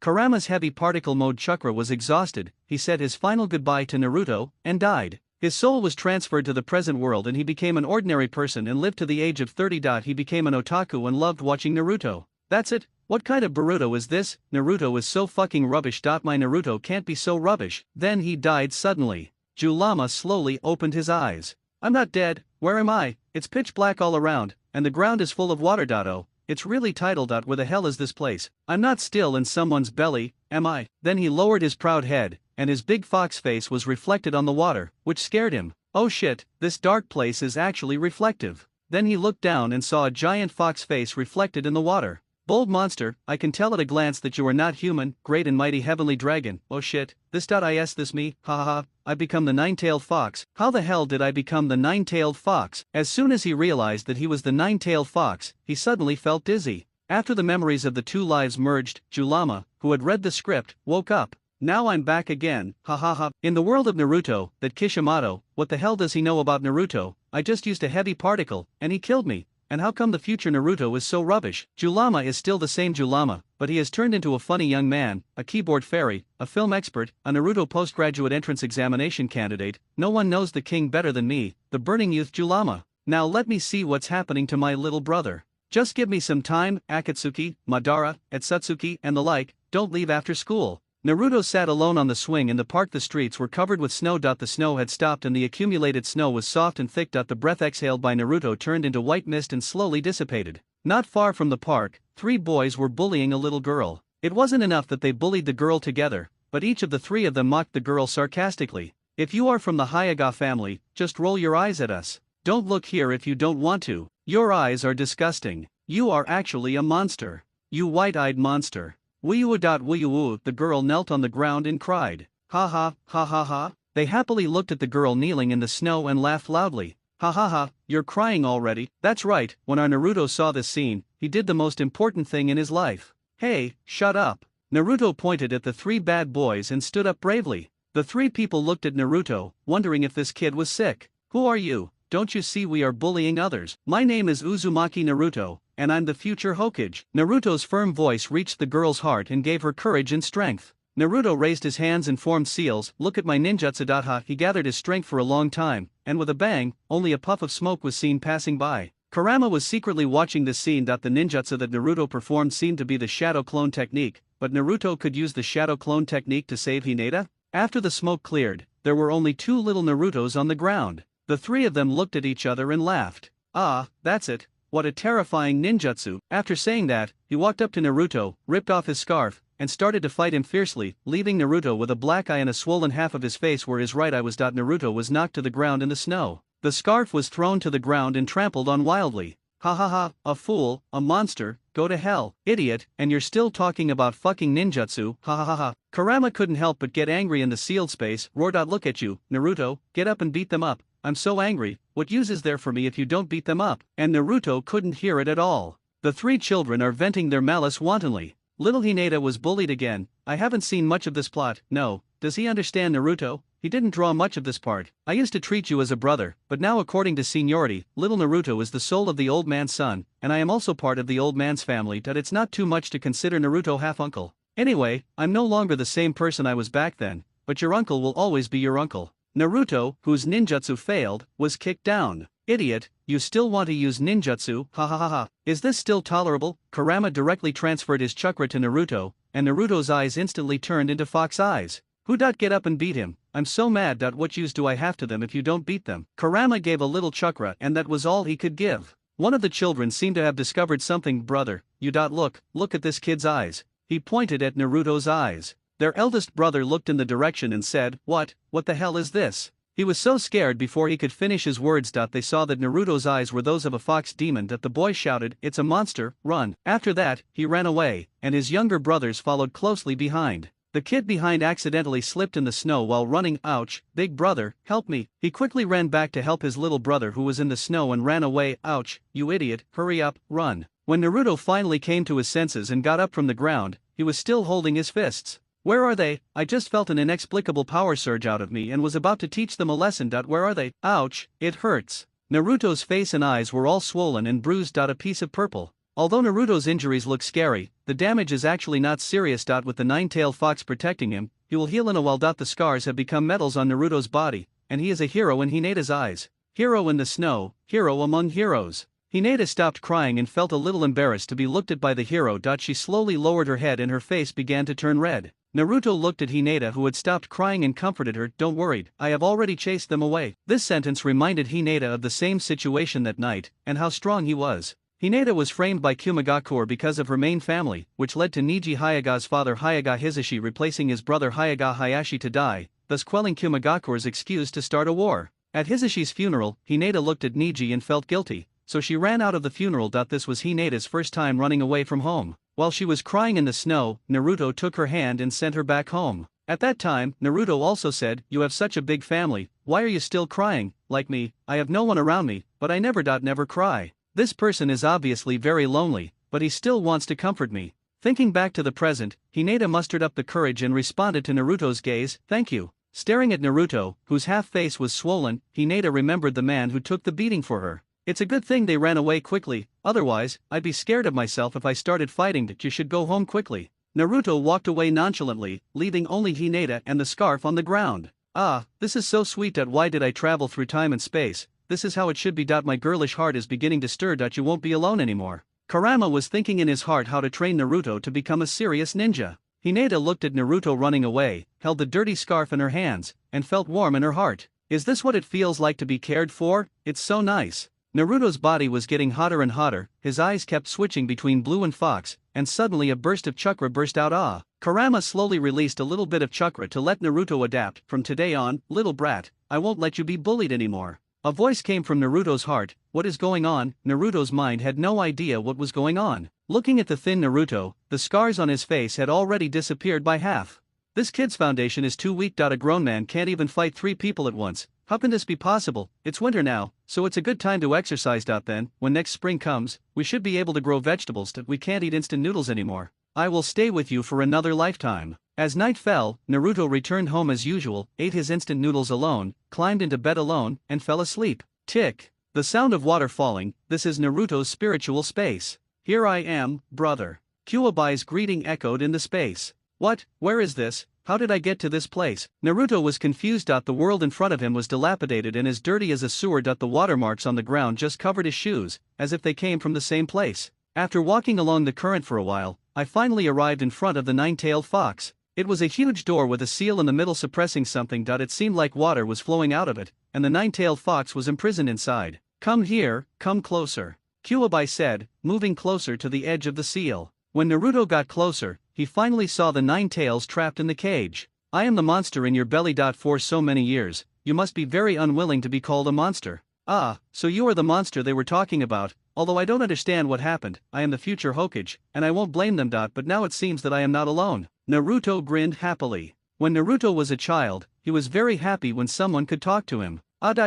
Kurama's heavy particle mode chakra was exhausted. He said his final goodbye to Naruto, and died. His soul was transferred to the present world and he became an ordinary person and lived to the age of 30. He became an otaku and loved watching Naruto. That's it. What kind of Boruto is this? Naruto is so fucking rubbish. My Naruto can't be so rubbish. Then he died suddenly. Julama slowly opened his eyes. I'm not dead, where am I? It's pitch black all around, and the ground is full of water. Oh, it's really tidal. Where the hell is this place? I'm not still in someone's belly, am I? Then he lowered his proud head, and his big fox face was reflected on the water, which scared him. Oh shit, this dark place is actually reflective. Then he looked down and saw a giant fox face reflected in the water. Bold monster, I can tell at a glance that you are not human, great and mighty heavenly dragon. Oh shit, this me, ha ha ha, I've become the nine-tailed fox. How the hell did I become the nine-tailed fox? As soon as he realized that he was the nine-tailed fox, he suddenly felt dizzy. After the memories of the two lives merged, Julama, who had read the script, woke up. Now I'm back again, ha ha ha. In the world of Naruto, that Kishimoto, what the hell does he know about Naruto? I just used a heavy particle, and he killed me. And how come the future Naruto is so rubbish? Julama is still the same Julama, but he has turned into a funny young man, a keyboard fairy, a film expert, a Naruto postgraduate entrance examination candidate. No one knows the king better than me, the burning youth Julama. Now let me see what's happening to my little brother. Just give me some time, Akatsuki, Madara, Etsutsuki, and the like, don't leave after school. Naruto sat alone on the swing in the park. The streets were covered with snow. The snow had stopped and the accumulated snow was soft and thick. The breath exhaled by Naruto turned into white mist and slowly dissipated. Not far from the park, three boys were bullying a little girl. It wasn't enough that they bullied the girl together, but each of the three of them mocked the girl sarcastically. If you are from the Hyuga family, just roll your eyes at us. Don't look here if you don't want to. Your eyes are disgusting. You are actually a monster. You white-eyed monster. Wee-oo-wee-oo, the girl knelt on the ground and cried. Ha ha, ha ha ha. They happily looked at the girl kneeling in the snow and laughed loudly. Ha ha ha, you're crying already? That's right. When our Naruto saw this scene, he did the most important thing in his life. Hey, shut up. Naruto pointed at the three bad boys and stood up bravely. The three people looked at Naruto, wondering if this kid was sick. Who are you? Don't you see we are bullying others? My name is Uzumaki Naruto, and I'm the future Hokage. Naruto's firm voice reached the girl's heart and gave her courage and strength. Naruto raised his hands and formed seals. Look at my ninjutsu. Ha! He gathered his strength for a long time, and with a bang, only a puff of smoke was seen passing by. Kurama was secretly watching this scene. The ninjutsu that Naruto performed seemed to be the shadow clone technique, but Naruto could use the shadow clone technique to save Hinata? After the smoke cleared, there were only two little Narutos on the ground. The three of them looked at each other and laughed. Ah, that's it. What a terrifying ninjutsu. After saying that, he walked up to Naruto, ripped off his scarf, and started to fight him fiercely, leaving Naruto with a black eye and a swollen half of his face where his right eye was. Naruto was knocked to the ground in the snow. The scarf was thrown to the ground and trampled on wildly. Ha ha ha, a fool, a monster, go to hell, idiot, and you're still talking about fucking ninjutsu, ha ha ha ha. Kurama couldn't help but get angry in the sealed space. Roared, look at you, Naruto, get up and beat them up. I'm so angry, what use is there for me if you don't beat them up? And Naruto couldn't hear it at all. The three children are venting their malice wantonly. Little Hinata was bullied again. I haven't seen much of this plot. No, does he understand Naruto? He didn't draw much of this part. I used to treat you as a brother, but now according to seniority, little Naruto is the soul of the old man's son, and I am also part of the old man's family. It's not too much to consider Naruto half-uncle. Anyway, I'm no longer the same person I was back then, but your uncle will always be your uncle. Naruto, whose ninjutsu failed, was kicked down. Idiot, you still want to use ninjutsu, ha ha ha ha. Is this still tolerable? Kurama directly transferred his chakra to Naruto, and Naruto's eyes instantly turned into fox eyes. Who? Get up and beat him. I'm so mad. What use do I have to them if you don't beat them? Kurama gave a little chakra and that was all he could give. One of the children seemed to have discovered something. Brother, you. Look at this kid's eyes. He pointed at Naruto's eyes. Their eldest brother looked in the direction and said, What the hell is this? He was so scared before he could finish his words. They saw that Naruto's eyes were those of a fox demon. The boy shouted, It's a monster, run. After that, he ran away, and his younger brothers followed closely behind. The kid behind accidentally slipped in the snow while running. Ouch, big brother, help me. He quickly ran back to help his little brother who was in the snow and ran away. Ouch, you idiot, hurry up, run. When Naruto finally came to his senses and got up from the ground, he was still holding his fists. Where are they? I just felt an inexplicable power surge out of me and was about to teach them a lesson. Where are they? Ouch, it hurts. Naruto's face and eyes were all swollen and bruised. A piece of purple. Although Naruto's injuries look scary, the damage is actually not serious. With the nine-tailed fox protecting him, he will heal in a while. The scars have become medals on Naruto's body, and he is a hero in Hinata's eyes. Hero in the snow, hero among heroes. Hinata stopped crying and felt a little embarrassed to be looked at by the hero. She slowly lowered her head and her face began to turn red. Naruto looked at Hinata, who had stopped crying, and comforted her. Don't worry, I have already chased them away. This sentence reminded Hinata of the same situation that night, and how strong he was. Hinata was framed by Kumagakure because of her main family, which led to Niji Hayaga's father Hayaga Hisashi replacing his brother Hayaga Hayashi to die, thus quelling Kumagakure's excuse to start a war. At Hisashi's funeral, Hinata looked at Niji and felt guilty, so she ran out of the funeral. This was Hinata's first time running away from home. While she was crying in the snow, Naruto took her hand and sent her back home. At that time, Naruto also said, "You have such a big family, why are you still crying? Like me, I have no one around me, but I never cry. This person is obviously very lonely, but he still wants to comfort me." Thinking back to the present, Hinata mustered up the courage and responded to Naruto's gaze, "Thank you." Staring at Naruto, whose half-face was swollen, Hinata remembered the man who took the beating for her. It's a good thing they ran away quickly, otherwise, I'd be scared of myself if I started fighting. You should go home quickly. Naruto walked away nonchalantly, leaving only Hinata and the scarf on the ground. Ah, this is so sweet. Why did I travel through time and space? This is how it should be. My girlish heart is beginning to stir. You won't be alone anymore. Kurama was thinking in his heart how to train Naruto to become a serious ninja. Hinata looked at Naruto running away, held the dirty scarf in her hands, and felt warm in her heart. Is this what it feels like to be cared for? It's so nice. Naruto's body was getting hotter and hotter, his eyes kept switching between blue and fox, and suddenly a burst of chakra burst out. Ah! Kurama slowly released a little bit of chakra to let Naruto adapt. From today on, little brat, I won't let you be bullied anymore. A voice came from Naruto's heart. What is going on? Naruto's mind had no idea what was going on. Looking at the thin Naruto, the scars on his face had already disappeared by half. This kid's foundation is too weak. A grown man can't even fight 3 people at once. How can this be possible? It's winter now, so it's a good time to exercise. Then, when next spring comes, we should be able to grow vegetables. We can't eat instant noodles anymore. I will stay with you for another lifetime. As night fell, Naruto returned home as usual, ate his instant noodles alone, climbed into bed alone, and fell asleep. Tick. The sound of water falling. This is Naruto's spiritual space. Here I am, brother. Kuwabai's greeting echoed in the space. What? Where is this? How did I get to this place? Naruto was confused. The world in front of him was dilapidated and as dirty as a sewer. The watermarks on the ground just covered his shoes, as if they came from the same place. After walking along the current for a while, I finally arrived in front of the nine-tailed fox. It was a huge door with a seal in the middle suppressing something. It seemed like water was flowing out of it, and the nine-tailed fox was imprisoned inside. Come here, come closer. Kuwabai said, moving closer to the edge of the seal. When Naruto got closer, he finally saw the 9 tails trapped in the cage. I am the monster in your belly. For so many years, you must be very unwilling to be called a monster. Ah, so you are the monster they were talking about. Although I don't understand what happened, I am the future Hokage, and I won't blame them. But now it seems that I am not alone. Naruto grinned happily. When Naruto was a child, he was very happy when someone could talk to him.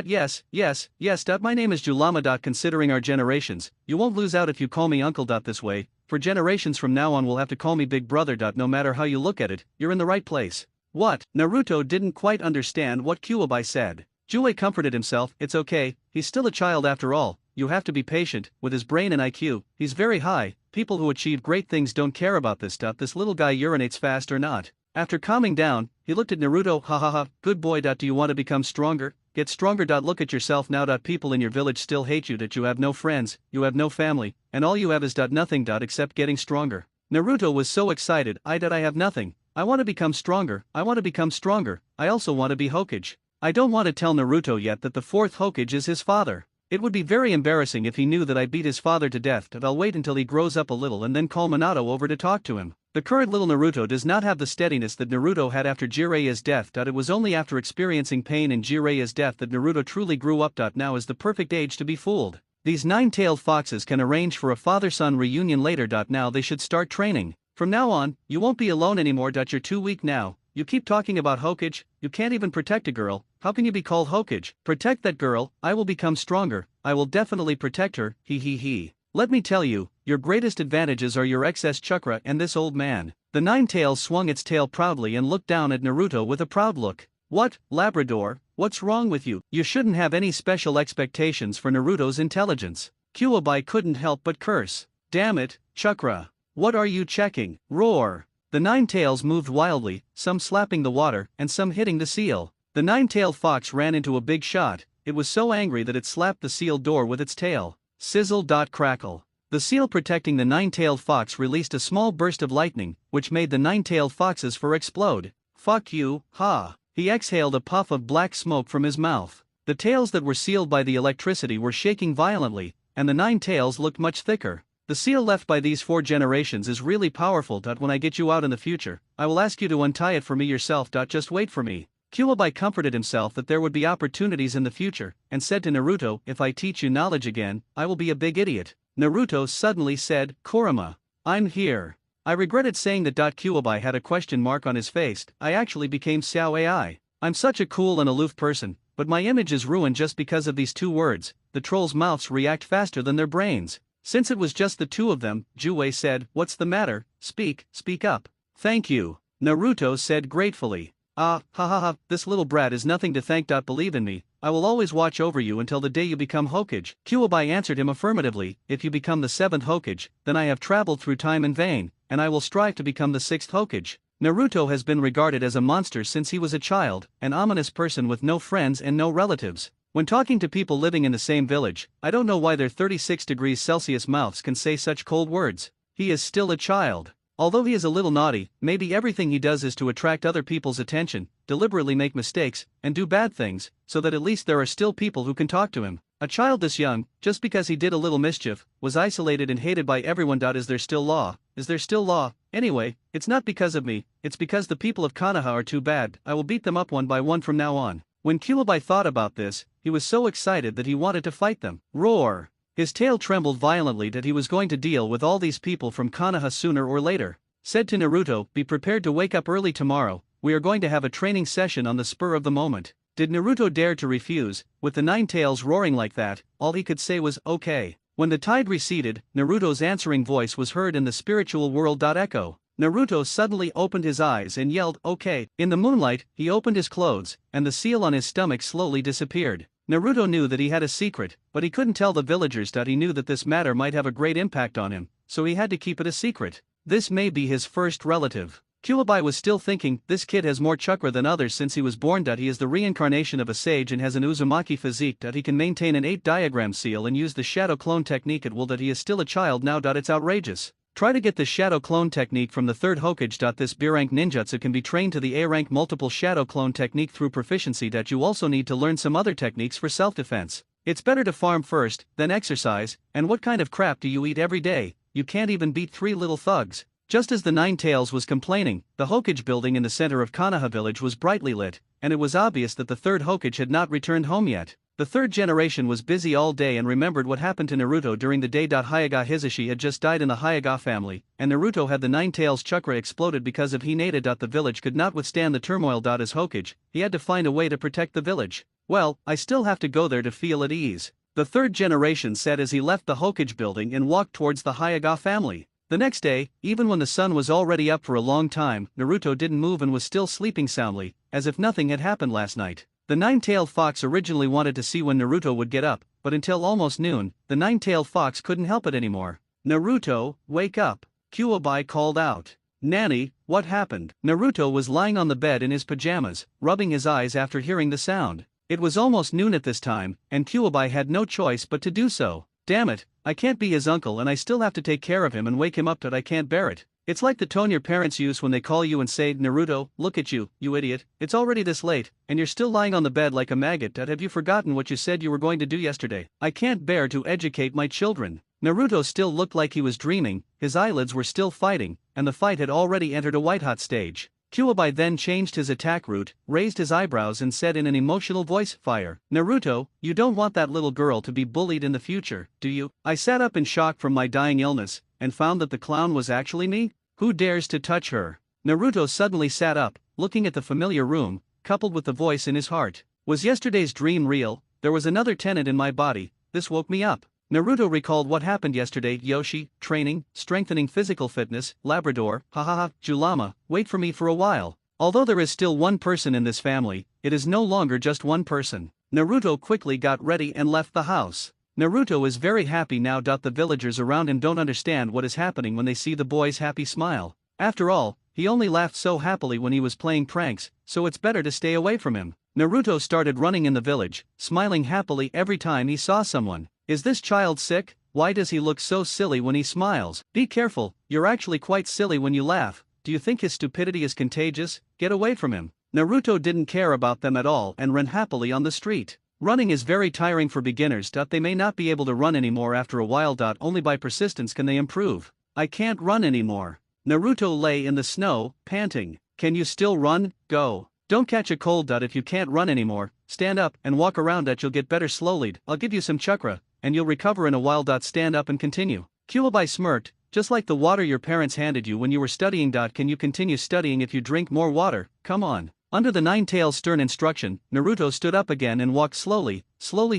Yes. My name is Julama. Considering our generations, you won't lose out if you call me uncle. This way, for generations from now on, will have to call me big brother. No matter how you look at it, you're in the right place. What? Naruto didn't quite understand what Kuwabai said. Jue comforted himself. It's okay, he's still a child after all. You have to be patient. With his brain and IQ, he's very high. People who achieve great things don't care about this stuff. This little guy urinates fast or not. After calming down, he looked at Naruto. Ha, good boy. Do you want to become stronger? Get stronger. Look at yourself now. People in your village still hate you. You have no friends, you have no family, and all you have is nothing. Except getting stronger. Naruto was so excited. I have nothing. I want to become stronger. I want to become stronger. I also want to be Hokage. I don't want to tell Naruto yet that the 4th Hokage is his father. It would be very embarrassing if he knew that I beat his father to death. I'll wait until he grows up a little and then call Minato over to talk to him. The current little Naruto does not have the steadiness that Naruto had after Jiraiya's death. It was only after experiencing pain in Jiraiya's death that Naruto truly grew up. Now is the perfect age to be fooled. These 9-tailed foxes can arrange for a father-son reunion later. Now they should start training. From now on, you won't be alone anymore. You're too weak now. You keep talking about Hokage, you can't even protect a girl. How can you be called Hokage? Protect that girl. I will become stronger. I will definitely protect her. He. Let me tell you, your greatest advantages are your excess chakra and this old man. The 9 tails swung its tail proudly and looked down at Naruto with a proud look. What, Labrador, what's wrong with you? You shouldn't have any special expectations for Naruto's intelligence. Kuwabai couldn't help but curse. Damn it, Chakra. What are you checking? Roar. The nine tails moved wildly, some slapping the water, and some hitting the seal. The nine-tailed fox ran into a big shot. It was so angry that it slapped the sealed door with its tail. Sizzle. Crackle. The seal protecting the nine-tailed fox released a small burst of lightning, which made the nine-tailed fox's fur explode. Fuck you, ha. He exhaled a puff of black smoke from his mouth. The tails that were sealed by the electricity were shaking violently, and the nine tails looked much thicker. The seal left by these 4 generations is really powerful. When I get you out in the future, I will ask you to untie it for me yourself. Just wait for me. Kuwabai comforted himself that there would be opportunities in the future, and said to Naruto, if I teach you knowledge again, I will be a big idiot. Naruto suddenly said, Kurama. I'm here. I regretted saying that. Kuwabai had a question mark on his face. I actually became Xiao AI. I'm such a cool and aloof person, but my image is ruined just because of these 2 words. The trolls' mouths react faster than their brains. Since it was just the 2 of them, Juwei said, what's the matter? Speak up. Thank you. Naruto said gratefully. This little brat is nothing to thank. Believe in me, I will always watch over you until the day you become Hokage. Kuwabai answered him affirmatively, if you become the 7th Hokage, then I have traveled through time in vain, and I will strive to become the 6th Hokage. Naruto has been regarded as a monster since he was a child, an ominous person with no friends and no relatives. When talking to people living in the same village, I don't know why their 36 degrees Celsius mouths can say such cold words. He is still a child. Although he is a little naughty, maybe everything he does is to attract other people's attention, deliberately make mistakes, and do bad things, so that at least there are still people who can talk to him. A child this young, just because he did a little mischief, was isolated and hated by everyone. Is there still law? Is there still law? Anyway, it's not because of me, it's because the people of Konoha are too bad. I will beat them up one by one from now on. When Kuwabai thought about this, he was so excited that he wanted to fight them. Roar! His tail trembled violently that he was going to deal with all these people from Konoha sooner or later. Said to Naruto, be prepared to wake up early tomorrow, we are going to have a training session on the spur of the moment. Did Naruto dare to refuse? With the 9 tails roaring like that, all he could say was, okay. When the tide receded, Naruto's answering voice was heard in the spiritual world. Echo. Naruto suddenly opened his eyes and yelled, okay. In the moonlight, he opened his clothes, and the seal on his stomach slowly disappeared. Naruto knew that he had a secret, but he couldn't tell the villagers. He knew that this matter might have a great impact on him, so he had to keep it a secret. This may be his first relative. Kuwabai was still thinking, this kid has more chakra than others since he was born. He is the reincarnation of a sage and has an Uzumaki physique. He can maintain an 8-diagram seal and use the shadow clone technique at will. He is still a child now. It's outrageous. Try to get the shadow clone technique from the 3rd Hokage. This B-rank ninjutsu can be trained to the A-rank multiple shadow clone technique through proficiency. You also need to learn some other techniques for self-defense. It's better to farm first, then exercise, and what kind of crap do you eat every day? You can't even beat 3 little thugs. Just as the 9 tails was complaining, the Hokage building in the center of Konoha village was brightly lit, and it was obvious that the 3rd Hokage had not returned home yet. The 3rd generation was busy all day and remembered what happened to Naruto during the day. Hyuga Hisashi had just died in the Hyuga family, and Naruto had the 9 tails chakra exploded because of Hinata. The village could not withstand the turmoil. As Hokage, he had to find a way to protect the village. Well, I still have to go there to feel at ease, the 3rd generation said as he left the Hokage building and walked towards the Hyuga family. The next day, even when the sun was already up for a long time, Naruto didn't move and was still sleeping soundly, as if nothing had happened last night. The 9-tailed fox originally wanted to see when Naruto would get up, but until almost noon, the 9-tailed fox couldn't help it anymore. Naruto, wake up! Kuwabai called out. Nani, what happened? Naruto was lying on the bed in his pajamas, rubbing his eyes after hearing the sound. It was almost noon at this time, and Kuwabai had no choice but to do so. Damn it, I can't be his uncle and I still have to take care of him and wake him up. I can't bear it. It's like the tone your parents use when they call you and say, Naruto, look at you, you idiot, it's already this late, and you're still lying on the bed like a maggot. Have you forgotten what you said you were going to do yesterday? I can't bear to educate my children. Naruto still looked like he was dreaming, his eyelids were still fighting, and the fight had already entered a white-hot stage. Kuwabai then changed his attack route, raised his eyebrows and said in an emotional voice, fire. Naruto, you don't want that little girl to be bullied in the future, do you? I sat up in shock from my dying illness, and found that the clown was actually me? Who dares to touch her? Naruto suddenly sat up, looking at the familiar room, coupled with the voice in his heart. Was yesterday's dream real? There was another tenet in my body, this woke me up. Naruto recalled what happened yesterday. Yoshi, training, strengthening physical fitness, Labrador, Julama, wait for me for a while. Although there is still one person in this family, it is no longer just one person. Naruto quickly got ready and left the house. Naruto is very happy now. The villagers around him don't understand what is happening when they see the boy's happy smile. After all, he only laughed so happily when he was playing pranks, so it's better to stay away from him. Naruto started running in the village, smiling happily every time he saw someone. Is this child sick? Why does he look so silly when he smiles? Be careful, you're actually quite silly when you laugh. Do you think his stupidity is contagious? Get away from him. Naruto didn't care about them at all and ran happily on the street. Running is very tiring for beginners. They may not be able to run anymore after a while. Only by persistence can they improve. I can't run anymore. Naruto lay in the snow, panting. Can you still run? Go. Don't catch a cold. If you can't run anymore, stand up and walk around. You'll get better slowly. I'll give you some chakra, and you'll recover in a while. Stand up and continue. Kyuubi smirked, just like the water your parents handed you when you were studying. Can you continue studying if you drink more water? Come on. Under the Nine-Tails' stern instruction, Naruto stood up again and walked slowly,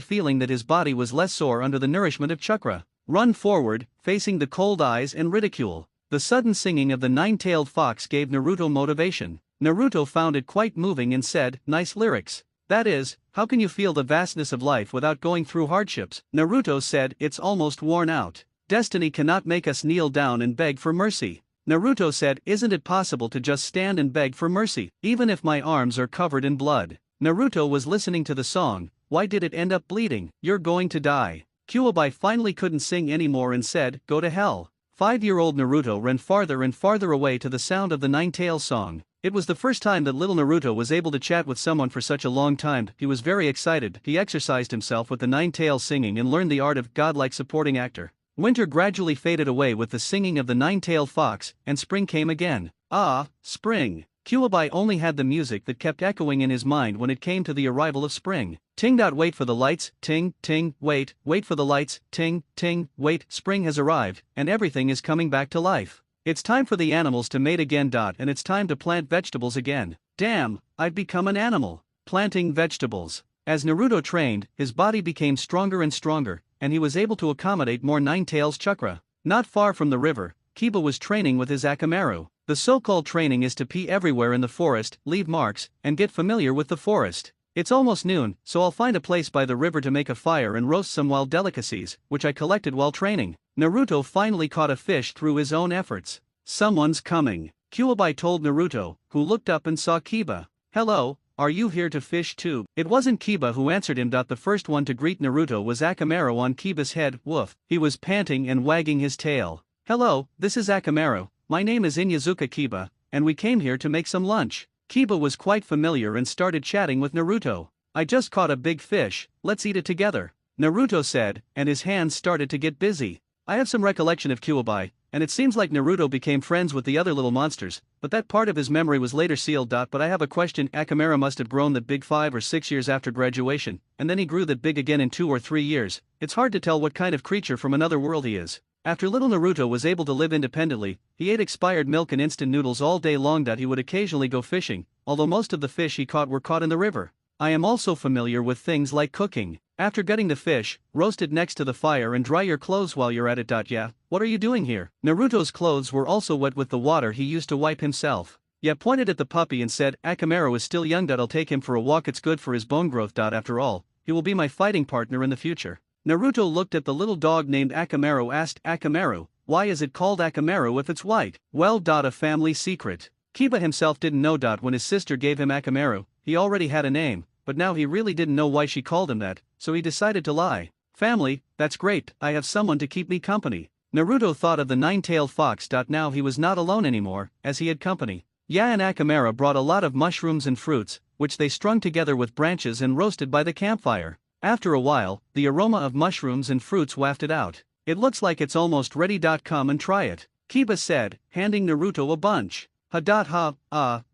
feeling that his body was less sore under the nourishment of chakra. Run forward, facing the cold eyes and ridicule. The sudden singing of the nine-tailed fox gave Naruto motivation. Naruto found it quite moving and said, "Nice lyrics. That is, how can you feel the vastness of life without going through hardships?" Naruto said, "It's almost worn out. Destiny cannot make us kneel down and beg for mercy." Naruto said, "Isn't it possible to just stand and beg for mercy, even if my arms are covered in blood?" Naruto was listening to the song. Why did it end up bleeding? You're going to die. Kyuubi finally couldn't sing anymore and said, "Go to hell." 5-year-old Naruto ran farther and farther away to the sound of the Nine-Tails song. It was the first time that little Naruto was able to chat with someone for such a long time. He was very excited. He exercised himself with the Nine-Tails singing and learned the art of godlike supporting actor. Winter gradually faded away with the singing of the nine-tailed fox, and spring came again. Ah, spring. Kyuubi only had the music that kept echoing in his mind when it came to the arrival of spring. Ting. Wait for the lights, ting, ting, wait for the lights, ting, ting, wait. Spring has arrived, and everything is coming back to life. It's time for the animals to mate again. And it's time to plant vegetables again. Damn, I've become an animal. Planting vegetables. As Naruto trained, his body became stronger and stronger, and he was able to accommodate more Nine-Tails chakra. Not far from the river, Kiba was training with his Akamaru. The so-called training is to pee everywhere in the forest, leave marks, and get familiar with the forest. It's almost noon, so I'll find a place by the river to make a fire and roast some wild delicacies, which I collected while training. Naruto finally caught a fish through his own efforts. Someone's coming, Kyuubi told Naruto, who looked up and saw Kiba. Hello, are you here to fish too? It wasn't Kiba who answered him. The first one to greet Naruto was Akamaru on Kiba's head. Woof. He was panting and wagging his tail. Hello, this is Akamaru. My name is Inyazuka Kiba, and we came here to make some lunch. Kiba was quite familiar and started chatting with Naruto. I just caught a big fish, let's eat it together, Naruto said, and his hands started to get busy. I have some recollection of Kyuubi, and it seems like Naruto became friends with the other little monsters, but that part of his memory was later sealed. But I have a question. Akamaru must have grown that big 5 or 6 years after graduation, and then he grew that big again in 2 or 3 years. It's hard to tell what kind of creature from another world he is. After little Naruto was able to live independently, he ate expired milk and instant noodles all day long. He would occasionally go fishing, although most of the fish he caught were caught in the river. I am also familiar with things like cooking. After gutting the fish, roast it next to the fire and dry your clothes while you're at it. Yeah, what are you doing here? Naruto's clothes were also wet with the water he used to wipe himself. Yeah pointed at the puppy and said, Akamaru is still young. I'll take him for a walk. It's good for his bone growth. After all, he will be my fighting partner in the future. Naruto looked at the little dog named Akamaru. Asked Akamaru, why is it called Akamaru if it's white? Well, a family secret. Kiba himself didn't know. When his sister gave him Akamaru, he already had a name, but now he really didn't know why she called him that, so he decided to lie. Family, that's great, I have someone to keep me company. Naruto thought of the nine-tailed fox. Now he was not alone anymore, as he had company. Ya and Akamaru brought a lot of mushrooms and fruits, which they strung together with branches and roasted by the campfire. After a while, the aroma of mushrooms and fruits wafted out. It looks like it's almost ready. Come and try it, Kiba said, handing Naruto a bunch.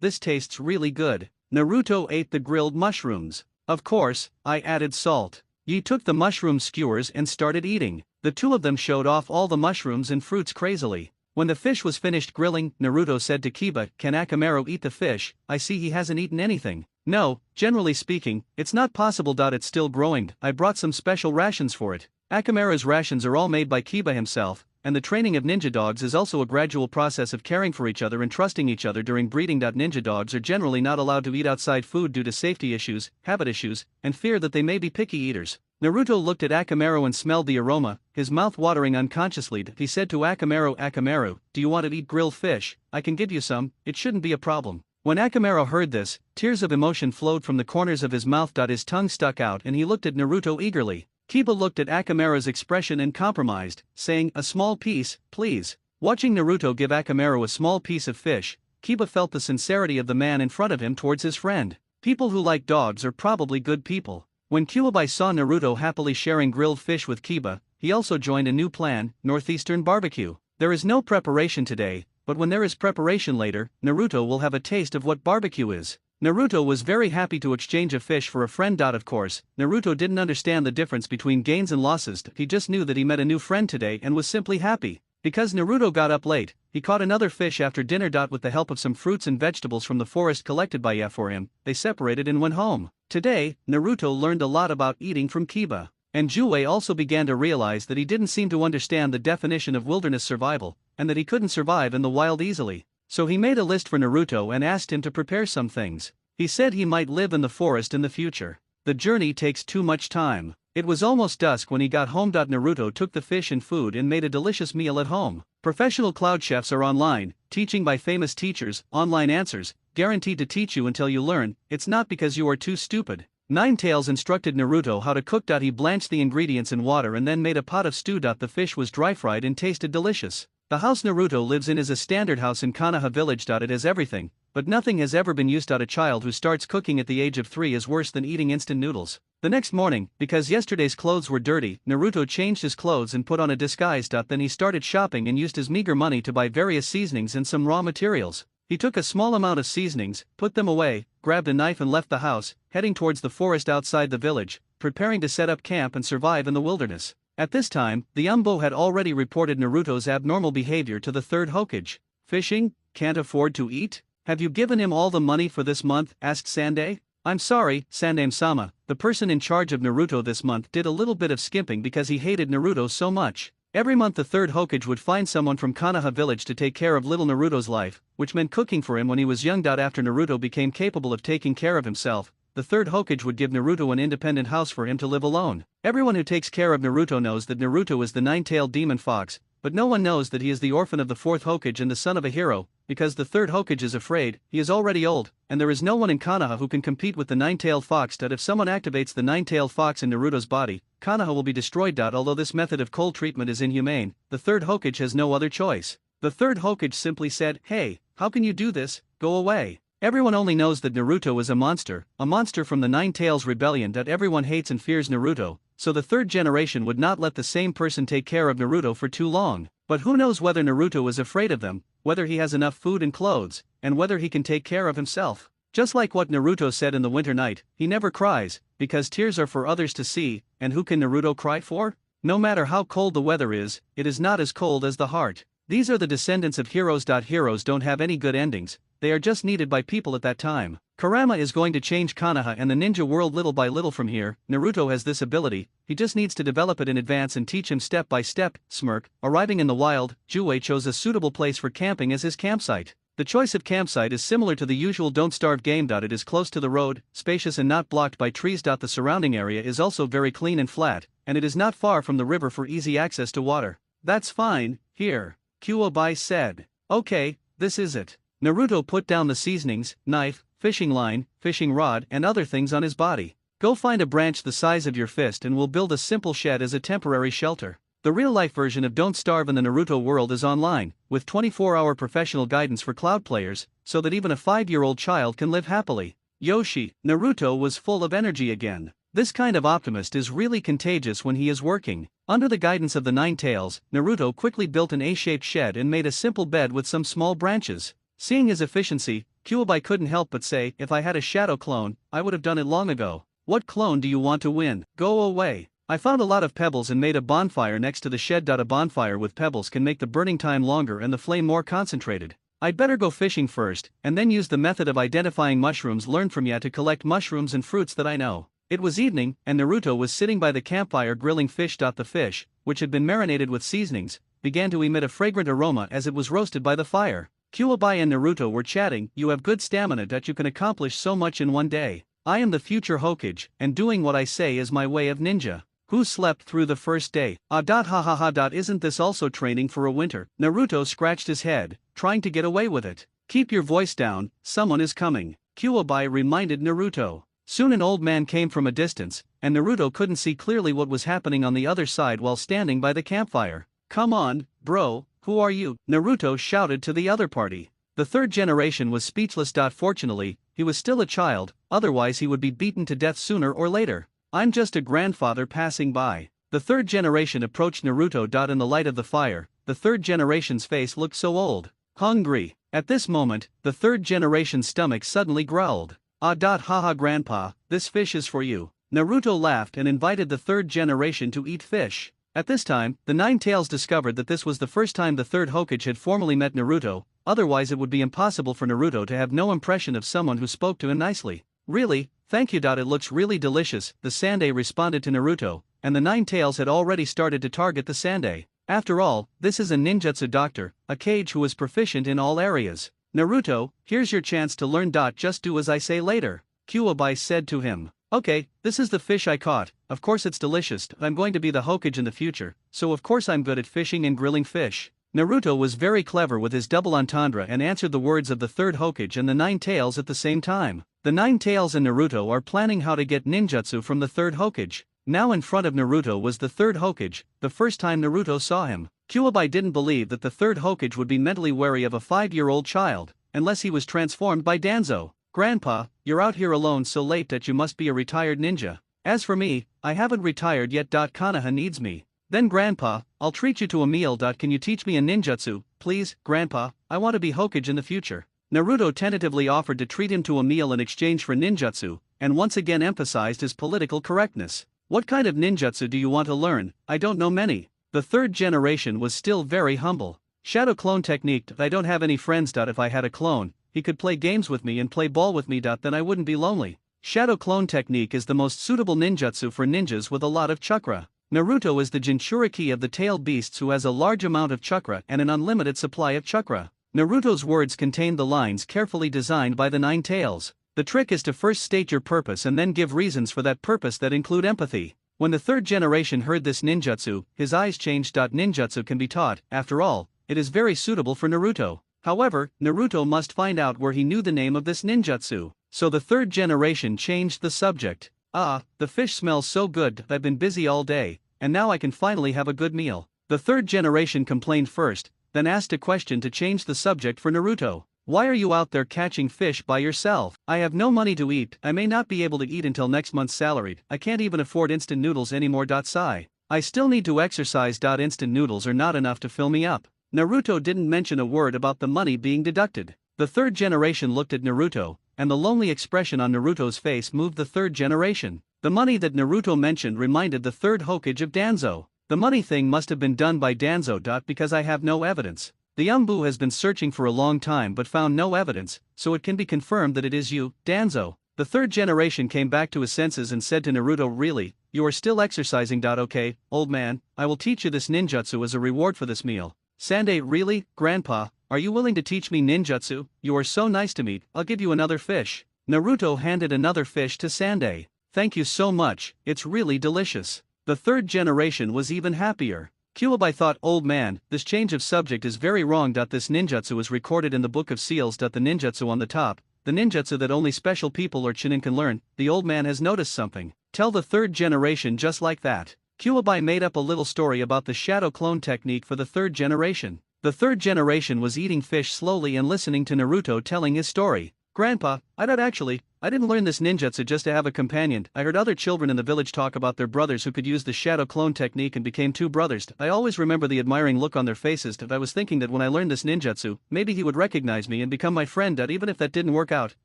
This tastes really good. Naruto ate the grilled mushrooms. Of course, I added salt. Yi took the mushroom skewers and started eating. The two of them showed off all the mushrooms and fruits crazily. When the fish was finished grilling, Naruto said to Kiba, can Akamaru eat the fish? I see he hasn't eaten anything. No, generally speaking, it's not possible. It's still growing. I brought some special rations for it. Akamaru's rations are all made by Kiba himself, and the training of ninja dogs is also a gradual process of caring for each other and trusting each other during breeding. Ninja dogs are generally not allowed to eat outside food due to safety issues, habit issues, and fear that they may be picky eaters. Naruto looked at Akamaru and smelled the aroma, his mouth watering unconsciously. He said to Akamaru, "Akamaru, do you want to eat grilled fish? I can give you some, it shouldn't be a problem." When Akamaru heard this, tears of emotion flowed from the corners of his mouth. His tongue stuck out and he looked at Naruto eagerly. Kiba looked at Akamaru's expression and compromised, saying, "A small piece, please." Watching Naruto give Akamaru a small piece of fish, Kiba felt the sincerity of the man in front of him towards his friend. People who like dogs are probably good people. When Kyuubi saw Naruto happily sharing grilled fish with Kiba, he also joined a new plan, Northeastern Barbecue. There is no preparation today, but when there is preparation later, Naruto will have a taste of what barbecue is. Naruto was very happy to exchange a fish for a friend. Of course, Naruto didn't understand the difference between gains and losses. He just knew that he met a new friend today and was simply happy. Because Naruto got up late, he caught another fish after dinner. With the help of some fruits and vegetables from the forest collected by Ye for him, they separated and went home. Today, Naruto learned a lot about eating from Kiba. And Jue also began to realize that he didn't seem to understand the definition of wilderness survival, and that he couldn't survive in the wild easily. So he made a list for Naruto and asked him to prepare some things. He said he might live in the forest in the future. The journey takes too much time. It was almost dusk when he got home. Naruto took the fish and food and made a delicious meal at home. Professional cloud chefs are online, teaching by famous teachers, online answers, guaranteed to teach you until you learn. It's not because you are too stupid. Ninetales instructed Naruto how to cook. He blanched the ingredients in water and then made a pot of stew. The fish was dry fried and tasted delicious. The house Naruto lives in is a standard house in Konoha village. It has everything, but nothing has ever been used. A child who starts cooking at the age of 3 is worse than eating instant noodles. The next morning, because yesterday's clothes were dirty, Naruto changed his clothes and put on a disguise. Then he started shopping and used his meager money to buy various seasonings and some raw materials. He took a small amount of seasonings, put them away, grabbed a knife and left the house, heading towards the forest outside the village, preparing to set up camp and survive in the wilderness. At this time, the Umbo had already reported Naruto's abnormal behavior to the third Hokage. "Fishing? Can't afford to eat? Have you given him all the money for this month?" asked Sandai. "I'm sorry, Sandame-sama, the person in charge of Naruto this month did a little bit of skimping because he hated Naruto so much." Every month the third Hokage would find someone from Konoha village to take care of little Naruto's life, which meant cooking for him when he was young. After Naruto became capable of taking care of himself, the third Hokage would give Naruto an independent house for him to live alone. Everyone who takes care of Naruto knows that Naruto is the nine-tailed demon fox, but no one knows that he is the orphan of the fourth Hokage and the son of a hero, because the third Hokage is afraid. He is already old, and there is no one in Konoha who can compete with the nine-tailed fox. If someone activates the nine-tailed fox in Naruto's body, Konoha will be destroyed. Although this method of cold treatment is inhumane, the third Hokage has no other choice. The third Hokage simply said, "Hey, how can you do this? Go away." Everyone only knows that Naruto is a monster from the Nine Tails Rebellion. Everyone hates and fears Naruto, so the third generation would not let the same person take care of Naruto for too long. But who knows whether Naruto is afraid of them, whether he has enough food and clothes, and whether he can take care of himself. Just like what Naruto said in the winter night, he never cries, because tears are for others to see, and who can Naruto cry for? No matter how cold the weather is, it is not as cold as the heart. These are the descendants of heroes. Heroes don't have any good endings, they are just needed by people at that time. Kurama is going to change Konoha and the ninja world little by little from here. Naruto has this ability, he just needs to develop it in advance and teach him step by step. Smirk. Arriving in the wild, Jue chose a suitable place for camping as his campsite. The choice of campsite is similar to the usual Don't Starve game. It is close to the road, spacious and not blocked by trees. The surrounding area is also very clean and flat, and it is not far from the river for easy access to water. "That's fine, here," Kyuubi said. "Okay, this is it." Naruto put down the seasonings, knife, fishing line, fishing rod and other things on his body. "Go find a branch the size of your fist and we'll build a simple shed as a temporary shelter." The real-life version of Don't Starve in the Naruto world is online, with 24-hour professional guidance for cloud players, so that even a 5-year-old child can live happily. Yoshi, Naruto was full of energy again. This kind of optimist is really contagious when he is working. Under the guidance of the Nine Tails, Naruto quickly built an A-shaped shed and made a simple bed with some small branches. Seeing his efficiency, Kyuubi couldn't help but say, "If I had a shadow clone, I would have done it long ago." "What clone do you want to win? Go away." "I found a lot of pebbles and made a bonfire next to the shed." A bonfire with pebbles can make the burning time longer and the flame more concentrated. "I'd better go fishing first, and then use the method of identifying mushrooms learned from Ya to collect mushrooms and fruits that I know." It was evening, and Naruto was sitting by the campfire grilling fish. The fish, which had been marinated with seasonings, began to emit a fragrant aroma as it was roasted by the fire. Kyuubi and Naruto were chatting. "You have good stamina. You can accomplish so much in one day. I am the future Hokage, and doing what I say is my way of ninja. Who slept through the first day? Ha ha ha. Isn't this also training for a winter? Naruto scratched his head, trying to get away with it. Keep your voice down, someone is coming, Kuwabai reminded Naruto. Soon an old man came from a distance, and Naruto couldn't see clearly what was happening on the other side while standing by the campfire. Come on, bro, who are you? Naruto shouted to the other party. The third generation was speechless. Fortunately, he was still a child, otherwise he would be beaten to death sooner or later. I'm just a grandfather passing by. The third generation approached Naruto. In the light of the fire, the third generation's face looked so old, hungry. At this moment, the third generation's stomach suddenly growled. Haha grandpa, this fish is for you. Naruto laughed and invited the third generation to eat fish. At this time, the Nine Tails discovered that this was the first time the third Hokage had formally met Naruto, otherwise it would be impossible for Naruto to have no impression of someone who spoke to him nicely. Really? Thank you. It looks really delicious, the Sandai responded to Naruto, and the Nine Tails had already started to target the Sandai. After all, this is a ninjutsu doctor, a Kage who is proficient in all areas. Naruto, here's your chance to learn. Just do as I say later, Kuwabai said to him. Okay, this is the fish I caught, of course it's delicious. I'm going to be the Hokage in the future, so of course I'm good at fishing and grilling fish. Naruto was very clever with his double entendre and answered the words of the third Hokage and the Nine Tails at the same time. The Nine Tails and Naruto are planning how to get ninjutsu from the third Hokage. Now in front of Naruto was the third Hokage. The first time Naruto saw him, Kuwabai didn't believe that the third Hokage would be mentally wary of a 5-year-old child, unless he was transformed by Danzo. Grandpa, you're out here alone so late that you must be a retired ninja. As for me, I haven't retired yet. Konoha needs me. Then Grandpa, I'll treat you to a meal. Can you teach me a ninjutsu, please? Grandpa, I want to be Hokage in the future. Naruto tentatively offered to treat him to a meal in exchange for ninjutsu, and once again emphasized his political correctness. What kind of ninjutsu do you want to learn? I don't know many. The third generation was still very humble. Shadow clone technique. I don't have any friends. If I had a clone, he could play games with me and play ball with me. Then I wouldn't be lonely. Shadow clone technique is the most suitable ninjutsu for ninjas with a lot of chakra. Naruto is the Jinchuriki of the tailed beasts who has a large amount of chakra and an unlimited supply of chakra. Naruto's words contain the lines carefully designed by the Nine Tails. The trick is to first state your purpose and then give reasons for that purpose that include empathy. When the third generation heard this ninjutsu, his eyes changed. Ninjutsu can be taught, after all, it is very suitable for Naruto. However, Naruto must find out where he knew the name of this ninjutsu. So the third generation changed the subject. The fish smells so good. I've been busy all day, and now I can finally have a good meal. The third generation complained first, then asked a question to change the subject for Naruto. Why are you out there catching fish by yourself? I have no money to eat. I may not be able to eat until next month's salary. I can't even afford instant noodles anymore. Sigh. I still need to exercise. Instant noodles are not enough to fill me up. Naruto didn't mention a word about the money being deducted. The third generation looked at Naruto, and the lonely expression on Naruto's face moved the third generation. The money that Naruto mentioned reminded the third Hokage of Danzo. The money thing must have been done by Danzo. Because I have no evidence. The Umbu has been searching for a long time but found no evidence, so it can be confirmed that it is you, Danzo. The third generation came back to his senses and said to Naruto, really, you are still exercising. Okay, old man, I will teach you this ninjutsu as a reward for this meal. Sandai, really, Grandpa, are you willing to teach me ninjutsu? You are so nice to me, I'll give you another fish. Naruto handed another fish to Sandai. Thank you so much, it's really delicious. The third generation was even happier. Kuwabai thought, old man, this change of subject is very wrong. This ninjutsu is recorded in the Book of Seals. The ninjutsu on the top, the ninjutsu that only special people or Chunin can learn. The old man has noticed something. Tell the third generation just like that. Kuwabai made up a little story about the shadow clone technique for the third generation. The third generation was eating fish slowly and listening to Naruto telling his story. Grandpa, I didn't learn this ninjutsu just to have a companion. I heard other children in the village talk about their brothers who could use the shadow clone technique and became two brothers. I always remember the admiring look on their faces. I was thinking that when I learned this ninjutsu, maybe he would recognize me and become my friend. Even if that didn't work out,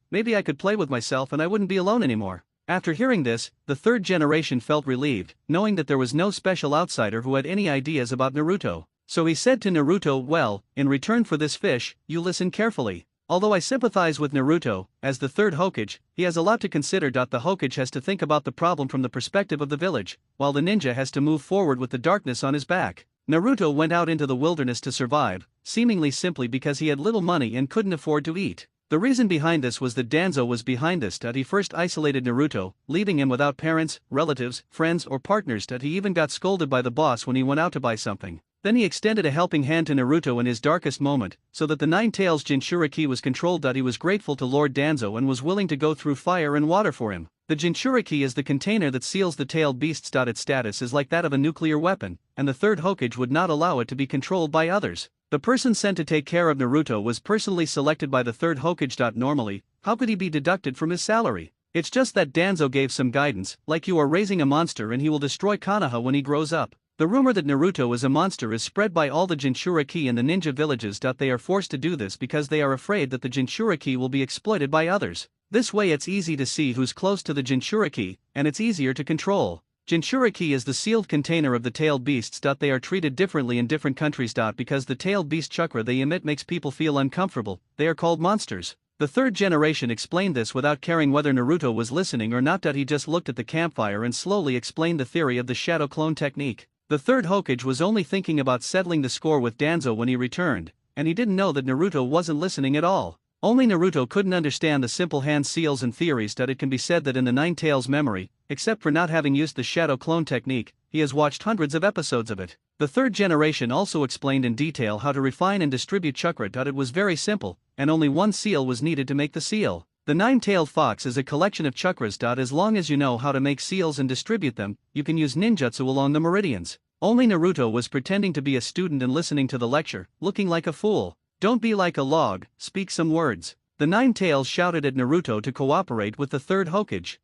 maybe I could play with myself and I wouldn't be alone anymore. After hearing this, the third generation felt relieved, knowing that there was no special outsider who had any ideas about Naruto. So he said to Naruto, well, in return for this fish, you listen carefully. Although I sympathize with Naruto, as the third Hokage, he has a lot to consider. The Hokage has to think about the problem from the perspective of the village, while the ninja has to move forward with the darkness on his back. Naruto went out into the wilderness to survive, seemingly simply because he had little money and couldn't afford to eat. The reason behind this was that Danzo was behind this. He first isolated Naruto, leaving him without parents, relatives, friends or partners. He even got scolded by the boss when he went out to buy something. Then he extended a helping hand to Naruto in his darkest moment, so that the Nine Tails Jinchuriki was controlled. He was grateful to Lord Danzo and was willing to go through fire and water for him. The Jinchuriki is the container that seals the tailed beasts. Its status is like that of a nuclear weapon, and the third Hokage would not allow it to be controlled by others. The person sent to take care of Naruto was personally selected by the third Hokage. Normally, how could he be deducted from his salary? It's just that Danzo gave some guidance, like you are raising a monster and he will destroy Konoha when he grows up. The rumor that Naruto is a monster is spread by all the Jinchuriki in the ninja villages. They are forced to do this because they are afraid that the Jinchuriki will be exploited by others. This way it's easy to see who's close to the Jinchuriki, and it's easier to control. Jinchuriki is the sealed container of the tailed beasts. They are treated differently in different countries. Because the tailed beast chakra they emit makes people feel uncomfortable, they are called monsters. The third generation explained this without caring whether Naruto was listening or not. He just looked at the campfire and slowly explained the theory of the shadow clone technique. The third Hokage was only thinking about settling the score with Danzo when he returned, and he didn't know that Naruto wasn't listening at all. Only Naruto couldn't understand the simple hand seals and theories. It can be said that in the Nine Tails memory, except for not having used the shadow clone technique, he has watched hundreds of episodes of it. The third generation also explained in detail how to refine and distribute chakra. It was very simple, and only one seal was needed to make the seal. The nine-tailed fox is a collection of chakras. As long as you know how to make seals and distribute them, you can use ninjutsu along the meridians. Only Naruto was pretending to be a student and listening to the lecture, looking like a fool. Don't be like a log, speak some words. The Nine Tails shouted at Naruto to cooperate with the third Hokage.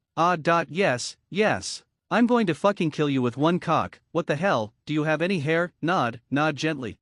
Yes. I'm going to fucking kill you with one cock. What the hell, do you have any hair? Nod gently.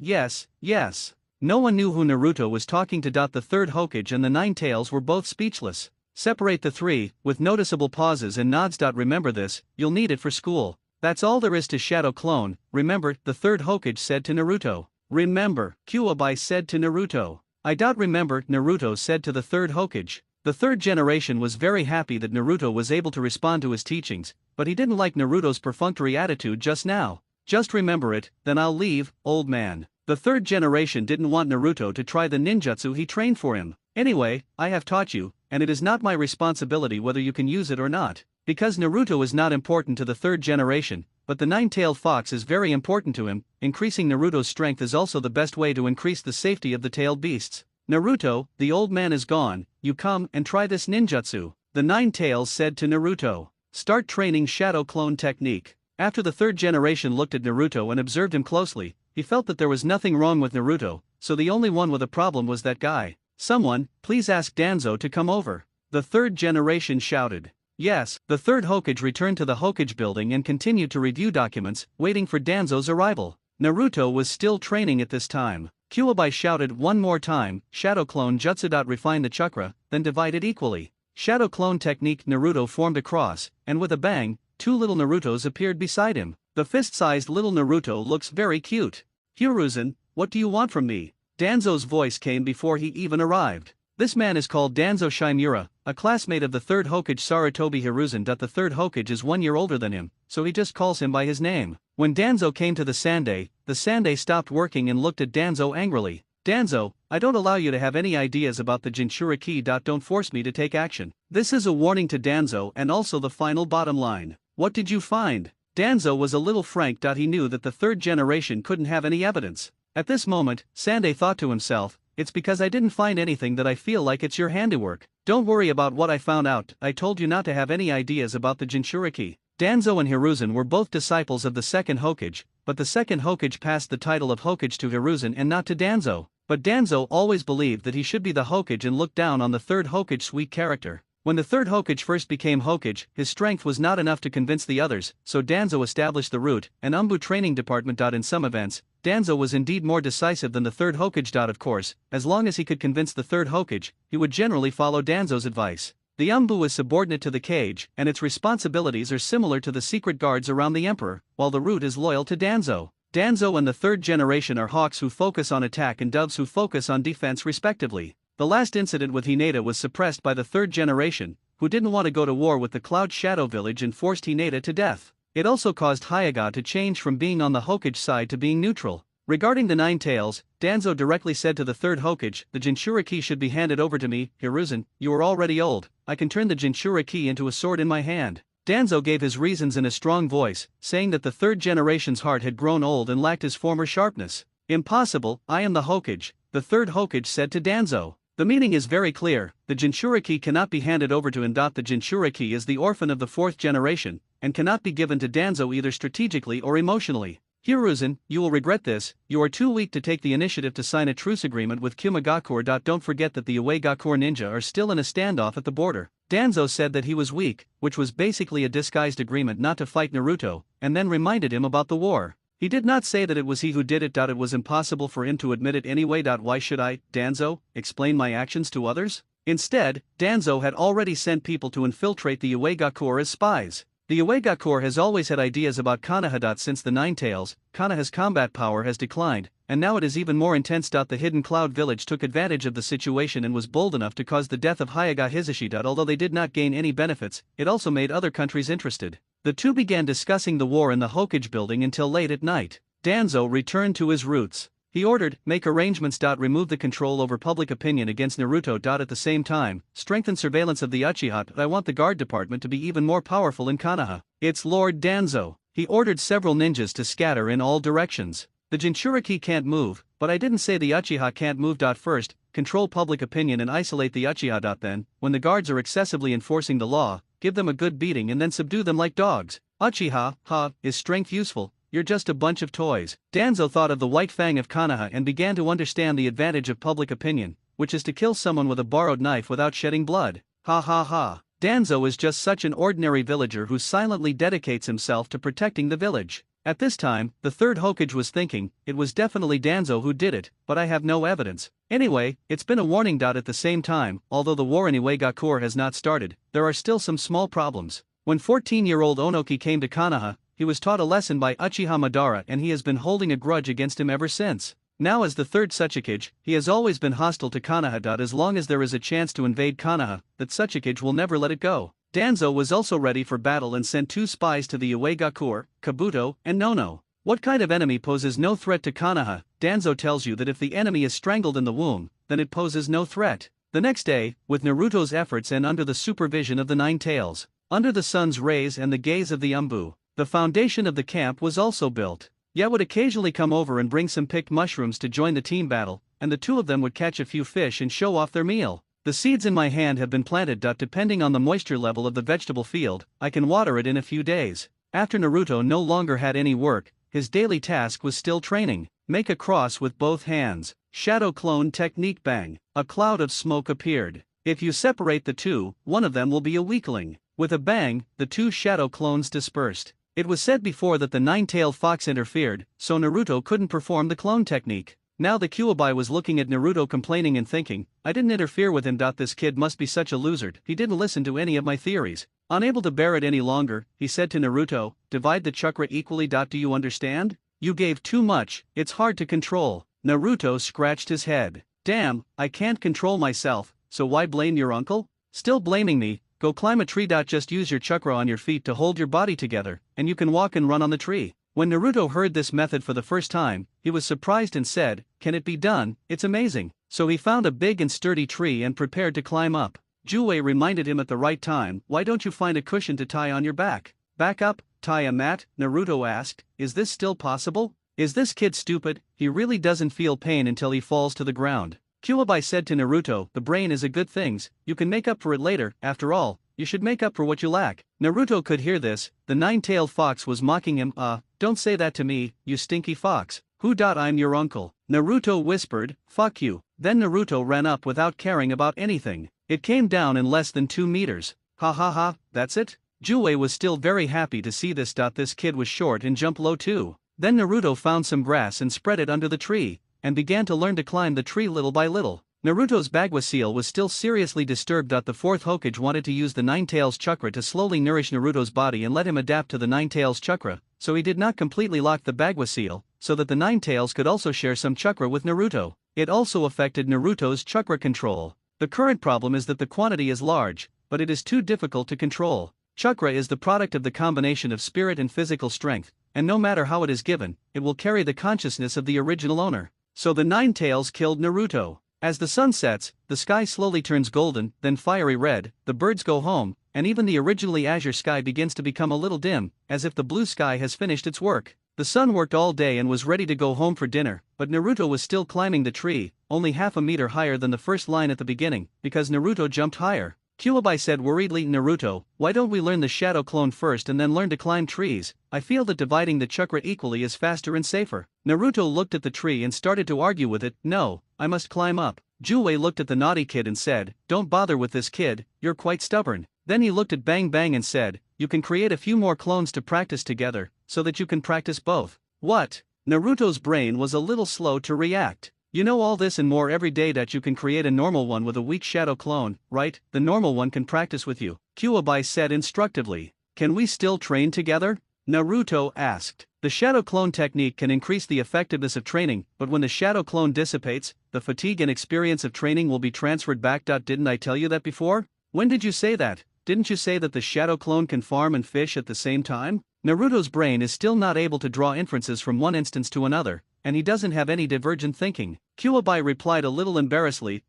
Yes. No one knew who Naruto was talking to. The third Hokage and the Nine Tails were both speechless. Separate the three, with noticeable pauses and nods. Remember this, you'll need it for school. That's all there is to Shadow Clone. Remember, the third Hokage said to Naruto. Remember, Kuwabai said to Naruto. Remember, Naruto said to the third Hokage. The third generation was very happy that Naruto was able to respond to his teachings, but he didn't like Naruto's perfunctory attitude just now. Just remember it, then I'll leave, old man. The third generation didn't want Naruto to try the ninjutsu he trained for him. Anyway, I have taught you, and it is not my responsibility whether you can use it or not. Because Naruto is not important to the third generation, but the nine-tailed fox is very important to him, increasing Naruto's strength is also the best way to increase the safety of the tailed beasts. Naruto, the old man is gone, you come and try this ninjutsu. The Nine Tails said to Naruto. Start training shadow clone technique. After the third generation looked at Naruto and observed him closely, he felt that there was nothing wrong with Naruto, so the only one with a problem was that guy. Someone, please ask Danzo to come over. The third generation shouted. Yes, the third Hokage returned to the Hokage building and continued to review documents, waiting for Danzo's arrival. Naruto was still training at this time. Kuwabai shouted one more time, Shadow Clone Jutsu. Refine the chakra, then divide it equally. Shadow Clone technique. Naruto formed a cross, and with a bang, two little Narutos appeared beside him. The fist-sized little Naruto looks very cute. Hiruzen, what do you want from me? Danzo's voice came before he even arrived. This man is called Danzo Shimura, a classmate of the third Hokage Sarutobi Hiruzen. The third Hokage is 1 year older than him, so he just calls him by his name. When Danzo came to the Sandai stopped working and looked at Danzo angrily. Danzo, I don't allow you to have any ideas about the Jinchuriki. Don't force me to take action. This is a warning to Danzo and also the final bottom line. What did you find? Danzo was a little frank. He knew that the third generation couldn't have any evidence. At this moment, Sandai thought to himself, it's because I didn't find anything that I feel like it's your handiwork. Don't worry about what I found out. I told you not to have any ideas about the Jinchuriki. Danzo and Hiruzen were both disciples of the second Hokage, but the second Hokage passed the title of Hokage to Hiruzen and not to Danzo. But Danzo always believed that he should be the Hokage and looked down on the third Hokage's sweet character. When the third Hokage first became Hokage, his strength was not enough to convince the others, so Danzo established the Root and Umbu training department. In some events, Danzo was indeed more decisive than the third Hokage. Of course, as long as he could convince the third Hokage, he would generally follow Danzo's advice. The Umbu is subordinate to the cage, and its responsibilities are similar to the secret guards around the Emperor, while the Root is loyal to Danzo. Danzo and the third generation are hawks who focus on attack and doves who focus on defense respectively. The last incident with Hinata was suppressed by the third generation, who didn't want to go to war with the Cloud Shadow Village and forced Hinata to death. It also caused Hyuga to change from being on the Hokage side to being neutral. Regarding the Nine Tails, Danzo directly said to the third Hokage, the Jinchuriki should be handed over to me. Hiruzen, you are already old, I can turn the Jinchuriki into a sword in my hand. Danzo gave his reasons in a strong voice, saying that the third generation's heart had grown old and lacked his former sharpness. Impossible, I am the Hokage, the third Hokage said to Danzo. The meaning is very clear, the Jinchuriki cannot be handed over to Indot. The Jinchuriki is the orphan of the fourth generation, and cannot be given to Danzo either strategically or emotionally. Hiruzen, you will regret this, you are too weak to take the initiative to sign a truce agreement with Kyuume. Don't forget that the Uegakure ninja are still in a standoff at the border. Danzo said that he was weak, which was basically a disguised agreement not to fight Naruto, and then reminded him about the war. He did not say that it was he who did it. It was impossible for him to admit it anyway. Why should I, Danzo, explain my actions to others? Instead, Danzo had already sent people to infiltrate the Uegakure as spies. The Uegakure has always had ideas about Konoha. Since the Nine Tails, Konoha's combat power has declined, and now it is even more intense. The Hidden Cloud Village took advantage of the situation and was bold enough to cause the death of Hyuga Hisashi. Although they did not gain any benefits, it also made other countries interested. The two began discussing the war in the Hokage building until late at night. Danzo returned to his roots. He ordered, make arrangements. Remove the control over public opinion against Naruto. At the same time, strengthen surveillance of the Uchiha. I want the guard department to be even more powerful in Konoha. It's Lord Danzo. He ordered several ninjas to scatter in all directions. The Jinchuriki can't move, but I didn't say the Uchiha can't move. First, control public opinion and isolate the Uchiha. Then, when the guards are excessively enforcing the law, give them a good beating and then subdue them like dogs. Uchiha, is strength useful? You're just a bunch of toys. Danzo thought of the White Fang of Konoha and began to understand the advantage of public opinion, which is to kill someone with a borrowed knife without shedding blood. Danzo is just such an ordinary villager who silently dedicates himself to protecting the village. At this time, the third Hokage was thinking, it was definitely Danzo who did it, but I have no evidence. Anyway, it's been a warning. At the same time, although the war in Uegakure has not started, there are still some small problems. When 14-year-old Onoki came to Konoha, he was taught a lesson by Uchiha Madara and he has been holding a grudge against him ever since. Now as the third Tsuchikage, he has always been hostile to Konoha. As long as there is a chance to invade Konoha, that Tsuchikage will never let it go. Danzo was also ready for battle and sent 2 spies to the Uegakure, Kabuto, and Nono. What kind of enemy poses no threat to Konoha? Danzo tells you that if the enemy is strangled in the womb, then it poses no threat. The next day, with Naruto's efforts and under the supervision of the Nine Tails, under the sun's rays and the gaze of the Umbu, the foundation of the camp was also built. Ye would occasionally come over and bring some picked mushrooms to join the team battle, and the two of them would catch a few fish and show off their meal. The seeds in my hand have been planted. Depending on the moisture level of the vegetable field, I can water it in a few days. After Naruto no longer had any work, his daily task was still training. Make a cross with both hands. Shadow clone technique. Bang. A cloud of smoke appeared. If you separate the two, one of them will be a weakling. With a bang, the 2 shadow clones dispersed. It was said before that the nine-tailed fox interfered, so Naruto couldn't perform the clone technique. Now the Kyuubi was looking at Naruto complaining and thinking, I didn't interfere with him. This kid must be such a loser, he didn't listen to any of my theories. Unable to bear it any longer, he said to Naruto, divide the chakra equally. Do you understand? You gave too much, it's hard to control. Naruto scratched his head. Damn, I can't control myself, so why blame your uncle? Still blaming me? Go climb a tree. Just use your chakra on your feet to hold your body together, and you can walk and run on the tree. When Naruto heard this method for the first time, he was surprised and said, can it be done? It's amazing. So he found a big and sturdy tree and prepared to climb up. Juwei reminded him at the right time, why don't you find a cushion to tie on your back? Back up, tie a mat? Naruto asked, is this still possible? Is this kid stupid? He really doesn't feel pain until he falls to the ground. Kyuubi said to Naruto, the brain is a good thing, you can make up for it later, after all, you should make up for what you lack. Naruto could hear this, the nine-tailed fox was mocking him, don't say that to me, you stinky fox. Who? I'm your uncle. Naruto whispered, fuck you. Then Naruto ran up without caring about anything. It came down in less than 2 meters. That's it? Juwei was still very happy to see this. This kid was short and jumped low too. Then Naruto found some grass and spread it under the tree, and began to learn to climb the tree little by little. Naruto's Bagua seal was still seriously disturbed. The 4th Hokage wanted to use the Nine-Tails chakra to slowly nourish Naruto's body and let him adapt to the Nine-Tails chakra, so he did not completely lock the Bagua seal, so that the Nine-Tails could also share some chakra with Naruto. It also affected Naruto's chakra control. The current problem is that the quantity is large, but it is too difficult to control. Chakra is the product of the combination of spirit and physical strength, and no matter how it is given, it will carry the consciousness of the original owner. So the Nine Tails killed Naruto. As the sun sets, the sky slowly turns golden, then fiery red, the birds go home, and even the originally azure sky begins to become a little dim, as if the blue sky has finished its work. The sun worked all day and was ready to go home for dinner, but Naruto was still climbing the tree, only half a meter higher than the first line at the beginning, because Naruto jumped higher. Kuwabai said worriedly, Naruto, why don't we learn the shadow clone first and then learn to climb trees? I feel that dividing the chakra equally is faster and safer. Naruto looked at the tree and started to argue with it, no, I must climb up. Juwei looked at the naughty kid and said, don't bother with this kid, you're quite stubborn. Then he looked at Bang Bang and said, you can create a few more clones to practice together, so that you can practice both. What? Naruto's brain was a little slow to react. You know all this and more every day that you can create a normal one with a weak shadow clone, right? The normal one can practice with you, Kuwabai said instructively. Can we still train together? Naruto asked. The shadow clone technique can increase the effectiveness of training, but when the shadow clone dissipates, the fatigue and experience of training will be transferred back. Didn't I tell you that before? When did you say that? Didn't you say that the shadow clone can farm and fish at the same time? Naruto's brain is still not able to draw inferences from one instance to another, and he doesn't have any divergent thinking. Kuwabai replied a little embarrassedly,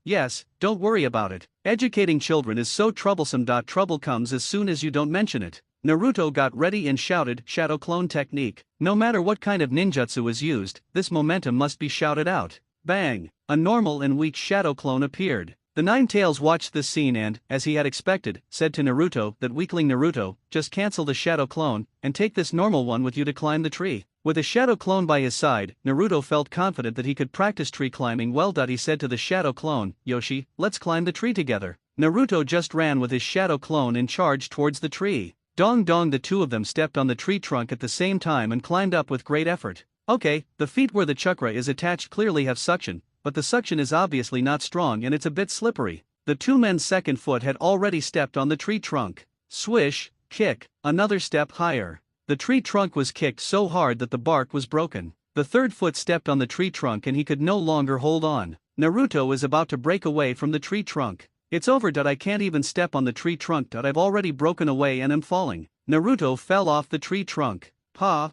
yes, don't worry about it. Educating children is so troublesome. Trouble comes as soon as you don't mention it. Naruto got ready and shouted, shadow clone technique. No matter what kind of ninjutsu is used, this momentum must be shouted out. Bang! A normal and weak shadow clone appeared. The Nine Tails watched this scene and, as he had expected, said to Naruto that weakling Naruto, just cancel the shadow clone, and take this normal one with you to climb the tree. With a shadow clone by his side, Naruto felt confident that he could practice tree climbing well. He said to the shadow clone, Yoshi, let's climb the tree together. Naruto just ran with his shadow clone in charge towards the tree. Dong dong, the two of them stepped on the tree trunk at the same time and climbed up with great effort. Okay, the feet where the chakra is attached clearly have suction, but the suction is obviously not strong and it's a bit slippery. The two men's second foot had already stepped on the tree trunk. Swish, kick, another step higher. The tree trunk was kicked so hard that the bark was broken. The third foot stepped on the tree trunk and he could no longer hold on. Naruto is about to break away from the tree trunk. It's over. I can't even step on the tree trunk. I've already broken away and am falling. Naruto fell off the tree trunk. Pa.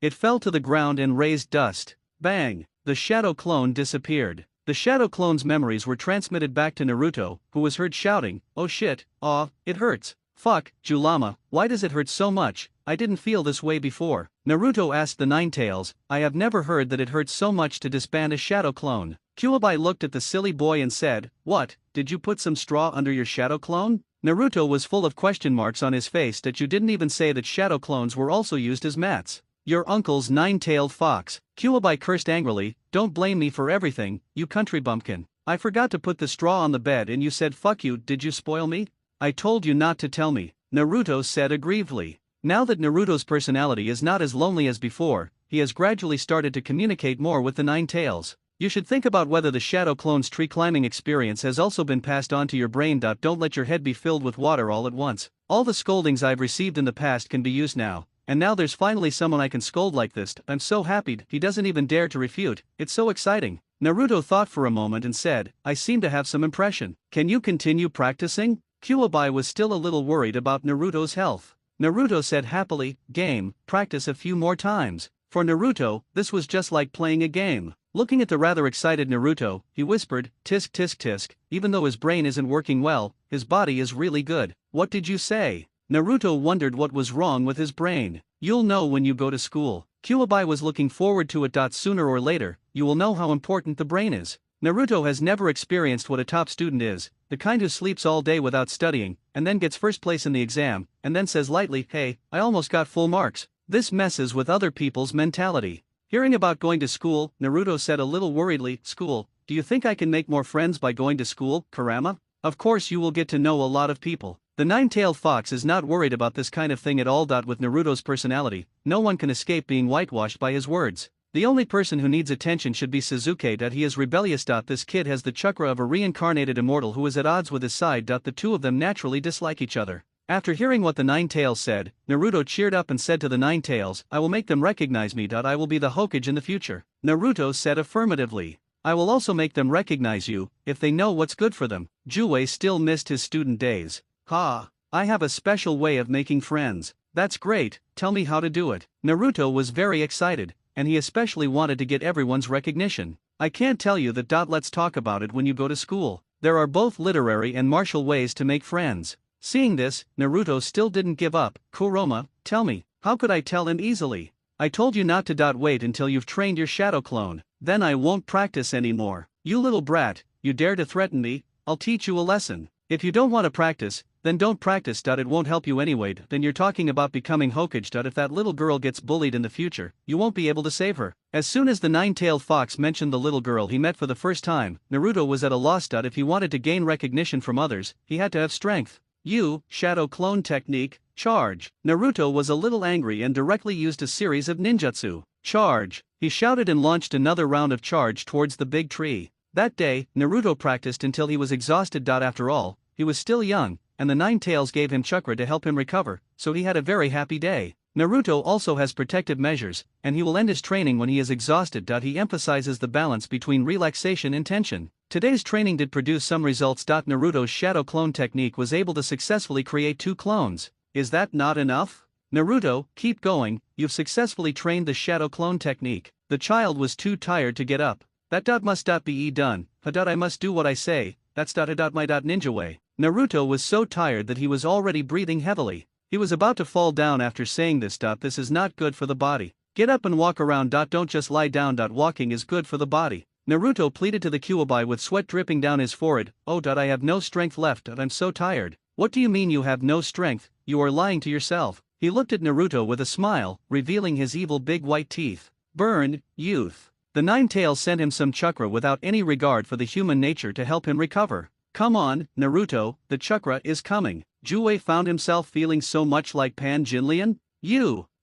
It fell to the ground and raised dust. Bang! The shadow clone disappeared. The shadow clone's memories were transmitted back to Naruto, who was heard shouting, oh shit, aw, it hurts. Fuck, Julama, why does it hurt so much? I didn't feel this way before. Naruto asked the Nine Tails, I have never heard that it hurts so much to disband a shadow clone. Kuwabai looked at the silly boy and said, what, did you put some straw under your shadow clone? Naruto was full of question marks on his face. That you didn't even say that shadow clones were also used as mats. Your uncle's nine-tailed fox. Kuwabai cursed angrily, don't blame me for everything, you country bumpkin. I forgot to put the straw on the bed and you said fuck you. Did you spoil me? I told you not to tell me, Naruto said aggrievedly. Now that Naruto's personality is not as lonely as before, he has gradually started to communicate more with the Nine Tails. You should think about whether the shadow clone's tree climbing experience has also been passed on to your brain. Don't let your head be filled with water all at once. All the scoldings I've received in the past can be used now. And now there's finally someone I can scold like this. I'm so happy. He doesn't even dare to refute. It's so exciting. Naruto thought for a moment and said, I seem to have some impression. Can you continue practicing? Kuwabai was still a little worried about Naruto's health. Naruto said happily, game, practice a few more times. For Naruto, this was just like playing a game. Looking at the rather excited Naruto, he whispered, tisk tisk tisk, even though his brain isn't working well, his body is really good. What did you say? Naruto wondered what was wrong with his brain. You'll know when you go to school. Kuwabai was looking forward to it. Sooner or later, you will know how important the brain is. Naruto has never experienced what a top student is, the kind who sleeps all day without studying, and then gets first place in the exam, and then says lightly, hey, I almost got full marks. This messes with other people's mentality. Hearing about going to school, Naruto said a little worriedly, school, do you think I can make more friends by going to school, Kurama? Of course you will get to know a lot of people. The nine-tailed fox is not worried about this kind of thing at all. With Naruto's personality, no one can escape being whitewashed by his words. The only person who needs attention should be Sasuke. He is rebellious. This kid has the chakra of a reincarnated immortal who is at odds with his side. The two of them naturally dislike each other. After hearing what the Nine Tails said, Naruto cheered up and said to the Nine Tails, I will make them recognize me. I will be the Hokage in the future. Naruto said affirmatively. I will also make them recognize you, if they know what's good for them. Juwei still missed his student days. Ha! I have a special way of making friends. That's great, tell me how to do it. Naruto was very excited, and he especially wanted to get everyone's recognition. I can't tell you that. Let's talk about it when you go to school. There are both literary and martial ways to make friends. Seeing this, Naruto still didn't give up. Kuroma, tell me, how could I tell him easily? I told you not to. Wait until you've trained your shadow clone, then I won't practice anymore. You little brat, you dare to threaten me? I'll teach you a lesson. If you don't want to practice, then don't practice. It won't help you anyway. Then you're talking about becoming Hokage. If that little girl gets bullied in the future, you won't be able to save her. As soon as the nine-tailed fox mentioned the little girl he met for the first time, Naruto was at a loss. If he wanted to gain recognition from others, he had to have strength. Shadow clone technique, charge. Naruto was a little angry and directly used a series of ninjutsu. Charge. He shouted and launched another round of charge towards the big tree. That day, Naruto practiced until he was exhausted. After all, he was still young, and the Nine Tails gave him chakra to help him recover, so he had a very happy day. Naruto also has protective measures, and he will end his training when he is exhausted. He emphasizes the balance between relaxation and tension. Today's training did produce some results. Naruto's shadow clone technique was able to successfully create 2 clones. Is that not enough? Naruto, keep going, you've successfully trained the shadow clone technique. The child was too tired to get up. That must be done. I must do what I say. That's my ninja way. Naruto was so tired that he was already breathing heavily. He was about to fall down after saying this. This is not good for the body. Get up and walk around. Don't just lie down. Walking is good for the body. Naruto pleaded to the Kyuubi with sweat dripping down his forehead. I have no strength left. I'm so tired. What do you mean you have no strength? You are lying to yourself. He looked at Naruto with a smile, revealing his evil big white teeth. Burn, youth. The Nine Tails sent him some chakra without any regard for the human nature to help him recover. Come on, Naruto, the chakra is coming. Jue found himself feeling so much like Pan Jinlian.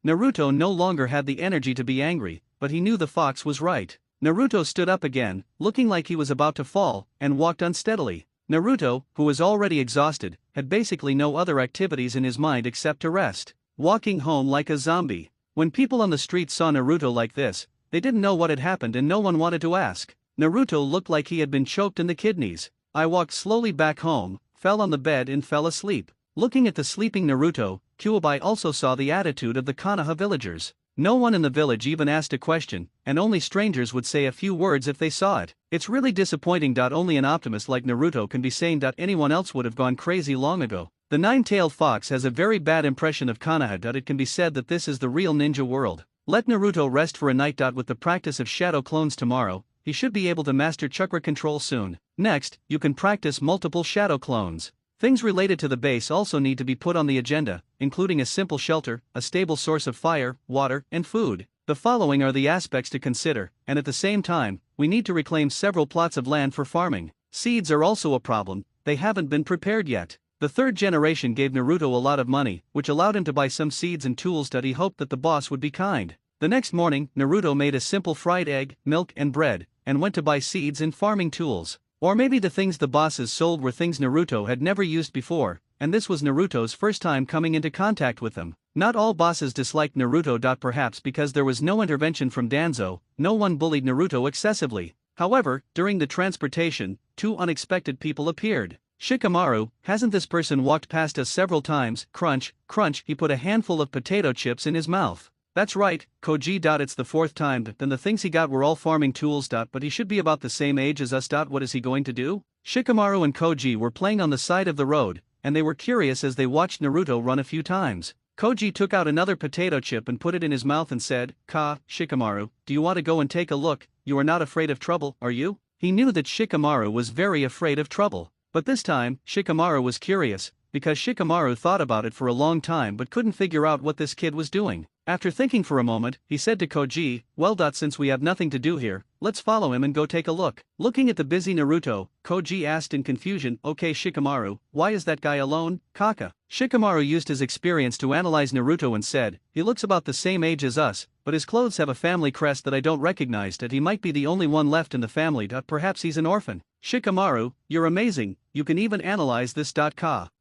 Naruto no longer had the energy to be angry, but he knew the fox was right. Naruto stood up again, looking like he was about to fall, and walked unsteadily. Naruto, who was already exhausted, had basically no other activities in his mind except to rest. Walking home like a zombie. When people on the street saw Naruto like this, they didn't know what had happened and no one wanted to ask. Naruto looked like he had been choked in the kidneys. I walked slowly back home, fell on the bed and fell asleep. Looking at the sleeping Naruto, Kyuubi also saw the attitude of the Konoha villagers. No one in the village even asked a question, and only strangers would say a few words if they saw it. It's really disappointing. Only an optimist like Naruto can be sane. Anyone else would have gone crazy long ago. The nine-tailed fox has a very bad impression of Konoha. It can be said that this is the real ninja world. Let Naruto rest for a night. With the practice of shadow clones tomorrow, he should be able to master chakra control soon. Next, you can practice multiple shadow clones. Things related to the base also need to be put on the agenda, including a simple shelter, a stable source of fire, water, and food. The following are the aspects to consider, and at the same time, we need to reclaim several plots of land for farming. Seeds are also a problem, they haven't been prepared yet. The third generation gave Naruto a lot of money, which allowed him to buy some seeds and tools. He hoped that the boss would be kind. The next morning, Naruto made a simple fried egg, milk, and bread, and went to buy seeds and farming tools. Or maybe the things the bosses sold were things Naruto had never used before, and this was Naruto's first time coming into contact with them. Not all bosses disliked Naruto. Perhaps because there was no intervention from Danzo, no one bullied Naruto excessively. However, during the transportation, 2 unexpected people appeared. Shikamaru, hasn't this person walked past us several times? Crunch, crunch, he put a handful of potato chips in his mouth. That's right, Koji. It's the 4th time. Then the things he got were all farming tools. But he should be about the same age as us. What is he going to do? Shikamaru and Koji were playing on the side of the road, and they were curious as they watched Naruto run a few times. Koji took out another potato chip and put it in his mouth and said, Shikamaru, do you want to go and take a look? You are not afraid of trouble, are you? He knew that Shikamaru was very afraid of trouble. But this time, Shikamaru was curious, because Shikamaru thought about it for a long time but couldn't figure out what this kid was doing. After thinking for a moment, he said to Koji, well, since we have nothing to do here, let's follow him and go take a look. Looking at the busy Naruto, Koji asked in confusion, okay Shikamaru, why is that guy alone? Kaka. Shikamaru used his experience to analyze Naruto and said, he looks about the same age as us, but his clothes have a family crest that I don't recognize. He might be the only one left in the family. Perhaps he's an orphan. Shikamaru, you're amazing, you can even analyze this.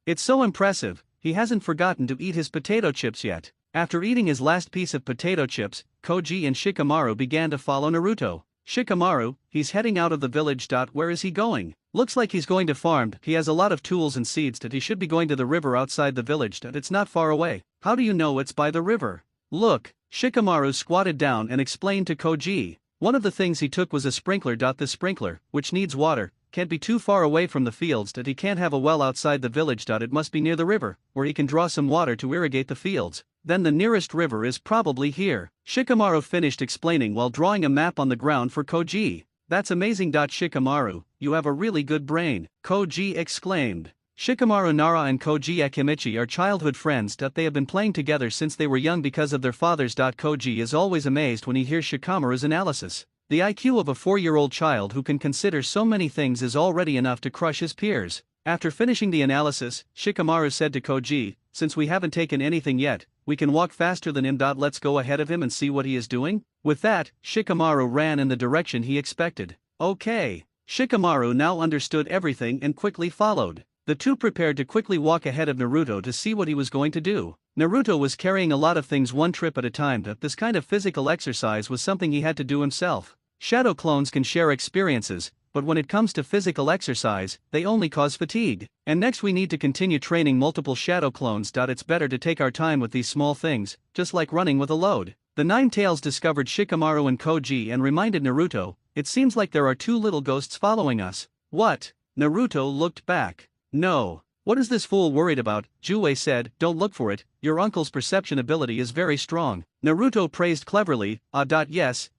It's so impressive, he hasn't forgotten to eat his potato chips yet. After eating his last piece of potato chips, Koji and Shikamaru began to follow Naruto. Shikamaru, he's heading out of the village. Where is he going? Looks like he's going to farm. He has a lot of tools and seeds. He should be going to the river outside the village. It's not far away. How do you know it's by the river? Look, Shikamaru squatted down and explained to Koji. One of the things he took was a sprinkler. This sprinkler, which needs water, can't be too far away from the fields. He can't have a well outside the village. It must be near the river, where he can draw some water to irrigate the fields. Then the nearest river is probably here. Shikamaru finished explaining while drawing a map on the ground for Koji. That's amazing. Shikamaru, you have a really good brain, Koji exclaimed. Shikamaru Nara and Koji Akimichi are childhood friends. They have been playing together since they were young because of their fathers. Koji is always amazed when he hears Shikamaru's analysis. The IQ of a 4-year-old child who can consider so many things is already enough to crush his peers. After finishing the analysis, Shikamaru said to Koji, since we haven't taken anything yet, we can walk faster than him. Let's go ahead of him and see what he is doing. With that, Shikamaru ran in the direction he expected. Okay. Shikamaru now understood everything and quickly followed. The two prepared to quickly walk ahead of Naruto to see what he was going to do. Naruto was carrying a lot of things one trip at a time. This kind of physical exercise was something he had to do himself. Shadow clones can share experiences, but when it comes to physical exercise, they only cause fatigue. And next we need to continue training multiple shadow clones. It's better to take our time with these small things, just like running with a load. The Nine Tails discovered Shikamaru and Koji and reminded Naruto, it seems like there are 2 little ghosts following us. What? Naruto looked back. No. What is this fool worried about? Jue said, don't look for it, your uncle's perception ability is very strong. Naruto praised cleverly, yes.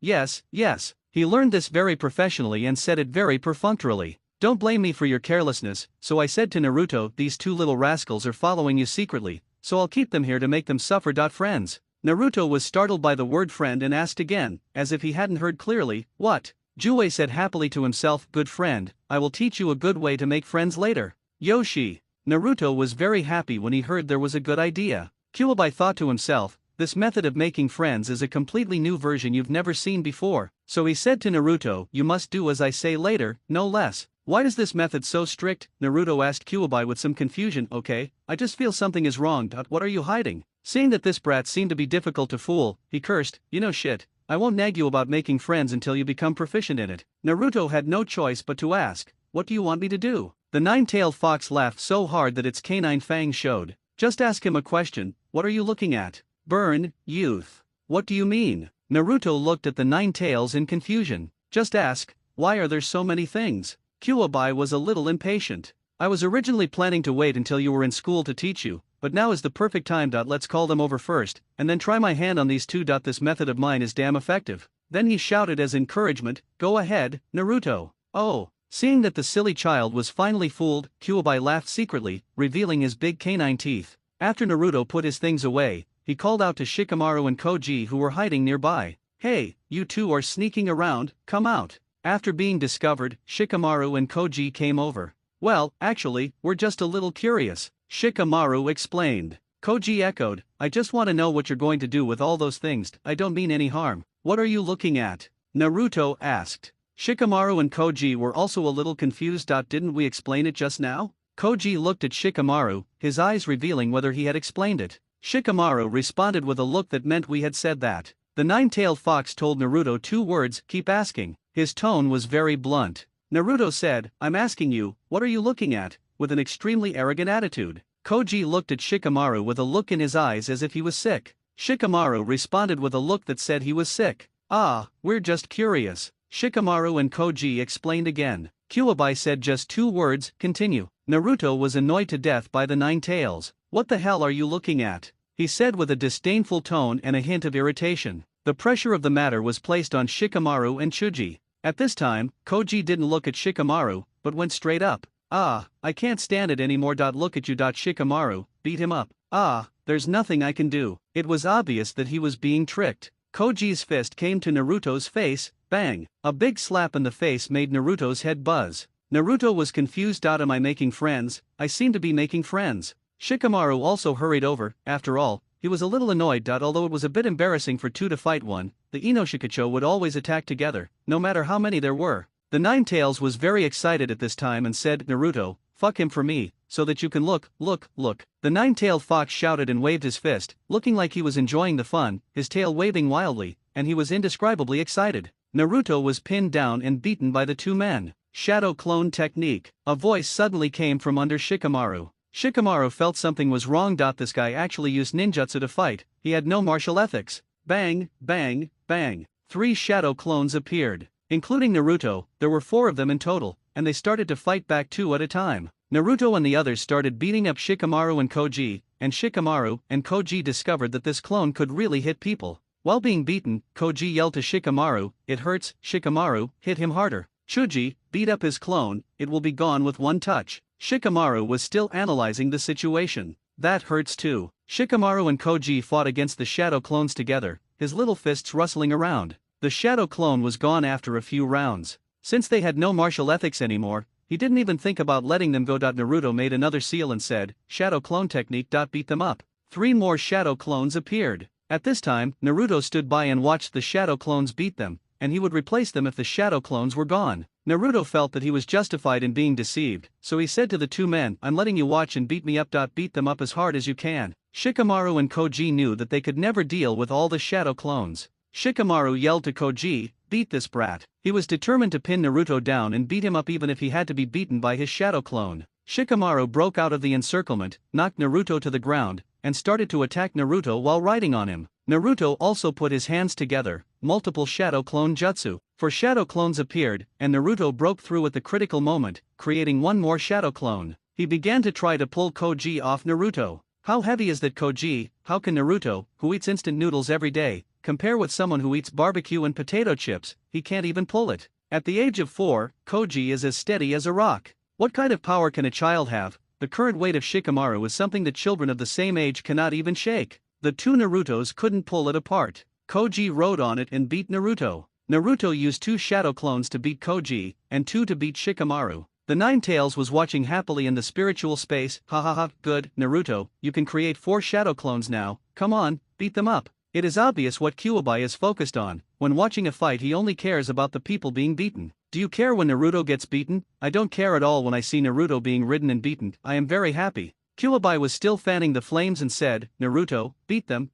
He learned this very professionally and said it very perfunctorily. Don't blame me for your carelessness, so I said to Naruto, these 2 little rascals are following you secretly, so I'll keep them here to make them suffer. Friends. Naruto was startled by the word friend and asked again, as if he hadn't heard clearly, what? Jue said happily to himself, good friend, I will teach you a good way to make friends later. Yoshi. Naruto was very happy when he heard there was a good idea. Kyuubi thought to himself, this method of making friends is a completely new version you've never seen before, so he said to Naruto, you must do as I say later, no less. Why is this method so strict? Naruto asked Kyuubi with some confusion. Okay, I just feel something is wrong. What are you hiding? Seeing that this brat seemed to be difficult to fool, he cursed, you know shit, I won't nag you about making friends until you become proficient in it. Naruto had no choice but to ask, what do you want me to do? The nine-tailed fox laughed so hard that its canine fangs showed. Just ask him a question, what are you looking at? Burn, youth. What do you mean? Naruto looked at the nine tails in confusion. Just ask, why are there so many things? Kyuubi was a little impatient. I was originally planning to wait until you were in school to teach you, but now is the perfect time. Let's call them over first, and then try my hand on these 2. This method of mine is damn effective. Then he shouted as encouragement, go ahead, Naruto. Oh. Seeing that the silly child was finally fooled, Kyuubi laughed secretly, revealing his big canine teeth. After Naruto put his things away, he called out to Shikamaru and Koji who were hiding nearby. Hey, you 2 are sneaking around, come out. After being discovered, Shikamaru and Koji came over. Well, actually, we're just a little curious, Shikamaru explained. Koji echoed, I just want to know what you're going to do with all those things. I don't mean any harm. What are you looking at? Naruto asked. Shikamaru and Koji were also a little confused. Didn't we explain it just now? Koji looked at Shikamaru, his eyes revealing whether he had explained it. Shikamaru responded with a look that meant we had said that. The nine-tailed fox told Naruto 2 words, keep asking. His tone was very blunt. Naruto said, I'm asking you, what are you looking at, with an extremely arrogant attitude. Koji looked at Shikamaru with a look in his eyes as if he was sick. Shikamaru responded with a look that said he was sick. Ah, we're just curious. Shikamaru and Koji explained again. Kyuubi said just 2 words, continue. Naruto was annoyed to death by the nine tails. What the hell are you looking at? He said with a disdainful tone and a hint of irritation. The pressure of the matter was placed on Shikamaru and Chuji. At this time, Koji didn't look at Shikamaru, but went straight up. Ah, I can't stand it anymore. Look at you. Shikamaru, beat him up. Ah, there's nothing I can do. It was obvious that he was being tricked. Koji's fist came to Naruto's face, bang. A big slap in the face made Naruto's head buzz. Naruto was confused. Am I making friends? I seem to be making friends. Shikamaru also hurried over. After all, he was a little annoyed. Although it was a bit embarrassing for 2 to fight 1, the Inoshikacho would always attack together, no matter how many there were. The Nine Tails was very excited at this time and said, Naruto, fuck him for me, so that you can look. The nine-tailed fox shouted and waved his fist, looking like he was enjoying the fun, his tail waving wildly, and he was indescribably excited. Naruto was pinned down and beaten by the 2 men. Shadow clone technique. A voice suddenly came from under Shikamaru. Shikamaru felt something was wrong. This guy actually used ninjutsu to fight, he had no martial ethics. Bang, bang, bang. 3 shadow clones appeared. Including Naruto, there were 4 of them in total, and they started to fight back 2 at a time. Naruto and the others started beating up Shikamaru and Koji, and Shikamaru and Koji discovered that this clone could really hit people. While being beaten, Koji yelled to Shikamaru, "It hurts." Shikamaru hit him harder. Chuji, beat up his clone, "It will be gone with one touch." Shikamaru was still analyzing the situation. "That hurts too." Shikamaru and Koji fought against the shadow clones together, his little fists rustling around. The shadow clone was gone after a few rounds. Since they had no martial ethics anymore, he didn't even think about letting them go. Naruto made another seal and said, "Shadow clone technique. Beat them up." 3 more shadow clones appeared. At this time, Naruto stood by and watched the shadow clones beat them, and he would replace them if the shadow clones were gone. Naruto felt that he was justified in being deceived, so he said to the 2 men, "I'm letting you watch and beat me up. Beat them up as hard as you can." Shikamaru and Koji knew that they could never deal with all the shadow clones. Shikamaru yelled to Koji, "Beat this brat." He was determined to pin Naruto down and beat him up even if he had to be beaten by his shadow clone. Shikamaru broke out of the encirclement, knocked Naruto to the ground, and started to attack Naruto while riding on him. Naruto also put his hands together, multiple shadow clone jutsu. 4 shadow clones appeared, and Naruto broke through at the critical moment, creating 1 more shadow clone. He began to try to pull Koji off Naruto. How heavy is that Koji? How can Naruto, who eats instant noodles every day, compare with someone who eats barbecue and potato chips? He can't even pull it. At the age of 4, Koji is as steady as a rock. What kind of power can a child have? The current weight of Shikamaru is something that children of the same age cannot even shake. The 2 Narutos couldn't pull it apart. Koji rode on it and beat Naruto. Naruto used 2 shadow clones to beat Koji, and 2 to beat Shikamaru. The Nine-Tails was watching happily in the spiritual space. "Ha ha ha, good, Naruto, you can create 4 shadow clones now, come on, beat them up." It is obvious what Kyuubi is focused on. When watching a fight he only cares about the people being beaten. Do you care when Naruto gets beaten? I don't care at all when I see Naruto being ridden and beaten, I am very happy. Kyuubi was still fanning the flames and said, "Naruto, beat them,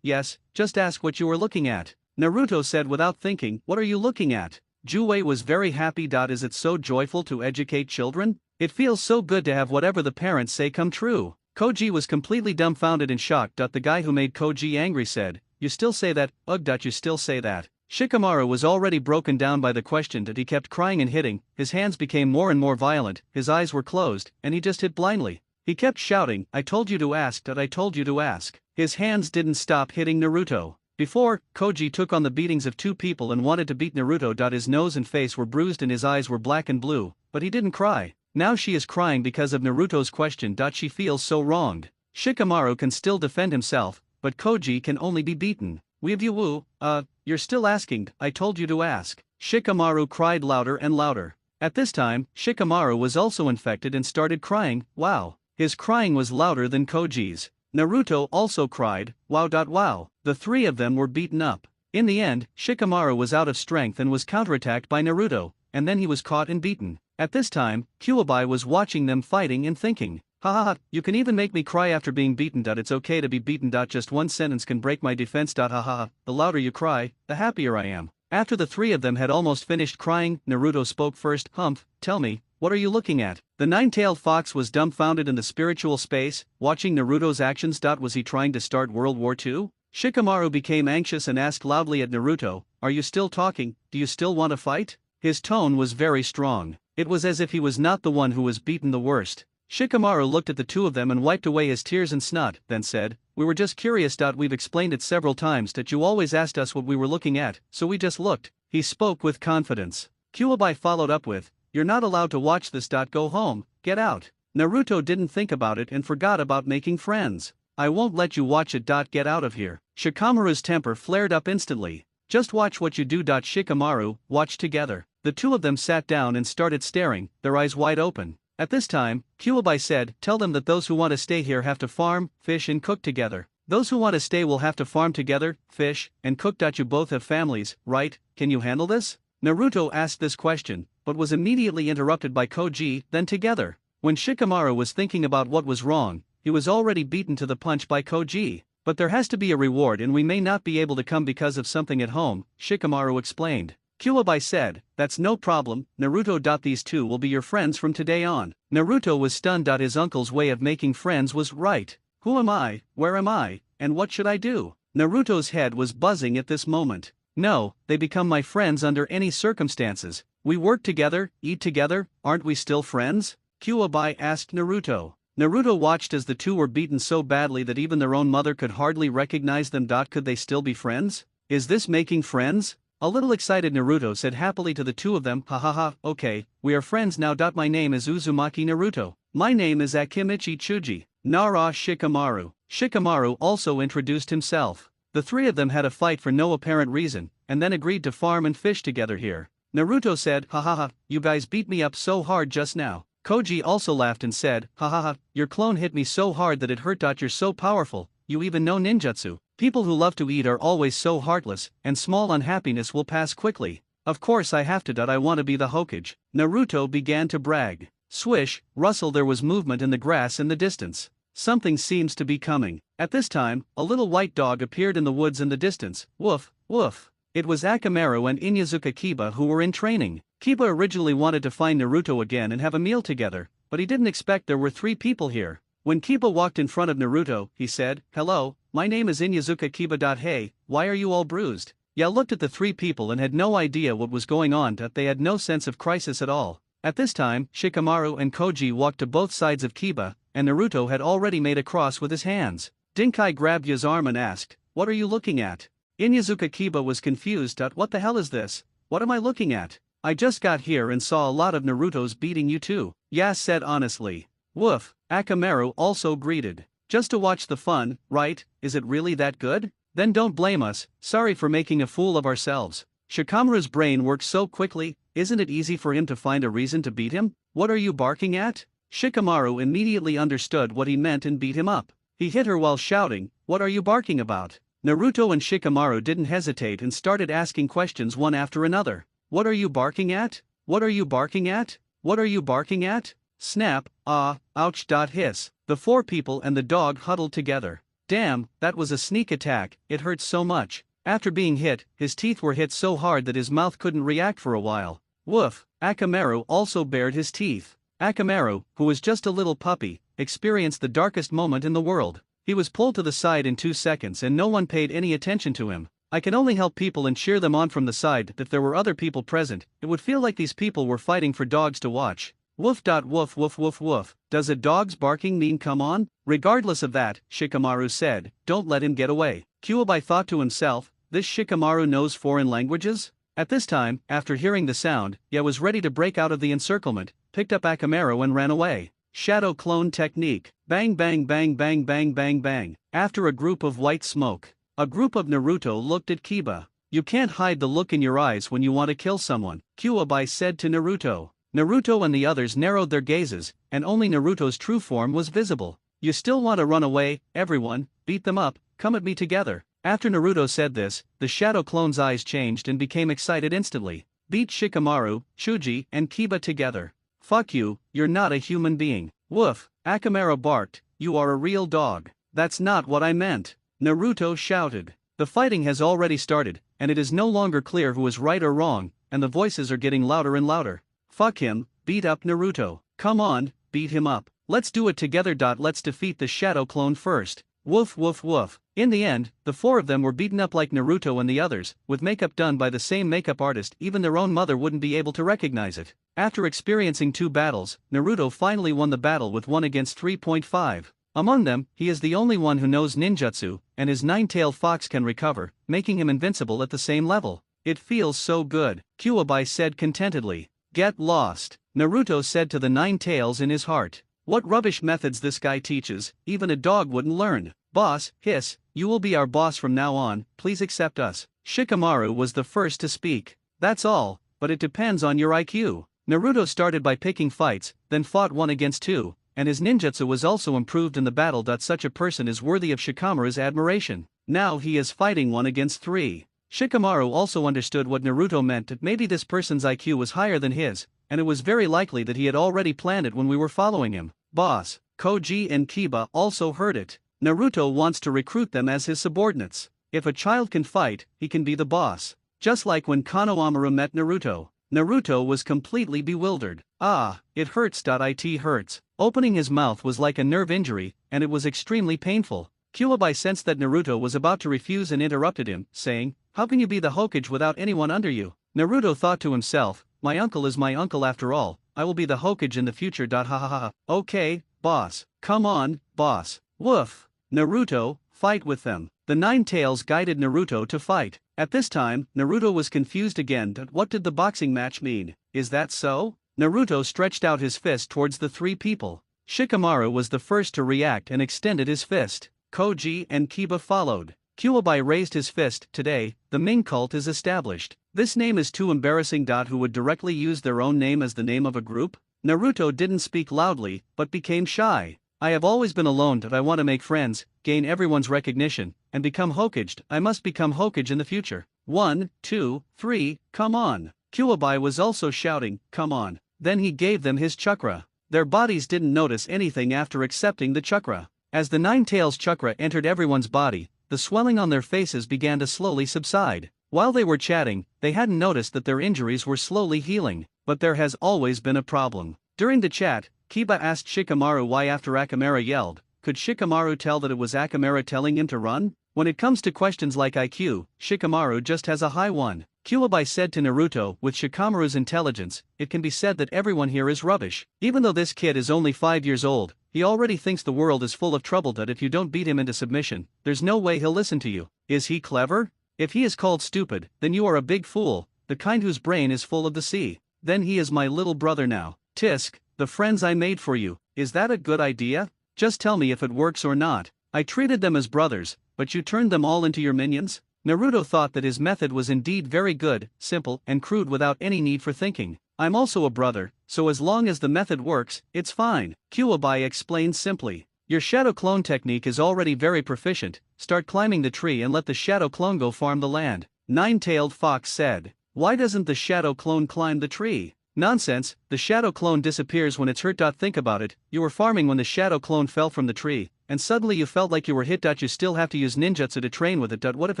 yes, just ask what you are looking at." Naruto said without thinking, "What are you looking at?" Juwei was very happy. Is it so joyful to educate children? It feels so good to have whatever the parents say come true. Koji was completely dumbfounded and shocked. The guy who made Koji angry said, "You still say that? Ugh. You still say that?" Shikamaru was already broken down by the question that he kept crying and hitting, his hands became more and more violent, his eyes were closed, and he just hit blindly. He kept shouting, "I told you to ask. I told you to ask." His hands didn't stop hitting Naruto. Before, Koji took on the beatings of 2 people and wanted to beat Naruto. His nose and face were bruised and his eyes were black and blue, but he didn't cry. Now she is crying because of Naruto's question. She feels so wronged. Shikamaru can still defend himself, but Koji can only be beaten. You're still asking, I told you to ask. Shikamaru cried louder and louder. At this time, Shikamaru was also infected and started crying. Wow. His crying was louder than Koji's. Naruto also cried, wow. Wow. The 3 of them were beaten up. In the end, Shikamaru was out of strength and was counterattacked by Naruto, and then he was caught and beaten. At this time, Kyuubi was watching them fighting and thinking, "Ha ha ha, you can even make me cry after being beaten. It's okay to be beaten. Just one sentence can break my defense. Ha ha ha, the louder you cry, the happier I am." After the 3 of them had almost finished crying, Naruto spoke first. "Humph, tell me, what are you looking at?" The 9-tailed fox was dumbfounded in the spiritual space, watching Naruto's actions. Was he trying to start World War II? Shikamaru became anxious and asked loudly at Naruto, "Are you still talking? Do you still want to fight?" His tone was very strong. It was as if he was not the one who was beaten the worst. Shikamaru looked at the 2 of them and wiped away his tears and snot, then said, "We were just curious. We've explained it several times that you always asked us what we were looking at, so we just looked." He spoke with confidence. Kyuubi followed up with, "You're not allowed to watch this. Go home, get out." Naruto didn't think about it and forgot about making friends. "I won't let you watch it. Get out of here." Shikamaru's temper flared up instantly. "Just watch what you do." Shikamaru watched together. The 2 of them sat down and started staring, their eyes wide open. At this time, Kyuubi said, "Tell them that those who want to stay here have to farm, fish and cook together. Those who want to stay will have to farm together, fish, and cook. You both have families, right? Can you handle this?" Naruto asked this question, but was immediately interrupted by Koji, then together. When Shikamaru was thinking about what was wrong, he was already beaten to the punch by Koji. "But there has to be a reward and we may not be able to come because of something at home," Shikamaru explained. Kuwabai said, "That's no problem, Naruto. These two will be your friends from today on." Naruto was stunned. His uncle's way of making friends was right. Who am I, where am I, and what should I do? Naruto's head was buzzing at this moment. No, they become my friends under any circumstances. We work together, eat together, aren't we still friends? Kuwabai asked Naruto. Naruto watched as the two were beaten so badly that even their own mother could hardly recognize them. Could they still be friends? Is this making friends? A little excited, Naruto said happily to the two of them, "Ha ha ha, okay, we are friends now. My name is Uzumaki Naruto. My name is Akimichi Chuji. Nara Shikamaru." Shikamaru also introduced himself. The three of them had a fight for no apparent reason, and then agreed to farm and fish together here. Naruto said, "Ha ha ha, you guys beat me up so hard just now." Koji also laughed and said, "Ha ha ha, your clone hit me so hard that it hurt. You're so powerful, you even know ninjutsu. People who love to eat are always so heartless, and small unhappiness will pass quickly. Of course I have to. I want to be the Hokage." Naruto began to brag. Swish, rustle, there was movement in the grass in the distance. Something seems to be coming. At this time, a little white dog appeared in the woods in the distance. Woof, woof. It was Akamaru and Inyazuka Kiba who were in training. Kiba originally wanted to find Naruto again and have a meal together, but he didn't expect there were three people here. When Kiba walked in front of Naruto, he said, "Hello, my name is Inyazuka Kiba. Hey, why are you all bruised?" Ya looked at the three people and had no idea what was going on. They had no sense of crisis at all. At this time, Shikamaru and Koji walked to both sides of Kiba, and Naruto had already made a cross with his hands. Dinkai grabbed Ya's arm and asked, "What are you looking at?" Inyazuka Kiba was confused. "What the hell is this? What am I looking at? I just got here and saw a lot of Naruto's beating you too," Ya said honestly. Woof, Akamaru also greeted. "Just to watch the fun, right? Is it really that good? Then don't blame us, sorry for making a fool of ourselves." Shikamaru's brain worked so quickly, isn't it easy for him to find a reason to beat him? "What are you barking at?" Shikamaru immediately understood what he meant and beat him up. He hit her while shouting, "What are you barking about?" Naruto and Shikamaru didn't hesitate and started asking questions one after another. "What are you barking at? What are you barking at? What are you barking at?" Snap, ah, ouch. Hiss. The four people and the dog huddled together. Damn, that was a sneak attack, it hurt so much. After being hit, his teeth were hit so hard that his mouth couldn't react for a while. Woof, Akamaru also bared his teeth. Akamaru, who was just a little puppy, experienced the darkest moment in the world. He was pulled to the side in 2 seconds and no one paid any attention to him. I can only help people and cheer them on from the side. If there were other people present, it would feel like these people were fighting for dogs to watch. Woof. Woof woof woof woof. Does a dog's barking mean come on? Regardless of that, Shikamaru said, "Don't let him get away." Kuwabai thought to himself, this Shikamaru knows foreign languages? At this time, after hearing the sound, Ya was ready to break out of the encirclement, picked up Akamaru and ran away. Shadow clone technique. Bang bang bang bang bang bang bang. After a group of white smoke, a group of Naruto looked at Kiba. "You can't hide the look in your eyes when you want to kill someone," Kuwabai said to Naruto. Naruto and the others narrowed their gazes, and only Naruto's true form was visible. "You still want to run away, everyone? Beat them up, come at me together." After Naruto said this, the shadow clone's eyes changed and became excited instantly. "Beat Shikamaru, Chuji, and Kiba together." "Fuck you, you're not a human being." Woof, Akamaru barked, "You are a real dog." "That's not what I meant," Naruto shouted. The fighting has already started, and it is no longer clear who is right or wrong, and the voices are getting louder and louder. "Fuck him, beat up Naruto. Come on, beat him up. Let's do it together. Let's defeat the shadow clone first." Woof woof woof. In the end, the four of them were beaten up like Naruto and the others, with makeup done by the same makeup artist. Even their own mother wouldn't be able to recognize it. After experiencing 2 battles, Naruto finally won the battle with 1 against 3.5. Among them, he is the only one who knows ninjutsu, and his 9-tailed fox can recover, making him invincible at the same level. "It feels so good," Kuwabai said contentedly. "Get lost," Naruto said to the 9 tails in his heart. "What rubbish methods this guy teaches, even a dog wouldn't learn." "Boss, hiss, you will be our boss from now on, please accept us." Shikamaru was the first to speak. "That's all, but it depends on your IQ." Naruto started by picking fights, then fought 1 against 2, and his ninjutsu was also improved in the battle. Such a person is worthy of Shikamaru's admiration. Now he is fighting 1 against 3. Shikamaru also understood what Naruto meant, that maybe this person's IQ was higher than his, and it was very likely that he had already planned it when we were following him. Boss, Koji and Kiba also heard it. Naruto wants to recruit them as his subordinates. If a child can fight, he can be the boss. just like when Konohamaru met Naruto. Naruto was completely bewildered. Ah, it hurts. It hurts. Opening his mouth was like a nerve injury, and it was extremely painful. Kuwabai sensed that Naruto was about to refuse and interrupted him, saying, "How can you be the Hokage without anyone under you?" Naruto thought to himself, "My uncle is my uncle after all, I will be the Hokage in the future. Ha ha ha. Okay, boss. Come on, boss. Woof. Naruto, fight with them." The Nine Tails guided Naruto to fight. At this time, Naruto was confused again. What did the boxing match mean? Is that so? Naruto stretched out his fist towards the three people. Shikamaru was the first to react and extended his fist. Koji and Kiba followed. Kuwabai raised his fist. Today, the Ming cult is established. This name is too embarrassing. Who would directly use their own name as the name of a group? Naruto didn't speak loudly, but became shy. I have always been alone. I want to make friends, gain everyone's recognition, and become Hokaged. I must become Hokage in the future. 1, 2, 3, come on. Kuwabai was also shouting, come on. Then he gave them his chakra. Their bodies didn't notice anything after accepting the chakra. As the Nine Tails chakra entered everyone's body, the swelling on their faces began to slowly subside. While they were chatting, they hadn't noticed that their injuries were slowly healing, but there has always been a problem. During the chat, Kiba asked Shikamaru why after Akamaru yelled. Could Shikamaru tell that it was Akamaru telling him to run? When it comes to questions like IQ, Shikamaru just has a high one. Kuwabai said to Naruto, with Shikamaru's intelligence, it can be said that everyone here is rubbish. Even though this kid is only 5 years old, he already thinks the world is full of trouble. That if you don't beat him into submission, there's no way he'll listen to you. Is he clever? If he is called stupid, then you are a big fool, the kind whose brain is full of the sea. Then he is my little brother now. Tisk, the friends I made for you, is that a good idea? Just tell me if it works or not. I treated them as brothers, but you turned them all into your minions? Naruto thought that his method was indeed very good, simple, and crude without any need for thinking. I'm also a brother, so as long as the method works, it's fine. Kuwabai explained simply. Your shadow clone technique is already very proficient, start climbing the tree and let the shadow clone go farm the land. Nine-tailed fox said. Why doesn't the shadow clone climb the tree? Nonsense, the shadow clone disappears when it's hurt. Think about it, you were farming when the shadow clone fell from the tree, and suddenly you felt like you were hit. You still have to use ninjutsu to train with it. What if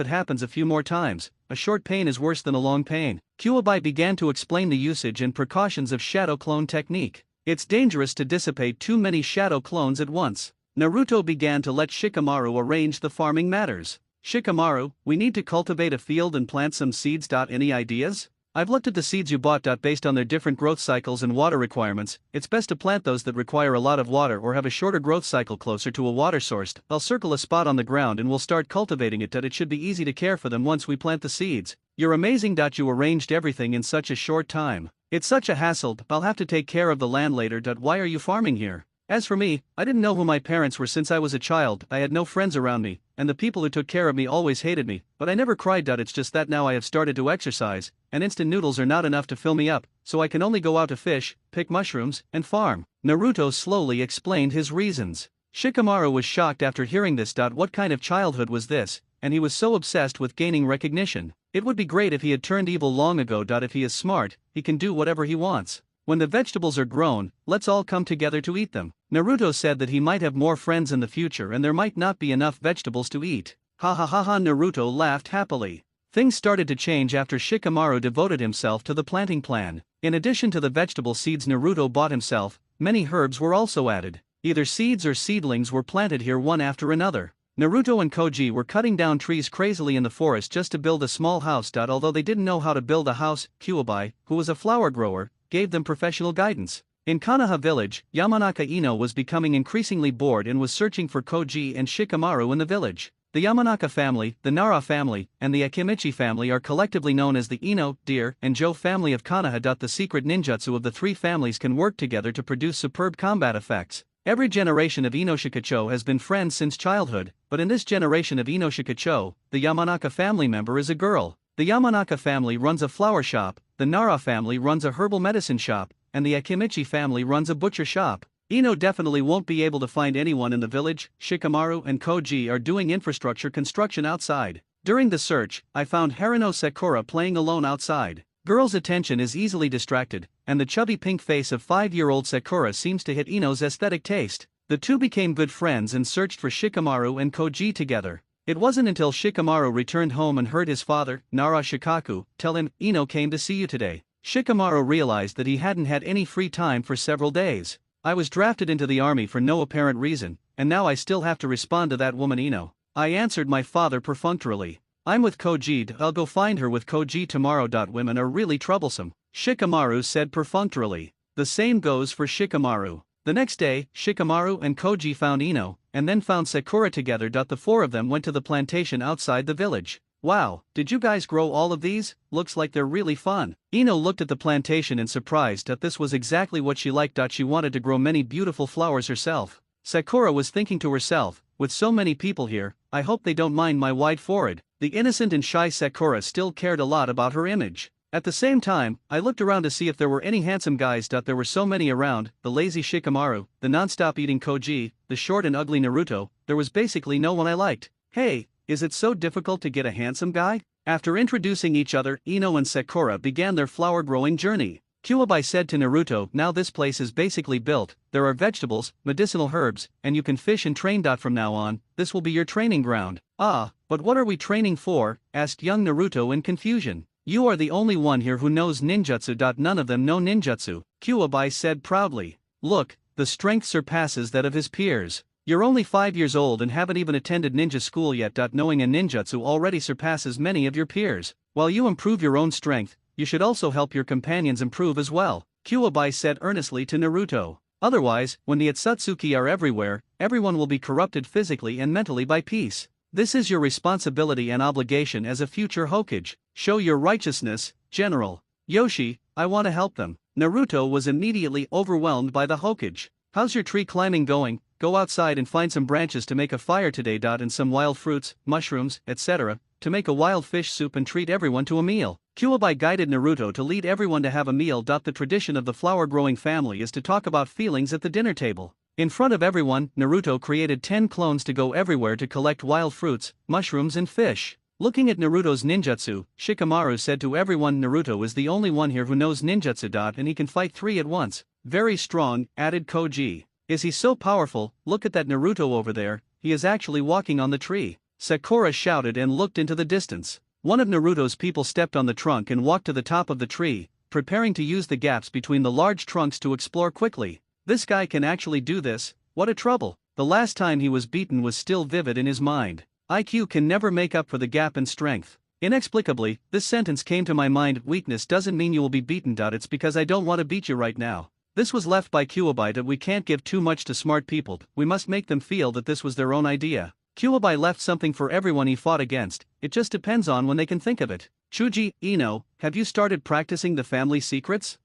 it happens a few more times? A short pain is worse than a long pain. Kuwabai began to explain the usage and precautions of shadow clone technique. It's dangerous to dissipate too many shadow clones at once. Naruto began to let Shikamaru arrange the farming matters. Shikamaru, we need to cultivate a field and plant some seeds. Any ideas? I've looked at the seeds you bought. Based on their different growth cycles and water requirements, it's best to plant those that require a lot of water or have a shorter growth cycle closer to a water source. I'll circle a spot on the ground and we'll start cultivating it. It should be easy to care for them once we plant the seeds. You're amazing. You arranged everything in such a short time. It's such a hassle. I'll have to take care of the land later. Why are you farming here? As for me, I didn't know who my parents were since I was a child. I had no friends around me, and the people who took care of me always hated me, but I never cried. It's just that now I have started to exercise, and instant noodles are not enough to fill me up, so I can only go out to fish, pick mushrooms, and farm. Naruto slowly explained his reasons. Shikamaru was shocked after hearing this. What kind of childhood was this? And he was so obsessed with gaining recognition. It would be great if he had turned evil long ago. If he is smart, he can do whatever he wants. When the vegetables are grown, let's all come together to eat them. Naruto said that he might have more friends in the future and there might not be enough vegetables to eat. Ha ha ha ha. Naruto laughed happily. Things started to change after Shikamaru devoted himself to the planting plan. In addition to the vegetable seeds Naruto bought himself, many herbs were also added. Either seeds or seedlings were planted here one after another. Naruto and Koji were cutting down trees crazily in the forest just to build a small house. Although they didn't know how to build a house, Kuwabai, who was a flower grower, gave them professional guidance. In Konoha village, Yamanaka Ino was becoming increasingly bored and was searching for Koji and Shikamaru in the village. The Yamanaka family, the Nara family, and the Akimichi family are collectively known as the Ino, Deer, and Joe family of Konoha. The secret ninjutsu of the three families can work together to produce superb combat effects. Every generation of Inoshikacho has been friends since childhood, but in this generation of Inoshikacho, the Yamanaka family member is a girl. The Yamanaka family runs a flower shop, the Nara family runs a herbal medicine shop, and the Akimichi family runs a butcher shop. Ino definitely won't be able to find anyone in the village. Shikamaru and Koji are doing infrastructure construction outside. During the search, I found Haruno Sakura playing alone outside. Girl's attention is easily distracted, and the chubby pink face of 5-year-old Sakura seems to hit Ino's aesthetic taste. The two became good friends and searched for Shikamaru and Koji together. It wasn't until Shikamaru returned home and heard his father, Nara Shikaku, tell him, Ino came to see you today. Shikamaru realized that he hadn't had any free time for several days. I was drafted into the army for no apparent reason, and now I still have to respond to that woman Ino. I answered my father perfunctorily. I'm with Koji, I'll go find her with Koji tomorrow. Women are really troublesome, Shikamaru said perfunctorily. The same goes for Shikamaru. The next day, Shikamaru and Koji found Ino, and then found Sakura together. The four of them went to the plantation outside the village. Wow, did you guys grow all of these? Looks like they're really fun. Ino looked at the plantation in surprise that this was exactly what she liked. She wanted to grow many beautiful flowers herself. Sakura was thinking to herself, with so many people here, I hope they don't mind my wide forehead. The innocent and shy Sakura still cared a lot about her image. At the same time, I looked around to see if there were any handsome guys. There were so many around, the lazy Shikamaru, the non-stop eating Koji, the short and ugly Naruto, there was basically no one I liked. Hey, is it so difficult to get a handsome guy? After introducing each other, Ino and Sakura began their flower-growing journey. Kuwabai said to Naruto, now this place is basically built, there are vegetables, medicinal herbs, and you can fish and train. From now on, this will be your training ground. Ah, but what are we training for? Asked young Naruto in confusion. You are the only one here who knows ninjutsu. None of them know ninjutsu, Kuwabai said proudly. Look, the strength surpasses that of his peers. You're only 5 years old and haven't even attended ninja school yet. Knowing a ninjutsu already surpasses many of your peers. While you improve your own strength, you should also help your companions improve as well, Kuwabai said earnestly to Naruto. Otherwise, when the Otsutsuki are everywhere, everyone will be corrupted physically and mentally by peace. This is your responsibility and obligation as a future Hokage. Show your righteousness, General. Yoshi, I want to help them. Naruto was immediately overwhelmed by the Hokage. How's your tree climbing going? Go outside and find some branches to make a fire today. And some wild fruits, mushrooms, etc., to make a wild fish soup and treat everyone to a meal. Kuwabai guided Naruto to lead everyone to have a meal. The tradition of the flower-growing family is to talk about feelings at the dinner table. In front of everyone, Naruto created 10 clones to go everywhere to collect wild fruits, mushrooms and fish. Looking at Naruto's ninjutsu, Shikamaru said to everyone, Naruto is the only one here who knows ninjutsu. And he can fight 3 at once. Very strong, added Koji. Is he so powerful? Look at that Naruto over there, he is actually walking on the tree. Sakura shouted and looked into the distance. One of Naruto's people stepped on the trunk and walked to the top of the tree, preparing to use the gaps between the large trunks to explore quickly. This guy can actually do this, what a trouble. The last time he was beaten was still vivid in his mind. IQ can never make up for the gap in strength. Inexplicably, this sentence came to my mind, weakness doesn't mean you will be beaten. It's because I don't want to beat you right now. This was left by Kuwabai that we can't give too much to smart people, we must make them feel that this was their own idea. Kuwabai left something for everyone he fought against, it just depends on when they can think of it. Chuji, Ino, have you started practicing the family secrets?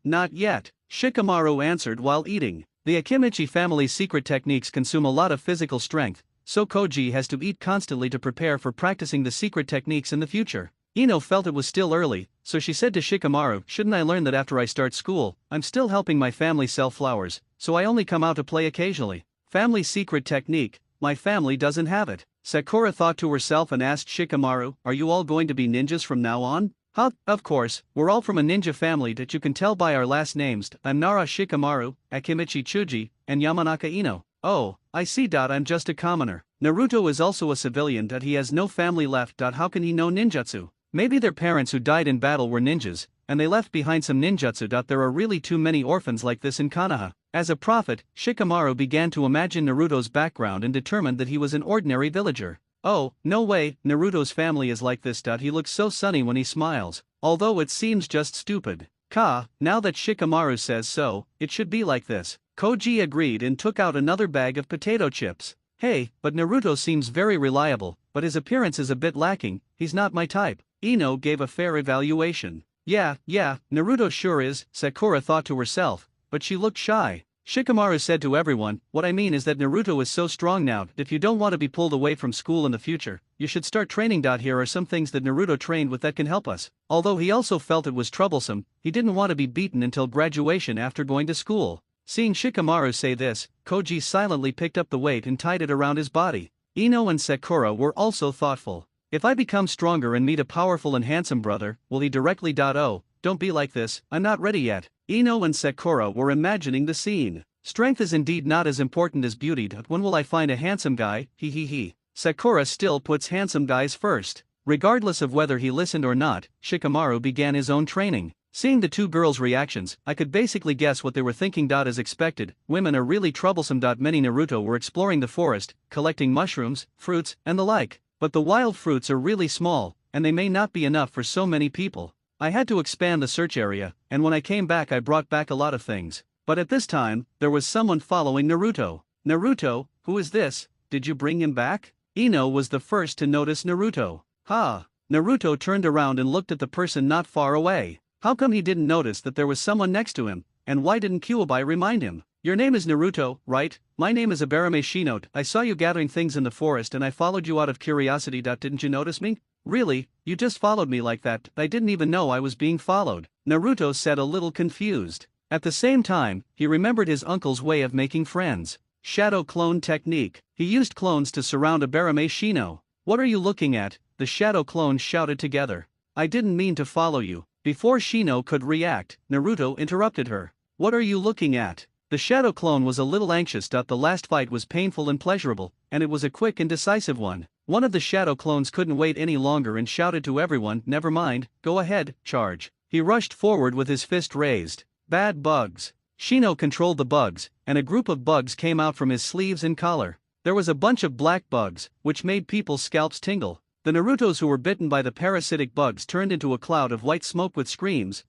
Not yet, Shikamaru answered while eating. The Akimichi family's secret techniques consume a lot of physical strength, so Koji has to eat constantly to prepare for practicing the secret techniques in the future. Ino felt it was still early, so she said to Shikamaru, shouldn't I learn that after I start school? I'm still helping my family sell flowers, so I only come out to play occasionally. Family secret technique, my family doesn't have it. Sakura thought to herself and asked Shikamaru, are you all going to be ninjas from now on? Huh, of course, we're all from a ninja family that you can tell by our last names. I'm Nara Shikamaru, Akimichi Chuji, and Yamanaka Ino. Oh, I see. I'm just a commoner. Naruto is also a civilian. He has no family left. How can he know ninjutsu? Maybe their parents who died in battle were ninjas, and they left behind some ninjutsu. There are really too many orphans like this in Konoha. As a prophet, Shikamaru began to imagine Naruto's background and determined that he was an ordinary villager. Oh, no way, Naruto's family is like this. He looks so sunny when he smiles, although it seems just stupid. Now that Shikamaru says so, it should be like this. Koji agreed and took out another bag of potato chips. Hey, but Naruto seems very reliable, but his appearance is a bit lacking, he's not my type. Ino gave a fair evaluation. Yeah, Naruto sure is, Sakura thought to herself, but she looked shy. Shikamaru said to everyone, what I mean is that Naruto is so strong now, if you don't want to be pulled away from school in the future, you should start training. Here are some things that Naruto trained with that can help us. Although he also felt it was troublesome, he didn't want to be beaten until graduation after going to school. Seeing Shikamaru say this, Koji silently picked up the weight and tied it around his body. Ino and Sakura were also thoughtful. If I become stronger and meet a powerful and handsome brother, will he directly? Oh, don't be like this, I'm not ready yet. Ino and Sakura were imagining the scene. Strength is indeed not as important as beauty. When will I find a handsome guy? He. Sakura still puts handsome guys first. Regardless of whether he listened or not, Shikamaru began his own training. Seeing the two girls' reactions, I could basically guess what they were thinking. As expected, women are really troublesome. Many Naruto were exploring the forest, collecting mushrooms, fruits, and the like. But the wild fruits are really small, and they may not be enough for so many people. I had to expand the search area, and when I came back I brought back a lot of things. But at this time, there was someone following Naruto. Naruto, who is this? Did you bring him back? Ino was the first to notice Naruto. Ha! Naruto turned around and looked at the person not far away. How come he didn't notice that there was someone next to him, and why didn't Kyuubi remind him? Your name is Naruto, right? My name is Abarame Shinote. I saw you gathering things in the forest and I followed you out of curiosity. Didn't you notice me? Really, you just followed me like that? I didn't even know I was being followed, Naruto said, a little confused. At the same time, he remembered his uncle's way of making friends. Shadow clone technique. He used clones to surround Abarame Shino. What are you looking at? The shadow clones shouted together. I didn't mean to follow you. Before Shino could react, Naruto interrupted her. What are you looking at? The shadow clone was a little anxious. The last fight was painful and pleasurable, and it was a quick and decisive one. One of the shadow clones couldn't wait any longer and shouted to everyone, never mind, go ahead, charge. He rushed forward with his fist raised. Bad bugs. Shino controlled the bugs, and a group of bugs came out from his sleeves and collar. There was a bunch of black bugs, which made people's scalps tingle. The Narutos who were bitten by the parasitic bugs turned into a cloud of white smoke with screams,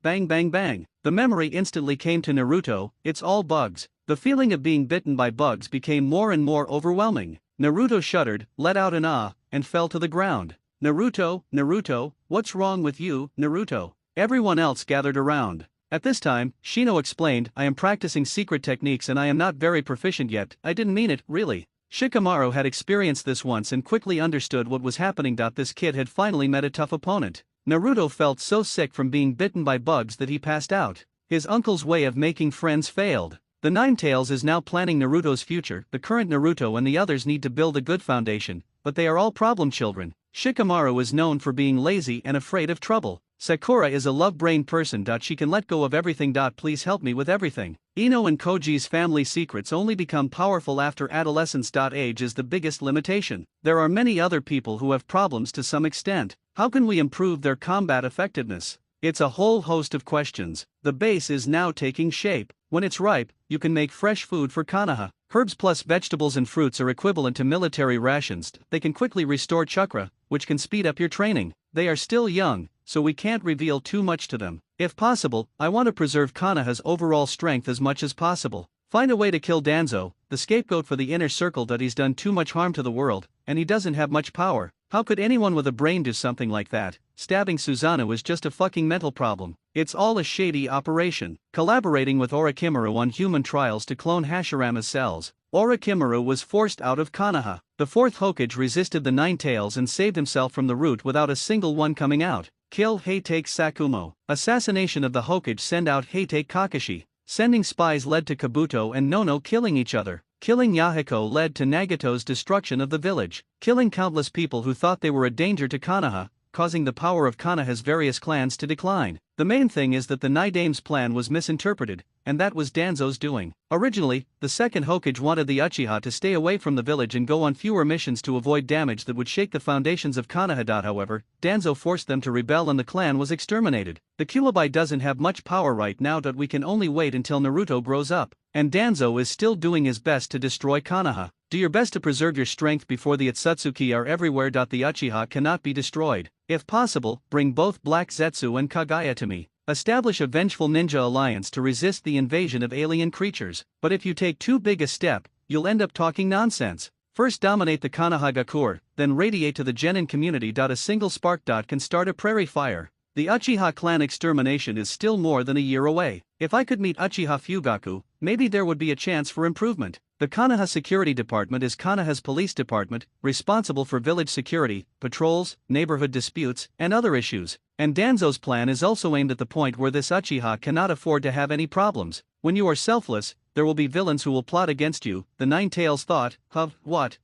bang bang bang. The memory instantly came to Naruto, it's all bugs. The feeling of being bitten by bugs became more and more overwhelming. Naruto shuddered, let out an and fell to the ground. Naruto, Naruto, what's wrong with you, Naruto? Everyone else gathered around. At this time, Shino explained, I am practicing secret techniques and I am not very proficient yet. I didn't mean it, really. Shikamaru had experienced this once and quickly understood what was happening. This kid had finally met a tough opponent. Naruto felt so sick from being bitten by bugs that he passed out. His uncle's way of making friends failed. The Ninetales is now planning Naruto's future. The current Naruto and the others need to build a good foundation, but they are all problem children. Shikamaru is known for being lazy and afraid of trouble. Sakura is a love-brain person. She can let go of everything. Please help me with everything. Ino and Koji's family secrets only become powerful after adolescence. Age is the biggest limitation. There are many other people who have problems to some extent. How can we improve their combat effectiveness? It's a whole host of questions. The base is now taking shape. When it's ripe, you can make fresh food for Konoha. Herbs plus vegetables and fruits are equivalent to military rations. They can quickly restore chakra, which can speed up your training. They are still young, so we can't reveal too much to them. If possible, I want to preserve Konoha's overall strength as much as possible. Find a way to kill Danzo, the scapegoat for the inner circle. He's done too much harm to the world, and he doesn't have much power. How could anyone with a brain do something like that? Stabbing Susanoo is just a fucking mental problem. It's all a shady operation. Collaborating with Orochimaru on human trials to clone Hashirama's cells, Orochimaru was forced out of Konoha. The fourth Hokage resisted the Ninetales and saved himself from the root without a single one coming out. Kill Heitake Sakumo. Assassination of the Hokage send out Heitake Kakashi. Sending spies led to Kabuto and Nono killing each other. Killing Yahiko led to Nagato's destruction of the village. Killing countless people who thought they were a danger to Konoha, causing the power of Konoha's various clans to decline. The main thing is that the Nidame's plan was misinterpreted, and that was Danzo's doing. Originally, the second Hokage wanted the Uchiha to stay away from the village and go on fewer missions to avoid damage that would shake the foundations of Konoha. However, Danzo forced them to rebel and the clan was exterminated. The Kyuubi doesn't have much power right now. We can only wait until Naruto grows up, and Danzo is still doing his best to destroy Konoha. Do your best to preserve your strength before the Otsutsuki are everywhere. The Uchiha cannot be destroyed. If possible, bring both Black Zetsu and Kagaya to me. Establish a vengeful ninja alliance to resist the invasion of alien creatures. But if you take too big a step, you'll end up talking nonsense. First dominate the Konohagakure, then radiate to the Genin community. A single spark can start a prairie fire. The Uchiha clan extermination is still more than a year away. If I could meet Uchiha Fugaku, maybe there would be a chance for improvement. The Konoha Security Department is Konoha's police department, responsible for village security, patrols, neighborhood disputes, and other issues. And Danzo's plan is also aimed at the point where this Uchiha cannot afford to have any problems. When you are selfless, there will be villains who will plot against you. The Ninetales thought, what?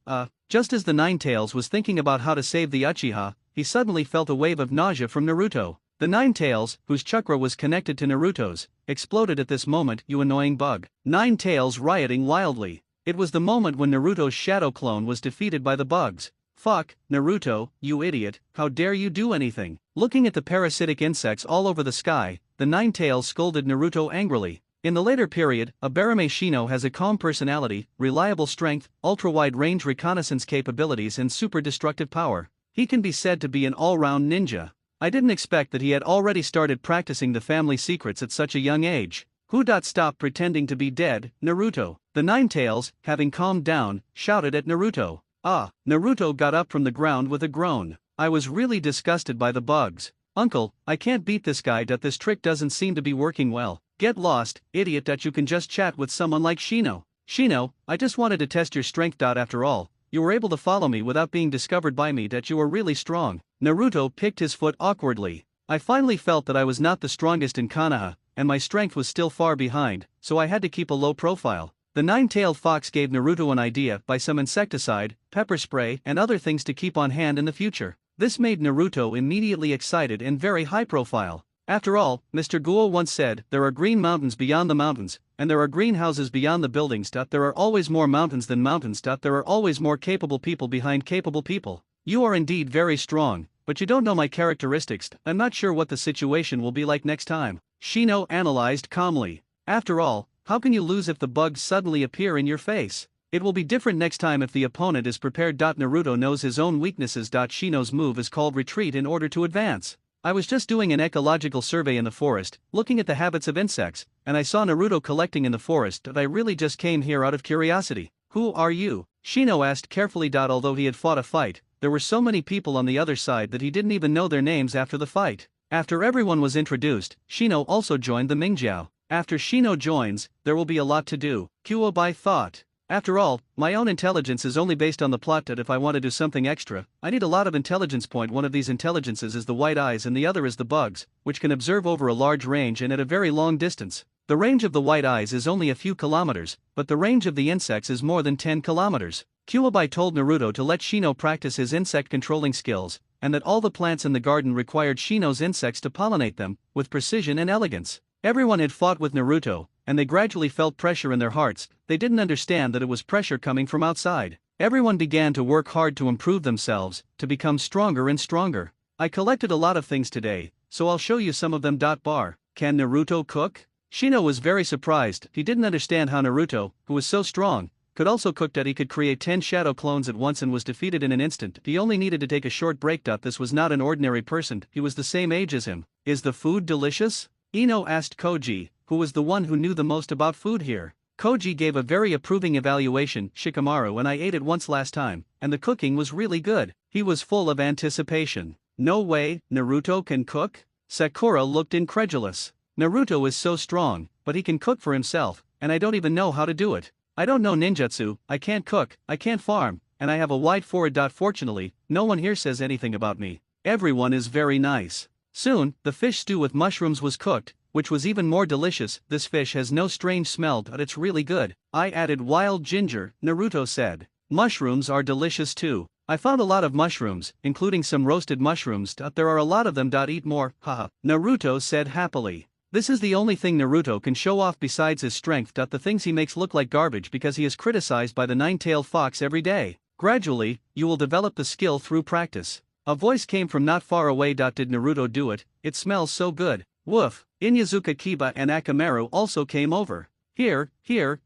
Just as the Ninetales was thinking about how to save the Uchiha, he suddenly felt a wave of nausea from Naruto. The Ninetales, whose chakra was connected to Naruto's, exploded at this moment. You annoying bug. Ninetales rioting wildly. It was the moment when Naruto's shadow clone was defeated by the bugs. Fuck, Naruto, you idiot, how dare you do anything? Looking at the parasitic insects all over the sky, the Nine-Tails scolded Naruto angrily. In the later period, Abarame Shino has a calm personality, reliable strength, ultra-wide-range reconnaissance capabilities and super destructive power. He can be said to be an all-round ninja. I didn't expect that he had already started practicing the family secrets at such a young age. Who? Stop pretending to be dead, Naruto. The Nine-Tails, having calmed down, shouted at Naruto. Ah! Naruto got up from the ground with a groan. I was really disgusted by the bugs. Uncle, I can't beat this guy. This trick doesn't seem to be working well. Get lost, idiot. You can just chat with someone like Shino. Shino, I just wanted to test your strength. After all, you were able to follow me without being discovered by me. You were really strong. Naruto picked his foot awkwardly. I finally felt that I was not the strongest in Konoha, and my strength was still far behind, so I had to keep a low profile. The nine-tailed fox gave Naruto an idea: buy some insecticide, pepper spray, and other things to keep on hand in the future. This made Naruto immediately excited and very high profile. After all, Mr. Guo once said, there are green mountains beyond the mountains, and there are greenhouses beyond the buildings. There are always more mountains than mountains. There are always more capable people behind capable people. You are indeed very strong, but you don't know my characteristics. I'm not sure what the situation will be like next time. Shino analyzed calmly. After all, how can you lose if the bugs suddenly appear in your face? It will be different next time if the opponent is prepared. Naruto knows his own weaknesses. Shino's move is called retreat in order to advance. I was just doing an ecological survey in the forest, looking at the habits of insects, and I saw Naruto collecting in the forest. I really just came here out of curiosity. Who are you? Shino asked carefully. Although he had fought a fight, there were so many people on the other side that he didn't even know their names after the fight. After everyone was introduced, Shino also joined the Mingjiao. After Shino joins, there will be a lot to do, Kuobai thought. After all, my own intelligence is only based on the plot. If I want to do something extra, I need a lot of intelligence point. One of these intelligences is the white eyes and the other is the bugs, which can observe over a large range and at a very long distance. The range of the white eyes is only a few kilometers, but the range of the insects is more than 10 kilometers. Kuobai told Naruto to let Shino practice his insect controlling skills, and that all the plants in the garden required Shino's insects to pollinate them, with precision and elegance. Everyone had fought with Naruto, and they gradually felt pressure in their hearts. They didn't understand that it was pressure coming from outside. Everyone began to work hard to improve themselves, to become stronger and stronger. I collected a lot of things today, so I'll show you some of them. Can Naruto cook? Shino was very surprised. He didn't understand how Naruto, who was so strong, could also cook. He could create 10 shadow clones at once and was defeated in an instant. He only needed to take a short break. This was not an ordinary person, he was the same age as him. Is the food delicious? Ino asked Koji, who was the one who knew the most about food here. Koji gave a very approving evaluation. Shikamaru and I ate it once last time, and the cooking was really good. He was full of anticipation. No way, Naruto can cook? Sakura looked incredulous. Naruto is so strong, but he can cook for himself, and I don't even know how to do it. I don't know ninjutsu, I can't cook, I can't farm, and I have a wide forehead. Fortunately, no one here says anything about me. Everyone is very nice. Soon, the fish stew with mushrooms was cooked, which was even more delicious. This fish has no strange smell, but it's really good. I added wild ginger, Naruto said. Mushrooms are delicious too. I found a lot of mushrooms, including some roasted mushrooms. There are a lot of them. Eat more, haha, Naruto said happily. This is the only thing Naruto can show off besides his strength. The things he makes look like garbage because he is criticized by the nine-tailed fox every day. Gradually, you will develop the skill through practice. A voice came from not far away. Did Naruto do it? It smells so good. Woof. Inyazuka Kiba and Akamaru also came over. Here,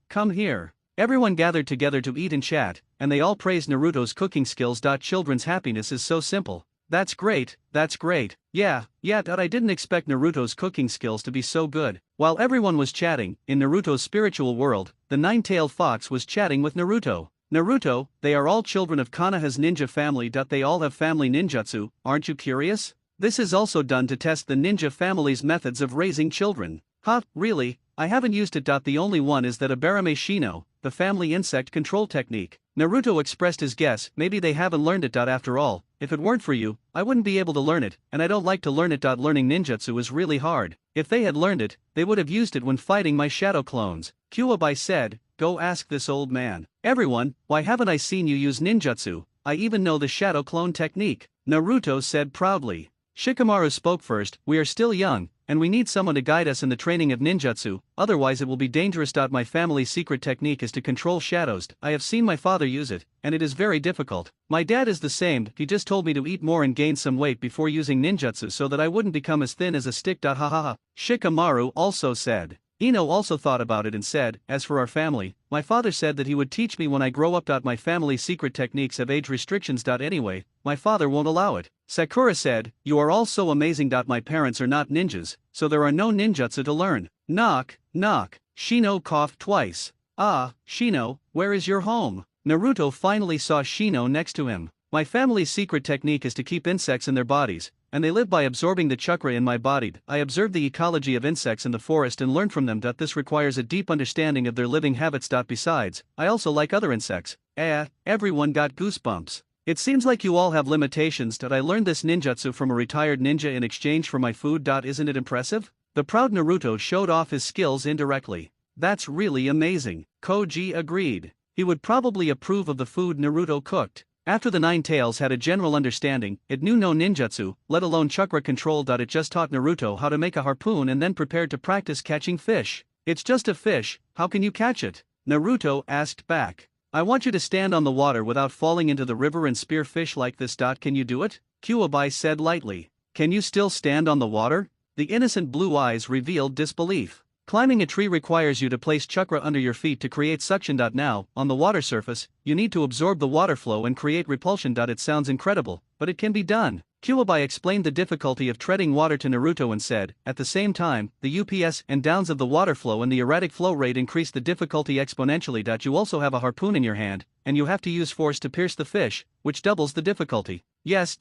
come here. Everyone gathered together to eat and chat, and they all praised Naruto's cooking skills. Children's happiness is so simple. That's great, that's great. Yeah, I didn't expect Naruto's cooking skills to be so good. While everyone was chatting, in Naruto's spiritual world, the nine-tailed fox was chatting with Naruto. Naruto, they are all children of Konoha's ninja family. They all have family ninjutsu, aren't you curious? This is also done to test the ninja family's methods of raising children. Huh, really? I haven't used it. The only one is that Abarame Shino, the family insect control technique. Naruto expressed his guess. Maybe they haven't learned it. After all, if it weren't for you, I wouldn't be able to learn it, and I don't like to learn it. Learning ninjutsu is really hard. If they had learned it, they would have used it when fighting my shadow clones. Kuobai said, go ask this old man. Everyone, why haven't I seen you use ninjutsu? I even know the shadow clone technique, Naruto said proudly. Shikamaru spoke first. We are still young, and we need someone to guide us in the training of ninjutsu, otherwise it will be dangerous. My family's secret technique is to control shadows. I have seen my father use it, and it is very difficult. My dad is the same, he just told me to eat more and gain some weight before using ninjutsu so that I wouldn't become as thin as a stick. Hahaha. Shikamaru also said. Ino also thought about it and said, as for our family, my father said that he would teach me when I grow up. My family's secret techniques have age restrictions. Anyway, my father won't allow it. Sakura said, you are all so amazing. My parents are not ninjas, so there are no ninjutsu to learn. Knock, knock. Shino coughed twice. Ah, Shino, where is your home? Naruto finally saw Shino next to him. My family's secret technique is to keep insects in their bodies, and they live by absorbing the chakra in my body. I observe the ecology of insects in the forest and learn from them. This requires a deep understanding of their living habits. Besides, I also like other insects. Everyone got goosebumps. It seems like you all have limitations. I learned this ninjutsu from a retired ninja in exchange for my food. Isn't it impressive? The proud Naruto showed off his skills indirectly. That's really amazing. Koji agreed. He would probably approve of the food Naruto cooked. After the Nine Tails had a general understanding, it knew no ninjutsu, let alone chakra control. It just taught Naruto how to make a harpoon and then prepared to practice catching fish. It's just a fish, how can you catch it? Naruto asked back. I want you to stand on the water without falling into the river and spear fish like this. Can you do it? Kuwabai said lightly. Can you still stand on the water? The innocent blue eyes revealed disbelief. Climbing a tree requires you to place chakra under your feet to create suction. Now, on the water surface, you need to absorb the water flow and create repulsion. It sounds incredible, but it can be done. Kuwabai explained the difficulty of treading water to Naruto and said, at the same time, the ups and downs of the water flow and the erratic flow rate increase the difficulty exponentially. You also have a harpoon in your hand, and you have to use force to pierce the fish, which doubles the difficulty. Yes.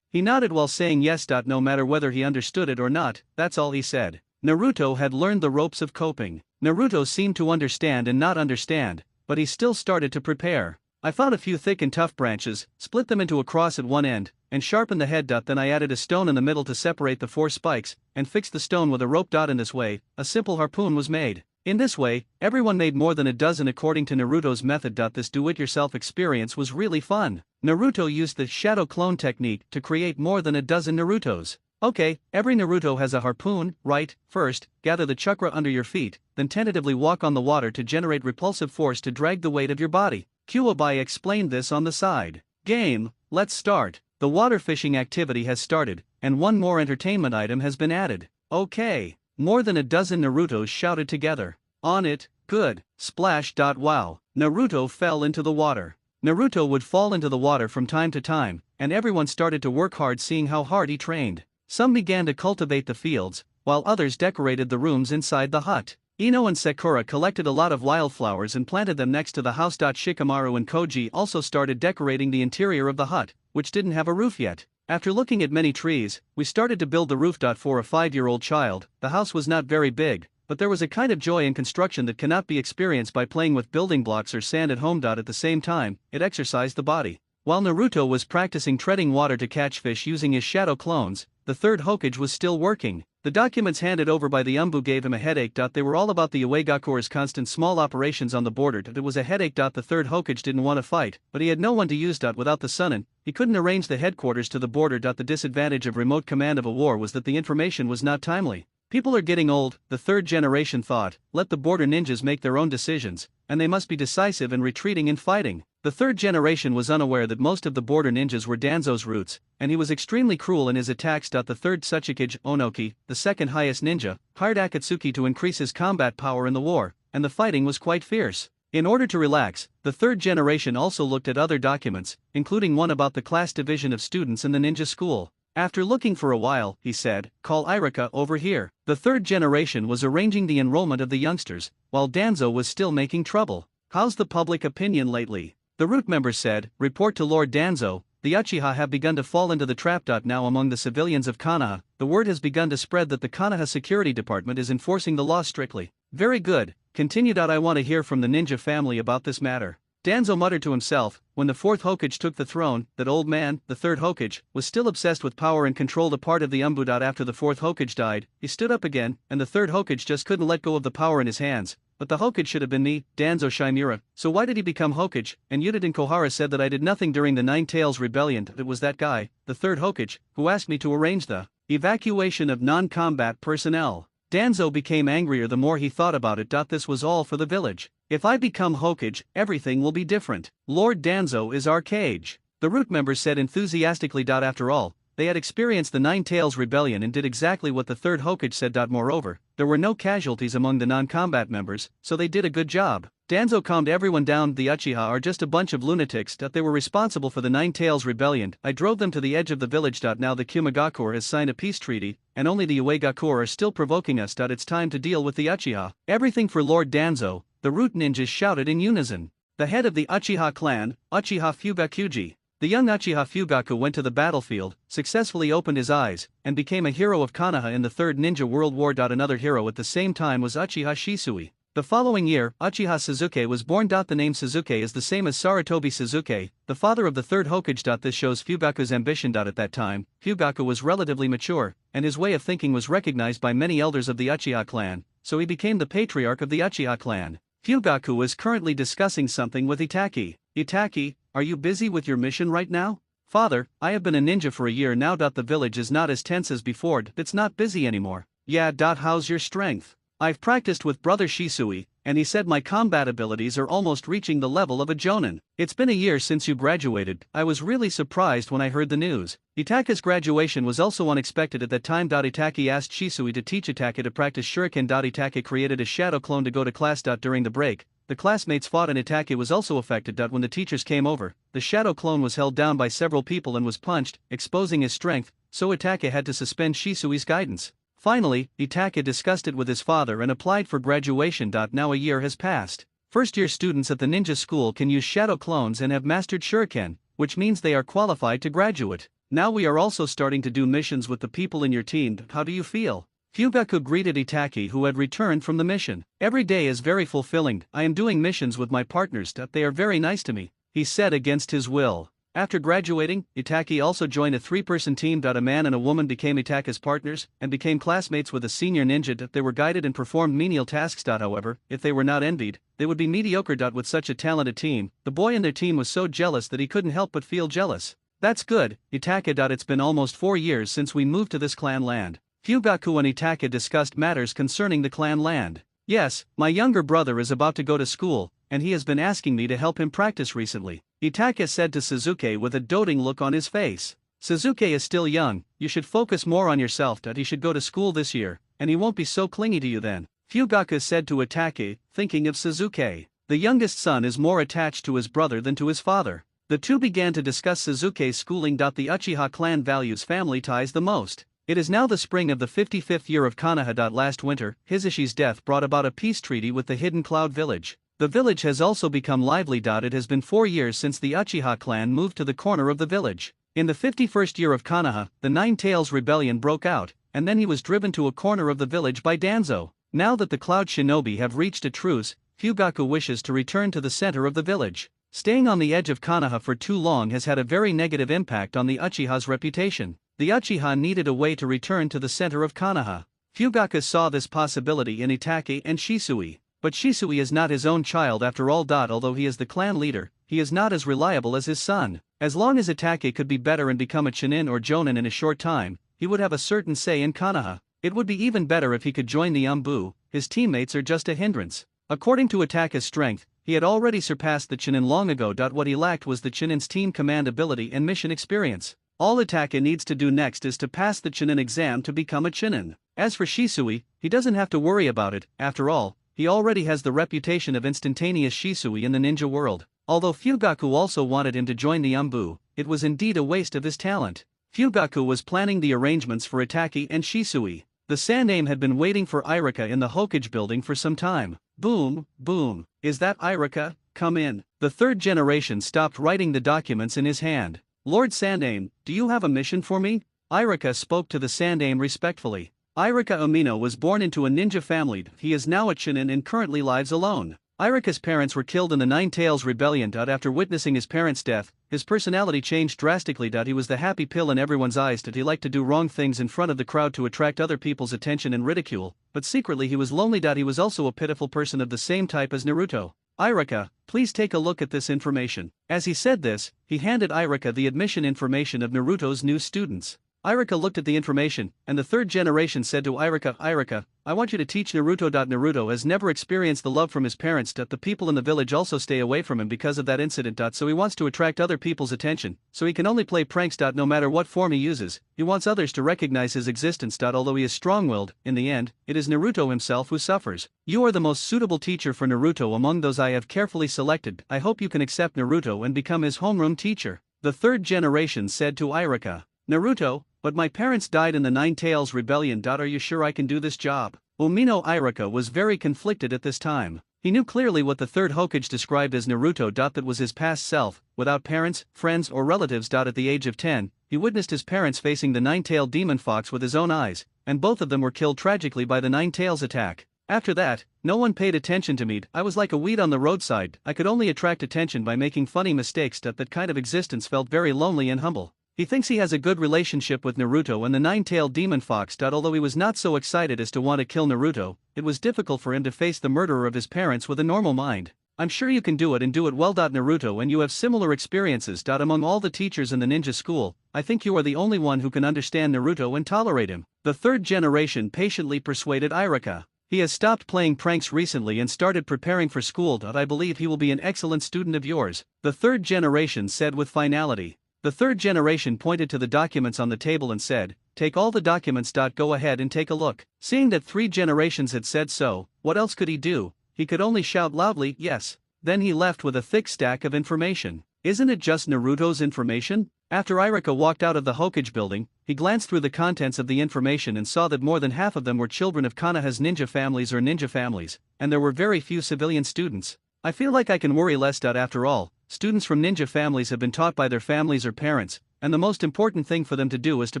He nodded while saying yes. No matter whether he understood it or not, that's all he said. Naruto had learned the ropes of coping. Naruto seemed to understand and not understand, but he still started to prepare. I found a few thick and tough branches, split them into a cross at one end, and sharpened the head. Then I added a stone in the middle to separate the four spikes, and fixed the stone with a rope. In this way, a simple harpoon was made. In this way, everyone made more than a dozen according to Naruto's method. This do-it-yourself experience was really fun. Naruto used the shadow clone technique to create more than a dozen Narutos. Okay, every Naruto has a harpoon, right? First, gather the chakra under your feet, then tentatively walk on the water to generate repulsive force to drag the weight of your body. Kuwabai explained this on the side. Game, let's start. The water fishing activity has started, and one more entertainment item has been added. Okay. More than a dozen Narutos shouted together. On it, good, splash. Wow. Naruto fell into the water. Naruto would fall into the water from time to time, and everyone started to work hard seeing how hard he trained. Some began to cultivate the fields, while others decorated the rooms inside the hut. Ino and Sakura collected a lot of wildflowers and planted them next to the house. Shikamaru and Koji also started decorating the interior of the hut, which didn't have a roof yet. After looking at many trees, we started to build the roof. For a 5-year-old child, the house was not very big, but there was a kind of joy in construction that cannot be experienced by playing with building blocks or sand at home. At the same time, it exercised the body. While Naruto was practicing treading water to catch fish using his shadow clones, the third Hokage was still working. The documents handed over by the Umbu gave him a headache. They were all about the Uegakure's constant small operations on the border. It was a headache. The third Hokage didn't want to fight, but he had no one to use. Without the Sunin, he couldn't arrange the headquarters to the border. The disadvantage of remote command of a war was that the information was not timely. People are getting old, the third generation thought, let the border ninjas make their own decisions, and they must be decisive in retreating and fighting. The third generation was unaware that most of the border ninjas were Danzo's roots, and he was extremely cruel in his attacks. The third Tsuchikage, Onoki, the second highest ninja, hired Akatsuki to increase his combat power in the war, and the fighting was quite fierce. In order to relax, the third generation also looked at other documents, including one about the class division of students in the ninja school. After looking for a while, he said, call Irika over here. The third generation was arranging the enrollment of the youngsters, while Danzo was still making trouble. How's the public opinion lately? The root member said, report to Lord Danzo, the Uchiha have begun to fall into the trap. Now among the civilians of Konoha, the word has begun to spread that the Konoha Security Department is enforcing the law strictly. Very good, continue. I want to hear from the ninja family about this matter. Danzo muttered to himself, when the fourth Hokage took the throne, that old man, the third Hokage, was still obsessed with power and controlled a part of the Umbu. After the fourth Hokage died, he stood up again, and the third Hokage just couldn't let go of the power in his hands, but the Hokage should have been me, Danzo Shimura. So why did he become Hokage? And Yudin Kohara said that I did nothing during the Nine Tails Rebellion. It was that guy, the third Hokage, who asked me to arrange the evacuation of non-combat personnel. Danzo became angrier the more he thought about it. This was all for the village. If I become Hokage, everything will be different. Lord Danzo is our Kage. The Root members said enthusiastically. After all, they had experienced the Nine Tails Rebellion and did exactly what the third Hokage said. Moreover, there were no casualties among the non-combat members, so they did a good job. Danzo calmed everyone down. The Uchiha are just a bunch of lunatics. They were responsible for the Nine Tails Rebellion. I drove them to the edge of the village. Now the Kumagakur has signed a peace treaty, and only the Uegakur are still provoking us. It's time to deal with the Uchiha. Everything for Lord Danzo, the Root ninjas shouted in unison. The head of the Uchiha clan, Uchiha Fugakuji. The young Uchiha Fugaku went to the battlefield, successfully opened his eyes, and became a hero of Konoha in the Third Ninja World War. Another hero at the same time was Uchiha Shisui. The following year, Uchiha Suzuki was born. The name Suzuki is the same as Saratobi Suzuki, the father of the third Hokage. This shows Fugaku's ambition. At that time, Fugaku was relatively mature, and his way of thinking was recognized by many elders of the Uchiha clan, so he became the patriarch of the Uchiha clan. Fugaku is currently discussing something with Itaki. Itaki, are you busy with your mission right now? Father, I have been a ninja for a year now. The village is not as tense as before. It's not busy anymore. Yeah. How's your strength? I've practiced with brother Shisui, and he said my combat abilities are almost reaching the level of a jonin. It's been a year since you graduated. I was really surprised when I heard the news. Itake's graduation was also unexpected at that time. Itake asked Shisui to teach Itake to practice shuriken. Itake created a shadow clone to go to class. During the break, the classmates fought and Itake was also affected. When the teachers came over, the shadow clone was held down by several people and was punched, exposing his strength, so Itake had to suspend Shisui's guidance. Finally, Itake discussed it with his father and applied for graduation. Now a year has passed. First-year students at the ninja school can use shadow clones and have mastered shuriken, which means they are qualified to graduate. Now we are also starting to do missions with the people in your team. How do you feel? Fugaku greeted Itake, who had returned from the mission. Every day is very fulfilling. I am doing missions with my partners. They are very nice to me, he said against his will. After graduating, Itake also joined a three-person team. A man and a woman became Itake's partners and became classmates with a senior ninja. They were guided and performed menial tasks. However, if they were not envied, they would be mediocre. With such a talented team, the boy in their team was so jealous that he couldn't help but feel jealous. That's good, Itake. It's been almost 4 years since we moved to this clan land. Fugaku and Itake discussed matters concerning the clan land. Yes, my younger brother is about to go to school, and he has been asking me to help him practice recently, Itake said to Suzuki with a doting look on his face. Suzuki is still young, you should focus more on yourself. He should go to school this year, and he won't be so clingy to you then, Fugaku said to Itake, thinking of Suzuki. The youngest son is more attached to his brother than to his father. The two began to discuss Suzuki's schooling. The Uchiha clan values family ties the most. It is now the spring of the 55th year of Konoha. Last winter, Hisashi's death brought about a peace treaty with the Hidden Cloud village. The village has also become lively. It has been 4 years since the Uchiha clan moved to the corner of the village. In the 51st year of Konoha, the Nine Tails Rebellion broke out, and then he was driven to a corner of the village by Danzo. Now that the Cloud Shinobi have reached a truce, Fugaku wishes to return to the center of the village. Staying on the edge of Konoha for too long has had a very negative impact on the Uchiha's reputation. The Uchiha needed a way to return to the center of Konoha. Fugaku saw this possibility in Itake and Shisui. But Shisui is not his own child after all. Although he is the clan leader, he is not as reliable as his son. As long as Itake could be better and become a Chunin or Jonin in a short time, he would have a certain say in Konoha. It would be even better if he could join the Umbu. His teammates are just a hindrance. According to Itake's strength, he had already surpassed the Chunin long ago. What he lacked was the Chunin's team command ability and mission experience. All Itake needs to do next is to pass the Chunin exam to become a Chunin. As for Shisui, he doesn't have to worry about it. After all, he already has the reputation of instantaneous Shisui in the ninja world. Although Fugaku also wanted him to join the Umbu, it was indeed a waste of his talent. Fugaku was planning the arrangements for Itake and Shisui. The Sandaime had been waiting for Irika in the Hokage building for some time. Boom, boom. Is that Irika? Come in. The third generation stopped writing the documents in his hand. Lord Sandaime, do you have a mission for me? Irika spoke to the Sandaime respectfully. Irika Umino was born into a ninja family. He is now a Chunin and currently lives alone. Irika's parents were killed in the Nine Tails Rebellion. After witnessing his parents' death, his personality changed drastically. He was the happy pill in everyone's eyes. He liked to do wrong things in front of the crowd to attract other people's attention and ridicule, but secretly he was lonely. He was also a pitiful person of the same type as Naruto. Irika, please take a look at this information. As he said this, he handed Irika the admission information of Naruto's new students. Irika looked at the information, and the third generation said to Irika, Irika, I want you to teach Naruto. Naruto has never experienced the love from his parents. The people in the village also stay away from him because of that incident. So he wants to attract other people's attention, so he can only play pranks. No matter what form he uses, he wants others to recognize his existence. Although he is strong-willed, in the end, it is Naruto himself who suffers. You are the most suitable teacher for Naruto among those I have carefully selected. I hope you can accept Naruto and become his homeroom teacher. The third generation said to Irika, Naruto, but my parents died in the Nine Tails Rebellion. Are you sure I can do this job? Umino Irika was very conflicted at this time. He knew clearly what the third Hokage described as Naruto. That was his past self, without parents, friends or relatives. At the age of 10, he witnessed his parents facing the nine-tailed demon fox with his own eyes, and both of them were killed tragically by the Nine Tails attack. After that, no one paid attention to me. I was like a weed on the roadside. I could only attract attention by making funny mistakes. That kind of existence felt very lonely and humble. He thinks he has a good relationship with Naruto and the nine-tailed demon fox. Although he was not so excited as to want to kill Naruto, it was difficult for him to face the murderer of his parents with a normal mind. I'm sure you can do it and do it well. Naruto, and you have similar experiences. Among all the teachers in the ninja school, I think you are the only one who can understand Naruto and tolerate him. The third generation patiently persuaded Irika. He has stopped playing pranks recently and started preparing for school. I believe he will be an excellent student of yours, the third generation said with finality. The third generation pointed to the documents on the table and said, take all the documents. Go ahead and take a look. Seeing that 3 generations had said so, what else could he do? He could only shout loudly, yes. Then he left with a thick stack of information. Isn't it just Naruto's information? After Irika walked out of the Hokage building, he glanced through the contents of the information and saw that more than half of them were children of Konoha's ninja families, and there were very few civilian students. I feel like I can worry less. After all, students from ninja families have been taught by their families or parents, and the most important thing for them to do is to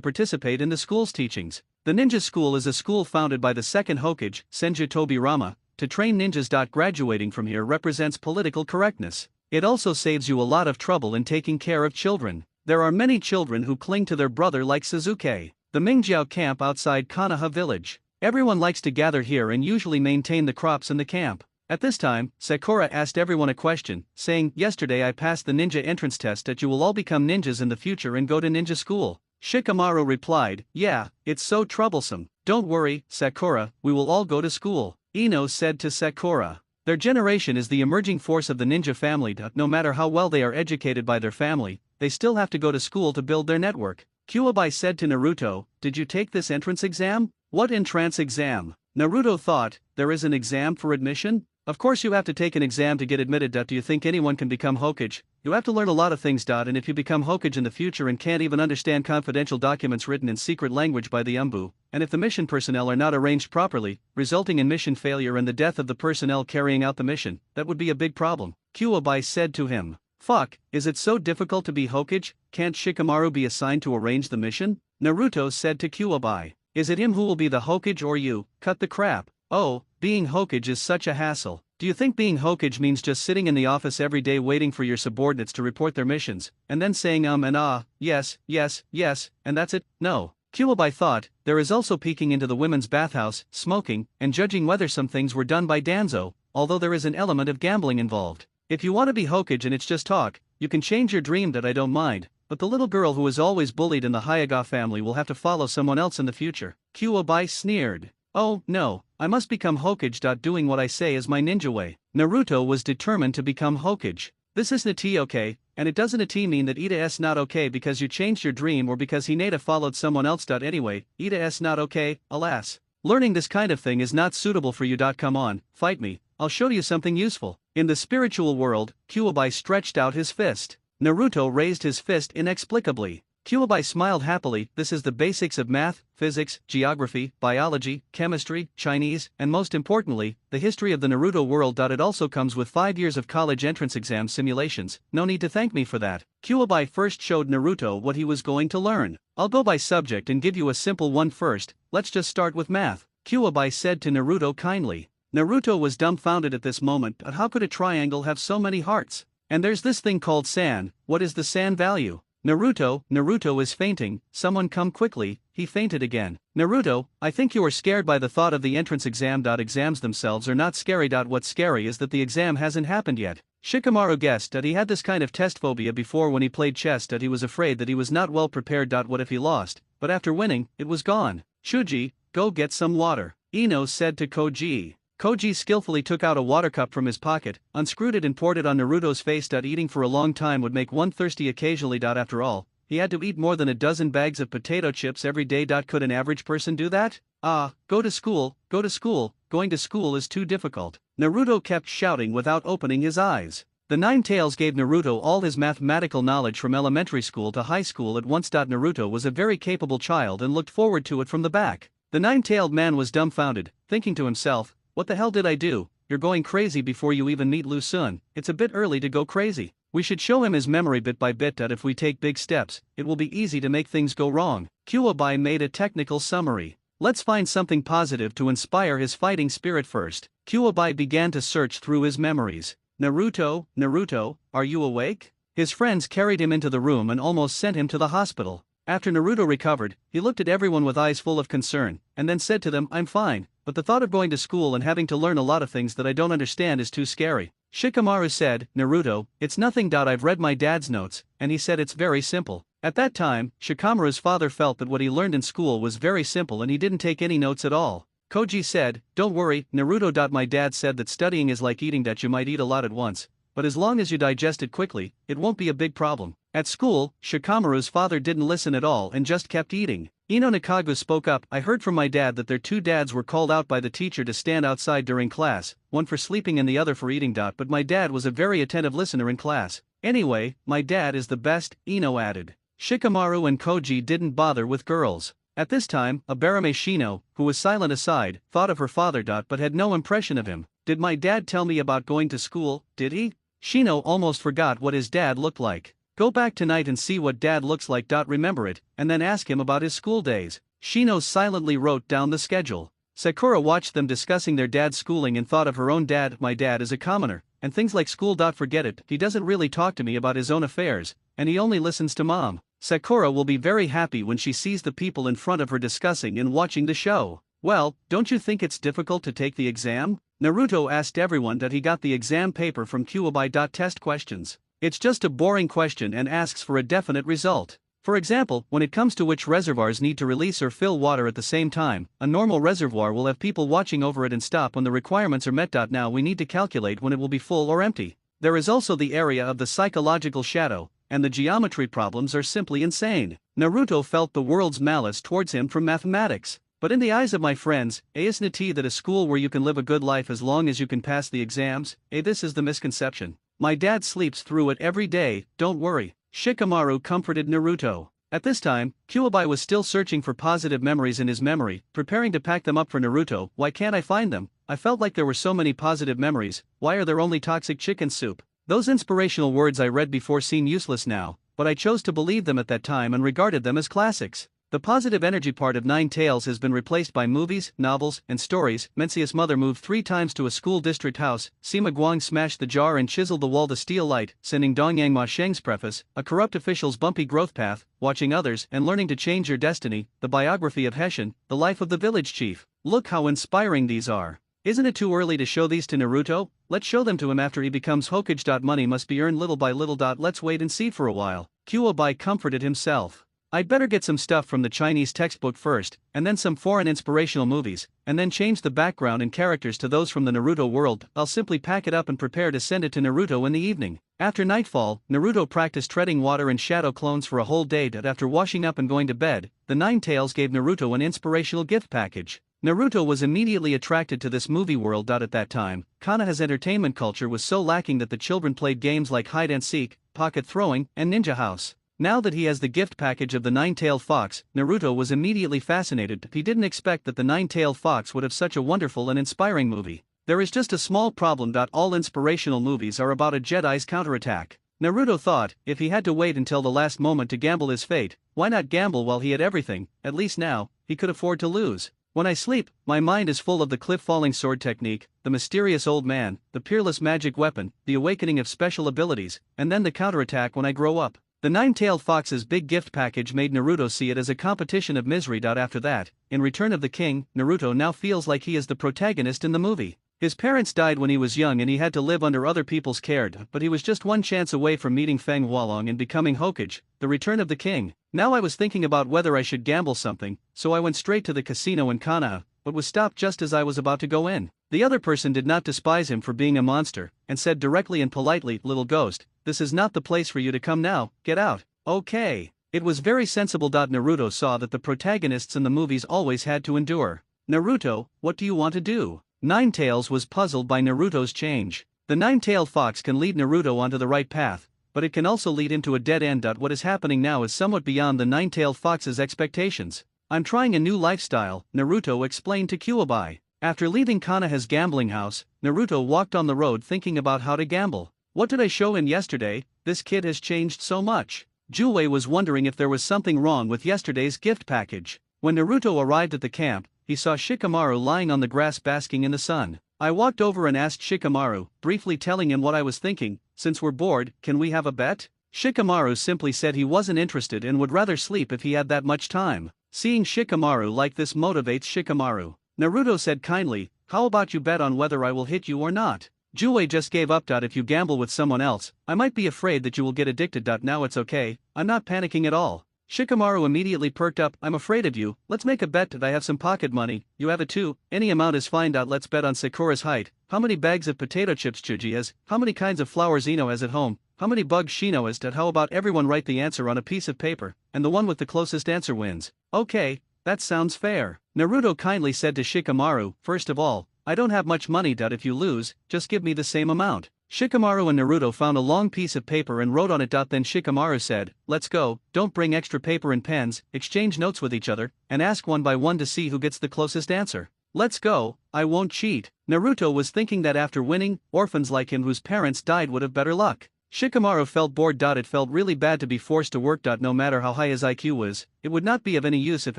participate in the school's teachings. The ninja school is a school founded by the second Hokage, Senju Tobirama, to train ninjas. Graduating from here represents political correctness. It also saves you a lot of trouble in taking care of children. There are many children who cling to their brother like Suzuki. The Mingjiao camp outside Konoha village. Everyone likes to gather here and usually maintain the crops in the camp. At this time, Sakura asked everyone a question, saying, yesterday I passed the ninja entrance test. That you will all become ninjas in the future and go to ninja school. Shikamaru replied, yeah, it's so troublesome. Don't worry, Sakura, we will all go to school. Ino said to Sakura. Their generation is the emerging force of the ninja family. No matter how well they are educated by their family, they still have to go to school to build their network. Kuwabai said to Naruto, did you take this entrance exam? What entrance exam? Naruto thought, there is an exam for admission? Of course you have to take an exam to get admitted. Do you think anyone can become Hokage? You have to learn a lot of things. And if you become Hokage in the future and can't even understand confidential documents written in secret language by the Umbu, and if the mission personnel are not arranged properly, resulting in mission failure and the death of the personnel carrying out the mission, that would be a big problem. Kuwabai said to him, fuck, is it so difficult to be Hokage? Can't Shikamaru be assigned to arrange the mission? Naruto said to Kuwabai, is it him who will be the Hokage or you? Cut the crap. Oh, being Hokage is such a hassle. Do you think being Hokage means just sitting in the office every day waiting for your subordinates to report their missions, and then saying and ah, yes, and that's it? No. Kuwabai thought, there is also peeking into the women's bathhouse, smoking, and judging whether some things were done by Danzo, although there is an element of gambling involved. If you want to be Hokage and it's just talk, you can change your dream. I don't mind, but the little girl who is always bullied in the Hyuga family will have to follow someone else in the future. Kuwabai sneered. Oh, no, I must become Hokage. Doing what I say is my ninja way. Naruto was determined to become Hokage. This isn't a T okay, and it doesn't a T mean that Ida s not okay because you changed your dream or because Hinata followed someone else. Anyway, Ida s not okay, alas. Learning this kind of thing is not suitable for you. Come on, fight me, I'll show you something useful. In the spiritual world, Kuwabai stretched out his fist. Naruto raised his fist inexplicably. Kuwabai smiled happily. This is the basics of math, physics, geography, biology, chemistry, Chinese, and most importantly, the history of the Naruto world. It also comes with 5 years of college entrance exam simulations. No need to thank me for that. Kuwabai first showed Naruto what he was going to learn. I'll go by subject and give you a simple one first. Let's just start with math. Kuwabai said to Naruto kindly. Naruto was dumbfounded at this moment. But how could a triangle have so many hearts? And there's this thing called san. What is the san value? Naruto is fainting, someone come quickly. He fainted again. Naruto, I think you are scared by the thought of the entrance exam. Exams themselves are not scary. What's scary is that the exam hasn't happened yet. Shikamaru guessed that he had this kind of test phobia before when he played chess. He was afraid that he was not well prepared. What if he lost? But after winning, it was gone. Shuji, go get some water, Ino said to Koji. Koji skillfully took out a water cup from his pocket, unscrewed it and poured it on Naruto's face. Eating for a long time would make one thirsty occasionally. After all, he had to eat more than a dozen bags of potato chips every day. Could an average person do that? Go to school, going to school is too difficult. Naruto kept shouting without opening his eyes. The Nine Tails gave Naruto all his mathematical knowledge from elementary school to high school at once. Naruto was a very capable child and looked forward to it from the back. The nine-tailed man was dumbfounded, thinking to himself, what the hell did I do? You're going crazy before you even meet Lu Sun. It's a bit early to go crazy. We should show him his memory bit by bit. If we take big steps, it will be easy to make things go wrong. Kuwabai made a technical summary. Let's find something positive to inspire his fighting spirit first. Kuwabai began to search through his memories. Naruto, are you awake? His friends carried him into the room and almost sent him to the hospital. After Naruto recovered, he looked at everyone with eyes full of concern, and then said to them, I'm fine, but the thought of going to school and having to learn a lot of things that I don't understand is too scary. Shikamaru said, Naruto, it's nothing. I've read my dad's notes, and he said it's very simple. At that time, Shikamaru's father felt that what he learned in school was very simple and he didn't take any notes at all. Koji said, don't worry, Naruto. My dad said that studying is like eating. You might eat a lot at once, but as long as you digest it quickly, it won't be a big problem. At school, Shikamaru's father didn't listen at all and just kept eating. Ino Nakagu spoke up, I heard from my dad that their two dads were called out by the teacher to stand outside during class, one for sleeping and the other for eating. But my dad was a very attentive listener in class. Anyway, my dad is the best, Ino added. Shikamaru and Koji didn't bother with girls. At this time, Abarame Shino, who was silent aside, thought of her father. But had no impression of him. Did my dad tell me about going to school, did he? Shino almost forgot what his dad looked like. Go back tonight and see what dad looks like. Remember it, and then ask him about his school days. Shino silently wrote down the schedule. Sakura watched them discussing their dad's schooling and thought of her own dad. My dad is a commoner, and things like school. Forget it, he doesn't really talk to me about his own affairs, and he only listens to mom. Sakura will be very happy when she sees the people in front of her discussing and watching the show. Well, don't you think it's difficult to take the exam? Naruto asked everyone that he got the exam paper from Kuwabai. Test questions. It's just a boring question and asks for a definite result. For example, when it comes to which reservoirs need to release or fill water at the same time, a normal reservoir will have people watching over it and stop when the requirements are met. Now we need to calculate when it will be full or empty. There is also the area of the psychological shadow, and the geometry problems are simply insane. Naruto felt the world's malice towards him from mathematics. But in the eyes of my friends, isn't it that a school where you can live a good life as long as you can pass the exams? This is the misconception. My dad sleeps through it every day, don't worry. Shikamaru comforted Naruto. At this time, Kuwabai was still searching for positive memories in his memory, preparing to pack them up for Naruto. Why can't I find them? I felt like there were so many positive memories. Why are there only toxic chicken soup? Those inspirational words I read before seem useless now, but I chose to believe them at that time and regarded them as classics. The positive energy part of Nine Tails has been replaced by movies, novels, and stories. Mencius' mother moved 3 times to a school district house. Sima Guang smashed the jar and chiseled the wall to steal light. Sending Dongyang Ma Sheng's preface, A Corrupt Official's Bumpy Growth Path, Watching Others and Learning to Change Your Destiny. The biography of Heshin, The Life of the Village Chief. Look how inspiring these are. Isn't it too early to show these to Naruto? Let's show them to him after he becomes Hokage. Money must be earned little by little. Let's wait and see for a while. Kuwabai comforted himself. I'd better get some stuff from the Chinese textbook first, and then some foreign inspirational movies, and then change the background and characters to those from the Naruto world. I'll simply pack it up and prepare to send it to Naruto in the evening. After nightfall, Naruto practiced treading water and shadow clones for a whole day. After washing up and going to bed, the Nine Tails gave Naruto an inspirational gift package. Naruto was immediately attracted to this movie world. At that time, Konoha's entertainment culture was so lacking that the children played games like hide and seek, pocket throwing, and ninja house. Now that he has the gift package of the Nine-Tailed Fox, Naruto was immediately fascinated. He didn't expect that the Nine-Tailed Fox would have such a wonderful and inspiring movie. There is just a small problem. All inspirational movies are about a Jedi's counterattack. Naruto thought, if he had to wait until the last moment to gamble his fate, why not gamble while he had everything? At least now, he could afford to lose. When I sleep, my mind is full of the cliff-falling sword technique, the mysterious old man, the peerless magic weapon, the awakening of special abilities, and then the counterattack when I grow up. The nine-tailed fox's big gift package made Naruto see it as a competition of misery. After that, in Return of the King, Naruto now feels like he is the protagonist in the movie. His parents died when he was young and he had to live under other people's care, but he was just one chance away from meeting Feng Hualong and becoming Hokage, the Return of the King. Now I was thinking about whether I should gamble something, so I went straight to the casino in Kanaa, but was stopped just as I was about to go in. The other person did not despise him for being a monster, and said directly and politely, "Little ghost, this is not the place for you to come now, get out." Okay. It was very sensible. Naruto saw that the protagonists in the movies always had to endure. "Naruto, what do you want to do?" Ninetails was puzzled by Naruto's change. The nine-tailed fox can lead Naruto onto the right path, but it can also lead him to a dead end. What is happening now is somewhat beyond the nine-tailed fox's expectations. "I'm trying a new lifestyle," Naruto explained to Kuwabai. After leaving Kanaha's gambling house, Naruto walked on the road thinking about how to gamble. "What did I show him yesterday? This kid has changed so much." Juwei was wondering if there was something wrong with yesterday's gift package. When Naruto arrived at the camp, he saw Shikamaru lying on the grass basking in the sun. I walked over and asked Shikamaru, briefly telling him what I was thinking. "Since we're bored, can we have a bet?" Shikamaru simply said he wasn't interested and would rather sleep if he had that much time. Seeing Shikamaru like this motivates Shikamaru. Naruto said kindly, "How about you bet on whether I will hit you or not?" Juwei just gave up. "If you gamble with someone else, I might be afraid that you will get addicted. Now it's okay, I'm not panicking at all." Shikamaru immediately perked up. "I'm afraid of you, let's make a bet. I have some pocket money, you have it too, any amount is fine. Let's bet on Sakura's height, how many bags of potato chips Chuji has, how many kinds of flowers Ino has at home, how many bugs Shino has. How about everyone write the answer on a piece of paper, and the one with the closest answer wins." "Okay, that sounds fair." Naruto kindly said to Shikamaru, "First of all, I don't have much money. If you lose, just give me the same amount." Shikamaru and Naruto found a long piece of paper and wrote on it. Then Shikamaru said, "Let's go, don't bring extra paper and pens, exchange notes with each other, and ask one by one to see who gets the closest answer." "Let's go, I won't cheat." Naruto was thinking that after winning, orphans like him whose parents died would have better luck. Shikamaru felt bored. It felt really bad to be forced to work. No matter how high his IQ was, it would not be of any use if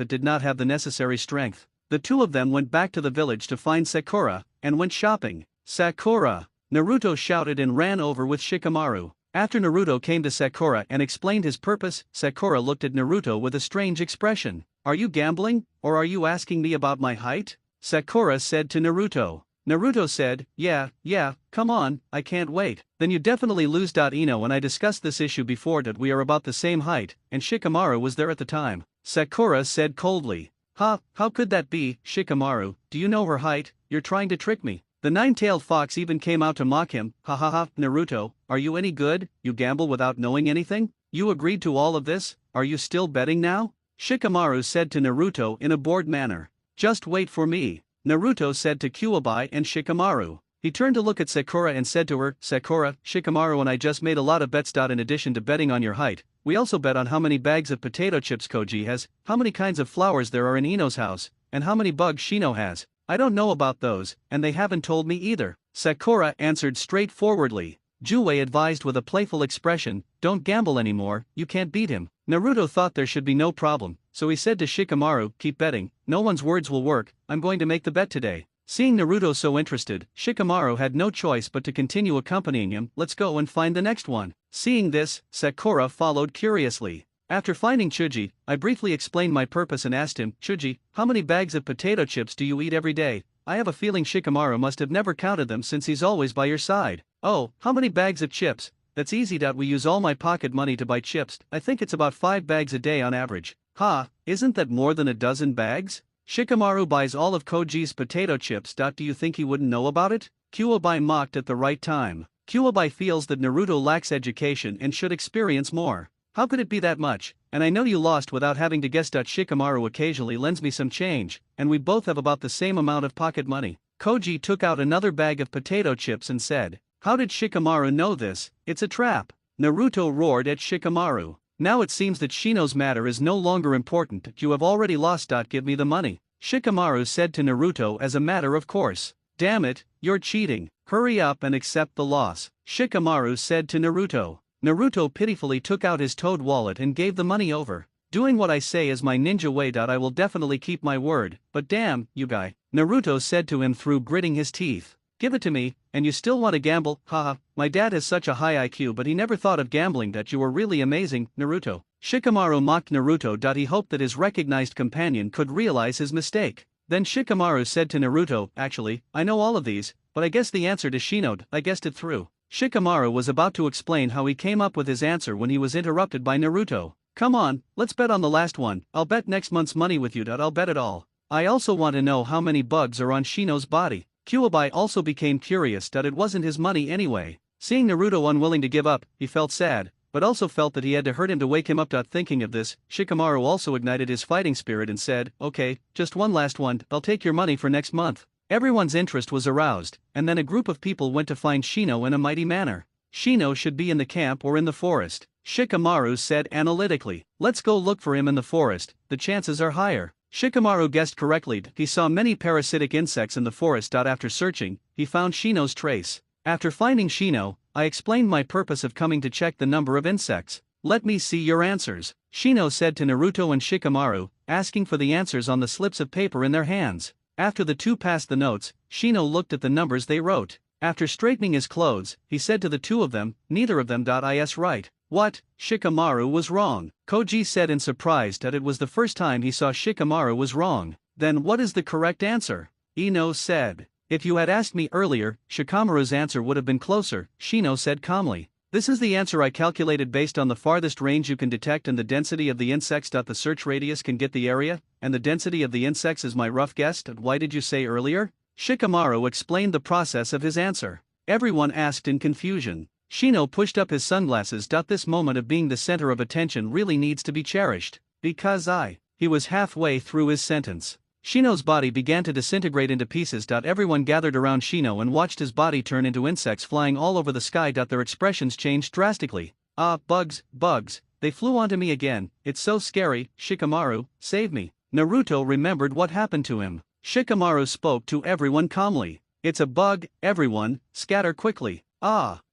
it did not have the necessary strength. The two of them went back to the village to find Sakura, and went shopping. "Sakura!" Naruto shouted and ran over with Shikamaru. After Naruto came to Sakura and explained his purpose, Sakura looked at Naruto with a strange expression. "Are you gambling, or are you asking me about my height?" Sakura said to Naruto. Naruto said, Yeah, come on, I can't wait." "Then you definitely lose. Ino and I discussed this issue before. We are about the same height, and Shikamaru was there at the time," Sakura said coldly. How could that be, Shikamaru? Do you know her height? You're trying to trick me." The nine-tailed fox even came out to mock him. Ha, Naruto, are you any good? You gamble without knowing anything? You agreed to all of this? Are you still betting now?" Shikamaru said to Naruto in a bored manner. "Just wait for me," Naruto said to Kuwabai and Shikamaru. He turned to look at Sakura and said to her, "Sakura, Shikamaru and I just made a lot of bets. In addition to betting on your height, we also bet on how many bags of potato chips Koji has, how many kinds of flowers there are in Ino's house, and how many bugs Shino has. I don't know about those, and they haven't told me either," Sakura answered straightforwardly. Juwei advised with a playful expression, "Don't gamble anymore, you can't beat him." Naruto thought there should be no problem, so he said to Shikamaru, "Keep betting, no one's words will work, I'm going to make the bet today." Seeing Naruto so interested, Shikamaru had no choice but to continue accompanying him. "Let's go and find the next one." Seeing this, Sakura followed curiously. After finding Chuji, I briefly explained my purpose and asked him, "Chuji, how many bags of potato chips do you eat every day?" I have a feeling Shikamaru must have never counted them since he's always by your side. "Oh, how many bags of chips? That's easy. We use all my pocket money to buy chips. I think it's about 5 bags a day on average." Isn't that more than a dozen bags? Shikamaru buys all of Koji's potato chips. Do you think he wouldn't know about it? Kuwabai mocked at the right time. Kuwabai feels that Naruto lacks education and should experience more. "How could it be that much? And I know you lost without having to guess. Shikamaru occasionally lends me some change, and we both have about the same amount of pocket money." Koji took out another bag of potato chips and said, "How did Shikamaru know this? It's a trap." Naruto roared at Shikamaru. "Now it seems that Shino's matter is no longer important. You have already lost. Give me the money," Shikamaru said to Naruto as a matter of course. "Damn it, you're cheating. Hurry up and accept the loss," Shikamaru said to Naruto. Naruto pitifully took out his toad wallet and gave the money over. Doing what I say is my ninja way. I will definitely keep my word, but damn, you guy. Naruto said to him through gritting his teeth. Give it to me, and you still want to gamble, haha. My dad has such a high IQ but he never thought of gambling. That you were really amazing, Naruto. Shikamaru mocked Naruto. He hoped that his recognized companion could realize his mistake. Then Shikamaru said to Naruto, actually, I know all of these, but I guessed the answer to Shinode, I guessed it through. Shikamaru was about to explain how he came up with his answer when he was interrupted by Naruto. Come on, let's bet on the last one. I'll bet next month's money with you. I'll bet it all. I also want to know how many bugs are on Shino's body. Kuwabai also became curious. It wasn't his money anyway. Seeing Naruto unwilling to give up, he felt sad, but also felt that he had to hurt him to wake him up. Thinking of this, Shikamaru also ignited his fighting spirit and said, okay, just one last one, I'll take your money for next month. Everyone's interest was aroused, and then a group of people went to find Shino in a mighty manner. Shino should be in the camp or in the forest, Shikamaru said analytically. Let's go look for him in the forest, the chances are higher. Shikamaru guessed correctly. He saw many parasitic insects in the forest. After searching, he found Shino's trace. After finding Shino, I explained my purpose of coming to check the number of insects. Let me see your answers, Shino said to Naruto and Shikamaru, asking for the answers on the slips of paper in their hands. After the two passed the notes, Shino looked at the numbers they wrote. After straightening his clothes, he said to the two of them, neither of them is right. What? Shikamaru was wrong, Koji said in surprise. It was the first time he saw Shikamaru was wrong. Then what is the correct answer? Ino said. If you had asked me earlier, Shikamaru's answer would have been closer, Shino said calmly. This is the answer I calculated based on the farthest range you can detect and the density of the insects. The search radius can get the area, and the density of the insects is my rough guess. Why did you say earlier? Shikamaru explained the process of his answer. Everyone asked in confusion. Shino pushed up his sunglasses. This moment of being the center of attention really needs to be cherished. Because he was halfway through his sentence. Shino's body began to disintegrate into pieces. Everyone gathered around Shino and watched his body turn into insects flying all over the sky. Their expressions changed drastically. Bugs, they flew onto me again, it's so scary, Shikamaru, save me. Naruto remembered what happened to him. Shikamaru spoke to everyone calmly. It's a bug, everyone, scatter quickly.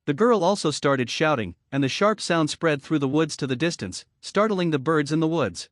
The girl also started shouting, and the sharp sound spread through the woods to the distance, startling the birds in the woods.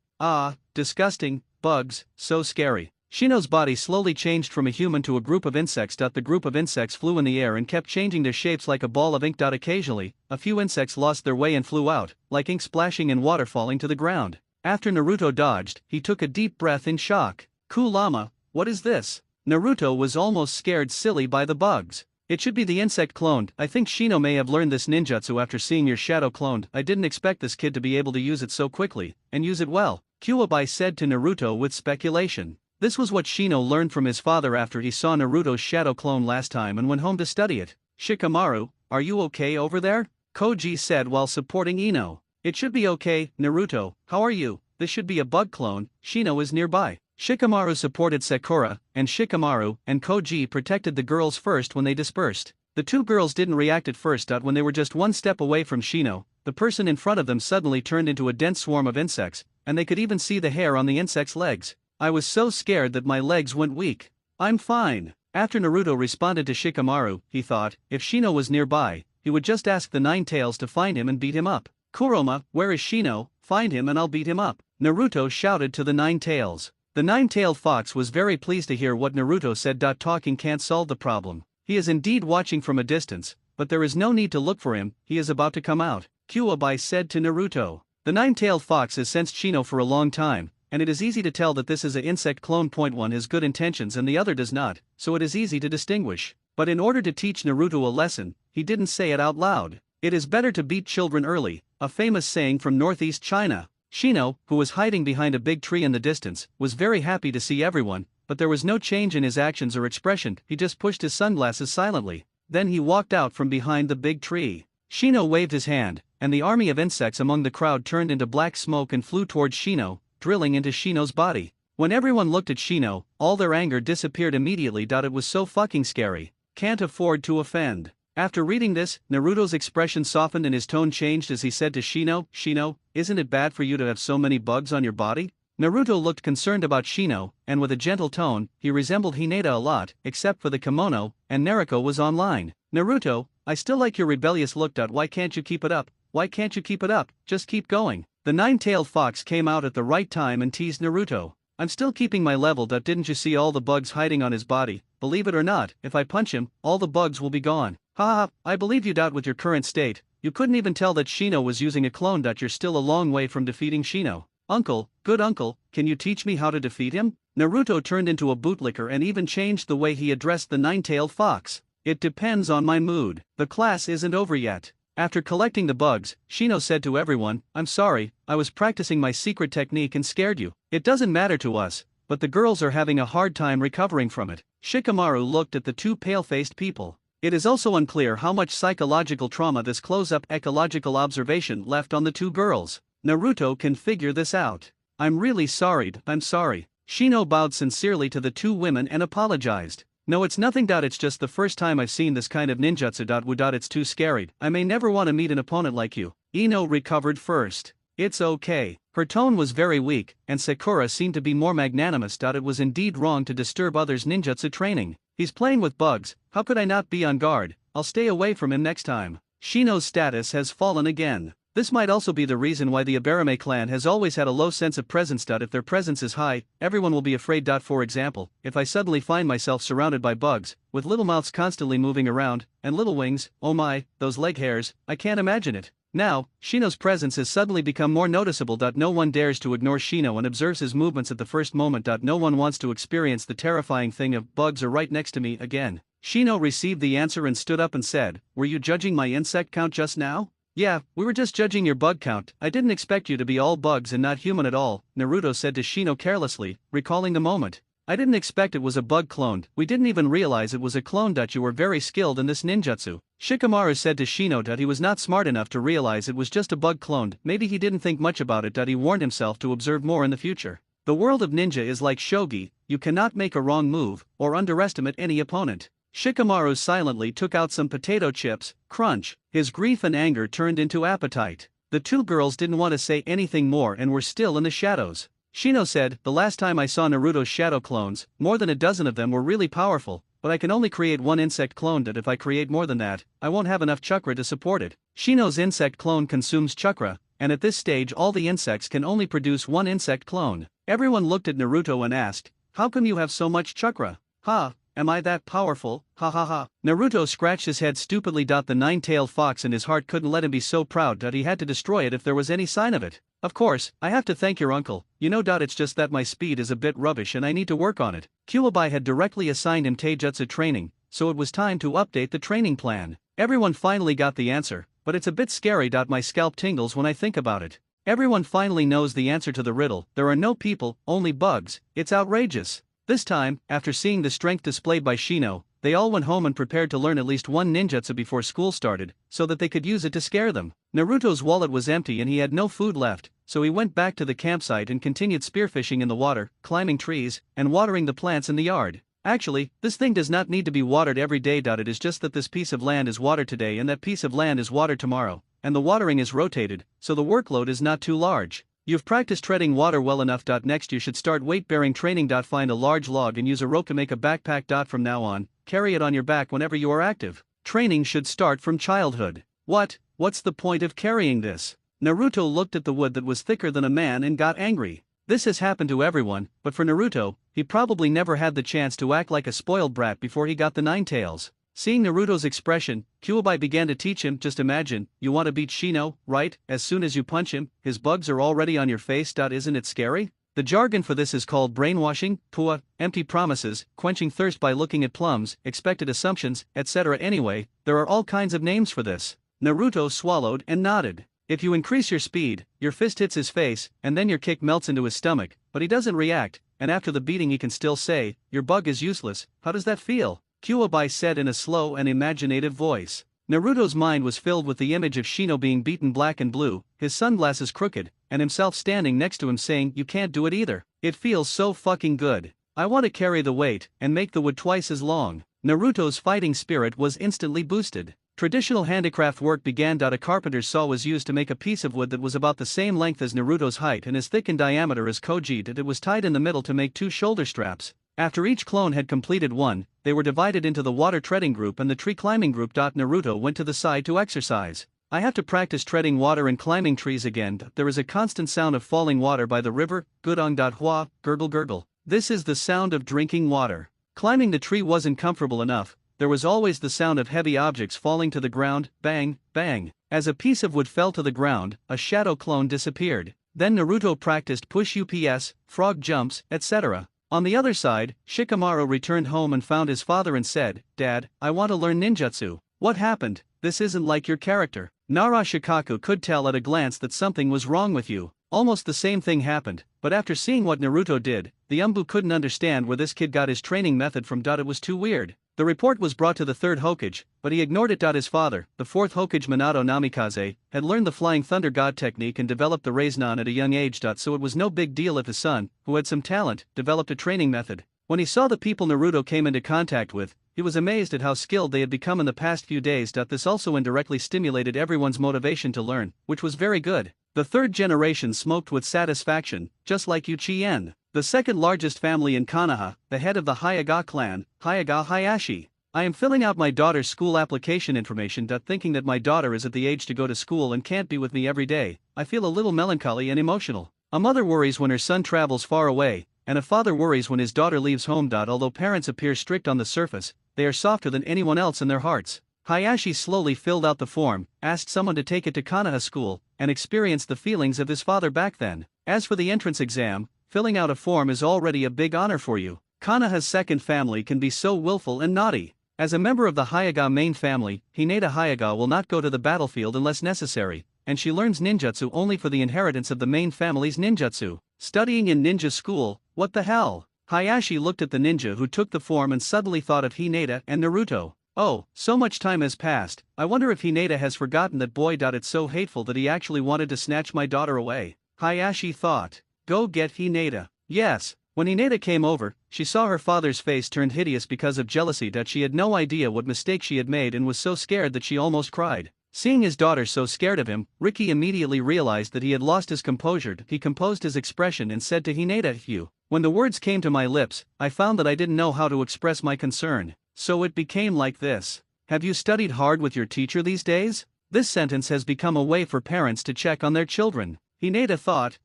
Disgusting, bugs, so scary. Shino's body slowly changed from a human to a group of insects. The group of insects flew in the air and kept changing their shapes like a ball of ink. Occasionally, a few insects lost their way and flew out, like ink splashing in water falling to the ground. After Naruto dodged, he took a deep breath in shock. Kurama, what is this? Naruto was almost scared silly by the bugs. It should be the insect cloned. I think Shino may have learned this ninjutsu after seeing your shadow cloned. I didn't expect this kid to be able to use it so quickly, and use it well, Kuwabai said to Naruto with speculation. This was what Shino learned from his father after he saw Naruto's shadow clone last time and went home to study it. Shikamaru, are you okay over there? Koji said while supporting Ino. It should be okay, Naruto, how are you? This should be a bug clone, Shino is nearby. Shikamaru supported Sakura, and Shikamaru and Koji protected the girls first when they dispersed. The two girls didn't react at first. When they were just one step away from Shino, the person in front of them suddenly turned into a dense swarm of insects, and they could even see the hair on the insect's legs. I was so scared that my legs went weak. I'm fine. After Naruto responded to Shikamaru, he thought, if Shino was nearby, he would just ask the Nine Tails to find him and beat him up. Kurama, where is Shino? Find him and I'll beat him up, Naruto shouted to the Nine Tails. The nine-tailed fox was very pleased to hear what Naruto said. Talking can't solve the problem. He is indeed watching from a distance, but there is no need to look for him, he is about to come out, Kuwabai said to Naruto. The nine-tailed fox has sensed Shino for a long time, and it is easy to tell that this is an insect clone. One has good intentions and the other does not, so it is easy to distinguish. But in order to teach Naruto a lesson, he didn't say it out loud. It is better to beat children early, a famous saying from northeast China. Shino, who was hiding behind a big tree in the distance, was very happy to see everyone, but there was no change in his actions or expression. He just pushed his sunglasses silently. Then he walked out from behind the big tree. Shino waved his hand, and the army of insects among the crowd turned into black smoke and flew towards Shino, drilling into Shino's body. When everyone looked at Shino, all their anger disappeared immediately. It was so fucking scary. Can't afford to offend. After reading this, Naruto's expression softened and his tone changed as he said to Shino, Shino, isn't it bad for you to have so many bugs on your body? Naruto looked concerned about Shino, and with a gentle tone, he resembled Hinata a lot, except for the kimono, and Naruto was online. Naruto, I still like your rebellious look. Why can't you keep it up? Why can't you keep it up? Just keep going. The nine-tailed fox came out at the right time and teased Naruto. I'm still keeping my level. Didn't you see all the bugs hiding on his body? Believe it or not, if I punch him, all the bugs will be gone. Ha ha, I believe you. With your current state, you couldn't even tell that Shino was using a clone. You're still a long way from defeating Shino. Uncle, good uncle, can you teach me how to defeat him? Naruto turned into a bootlicker and even changed the way he addressed the nine-tailed fox. It depends on my mood. The class isn't over yet. After collecting the bugs, Shino said to everyone, I'm sorry, I was practicing my secret technique and scared you. It doesn't matter to us, but the girls are having a hard time recovering from it. Shikamaru looked at the two pale-faced people. It is also unclear how much psychological trauma this close-up ecological observation left on the two girls. Naruto can figure this out. I'm really sorry. I'm sorry. Shino bowed sincerely to the two women and apologized. No, it's nothing. It's just the first time I've seen this kind of ninjutsu. It's too scary. I may never want to meet an opponent like you. Ino recovered first. It's okay. Her tone was very weak, and Sakura seemed to be more magnanimous. It was indeed wrong to disturb others' ninjutsu training. He's playing with bugs, how could I not be on guard? I'll stay away from him next time. Shino's status has fallen again. This might also be the reason why the Abarame clan has always had a low sense of presence. If their presence is high, everyone will be afraid. For example, if I suddenly find myself surrounded by bugs, with little mouths constantly moving around, and little wings, oh my, those leg hairs, I can't imagine it. Now, Shino's presence has suddenly become more noticeable. No one dares to ignore Shino and observes his movements at the first moment. No one wants to experience the terrifying thing of bugs are right next to me again. Shino received the answer and stood up and said, were you judging my insect count just now? Yeah, we were just judging your bug count. I didn't expect you to be all bugs and not human at all, Naruto said to Shino carelessly, recalling the moment. I didn't expect it was a bug cloned. We didn't even realize it was a clone. You were very skilled in this ninjutsu. Shikamaru said to Shino he was not smart enough to realize it was just a bug cloned. Maybe he didn't think much about it. He warned himself to observe more in the future. The world of ninja is like shogi, you cannot make a wrong move, or underestimate any opponent. Shikamaru silently took out some potato chips, crunch. His grief and anger turned into appetite. The two girls didn't want to say anything more and were still in the shadows. Shino said, the last time I saw Naruto's shadow clones, more than a dozen of them were really powerful, but I can only create one insect clone. If I create more than that, I won't have enough chakra to support it. Shino's insect clone consumes chakra, and at this stage all the insects can only produce one insect clone. Everyone looked at Naruto and asked, how come you have so much chakra? Ha! Am I that powerful? Ha ha ha. Naruto scratched his head stupidly. The nine-tailed fox in his heart couldn't let him be so proud that he had to destroy it if there was any sign of it. Of course, I have to thank your uncle. It's just that my speed is a bit rubbish and I need to work on it. Kuwabai had directly assigned him taijutsu training, so it was time to update the training plan. Everyone finally got the answer, but it's a bit scary. My scalp tingles when I think about it. Everyone finally knows the answer to the riddle. There are no people, only bugs. It's outrageous. This time, after seeing the strength displayed by Shino, they all went home and prepared to learn at least one ninjutsu before school started, so that they could use it to scare them. Naruto's wallet was empty and he had no food left, so he went back to the campsite and continued spearfishing in the water, climbing trees, and watering the plants in the yard. Actually, this thing does not need to be watered every day. It is just that this piece of land is watered today and that piece of land is watered tomorrow, and the watering is rotated, so the workload is not too large. You've practiced treading water well enough. Next you should start weight-bearing training. Find a large log and use a rope to make a backpack. From now on, carry it on your back whenever you are active. Training should start from childhood. What's the point of carrying this? Naruto looked at the wood that was thicker than a man and got angry. This has happened to everyone, but for Naruto, he probably never had the chance to act like a spoiled brat before he got the nine tails. Seeing Naruto's expression, Kuwabai began to teach him. Just imagine, you want to beat Shino, right? As soon as you punch him, his bugs are already on your face. Isn't it scary? The jargon for this is called brainwashing, pua, empty promises, quenching thirst by looking at plums, expected assumptions, etc. Anyway, there are all kinds of names for this. Naruto swallowed and nodded. If you increase your speed, your fist hits his face, and then your kick melts into his stomach, but he doesn't react, and after the beating he can still say, your bug is useless. How does that feel? Kuwabai said in a slow and imaginative voice. Naruto's mind was filled with the image of Shino being beaten black and blue, his sunglasses crooked, and himself standing next to him saying, you can't do it either. It feels so fucking good. I want to carry the weight and make the wood twice as long. Naruto's fighting spirit was instantly boosted. Traditional handicraft work began. A carpenter's saw was used to make a piece of wood that was about the same length as Naruto's height and as thick in diameter as Koji. It was tied in the middle to make two shoulder straps. After each clone had completed one, they were divided into the water treading group and the tree climbing group. Naruto went to the side to exercise. I have to practice treading water and climbing trees again. There is a constant sound of falling water by the river, gudong. Hua, gurgle gurgle. This is the sound of drinking water. Climbing the tree wasn't comfortable enough, there was always the sound of heavy objects falling to the ground, bang, bang. As a piece of wood fell to the ground, a shadow clone disappeared. Then Naruto practiced push ups, frog jumps, etc. On the other side, Shikamaru returned home and found his father and said, "Dad, I want to learn ninjutsu." "What happened? This isn't like your character." Nara Shikaku could tell at a glance that something was wrong with you. Almost the same thing happened, but after seeing what Naruto did, the Umbu couldn't understand where this kid got his training method from. It was too weird. The report was brought to the third Hokage, but he ignored it. His father, the fourth Hokage Minato Namikaze, had learned the Flying Thunder God technique and developed the Rasengan at a young age. So it was no big deal if his son, who had some talent, developed a training method. When he saw the people Naruto came into contact with, he was amazed at how skilled they had become in the past few days. This also indirectly stimulated everyone's motivation to learn, which was very good. The third generation smoked with satisfaction, just like Uchien. The second largest family in Konoha, the head of the Hyuga clan, Hyuga Hayashi. "I am filling out my daughter's school application information. Thinking that my daughter is at the age to go to school and can't be with me every day, I feel a little melancholy and emotional. A mother worries when her son travels far away, and a father worries when his daughter leaves home. Although parents appear strict on the surface, they are softer than anyone else in their hearts." Hayashi slowly filled out the form, asked someone to take it to Konoha school, and experienced the feelings of his father back then. As for the entrance exam, filling out a form is already a big honor for you. Konoha's second family can be so willful and naughty. As a member of the Hyuga main family, Hinata Hyuga will not go to the battlefield unless necessary, and she learns ninjutsu only for the inheritance of the main family's ninjutsu. Studying in ninja school, what the hell? Hayashi looked at the ninja who took the form and suddenly thought of Hinata and Naruto. Oh, so much time has passed, I wonder if Hinata has forgotten that boy. It's so hateful that he actually wanted to snatch my daughter away, Hayashi thought. Go get Hinata. Yes. When Hinata came over, she saw her father's face turned hideous because of jealousy. She had no idea what mistake she had made and was so scared that she almost cried. Seeing his daughter so scared of him, Ricky immediately realized that he had lost his composure. He composed his expression and said to Hinata, "You." When the words came to my lips, I found that I didn't know how to express my concern. So it became like this. "Have you studied hard with your teacher these days?" This sentence has become a way for parents to check on their children. Hinata thought,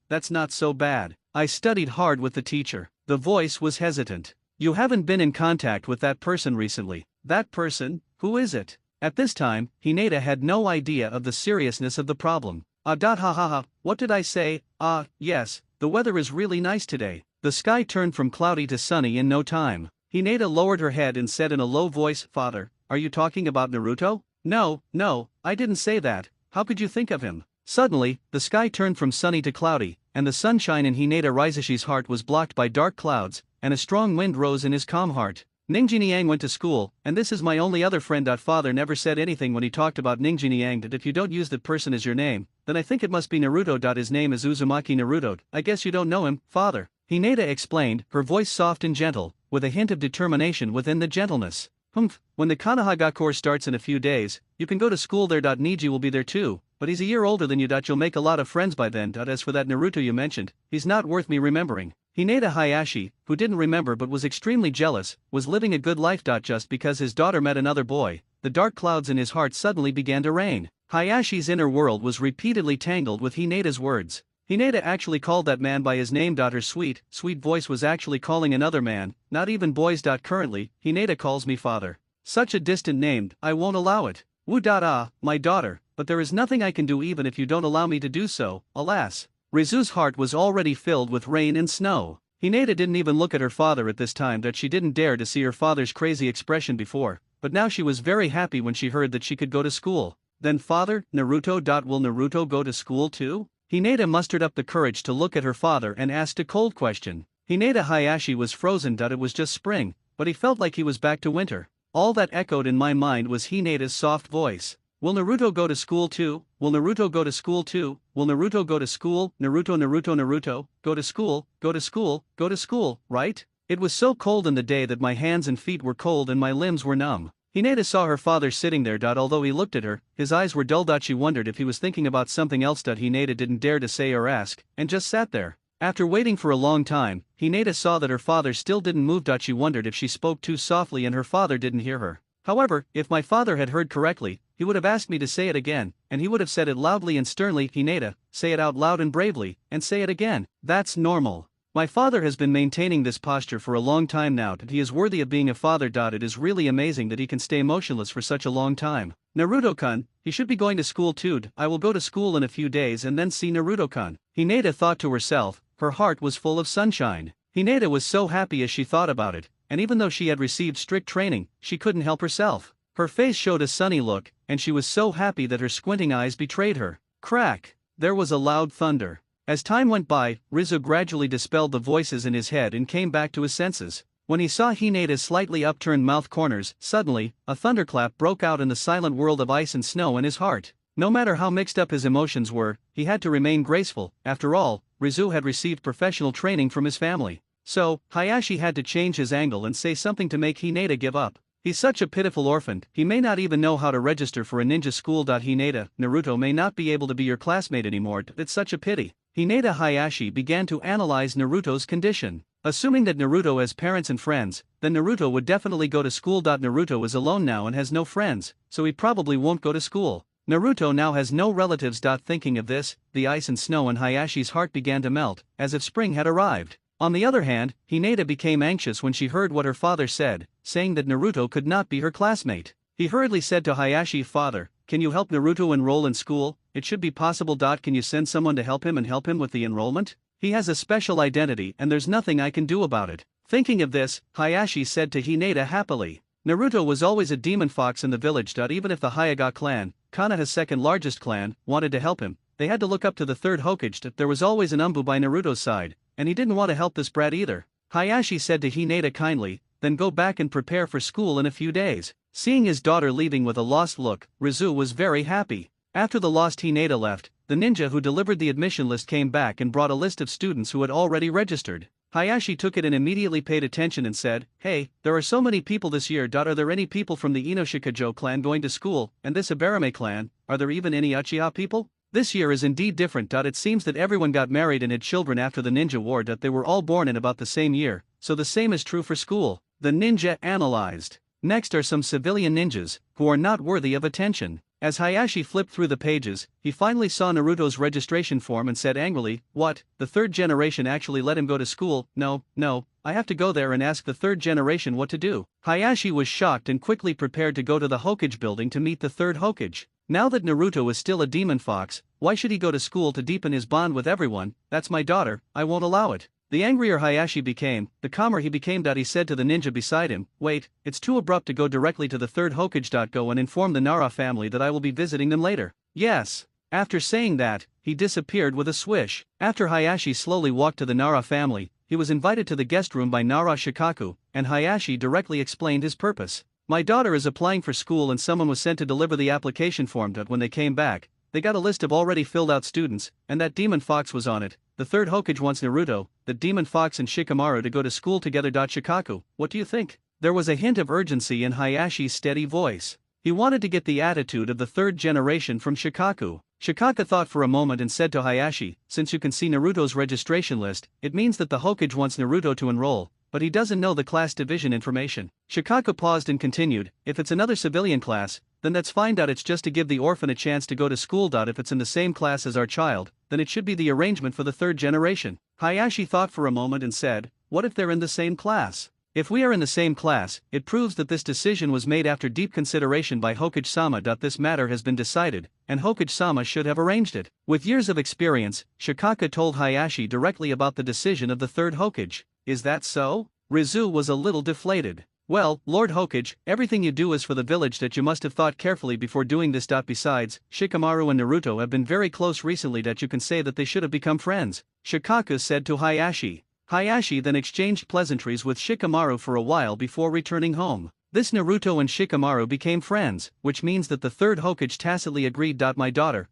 that's not so bad. I studied hard with the teacher. The voice was hesitant. "You haven't been in contact with that person recently." "That person? Who is it?" At this time, Hinata had no idea of the seriousness of the problem. What did I say? Yes, the weather is really nice today." The sky turned from cloudy to sunny in no time. Hinata lowered her head and said in a low voice, "Father, are you talking about Naruto?" No, I didn't say that. How could you think of him?" Suddenly, the sky turned from sunny to cloudy, and the sunshine in Hinata Raizashi's heart was blocked by dark clouds, and a strong wind rose in his calm heart. Ningjiniang went to school, and this is my only other friend. Father never said anything when he talked about Ningjiniang that if you don't use that person as your name, then I think it must be Naruto. His name is Uzumaki Naruto. I guess you don't know him, father. Hinata explained, her voice soft and gentle, with a hint of determination within the gentleness. When the Konoha course starts in a few days, you can go to school there. Niji will be there too, but he's a year older than you. You'll make a lot of friends by then. As for that Naruto you mentioned, he's not worth me remembering. Hinata Hayashi, who didn't remember but was extremely jealous, was living a good life. Just because his daughter met another boy, the dark clouds in his heart suddenly began to rain. Hayashi's inner world was repeatedly tangled with Hinata's words. Hinata actually called that man by his name. Her sweet voice was actually calling another man, not even boys. Currently, Hinata calls me father. Such a distant name, I won't allow it. Wu. My daughter, but there is nothing I can do even if you don't allow me to do so, alas. Rizu's heart was already filled with rain and snow. Hinata didn't even look at her father at this time. She didn't dare to see her father's crazy expression before, but now she was very happy when she heard that she could go to school. Then father, Naruto. Will Naruto go to school too? Hinata mustered up the courage to look at her father and asked a cold question. Hinata Hayashi was frozen. It was just spring, but he felt like he was back to winter. All that echoed in my mind was Hinata's soft voice. Will Naruto go to school too? Will Naruto go to school too? Will Naruto go to school? Naruto, go to school, go to school, right? It was so cold in the day that my hands and feet were cold and my limbs were numb. Hinata saw her father sitting there. Although he looked at her, his eyes were dull. She wondered if he was thinking about something else. Hinata didn't dare to say or ask, and just sat there. After waiting for a long time, Hinata saw that her father still didn't move. She wondered if she spoke too softly and her father didn't hear her. However, if my father had heard correctly, he would have asked me to say it again, and he would have said it loudly and sternly. Hinata, say it out loud and bravely, and say it again. That's normal. My father has been maintaining this posture for a long time now, and he is worthy of being a father. It is really amazing that he can stay motionless for such a long time. Naruto-kun, he should be going to school too. I will go to school in a few days and then see Naruto-kun. Hinata thought to herself, her heart was full of sunshine. Hinata was so happy as she thought about it, and even though she had received strict training, she couldn't help herself. Her face showed a sunny look, and she was so happy that her squinting eyes betrayed her. Crack! There was a loud thunder. As time went by, Rizu gradually dispelled the voices in his head and came back to his senses. When he saw Hinata's slightly upturned mouth corners, suddenly, a thunderclap broke out in the silent world of ice and snow in his heart. No matter how mixed up his emotions were, he had to remain graceful. After all, Rizu had received professional training from his family. So, Hayashi had to change his angle and say something to make Hinata give up. He's such a pitiful orphan, he may not even know how to register for a ninja school. Hinata, Naruto may not be able to be your classmate anymore. It's such a pity. Hinata Hayashi began to analyze Naruto's condition. Assuming that Naruto has parents and friends, then Naruto would definitely go to school. Naruto is alone now and has no friends, so he probably won't go to school. Naruto now has no relatives. Thinking of this, the ice and snow in Hayashi's heart began to melt, as if spring had arrived. On the other hand, Hinata became anxious when she heard what her father said, saying that Naruto could not be her classmate. He hurriedly said to Hayashi, "Father, can you help Naruto enroll in school? It should be possible. Can you send someone to help him and help him with the enrollment? He has a special identity and there's nothing I can do about it." Thinking of this, Hayashi said to Hinata happily. Naruto was always a demon fox in the village. Even if the Hyuga clan, Konoha's second largest clan, wanted to help him, they had to look up to the third Hokage. There was always an Umbu by Naruto's side, and he didn't want to help this brat either. Hayashi said to Hinata kindly, "Then go back and prepare for school in a few days." Seeing his daughter leaving with a lost look, Rizu was very happy. After the lost Hinata left, the ninja who delivered the admission list came back and brought a list of students who had already registered. Hayashi took it and immediately paid attention and said, "Hey, there are so many people this year. Are there any people from the Inoshikajo clan going to school, and this Ibarame clan? Are there even any Uchiha people? This year is indeed different. It seems that everyone got married and had children after the ninja war. They were all born in about the same year, so the same is true for school." The ninja analyzed. Next are some civilian ninjas, who are not worthy of attention. As Hayashi flipped through the pages, he finally saw Naruto's registration form and said angrily, "What, the third generation actually let him go to school? No, I have to go there and ask the third generation what to do." Hayashi was shocked and quickly prepared to go to the Hokage building to meet the third Hokage. Now that Naruto is still a demon fox, why should he go to school to deepen his bond with everyone? "That's my daughter, I won't allow it." The angrier Hayashi became, the calmer he became. He said to the ninja beside him, "Wait, it's too abrupt to go directly to the third Hokage. Go and inform the Nara family that I will be visiting them later." "Yes." After saying that, he disappeared with a swish. After Hayashi slowly walked to the Nara family, he was invited to the guest room by Nara Shikaku, and Hayashi directly explained his purpose. "My daughter is applying for school and someone was sent to deliver the application form. When they came back, they got a list of already filled out students, and that demon fox was on it. The third Hokage wants Naruto, the demon fox and Shikamaru to go to school together. Shikaku, what do you think?" There was a hint of urgency in Hayashi's steady voice. He wanted to get the attitude of the third generation from Shikaku. Shikaku thought for a moment and said to Hayashi, "Since you can see Naruto's registration list, it means that the Hokage wants Naruto to enroll, but he doesn't know the class division information." Shikaku paused and continued, "If it's another civilian class, then that's fine. It's just to give the orphan a chance to go to school. If it's in the same class as our child, then it should be the arrangement for the third generation." Hayashi thought for a moment and said, "What if they're in the same class? If we are in the same class, it proves that this decision was made after deep consideration by Hokage-sama. This matter has been decided, and Hokage-sama should have arranged it." With years of experience, Shikaku told Hayashi directly about the decision of the third Hokage. "Is that so?" Rizu was a little deflated. "Well, Lord Hokage, everything you do is for the village. You must have thought carefully before doing this. Besides, Shikamaru and Naruto have been very close recently. You can say that they should have become friends," Shikaku said to Hayashi. Hayashi then exchanged pleasantries with Shikamaru for a while before returning home. This Naruto and Shikamaru became friends, which means that the third Hokage tacitly agreed. "My daughter,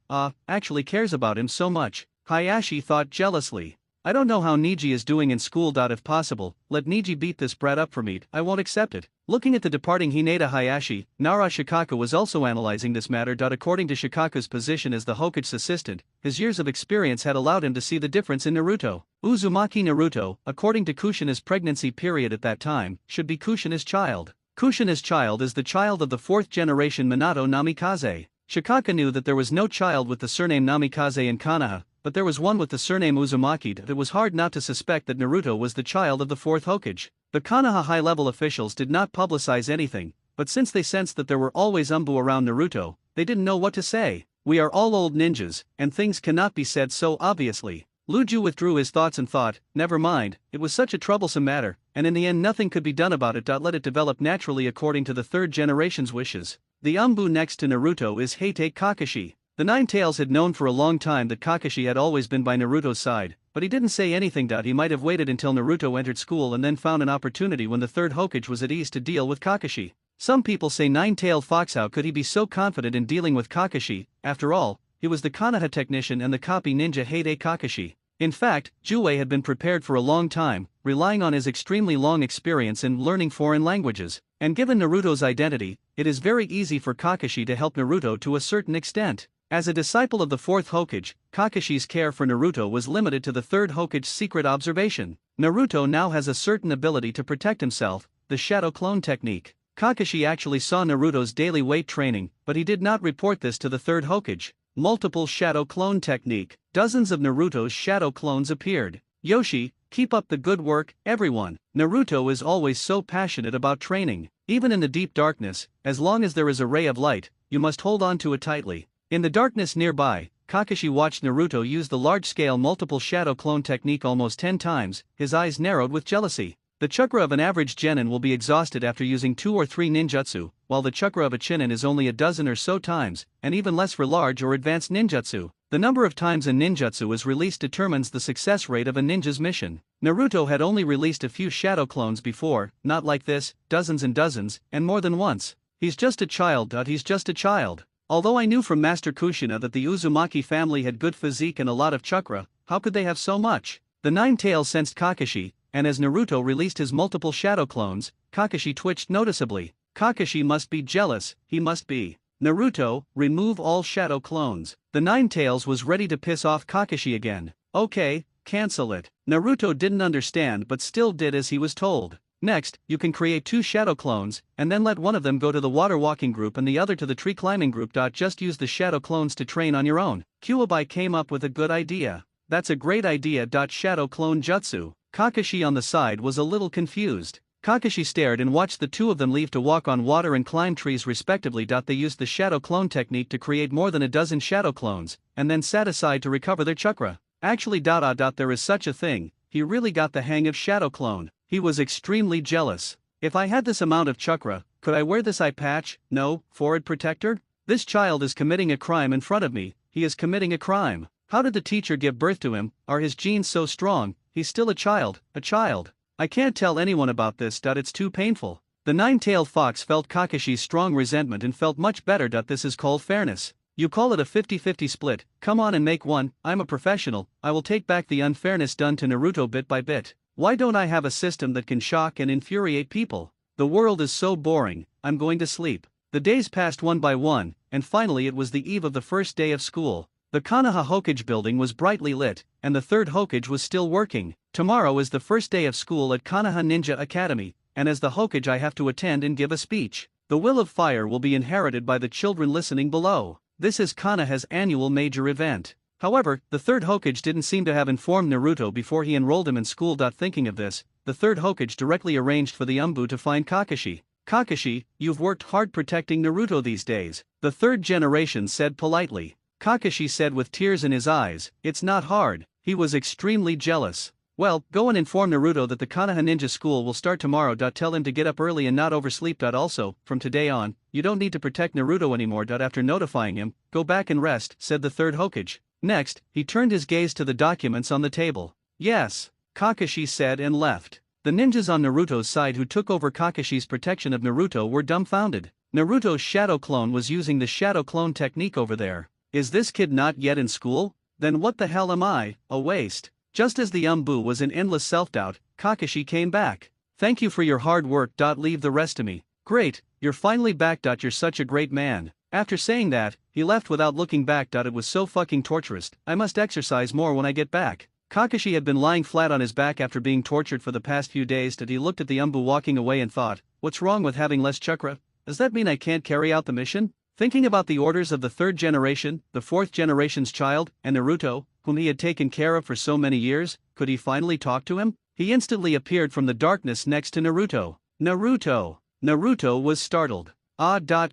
actually cares about him so much," Hayashi thought jealously. "I don't know how Niji is doing in school. If possible, let Niji beat this brat up for me. I won't accept it." Looking at the departing Hinata Hayashi, Nara Shikaku was also analyzing this matter. According to Shikaku's position as the Hokage's assistant, his years of experience had allowed him to see the difference in Naruto. Uzumaki Naruto, according to Kushina's pregnancy period at that time, should be Kushina's child. Kushina's child is the child of the 4th generation Minato Namikaze. Shikaka knew that there was no child with the surname Namikaze in Konoha, but there was one with the surname Uzumaki. It was hard not to suspect that Naruto was the child of the 4th Hokage. The Konoha high-level officials did not publicize anything, but since they sensed that there were always Umbu around Naruto, they didn't know what to say. We are all old ninjas, and things cannot be said so obviously. Luju withdrew his thoughts and thought, never mind, it was such a troublesome matter, and in the end nothing could be done about it. Let it develop naturally according to the 3rd generation's wishes. The Umbu next to Naruto is Heite Kakashi. The Nine Tails had known for a long time that Kakashi had always been by Naruto's side, but he didn't say anything. He might have waited until Naruto entered school and then found an opportunity when the 3rd Hokage was at ease to deal with Kakashi. Some people say Nine-Tailed Fox, how could he be so confident in dealing with Kakashi? After all, he was the Konoha technician and the copy ninja Heite Kakashi. In fact, Jue had been prepared for a long time, relying on his extremely long experience in learning foreign languages, and given Naruto's identity, it is very easy for Kakashi to help Naruto to a certain extent. As a disciple of the 4th Hokage, Kakashi's care for Naruto was limited to the 3rd Hokage's secret observation. Naruto now has a certain ability to protect himself, the shadow clone technique. Kakashi actually saw Naruto's daily weight training, but he did not report this to the 3rd Hokage. Multiple shadow clone technique. Dozens of Naruto's shadow clones appeared. Yoshi, keep up the good work, everyone. Naruto is always so passionate about training. Even in the deep darkness, as long as there is a ray of light, you must hold on to it tightly. In the darkness nearby, Kakashi watched Naruto use the large-scale multiple shadow clone technique almost 10 times, his eyes narrowed with jealousy. The chakra of an average genin will be exhausted after using 2 or 3 ninjutsu, while the chakra of a chunin is only a dozen or so times, and even less for large or advanced ninjutsu. The number of times a ninjutsu is released determines the success rate of a ninja's mission. Naruto had only released a few shadow clones before, not like this, dozens and dozens, and more than once. He's just a child. He's just a child. Although I knew from Master Kushina that the Uzumaki family had good physique and a lot of chakra, how could they have so much? The Nine Tails sensed Kakashi, and as Naruto released his multiple shadow clones, Kakashi twitched noticeably. Kakashi must be jealous, he must be. Naruto, remove all shadow clones. The Nine Tails was ready to piss off Kakashi again. Okay, cancel it. Naruto didn't understand but still did as he was told. Next, you can create 2 shadow clones, and then let one of them go to the water walking group and the other to the tree climbing group. Just use the shadow clones to train on your own. Kuwabai came up with a good idea. That's a great idea. Shadow clone jutsu. Kakashi on the side was a little confused. Kakashi stared and watched the 2 of them leave to walk on water and climb trees respectively. They used the shadow clone technique to create more than a dozen shadow clones, and then sat aside to recover their chakra. Actually, there is such a thing. He really got the hang of shadow clone. He was extremely jealous. If I had this amount of chakra, could I wear this eye patch? No, forehead protector? This child is committing a crime in front of me. He is committing a crime. How did the teacher give birth to him? Are his genes so strong? He's still a child, a child. I can't tell anyone about this. It's too painful. The Nine-Tailed Fox felt Kakashi's strong resentment and felt much better. This is called fairness. You call it a 50-50 split, come on and make one. I'm a professional, I will take back the unfairness done to Naruto bit by bit. Why don't I have a system that can shock and infuriate people? The world is so boring, I'm going to sleep. The days passed one by one, and finally it was the eve of the first day of school. The Konoha Hokage building was brightly lit, and the 3rd Hokage was still working. Tomorrow is the first day of school at Konoha Ninja Academy, and as the Hokage I have to attend and give a speech. The will of fire will be inherited by the children listening below. This is Konoha's annual major event. However, the 3rd Hokage didn't seem to have informed Naruto before he enrolled him in school. Thinking of this, the 3rd Hokage directly arranged for the Umbu to find Kakashi. Kakashi, you've worked hard protecting Naruto these days, the 3rd generation said politely. Kakashi said with tears in his eyes, it's not hard, he was extremely jealous. Well, go and inform Naruto that the Konoha Ninja School will start tomorrow. Tell him to get up early and not oversleep. Also, from today on, you don't need to protect Naruto anymore. After notifying him, go back and rest, said the 3rd Hokage. Next, he turned his gaze to the documents on the table. Yes, Kakashi said and left. The ninjas on Naruto's side who took over Kakashi's protection of Naruto were dumbfounded. Naruto's shadow clone was using the shadow clone technique over there. Is this kid not yet in school? Then what the hell am I, a waste? Just as the Umbu was in endless self-doubt, Kakashi came back. Thank you for your hard work. Leave the rest to me. Great, you're finally back. You're such a great man. After saying that, he left without looking back. It was so fucking torturous. I must exercise more when I get back. Kakashi had been lying flat on his back after being tortured for the past few days. He looked at the Umbu walking away and thought, what's wrong with having less chakra? Does that mean I can't carry out the mission? Thinking about the orders of the third generation, the fourth generation's child, and Naruto, whom he had taken care of for so many years, could he finally talk to him? He instantly appeared from the darkness next to Naruto. Naruto! Naruto was startled.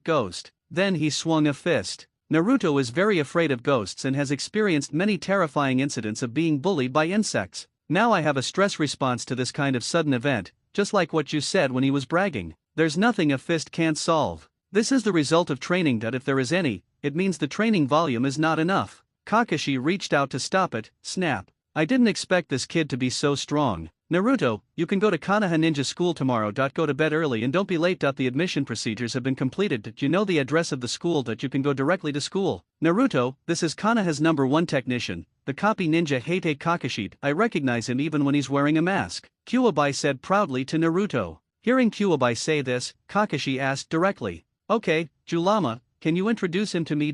Ghost. Then he swung a fist. Naruto is very afraid of ghosts and has experienced many terrifying incidents of being bullied by insects. Now I have a stress response to this kind of sudden event, just like what you said when he was bragging. There's nothing a fist can't solve. This is the result of training that if there is any, it means the training volume is not enough. Kakashi reached out to stop it. Snap. I didn't expect this kid to be so strong. Naruto, you can go to Konoha Ninja School tomorrow. Go to bed early and don't be late. The admission procedures have been completed. You know the address of the school. You can go directly to school. Naruto, this is Konoha's #1 technician, the copy ninja Heite Kakashi. I recognize him even when he's wearing a mask, Kyuubi said proudly to Naruto. Hearing Kyuubi say this, Kakashi asked directly, okay, Julama, can you introduce him to me?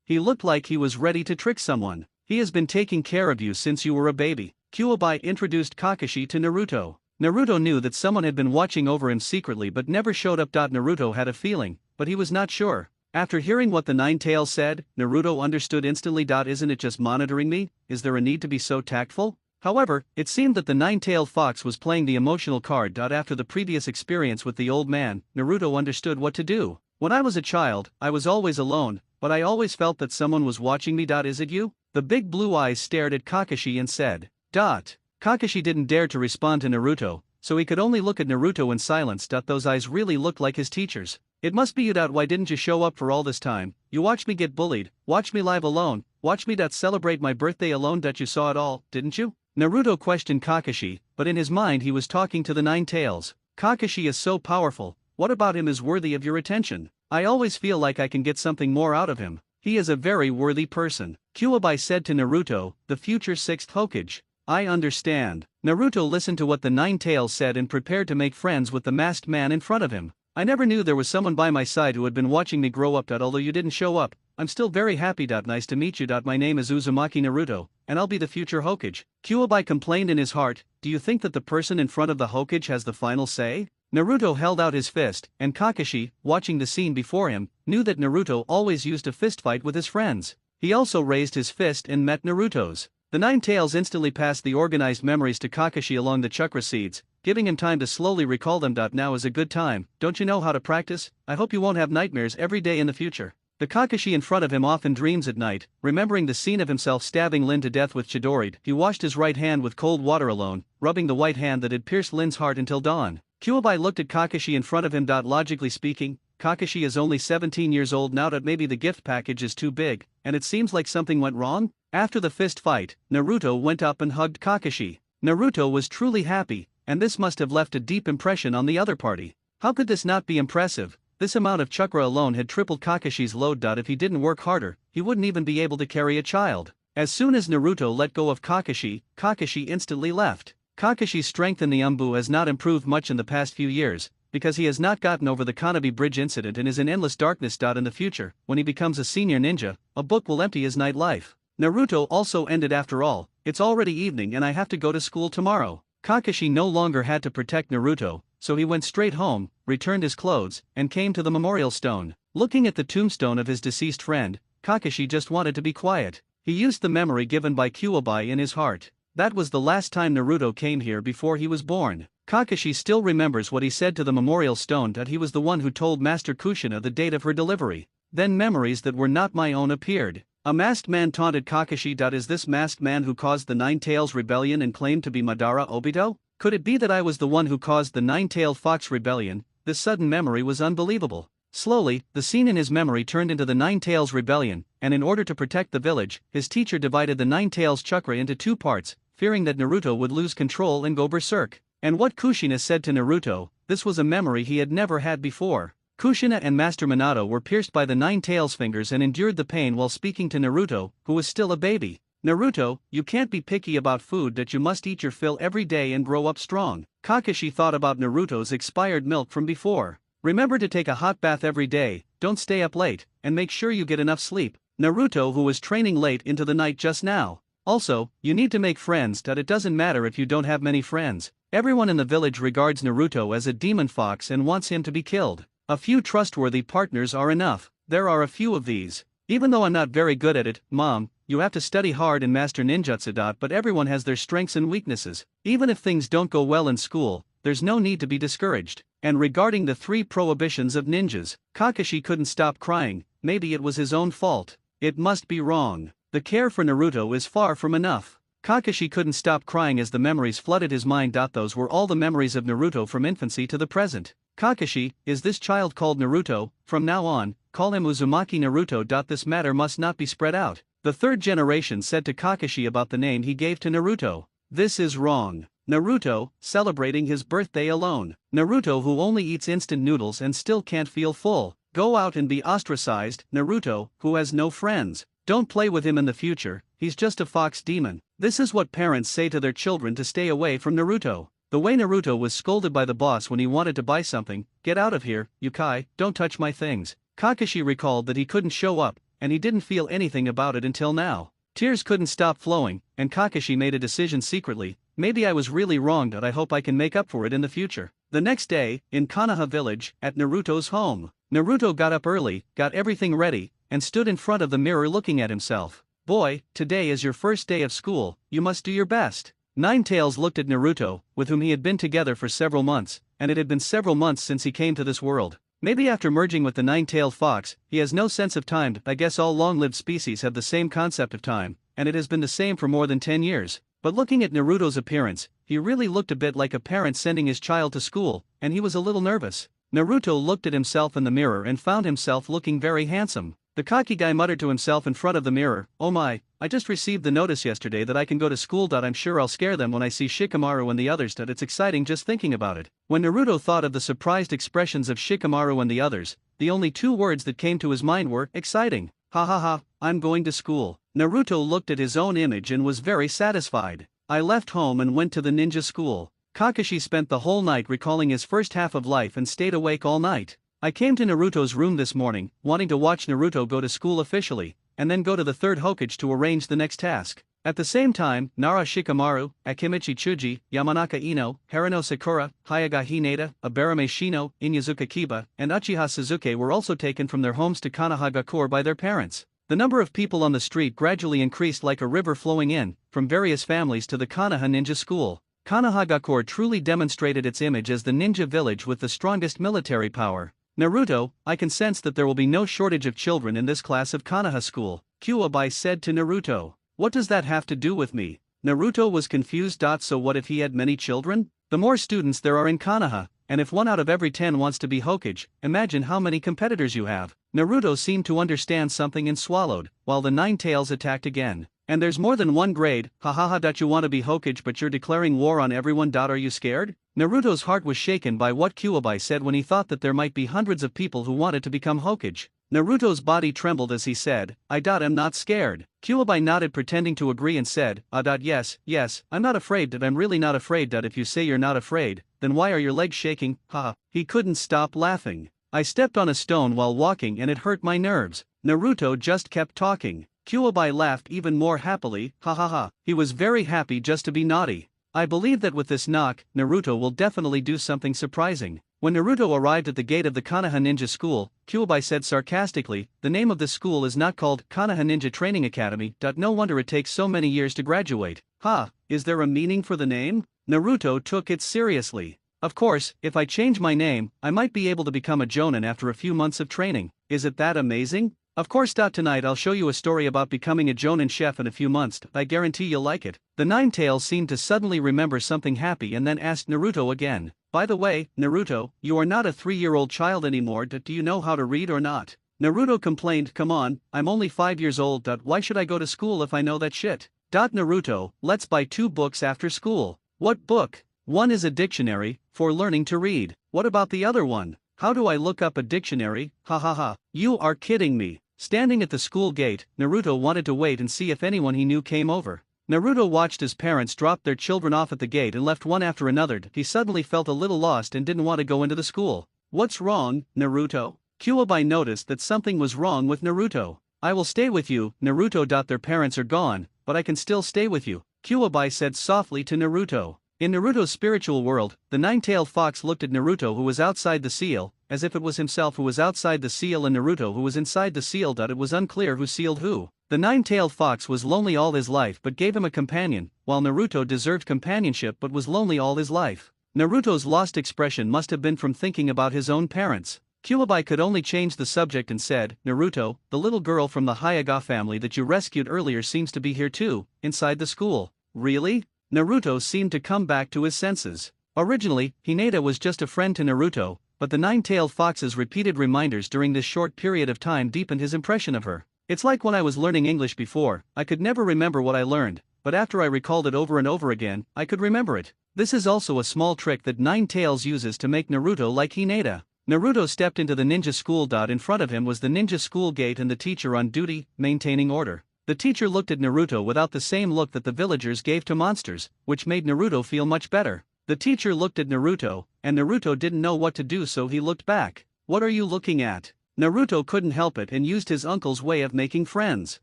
He looked like he was ready to trick someone. He has been taking care of you since you were a baby. Kyuubi introduced Kakashi to Naruto. Naruto knew that someone had been watching over him secretly but never showed up. Naruto had a feeling, but he was not sure. After hearing what the Nine-Tails said, Naruto understood instantly. Isn't it just monitoring me? Is there a need to be so tactful? However, it seemed that the nine-tailed fox was playing the emotional card. After the previous experience with the old man, Naruto understood what to do. When I was a child, I was always alone, but I always felt that someone was watching me. Is it you? The big blue eyes stared at Kakashi and said, Kakashi didn't dare to respond to Naruto, so he could only look at Naruto in silence. Those eyes really looked like his teacher's. It must be you. Why didn't you show up for all this time? You watched me get bullied, watched me live alone, watched me celebrate my birthday alone. You saw it all, didn't you? Naruto questioned Kakashi, but in his mind he was talking to the Nine-Tails. Kakashi is so powerful, what about him is worthy of your attention? I always feel like I can get something more out of him. He is a very worthy person. Kyuubi said to Naruto, the future 6th Hokage. I understand. Naruto listened to what the Nine-Tails said and prepared to make friends with the masked man in front of him. I never knew there was someone by my side who had been watching me grow up. Although you didn't show up, I'm still very happy. Nice to meet you. My name is Uzumaki Naruto, and I'll be the future Hokage. Kyuubi complained in his heart, do you think that the person in front of the Hokage has the final say? Naruto held out his fist, and Kakashi, watching the scene before him, knew that Naruto always used a fistfight with his friends. He also raised his fist and met Naruto's. The Nine-Tails instantly passed the organized memories to Kakashi along the chakra seeds, giving him time to slowly recall them. Now is a good time, don't you know how to practice? I hope you won't have nightmares every day in the future. The Kakashi in front of him often dreams at night, remembering the scene of himself stabbing Lin to death with Chidori. He washed his right hand with cold water alone, rubbing the white hand that had pierced Lin's heart until dawn. Kyuubi looked at Kakashi in front of him. Logically speaking, Kakashi is only 17 years old now. Maybe the gift package is too big, and it seems like something went wrong? After the fist fight, Naruto went up and hugged Kakashi. Naruto was truly happy, and this must have left a deep impression on the other party. How could this not be impressive? This amount of chakra alone had tripled Kakashi's load. If he didn't work harder, he wouldn't even be able to carry a child. As soon as Naruto let go of Kakashi, Kakashi instantly left. Kakashi's strength in the Umbu has not improved much in the past few years, because he has not gotten over the Kanabi Bridge incident and is in endless darkness. In the future, when he becomes a senior ninja, a book will empty his night life. Naruto also ended. After all, it's already evening and I have to go to school tomorrow. Kakashi no longer had to protect Naruto, so he went straight home, returned his clothes, and came to the memorial stone. Looking at the tombstone of his deceased friend, Kakashi just wanted to be quiet. He used the memory given by Kyuubi in his heart. That was the last time Naruto came here before he was born. Kakashi still remembers what he said to the memorial stone, that he was the one who told Master Kushina the date of her delivery. Then memories that were not my own appeared. A masked man taunted Kakashi. Is this masked man who caused the Nine-Tails rebellion and claimed to be Madara Obito? Could it be that I was the one who caused the Nine-Tailed Fox rebellion? This sudden memory was unbelievable. Slowly, the scene in his memory turned into the Nine-Tails rebellion, and in order to protect the village, his teacher divided the Nine-Tails chakra into 2 parts, fearing that Naruto would lose control and go berserk. And what Kushina said to Naruto, this was a memory he had never had before. Kushina and Master Minato were pierced by the Nine-Tails fingers and endured the pain while speaking to Naruto, who was still a baby. Naruto, you can't be picky about food. That you must eat your fill every day and grow up strong. Kakashi thought about Naruto's expired milk from before. Remember to take a hot bath every day, don't stay up late, and make sure you get enough sleep. Naruto, who was training late into the night just now. Also, you need to make friends. It doesn't matter if you don't have many friends. Everyone in the village regards Naruto as a demon fox and wants him to be killed. A few trustworthy partners are enough. There are a few of these. Even though I'm not very good at it, Mom, you have to study hard and master ninjutsu. But everyone has their strengths and weaknesses. Even if things don't go well in school, there's no need to be discouraged. And regarding the 3 prohibitions of ninjas, Kakashi couldn't stop crying. Maybe it was his own fault. It must be wrong. The care for Naruto is far from enough. Kakashi couldn't stop crying as the memories flooded his mind. Those were all the memories of Naruto from infancy to the present. Kakashi, is this child called Naruto? From now on, call him Uzumaki Naruto. This matter must not be spread out. The 3rd generation said to Kakashi about the name he gave to Naruto. This is wrong. Naruto, celebrating his birthday alone. Naruto who only eats instant noodles and still can't feel full. Go out and be ostracized. Naruto, who has no friends. Don't play with him in the future, he's just a fox demon. This is what parents say to their children to stay away from Naruto. The way Naruto was scolded by the boss when he wanted to buy something, "Get out of here, Yukai, don't touch my things." Kakashi recalled that he couldn't show up, and he didn't feel anything about it until now. Tears couldn't stop flowing, and Kakashi made a decision secretly. Maybe I was really wrong. I hope I can make up for it in the future. The next day, in Konoha village, at Naruto's home, Naruto got up early, got everything ready, and stood in front of the mirror looking at himself. Boy, today is your first day of school, you must do your best. Ninetales looked at Naruto, with whom he had been together for several months, and it had been several months since he came to this world. Maybe after merging with the nine-tailed fox, he has no sense of time. I guess all long-lived species have the same concept of time, and it has been the same for more than 10 years. But looking at Naruto's appearance, he really looked a bit like a parent sending his child to school, and he was a little nervous. Naruto looked at himself in the mirror and found himself looking very handsome. The cocky guy muttered to himself in front of the mirror, "Oh my, I just received the notice yesterday that I can go to school. I'm sure I'll scare them when I see Shikamaru and the others. It's exciting just thinking about it." When Naruto thought of the surprised expressions of Shikamaru and the others, the only 2 words that came to his mind were, exciting. Ha ha ha, I'm going to school. Naruto looked at his own image and was very satisfied. I left home and went to the ninja school. Kakashi spent the whole night recalling his first half of life and stayed awake all night. I came to Naruto's room this morning, wanting to watch Naruto go to school officially, and then go to the 3rd Hokage to arrange the next task. At the same time, Nara Shikamaru, Akimichi Chuji, Yamanaka Ino, Harano Sakura, Hayaga Hinata, Abarame Shino, Inyazuka Kiba, and Uchiha Suzuki were also taken from their homes to Konohagakure by their parents. The number of people on the street gradually increased like a river flowing in, from various families to the Konoha Ninja School. Konohagakure truly demonstrated its image as the ninja village with the strongest military power. Naruto, I can sense that there will be no shortage of children in this class of Konoha school, Kuwabai said to Naruto. What does that have to do with me? Naruto was confused. So what if he had many children? The more students there are in Konoha, and if 1 out of every 10 wants to be Hokage, imagine how many competitors you have. Naruto seemed to understand something and swallowed, while the Nine Tails attacked again. And there's more than one grade, hahaha. You want to be Hokage but you're declaring war on everyone. Are you scared? Naruto's heart was shaken by what Kuwabai said when he thought that there might be hundreds of people who wanted to become Hokage. Naruto's body trembled as he said, I am not scared. Kuwabai nodded pretending to agree and said, yes, I'm not afraid. I'm really not afraid. If you say you're not afraid, then why are your legs shaking? Ha. He couldn't stop laughing. I stepped on a stone while walking and it hurt my nerves. Naruto just kept talking. Kuwabai laughed even more happily, ha ha ha. He was very happy just to be naughty. I believe that with this knock, Naruto will definitely do something surprising. When Naruto arrived at the gate of the Konoha Ninja School, Kuwabai said sarcastically, the name of this school is not called Konoha Ninja Training Academy. No wonder it takes so many years to graduate. Ha, is there a meaning for the name? Naruto took it seriously. Of course, if I change my name, I might be able to become a Jonin after a few months of training. Is it that amazing? Of course. Tonight I'll show you a story about becoming a Jonin chef in a few months. I guarantee you'll like it. The Nine Tails seemed to suddenly remember something happy and then asked Naruto again. By the way, Naruto, you are not a 3-year-old child anymore. Do you know how to read or not? Naruto complained, come on, I'm only 5 years old. Why should I go to school if I know that shit? Naruto, let's buy 2 books after school. What book? One is a dictionary, for learning to read. What about the other one? How do I look up a dictionary? Ha ha ha. You are kidding me. Standing at the school gate, Naruto wanted to wait and see if anyone he knew came over. Naruto watched his parents drop their children off at the gate and left one after another. He suddenly felt a little lost and didn't want to go into the school. What's wrong, Naruto? Kuwabai noticed that something was wrong with Naruto. I will stay with you, Naruto. Their parents are gone. but I can still stay with you, Kuwabai said softly to Naruto. In Naruto's spiritual world, the nine-tailed fox looked at Naruto who was outside the seal, as if it was himself who was outside the seal and Naruto who was inside the seal. It was unclear who sealed who. The nine-tailed fox was lonely all his life but gave him a companion, while Naruto deserved companionship but was lonely all his life. Naruto's lost expression must have been from thinking about his own parents. Kuwabai could only change the subject and said, Naruto, the little girl from the Hyuga family that you rescued earlier seems to be here too, inside the school. Really? Naruto seemed to come back to his senses. Originally, Hinata was just a friend to Naruto, but the nine-tailed fox's repeated reminders during this short period of time deepened his impression of her. It's like when I was learning English before, I could never remember what I learned, but after I recalled it over and over again, I could remember it. This is also a small trick that Nine-Tails uses to make Naruto like Hinata. Naruto stepped into the ninja school. In front of him was the ninja school gate and the teacher on duty, maintaining order. The teacher looked at Naruto without the same look that the villagers gave to monsters, which made Naruto feel much better. The teacher looked at Naruto, and Naruto didn't know what to do, so he looked back. What are you looking at? Naruto couldn't help it and used his uncle's way of making friends.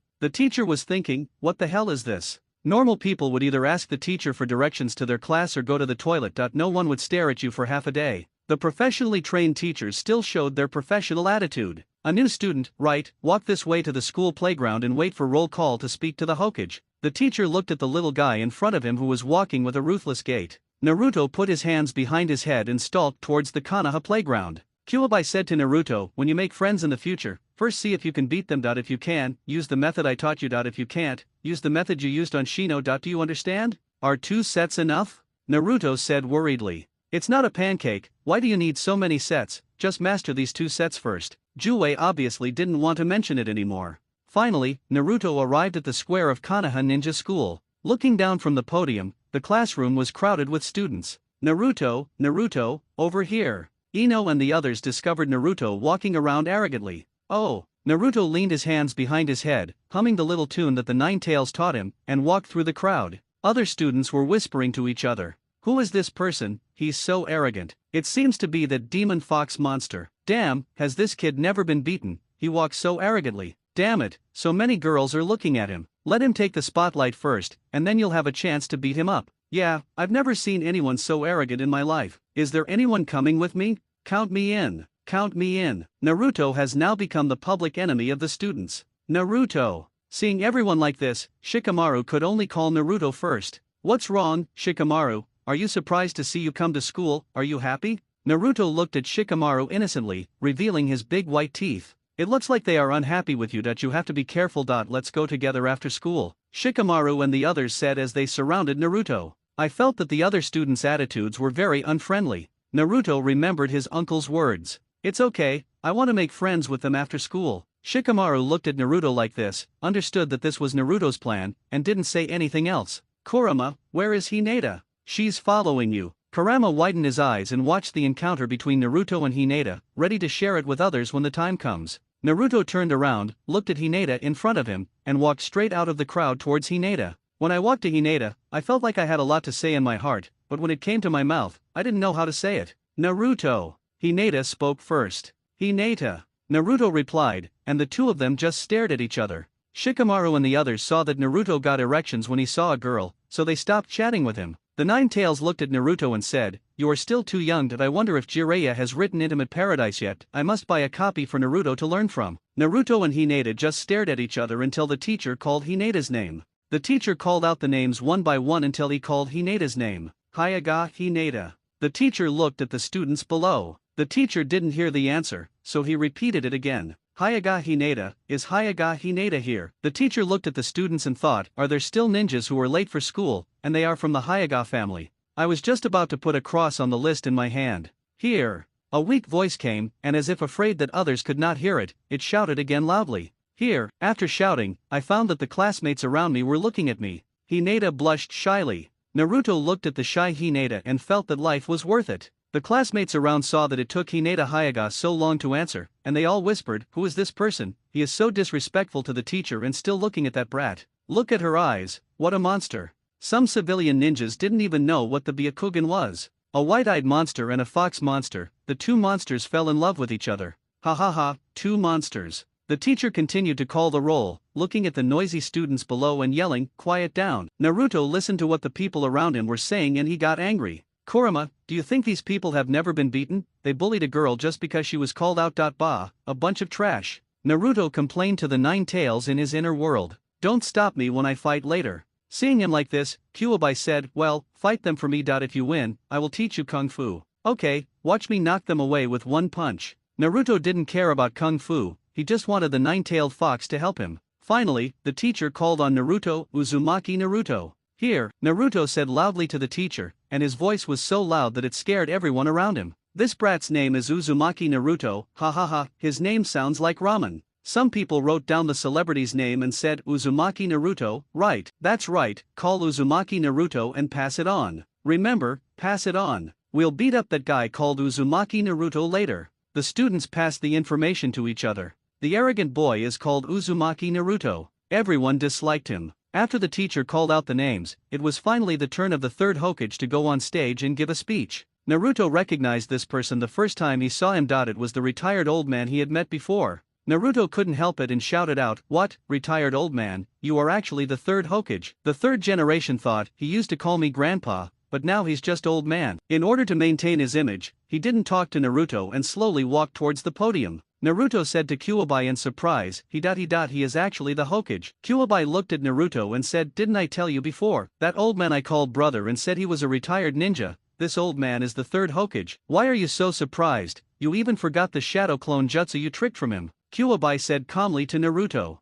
The teacher was thinking, what the hell is this? Normal people would either ask the teacher for directions to their class or go to the toilet. No one would stare at you for half a day. The professionally trained teachers still showed their professional attitude. A new student, right, walk this way to the school playground and wait for roll call to speak to the Hokage. The teacher looked at the little guy in front of him who was walking with a ruthless gait. Naruto put his hands behind his head and stalked towards the Konoha playground. Kuwabai said to Naruto, when you make friends in the future, first see if you can beat them. If you can, use the method I taught you. If you can't, use the method you used on Shino. Do you understand? Are 2 sets enough? Naruto said worriedly. It's not a pancake, why do you need so many sets? Just master these 2 sets first. Juwei obviously didn't want to mention it anymore. Finally, Naruto arrived at the square of Konoha Ninja School. Looking down from the podium, the classroom was crowded with students. Naruto, over here. Ino and the others discovered Naruto walking around arrogantly. Oh, Naruto leaned his hands behind his head, humming the little tune that the Nine-Tails taught him, and walked through the crowd. Other students were whispering to each other. Who is this person? He's so arrogant. It seems to be that demon fox monster. Damn, has this kid never been beaten? He walks so arrogantly. Damn it, so many girls are looking at him. Let him take the spotlight first, and then you'll have a chance to beat him up. Yeah, I've never seen anyone so arrogant in my life. Is there anyone coming with me? Count me in. Count me in. Naruto has now become the public enemy of the students. Naruto. Seeing everyone like this, Shikamaru could only call Naruto first. What's wrong, Shikamaru? Are you surprised to see you come to school? Are you happy? Naruto looked at Shikamaru innocently, revealing his big white teeth. It looks like they are unhappy with you. You have to be careful. Let's go together after school, Shikamaru and the others said as they surrounded Naruto. I felt that the other students' attitudes were very unfriendly. Naruto remembered his uncle's words. It's okay, I want to make friends with them after school. Shikamaru looked at Naruto like this, understood that this was Naruto's plan, and didn't say anything else. Kurama, where is Hinata? She's following you. Kurama widened his eyes and watched the encounter between Naruto and Hinata, ready to share it with others when the time comes. Naruto turned around, looked at Hinata in front of him, and walked straight out of the crowd towards Hinata. When I walked to Hinata, I felt like I had a lot to say in my heart, but when it came to my mouth, I didn't know how to say it. Naruto. Hinata spoke first. Hinata. Naruto replied, and the two of them just stared at each other. Shikamaru and the others saw that Naruto got erections when he saw a girl, so they stopped chatting with him. The Nine-Tails looked at Naruto and said, you are still too young. I wonder if Jiraiya has written Intimate Paradise yet. I must buy a copy for Naruto to learn from. Naruto and Hinata just stared at each other until the teacher called Hinata's name. The teacher called out the names one by one until he called Hinata's name. Hyuga Hinata. The teacher looked at the students below. The teacher didn't hear the answer, so he repeated it again. Hyuga Hinata, is Hyuga Hinata here? The teacher looked at the students and thought, are there still ninjas who are late for school, and they are from the Hyuga family? I was just about to put a cross on the list in my hand. Here. A weak voice came, and as if afraid that others could not hear it, it shouted again loudly. Here. After shouting, I found that the classmates around me were looking at me. Hinata blushed shyly. Naruto looked at the shy Hinata and felt that life was worth it. The classmates around saw that it took Hinata Hyuga so long to answer, and they all whispered, who is this person? He is so disrespectful to the teacher and still looking at that brat. Look at her eyes, what a monster. Some civilian ninjas didn't even know what the Byakugan was. A white-eyed monster and a fox monster, the two monsters fell in love with each other. Ha ha ha, two monsters. The teacher continued to call the roll, looking at the noisy students below and yelling, "Quiet down." Naruto listened to what the people around him were saying and he got angry. "Kurama, do you think these people have never been beaten? They bullied a girl just because she was called out. Bah, a bunch of trash." Naruto complained to the Nine Tails in his inner world. "Don't stop me when I fight later." Seeing him like this, Kyuubi said, "Well, fight them for me. If you win, I will teach you kung fu." "Okay, watch me knock them away with one punch." Naruto didn't care about kung fu, he just wanted the nine-tailed fox to help him. Finally, the teacher called on Naruto. "Uzumaki Naruto." "Here," Naruto said loudly to the teacher, and his voice was so loud that it scared everyone around him. "This brat's name is Uzumaki Naruto, ha ha ha, his name sounds like ramen." Some people wrote down the celebrity's name and said, "Uzumaki Naruto, right, that's right, call Uzumaki Naruto and pass it on. Remember, pass it on. We'll beat up that guy called Uzumaki Naruto later." The students passed the information to each other. "The arrogant boy is called Uzumaki Naruto." Everyone disliked him. After the teacher called out the names, it was finally the turn of the third Hokage to go on stage and give a speech. Naruto recognized this person the first time he saw him. It was the retired old man he had met before. Naruto couldn't help it and shouted out, "What, retired old man, you are actually the third Hokage." The third generation thought, "He used to call me grandpa, but now he's just old man." In order to maintain his image, he didn't talk to Naruto and slowly walked towards the podium. Naruto said to Kyuubi in surprise, he is actually the Hokage." Kyuubi looked at Naruto and said, "Didn't I tell you before? That old man I called brother and said he was a retired ninja. This old man is the third Hokage. Why are you so surprised? You even forgot the shadow clone jutsu you tricked from him." Kyuubi said calmly to Naruto.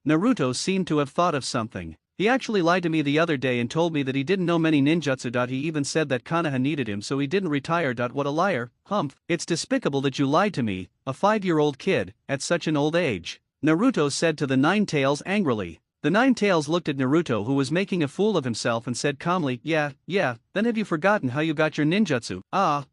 Naruto seemed to have thought of something. "He actually lied to me the other day and told me that he didn't know many ninjutsu. He even said that Konoha needed him so he didn't retire. What a liar, humph. It's despicable that you lied to me, a 5-year-old kid, at such an old age," Naruto said to the Nine Tails angrily. The Nine Tails looked at Naruto, who was making a fool of himself, and said calmly, Yeah, then have you forgotten how you got your ninjutsu?"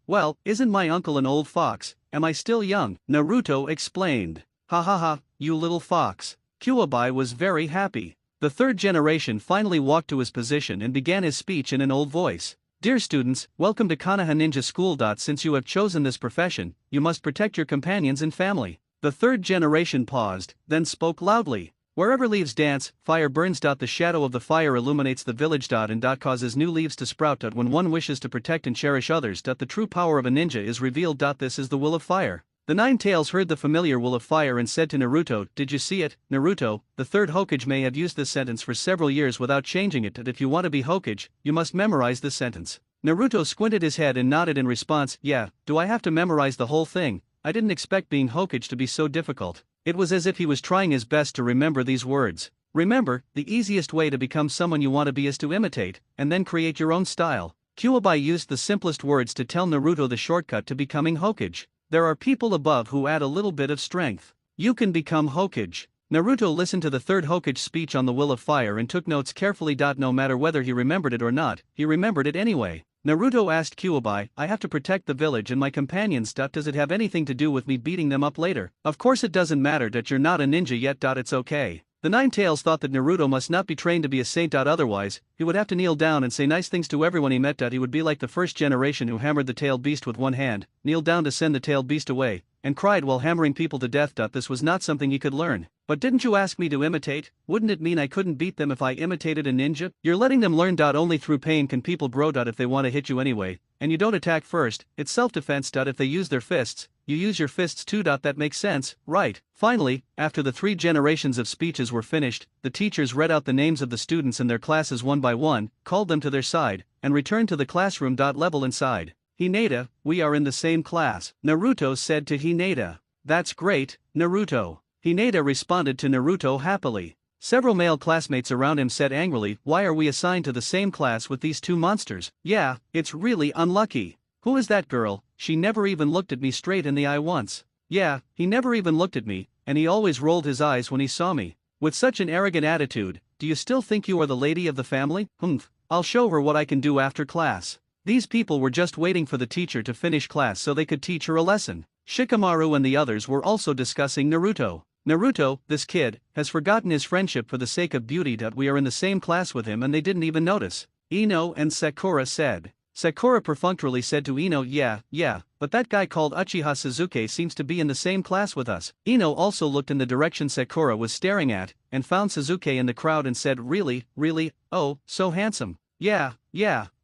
Well, isn't my uncle an old fox? Am I still young?" Naruto explained. "Ha ha ha, you little fox." Kyuubi was very happy. The third generation finally walked to his position and began his speech in an old voice. "Dear students, welcome to Konoha Ninja School. Since you have chosen this profession, you must protect your companions and family." The third generation paused, then spoke loudly. "Wherever leaves dance, fire burns. The shadow of the fire illuminates the village and causes new leaves to sprout. When one wishes to protect and cherish others, the true power of a ninja is revealed. This is the will of fire." The Nine Tails heard the familiar will of fire and said to Naruto, "Did you see it, Naruto? The third Hokage may have used this sentence for several years without changing it. If you want to be Hokage, you must memorize this sentence." Naruto squinted his head and nodded in response. "Yeah, do I have to memorize the whole thing? I didn't expect being Hokage to be so difficult." It was as if he was trying his best to remember these words. Remember, the easiest way to become someone you want to be is to imitate, and then create your own style. Kyuubi used the simplest words to tell Naruto the shortcut to becoming Hokage. There are people above who add a little bit of strength. You can become Hokage. Naruto listened to the third Hokage's speech on the will of fire and took notes carefully. No matter whether he remembered it or not, he remembered it anyway. Naruto asked Kyuubi, "I have to protect the village and my companions. Does it have anything to do with me beating them up later?" "Of course it doesn't matter. You're not a ninja yet. It's okay." The Nine Tails thought that Naruto must not be trained to be a saint. Otherwise, he would have to kneel down and say nice things to everyone he met. He would be like the first generation who hammered the tailed beast with one hand, kneeled down to send the tailed beast away, and cried while hammering people to death. This was not something he could learn. "But didn't you ask me to imitate? Wouldn't it mean I couldn't beat them if I imitated a ninja?" "You're letting them learn. Only through pain can people grow. If they want to hit you anyway, and you don't attack first, it's self-defense. If they use their fists, you use your fists too. That makes sense, right?" Finally, after the 3 generations of speeches were finished, the teachers read out the names of the students in their classes one by one, called them to their side, and returned to the classroom. Level inside. "Hinata, we are in the same class," Naruto said to Hinata. "That's great, Naruto." Hinata responded to Naruto happily. Several male classmates around him said angrily, "Why are we assigned to the same class with these 2 monsters? Yeah, it's really unlucky. Who is that girl? She never even looked at me straight in the eye once." "Yeah, he never even looked at me, and he always rolled his eyes when he saw me. With such an arrogant attitude, do you still think you are the lady of the family? Humph, I'll show her what I can do after class." These people were just waiting for the teacher to finish class so they could teach her a lesson. Shikamaru and the others were also discussing Naruto. "Naruto, this kid, has forgotten his friendship for the sake of beauty. We are in the same class with him and they didn't even notice," Ino and Sakura said. Sakura perfunctorily said to Ino, yeah, but that guy called Uchiha Suzuki seems to be in the same class with us. Ino also looked in the direction Sakura was staring at, and found Suzuki in the crowd and said, really, oh, so handsome. Yeah,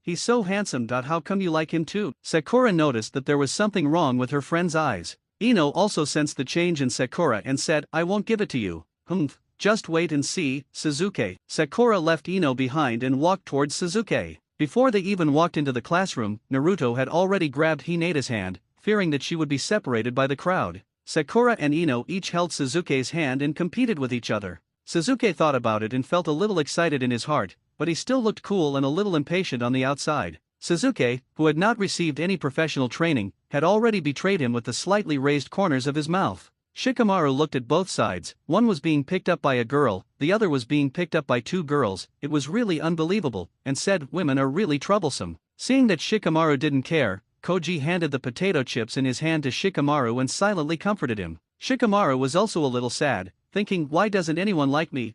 he's so handsome. How come you like him too? Sakura noticed that there was something wrong with her friend's eyes. Ino also sensed the change in Sakura and said, I won't give it to you. Just wait and see, Suzuki. Sakura left Ino behind and walked towards Suzuki. Before they even walked into the classroom, Naruto had already grabbed Hineda's hand, fearing that she would be separated by the crowd. Sakura and Ino each held Suzuki's hand and competed with each other. Suzuki thought about it and felt a little excited in his heart, but he still looked cool and a little impatient on the outside. Suzuki, who had not received any professional training, had already betrayed him with the slightly raised corners of his mouth. Shikamaru looked at both sides, one was being picked up by a girl, the other was being picked up by two girls, it was really unbelievable, and said, women are really troublesome. Seeing that Shikamaru didn't care, Koji handed the potato chips in his hand to Shikamaru and silently comforted him. Shikamaru was also a little sad, thinking, why doesn't anyone like me?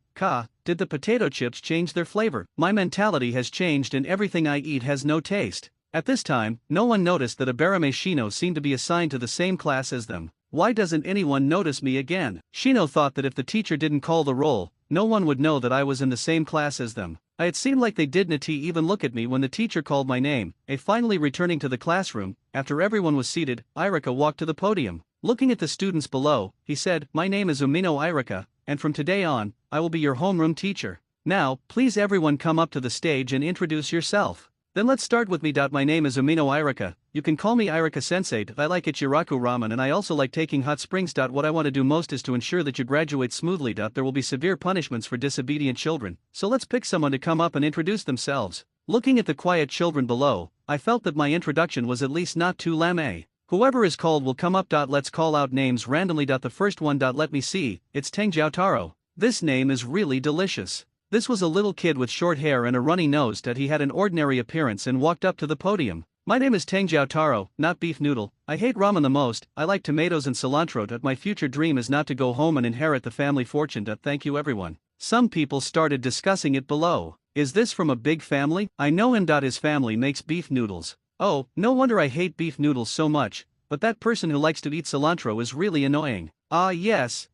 Did the potato chips change their flavor? My mentality has changed and everything I eat has no taste. At this time, no one noticed that Abarame Shino seemed to be assigned to the same class as them. Why doesn't anyone notice me again? Shino thought that if the teacher didn't call the roll, no one would know that I was in the same class as them. It seemed like they didn't even look at me when the teacher called my name. Finally returning to the classroom, after everyone was seated, Irika walked to the podium. Looking at the students below, he said, my name is Umino Irika, and from today on, I will be your homeroom teacher. Now, please everyone come up to the stage and introduce yourself. Then let's start with me. My name is Umino Irika, you can call me Irika Sensei. I like Ichiraku ramen and I also like taking hot springs. What I want to do most is to ensure that you graduate smoothly. There will be severe punishments for disobedient children, so let's pick someone to come up and introduce themselves. Looking at the quiet children below, I felt that my introduction was at least not too lame. Whoever is called will come up. Let's call out names randomly. The first one. Let me see, it's Tenjiao Taro. This name is really delicious. This was a little kid with short hair and a runny nose. He had an ordinary appearance and walked up to the podium. My name is Tenjiao Taro, not beef noodle. I hate ramen the most, I like tomatoes and cilantro. My future dream is not to go home and inherit the family fortune. Thank you everyone. Some people started discussing it below. Is this from a big family? I know him. His family makes beef noodles. Oh, no wonder I hate beef noodles so much, but that person who likes to eat cilantro is really annoying. Yes.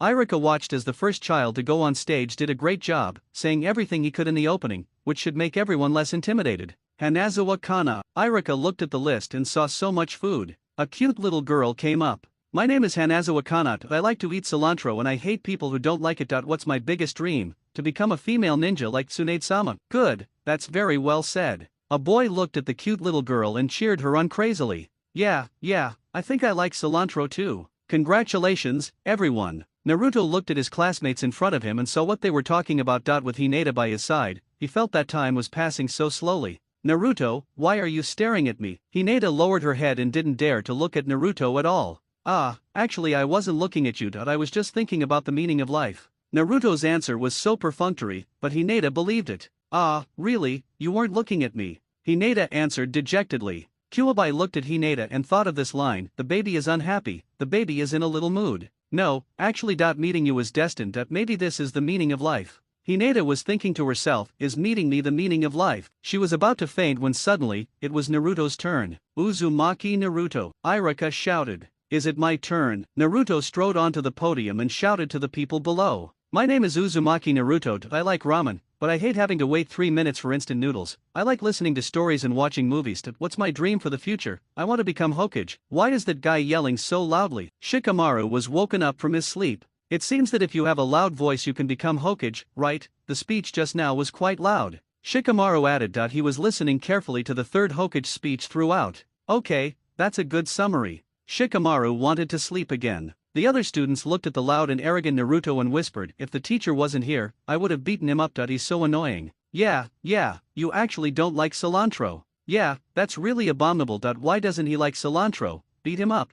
Irika watched as the first child to go on stage did a great job, saying everything he could in the opening, which should make everyone less intimidated. Hanazawa Kana. Irika looked at the list and saw so much food. A cute little girl came up. My name is Hanazawa Kana. I like to eat cilantro and I hate people who don't like it. What's my biggest dream? To become a female ninja like Tsunade-sama. Good, that's very well said. A boy looked at the cute little girl and cheered her on crazily. Yeah, I think I like cilantro too. Congratulations, everyone. Naruto looked at his classmates in front of him and saw what they were talking about. With Hinata by his side, he felt that time was passing so slowly. Naruto, why are you staring at me? Hinata lowered her head and didn't dare to look at Naruto at all. Actually I wasn't looking at you. I was just thinking about the meaning of life. Naruto's answer was so perfunctory, but Hinata believed it. Really, you weren't looking at me? Hinata answered dejectedly. Kuwabai looked at Hinata and thought of this line, the baby is unhappy, the baby is in a little mood. No, actually. Meeting you was destined. Maybe this is the meaning of life. Hinata was thinking to herself, is meeting me the meaning of life? She was about to faint when suddenly, it was Naruto's turn. Uzumaki Naruto, Irika shouted. Is it my turn? Naruto strode onto the podium and shouted to the people below. My name is Uzumaki Naruto. I like ramen, but I hate having to wait 3 minutes for instant noodles. I like listening to stories and watching movies. What's my dream for the future? I want to become Hokage. Why is that guy yelling so loudly? Shikamaru was woken up from his sleep. It seems that if you have a loud voice you can become Hokage, right? The speech just now was quite loud. Shikamaru added. He was listening carefully to the third Hokage speech throughout. Okay, that's a good summary. Shikamaru wanted to sleep again. The other students looked at the loud and arrogant Naruto and whispered, if the teacher wasn't here, I would have beaten him up. He's so annoying. Yeah, you actually don't like cilantro. Yeah, that's really abominable. Why doesn't he like cilantro? Beat him up.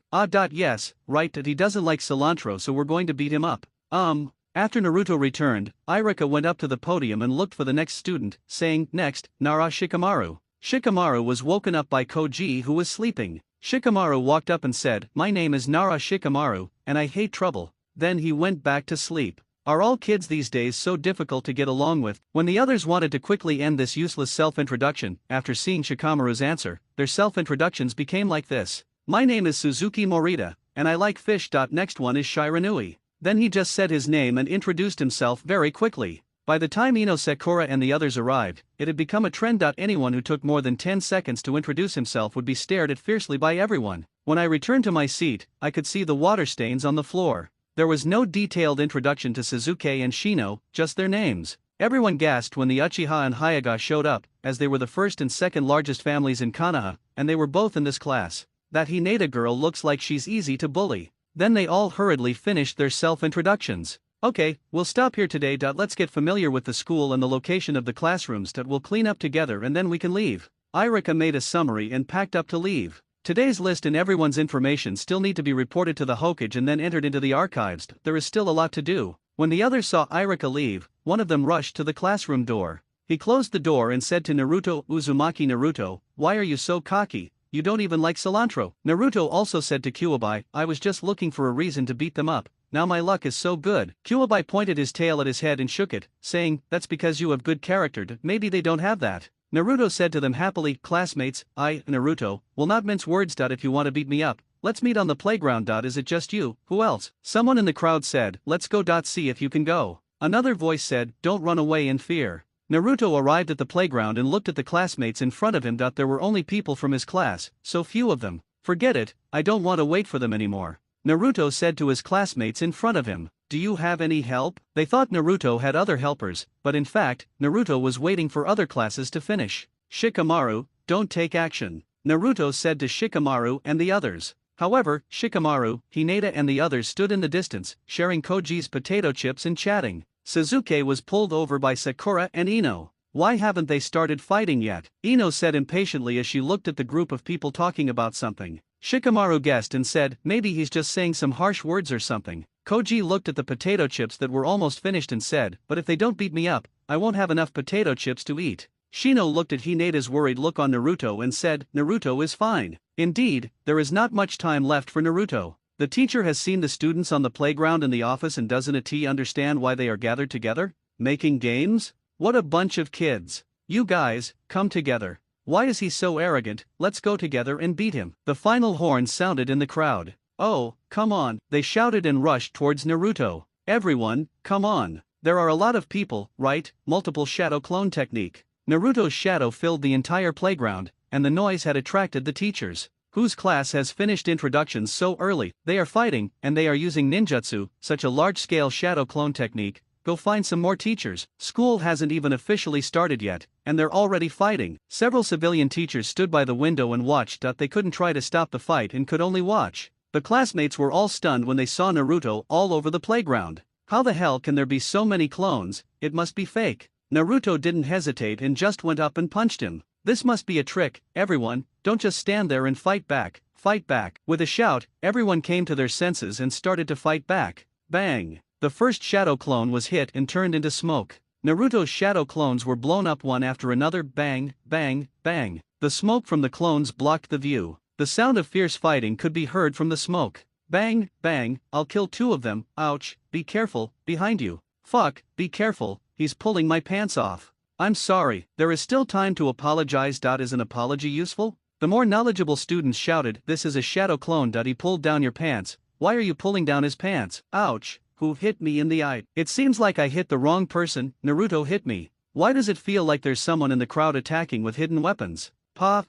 Yes, right. He doesn't like cilantro, so we're going to beat him up. After Naruto returned, Irika went up to the podium and looked for the next student, saying, next, Nara Shikamaru. Shikamaru was woken up by Koji who was sleeping. Shikamaru walked up and said, my name is Nara Shikamaru, and I hate trouble. Then he went back to sleep. Are all kids these days so difficult to get along with? When the others wanted to quickly end this useless self-introduction, after seeing Shikamaru's answer, their self-introductions became like this. My name is Suzuki Morita, and I like fish. Next one is Shiranui. Then he just said his name and introduced himself very quickly. By the time Ino Sakura and the others arrived, it had become a trend. Anyone who took more than 10 seconds to introduce himself would be stared at fiercely by everyone. When I returned to my seat, I could see the water stains on the floor. There was no detailed introduction to Suzuki and Shino, just their names. Everyone gasped when the Uchiha and Hyuga showed up, as they were the first and second largest families in Konoha, and they were both in this class. That Hinata girl looks like she's easy to bully. Then they all hurriedly finished their self-introductions. Okay, we'll stop here today. Let's get familiar with the school and the location of the classrooms. We'll clean up together and then we can leave. Irika made a summary and packed up to leave. Today's list and everyone's information still need to be reported to the Hokage and then entered into the archives. There is still a lot to do. When the others saw Irika leave, one of them rushed to the classroom door. He closed the door and said to Naruto, Uzumaki Naruto, why are you so cocky? You don't even like cilantro. Naruto also said to Kuwabai, I was just looking for a reason to beat them up. Now my luck is so good. Kuwabai pointed his tail at his head and shook it, saying, that's because you have good character. Maybe they don't have that. Naruto said to them happily, classmates, I, Naruto, will not mince words. If you want to beat me up, let's meet on the playground. Is it just you? Who else? Someone in the crowd said, let's go. See if you can go. Another voice said, don't run away in fear. Naruto arrived at the playground and looked at the classmates in front of him. There were only people from his class, so few of them. Forget it, I don't want to wait for them anymore. Naruto said to his classmates in front of him, do you have any help? They thought Naruto had other helpers, but in fact, Naruto was waiting for other classes to finish. Shikamaru, don't take action, Naruto said to Shikamaru and the others. However, Shikamaru, Hinata and the others stood in the distance, sharing Koji's potato chips and chatting. Suzuki was pulled over by Sakura and Ino. Why haven't they started fighting yet? Ino said impatiently as she looked at the group of people talking about something. Shikamaru guessed and said, maybe he's just saying some harsh words or something. Koji looked at the potato chips that were almost finished and said, but if they don't beat me up, I won't have enough potato chips to eat. Shino looked at Hinata's worried look on Naruto and said, Naruto is fine. Indeed, there is not much time left for Naruto. The teacher has seen the students on the playground and the office and doesn't he understand why they are gathered together? Making games? What a bunch of kids. You guys, come together. Why is he so arrogant? Let's go together and beat him. The final horn sounded in the crowd. Oh, come on, they shouted and rushed towards Naruto. Everyone, come on. There are a lot of people, right? Multiple shadow clone technique. Naruto's shadow filled the entire playground, and the noise had attracted the teachers. Whose class has finished introductions so early? They are fighting, and they are using ninjutsu, such a large-scale shadow clone technique. Go find some more teachers. School hasn't even officially started yet, and they're already fighting. Several civilian teachers stood by the window and watched. They couldn't try to stop the fight and could only watch. The classmates were all stunned when they saw Naruto all over the playground. How the hell can there be so many clones? It must be fake. Naruto didn't hesitate and just went up and punched him. This must be a trick. Everyone, don't just stand there and fight back. Fight back. With a shout, everyone came to their senses and started to fight back. Bang! The first shadow clone was hit and turned into smoke. Naruto's shadow clones were blown up one after another. Bang, bang, bang. The smoke from the clones blocked the view. The sound of fierce fighting could be heard from the smoke. Bang, bang, I'll kill two of them. Ouch, be careful, behind you. Fuck, be careful, he's pulling my pants off. I'm sorry, there is still time to apologize. Is an apology useful? The more knowledgeable students shouted, this is a shadow clone. He pulled down your pants. Why are you pulling down his pants? Ouch. Who hit me in the eye? It seems like I hit the wrong person. Naruto hit me. Why does it feel like there's someone in the crowd attacking with hidden weapons? Pa,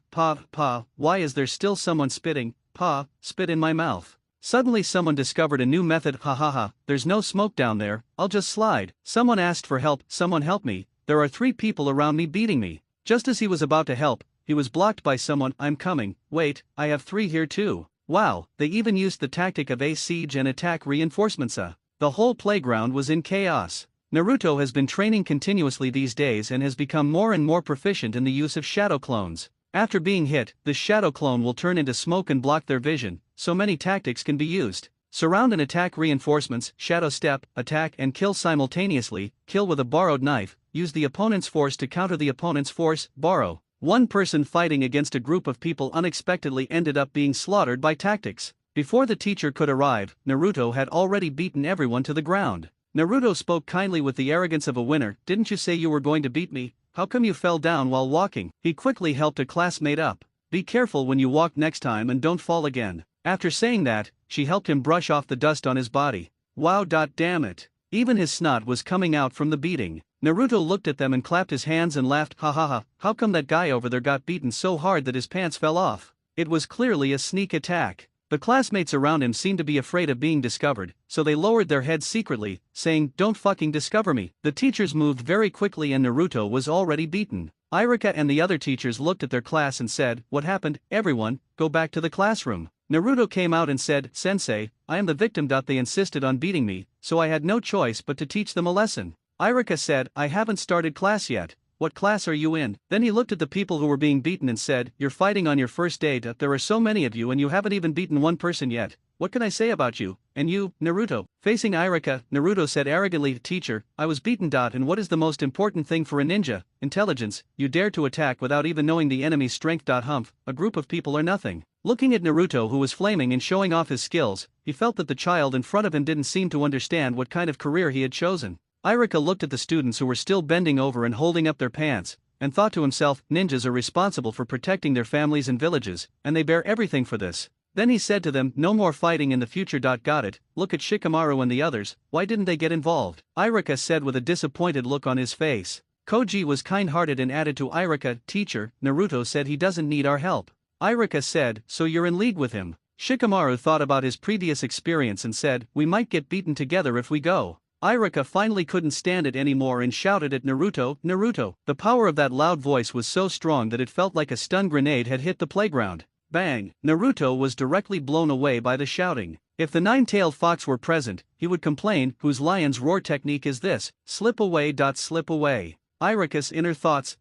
why is there still someone spitting? Pa, spit in my mouth. Suddenly someone discovered a new method. Ha, there's no smoke down there, I'll just slide. Someone asked for help. Someone help me. There are 3 people around me beating me. Just as he was about to help, he was blocked by someone. I'm coming. Wait, I have 3 here too. Wow, they even used the tactic of a siege and attack reinforcements. The whole playground was in chaos. Naruto has been training continuously these days and has become more and more proficient in the use of shadow clones. After being hit, the shadow clone will turn into smoke and block their vision, so many tactics can be used. Surround and attack reinforcements, shadow step, attack and kill simultaneously, kill with a borrowed knife, use the opponent's force to counter the opponent's force, borrow. One person fighting against a group of people unexpectedly ended up being slaughtered by tactics. Before the teacher could arrive, Naruto had already beaten everyone to the ground. Naruto spoke kindly with the arrogance of a winner. Didn't you say you were going to beat me? How come you fell down while walking? He quickly helped a classmate up. Be careful when you walk next time and don't fall again. After saying that, she helped him brush off the dust on his body. Wow, damn it. Even his snot was coming out from the beating. Naruto looked at them and clapped his hands and laughed. Ha ha ha, how come that guy over there got beaten so hard that his pants fell off? It was clearly a sneak attack. The classmates around him seemed to be afraid of being discovered, so they lowered their heads secretly, saying, "Don't fucking discover me." The teachers moved very quickly and Naruto was already beaten. Irika and the other teachers looked at their class and said, "What happened? Everyone, go back to the classroom." Naruto came out and said, "Sensei, I am the victim. They insisted on beating me, so I had no choice but to teach them a lesson." Irika said, "I haven't started class yet. What class are you in?" Then he looked at the people who were being beaten and said, "You're fighting on your first day. There are so many of you and you haven't even beaten one person yet. What can I say about you? And you, Naruto?" Facing Irika, Naruto said arrogantly, "Teacher, I was beaten. And what is the most important thing for a ninja? Intelligence. You dare to attack without even knowing the enemy's strength. Humph, a group of people are nothing." Looking at Naruto, who was flaming and showing off his skills, he felt that the child in front of him didn't seem to understand what kind of career he had chosen. Irika looked at the students who were still bending over and holding up their pants, and thought to himself, ninjas are responsible for protecting their families and villages, and they bear everything for this. Then he said to them, "No more fighting in the future. Got it? Look at Shikamaru and the others, why didn't they get involved?" Irika said with a disappointed look on his face. Koji was kind-hearted and added to Irika, "Teacher, Naruto said he doesn't need our help." Irika said, "So you're in league with him?" Shikamaru thought about his previous experience and said, "We might get beaten together if we go." Irika finally couldn't stand it anymore and shouted at Naruto, "Naruto!" The power of that loud voice was so strong that it felt like a stun grenade had hit the playground. Bang! Naruto was directly blown away by the shouting. If the nine-tailed fox were present, he would complain, "Whose lion's roar technique is this? Slip away. Slip away." Irika's inner thoughts.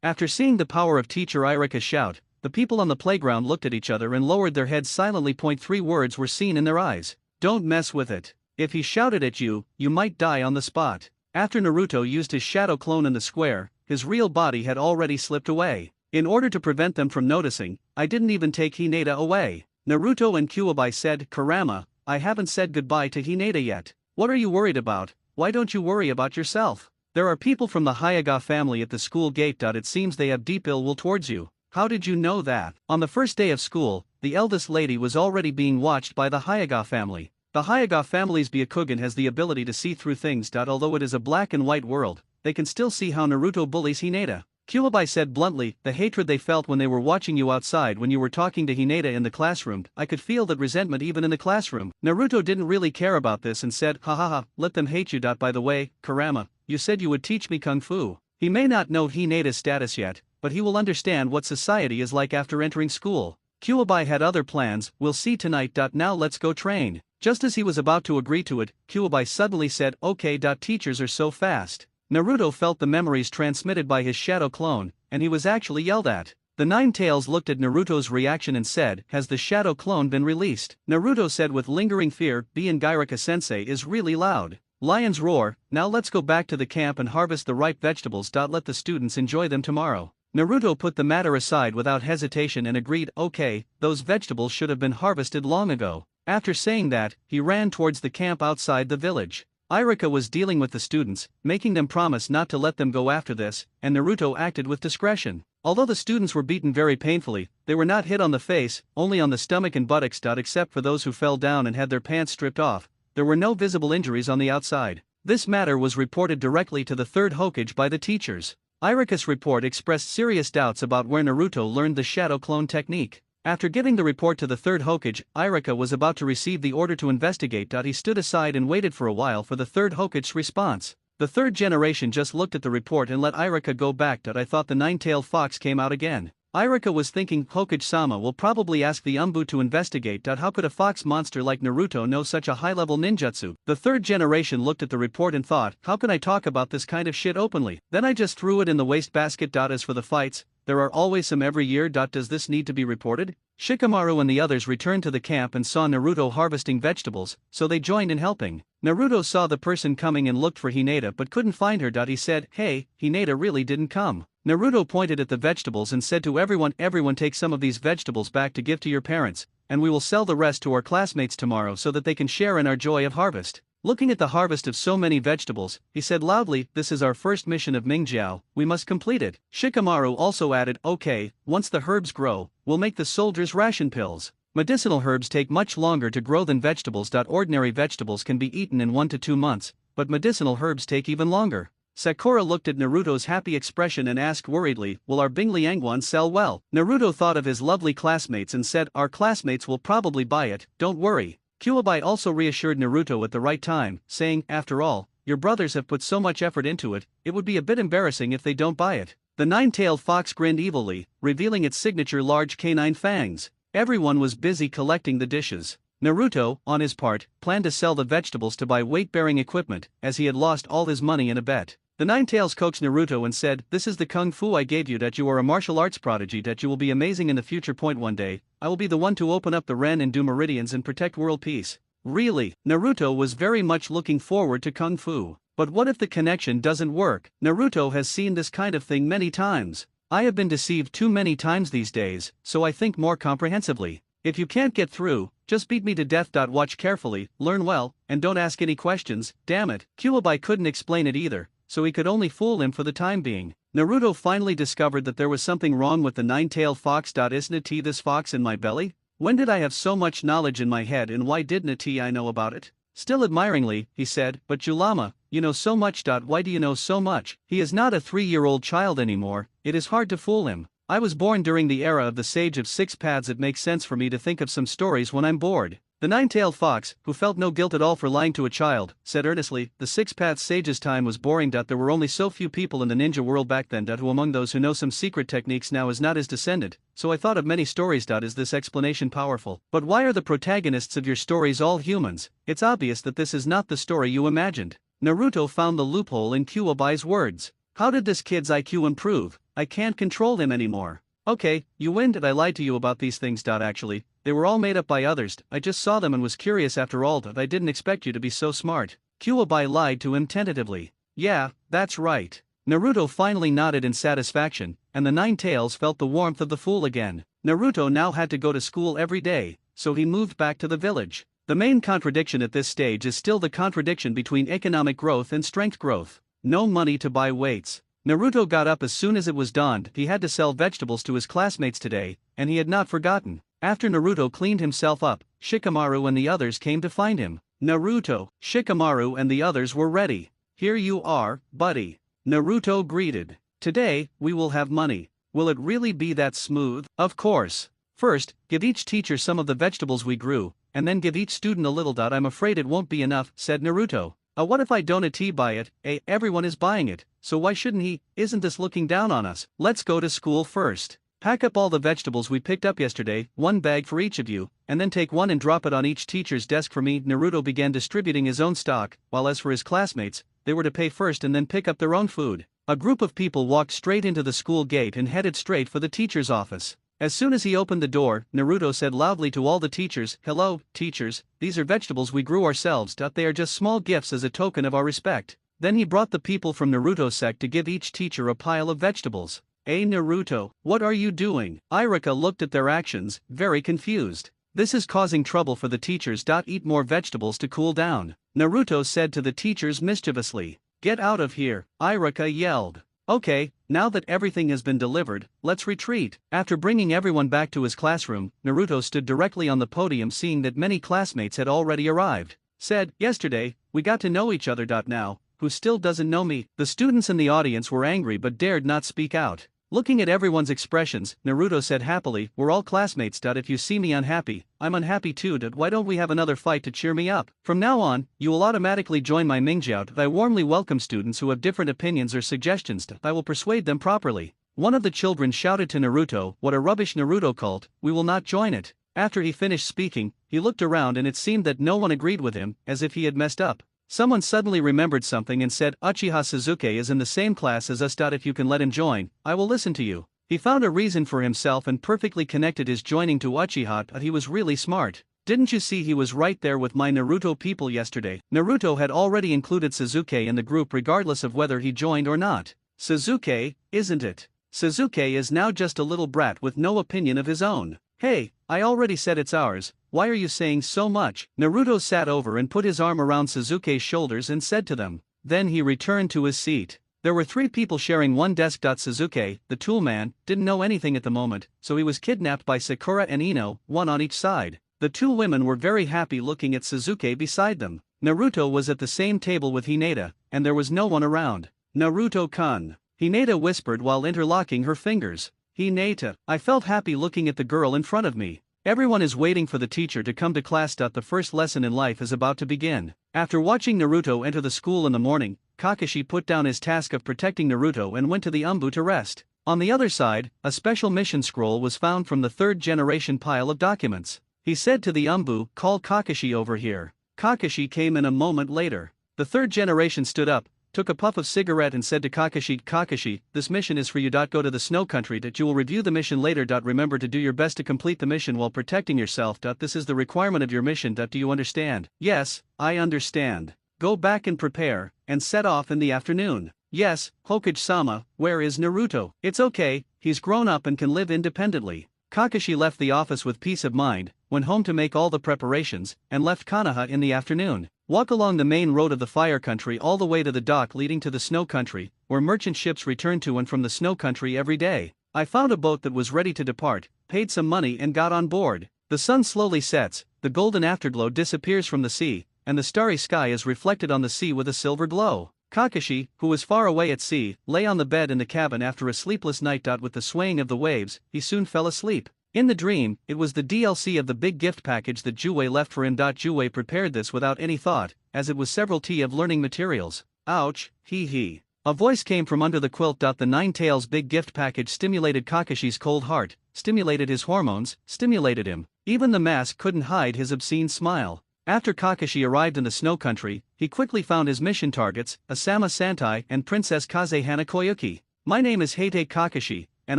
After seeing the power of Teacher Irika shout, the people on the playground looked at each other and lowered their heads silently. 3 words were seen in their eyes. "Don't mess with it. If he shouted at you, you might die on the spot." After Naruto used his shadow clone in the square, his real body had already slipped away. In order to prevent them from noticing, I didn't even take Hinata away. Naruto and Kuwabai said, "Kurama, I haven't said goodbye to Hinata yet. What are you worried about? Why don't you worry about yourself? There are people from the Hayaga family at the school gate. It seems they have deep ill will towards you." "How did you know that?" On the first day of school, the eldest lady was already being watched by the Hayaga family. The Hayaga family's Byakugan has the ability to see through things. Although it is a black and white world, they can still see how Naruto bullies Hinata. Kuwabai said bluntly, "The hatred they felt when they were watching you outside when you were talking to Hinata in the classroom, I could feel that resentment even in the classroom." Naruto didn't really care about this and said, "Ha ha ha, let them hate you. By the way, Kurama, you said you would teach me kung fu." He may not know Hinata's status yet, but he will understand what society is like after entering school. Kuwabai had other plans, "We'll see tonight. Now let's go train." Just as he was about to agree to it, Kuwabai suddenly said, "Okay. Teachers are so fast." Naruto felt the memories transmitted by his shadow clone, and he was actually yelled at. The Nine Tails looked at Naruto's reaction and said, "Has the shadow clone been released?" Naruto said with lingering fear, "Be Gairaka-sensei is really loud. Lion's roar, now let's go back to the camp and harvest the ripe vegetables. Let the students enjoy them tomorrow." Naruto put the matter aside without hesitation and agreed, "Okay, those vegetables should have been harvested long ago." After saying that, he ran towards the camp outside the village. Irika was dealing with the students, making them promise not to let them go after this, and Naruto acted with discretion. Although the students were beaten very painfully, they were not hit on the face, only on the stomach and buttocks. Except for those who fell down and had their pants stripped off, there were no visible injuries on the outside. This matter was reported directly to the third Hokage by the teachers. Irika's report expressed serious doubts about where Naruto learned the shadow clone technique. After giving the report to the third Hokage, Irika was about to receive the order to investigate. He stood aside and waited for a while for the third Hokage's response. The third generation just looked at the report and let Irika go back. I thought the nine-tailed fox came out again. Irika was thinking Hokage-sama will probably ask the Umbu to investigate. How could a fox monster like Naruto know such a high-level ninjutsu? The third generation looked at the report and thought, how can I talk about this kind of shit openly? Then I just threw it in the wastebasket. As for the fights, there are always some every year. Does this need to be reported? Shikamaru and the others returned to the camp and saw Naruto harvesting vegetables, so they joined in helping. Naruto saw the person coming and looked for Hinata but couldn't find her. He said, "Hey, Hinata really didn't come." Naruto pointed at the vegetables and said to everyone, "Everyone take some of these vegetables back to give to your parents, and we will sell the rest to our classmates tomorrow so that they can share in our joy of harvest." Looking at the harvest of so many vegetables, he said loudly, "This is our first mission of Mingjiao, we must complete it." Shikamaru also added, "Okay, once the herbs grow, we'll make the soldiers ration pills." Medicinal herbs take much longer to grow than vegetables. Ordinary vegetables can be eaten in 1 to 2 months, but medicinal herbs take even longer. Sakura looked at Naruto's happy expression and asked worriedly, "Will our Bingliangwan sell well?" Naruto thought of his lovely classmates and said, "Our classmates will probably buy it, don't worry." Kuwabai also reassured Naruto at the right time, saying, "After all, your brothers have put so much effort into it, it would be a bit embarrassing if they don't buy it." The nine-tailed fox grinned evilly, revealing its signature large canine fangs. Everyone was busy collecting the dishes. Naruto, on his part, planned to sell the vegetables to buy weight-bearing equipment, as he had lost all his money in a bet. The Ninetales coaxed Naruto and said, "This is the kung fu I gave you, that you are a martial arts prodigy, that you will be amazing in the future. One day, I will be the one to open up the Ren and do meridians and protect world peace." Really, Naruto was very much looking forward to kung fu. But what if the connection doesn't work? Naruto has seen this kind of thing many times. I have been deceived too many times these days, so I think more comprehensively. If you can't get through, just beat me to death. Watch carefully, learn well, and don't ask any questions, damn it. Kuwabai couldn't explain it either, so he could only fool him for the time being. Naruto finally discovered that there was something wrong with the nine-tailed fox. Isn't it this fox in my belly? When did I have so much knowledge in my head, and why didn't I know about it? Still admiringly, he said, "But Julama, you know so much. Why do you know so much?" He is not a 3-year-old child anymore, it is hard to fool him. I was born during the era of the Sage of Six Paths. It makes sense for me to think of some stories when I'm bored. The nine-tailed fox, who felt no guilt at all for lying to a child, said earnestly, "The Six Paths Sage's time was boring. There were only so few people in the ninja world back then. Who among those who know some secret techniques now is not his descendant, so I thought of many stories. Is this explanation powerful? But why are the protagonists of your stories all humans? It's obvious that this is not the story you imagined." Naruto found the loophole in Kuwabai's words. How did this kid's IQ improve? I can't control him anymore. Okay, you win. Did I lie to you about these things? Actually, they were all made up by others. I just saw them and was curious after all. I didn't expect you to be so smart. Kuwabai lied to him tentatively. Yeah, that's right. Naruto finally nodded in satisfaction, and the Nine Tails felt the warmth of the fool again. Naruto now had to go to school every day, so he moved back to the village. The main contradiction at this stage is still the contradiction between economic growth and strength growth. No money to buy weights. Naruto got up as soon as it was dawned. He had to sell vegetables to his classmates today, and he had not forgotten. After Naruto cleaned himself up, Shikamaru and the others came to find him. Naruto, Shikamaru and the others were ready. "Here you are, buddy," Naruto greeted. "Today, we will have money. Will it really be that smooth?" "Of course. First, give each teacher some of the vegetables we grew, and then give each student a little. I'm afraid it won't be enough," said Naruto. What if I don't buy it? Everyone is buying it, so why shouldn't he? Isn't this looking down on us? Let's go to school first. Pack up all the vegetables we picked up yesterday, 1 bag for each of you, and then take one and drop it on each teacher's desk for me. Naruto began distributing his own stock, while as for his classmates, they were to pay first and then pick up their own food. A group of people walked straight into the school gate and headed straight for the teacher's office. As soon as he opened the door, Naruto said loudly to all the teachers, "Hello, teachers, these are vegetables we grew ourselves. They are just small gifts as a token of our respect." Then he brought the people from Naruto's sect to give each teacher a pile of vegetables. Naruto, what are you doing?" Iruka looked at their actions, very confused. "This is causing trouble for the teachers. Eat more vegetables to cool down," Naruto said to the teachers mischievously. "Get out of here," Iruka yelled. "Okay, now that everything has been delivered, let's retreat." After bringing everyone back to his classroom, Naruto stood directly on the podium. Seeing that many classmates had already arrived, said, "Yesterday, we got to know each other. Now, who still doesn't know me?" The students in the audience were angry but dared not speak out. Looking at everyone's expressions, Naruto said happily, "We're all classmates. If you see me unhappy, I'm unhappy too. Why don't we have another fight to cheer me up? From now on, you will automatically join my Mingjiao. I warmly welcome students who have different opinions or suggestions. I will persuade them properly." One of the children shouted to Naruto, "What a rubbish Naruto cult, we will not join it." After he finished speaking, he looked around and it seemed that no one agreed with him, as if he had messed up. Someone suddenly remembered something and said, "Uchiha Sasuke is in the same class as us. If you can let him join, I will listen to you." He found a reason for himself and perfectly connected his joining to Uchiha. He was really smart. "Didn't you see he was right there with my Naruto people yesterday?" Naruto had already included Sasuke in the group regardless of whether he joined or not. Sasuke, isn't it? Sasuke is now just a little brat with no opinion of his own. "Hey, I already said it's ours, why are you saying so much? Naruto sat over and put his arm around Sasuke's shoulders and said to them. Then he returned to his seat. There were 3 people sharing one desk. Sasuke, the toolman, didn't know anything at the moment, so he was kidnapped by Sakura and Ino, one on each side. The 2 women were very happy looking at Sasuke beside them. Naruto was at the same table with Hinata, and there was no one around. Naruto-kun, Hinata whispered while interlocking her fingers. Hinata, I felt happy looking at the girl in front of me. Everyone is waiting for the teacher to come to class. The first lesson in life is about to begin. After watching Naruto enter the school in the morning, Kakashi put down his task of protecting Naruto and went to the Umbu to rest. On the other side, a special mission scroll was found from the 3rd generation pile of documents. He said to the Umbu, call Kakashi over here. Kakashi came in a moment later. The 3rd generation stood up, took a puff of cigarette and said to Kakashi, Kakashi, this mission is for you. Go to the snow country. You will review the mission later. Remember to do your best to complete the mission while protecting yourself. This is the requirement of your mission. Do you understand? Yes, I understand. Go back and prepare, and set off in the afternoon. Yes, Hokage-sama, where is Naruto? It's okay, he's grown up and can live independently. Kakashi left the office with peace of mind, went home to make all the preparations, and left Konoha in the afternoon. Walk along the main road of the fire country all the way to the dock leading to the snow country, where merchant ships return to and from the snow country every day. I found a boat that was ready to depart, paid some money and got on board. The sun slowly sets, the golden afterglow disappears from the sea, and the starry sky is reflected on the sea with a silver glow. Kakashi, who was far away at sea, lay on the bed in the cabin after a sleepless night. With the swaying of the waves, he soon fell asleep. In the dream, it was the DLC of the big gift package that Juwei left for him. Juwei prepared this without any thought, as it was several T of learning materials. Ouch, hee. A voice came from under the quilt. The 9 tails big gift package stimulated Kakashi's cold heart, stimulated his hormones, stimulated him. Even the mask couldn't hide his obscene smile. After Kakashi arrived in the snow country, he quickly found his mission targets, Asama Santai and Princess Kaze Hana Koyuki. My name is Heite Kakashi, and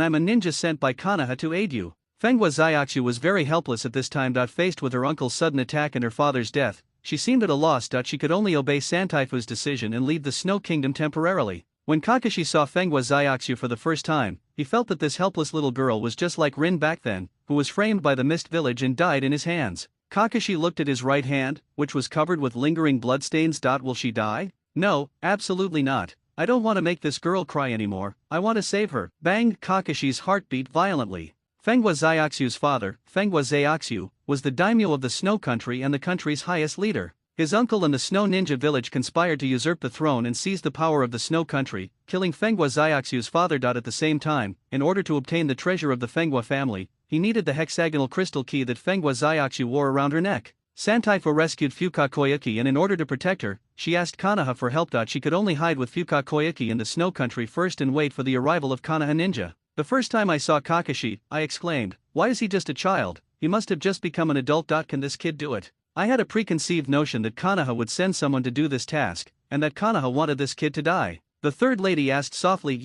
I'm a ninja sent by Konoha to aid you. Fengwa Zyaksu was very helpless at this time. Faced with her uncle's sudden attack and her father's death, she seemed at a loss. She could only obey Santaifu's decision and leave the Snow Kingdom temporarily. When Kakashi saw Fengwa Zyaksu for the first time, he felt that this helpless little girl was just like Rin back then, who was framed by the Mist Village and died in his hands. Kakashi looked at his right hand, which was covered with lingering bloodstains. Will she die? No, absolutely not. I don't want to make this girl cry anymore, I want to save her. Bang! Kakashi's heart beat violently. Fengwa Zyaksu's father, Fengwa Zyaksu, was the daimyo of the snow country and the country's highest leader. His uncle and the snow ninja village conspired to usurp the throne and seize the power of the snow country, killing Fengwa Zyaksu's father. At the same time, in order to obtain the treasure of the Fengwa family, he needed the hexagonal crystal key that Fengwa Zyaksu wore around her neck. Santaifu rescued Fuka Koyuki, and in order to protect her, she asked Konoha for help. She could only hide with Fuka Koyuki in the snow country first and wait for the arrival of Konoha ninja. The first time I saw Kakashi, I exclaimed, why is he just a child? He must have just become an adult. Can this kid do it? I had a preconceived notion that Konoha would send someone to do this task, and that Konoha wanted this kid to die. The third lady asked softly,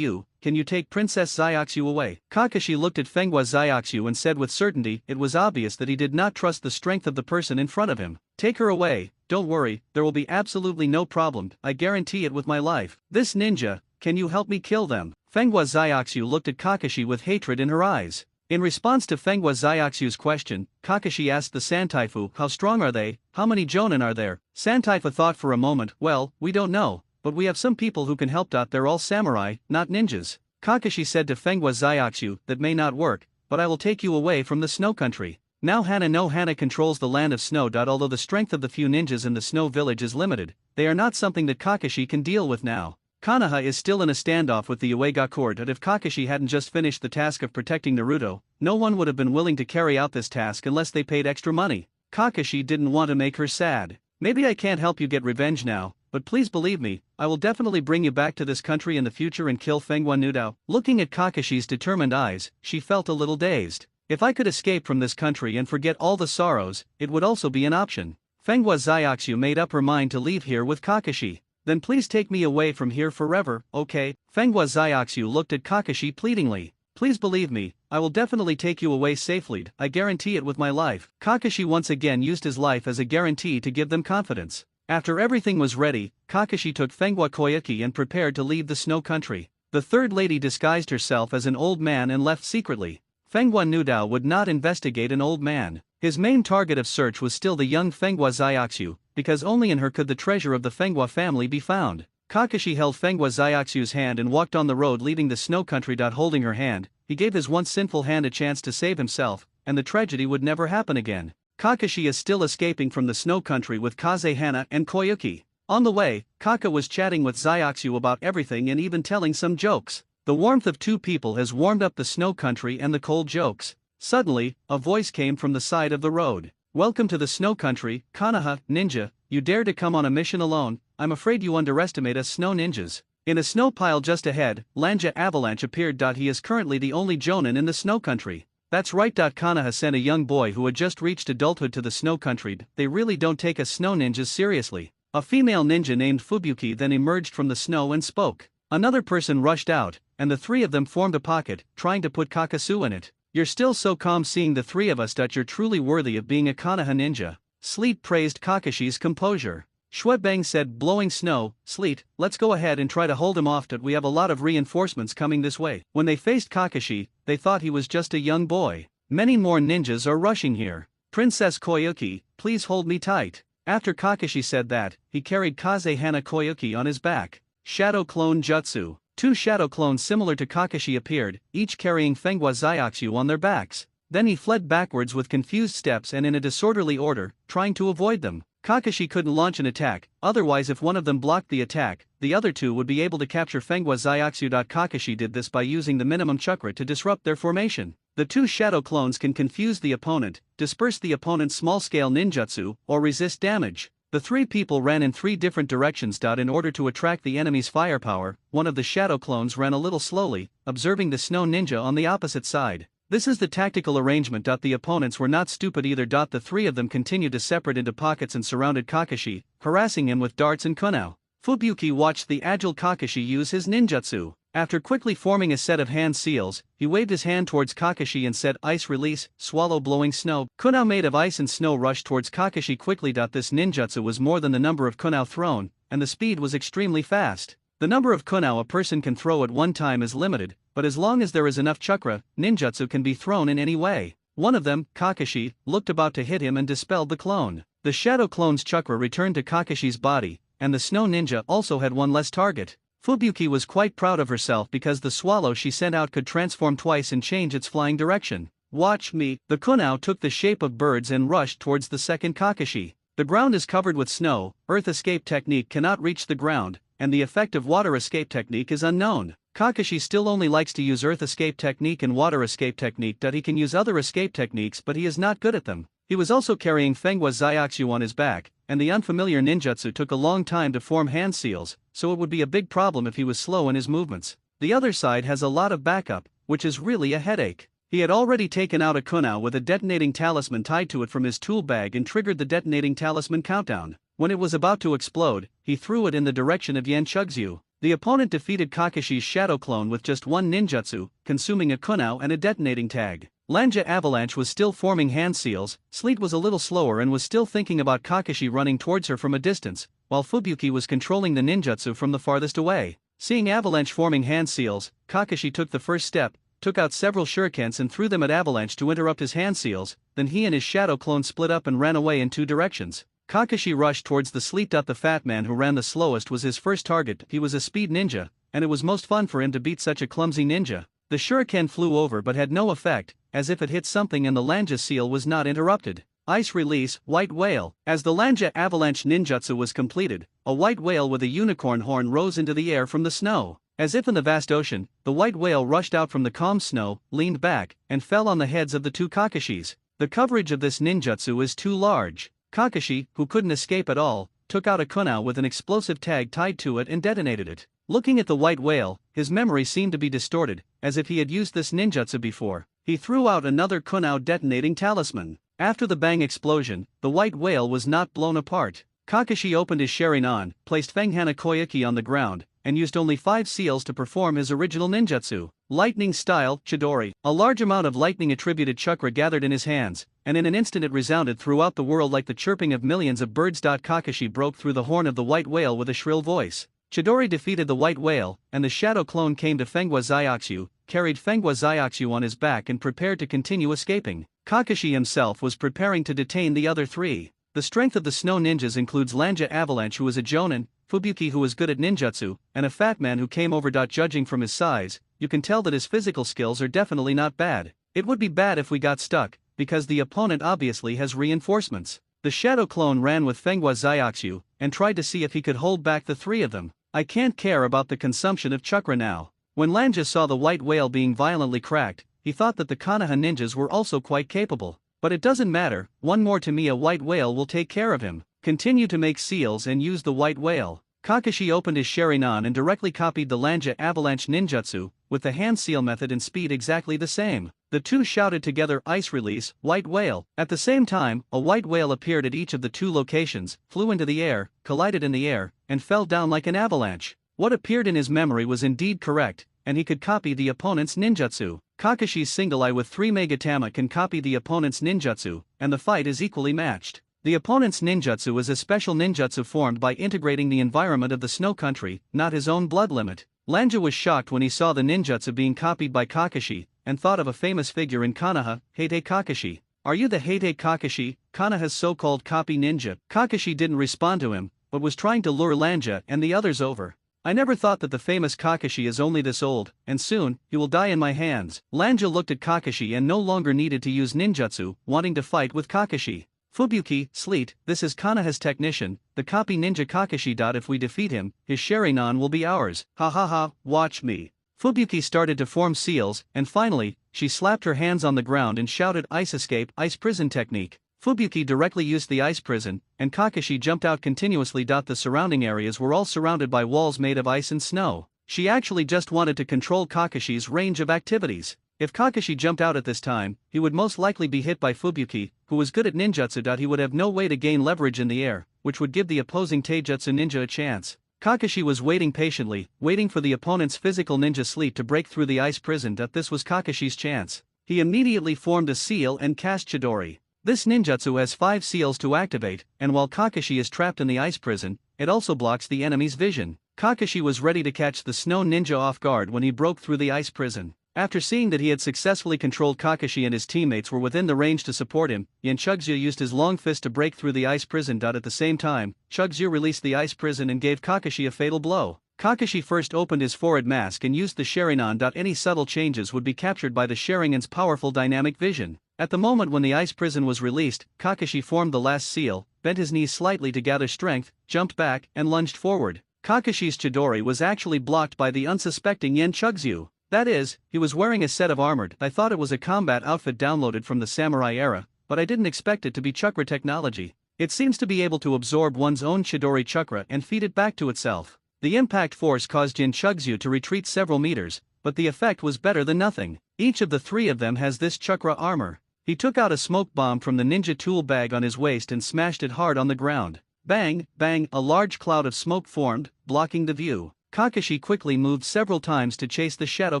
can you take Princess Zyaksu away? Kakashi looked at Fengwa Zyaksu and said with certainty, it was obvious that he did not trust the strength of the person in front of him. Take her away, don't worry, there will be absolutely no problem, I guarantee it with my life. This ninja, can you help me kill them? Fengwa Zyaksu looked at Kakashi with hatred in her eyes. In response to Fengwa Zyaksu's question, Kakashi asked the Santaifu, how strong are they, how many jonin are there? Santaifu thought for a moment, well, we don't know, but we have some people who can help. They're all samurai, not ninjas. Kakashi said to Fengwa Zyaksu, that may not work, but I will take you away from the snow country. Now Hana no Hana controls the land of snow. Although the strength of the few ninjas in the snow village is limited, they are not something that Kakashi can deal with now. Konoha is still in a standoff with the Uega court. If Kakashi hadn't just finished the task of protecting Naruto, no one would have been willing to carry out this task unless they paid extra money. Kakashi didn't want to make her sad. Maybe I can't help you get revenge now, but please believe me, I will definitely bring you back to this country in the future and kill Fengwa Nudao. Looking at Kakashi's determined eyes, she felt a little dazed. If I could escape from this country and forget all the sorrows, it would also be an option. Fengwa Zyaksu made up her mind to leave here with Kakashi. Then please take me away from here forever, okay? Fengwa Zyaksu looked at Kakashi pleadingly. Please believe me, I will definitely take you away safely, I guarantee it with my life. Kakashi once again used his life as a guarantee to give them confidence. After everything was ready, Kakashi took Fengwa Koyuki and prepared to leave the snow country. The third lady disguised herself as an old man and left secretly. Fengwa Nudao would not investigate an old man. His main target of search was still the young Fenghua Xiaoxu, because only in her could the treasure of the Fenghua family be found. Kakashi held Fenghua Xiaoxu's hand and walked on the road leaving the snow country. Holding her hand, he gave his once sinful hand a chance to save himself, and the tragedy would never happen again. Kakashi is still escaping from the snow country with Kaze Hana and Koyuki. On the way, Kaka was chatting with Xiaoxu about everything and even telling some jokes. The warmth of two people has warmed up the snow country and the cold jokes. Suddenly, a voice came from the side of the road. "Welcome to the snow country, Konoha, ninja. You dare to come on a mission alone? I'm afraid you underestimate us snow ninjas." In a snow pile just ahead, Lanja Avalanche appeared. He is currently the only jonin in the snow country. That's right. Konoha sent a young boy who had just reached adulthood to the snow country. They really don't take us snow ninjas seriously. A female ninja named Fubuki then emerged from the snow and spoke. Another person rushed out, and the three of them formed a pocket, trying to put Kakasu in it. "You're still so calm seeing the three of us. You're truly worthy of being a Konoha ninja." Sleet praised Kakashi's composure. Shwebang said, blowing snow, "Sleet, let's go ahead and try to hold him off. We have a lot of reinforcements coming this way." When they faced Kakashi, they thought he was just a young boy. "Many more ninjas are rushing here. Princess Koyuki, please hold me tight." After Kakashi said that, he carried Kaze Hana Koyuki on his back. Shadow Clone Jutsu. Two shadow clones similar to Kakashi appeared, each carrying Fenghua Xiaoxu on their backs. Then he fled backwards with confused steps and in a disorderly order, trying to avoid them. Kakashi couldn't launch an attack, otherwise if one of them blocked the attack, the other two would be able to capture Fenghua Xiaoxu. Kakashi did this by using the minimum chakra to disrupt their formation. The two shadow clones can confuse the opponent, disperse the opponent's small-scale ninjutsu, or resist damage. The three people ran in three different directions. In order to attract the enemy's firepower, one of the shadow clones ran a little slowly, observing the snow ninja on the opposite side. This is the tactical arrangement. The opponents were not stupid either. The three of them continued to separate into pockets and surrounded Kakashi, harassing him with darts and kunao. Fubuki watched the agile Kakashi use his ninjutsu. After quickly forming a set of hand seals, he waved his hand towards Kakashi and said, "Ice release, swallow blowing snow." Kunao made of ice and snow rushed towards Kakashi quickly. This ninjutsu was more than the number of kunao thrown, and the speed was extremely fast. The number of kunao a person can throw at one time is limited, but as long as there is enough chakra, ninjutsu can be thrown in any way. One of them, Kakashi, looked about to hit him and dispelled the clone. The shadow clone's chakra returned to Kakashi's body, and the snow ninja also had one less target. Fubuki was quite proud of herself because the swallow she sent out could transform twice and change its flying direction. "Watch me." The kunao took the shape of birds and rushed towards the second Kakashi. The ground is covered with snow, earth escape technique cannot reach the ground, and the effect of water escape technique is unknown. Kakashi still only likes to use earth escape technique and water escape technique. He can use other escape techniques but he is not good at them. He was also carrying Fenghua Xiaoxu on his back, and the unfamiliar ninjutsu took a long time to form hand seals, so it would be a big problem if he was slow in his movements. The other side has a lot of backup, which is really a headache. He had already taken out a kunao with a detonating talisman tied to it from his tool bag and triggered the detonating talisman countdown. When it was about to explode, he threw it in the direction of Yan Chugzu. The opponent defeated Kakashi's shadow clone with just one ninjutsu, consuming a kunao and a detonating tag. Lanja Avalanche was still forming hand seals, Sleet was a little slower and was still thinking about Kakashi running towards her from a distance, while Fubuki was controlling the ninjutsu from the farthest away. Seeing Avalanche forming hand seals, Kakashi took the first step, took out several shurikens and threw them at Avalanche to interrupt his hand seals, then he and his shadow clone split up and ran away in two directions. Kakashi rushed towards the Sleet. The fat man who ran the slowest was his first target. He was a speed ninja, and it was most fun for him to beat such a clumsy ninja. The shuriken flew over but had no effect, as if it hit something and the Lanja seal was not interrupted. Ice release, white whale. As the Lanja avalanche ninjutsu was completed, a white whale with a unicorn horn rose into the air from the snow. As if in the vast ocean, the white whale rushed out from the calm snow, leaned back, and fell on the heads of the two Kakashis. The coverage of this ninjutsu is too large. Kakashi, who couldn't escape at all, took out a kunao with an explosive tag tied to it and detonated it. Looking at the white whale, his memory seemed to be distorted, as if he had used this ninjutsu before. He threw out another kunao detonating talisman. After the bang explosion, the white whale was not blown apart. Kakashi opened his Sharingan, placed Fenghana Koyuki on the ground, and used only 5 seals to perform his original ninjutsu. Lightning style, Chidori. A large amount of lightning attributed chakra gathered in his hands, and in an instant it resounded throughout the world like the chirping of millions of birds. Kakashi broke through the horn of the white whale with a shrill voice. Chidori defeated the white whale, and the shadow clone came to Fenghua Xiaoxu, carried Fengwa Zyuxu on his back and prepared to continue escaping. Kakashi himself was preparing to detain the other three. The strength of the snow ninjas includes Lanja Avalanche, who is a jonin, Fubuki, who is good at ninjutsu, and a fat man who came over. Judging from his size, you can tell that his physical skills are definitely not bad. It would be bad if we got stuck, because the opponent obviously has reinforcements. The shadow clone ran with Fengwa Zyuxu and tried to see if he could hold back the three of them. I can't care about the consumption of chakra now. When Lanja saw the white whale being violently cracked, he thought that the Konoha ninjas were also quite capable. But it doesn't matter, one more to me, a white whale will take care of him. Continue to make seals and use the white whale. Kakashi opened his Sharingan and directly copied the Lanja Avalanche ninjutsu, with the hand seal method and speed exactly the same. The two shouted together, "Ice release, white whale." At the same time, a white whale appeared at each of the two locations, flew into the air, collided in the air, and fell down like an avalanche. What appeared in his memory was indeed correct, and he could copy the opponent's ninjutsu. Kakashi's single eye with 3 Megatama can copy the opponent's ninjutsu, and the fight is equally matched. The opponent's ninjutsu is a special ninjutsu formed by integrating the environment of the snow country, not his own blood limit. Lanja was shocked when he saw the ninjutsu being copied by Kakashi, and thought of a famous figure in Konoha, Heite Kakashi. "Are you the Heite Kakashi, Konoha's so-called copy ninja?" Kakashi didn't respond to him, but was trying to lure Lanja and the others over. "I never thought that the famous Kakashi is only this old, and soon, he will die in my hands." Lanja looked at Kakashi and no longer needed to use ninjutsu, wanting to fight with Kakashi. "Fubuki, Sleet, this is Konoha's technician, the copy ninja Kakashi. If we defeat him, his Sharingan will be ours. Ha ha ha, watch me." Fubuki started to form seals, and finally, she slapped her hands on the ground and shouted, "Ice escape, ice prison technique." Fubuki directly used the ice prison, and Kakashi jumped out continuously. The surrounding areas were all surrounded by walls made of ice and snow. She actually just wanted to control Kakashi's range of activities. If Kakashi jumped out at this time, he would most likely be hit by Fubuki, who was good at ninjutsu. He would have no way to gain leverage in the air, which would give the opposing taijutsu ninja a chance. Kakashi was waiting patiently, waiting for the opponent's physical ninja Sleep to break through the ice prison. This was Kakashi's chance. He immediately formed a seal and cast Chidori. This ninjutsu has 5 seals to activate, and while Kakashi is trapped in the ice prison, it also blocks the enemy's vision. Kakashi was ready to catch the snow ninja off guard when he broke through the ice prison. After seeing that he had successfully controlled Kakashi and his teammates were within the range to support him, Chugzu used his long fist to break through the ice prison. At the same time, Chugzu released the ice prison and gave Kakashi a fatal blow. Kakashi first opened his forehead mask and used the Sharingan. Any subtle changes would be captured by the Sharingan's powerful dynamic vision. At the moment when the ice prison was released, Kakashi formed the last seal, bent his knees slightly to gather strength, jumped back, and lunged forward. Kakashi's Chidori was actually blocked by the unsuspecting Chugzu. That is, he was wearing a set of armored. I thought it was a combat outfit downloaded from the samurai era, but I didn't expect it to be chakra technology. It seems to be able to absorb one's own Chidori chakra and feed it back to itself. The impact force caused Chugzu to retreat several meters, but the effect was better than nothing. Each of the 3 of them has this chakra armor. He took out a smoke bomb from the ninja tool bag on his waist and smashed it hard on the ground. Bang, bang, a large cloud of smoke formed, blocking the view. Kakashi quickly moved several times to chase the shadow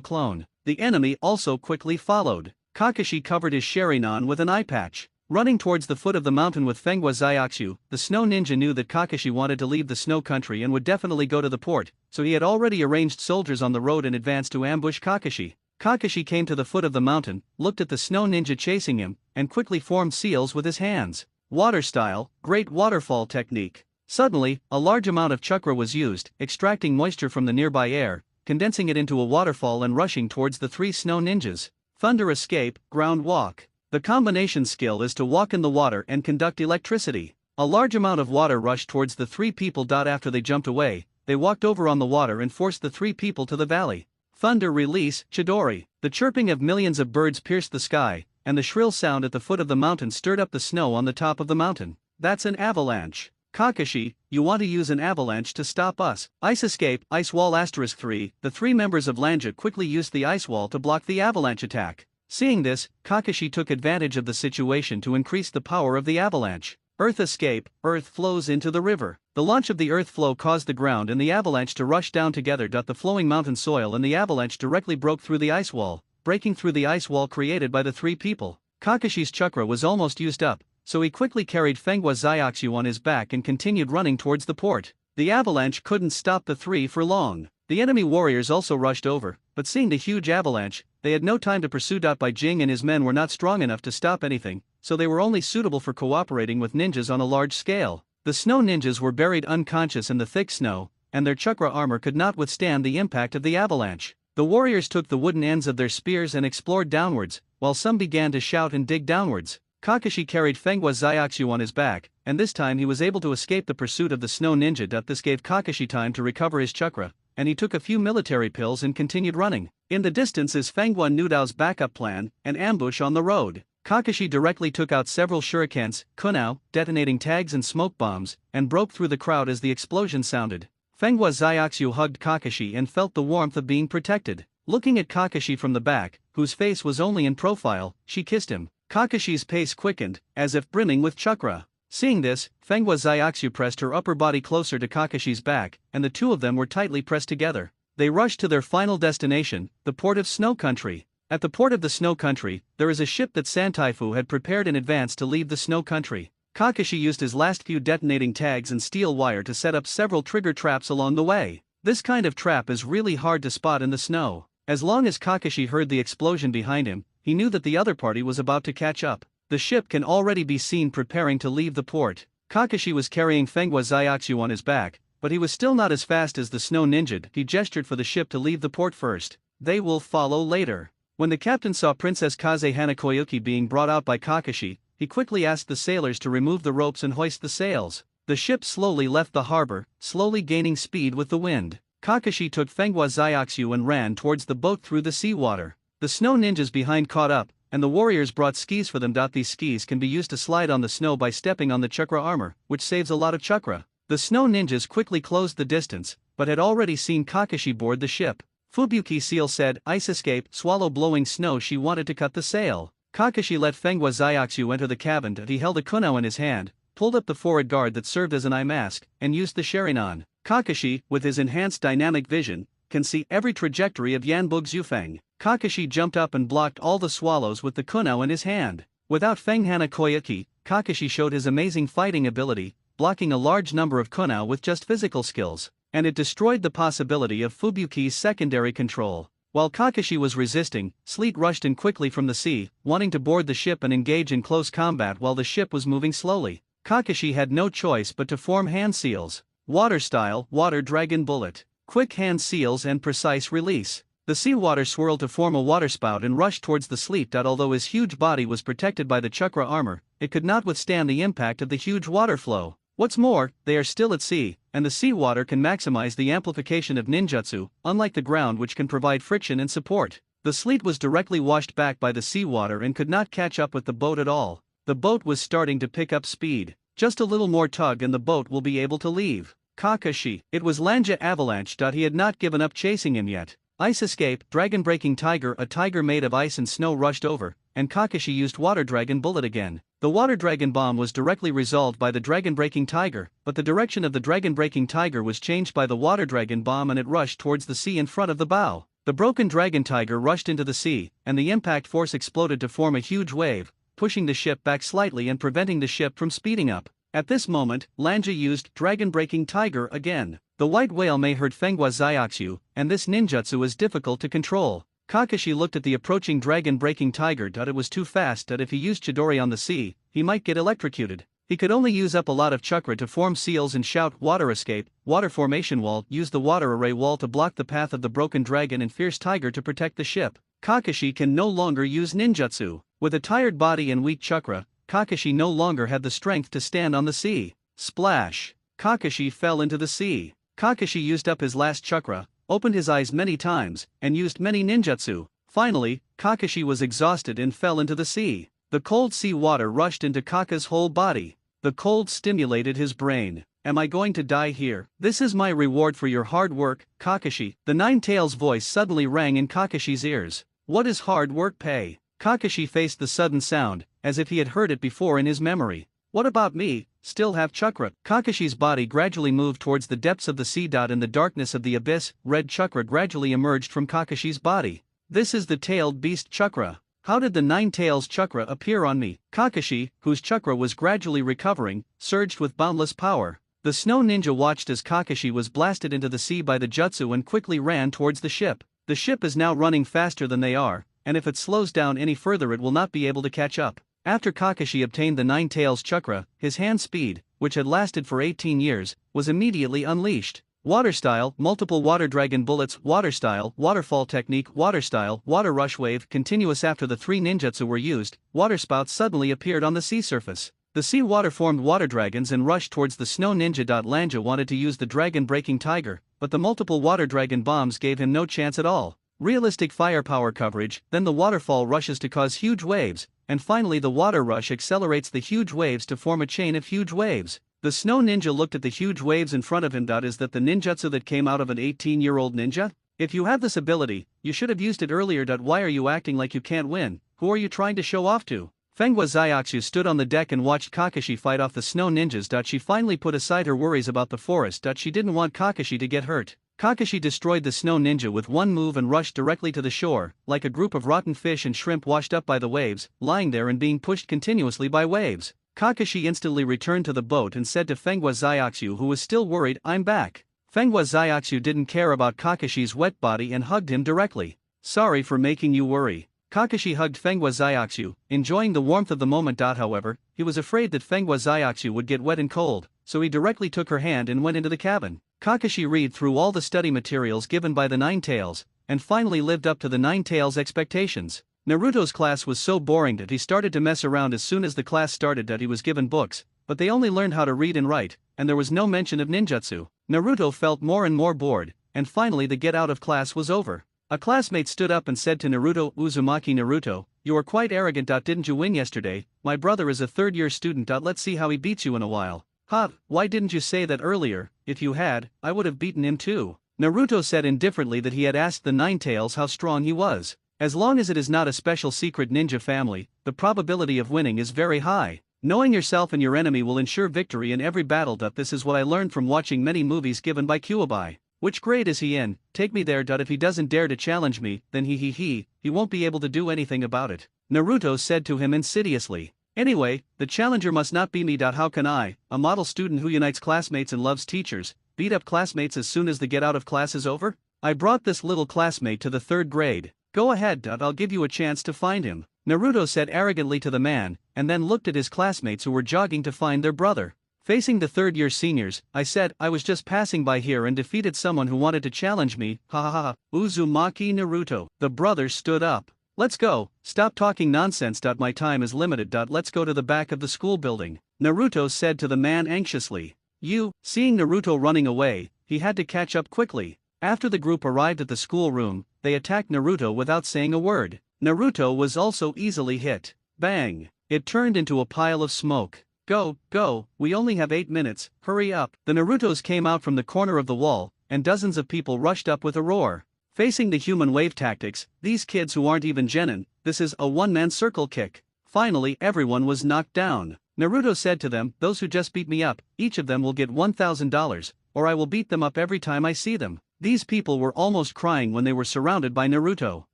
clone. The enemy also quickly followed. Kakashi covered his Sharingan with an eye patch. Running towards the foot of the mountain with Fengwa Zyuxu, the snow ninja knew that Kakashi wanted to leave the snow country and would definitely go to the port, so he had already arranged soldiers on the road in advance to ambush Kakashi. Kakashi came to the foot of the mountain, looked at the snow ninja chasing him, and quickly formed seals with his hands. Water style, great waterfall technique. Suddenly, a large amount of chakra was used, extracting moisture from the nearby air, condensing it into a waterfall and rushing towards the 3 snow ninjas. Thunder escape, ground walk. The combination skill is to walk in the water and conduct electricity. A large amount of water rushed towards the 3 people. After they jumped away, they walked over on the water and forced the 3 people to the valley. Thunder release, Chidori. The chirping of millions of birds pierced the sky, and the shrill sound at the foot of the mountain stirred up the snow on the top of the mountain. That's an avalanche. Kakashi, you want to use an avalanche to stop us. Ice escape, ice wall *3. The 3 members of Lanja quickly used the ice wall to block the avalanche attack. Seeing this, Kakashi took advantage of the situation to increase the power of the avalanche. Earth escape, earth flows into the river. The launch of the earth flow caused the ground and the avalanche to rush down together. The flowing mountain soil and the avalanche directly broke through the ice wall, breaking through the ice wall created by the 3 people. Kakashi's chakra was almost used up, so he quickly carried Fengwa Zyuxu on his back and continued running towards the port. The avalanche couldn't stop the 3 for long. The enemy warriors also rushed over, but seeing the huge avalanche, they had no time to pursue. Bai Jing and his men were not strong enough to stop anything, so they were only suitable for cooperating with ninjas on a large scale. The snow ninjas were buried unconscious in the thick snow, and their chakra armor could not withstand the impact of the avalanche. The warriors took the wooden ends of their spears and explored downwards, while some began to shout and dig downwards. Kakashi carried Fenghua Xiaoxu on his back, and this time he was able to escape the pursuit of the snow ninja. This gave Kakashi time to recover his chakra, and he took a few military pills and continued running. In the distance is Fenghua Nudao's backup plan, an ambush on the road. Kakashi directly took out several shurikens, kunao, detonating tags and smoke bombs, and broke through the crowd as the explosion sounded. Fenghua Xiaoxu hugged Kakashi and felt the warmth of being protected. Looking at Kakashi from the back, whose face was only in profile, she kissed him. Kakashi's pace quickened, as if brimming with chakra. Seeing this, Fenghua Xiaoxu pressed her upper body closer to Kakashi's back, and the two of them were tightly pressed together. They rushed to their final destination, the port of Snow Country. At the port of the Snow Country, there is a ship that Santaifu had prepared in advance to leave the Snow Country. Kakashi used his last few detonating tags and steel wire to set up several trigger traps along the way. This kind of trap is really hard to spot in the snow. As long as Kakashi heard the explosion behind him, he knew that the other party was about to catch up. The ship can already be seen preparing to leave the port. Kakashi was carrying Fenghua Xiaoxu on his back, but he was still not as fast as the snow ninja. He gestured for the ship to leave the port first. They will follow later. When the captain saw Princess Kaze Hanakoyuki being brought out by Kakashi, he quickly asked the sailors to remove the ropes and hoist the sails. The ship slowly left the harbor, slowly gaining speed with the wind. Kakashi took Fenghua Xiaoxu and ran towards the boat through the seawater. The snow ninjas behind caught up, and the warriors brought skis for them. These skis can be used to slide on the snow by stepping on the chakra armor, which saves a lot of chakra. The snow ninjas quickly closed the distance, but had already seen Kakashi board the ship. Fubuki Seal said, "Ice escape, swallow blowing snow." She wanted to cut the sail. Kakashi let Fenghua Xiaoxu enter the cabin. He held a kunao in his hand, pulled up the forehead guard that served as an eye mask, and used the Sharingan. Kakashi, with his enhanced dynamic vision, can see every trajectory of Yanbug Zufeng. Kakashi jumped up and blocked all the swallows with the kunao in his hand. Without Feng Hana Koyuki, Kakashi showed his amazing fighting ability, blocking a large number of kunao with just physical skills, and it destroyed the possibility of Fubuki's secondary control. While Kakashi was resisting, Sleet rushed in quickly from the sea, wanting to board the ship and engage in close combat while the ship was moving slowly. Kakashi had no choice but to form hand seals. Water style, water dragon bullet. Quick hand seals and precise release. The seawater swirled to form a waterspout and rushed towards the Sleet. Although his huge body was protected by the chakra armor, it could not withstand the impact of the huge water flow. What's more, they are still at sea, and the seawater can maximize the amplification of ninjutsu, unlike the ground which can provide friction and support. The Sleet was directly washed back by the seawater and could not catch up with the boat at all. The boat was starting to pick up speed. Just a little more tug and the boat will be able to leave. Kakashi. It was Lanja Avalanche. He had not given up chasing him yet. Ice escape, dragon breaking tiger. A tiger made of ice and snow rushed over, and Kakashi used water dragon bullet again. The water dragon bomb was directly resolved by the dragon breaking tiger, but the direction of the dragon breaking tiger was changed by the water dragon bomb and it rushed towards the sea in front of the bow. The broken dragon tiger rushed into the sea, and the impact force exploded to form a huge wave, pushing the ship back slightly and preventing the ship from speeding up. At this moment, Lanja used Dragon Breaking Tiger again. The white whale may hurt Fenghua Xiaoxu, and this ninjutsu is difficult to control. Kakashi looked at the approaching Dragon Breaking Tiger. It was too fast. If he used Chidori on the sea, he might get electrocuted. He could only use up a lot of chakra to form seals and shout water escape, water formation wall. Use the water array wall to block the path of the broken dragon and fierce tiger to protect the ship. Kakashi can no longer use ninjutsu. With a tired body and weak chakra, Kakashi no longer had the strength to stand on the sea. Splash! Kakashi fell into the sea. Kakashi used up his last chakra, opened his eyes many times, and used many ninjutsu. Finally, Kakashi was exhausted and fell into the sea. The cold sea water rushed into Kaka's whole body. The cold stimulated his brain. Am I going to die here? This is my reward for your hard work, Kakashi. The Nine-Tails voice suddenly rang in Kakashi's ears. What is hard work pay? Kakashi faced the sudden sound, as if he had heard it before in his memory. What about me? Still have chakra? Kakashi's body gradually moved towards the depths of the sea. In the darkness of the abyss, red chakra gradually emerged from Kakashi's body. This is the tailed beast chakra. How did the Nine-Tails chakra appear on me? Kakashi, whose chakra was gradually recovering, surged with boundless power. The snow ninja watched as Kakashi was blasted into the sea by the jutsu and quickly ran towards the ship. The ship is now running faster than they are, and if it slows down any further it will not be able to catch up. After Kakashi obtained the Nine Tails chakra, his hand speed, which had lasted for 18 years, was immediately unleashed. Water style, multiple water dragon bullets, water style, waterfall technique, water style, water rush wave, continuous. After the three ninjutsu were used, water spouts suddenly appeared on the sea surface. The sea water formed water dragons and rushed towards the snow ninja. Lanja wanted to use the dragon breaking tiger, but the multiple water dragon bombs gave him no chance at all. Realistic firepower coverage, then the waterfall rushes to cause huge waves, and finally the water rush accelerates the huge waves to form a chain of huge waves. The snow ninja looked at the huge waves in front of him. Is that the ninjutsu that came out of an 18-year-old ninja? If you have this ability, you should have used it earlier. Why are you acting like you can't win? Who are you trying to show off to? Fengwa Zyaksu stood on the deck and watched Kakashi fight off the snow ninjas. She finally put aside her worries about the forest. She didn't want Kakashi to get hurt. Kakashi destroyed the snow ninja with one move and rushed directly to the shore, like a group of rotten fish and shrimp washed up by the waves, lying there and being pushed continuously by waves. Kakashi instantly returned to the boat and said to Fengwa Zyaksu, who was still worried, "I'm back." Fengwa Zyaksu didn't care about Kakashi's wet body and hugged him directly. "Sorry for making you worry." Kakashi hugged Fengwa Zyaksu, enjoying the warmth of the moment. However, he was afraid that Fengwa Zyaksu would get wet and cold, so he directly took her hand and went into the cabin. Kakashi read through all the study materials given by the Nine Tails, and finally lived up to the Nine Tails' expectations. Naruto's class was so boring that he started to mess around as soon as the class started. He was given books, but they only learned how to read and write, and there was no mention of ninjutsu. Naruto felt more and more bored, and finally the get out of class was over. A classmate stood up and said to Naruto, "Uzumaki Naruto, you are quite arrogant. Didn't you win yesterday? My brother is a third-year student. Let's see how he beats you in a while." "Huh, why didn't you say that earlier? If you had, I would have beaten him too." Naruto said indifferently that he had asked the Nine Tails how strong he was. As long as it is not a special secret ninja family, the probability of winning is very high. Knowing yourself and your enemy will ensure victory in every battle. This is what I learned from watching many movies given by Kuwabai. Which grade is he in? Take me there. If he doesn't dare to challenge me, then he won't be able to do anything about it. Naruto said to him insidiously. Anyway, the challenger must not be me. How can I, a model student who unites classmates and loves teachers, beat up classmates as soon as the get out of class is over? I brought this little classmate to the third grade. Go ahead. I'll give you a chance to find him. Naruto said arrogantly to the man, and then looked at his classmates who were jogging to find their brother. Facing the third-year seniors, I said, "I was just passing by here and defeated someone who wanted to challenge me. Ha ha ha. Uzumaki Naruto." The brothers stood up. "Let's go. Stop talking nonsense. My time is limited. Let's go to the back of the school building," Naruto said to the man anxiously. Seeing Naruto running away, he had to catch up quickly. After the group arrived at the school room, they attacked Naruto without saying a word. Naruto was also easily hit. Bang! It turned into a pile of smoke. Go, we only have 8 minutes, hurry up." The Narutos came out from the corner of the wall, and dozens of people rushed up with a roar. Facing the human wave tactics, these kids who aren't even genin, this is a one-man circle kick. Finally everyone was knocked down. Naruto said to them, "Those who just beat me up, each of them will get $1,000, or I will beat them up every time I see them." These people were almost crying when they were surrounded by Naruto.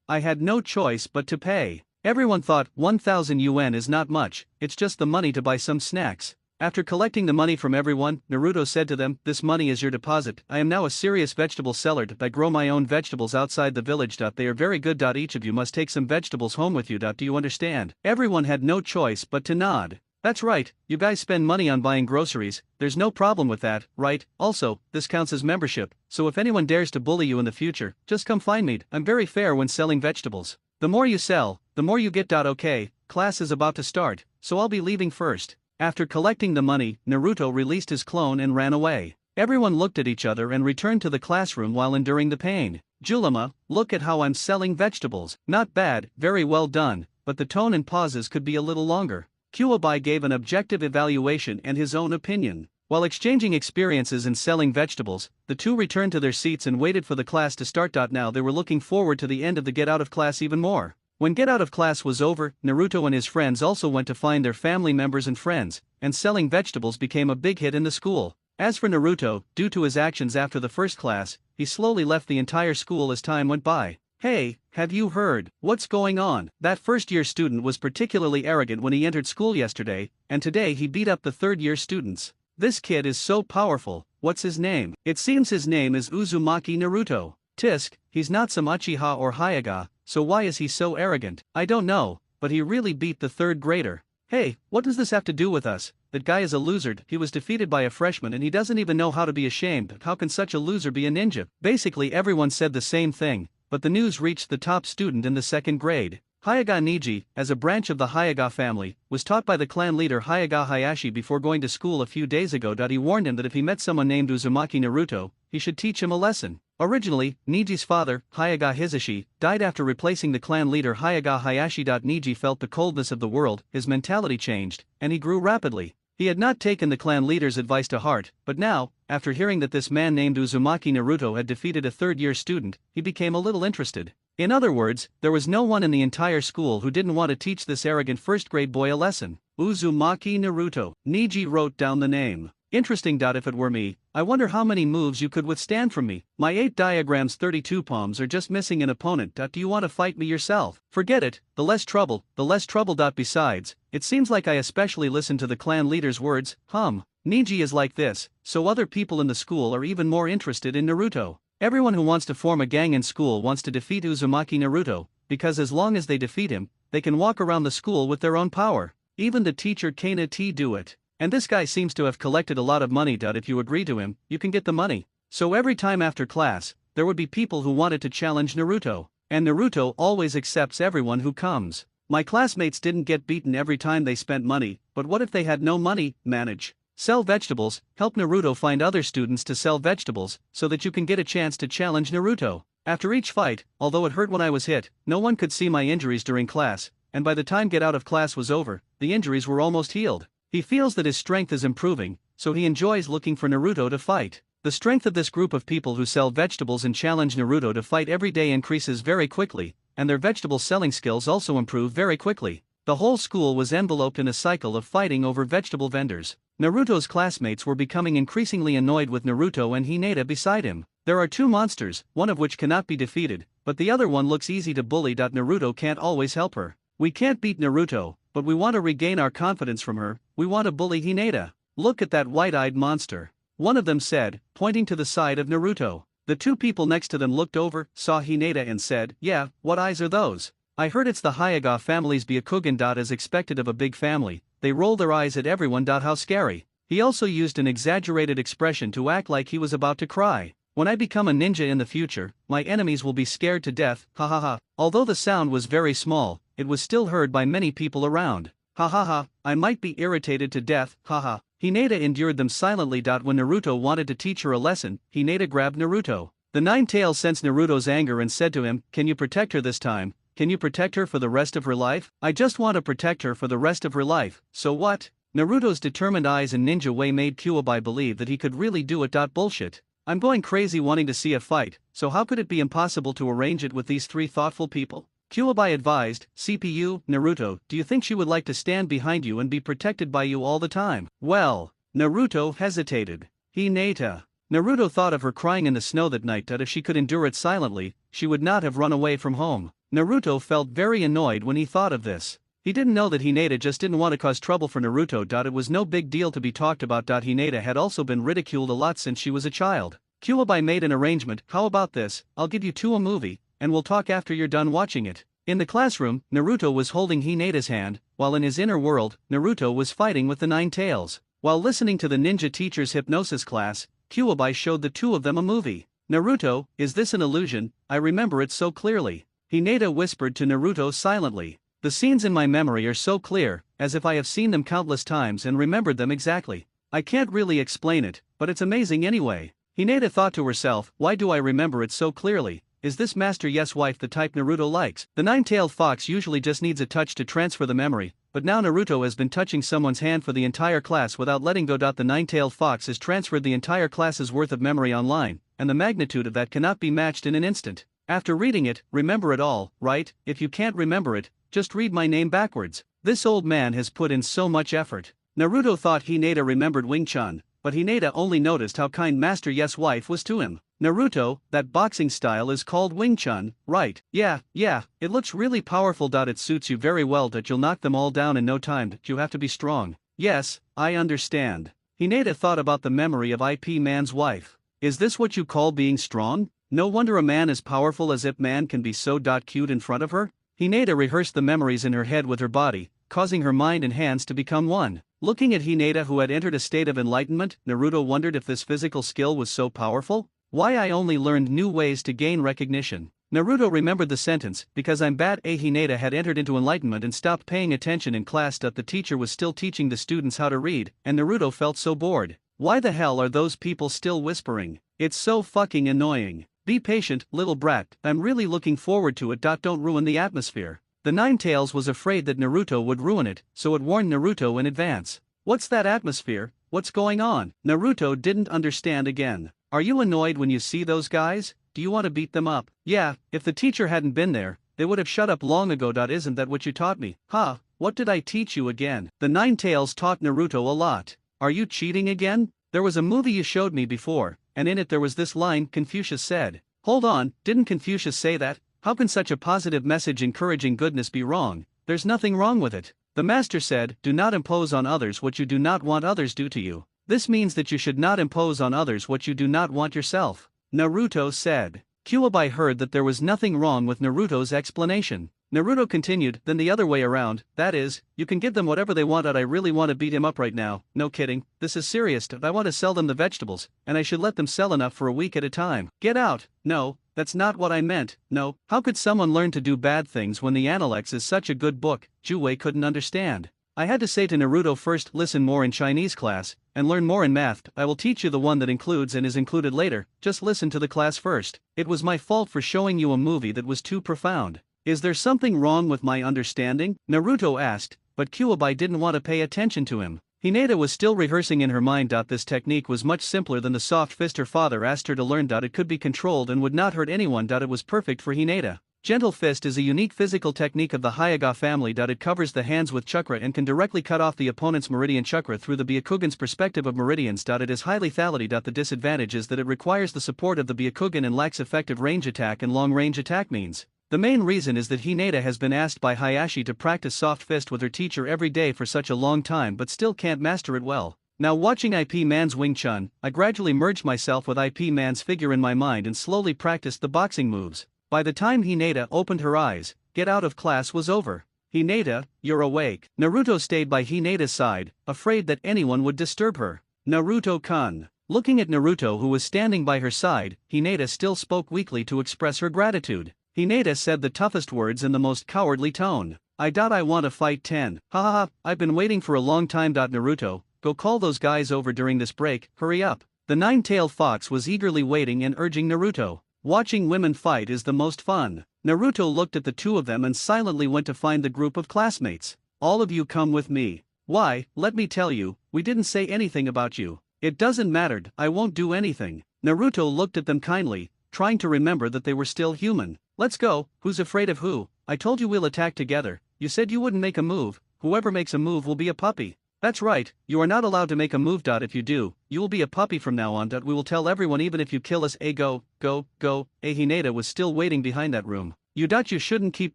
I had no choice but to pay. Everyone thought 1,000 yuan is not much, it's just the money to buy some snacks. After collecting the money from everyone, Naruto said to them, "This money is your deposit. I am now a serious vegetable seller. I grow my own vegetables outside the village. They are very good. Each of you must take some vegetables home with you. Do you understand?" Everyone had no choice but to nod. "That's right, you guys spend money on buying groceries, there's no problem with that, right? Also, this counts as membership, so if anyone dares to bully you in the future, just come find me. I'm very fair when selling vegetables. The more you sell, the more you get. Okay, class is about to start, so I'll be leaving first." After collecting the money, Naruto released his clone and ran away. Everyone looked at each other and returned to the classroom while enduring the pain. "Julima, look at how I'm selling vegetables. Not bad, very well done, but the tone and pauses could be a little longer." Kuwabai gave an objective evaluation and his own opinion. While exchanging experiences in selling vegetables, the two returned to their seats and waited for the class to start. Now they were looking forward to the end of the get out of class even more. When get out of class was over, Naruto and his friends also went to find their family members and friends, and selling vegetables became a big hit in the school. As for Naruto, due to his actions after the first class, he slowly left the entire school as time went by. "Hey, have you heard what's going on? That first-year student was particularly arrogant when he entered school yesterday, and today he beat up the third-year students." This kid is so powerful, what's his name? It seems his name is Uzumaki Naruto. Tisk, he's not some Uchiha or Hyuga, so why is he so arrogant? I don't know, but he really beat the third grader. Hey, what does this have to do with us? That guy is a loser, he was defeated by a freshman and he doesn't even know how to be ashamed. How can such a loser be a ninja? Basically everyone said the same thing, but the news reached the top student in the second grade. Hyuga Niji, as a branch of the Hyuga family, was taught by the clan leader Hyuga Hayashi before going to school a few days ago. He warned him that if he met someone named Uzumaki Naruto, he should teach him a lesson. Originally, Niji's father, Hyuga Hisashi, died after replacing the clan leader Hyuga Hayashi. Niji felt the coldness of the world, his mentality changed, and he grew rapidly. He had not taken the clan leader's advice to heart, but now, after hearing that this man named Uzumaki Naruto had defeated a third-year student, he became a little interested. In other words, there was no one in the entire school who didn't want to teach this arrogant first-grade boy a lesson. Uzumaki Naruto. Niji wrote down the name. Interesting. If it were me, I wonder how many moves you could withstand from me. My 8 diagrams 32 palms are just missing an opponent. Do you want to fight me yourself? Forget it, the less trouble, the less trouble. Besides, it seems like I especially listen to the clan leader's words. Niji is like this, so other people in the school are even more interested in Naruto. Everyone who wants to form a gang in school wants to defeat Uzumaki Naruto, because as long as they defeat him, they can walk around the school with their own power. Even the teacher Kana T do it. And this guy seems to have collected a lot of money. If you agree to him, you can get the money. So every time after class, there would be people who wanted to challenge Naruto. And Naruto always accepts everyone who comes. My classmates didn't get beaten every time they spent money, but what if they had no money? Manage. Sell vegetables, help Naruto find other students to sell vegetables, so that you can get a chance to challenge Naruto. After each fight, although it hurt when I was hit, no one could see my injuries during class, and by the time get out of class was over, the injuries were almost healed. He feels that his strength is improving, so he enjoys looking for Naruto to fight. The strength of this group of people who sell vegetables and challenge Naruto to fight every day increases very quickly, and their vegetable selling skills also improve very quickly. The whole school was enveloped in a cycle of fighting over vegetable vendors. Naruto's classmates were becoming increasingly annoyed with Naruto and Hinata beside him. There are two monsters, one of which cannot be defeated, but the other one looks easy to bully. Naruto can't always help her. We can't beat Naruto, but we want to regain our confidence from her. We want to bully Hinata. Look at that white-eyed monster. One of them said, pointing to the side of Naruto. The two people next to them looked over, saw Hinata and said, yeah, what eyes are those? I heard it's the Hyuga family's Byakugan. As expected of a big family, they roll their eyes at everyone. How scary. He also used an exaggerated expression to act like he was about to cry. When I become a ninja in the future, my enemies will be scared to death, ha ha ha. Although the sound was very small, it was still heard by many people around. Ha ha ha, I might be irritated to death, ha ha. Hinata endured them silently. When Naruto wanted to teach her a lesson, Hinata grabbed Naruto. The Nine-Tails sensed Naruto's anger and said to him, can you protect her this time? Can you protect her for the rest of her life? I just want to protect her for the rest of her life, so what? Naruto's determined eyes and ninja way made Kyuubi believe that he could really do it. Bullshit. I'm going crazy wanting to see a fight, so how could it be impossible to arrange it with these three thoughtful people? Kyuubi advised, CPU, Naruto, do you think she would like to stand behind you and be protected by you all the time? Well, Naruto hesitated. Hinata. Naruto thought of her crying in the snow that night. If she could endure it silently, she would not have run away from home. Naruto felt very annoyed when he thought of this. He didn't know that Hinata just didn't want to cause trouble for Naruto. It was no big deal to be talked about. Hinata had also been ridiculed a lot since she was a child. Kyuubi made an arrangement. How about this? I'll give you two a movie, and we'll talk after you're done watching it. In the classroom, Naruto was holding Hinata's hand, while in his inner world, Naruto was fighting with the Nine-Tails. While listening to the ninja teacher's hypnosis class, Kyuubi showed the two of them a movie. Naruto, is this an illusion? I remember it so clearly. Hinata whispered to Naruto silently. The scenes in my memory are so clear, as if I have seen them countless times and remembered them exactly. I can't really explain it, but it's amazing anyway. Hinata thought to herself, why do I remember it so clearly? Is this Master Yes wife the type Naruto likes? The nine-tailed fox usually just needs a touch to transfer the memory, but now Naruto has been touching someone's hand for the entire class without letting go. The nine-tailed fox has transferred the entire class's worth of memory online, and the magnitude of that cannot be matched in an instant. After reading it, remember it all, right? If you can't remember it, just read my name backwards. This old man has put in so much effort. Naruto thought Hinata remembered Wing Chun, but Hinata only noticed how kind Master Yes wife was to him. Naruto, that boxing style is called Wing Chun, right? Yeah, it looks really powerful. It suits you very well. You'll knock them all down in no time. You have to be strong. Yes, I understand. Hinata thought about the memory of IP Man's wife. Is this what you call being strong? No wonder a man as powerful as Ip Man can be so cute in front of her? Hinata rehearsed the memories in her head with her body, causing her mind and hands to become one. Looking at Hinata, who had entered a state of enlightenment, Naruto wondered if this physical skill was so powerful. Why I only learned new ways to gain recognition. Naruto remembered the sentence, because I'm bad. Hinata had entered into enlightenment and stopped paying attention in class. The teacher was still teaching the students how to read, and Naruto felt so bored. Why the hell are those people still whispering? It's so fucking annoying. Be patient, little brat, I'm really looking forward to it. Don't ruin the atmosphere. The Nine-Tails was afraid that Naruto would ruin it, so it warned Naruto in advance. What's that atmosphere? What's going on? Naruto didn't understand again. Are you annoyed when you see those guys? Do you want to beat them up? Yeah, if the teacher hadn't been there, they would have shut up long ago. Isn't that what you taught me? Huh, what did I teach you again? The Nine-Tails taught Naruto a lot. Are you cheating again? There was a movie you showed me before, and in it there was this line Confucius said. Hold on, didn't Confucius say that? How can such a positive message encouraging goodness be wrong? There's nothing wrong with it. The master said, do not impose on others what you do not want others do to you. This means that you should not impose on others what you do not want yourself. Naruto said. Kuwabai heard that there was nothing wrong with Naruto's explanation. Naruto continued, then the other way around, that is, you can give them whatever they want. I really want to beat him up right now, no kidding, this is serious. I want to sell them the vegetables, and I should let them sell enough for a week at a time. Get out. No, that's not what I meant. No, how could someone learn to do bad things when the Analects is such a good book? Juwei couldn't understand. I had to say to Naruto, first listen more in Chinese class, and learn more in math. I will teach you the one that includes and is included later, just listen to the class first. It was my fault for showing you a movie that was too profound. Is there something wrong with my understanding? Naruto asked, but Kuwabai didn't want to pay attention to him. Hinata was still rehearsing in her mind. This technique was much simpler than the soft fist her father asked her to learn. It could be controlled and would not hurt anyone. It was perfect for Hinata. Gentle Fist is a unique physical technique of the Hyuga family. It covers the hands with chakra and can directly cut off the opponent's meridian chakra through the Byakugan's perspective of meridians. It is highly lethality. The disadvantage is that it requires the support of the Byakugan and lacks effective range attack and long-range attack means. The main reason is that Hinata has been asked by Hayashi to practice soft fist with her teacher every day for such a long time but still can't master it well. Now watching IP Man's Wing Chun, I gradually merged myself with IP Man's figure in my mind and slowly practiced the boxing moves. By the time Hinata opened her eyes, get out of class was over. Hinata, you're awake. Naruto stayed by Hinata's side, afraid that anyone would disturb her. Naruto-kun. Looking at Naruto who was standing by her side, Hinata still spoke weakly to express her gratitude. Hinata said the toughest words in the most cowardly tone. I want to fight 10. Ha ha ha, I've been waiting for a long time. Naruto, go call those guys over during this break, hurry up. The nine-tailed fox was eagerly waiting and urging Naruto. Watching women fight is the most fun. Naruto looked at the two of them and silently went to find the group of classmates. All of you come with me. Why, let me tell you, we didn't say anything about you. It doesn't matter, I won't do anything. Naruto looked at them kindly, trying to remember that they were still human. Let's go, who's afraid of who? I told you we'll attack together. You said you wouldn't make a move, whoever makes a move will be a puppy. That's right, you are not allowed to make a move. If you do, you will be a puppy from now on. We will tell everyone even if you kill us. Go. Hinata was still waiting behind that room. You shouldn't keep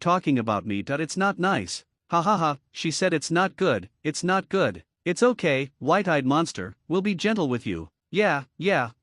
talking about me. It's not nice. Ha ha ha, she said it's not good, it's not good. It's okay, white-eyed monster, we'll be gentle with you. Yeah,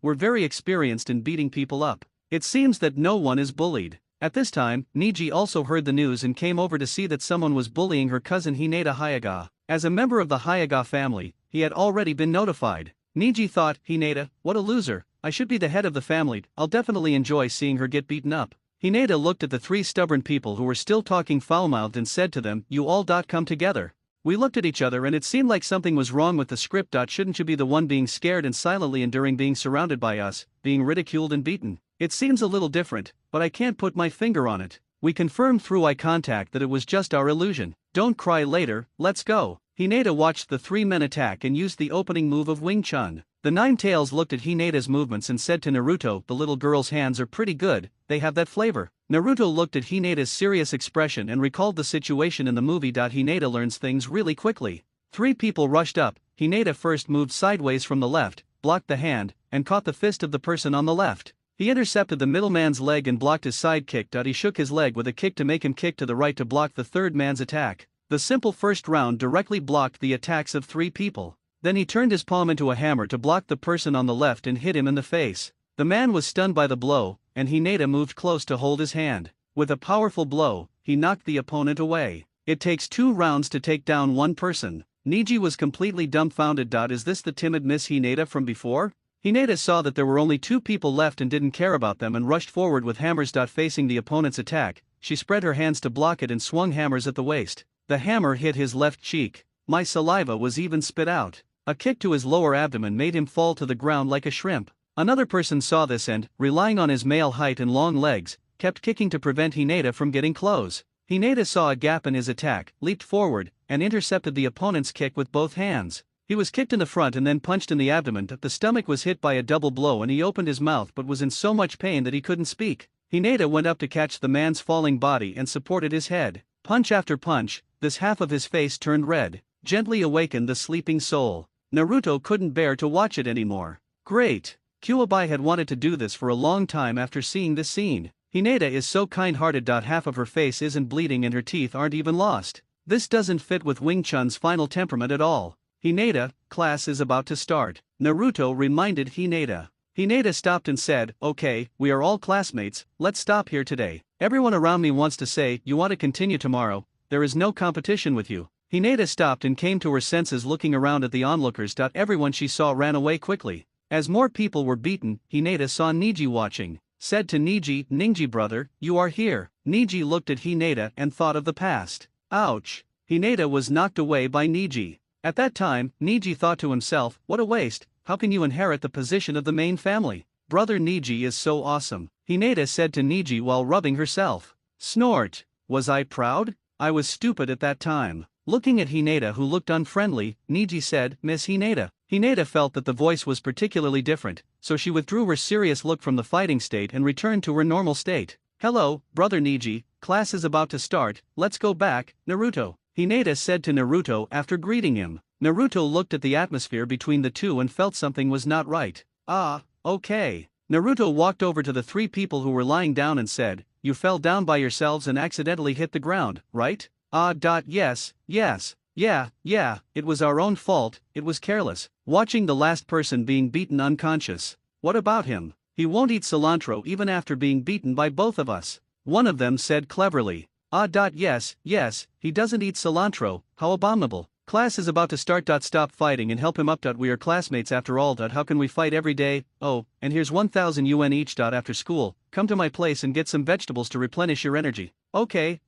we're very experienced in beating people up. It seems that no one is bullied. At this time, Niji also heard the news and came over to see that someone was bullying her cousin Hinata Hyuga. As a member of the Hyuga family, he had already been notified. Niji thought, Hinata, what a loser, I should be the head of the family, I'll definitely enjoy seeing her get beaten up. Hinata looked at the three stubborn people who were still talking foul-mouthed and said to them, you all come together. We looked at each other and it seemed like something was wrong with the script. Shouldn't you be the one being scared and silently enduring being surrounded by us, being ridiculed and beaten? It seems a little different, but I can't put my finger on it. We confirmed through eye contact that it was just our illusion. Don't cry later, let's go. Hinata watched the three men attack and used the opening move of Wing Chun. The Nine Tails looked at Hinata's movements and said to Naruto, the little girl's hands are pretty good, they have that flavor. Naruto looked at Hinata's serious expression and recalled the situation in the movie. Hinata learns things really quickly. Three people rushed up, Hinata first moved sideways from the left, blocked the hand, and caught the fist of the person on the left. He intercepted the middle man's leg and blocked his side kick. He shook his leg with a kick to make him kick to the right to block the third man's attack. The simple first round directly blocked the attacks of three people. Then he turned his palm into a hammer to block the person on the left and hit him in the face. The man was stunned by the blow, and Hinata moved close to hold his hand. With a powerful blow, he knocked the opponent away. It takes 2 rounds to take down one person. Niji was completely dumbfounded. Is this the timid Miss Hinata from before? Hinata saw that there were only 2 people left and didn't care about them and rushed forward with hammers. Facing the opponent's attack, she spread her hands to block it and swung hammers at the waist. The hammer hit his left cheek. My saliva was even spit out. A kick to his lower abdomen made him fall to the ground like a shrimp. Another person saw this and, relying on his male height and long legs, kept kicking to prevent Hinata from getting close. Hinata saw a gap in his attack, leaped forward, and intercepted the opponent's kick with both hands. He was kicked in the front and then punched in the abdomen. The stomach was hit by a double blow and he opened his mouth but was in so much pain that he couldn't speak. Hinata went up to catch the man's falling body and supported his head. Punch after punch, this half of his face turned red, gently awakened the sleeping soul. Naruto couldn't bear to watch it anymore. Great! Kuwabai had wanted to do this for a long time after seeing this scene. Hinata is so kind-hearted. Half of her face isn't bleeding and her teeth aren't even lost. This doesn't fit with Wing Chun's final temperament at all. Hinata, class is about to start. Naruto reminded Hinata. Hinata stopped and said, okay, we are all classmates, let's stop here today. Everyone around me wants to say, you want to continue tomorrow, there is no competition with you. Hinata stopped and came to her senses looking around at the onlookers. Everyone she saw ran away quickly. As more people were beaten, Hinata saw Niji watching. Said to Niji, Ninji brother, you are here. Niji looked at Hinata and thought of the past. Ouch. Hinata was knocked away by Niji. At that time, Niji thought to himself, what a waste, how can you inherit the position of the main family? Brother Niji is so awesome. Hinata said to Niji while rubbing herself. Snort. Was I proud? I was stupid at that time. Looking at Hinata who looked unfriendly, Niji said, Miss Hinata. Hinata felt that the voice was particularly different, so she withdrew her serious look from the fighting state and returned to her normal state. Hello, brother Niji, class is about to start, let's go back, Naruto. Hinata said to Naruto after greeting him. Naruto looked at the atmosphere between the two and felt something was not right. Ah, okay. Naruto walked over to the 3 people who were lying down and said, you fell down by yourselves and accidentally hit the ground, right? Yes, yeah, it was our own fault, it was careless. Watching the last person being beaten unconscious. What about him? He won't eat cilantro even after being beaten by both of us. One of them said cleverly. Yes, he doesn't eat cilantro, how abominable. Class is about to start. Stop fighting and help him up. We are classmates after all. How can we fight every day? Oh, and here's 1,000 yuan each. After school, come to my place and get some vegetables to replenish your energy. Okay,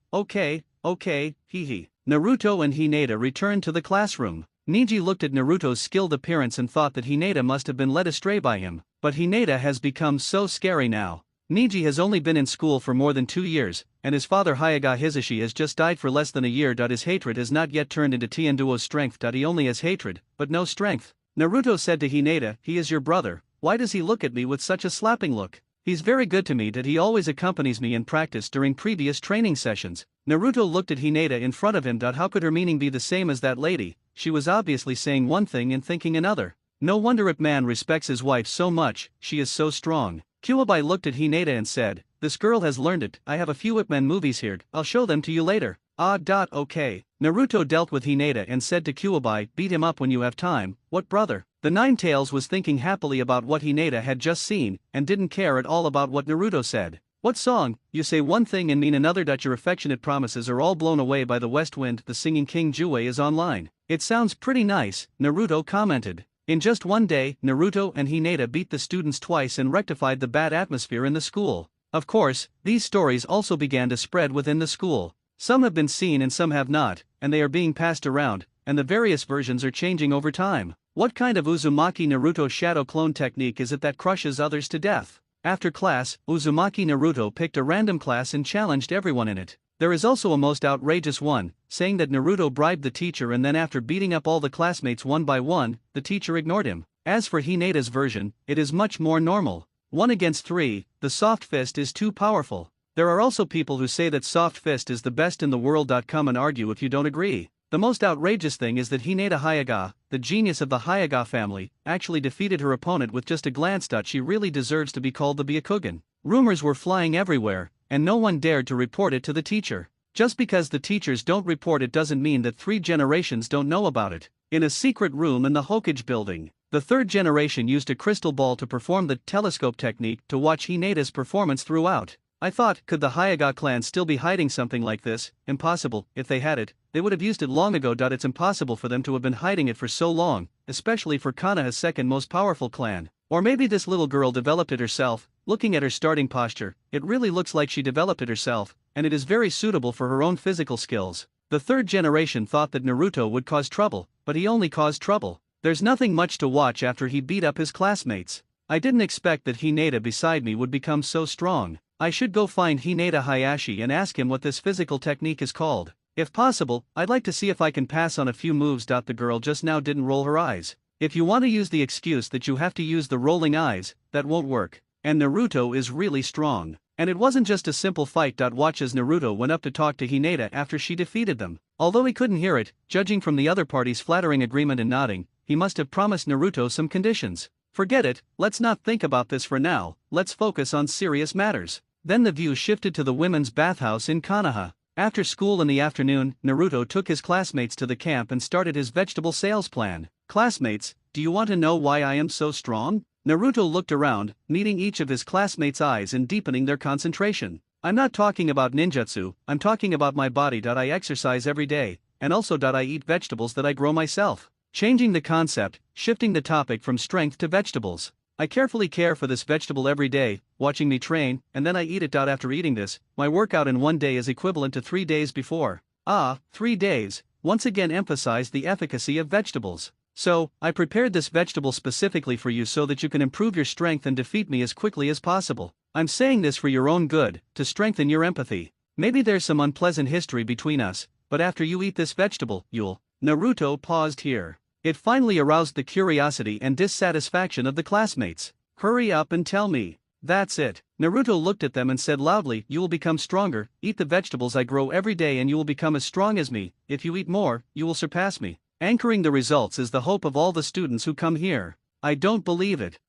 hee. Naruto and Hinata returned to the classroom. Niji looked at Naruto's skilled appearance and thought that Hinata must have been led astray by him, but Hinata has become so scary now. Niji has only been in school for more than 2 years, and his father Hyuga Hisashi has just died for less than a year. His hatred has not yet turned into Tianduo's strength. He only has hatred, but no strength. Naruto said to Hinata, he is your brother, why does he look at me with such a slapping look? He's very good to me. He always accompanies me in practice during previous training sessions. Naruto looked at Hinata in front of him. How could her meaning be the same as that lady? She was obviously saying one thing and thinking another. No wonder Ip Man respects his wife so much, she is so strong. Kuwabai looked at Hinata and said, this girl has learned it. I have a few Ip Man movies here, I'll show them to you later. Okay. Naruto dealt with Hinata and said to Kuwabai, beat him up when you have time. What brother? The Nine Tails was thinking happily about what Hinata had just seen, and didn't care at all about what Naruto said. What song? You say one thing and mean another. Your affectionate promises are all blown away by the west wind. The singing King Jue is online. It sounds pretty nice, Naruto commented. In just one day, Naruto and Hinata beat the students twice and rectified the bad atmosphere in the school. Of course, these stories also began to spread within the school. Some have been seen and some have not, and they are being passed around, and the various versions are changing over time. What kind of Uzumaki Naruto shadow clone technique is it that crushes others to death? After class, Uzumaki Naruto picked a random class and challenged everyone in it. There is also a most outrageous one, saying that Naruto bribed the teacher and then after beating up all the classmates one by one, the teacher ignored him. As for Hinata's version, it is much more normal. 1 against 3, the soft fist is too powerful. There are also people who say that soft fist is the best in the world. Come and argue if you don't agree. The most outrageous thing is that Hinata Hyuga, the genius of the Hyuga family, actually defeated her opponent with just a glance. She really deserves to be called the Byakugan. Rumors were flying everywhere, and no one dared to report it to the teacher. Just because the teachers don't report it doesn't mean that 3 generations don't know about it. In a secret room in the Hokage building, the third generation used a crystal ball to perform the telescope technique to watch Hinata's performance throughout. I thought, could the Hyuga clan still be hiding something like this? Impossible. If they had it, they would have used it long ago. It's impossible for them to have been hiding it for so long, especially for Konoha's second most powerful clan. Or maybe this little girl developed it herself. Looking at her starting posture, it really looks like she developed it herself, and it is very suitable for her own physical skills. The third generation thought that Naruto would cause trouble, but he only caused trouble. There's nothing much to watch after he beat up his classmates. I didn't expect that Hinata beside me would become so strong. I should go find Hinata Hayashi and ask him what this physical technique is called. If possible, I'd like to see if I can pass on a few moves. The girl just now didn't roll her eyes. If you want to use the excuse that you have to use the rolling eyes, that won't work. And Naruto is really strong. And it wasn't just a simple fight. Watch as Naruto went up to talk to Hinata after she defeated them. Although he couldn't hear it, judging from the other party's flattering agreement and nodding, he must have promised Naruto some conditions. Forget it, let's not think about this for now, let's focus on serious matters. Then the view shifted to the women's bathhouse in Konoha. After school in the afternoon, Naruto took his classmates to the camp and started his vegetable sales plan. Classmates, do you want to know why I am so strong? Naruto looked around, meeting each of his classmates' eyes and deepening their concentration. I'm not talking about ninjutsu, I'm talking about my body. I exercise every day, and also I eat vegetables that I grow myself. Changing the concept, shifting the topic from strength to vegetables. I carefully care for this vegetable every day, watching me train, and then I eat it. After eating this, my workout in 1 day is equivalent to 3 days before. 3 days, once again emphasize the efficacy of vegetables. So, I prepared this vegetable specifically for you so that you can improve your strength and defeat me as quickly as possible. I'm saying this for your own good, to strengthen your empathy. Maybe there's some unpleasant history between us, but after you eat this vegetable, you'll. Naruto paused here. It finally aroused the curiosity and dissatisfaction of the classmates. Hurry up and tell me. That's it. Naruto looked at them and said loudly, you will become stronger, eat the vegetables I grow every day and you will become as strong as me. If you eat more, you will surpass me. Anchoring the results is the hope of all the students who come here. I don't believe it.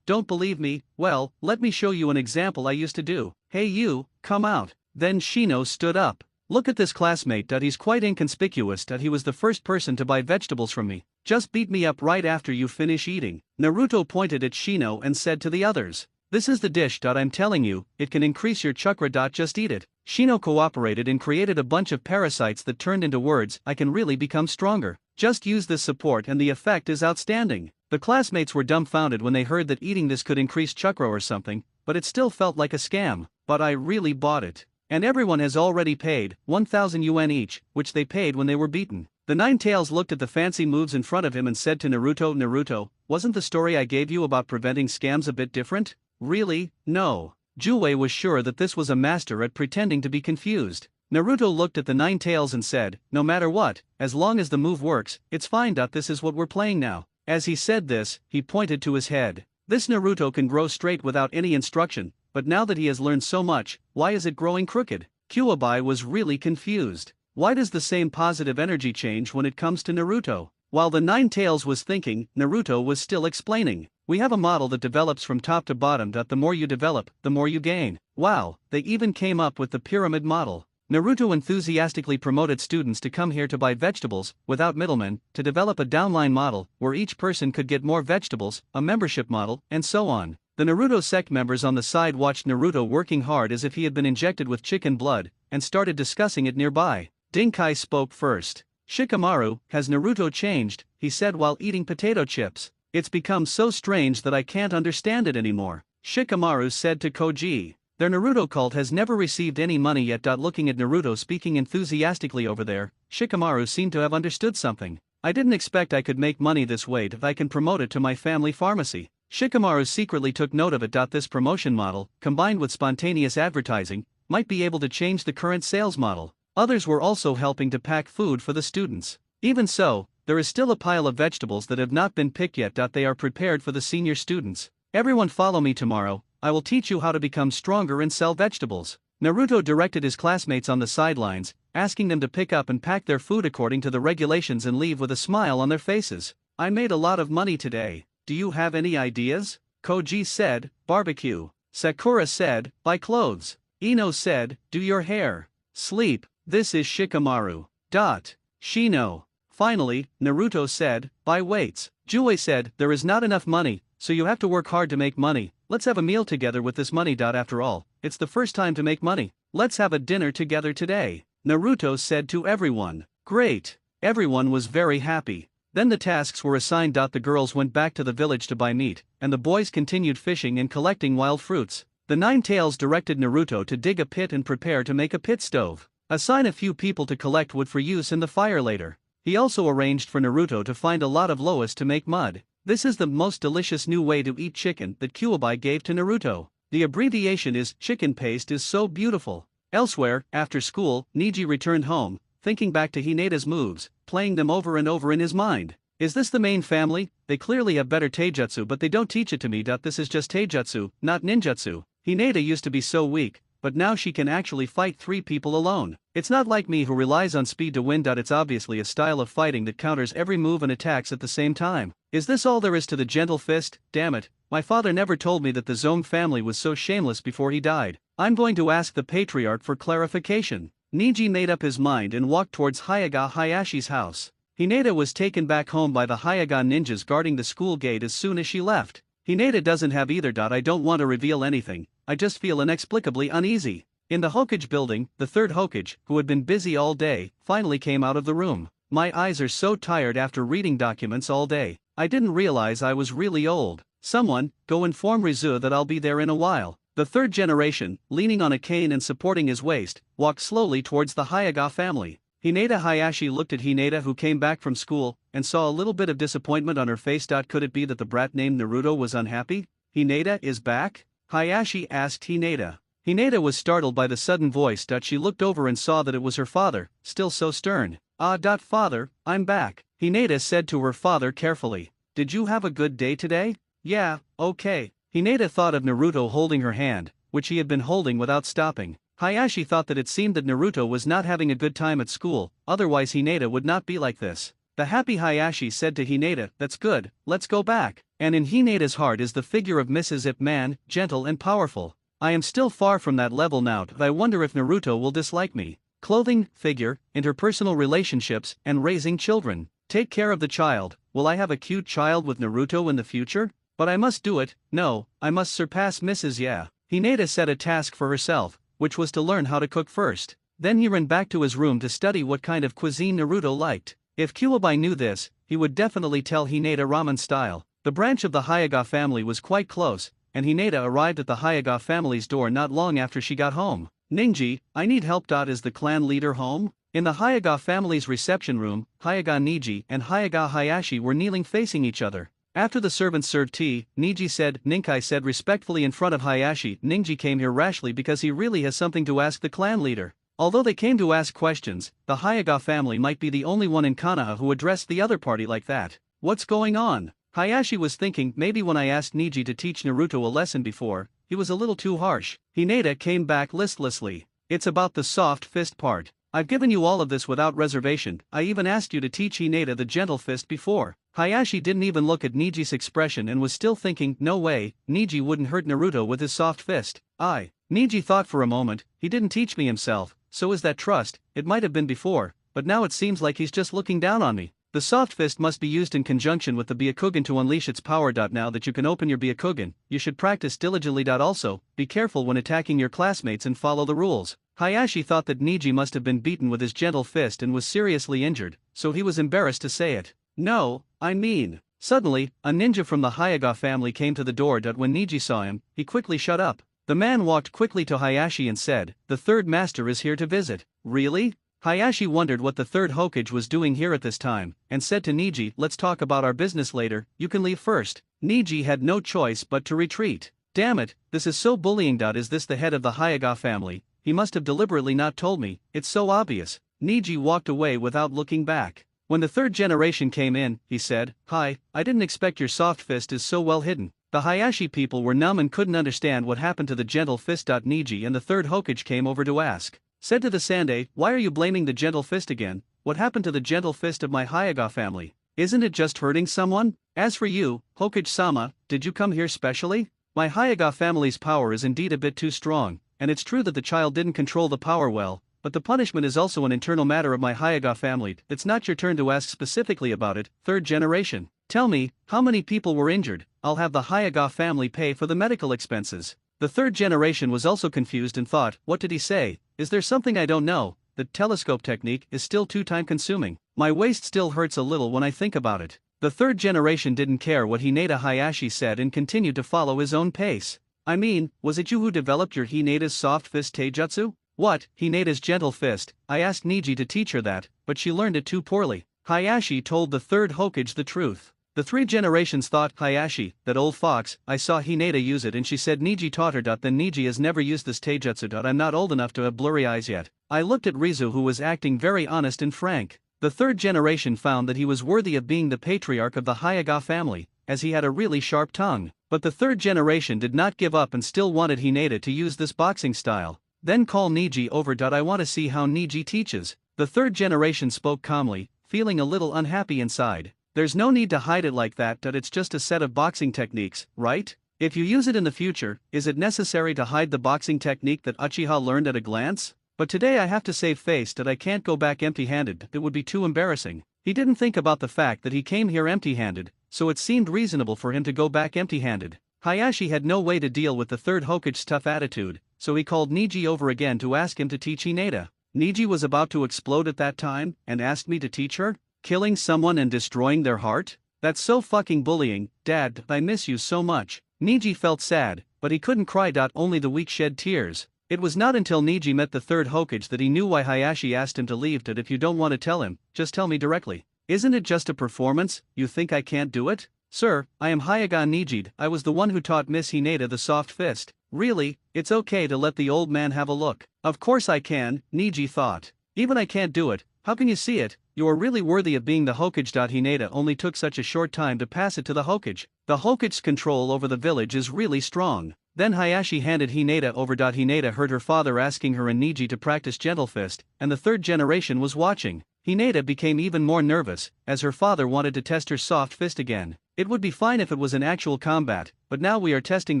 Don't believe me? Well, let me show you an example I used to do. Hey you, come out. Then Shino stood up. Look at this classmate. He's quite inconspicuous. He was the first person to buy vegetables from me. Just beat me up right after you finish eating. Naruto pointed at Shino and said to the others, this is the dish. I'm telling you, it can increase your chakra. Just eat it. Shino cooperated and created a bunch of parasites that turned into words, I can really become stronger. Just use this support and the effect is outstanding. The classmates were dumbfounded when they heard that eating this could increase chakra or something, but it still felt like a scam. But I really bought it. And everyone has already paid 1,000 yuan each, which they paid when they were beaten. The Nine Tails looked at the fancy moves in front of him and said to Naruto, Naruto, wasn't the story I gave you about preventing scams a bit different? Really? No. Juwei was sure that this was a master at pretending to be confused. Naruto looked at the Nine Tails and said, no matter what, as long as the move works, it's fine. This is what we're playing now. As he said this, he pointed to his head. This Naruto can grow straight without any instruction, but now that he has learned so much, why is it growing crooked? Kuwabai was really confused. Why does the same positive energy change when it comes to Naruto? While the Nine Tails was thinking, Naruto was still explaining. We have a model that develops from top to bottom. The more you develop, the more you gain. Wow, they even came up with the pyramid model. Naruto enthusiastically promoted students to come here to buy vegetables, without middlemen, to develop a downline model, where each person could get more vegetables, a membership model, and so on. The Naruto sect members on the side watched Naruto working hard as if he had been injected with chicken blood, and started discussing it nearby. Dinkai spoke first. Shikamaru, has Naruto changed? He said while eating potato chips. It's become so strange that I can't understand it anymore. Shikamaru said to Koji. Their Naruto cult has never received any money yet. Looking at Naruto speaking enthusiastically over there, Shikamaru seemed to have understood something. I didn't expect I could make money this way. If I can promote it to my family pharmacy. Shikamaru secretly took note of it. This promotion model, combined with spontaneous advertising, might be able to change the current sales model. Others were also helping to pack food for the students. Even so, there is still a pile of vegetables that have not been picked yet. They are prepared for the senior students. Everyone follow me tomorrow. I will teach you how to become stronger and sell vegetables. Naruto directed his classmates on the sidelines, asking them to pick up and pack their food according to the regulations and leave with a smile on their faces. I made a lot of money today. Do you have any ideas? Koji said, barbecue. Sakura said, buy clothes. Ino said, do your hair. Sleep. This is Shikamaru. Shino. Finally, Naruto said, buy weights. Jue said, there is not enough money, so you have to work hard to make money. Let's have a meal together with this money. After all, it's the first time to make money. Let's have a dinner together today. Naruto said to everyone. Great. Everyone was very happy. Then the tasks were assigned. The girls went back to the village to buy meat, and the boys continued fishing and collecting wild fruits. The Nine Tails directed Naruto to dig a pit and prepare to make a pit stove. Assign a few people to collect wood for use in the fire later. He also arranged for Naruto to find a lot of loas to make mud. This is the most delicious new way to eat chicken that Kyuubi gave to Naruto. The abbreviation is chicken paste is so beautiful. Elsewhere, after school, Neji returned home, thinking back to Hineda's moves, playing them over and over in his mind. Is this the main family? They clearly have better taijutsu, but they don't teach it to me. This is just taijutsu, not ninjutsu. Hineda used to be so weak, but now she can actually fight 3 people alone. It's not like me who relies on speed to win. It's obviously a style of fighting that counters every move and attacks at the same time. Is this all there is to the gentle fist? Damn it, my father never told me that the Zone family was so shameless before he died. I'm going to ask the patriarch for clarification. Neji made up his mind and walked towards Hyaga Hayashi's house. Hineda was taken back home by the Hyaga ninjas guarding the school gate as soon as she left. Hineda doesn't have either. I don't want to reveal anything, I just feel inexplicably uneasy. In the Hokage building, the third Hokage, who had been busy all day, finally came out of the room. My eyes are so tired after reading documents all day. I didn't realize I was really old. Someone, go inform Rizu that I'll be there in a while. The third generation, leaning on a cane and supporting his waist, walked slowly towards the Hyaga family. Hineda Hayashi looked at Hineda, who came back from school, and saw a little bit of disappointment on her face. Could it be that the brat named Naruto was unhappy? Hineda is back? Hayashi asked Hineda. Hineda was startled by the sudden voice. She looked over and saw that it was her father, still so stern. Father, I'm back, Hineda said to her father carefully. Did you have a good day today? Yeah, okay. Hineda thought of Naruto holding her hand, which he had been holding without stopping. Hayashi thought that it seemed that Naruto was not having a good time at school, otherwise Hineda would not be like this. The happy Hayashi said to Hineda, that's good, let's go back. And in Hineda's heart is the figure of Mrs. Ip Man, gentle and powerful. I am still far from that level now. I wonder if Naruto will dislike me. Clothing, figure, interpersonal relationships, and raising children. Take care of the child. Will I have a cute child with Naruto in the future? But I must do it. No, I must surpass Mrs. Yeah. Hineda set a task for herself, which was to learn how to cook first. Then he ran back to his room to study what kind of cuisine Naruto liked. If Kyuubi knew this, he would definitely tell Hineda ramen style. The branch of the Hyaga family was quite close, and Hineda arrived at the Hyaga family's door not long after she got home. Ninji, I need help. Is the clan leader home? In the Hyaga family's reception room, Hyaga Neji and Hyaga Hayashi were kneeling facing each other. After the servants served tea, Ninkai said respectfully in front of Hayashi, Ninji came here rashly because he really has something to ask the clan leader. Although they came to ask questions, the Hyaga family might be the only one in Konoha who addressed the other party like that. What's going on? Hayashi was thinking, maybe when I asked Neji to teach Naruto a lesson before, he was a little too harsh. Hineda came back listlessly. It's about the soft fist part. I've given you all of this without reservation. I even asked you to teach Hineda the gentle fist before. Hayashi didn't even look at Niji's expression and was still thinking, no way, Neji wouldn't hurt Naruto with his soft fist. Neji thought for a moment, he didn't teach me himself, so is that trust? It might have been before, but now it seems like he's just looking down on me. The soft fist must be used in conjunction with the Byakugan to unleash its power. Now that you can open your Byakugan, you should practice diligently. Also, be careful when attacking your classmates and follow the rules. Hayashi thought that Neji must have been beaten with his gentle fist and was seriously injured, so he was embarrassed to say it. No, I mean. Suddenly, a ninja from the Hyaga family came to the door. When Neji saw him, he quickly shut up. The man walked quickly to Hayashi and said, the third master is here to visit. Really? Hayashi wondered what the third Hokage was doing here at this time, and said to Neji, let's talk about our business later, you can leave first. Neji had no choice but to retreat. Damn it, this is so bullying. Is this the head of the Hyaga family? He must have deliberately not told me, it's so obvious. Neji walked away without looking back. When the third generation came in, he said, hi, I didn't expect your soft fist is so well hidden. The Hayashi people were numb and couldn't understand what happened to the gentle fist. Neji and the third Hokage came over to ask. Said to the Sande, why are you blaming the gentle fist again? What happened to the gentle fist of my Hyaga family? Isn't it just hurting someone? As for you, Hokage-sama, did you come here specially? My Hyaga family's power is indeed a bit too strong, and it's true that the child didn't control the power well, but the punishment is also an internal matter of my Hyuga family. It's not your turn to ask specifically about it, third generation. Tell me, how many people were injured? I'll have the Hyuga family pay for the medical expenses. The third generation was also confused and thought, what did he say? Is there something I don't know? The telescope technique is still too time consuming. My waist still hurts a little when I think about it. The third generation didn't care what Hinata Hayashi said and continued to follow his own pace. I mean, was it you who developed your Hinata's soft fist taijutsu? What, Hinata's gentle fist? I asked Niji to teach her that, but she learned it too poorly. Hayashi told the third Hokage the truth. The three generations thought, Hayashi, that old fox, I saw Hinata use it and she said Niji taught her. Then Niji has never used this taijutsu. I'm not old enough to have blurry eyes yet. I looked at Rizu, who was acting very honest and frank. The third generation found that he was worthy of being the patriarch of the Hyuga family, as he had a really sharp tongue. But the third generation did not give up and still wanted Hinata to use this boxing style. Then call Niji over. I want to see how Niji teaches. The third generation spoke calmly, feeling a little unhappy inside. There's no need to hide it like that. It's just a set of boxing techniques, right? If you use it in the future, is it necessary to hide the boxing technique that Uchiha learned at a glance? But today I have to save face. I can't go back empty-handed. It would be too embarrassing. He didn't think about the fact that he came here empty-handed, so it seemed reasonable for him to go back empty-handed. Hayashi had no way to deal with the third Hokage's tough attitude, so he called Niji over again to ask him to teach Hinata. Niji was about to explode at that time, and asked me to teach her? Killing someone and destroying their heart? That's so fucking bullying. Dad, I miss you so much. Niji felt sad, but he couldn't cry. Only the weak shed tears. It was not until Niji met the third Hokage that he knew why Hayashi asked him to leave. If you don't want to tell him, just tell me directly. Isn't it just a performance? You think I can't do it? Sir, I am Hyuga Niji. I was the one who taught Miss Hinata the soft fist. Really, it's okay to let the old man have a look. Of course I can, Niji thought. Even I can't do it. How can you see it? You are really worthy of being the Hokage. Hinata only took such a short time to pass it to the Hokage. The Hokage's control over the village is really strong. Then Hayashi handed Hinata over. Hinata heard her father asking her and Niji to practice gentle fist, and the third generation was watching. Hinata became even more nervous, as her father wanted to test her soft fist again. It would be fine if it was an actual combat, but now we are testing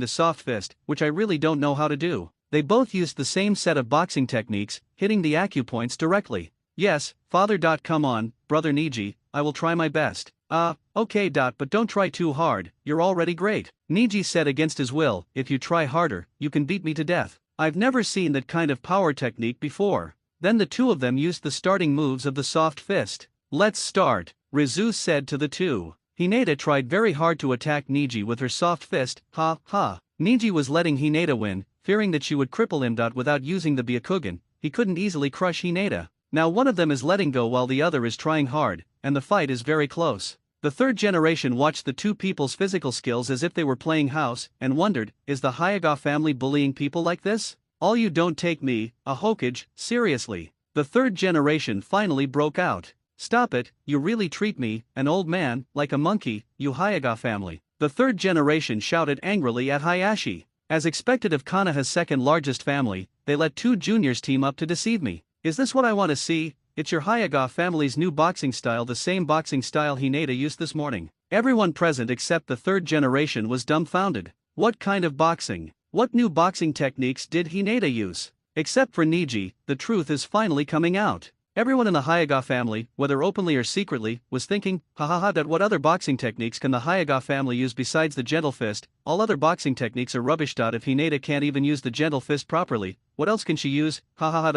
the soft fist, which I really don't know how to do. They both used the same set of boxing techniques, hitting the acupoints directly. Yes, father. Come on, brother Niji, I will try my best. Okay. But don't try too hard, you're already great. Niji said against his will, if you try harder, you can beat me to death. I've never seen that kind of power technique before. Then the two of them used the starting moves of the soft fist. Let's start, Rizu said to the two. Hinata tried very hard to attack Niji with her soft fist. Niji was letting Hinata win, fearing that she would cripple him. Without using the Byakugan, he couldn't easily crush Hinata. Now one of them is letting go while the other is trying hard, and the fight is very close. The third generation watched the two people's physical skills as if they were playing house, and wondered, is the Hyuga family bullying people like this? All you don't take me, a Hokage, seriously. The third generation finally broke out. Stop it, you really treat me, an old man, like a monkey, you Hyuga family. The third generation shouted angrily at Hayashi. As expected of Konoha's second largest family, they let two juniors team up to deceive me. Is this what I want to see? It's your Hyuga family's new boxing style, the same boxing style Hinata used this morning. Everyone present except the third generation was dumbfounded. What kind of boxing? What new boxing techniques did Hinata use? Except for Niji, the truth is finally coming out. Everyone in the Hyuga family, whether openly or secretly, was thinking, what other boxing techniques can the Hyuga family use besides the gentle fist? All other boxing techniques are rubbish. If Hinata can't even use the gentle fist properly, what else can she use?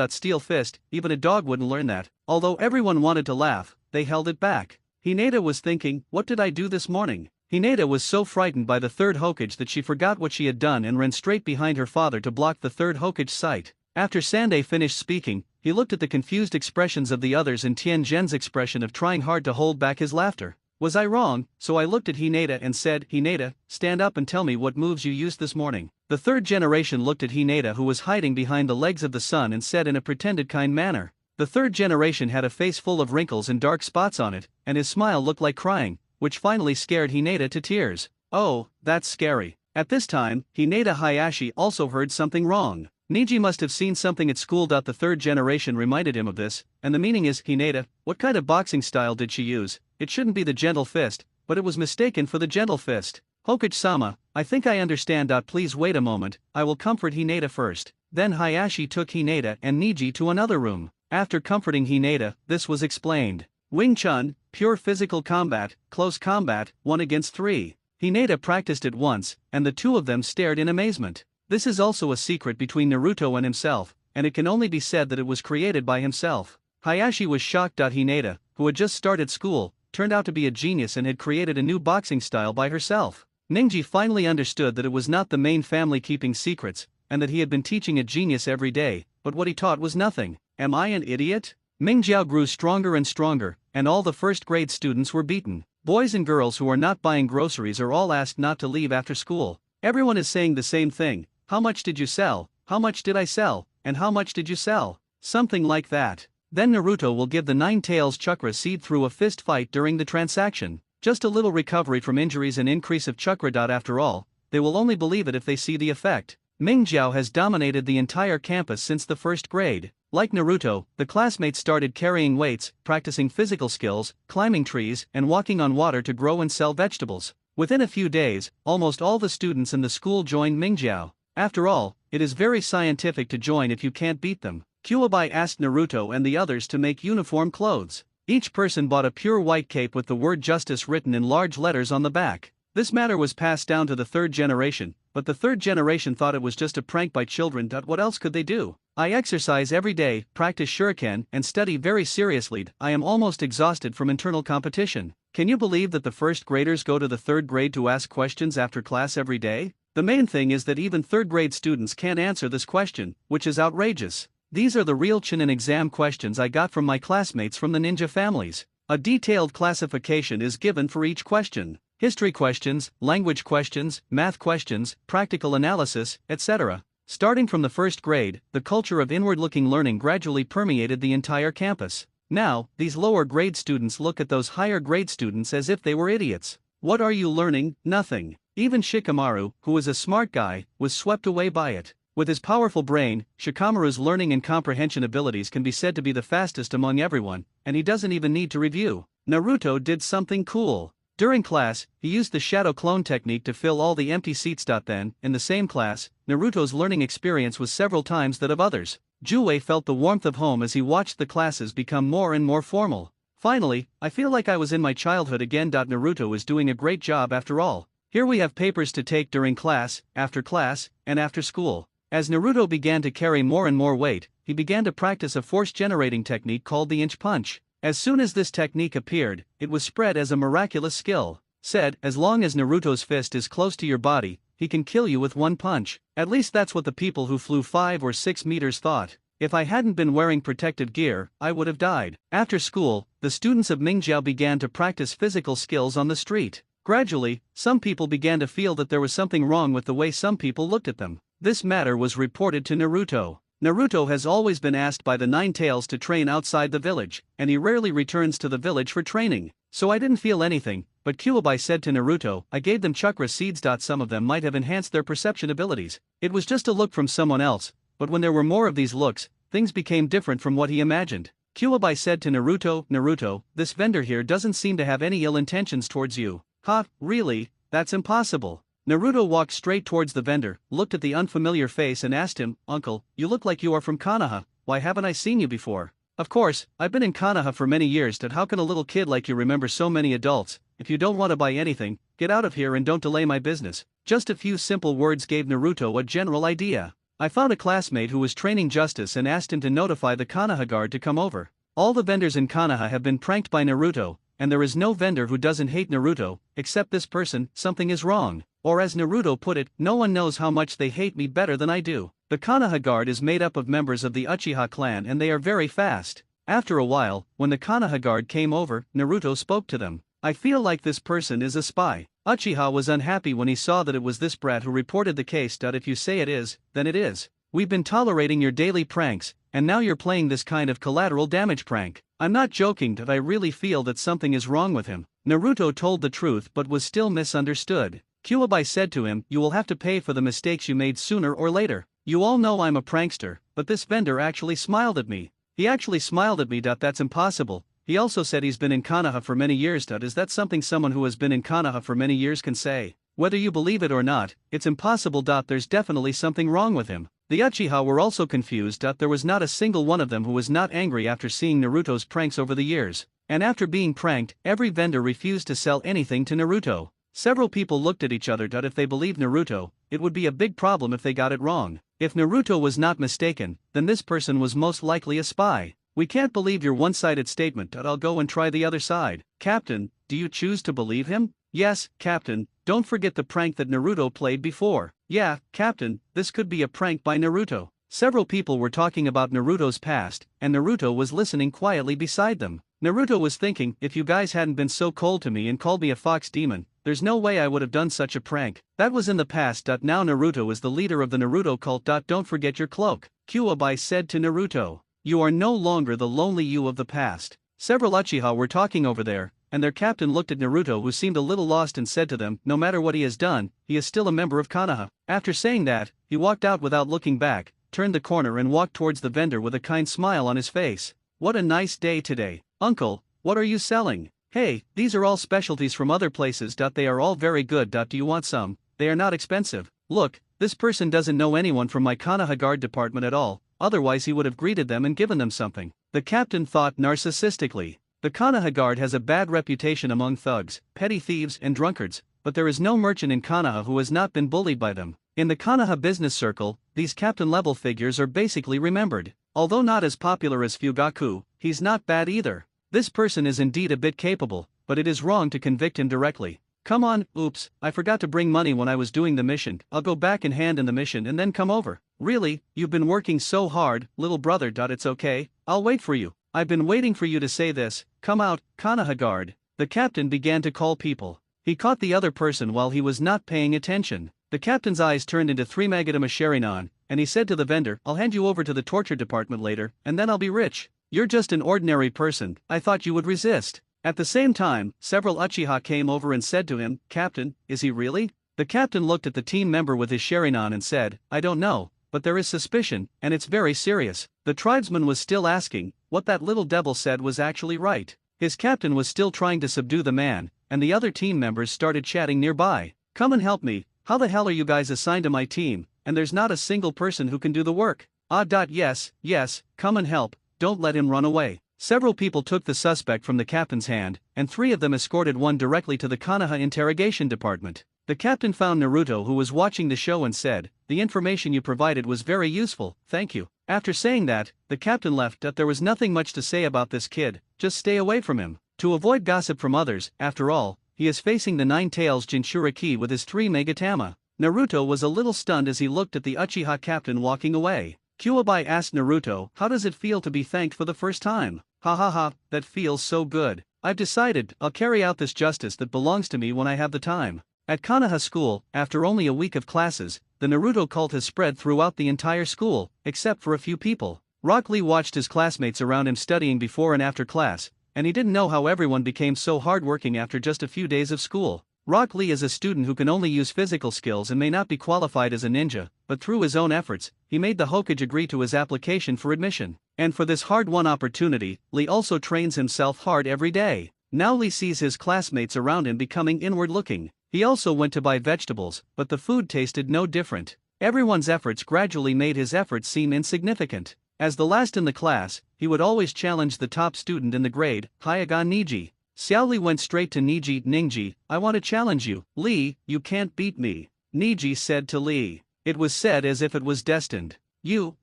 Steel fist, even a dog wouldn't learn that. Although everyone wanted to laugh, they held it back. Hinata was thinking, what did I do this morning? Hinata was so frightened by the third Hokage that she forgot what she had done and ran straight behind her father to block the third Hokage's sight. After Sandai finished speaking, he looked at the confused expressions of the others and Tien Zhen's expression of trying hard to hold back his laughter. Was I wrong? So I looked at Hinata and said, Hinata, stand up and tell me what moves you used this morning. The third generation looked at Hinata, who was hiding behind the legs of the sun, and said in a pretended kind manner. The third generation had a face full of wrinkles and dark spots on it, and his smile looked like crying, which finally scared Hinata to tears. Oh, that's scary. At this time, Hinata Hayashi also heard something wrong. Niji must have seen something at school. The third generation reminded him of this, and the meaning is, Hinata, what kind of boxing style did she use? It shouldn't be the gentle fist, but it was mistaken for the gentle fist. Hokage-sama, I think I understand. Please wait a moment, I will comfort Hinata first. Then Hayashi took Hinata and Niji to another room. After comforting Hinata, this was explained. Wing Chun, pure physical combat, close combat, 1 against 3. Hinata practiced it once, and the two of them stared in amazement. This is also a secret between Naruto and himself, and it can only be said that it was created by himself. Hayashi was shocked. Hinata, who had just started school, turned out to be a genius and had created a new boxing style by herself. Ningji finally understood that it was not the main family keeping secrets, and that he had been teaching a genius every day, but what he taught was nothing. Am I an idiot? Mingjiao grew stronger and stronger, and all the first-grade students were beaten. Boys and girls who are not buying groceries are all asked not to leave after school. Everyone is saying the same thing. How much did you sell? How much did I sell? And how much did you sell? Something like that. Then Naruto will give the Nine Tails chakra seed through a fist fight during the transaction. Just a little recovery from injuries and increase of chakra. After all, they will only believe it if they see the effect. Mingjiao has dominated the entire campus since the first grade. Like Naruto, the classmates started carrying weights, practicing physical skills, climbing trees, and walking on water to grow and sell vegetables. Within a few days, almost all the students in the school joined Mingjiao. After all, it is very scientific to join if you can't beat them. Kuwabai asked Naruto and the others to make uniform clothes. Each person bought a pure white cape with the word justice written in large letters on the back. This matter was passed down to the third generation, but the third generation thought it was just a prank by children. What else could they do? I exercise every day, practice shuriken, and study very seriously. I am almost exhausted from internal competition. Can you believe that the first graders go to the third grade to ask questions after class every day? The main thing is that even third grade students can't answer this question, which is outrageous. These are the real Chunin exam questions I got from my classmates from the ninja families. A detailed classification is given for each question. History questions, language questions, math questions, practical analysis, etc. Starting from the first grade, the culture of inward-looking learning gradually permeated the entire campus. Now, these lower grade students look at those higher grade students as if they were idiots. What are you learning? Nothing. Even Shikamaru, who is a smart guy, was swept away by it. With his powerful brain, Shikamaru's learning and comprehension abilities can be said to be the fastest among everyone, and he doesn't even need to review. Naruto did something cool. During class, he used the shadow clone technique to fill all the empty seats. Then, in the same class, Naruto's learning experience was several times that of others. Jue felt the warmth of home as he watched the classes become more and more formal. Finally, I feel like I was in my childhood again. Naruto is doing a great job after all. Here we have papers to take during class, and after school. As Naruto began to carry more and more weight, he began to practice a force-generating technique called the inch punch. As soon as this technique appeared, it was spread as a miraculous skill. Said, as long as Naruto's fist is close to your body, he can kill you with one punch. At least that's what the people who flew 5 or 6 meters thought. If I hadn't been wearing protective gear, I would have died. After school, the students of Mingjiao began to practice physical skills on the street. Gradually, some people began to feel that there was something wrong with the way some people looked at them. This matter was reported to Naruto. Naruto has always been asked by the Nine Tails to train outside the village, and he rarely returns to the village for training. So I didn't feel anything, but Kuwabai said to Naruto, I gave them chakra seeds. Some of them might have enhanced their perception abilities. It was just a look from someone else, but when there were more of these looks, things became different from what he imagined. Kuwabai said to Naruto, Naruto, this vendor here doesn't seem to have any ill intentions towards you. Ha, really? That's impossible. Naruto walked straight towards the vendor, looked at the unfamiliar face and asked him, Uncle, you look like you are from Konoha, why haven't I seen you before? Of course, I've been in Konoha for many years. How can a little kid like you remember so many adults? If you don't want to buy anything, get out of here and don't delay my business. Just a few simple words gave Naruto a general idea. I found a classmate who was training justice and asked him to notify the Konoha guard to come over. All the vendors in Konoha have been pranked by Naruto, and there is no vendor who doesn't hate Naruto, except this person. Something is wrong. Or as Naruto put it, no one knows how much they hate me better than I do. The Konoha guard is made up of members of the Uchiha clan and they are very fast. After a while, when the Konoha guard came over, Naruto spoke to them. I feel like this person is a spy. Uchiha was unhappy when he saw that it was this brat who reported the case. If you say it is, then it is. We've been tolerating your daily pranks, and now you're playing this kind of collateral damage prank. I'm not joking. I really feel that something is wrong with him. Naruto told the truth but was still misunderstood. Kuwabai said to him, you will have to pay for the mistakes you made sooner or later. You all know I'm a prankster, but this vendor actually smiled at me. He actually smiled at me. That's impossible. He also said he's been in Konoha for many years. Is that something someone who has been in Konoha for many years can say? Whether you believe it or not, it's impossible. There's definitely something wrong with him. The Uchiha were also confused. There was not a single one of them who was not angry after seeing Naruto's pranks over the years. And after being pranked, every vendor refused to sell anything to Naruto. Several people looked at each other. If they believed Naruto, it would be a big problem if they got it wrong. If Naruto was not mistaken, then this person was most likely a spy. We can't believe your one-sided statement. I'll go and try the other side. Captain, do you choose to believe him? Yes, Captain, don't forget the prank that Naruto played before. Yeah, Captain, this could be a prank by Naruto. Several people were talking about Naruto's past, and Naruto was listening quietly beside them. Naruto was thinking, if you guys hadn't been so cold to me and called me a fox demon, there's no way I would have done such a prank. That was in the past. Now Naruto is the leader of the Naruto cult. Don't forget your cloak, Kuwabai said to Naruto. You are no longer the lonely you of the past. Several Uchiha were talking over there, and their captain looked at Naruto, who seemed a little lost, and said to them, no matter what he has done, he is still a member of Konoha. After saying that, he walked out without looking back, turned the corner and walked towards the vendor with a kind smile on his face. What a nice day today. Uncle, what are you selling? Hey, these are all specialties from other places. They are all very good. Do you want some? They are not expensive. Look, this person doesn't know anyone from my Konoha guard department at all, otherwise he would have greeted them and given them something. The captain thought narcissistically. The Konoha guard has a bad reputation among thugs, petty thieves and drunkards, but there is no merchant in Konoha who has not been bullied by them. In the Konoha business circle, these captain-level figures are basically remembered. Although not as popular as Fugaku, he's not bad either. This person is indeed a bit capable, but it is wrong to convict him directly. Come on, oops, I forgot to bring money when I was doing the mission. I'll go back and hand in the mission and then come over. Really, you've been working so hard, little brother. It's okay, I'll wait for you. I've been waiting for you to say this. Come out, Konoha guard. The captain began to call people. He caught the other person while he was not paying attention. The captain's eyes turned into 3 Magatama Sharinon, and he said to the vendor, I'll hand you over to the torture department later, and then I'll be rich. You're just an ordinary person, I thought you would resist. At the same time, several Uchiha came over and said to him, Captain, is he really? The captain looked at the team member with his Sharinon and said, I don't know, but there is suspicion, and it's very serious. The tribesman was still asking, what that little devil said was actually right. His captain was still trying to subdue the man, and the other team members started chatting nearby. Come and help me, how the hell are you guys assigned to my team, and there's not a single person who can do the work? Yes, come and help, don't let him run away. Several people took the suspect from the captain's hand, and 3 of them escorted one directly to the Konoha interrogation department. The captain found Naruto, who was watching the show, and said, the information you provided was very useful, thank you. After saying that, the captain left. There was nothing much to say about this kid, just stay away from him. To avoid gossip from others, after all, he is facing the 9 Tails Jinchuriki with his 3 Magatama. Naruto was a little stunned as he looked at the Uchiha captain walking away. Kuwabai asked Naruto, how does it feel to be thanked for the first time? Ha, that feels so good. I've decided, I'll carry out this justice that belongs to me when I have the time. At Konoha school, after only a week of classes, the Naruto cult has spread throughout the entire school, except for a few people. Rock Lee watched his classmates around him studying before and after class, and he didn't know how everyone became so hardworking after just a few days of school. Rock Lee is a student who can only use physical skills and may not be qualified as a ninja, but through his own efforts, he made the Hokage agree to his application for admission. And for this hard-won opportunity, Lee also trains himself hard every day. Now Lee sees his classmates around him becoming inward-looking. He also went to buy vegetables, but the food tasted no different. Everyone's efforts gradually made his efforts seem insignificant. As the last in the class, he would always challenge the top student in the grade, Hyaga Niji. Xiao Li went straight to Niji. Ningji, I want to challenge you. Li, you can't beat me. Niji said to Li. It was said as if it was destined.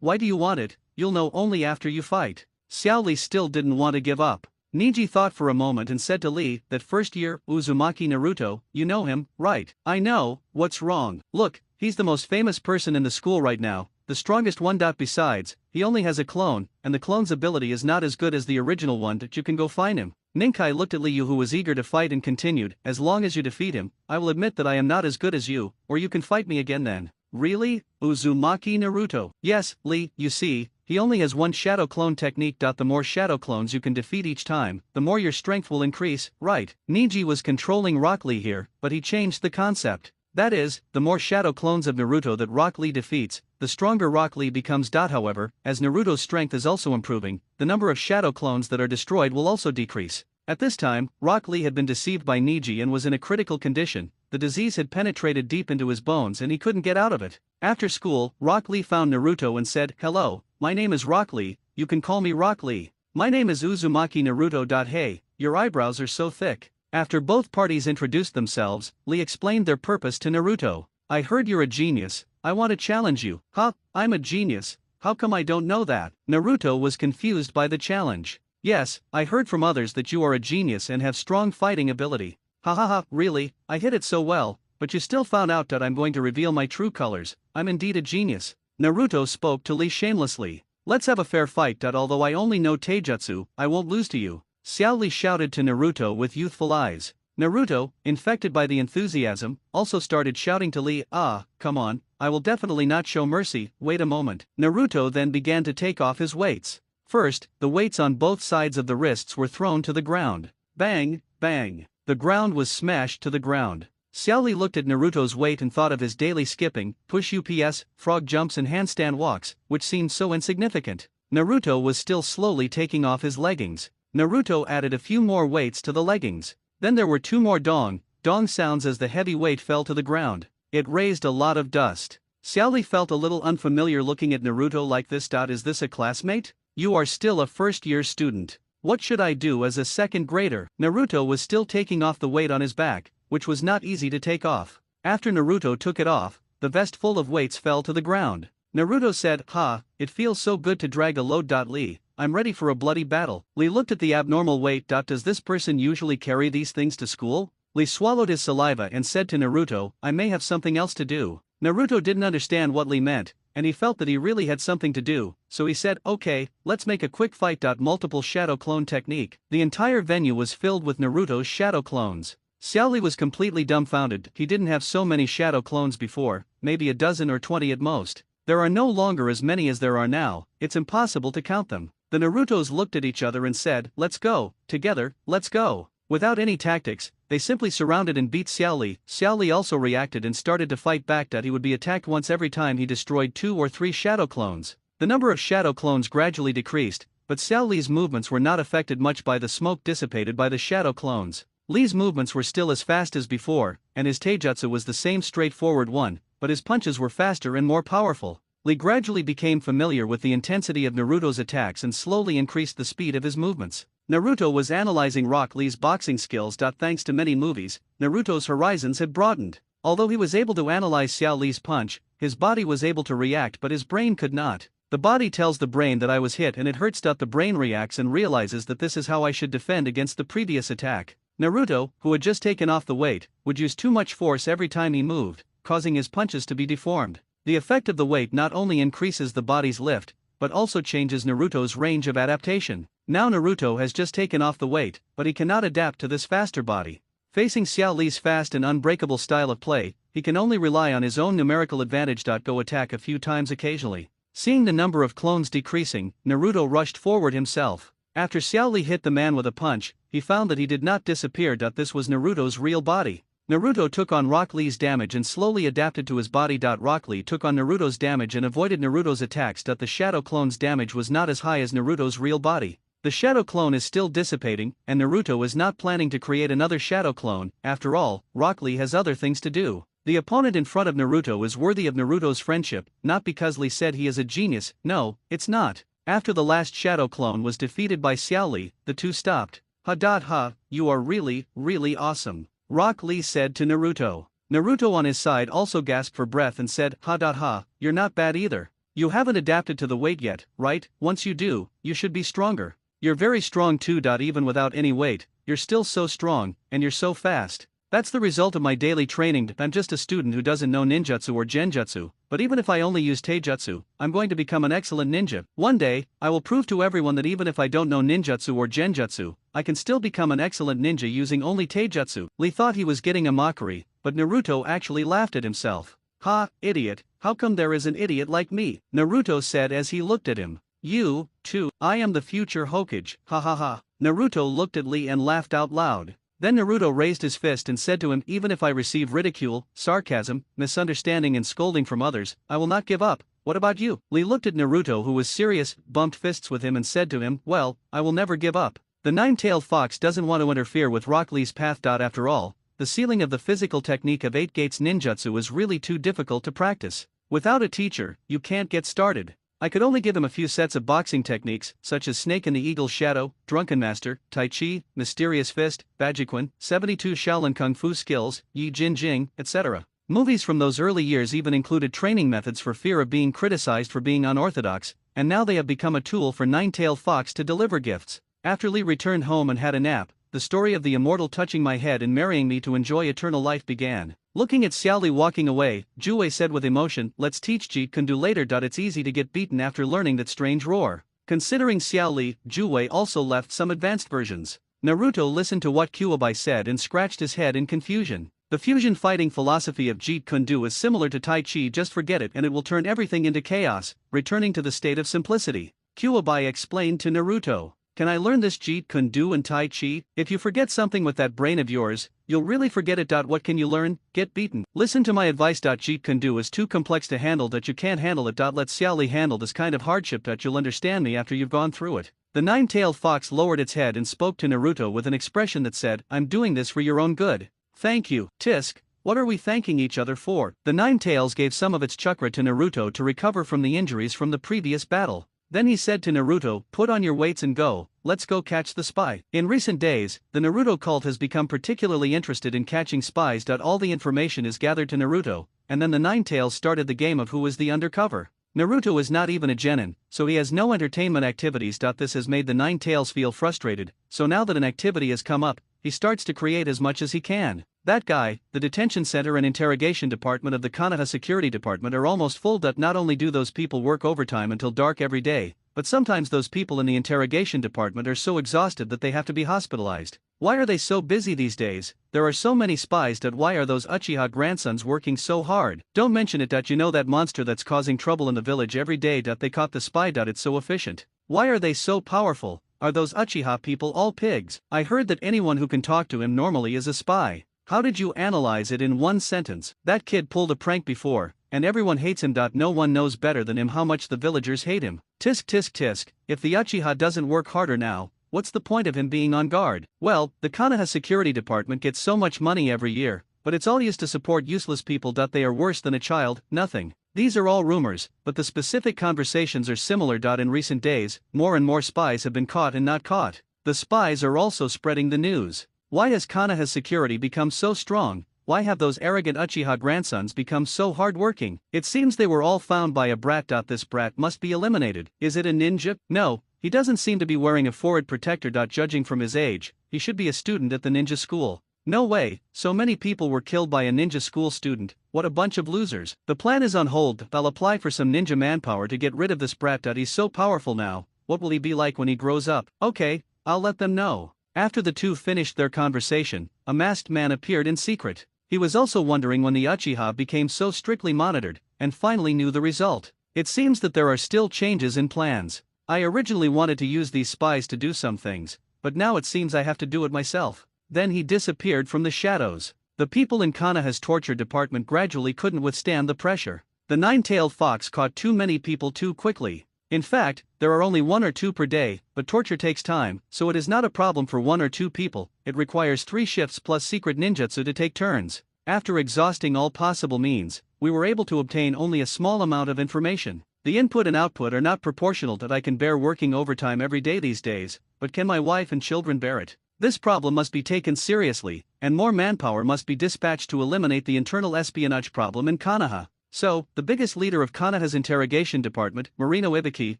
Why do you want it? You'll know only after you fight. Xiao Li still didn't want to give up. Niji thought for a moment and said to Lee, that first year, Uzumaki Naruto, you know him, right? I know, what's wrong? Look, he's the most famous person in the school right now, the strongest one. Besides, he only has a clone, and the clone's ability is not as good as the original one. That you can go find him. Ninkai looked at Liu, who was eager to fight, and continued, as long as you defeat him, I will admit that I am not as good as you, or you can fight me again then. Really? Uzumaki Naruto? Yes, Lee, you see, he only has one shadow clone technique. The more shadow clones you can defeat each time, the more your strength will increase, right? Niji was controlling Rock Lee here, but he changed the concept. That is, the more shadow clones of Naruto that Rock Lee defeats, the stronger Rock Lee becomes. However, as Naruto's strength is also improving, the number of shadow clones that are destroyed will also decrease. At this time, Rock Lee had been deceived by Niji and was in a critical condition, the disease had penetrated deep into his bones and he couldn't get out of it. After school, Rock Lee found Naruto and said, "Hello, my name is Rock Lee, you can call me Rock Lee. My name is Uzumaki Naruto. Hey, your eyebrows are so thick." After both parties introduced themselves, Lee explained their purpose to Naruto. "I heard you're a genius, I want to challenge you." "Huh, I'm a genius? How come I don't know that?" Naruto was confused by the challenge. "Yes, I heard from others that you are a genius and have strong fighting ability." "Ha ha ha, really, I hit it so well, but you still found out that I'm going to reveal my true colors. I'm indeed a genius." Naruto spoke to Lee shamelessly. "Let's have a fair fight. Although I only know taijutsu, I won't lose to you." Xiao Li shouted to Naruto with youthful eyes. Naruto, infected by the enthusiasm, also started shouting to Lee, "Ah, come on, I will definitely not show mercy, wait a moment." Naruto then began to take off his weights. First, the weights on both sides of the wrists were thrown to the ground. Bang, bang. The ground was smashed to the ground. Xiao Li looked at Naruto's weight and thought of his daily skipping, push-ups, frog jumps and handstand walks, which seemed so insignificant. Naruto was still slowly taking off his leggings. Naruto added a few more weights to the leggings. Then there were 2 more dong sounds as the heavy weight fell to the ground. It raised a lot of dust. Xiao Li felt a little unfamiliar looking at Naruto like this. "Is this a classmate? You are still a first-year student. What should I do as a second grader?" Naruto was still taking off the weight on his back, which was not easy to take off. After Naruto took it off, the vest full of weights fell to the ground. Naruto said, "Ha, it feels so good to drag a load. Lee, I'm ready for a bloody battle." Lee looked at the abnormal weight. "Does this person usually carry these things to school?" Lee swallowed his saliva and said to Naruto, "I may have something else to do." Naruto didn't understand what Lee meant, and he felt that he really had something to do, so he said, "Okay, let's make a quick fight. Multiple shadow clone technique." The entire venue was filled with Naruto's shadow clones. Xiao Li was completely dumbfounded. He didn't have so many shadow clones before, maybe a dozen or 20 at most. There are no longer as many as there are now, it's impossible to count them. The Narutos looked at each other and said, "Let's go, together, let's go." Without any tactics, they simply surrounded and beat Xiao Li. Xiao Li also reacted and started to fight back. He would be attacked once every time he destroyed 2 or 3 shadow clones. The number of shadow clones gradually decreased, but Xiao Li's movements were not affected much by the smoke dissipated by the shadow clones. Li's movements were still as fast as before, and his taijutsu was the same straightforward one, but his punches were faster and more powerful. Li gradually became familiar with the intensity of Naruto's attacks and slowly increased the speed of his movements. Naruto was analyzing Rock Lee's boxing skills. Thanks to many movies, Naruto's horizons had broadened. Although he was able to analyze Xiao Li's punch, his body was able to react but his brain could not. The body tells the brain that I was hit and it hurts. The brain reacts and realizes that this is how I should defend against the previous attack. Naruto, who had just taken off the weight, would use too much force every time he moved, causing his punches to be deformed. The effect of the weight not only increases the body's lift, but also changes Naruto's range of adaptation. Now Naruto has just taken off the weight, but he cannot adapt to this faster body. Facing Xiao Li's fast and unbreakable style of play, he can only rely on his own numerical advantage. Go attack a few times occasionally. Seeing the number of clones decreasing, Naruto rushed forward himself. After Xiao Li hit the man with a punch, he found that he did not disappear. This was Naruto's real body. Naruto took on Rock Lee's damage and slowly adapted to his body. Rock Lee took on Naruto's damage and avoided Naruto's attacks. The shadow clone's damage was not as high as Naruto's real body. The shadow clone is still dissipating, and Naruto is not planning to create another shadow clone. After all, Rock Lee has other things to do. The opponent in front of Naruto is worthy of Naruto's friendship, not because Lee said he is a genius, no, it's not. After the last shadow clone was defeated by Xiao Li, the two stopped. Ha, you are really, really awesome, Rock Lee said to Naruto. Naruto on his side also gasped for breath and said, Ha, you're not bad either. You haven't adapted to the weight yet, right? Once you do, you should be stronger. You're very strong too. Even without any weight, you're still so strong, and you're so fast. That's the result of my daily training. I'm just a student who doesn't know ninjutsu or genjutsu, but even if I only use taijutsu, I'm going to become an excellent ninja. One day, I will prove to everyone that even if I don't know ninjutsu or genjutsu, I can still become an excellent ninja using only taijutsu. Lee thought he was getting a mockery, but Naruto actually laughed at himself. Ha, idiot, how come there is an idiot like me? Naruto said as he looked at him. You, too, I am the future Hokage, ha. Naruto looked at Lee and laughed out loud. Then Naruto raised his fist and said to him, even if I receive ridicule, sarcasm, misunderstanding and scolding from others, I will not give up. What about you? Lee looked at Naruto who was serious, bumped fists with him and said to him, well, I will never give up. The nine-tailed fox doesn't want to interfere with Rock Lee's path. After all, the sealing of the physical technique of 8 gates ninjutsu is really too difficult to practice. Without a teacher, you can't get started. I could only give him a few sets of boxing techniques, such as Snake and the Eagle's Shadow, Drunken Master, Tai Chi, Mysterious Fist, Bajiquan, 72 Shaolin Kung Fu skills, Yi Jin Jing, etc. Movies from those early years even included training methods for fear of being criticized for being unorthodox, and now they have become a tool for Nine-Tailed Fox to deliver gifts. After Lee returned home and had a nap, the story of the immortal touching my head and marrying me to enjoy eternal life began. Looking at Xiaoli walking away, Jue said with emotion, "Let's teach Jeet Kune Do later. It's easy to get beaten after learning that strange roar." Considering Xiaoli, Jue also left some advanced versions. Naruto listened to what Kuwabai said and scratched his head in confusion. The fusion fighting philosophy of Jeet Kune Do is similar to Tai Chi, just forget it and it will turn everything into chaos, returning to the state of simplicity. Kuwabai explained to Naruto, "Can I learn this Jeet Kune Do and Tai Chi? If you forget something with that brain of yours, you'll really forget it. What can you learn? Get beaten. Listen to my advice. Jeet Kune Do is too complex to handle. You can't handle it. Let Xiaoli handle this kind of hardship. You'll understand me after you've gone through it." The nine-tailed fox lowered its head and spoke to Naruto with an expression that said, "I'm doing this for your own good." "Thank you, Tisk. What are we thanking each other for?" The Nine Tails gave some of its chakra to Naruto to recover from the injuries from the previous battle. Then he said to Naruto, "Put on your weights and go, let's go catch the spy." In recent days, the Naruto cult has become particularly interested in catching spies. All the information is gathered to Naruto, and then the Nine Tails started the game of who is the undercover. Naruto is not even a genin, so he has no entertainment activities. This has made the Nine Tails feel frustrated, so now that an activity has come up, he starts to create as much as he can. That guy, the detention center and interrogation department of the Konoha security department are almost full. Not only do those people work overtime until dark every day, but sometimes those people in the interrogation department are so exhausted that they have to be hospitalized. Why are they so busy these days? There are so many spies. Why are those Uchiha grandsons working so hard? Don't mention it. You know that monster that's causing trouble in the village every day. They caught the spy. It's so efficient. Why are they so powerful? Are those Uchiha people all pigs? I heard that anyone who can talk to him normally is a spy. How did you analyze it in one sentence? That kid pulled a prank before, and everyone hates him. No one knows better than him how much the villagers hate him. Tisk tisk tisk, if the Uchiha doesn't work harder now, what's the point of him being on guard? Well, the Konoha security department gets so much money every year, but it's all used to support useless people. They are worse than a child, nothing. These are all rumors, but the specific conversations are similar. In recent days, more and more spies have been caught and not caught. The spies are also spreading the news. Why has Konoha's security become so strong? Why have those arrogant Uchiha grandsons become so hardworking? It seems they were all found by a brat. This brat must be eliminated. Is it a ninja? No, he doesn't seem to be wearing a forehead protector. Judging from his age, he should be a student at the ninja school. No way, so many people were killed by a ninja school student. What a bunch of losers. The plan is on hold. I'll apply for some ninja manpower to get rid of this brat. He's so powerful now. What will he be like when he grows up? Okay, I'll let them know. After the two finished their conversation, a masked man appeared in secret. He was also wondering when the Uchiha became so strictly monitored, and finally knew the result. It seems that there are still changes in plans. I originally wanted to use these spies to do some things, but now it seems I have to do it myself. Then he disappeared from the shadows. The people in Konoha's torture department gradually couldn't withstand the pressure. The nine-tailed fox caught too many people too quickly. In fact, there are only 1 or 2 per day, but torture takes time, so it is not a problem for 1 or 2 people. It requires 3 shifts plus secret ninjutsu to take turns. After exhausting all possible means, we were able to obtain only a small amount of information. The input and output are not proportional. I can bear working overtime every day these days, but can my wife and children bear it? This problem must be taken seriously, and more manpower must be dispatched to eliminate the internal espionage problem in Konoha. So, the biggest leader of Konoha's interrogation department, Marino Ibiki,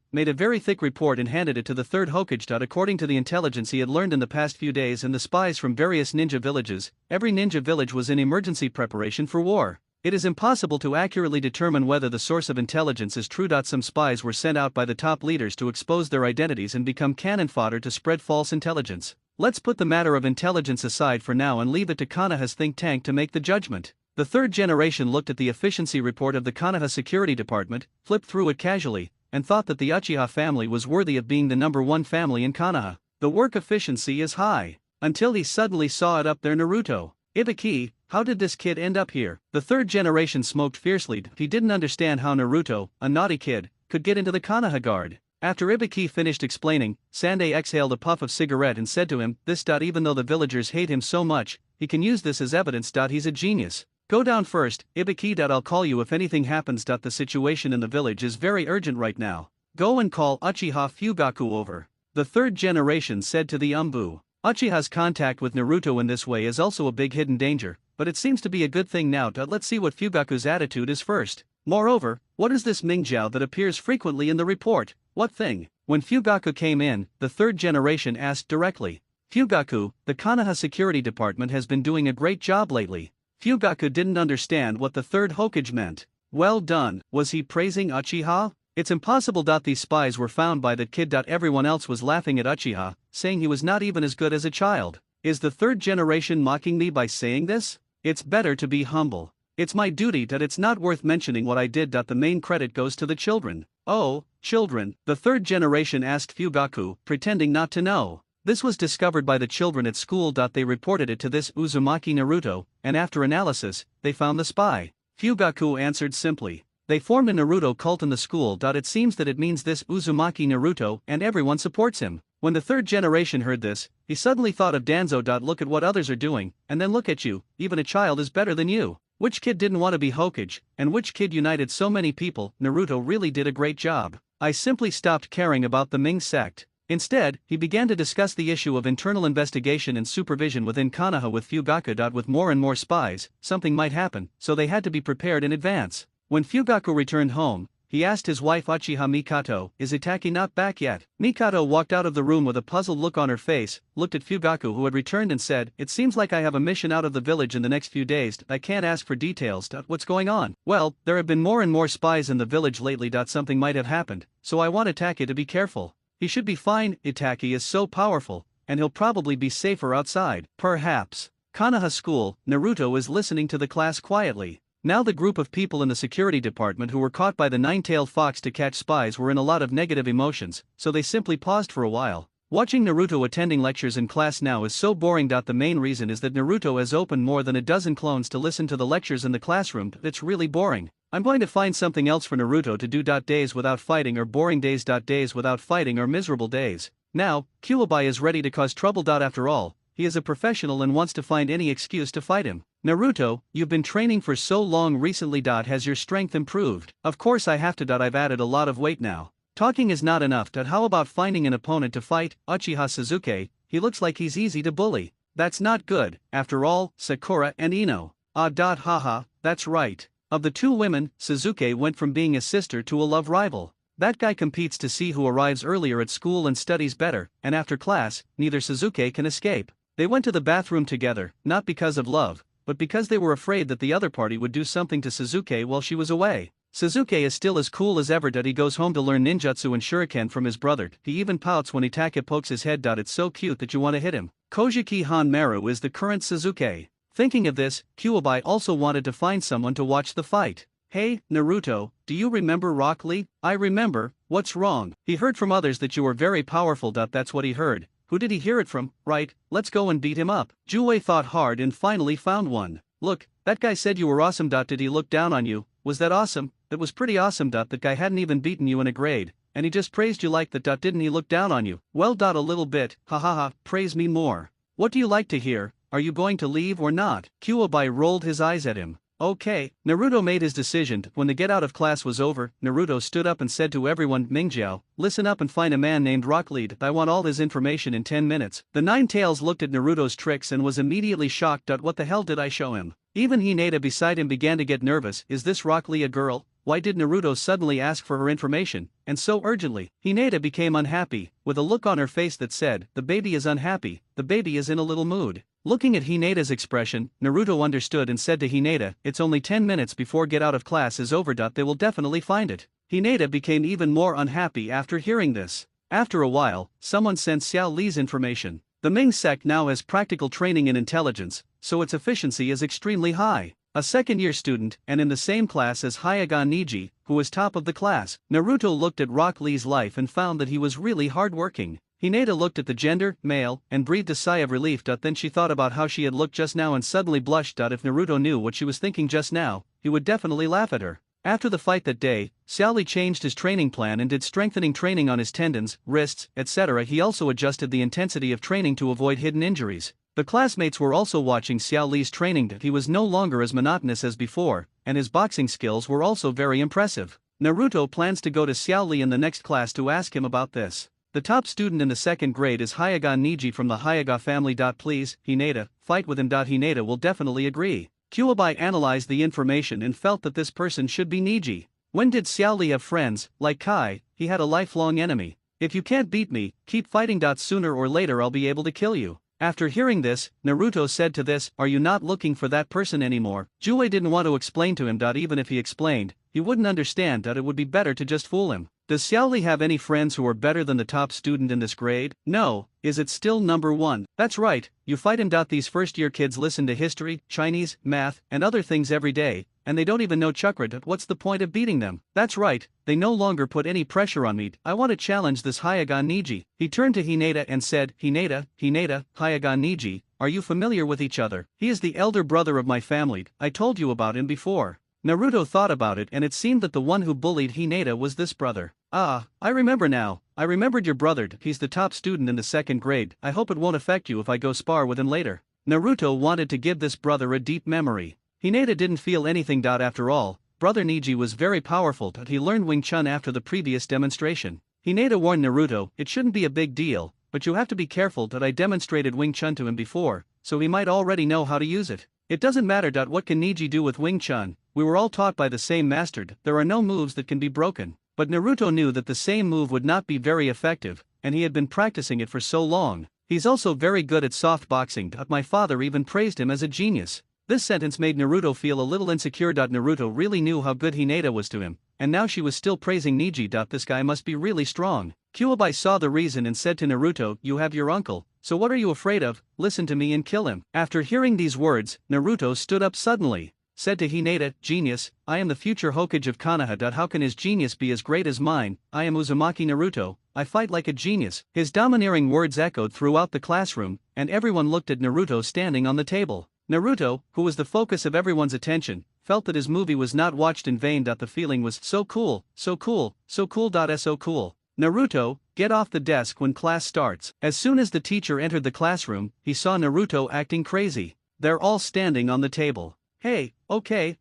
made a very thick report and handed it to the third Hokage. According to the intelligence he had learned in the past few days and the spies from various ninja villages, every ninja village was in emergency preparation for war. It is impossible to accurately determine whether the source of intelligence is true. Some spies were sent out by the top leaders to expose their identities and become cannon fodder to spread false intelligence. Let's put the matter of intelligence aside for now and leave it to Konoha's think tank to make the judgment. The third generation looked at the efficiency report of the Konoha security department, flipped through it casually, and thought that the Uchiha family was worthy of being the #1 family in Konoha. The work efficiency is high. Until he suddenly saw it up there. Naruto. Ibiki, how did this kid end up here? The third generation smoked fiercely. He didn't understand how Naruto, a naughty kid, could get into the Konoha guard. After Ibiki finished explaining, Sandai exhaled a puff of cigarette and said to him, "This. Even though the villagers hate him so much, he can use this as evidence. He's a genius. Go down first, Ibiki. I'll call you if anything happens. The situation in the village is very urgent right now. Go and call Uchiha Fugaku over. The third generation said to the Umbu. Uchiha's contact with Naruto in this way is also a big hidden danger, but it seems to be a good thing now. Let's see what Fugaku's attitude is first. Moreover, what is this Mingjiao that appears frequently in the report? What thing? When Fugaku came in, the third generation asked directly. Fugaku, the Konoha security department has been doing a great job lately. Fugaku didn't understand what the third Hokage meant. Well done, was he praising Uchiha? It's impossible. These spies were found by that kid. Everyone else was laughing at Uchiha, saying he was not even as good as a child. Is the third generation mocking me by saying this? It's better to be humble. It's my duty. It's not worth mentioning what I did. The main credit goes to the children. Oh, children, the third generation asked Fugaku, pretending not to know. This was discovered by the children at school. They reported it to this Uzumaki Naruto, and after analysis, they found the spy. Fugaku answered simply. They formed a Naruto cult in the school. It seems that it means this Uzumaki Naruto, and everyone supports him. When the third generation heard this, he suddenly thought of Danzo. Look at what others are doing, and then look at you, even a child is better than you. Which kid didn't want to be Hokage, and which kid united so many people? Naruto really did a great job. I simply stopped caring about the Ming sect. Instead, he began to discuss the issue of internal investigation and supervision within Konoha with Fugaku. With more and more spies, something might happen, so they had to be prepared in advance. When Fugaku returned home, he asked his wife Uchiha Mikoto, "Is Itaki not back yet?" Mikoto walked out of the room with a puzzled look on her face, looked at Fugaku who had returned and said, "It seems like I have a mission out of the village in the next few days. I can't ask for details. What's going on?" "Well, there have been more and more spies in the village lately. Something might have happened, so I want Itaki to be careful. He should be fine. Itaki is so powerful, and he'll probably be safer outside." Perhaps. Konoha School, Naruto is listening to the class quietly. Now the group of people in the security department who were caught by the nine-tailed fox to catch spies were in a lot of negative emotions, so they simply paused for a while. Watching Naruto attending lectures in class now is so boring. The main reason is that Naruto has opened more than a dozen clones to listen to the lectures in the classroom. It's really boring. I'm going to find something else for Naruto to do. Days without fighting or boring days. Days without fighting or miserable days. Now, Kyuubi is ready to cause trouble. After all, he is a professional and wants to find any excuse to fight him. Naruto, you've been training for so long recently. Has your strength improved? Of course I have to. I've added a lot of weight now. Talking is not enough. How about finding an opponent to fight? Uchiha Sasuke, he looks like he's easy to bully. That's not good, after all, Sakura and Ino. Haha, that's right. Of the two women, Sasuke went from being a sister to a love rival. That guy competes to see who arrives earlier at school and studies better, and after class, neither Sasuke can escape. They went to the bathroom together, not because of love, but because they were afraid that the other party would do something to Sasuke while she was away. Sasuke is still as cool as ever. He goes home to learn ninjutsu and shuriken from his brother. He even pouts when Itake pokes his head. It's so cute that you want to hit him. Kojiki Hanmaru is the current Sasuke. Thinking of this, Kyuubi also wanted to find someone to watch the fight. Hey, Naruto, do you remember Rock Lee? I remember. What's wrong? He heard from others that you were very powerful. That's what he heard. Who did he hear it from? Right, let's go and beat him up. Jue thought hard and finally found one. Look, that guy said you were awesome. Did he look down on you? Was that awesome? That was pretty awesome. That guy hadn't even beaten you in a grade, and he just praised you like that. Didn't he look down on you? Well, a little bit. Ha, praise me more. What do you like to hear? Are you going to leave or not? Kyuubi rolled his eyes at him. Okay. Naruto made his decision. When the get out of class was over, Naruto stood up and said to everyone, Mingjiao, listen up and find a man named Rock Lee. I want all his information in 10 minutes. The Nine Tails looked at Naruto's tricks and was immediately shocked. What the hell did I show him? Even Hinata beside him began to get nervous. Is this Rock Lee a girl? Why did Naruto suddenly ask for her information, and so urgently? Hinata became unhappy, with a look on her face that said, the baby is unhappy, the baby is in a little mood. Looking at Hinata's expression, Naruto understood and said to Hinata, it's only 10 minutes before get out of class is over. They will definitely find it. Hinata became even more unhappy after hearing this. After a while, someone sent Xiao Li's information. The Ming sect now has practical training in intelligence, so its efficiency is extremely high. A second-year student, and in the same class as Hyaga Niji, who was top of the class. Naruto looked at Rock Lee's life and found that he was really hardworking. Hinata looked at the gender, male, and breathed a sigh of relief. Then she thought about how she had looked just now and suddenly blushed. If Naruto knew what she was thinking just now, he would definitely laugh at her. After the fight that day, Xiao Li changed his training plan and did strengthening training on his tendons, wrists, etc. He also adjusted the intensity of training to avoid hidden injuries. The classmates were also watching Xiao Li's training. He was no longer as monotonous as before, and his boxing skills were also very impressive. Naruto plans to go to Xiao Li in the next class to ask him about this. The top student in the second grade is Hyuga Niji from the Hyuga family. Please, Hinata, fight with him. Hinata will definitely agree. Kuwabai analyzed the information and felt that this person should be Niji. When did Xiao Li have friends? Like Kai, he had a lifelong enemy. If you can't beat me, keep fighting. Sooner or later I'll be able to kill you. After hearing this, Naruto said to this, are you not looking for that person anymore? Jue didn't want to explain to him. Even if he explained, he wouldn't understand. It would be better to just fool him. Does Xiao Li have any friends who are better than the top student in this grade? No. Is it still number 1? That's right, you fight him. These first year kids listen to history, Chinese, math, and other things every day, and they don't even know chakra. What's the point of beating them? That's right, they no longer put any pressure on me. I want to challenge this Hyuga Niji. He turned to Hinata and said, Hinata, Hyuga Niji, are you familiar with each other? He is the elder brother of my family, I told you about him before. Naruto thought about it and it seemed that the one who bullied Hinata was this brother. Ah, I remember now. I remembered your brother. He's the top student in the second grade. I hope it won't affect you if I go spar with him later. Naruto wanted to give this brother a deep memory. Hinata didn't feel anything. After all, brother Niji was very powerful. He learned Wing Chun after the previous demonstration. Hinata warned Naruto, it shouldn't be a big deal, but you have to be careful. I demonstrated Wing Chun to him before, so he might already know how to use it. It doesn't matter. What can Niji do with Wing Chun? We were all taught by the same master. There are no moves that can be broken. But Naruto knew that the same move would not be very effective, and he had been practicing it for so long. He's also very good at soft boxing. My father even praised him as a genius. This sentence made Naruto feel a little insecure. Naruto really knew how good Hinata was to him, and now she was still praising Niji. This guy must be really strong. Kuwabai saw the reason and said to Naruto, you have your uncle, so what are you afraid of? Listen to me and kill him. After hearing these words, Naruto stood up suddenly, said to Hinata, genius, I am the future Hokage of Konoha. How can his genius be as great as mine? I am Uzumaki Naruto, I fight like a genius. His domineering words echoed throughout the classroom, and everyone looked at Naruto standing on the table. Naruto, who was the focus of everyone's attention, felt that his movie was not watched in vain. The feeling was so cool, so cool, so cool. So cool. Naruto, get off the desk when class starts. As soon as the teacher entered the classroom, he saw Naruto acting crazy. They're all standing on the table. Hey, okay.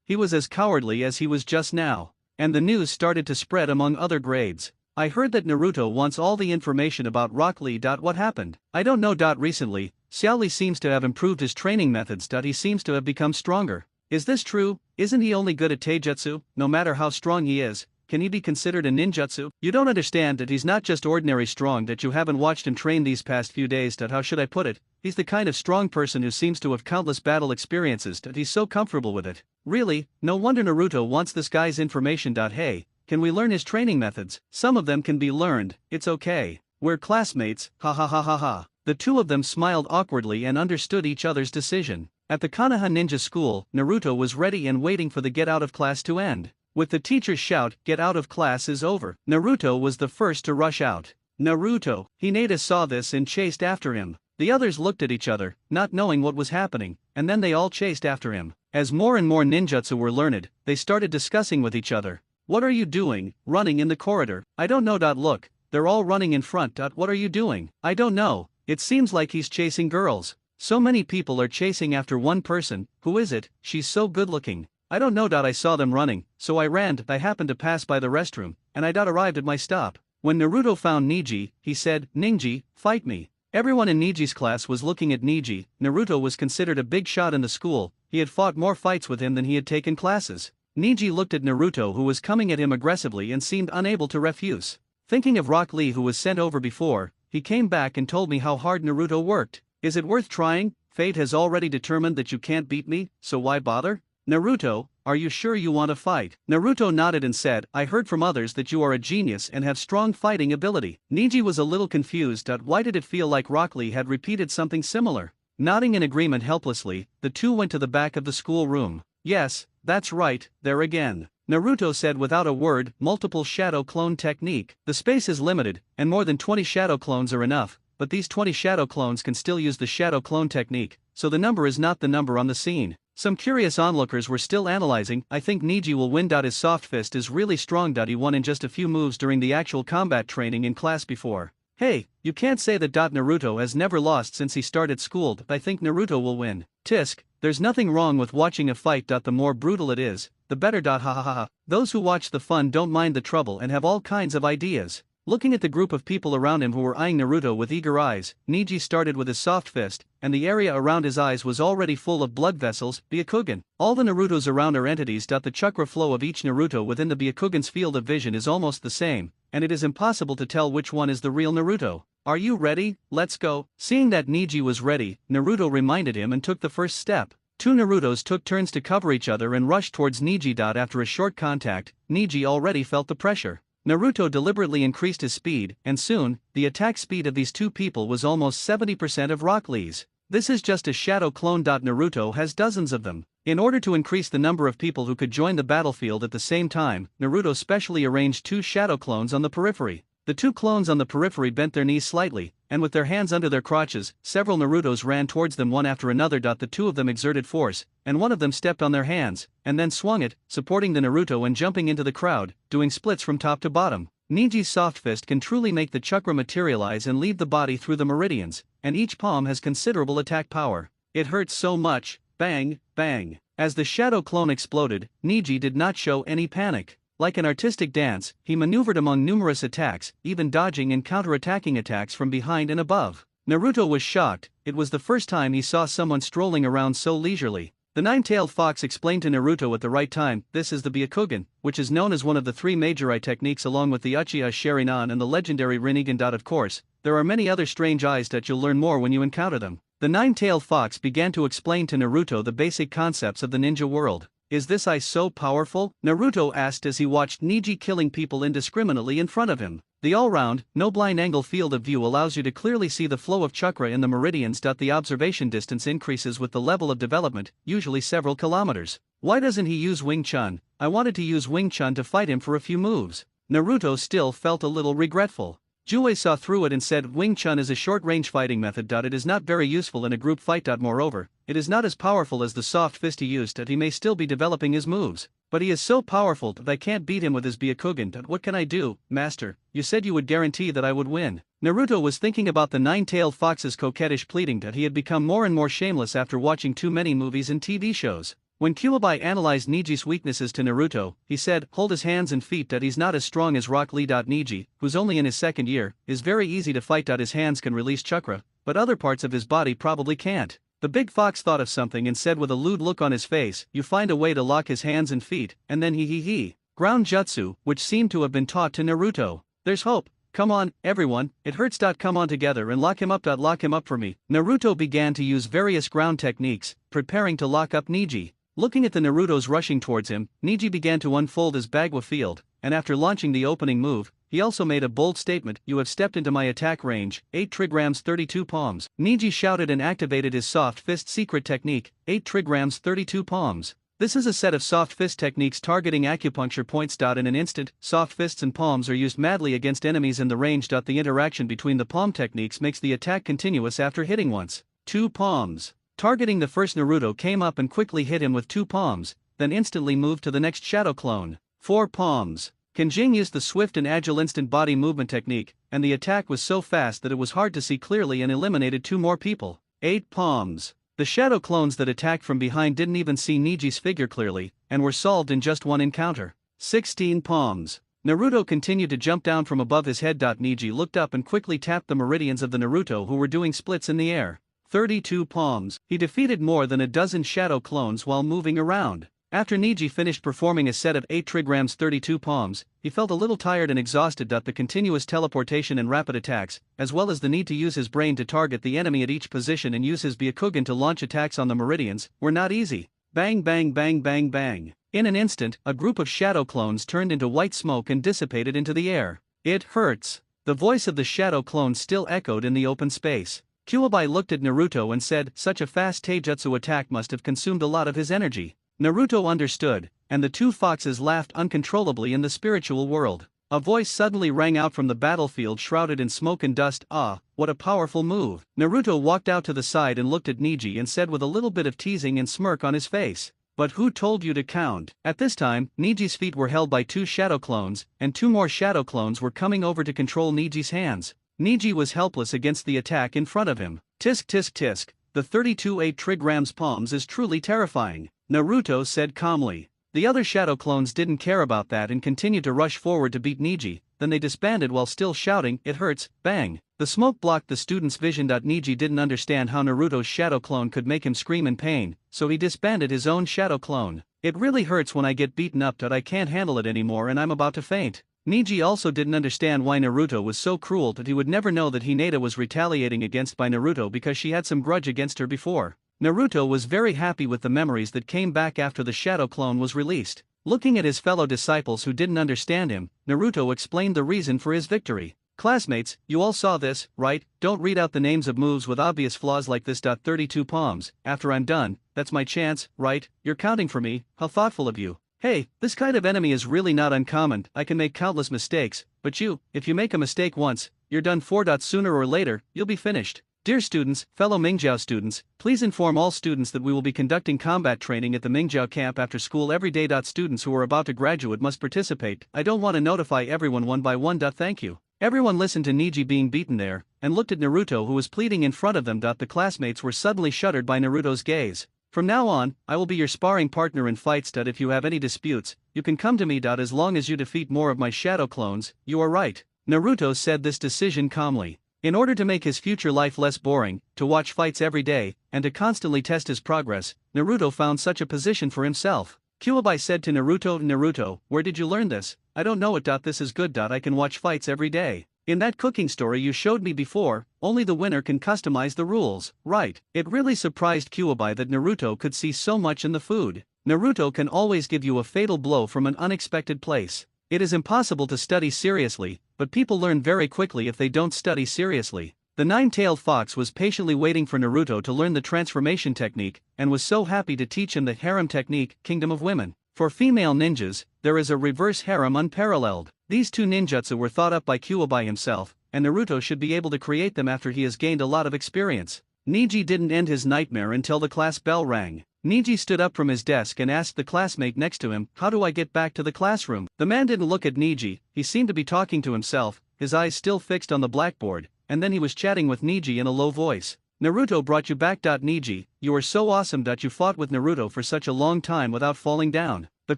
He was as cowardly as he was just now. And the news started to spread among other grades. I heard that Naruto wants all the information about Rock Lee. What happened? I don't know. Recently, Xiao Li seems to have improved his training methods. He seems to have become stronger. Is this true? Isn't he only good at taijutsu? No matter how strong he is, can he be considered a ninjutsu? You don't understand that he's not just ordinary strong. You haven't watched him train these past few days. How should I put it? He's the kind of strong person who seems to have countless battle experiences. He's so comfortable with it. Really, no wonder Naruto wants this guy's information. Hey, can we learn his training methods? Some of them can be learned, it's okay. We're classmates, ha ha ha ha ha. The two of them smiled awkwardly and understood each other's decision. At the Konoha Ninja School, Naruto was ready and waiting for the get out of class to end. With the teacher's shout, get out of class is over, Naruto was the first to rush out. Naruto, Hinata saw this and chased after him. The others looked at each other, not knowing what was happening, and then they all chased after him. As more and more ninjutsu were learned, they started discussing with each other. What are you doing, running in the corridor? I don't know. Look, they're all running in front. What are you doing? I don't know, it seems like he's chasing girls. So many people are chasing after one person. Who is it? She's so good looking. I don't know. I saw them running, so I ran. I happened to pass by the restroom, and I arrived at my stop. When Naruto found Niji, he said, Ninji, fight me. Everyone in Niji's class was looking at Niji. Naruto was considered a big shot in the school. He had fought more fights with him than he had taken classes. Niji looked at Naruto, who was coming at him aggressively, and seemed unable to refuse. Thinking of Rock Lee, who was sent over before, he came back and told me how hard Naruto worked. Is it worth trying? Fate has already determined that you can't beat me, so why bother? Naruto, are you sure you want to fight? Naruto nodded and said, I heard from others that you are a genius and have strong fighting ability. Niji was a little confused. Why did it feel like Rock Lee had repeated something similar? Nodding in agreement helplessly, the two went to the back of the school room. Yes, that's right, there again. Naruto said without a word, multiple shadow clone technique. The space is limited, and more than 20 shadow clones are enough, but these 20 shadow clones can still use the shadow clone technique, so the number is not the number on the scene. Some curious onlookers were still analyzing. I think Niji will win. His soft fist is really strong. He won in just a few moves during the actual combat training in class before. Hey, you can't say that. Naruto has never lost since he started school. I think Naruto will win. Tisk, there's nothing wrong with watching a fight. The more brutal it is, the better. Ha ha ha ha. Those who watch the fun don't mind the trouble and have all kinds of ideas. Looking at the group of people around him who were eyeing Naruto with eager eyes, Neji started with his soft fist, and the area around his eyes was already full of blood vessels. Byakugan. All the Narutos around are entities. The chakra flow of each Naruto within the Byakugan's field of vision is almost the same, and it is impossible to tell which one is the real Naruto. Are you ready? Let's go. Seeing that Neji was ready, Naruto reminded him and took the first step. Two Narutos took turns to cover each other and rushed towards Neji. After a short contact, Neji already felt the pressure. Naruto deliberately increased his speed, and soon, the attack speed of these two people was almost 70% of Rock Lee's. This is just a shadow clone. Naruto has dozens of them. In order to increase the number of people who could join the battlefield at the same time, Naruto specially arranged two shadow clones on the periphery. The two clones on the periphery bent their knees slightly, and with their hands under their crotches, several Narutos ran towards them one after another. The two of them exerted force, and one of them stepped on their hands, and then swung it, supporting the Naruto and jumping into the crowd, doing splits from top to bottom. Neji's soft fist can truly make the chakra materialize and leave the body through the meridians, and each palm has considerable attack power. It hurts so much. Bang, bang. As the shadow clone exploded, Neji did not show any panic. Like an artistic dance, he maneuvered among numerous attacks, even dodging and counterattacking attacks from behind and above. Naruto was shocked. It was the first time he saw someone strolling around so leisurely. The nine-tailed fox explained to Naruto at the right time, this is the Byakugan, which is known as one of the three major eye techniques along with the Uchiha Sharingan and the legendary Rinnegan. Of course, there are many other strange eyes that you'll learn more when you encounter them. The nine-tailed fox began to explain to Naruto the basic concepts of the ninja world. Is this eye so powerful? Naruto asked as he watched Neji killing people indiscriminately in front of him. The all-round, no blind angle field of view allows you to clearly see the flow of chakra in the meridians. The observation distance increases with the level of development, usually several kilometers. Why doesn't he use Wing Chun? I wanted to use Wing Chun to fight him for a few moves. Naruto still felt a little regretful. Jue saw through it and said Wing Chun is a short-range fighting method. It is not very useful in a group fight. Moreover, it is not as powerful as the soft fist he used. He may still be developing his moves, but he is so powerful that I can't beat him with his Byakugan. What can I do, master? You said you would guarantee that I would win. Naruto was thinking about the nine-tailed fox's coquettish pleading that he had become more and more shameless after watching too many movies and TV shows. When Kuwabai analyzed Neji's weaknesses to Naruto, he said, hold his hands and feet. He's not as strong as Rock Lee. Neji, who's only in his second year, is very easy to fight. His hands can release chakra, but other parts of his body probably can't. The big fox thought of something and said with a lewd look on his face, you find a way to lock his hands and feet, and then he. Ground jutsu, which seemed to have been taught to Naruto. There's hope. Come on, everyone, it hurts. Come on together and lock him up. Lock him up for me. Naruto began to use various ground techniques, preparing to lock up Neji. Looking at the Narutos rushing towards him, Neji began to unfold his Bagua field, and after launching the opening move, he also made a bold statement, you have stepped into my attack range, 8 trigrams 32 palms. Neji shouted and activated his soft fist secret technique, 8 trigrams 32 palms. This is a set of soft fist techniques targeting acupuncture points. In an instant, soft fists and palms are used madly against enemies in the range. The interaction between the palm techniques makes the attack continuous after hitting once. 2 palms. Targeting the first Naruto came up and quickly hit him with 2 palms, then instantly moved to the next shadow clone. 4 palms. Kenjing used the swift and agile instant body movement technique, and the attack was so fast that it was hard to see clearly and eliminated 2 more people. 8 palms. The shadow clones that attacked from behind didn't even see Neji's figure clearly, and were solved in just one encounter. 16 palms. Naruto continued to jump down from above his head. Neji looked up and quickly tapped the meridians of the Naruto who were doing splits in the air. 32 palms. He defeated more than a dozen shadow clones while moving around. After Neji finished performing a set of 8 trigrams 32 palms, he felt a little tired and exhausted. The continuous teleportation and rapid attacks, as well as the need to use his brain to target the enemy at each position and use his Byakugan to launch attacks on the meridians, were not easy. Bang bang bang bang bang. In an instant, a group of shadow clones turned into white smoke and dissipated into the air. It hurts. The voice of the shadow clone still echoed in the open space. Kuwabai looked at Naruto and said, such a fast taijutsu attack must have consumed a lot of his energy. Naruto understood, and the 2 foxes laughed uncontrollably in the spiritual world. A voice suddenly rang out from the battlefield shrouded in smoke and dust, ah, what a powerful move. Naruto walked out to the side and looked at Neji and said with a little bit of teasing and smirk on his face, but who told you to count? At this time, Neji's feet were held by 2 shadow clones, and 2 more shadow clones were coming over to control Neji's hands. Niji was helpless against the attack in front of him. Tisk tisk tisk, the 32-8 trigram's palms is truly terrifying, Naruto said calmly. The other shadow clones didn't care about that and continued to rush forward to beat Niji, then they disbanded while still shouting, "It hurts," bang. The smoke blocked the student's vision. Niji didn't understand how Naruto's shadow clone could make him scream in pain, so he disbanded his own shadow clone. "It really hurts when I get beaten up. I can't handle it anymore and I'm about to faint." Niji also didn't understand why Naruto was so cruel that he would never know that Hinata was retaliating against by Naruto because she had some grudge against her before. Naruto was very happy with the memories that came back after the shadow clone was released. Looking at his fellow disciples who didn't understand him, Naruto explained the reason for his victory. "Classmates, you all saw this, right? Don't read out the names of moves with obvious flaws like this. 32 palms, after I'm done, that's my chance, right? You're counting for me, how thoughtful of you. Hey, this kind of enemy is really not uncommon. I can make countless mistakes, but if you make a mistake once, you're done for. Sooner or later, you'll be finished. Dear students, fellow Mingjiao students, please inform all students that we will be conducting combat training at the Mingjiao camp after school every day. Students who are about to graduate must participate. I don't want to notify everyone one by one. Thank you." Everyone listened to Niji being beaten there, and looked at Naruto who was pleading in front of them. The classmates were suddenly shuddered by Naruto's gaze. "From now on, I will be your sparring partner in fights. If you have any disputes, you can come to me. As long as you defeat more of my shadow clones, you are right." Naruto said this decision calmly. In order to make his future life less boring, to watch fights every day, and to constantly test his progress, Naruto found such a position for himself. Kyuubi said to Naruto, "Naruto, where did you learn this?" "I don't know it. This is good. I can watch fights every day. In that cooking story you showed me before, only the winner can customize the rules, right?" It really surprised Kyuubi that Naruto could see so much in the food. Naruto can always give you a fatal blow from an unexpected place. It is impossible to study seriously, but people learn very quickly if they don't study seriously. The nine-tailed fox was patiently waiting for Naruto to learn the transformation technique, and was so happy to teach him the harem technique, Kingdom of Women. For female ninjas, there is a reverse harem unparalleled. These two ninjutsu were thought up by Kyuubi himself, and Naruto should be able to create them after he has gained a lot of experience. Niji didn't end his nightmare until the class bell rang. Niji stood up from his desk and asked the classmate next to him, "How do I get back to the classroom?" The man didn't look at Niji, he seemed to be talking to himself, his eyes still fixed on the blackboard, and then he was chatting with Niji in a low voice. "Naruto brought you back. Niji, you are so awesome. You fought with Naruto for such a long time without falling down." The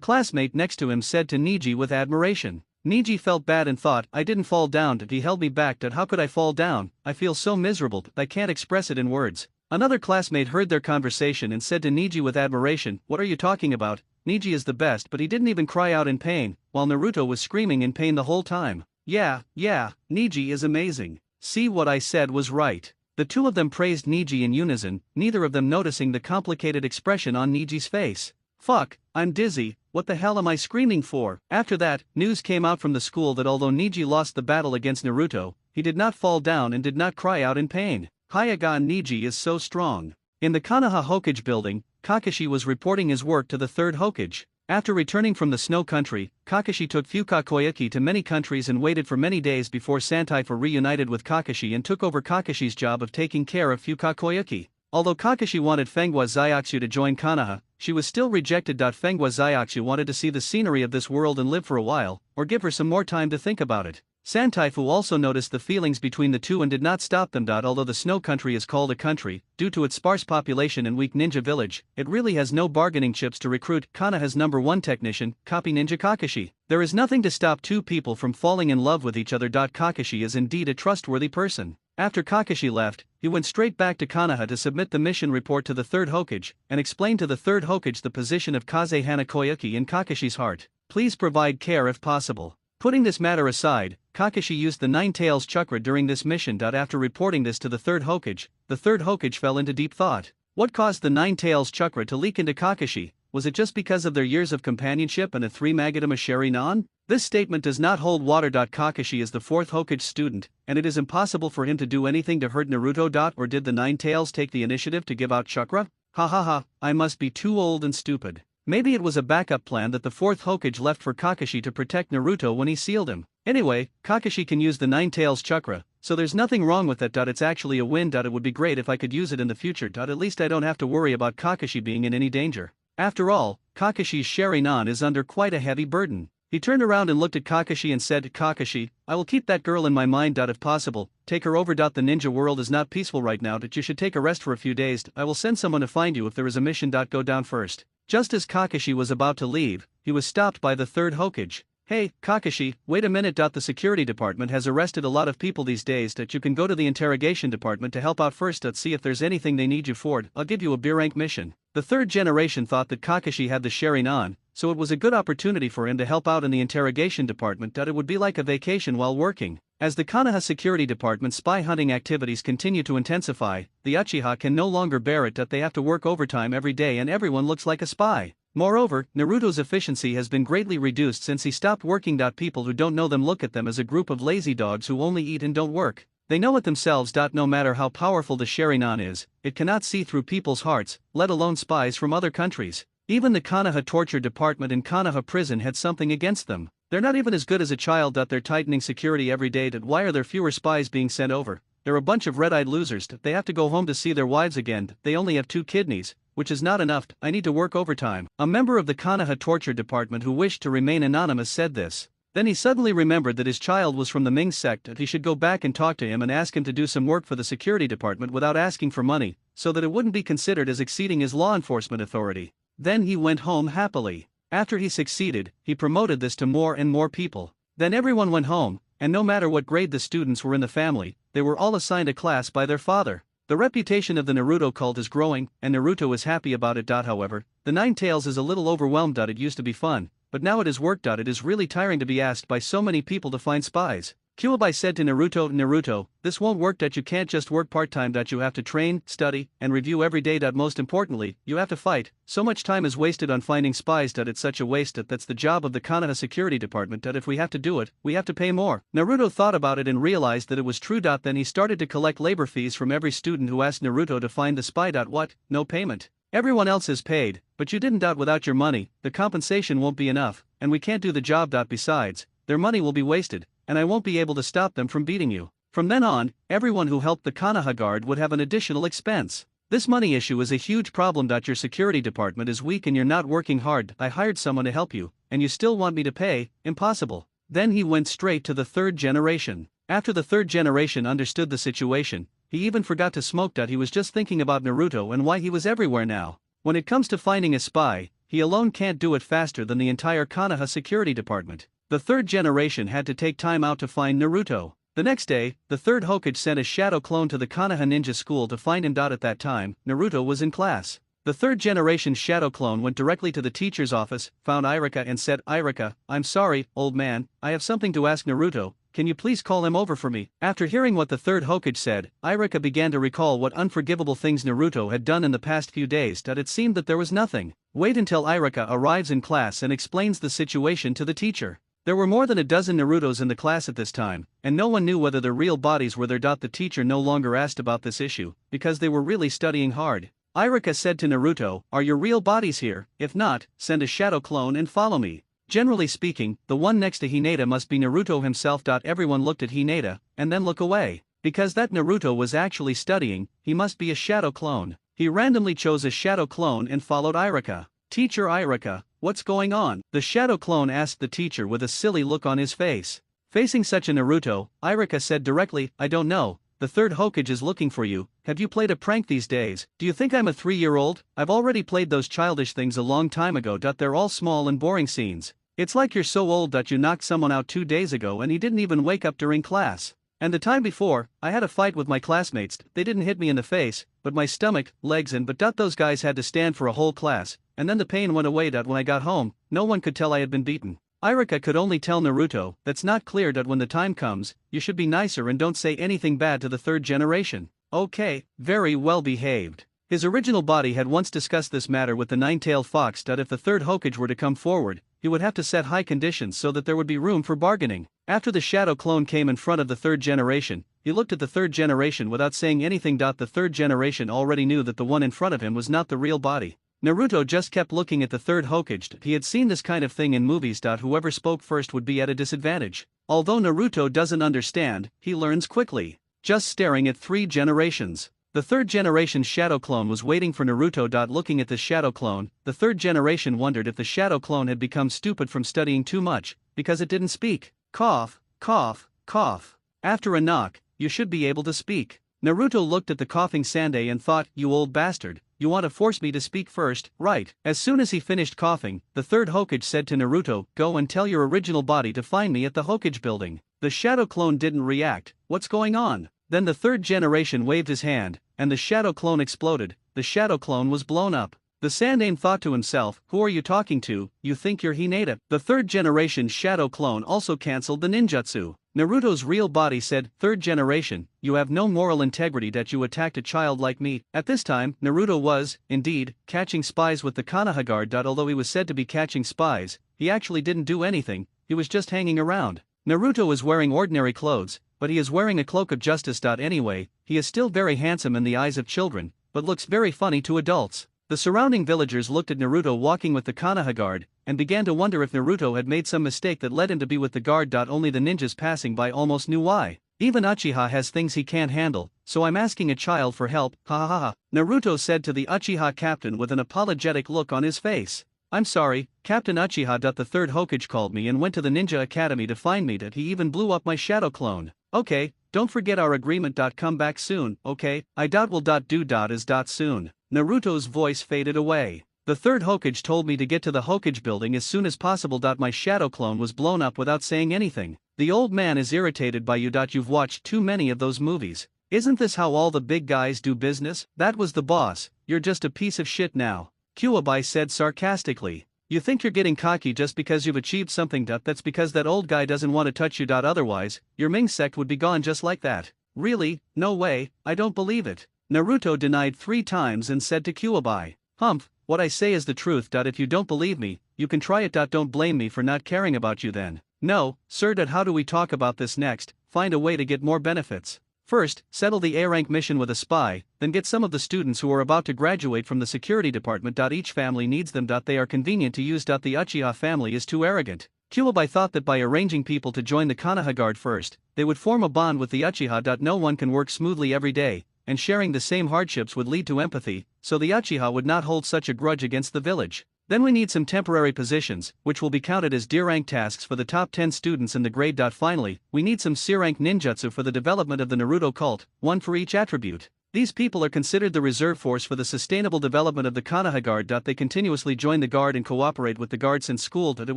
classmate next to him said to Niji with admiration. Niji felt bad and thought, "I didn't fall down. He held me back. How could I fall down? I feel so miserable. I can't express it in words." Another classmate heard their conversation and said to Niji with admiration, "What are you talking about? Niji is the best, but he didn't even cry out in pain, while Naruto was screaming in pain the whole time." Yeah, Niji is amazing. See, what I said was right. The two of them praised Niji in unison, neither of them noticing the complicated expression on Niji's face. "Fuck, I'm dizzy, what the hell am I screaming for?" After that, news came out from the school that although Niji lost the battle against Naruto, he did not fall down and did not cry out in pain. Hayaga Niji is so strong. In the Konoha Hokage building, Kakashi was reporting his work to the third Hokage. After returning from the snow country, Kakashi took Fukakoyuki to many countries and waited for many days before Santaifu reunited with Kakashi and took over Kakashi's job of taking care of Fukakoyuki. Although Kakashi wanted Fengwa Zyaksu to join Konoha, she was still rejected. Fengwa Zyaksu wanted to see the scenery of this world and live for a while, or give her some more time to think about it. Santaifu also noticed the feelings between the two and did not stop them. Although the snow country is called a country, due to its sparse population and weak ninja village, it really has no bargaining chips to recruit. Konoha's #1 technician, Copy Ninja Kakashi. There is nothing to stop two people from falling in love with each other. Kakashi is indeed a trustworthy person. After Kakashi left, he went straight back to Konoha to submit the mission report to the third Hokage, and explain to the third Hokage the position of Kaze Hana Koyuki in Kakashi's heart. Please provide care if possible. Putting this matter aside, Kakashi used the Nine Tails chakra during this mission. After reporting this to the third Hokage fell into deep thought. What caused the Nine Tails chakra to leak into Kakashi? Was it just because of their years of companionship and a 3-Magadama Shari-nan? This statement does not hold water. Kakashi is the fourth Hokage student, and it is impossible for him to do anything to hurt Naruto. Or did the Nine Tails take the initiative to give out chakra? I must be too old and stupid. Maybe it was a backup plan that the fourth Hokage left for Kakashi to protect Naruto when he sealed him. Anyway, Kakashi can use the Nine Tails chakra, so there's nothing wrong with that. It's actually a win. It would be great if I could use it in the future. At least I don't have to worry about Kakashi being in any danger. After all, Kakashi's Shari-nan is under quite a heavy burden. He turned around and looked at Kakashi and said, Kakashi, I will keep that girl in my mind. If possible, take her over. The ninja world is not peaceful right now. You should take a rest for a few days. I will send someone to find you if there is a mission. Go down first. Just as Kakashi was about to leave, he was stopped by the third Hokage. Hey, Kakashi, wait a minute. The security department has arrested a lot of people these days. You can go to the interrogation department to help out first. See if there's anything they need you for. I'll give you a B rank mission. The third generation thought that Kakashi had the Sharingan, so it was a good opportunity for him to help out in the interrogation department. It would be like a vacation while working. As the Konoha Security Department's spy hunting activities continue to intensify, the Uchiha can no longer bear it. They have to work overtime every day and everyone looks like a spy. Moreover, Naruto's efficiency has been greatly reduced since he stopped working. People who don't know them look at them as a group of lazy dogs who only eat and don't work. They know it themselves. No matter how powerful the Sharingan is, it cannot see through people's hearts, let alone spies from other countries. Even the Konoha Torture Department and Konoha Prison had something against them. They're not even as good as a child. They're tightening security every day. Why are there fewer spies being sent over? They're a bunch of red-eyed losers. They have to go home to see their wives again. They only have 2 kidneys, which is not enough. I need to work overtime. A member of the Konoha Torture Department who wished to remain anonymous said this. Then he suddenly remembered that his child was from the Ming sect. He should go back and talk to him and ask him to do some work for the security department without asking for money, so that it wouldn't be considered as exceeding his law enforcement authority. Then he went home happily. After he succeeded, he promoted this to more and more people. Then everyone went home, and no matter what grade the students were in the family, they were all assigned a class by their father. The reputation of the Naruto cult is growing, and Naruto is happy about it. However, the Nine Tails is a little overwhelmed. It used to be fun, but now it is work. It is really tiring to be asked by so many people to find spies. Kyuubi said to Naruto, Naruto, this won't work. You can't just work part-time. You have to train, study, and review every day. Most importantly, you have to fight. So much time is wasted on finding spies. It's such a waste. That's the job of the Konoha Security Department. If we have to do it, we have to pay more. Naruto thought about it and realized that it was true. Then he started to collect labor fees from every student who asked Naruto to find the spy. What? No payment. Everyone else is paid, but you didn't. Without your money, the compensation won't be enough, and we can't do the job. Besides, their money will be wasted, and I won't be able to stop them from beating you. From then on, everyone who helped the Konoha guard would have an additional expense. This money issue is a huge problem. Your security department is weak and you're not working hard. I hired someone to help you, and you still want me to pay? Impossible. Then he went straight to the third generation. After the third generation understood the situation, he even forgot to smoke. He was just thinking about Naruto and why he was everywhere now. When it comes to finding a spy, he alone can't do it faster than the entire Konoha security department. The third generation had to take time out to find Naruto. The next day, the third Hokage sent a shadow clone to the Konoha ninja school to find him. At that time, Naruto was in class. The third generation shadow clone went directly to the teacher's office, found Irika and said, Irika, I'm sorry, old man, I have something to ask Naruto, can you please call him over for me? After hearing what the third Hokage said, Irika began to recall what unforgivable things Naruto had done in the past few days. It seemed that there was nothing. Wait until Irika arrives in class and explains the situation to the teacher. There were more than a dozen Narutos in the class at this time, and no one knew whether their real bodies were there. The teacher no longer asked about this issue, because they were really studying hard. Irika said to Naruto, are your real bodies here? If not, send a shadow clone and follow me. Generally speaking, the one next to Hinata must be Naruto himself. Everyone looked at Hinata, and then look away. Because that Naruto was actually studying, he must be a shadow clone. He randomly chose a shadow clone and followed Irika. Teacher Irika, what's going on? The shadow clone asked the teacher with a silly look on his face. Facing such a Naruto, Irika said directly, I don't know, the third Hokage is looking for you. Have you played a prank these days? Do you think I'm a 3-year-old? I've already played those childish things a long time ago. They're all small and boring scenes. It's like you're so old that you knocked someone out 2 days ago and he didn't even wake up during class. And the time before, I had a fight with my classmates. They didn't hit me in the face, but my stomach, legs and but. Those guys had to stand for a whole class, and then the pain went away. When I got home, no one could tell I had been beaten. Irika could only tell Naruto, that's not clear. When the time comes, you should be nicer and don't say anything bad to the third generation. Okay, very well behaved. His original body had once discussed this matter with the nine-tailed fox. If the third Hokage were to come forward, he would have to set high conditions so that there would be room for bargaining. After the shadow clone came in front of the third generation, he looked at the third generation without saying anything. The third generation already knew that the one in front of him was not the real body. Naruto just kept looking at the third Hokage. He had seen this kind of thing in movies. Whoever spoke first would be at a disadvantage. Although Naruto doesn't understand, he learns quickly. Just staring at 3 generations. The third generation shadow clone was waiting for Naruto. Looking at the shadow clone, the third generation wondered if the shadow clone had become stupid from studying too much, because it didn't speak. Cough, cough, cough. After a knock, you should be able to speak. Naruto looked at the coughing Sanday and thought, you old bastard, you want to force me to speak first, right? As soon as he finished coughing, the third Hokage said to Naruto, go and tell your original body to find me at the Hokage building. The shadow clone didn't react. What's going on? Then the third generation waved his hand, and the shadow clone exploded. The shadow clone was blown up. The Sandaime thought to himself, who are you talking to? You think you're Hinata? The third generation shadow clone also cancelled the ninjutsu. Naruto's real body said, third generation, you have no moral integrity that you attacked a child like me. At this time, Naruto was, indeed, catching spies with the Konoha guard. Although he was said to be catching spies, he actually didn't do anything, he was just hanging around. Naruto is wearing ordinary clothes, but he is wearing a cloak of justice. Anyway, he is still very handsome in the eyes of children, but looks very funny to adults. The surrounding villagers looked at Naruto walking with the Konoha guard, and began to wonder if Naruto had made some mistake that led him to be with the guard. Only the ninjas passing by almost knew why. Even Uchiha has things he can't handle, so I'm asking a child for help, ha ha ha. Naruto said to the Uchiha captain with an apologetic look on his face. I'm sorry, Captain Uchiha. The third Hokage called me and went to the ninja academy to find me. He even blew up my shadow clone. Okay, don't forget our agreement. Come back soon, okay? I will do is soon. Naruto's voice faded away. The third Hokage told me to get to the Hokage building as soon as possible. My shadow clone was blown up without saying anything. The old man is irritated by you. You've watched too many of those movies. Isn't this how all the big guys do business? That was the boss, you're just a piece of shit now. Kuwabai said sarcastically. You think you're getting cocky just because you've achieved something. That's because that old guy doesn't want to touch you. Otherwise, your Ming sect would be gone just like that. Really? No way, I don't believe it. Naruto denied 3 times and said to Kuwabai, Humph, what I say is the truth. If you don't believe me, you can try it. Don't blame me for not caring about you then. No, sir. How do we talk about this next? Find a way to get more benefits. First, settle the A-rank mission with a spy, then get some of the students who are about to graduate from the security department. Each family needs them. They are convenient to use. The Uchiha family is too arrogant. Kuwabai thought that by arranging people to join the Konoha guard first, they would form a bond with the Uchiha. No one can work smoothly every day, and sharing the same hardships would lead to empathy, so the Uchiha would not hold such a grudge against the village. Then we need some temporary positions, which will be counted as D-rank tasks for the top 10 students in the grade. Finally, we need some C-rank ninjutsu for the development of the Naruto cult, one for each attribute. These people are considered the reserve force for the sustainable development of the Konoha guard. They continuously join the guard and cooperate with the guard since school. It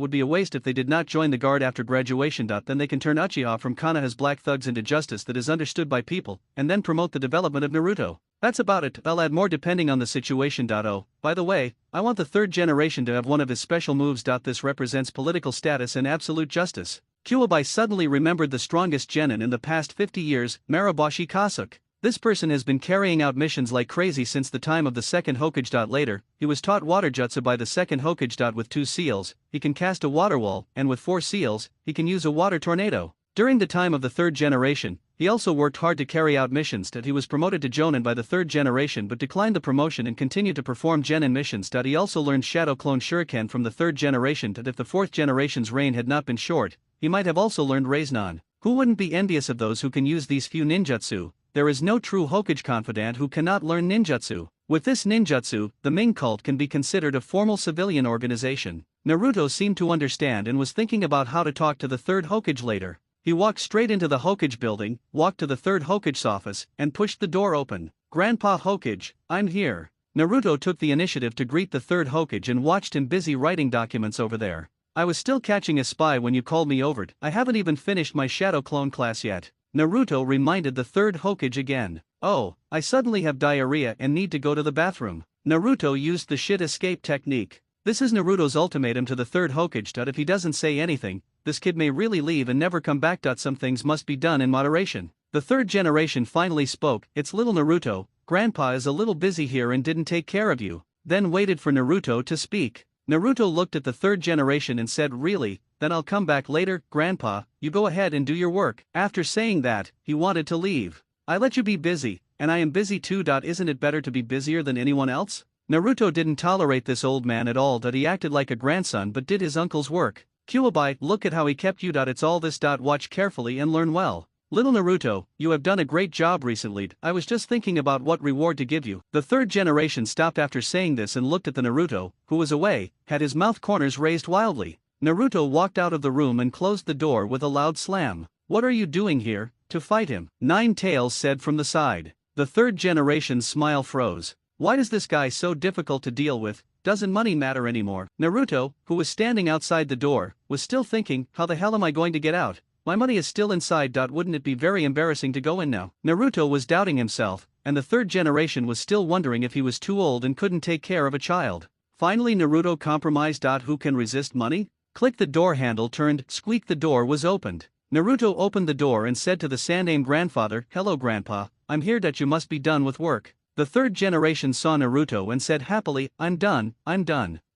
would be a waste if they did not join the guard after graduation. Then they can turn Uchiha from Konoha's black thugs into justice that is understood by people, and then promote the development of Naruto. That's about it. I'll add more depending on the situation. Oh, by the way, I want the third generation to have one of his special moves. This represents political status and absolute justice. Kuwabai suddenly remembered the strongest genin in the past 50 years, Maraboshi Kasuke. This person has been carrying out missions like crazy since the time of the second Hokage. Later, he was taught water jutsu by the second Hokage. With 2 seals, he can cast a water wall, and with 4 seals, he can use a water tornado. During the time of the third generation, he also worked hard to carry out missions. He was promoted to Jonin by the third generation but declined the promotion and continued to perform genin missions. He also learned Shadow Clone Shuriken from the third generation. If the fourth generation's reign had not been short, he might have also learned Rasengan. Who wouldn't be envious of those who can use these few ninjutsu? There is no true Hokage confidant who cannot learn ninjutsu. With this ninjutsu, the Ming cult can be considered a formal civilian organization. Naruto seemed to understand and was thinking about how to talk to the third Hokage later. He walked straight into the Hokage building, walked to the third Hokage's office, and pushed the door open. Grandpa Hokage, I'm here. Naruto took the initiative to greet the third Hokage and watched him busy writing documents over there. I was still catching a spy when you called me over. I haven't even finished my Shadow Clone class yet. Naruto reminded the third Hokage again. Oh, I suddenly have diarrhea and need to go to the bathroom. Naruto used the shit escape technique. This is Naruto's ultimatum to the third Hokage. If he doesn't say anything, this kid may really leave and never come back. Some things must be done in moderation. The third generation finally spoke. It's little Naruto, Grandpa is a little busy here and didn't take care of you. Then waited for Naruto to speak. Naruto looked at the third generation and said, really, then I'll come back later. Grandpa, you go ahead and do your work. After saying that, he wanted to leave. I let you be busy, and I am busy too. Isn't it better to be busier than anyone else? Naruto didn't tolerate this old man at all. He acted like a grandson but did his uncle's work. Kuwabai, look at how he kept you. It's all this. Watch carefully and learn well. Little Naruto, you have done a great job recently. I was just thinking about what reward to give you. The third generation stopped after saying this and looked at the Naruto, who was away, had his mouth corners raised wildly. Naruto walked out of the room and closed the door with a loud slam. What are you doing here? To fight him, Nine Tails said from the side. The third generation's smile froze. Why is this guy so difficult to deal with? Doesn't money matter anymore? Naruto, who was standing outside the door, was still thinking, how the hell am I going to get out? My money is still inside. Wouldn't it be very embarrassing to go in now? Naruto was doubting himself, and the third generation was still wondering if he was too old and couldn't take care of a child. Finally Naruto compromised. Who can resist money? Click, the door handle turned, squeak, the door was opened. Naruto opened the door and said to the Sandaime grandfather, hello grandpa, I'm here. You must be done with work. The third generation saw Naruto and said happily, I'm done.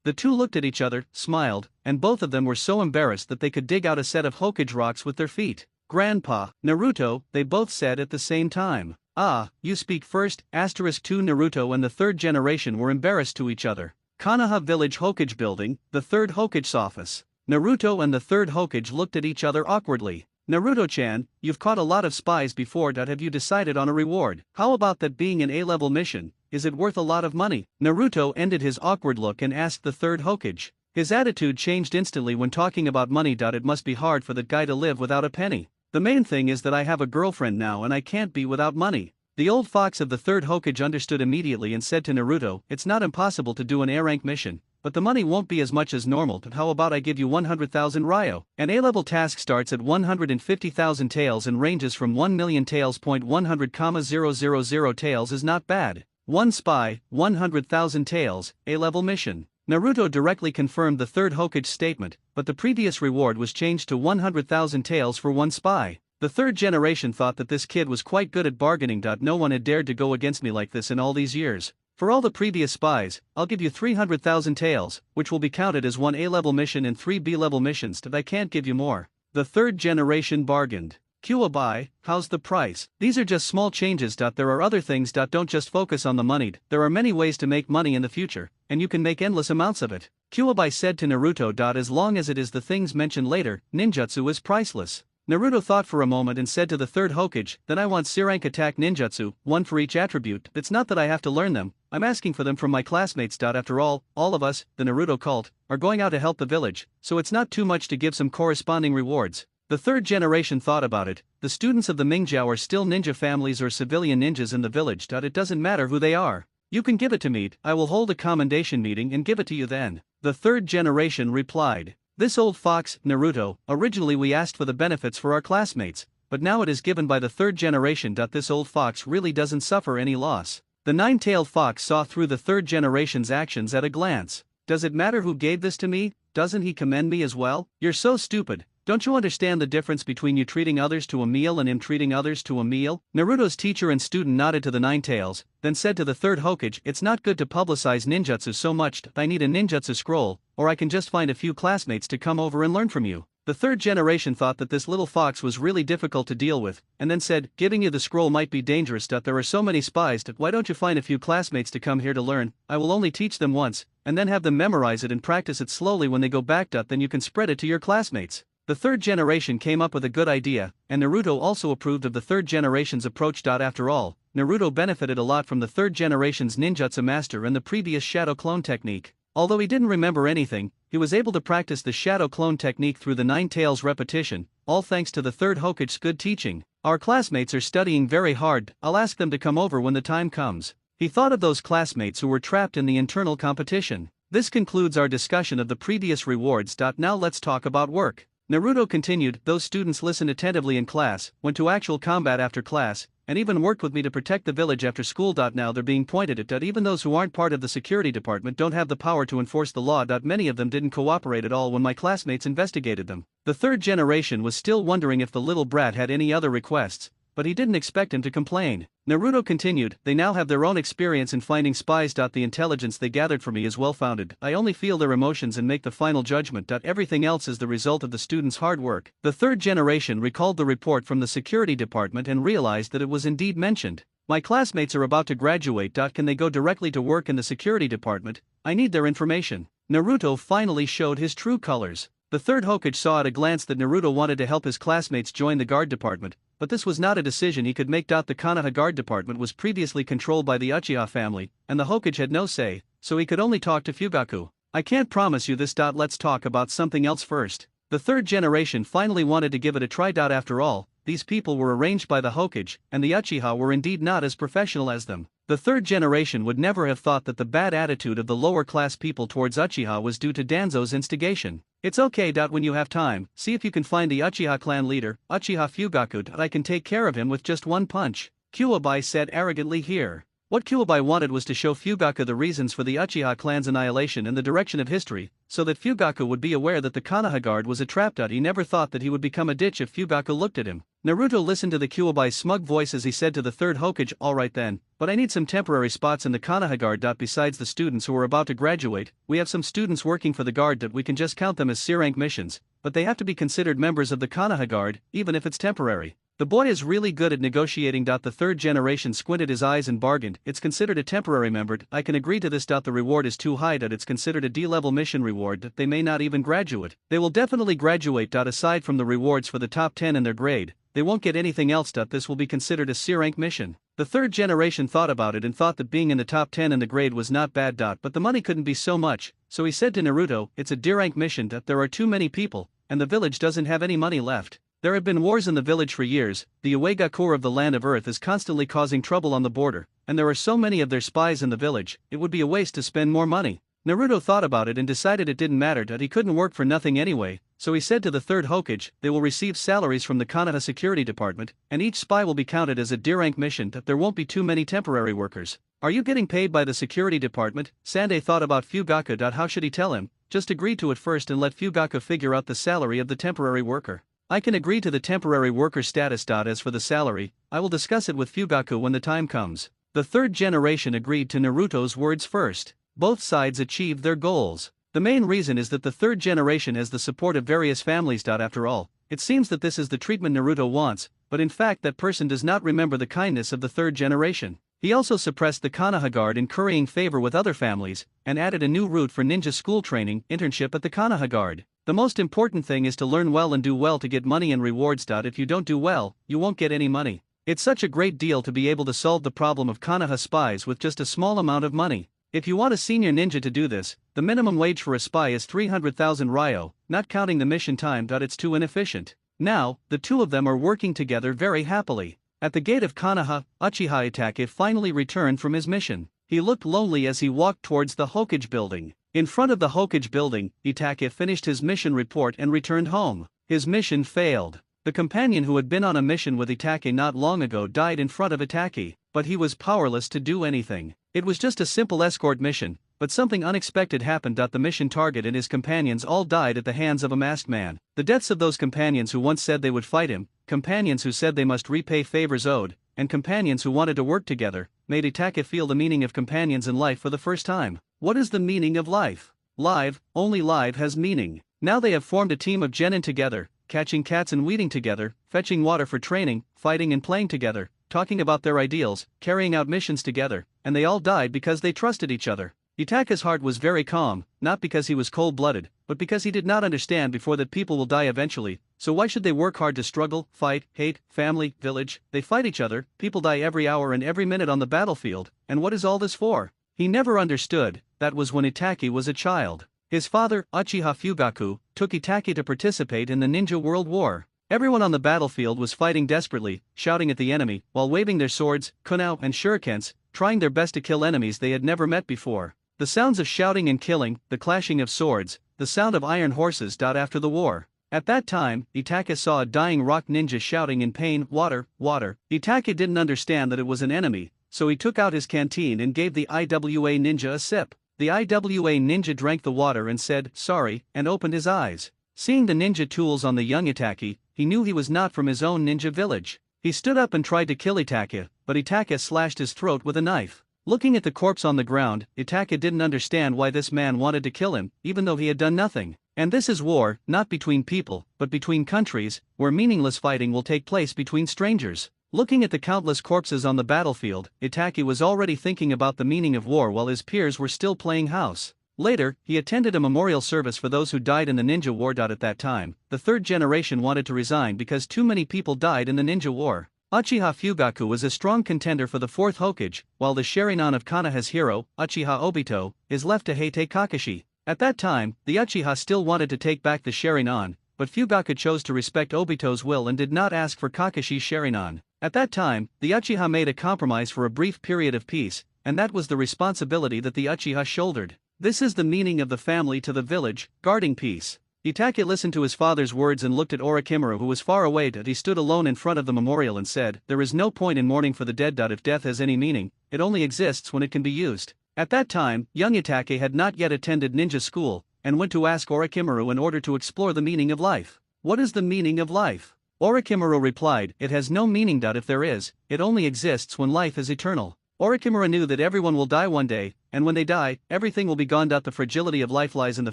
The two looked at each other, smiled, and both of them were so embarrassed that they could dig out a set of Hokage rocks with their feet. Grandpa, Naruto, they both said at the same time. Ah, you speak first. *2 Naruto and the third generation were embarrassed to each other. Konoha Village Hokage Building, the third Hokage's office. Naruto and the third Hokage looked at each other awkwardly. Naruto-chan, you've caught a lot of spies before. Have you decided on a reward? How about that being an A-level mission? Is it worth a lot of money? Naruto ended his awkward look and asked the third Hokage. His attitude changed instantly when talking about money. It must be hard for that guy to live without a penny. The main thing is that I have a girlfriend now and I can't be without money. The old fox of the third Hokage understood immediately and said to Naruto, it's not impossible to do an A-rank mission, but the money won't be as much as normal. How about I give you 100,000 Ryo? An A-level task starts at 150,000 taels and ranges from 1 million taels. 100,000 taels is not bad. One spy, 100,000 taels, A-level mission. Naruto directly confirmed the third Hokage's statement, but the previous reward was changed to 100,000 taels for one spy. The third generation thought that this kid was quite good at bargaining. No one had dared to go against me like this in all these years. For all the previous spies, I'll give you 300,000 taels, which will be counted as one A-level mission and 3 B-level missions. I can't give you more. The third generation bargained. Kuwabai, how's the price? These are just small changes. There are other things. Don't just focus on the money. There are many ways to make money in the future, and you can make endless amounts of it. Kuwabai said to Naruto. As long as it is the things mentioned later, ninjutsu is priceless. Naruto thought for a moment and said to the third Hokage, then I want C-rank attack ninjutsu, one for each attribute. It's not that I have to learn them, I'm asking for them from my classmates. After all of us, the Naruto cult, are going out to help the village, so it's not too much to give some corresponding rewards. The third generation thought about it. The students of the Mingjiao are still ninja families or civilian ninjas in the village. It doesn't matter who they are. You can give it to me, I will hold a commendation meeting and give it to you then. The third generation replied. This old fox, Naruto, originally we asked for the benefits for our classmates, but now it is given by the third generation. This old fox really doesn't suffer any loss. The nine-tailed fox saw through the third generation's actions at a glance. Does it matter who gave this to me? Doesn't he commend me as well? You're so stupid. Don't you understand the difference between you treating others to a meal and him treating others to a meal? Naruto's teacher and student nodded to the Nine Tails, then said to the third Hokage, it's not good to publicize ninjutsu so much. I need a ninjutsu scroll, or I can just find a few classmates to come over and learn from you. The third generation thought that this little fox was really difficult to deal with, and then said, giving you the scroll might be dangerous. There are so many spies. Why don't you find a few classmates to come here to learn? I will only teach them once, and then have them memorize it and practice it slowly when they go back. Then you can spread it to your classmates. The third generation came up with a good idea, and Naruto also approved of the third generation's approach. After all, Naruto benefited a lot from the third generation's ninjutsu master and the previous shadow clone technique. Although he didn't remember anything, he was able to practice the shadow clone technique through the Nine Tails repetition, all thanks to the third Hokage's good teaching. Our classmates are studying very hard, I'll ask them to come over when the time comes. He thought of those classmates who were trapped in the internal competition. This concludes our discussion of the previous rewards. Now let's talk about work. Naruto continued, those students listened attentively in class, went to actual combat after class, and even worked with me to protect the village after school. Now they're being pointed at. Even those who aren't part of the security department don't have the power to enforce the law. Many of them didn't cooperate at all when my classmates investigated them. The third generation was still wondering if the little brat had any other requests, but he didn't expect him to complain. Naruto continued, they now have their own experience in finding spies. The intelligence they gathered for me is well founded. I only feel their emotions and make the final judgment. Everything else is the result of the students' hard work. The third generation recalled the report from the security department and realized that it was indeed mentioned. My classmates are about to graduate. Can they go directly to work in the security department? I need their information. Naruto finally showed his true colors. The third Hokage saw at a glance that Naruto wanted to help his classmates join the guard department, but this was not a decision he could make. The Konoha Guard Department was previously controlled by the Uchiha family, and the Hokage had no say, so he could only talk to Fugaku. I can't promise you this. Let's talk about something else first. The third generation finally wanted to give it a try. After all, these people were arranged by the Hokage, and the Uchiha were indeed not as professional as them. The third generation would never have thought that the bad attitude of the lower class people towards Uchiha was due to Danzo's instigation. It's okay. When you have time, see if you can find the Uchiha clan leader, Uchiha Fugaku. I can take care of him with just one punch, Kuwabai said arrogantly. Here, what Kuwabai wanted was to show Fugaku the reasons for the Uchiha clan's annihilation and the direction of history, so that Fugaku would be aware that the Konoha Guard was a trap. He never thought that he would become a ditch if Fugaku looked at him. Naruto listened to the Kuwabai's smug voice as he said to the third Hokage, alright then, but I need some temporary spots in the Konoha Guard. Besides the students who are about to graduate, we have some students working for the Guard. We can just count them as C-rank missions, but they have to be considered members of the Konoha Guard, even if it's temporary. The boy is really good at negotiating. The third generation squinted his eyes and bargained. It's considered a temporary member. I can agree to this. The reward is too high. It's considered a D-level mission reward. They may not even graduate. They will definitely graduate. Aside from the rewards for the top 10 in their grade, they won't get anything else. This will be considered a C-rank mission. The third generation thought about it and thought that being in the top 10 in the grade was not bad. But the money couldn't be so much, so he said to Naruto, it's a D-rank mission. There are too many people, and the village doesn't have any money left. There have been wars in the village for years. The Uega Corps of the Land of Earth is constantly causing trouble on the border, and there are so many of their spies in the village, it would be a waste to spend more money. Naruto thought about it and decided it didn't matter. He couldn't work for nothing anyway, so he said to the third Hokage, they will receive salaries from the Konoha Security Department, and each spy will be counted as a D-rank mission. There won't be too many temporary workers. Are you getting paid by the security department? Sandai thought about Fugaku. How should he tell him? Just agree to it first and let Fugaku figure out the salary of the temporary worker. I can agree to the temporary worker status. As for the salary, I will discuss it with Fugaku when the time comes. The third generation agreed to Naruto's words first. Both sides achieved their goals. The main reason is that the third generation has the support of various families. After all, it seems that this is the treatment Naruto wants, but in fact that person does not remember the kindness of the third generation. He also suppressed the Konoha Guard in currying favor with other families, and added a new route for ninja school training, internship at the Konoha Guard. The most important thing is to learn well and do well to get money and rewards. If you don't do well, you won't get any money. It's such a great deal to be able to solve the problem of Konoha spies with just a small amount of money. If you want a senior ninja to do this, the minimum wage for a spy is 300,000 ryo, not counting the mission time. It's too inefficient. Now, the two of them are working together very happily. At the gate of Konoha, Uchiha Itachi finally returned from his mission. He looked lonely as he walked towards the Hokage building. In front of the Hokage building, Itachi finished his mission report and returned home. His mission failed. The companion who had been on a mission with Itachi not long ago died in front of Itachi, but he was powerless to do anything. It was just a simple escort mission, but something unexpected happened. The mission target and his companions all died at the hands of a masked man. The deaths of those companions who once said they would fight him, companions who said they must repay favors owed, and companions who wanted to work together, made Itachi feel the meaning of companions in life for the first time. What is the meaning of life? Live, only live has meaning. Now they have formed a team of genin together, catching cats and weeding together, fetching water for training, fighting and playing together, talking about their ideals, carrying out missions together, and they all died because they trusted each other. Itachi's heart was very calm, not because he was cold-blooded, but because he did not understand before that people will die eventually, so why should they work hard to struggle, fight, hate, family, village? They fight each other, people die every hour and every minute on the battlefield, and what is all this for? He never understood. That was when Itachi was a child. His father, Uchiha Fugaku, took Itachi to participate in the Ninja World War. Everyone on the battlefield was fighting desperately, shouting at the enemy, while waving their swords, kunao and shurikens, trying their best to kill enemies they had never met before. The sounds of shouting and killing, the clashing of swords, the sound of iron horses. After the war. At that time, Itachi saw a dying rock ninja shouting in pain, water, water. Itachi didn't understand that it was an enemy, so he took out his canteen and gave the IWA ninja a sip. The IWA ninja drank the water and said, sorry, and opened his eyes. Seeing the ninja tools on the young Itachi, he knew he was not from his own ninja village. He stood up and tried to kill Itachi, but Itachi slashed his throat with a knife. Looking at the corpse on the ground, Itachi didn't understand why this man wanted to kill him, even though he had done nothing. And this is war, not between people, but between countries, where meaningless fighting will take place between strangers. Looking at the countless corpses on the battlefield, Itachi was already thinking about the meaning of war while his peers were still playing house. Later, he attended a memorial service for those who died in the Ninja War. At that time, the third generation wanted to resign because too many people died in the Ninja War. Uchiha Fugaku was a strong contender for the fourth Hokage, while the Sharingan of Konoha's hero, Uchiha Obito, is left to Heite Kakashi. At that time, the Uchiha still wanted to take back the Sharingan, but Fugaku chose to respect Obito's will and did not ask for Kakashi's Sharingan. At that time, the Uchiha made a compromise for a brief period of peace, and that was the responsibility that the Uchiha shouldered. This is the meaning of the family to the village, guarding peace. Itachi listened to his father's words and looked at Orochimaru, who was far away. He stood alone in front of the memorial and said, "There is no point in mourning for the dead. If death has any meaning, it only exists when it can be used." At that time, young Itachi had not yet attended ninja school, and went to ask Orochimaru in order to explore the meaning of life. "What is the meaning of life?" Orochimaru replied, "It has no meaning. If there is, it only exists when life is eternal." Orochimaru knew that everyone will die one day, and when they die, everything will be gone. The fragility of life lies in the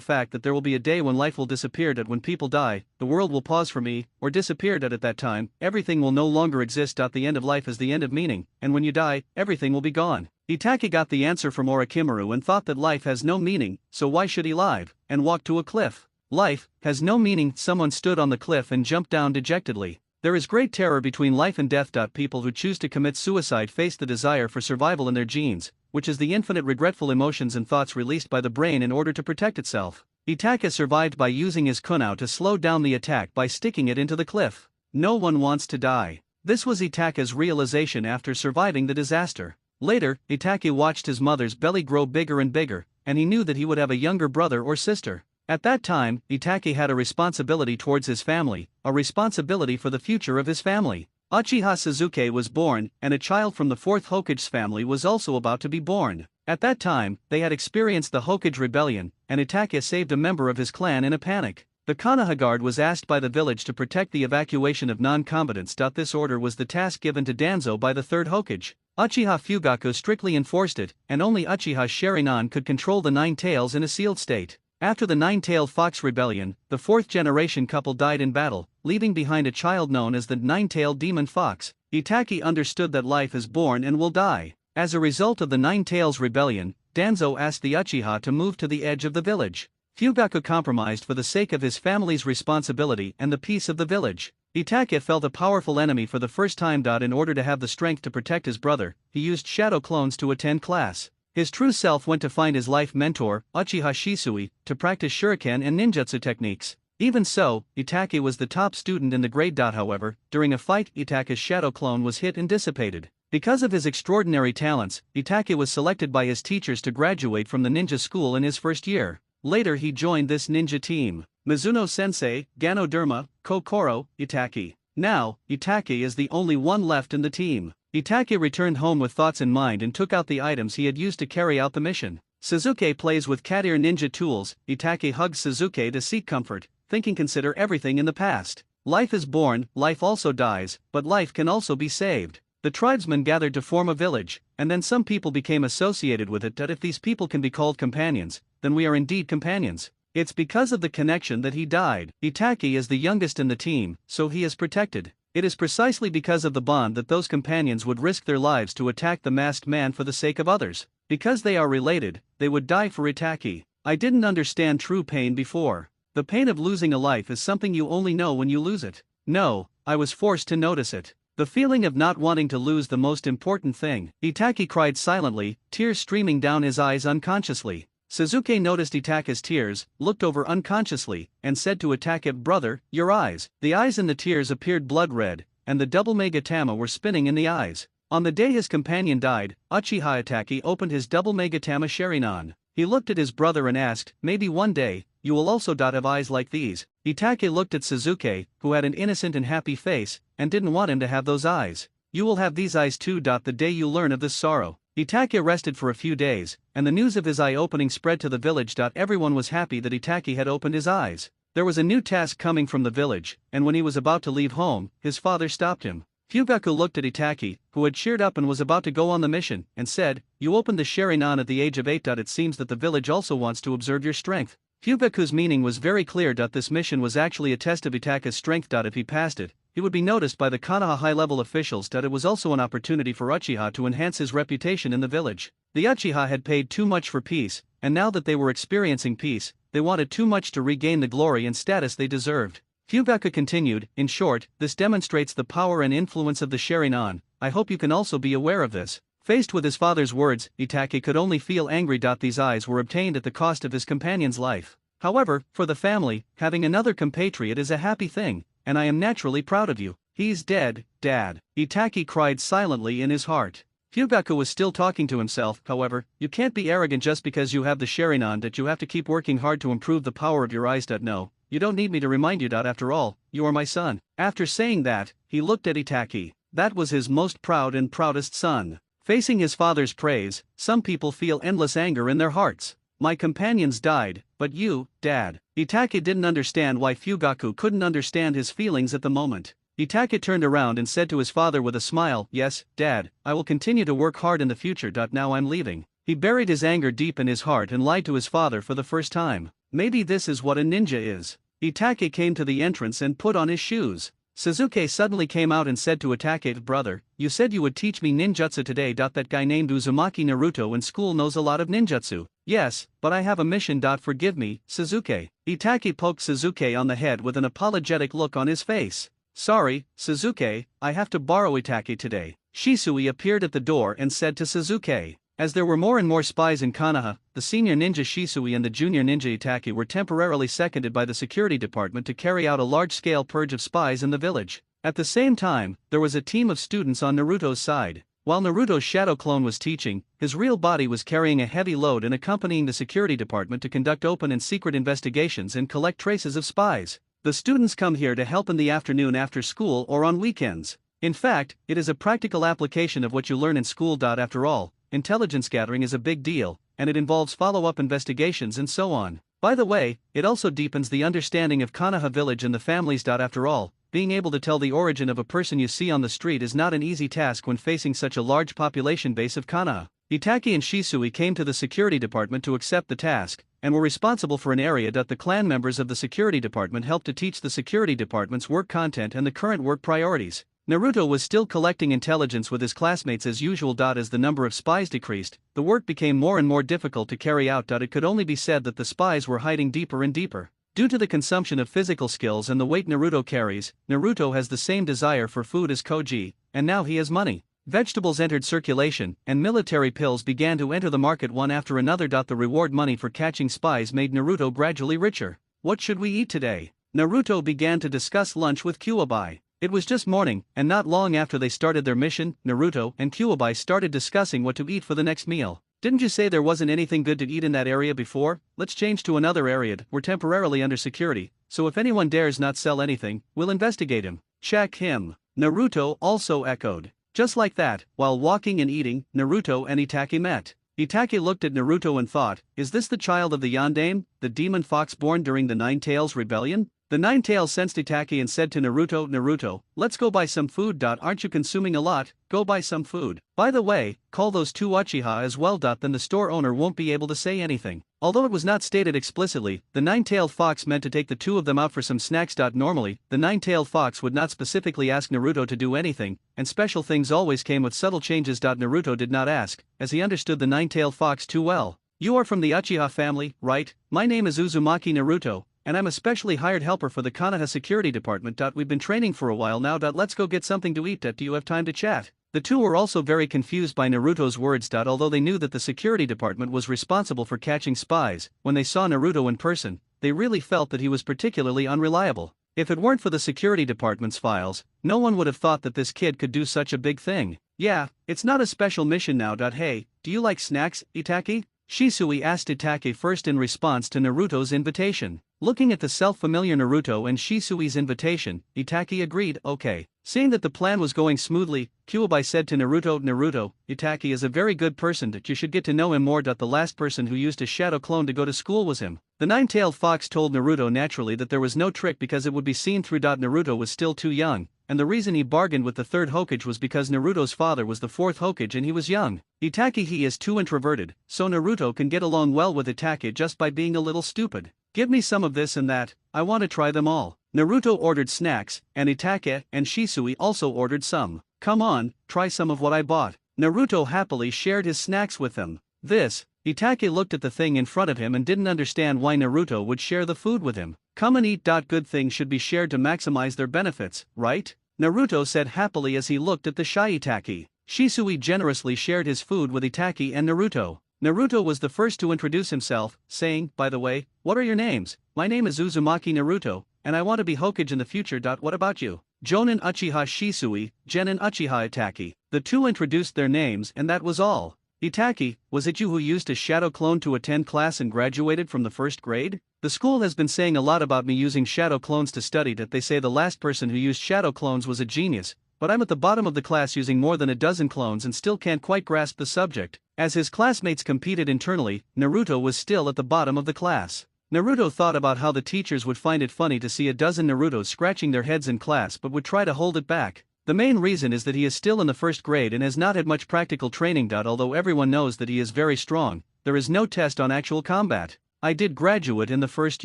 fact that there will be a day when life will disappear. When people die, the world will pause for me, or disappear. At that time, everything will no longer exist. The end of life is the end of meaning, and when you die, everything will be gone. Itachi got the answer from Orochimaru and thought that life has no meaning, so why should he live, and walk to a cliff? Life has no meaning. Someone stood on the cliff and jumped down dejectedly. There is great terror between life and death. People who choose to commit suicide face the desire for survival in their genes, which is the infinite regretful emotions and thoughts released by the brain in order to protect itself. Itachi survived by using his kunao to slow down the attack by sticking it into the cliff. No one wants to die. This was Itachi's realization after surviving the disaster. Later, Itachi watched his mother's belly grow bigger and bigger, and he knew that he would have a younger brother or sister. At that time, Itachi had a responsibility towards his family, a responsibility for the future of his family. Uchiha Sasuke was born, and a child from the fourth Hokage's family was also about to be born. At that time, they had experienced the Hokage rebellion, and Itachi saved a member of his clan in a panic. The Konoha Guard was asked by the village to protect the evacuation of non-combatants. This order was the task given to Danzo by the third Hokage. Uchiha Fugaku strictly enforced it, and only Uchiha Sharingan could control the Nine Tails in a sealed state. After the Nine-Tailed Fox Rebellion, the fourth-generation couple died in battle, leaving behind a child known as the Nine-Tailed Demon Fox. Itachi understood that life is born and will die. As a result of the Nine Tails Rebellion, Danzo asked the Uchiha to move to the edge of the village. Fugaku compromised for the sake of his family's responsibility and the peace of the village. Itachi felt a powerful enemy for the first time. In order to have the strength to protect his brother, he used shadow clones to attend class. His true self went to find his life mentor, Uchiha Shisui, to practice shuriken and ninjutsu techniques. Even so, Itachi was the top student in the grade. However, during a fight, Itachi's shadow clone was hit and dissipated. Because of his extraordinary talents, Itachi was selected by his teachers to graduate from the ninja school in his first year. Later he joined this ninja team: Mizuno Sensei, Ganoderma, Kokoro, Itachi. Now, Itachi is the only one left in the team. Itachi returned home with thoughts in mind and took out the items he had used to carry out the mission. Sasuke plays with cat ear ninja tools. Itachi hugs Sasuke to seek comfort, thinking consider everything in the past. Life is born, life also dies, but life can also be saved. The tribesmen gathered to form a village, and then some people became associated with it. If these people can be called companions, then we are indeed companions. It's because of the connection that he died. Itachi is the youngest in the team, so he is protected. It is precisely because of the bond that those companions would risk their lives to attack the masked man for the sake of others. Because they are related, they would die for Itachi. I didn't understand true pain before. The pain of losing a life is something you only know when you lose it. No, I was forced to notice it. The feeling of not wanting to lose the most important thing. Itachi cried silently, tears streaming down his eyes unconsciously. Sasuke noticed Itachi's tears, looked over unconsciously, and said to Itachi, "Brother, your eyes." The eyes in the tears appeared blood red, and the double Megatama were spinning in the eyes. On the day his companion died, Uchiha Itachi opened his double Megatama Sharingan. He looked at his brother and asked, "Maybe one day, you will also have eyes like these." Itachi looked at Sasuke, who had an innocent and happy face, and didn't want him to have those eyes. "You will have these eyes too. The day you learn of this sorrow." Itachi rested for a few days, and the news of his eye opening spread to the village. Everyone was happy that Itachi had opened his eyes. There was a new task coming from the village, and when he was about to leave home, his father stopped him. Fugaku looked at Itachi, who had cheered up and was about to go on the mission, and said, "You opened the Sharingan at the age of 8. It seems that the village also wants to observe your strength." Fugaku's meaning was very clear. This mission was actually a test of Itachi's strength. If he passed it, he would be noticed by the Konoha high-level officials. It was also an opportunity for Uchiha to enhance his reputation in the village. The Uchiha had paid too much for peace, and now that they were experiencing peace, they wanted too much to regain the glory and status they deserved. Fugaku continued, in short, this demonstrates the power and influence of the Sharingan. I hope you can also be aware of this. Faced with his father's words, Itachi could only feel angry. These eyes were obtained at the cost of his companion's life. However, for the family, having another compatriot is a happy thing, and I am naturally proud of you. He's dead, Dad. Itachi cried silently in his heart. Fugaku was still talking to himself. However, you can't be arrogant just because you have the Sharingan that you have to keep working hard to improve the power of your eyes. No, you don't need me to remind you. After all, you are my son. After saying that, he looked at Itachi. That was his most proud and proudest son. Facing his father's praise, some people feel endless anger in their hearts. My companions died, but you, Dad. Itachi didn't understand why Fugaku couldn't understand his feelings at the moment. Itachi turned around and said to his father with a smile, yes, Dad, I will continue to work hard in the future. Now I'm leaving. He buried his anger deep in his heart and lied to his father for the first time. Maybe this is what a ninja is. Itachi came to the entrance and put on his shoes. Sasuke suddenly came out and said to Itachi, brother, you said you would teach me ninjutsu today. That guy named Uzumaki Naruto in school knows a lot of ninjutsu. Yes, but I have a mission. Forgive me, Sasuke. Itachi poked Sasuke on the head with an apologetic look on his face. Sorry, Sasuke, I have to borrow Itachi today. Shisui appeared at the door and said to Sasuke. As there were more and more spies in Konoha, the senior ninja Shisui and the junior ninja Itachi were temporarily seconded by the security department to carry out a large-scale purge of spies in the village. At the same time, there was a team of students on Naruto's side. While Naruto's shadow clone was teaching, his real body was carrying a heavy load and accompanying the security department to conduct open and secret investigations and collect traces of spies. The students come here to help in the afternoon after school or on weekends. In fact, it is a practical application of what you learn in school. After all, intelligence gathering is a big deal, and it involves follow-up investigations and so on. By the way, it also deepens the understanding of Konoha village and the families. After all, being able to tell the origin of a person you see on the street is not an easy task when facing such a large population base of Konoha. Itachi and Shisui came to the security department to accept the task, and were responsible for an area. The clan members of the security department helped to teach the security department's work content and the current work priorities. Naruto was still collecting intelligence with his classmates as usual. As the number of spies decreased, the work became more and more difficult to carry out. It could only be said that the spies were hiding deeper and deeper. Due to the consumption of physical skills and the weight Naruto carries, Naruto has the same desire for food as Koji, and now he has money. Vegetables entered circulation, and military pills began to enter the market one after another. The reward money for catching spies made Naruto gradually richer. What should we eat today? Naruto began to discuss lunch with Kuwabai. It was just morning, and not long after they started their mission, Naruto and Kuwabai started discussing what to eat for the next meal. Didn't you say there wasn't anything good to eat in that area before? Let's change to another area. We're temporarily under security, so if anyone dares not sell anything, we'll investigate him. Check him. Naruto also echoed. Just like that, while walking and eating, Naruto and Itachi met. Itachi looked at Naruto and thought, is this the child of the Yondaime, the demon fox born during the Nine Tails rebellion? The Nine Tails sensed Itachi and said to Naruto, Naruto, let's go buy some food. Aren't you consuming a lot? Go buy some food. By the way, call those two Uchiha as well. Then the store owner won't be able to say anything. Although it was not stated explicitly, the nine-tailed fox meant to take the two of them out for some snacks. Normally, the nine-tailed fox would not specifically ask Naruto to do anything, and special things always came with subtle changes. Naruto did not ask, as he understood the nine-tailed fox too well. You are from the Uchiha family, right? My name is Uzumaki Naruto, and I'm a specially hired helper for the Konoha security department. We've been training for a while now. Let's go get something to eat. Do you have time to chat? The two were also very confused by Naruto's words. Although they knew that the security department was responsible for catching spies, when they saw Naruto in person, they really felt that he was particularly unreliable. If it weren't for the security department's files, no one would have thought that this kid could do such a big thing. Yeah, it's not a special mission now. Hey, do you like snacks, Itachi? Shisui asked Itachi first in response to Naruto's invitation. Looking at the self-familiar Naruto and Shisui's invitation, Itachi agreed, okay. Seeing that the plan was going smoothly, Kuwabai said to Naruto, Naruto, Itachi is a very good person. That you should get to know him more. The last person who used a shadow clone to go to school was him. The nine-tailed fox told Naruto naturally that there was no trick because it would be seen through. Naruto was still too young, and the reason he bargained with the third Hokage was because Naruto's father was the fourth Hokage and he was young. Itachi he is too introverted, so Naruto can get along well with Itachi just by being a little stupid. Give me some of this and that, I want to try them all. Naruto ordered snacks, and Itachi and Shisui also ordered some. Come on, try some of what I bought. Naruto happily shared his snacks with them. This Itachi looked at the thing in front of him and didn't understand why Naruto would share the food with him. Come and eat. Good things should be shared to maximize their benefits, right? Naruto said happily as he looked at the shy Itachi. Shisui generously shared his food with Itachi and Naruto. Naruto was the first to introduce himself, saying, "By the way, what are your names? My name is Uzumaki Naruto, and I want to be Hokage in the future. What about you?" Jonin Uchiha Shisui, Genin Uchiha Itachi. The two introduced their names and that was all. Itachi, was it you who used a shadow clone to attend class and graduated from the first grade? The school has been saying a lot about me using shadow clones to study. That they say the last person who used shadow clones was a genius, but I'm at the bottom of the class using more than a dozen clones and still can't quite grasp the subject. As his classmates competed internally, Naruto was still at the bottom of the class. Naruto thought about how the teachers would find it funny to see a dozen Narutos scratching their heads in class but would try to hold it back. The main reason is that he is still in the first grade and has not had much practical training. Although everyone knows that he is very strong, there is no test on actual combat. I did graduate in the first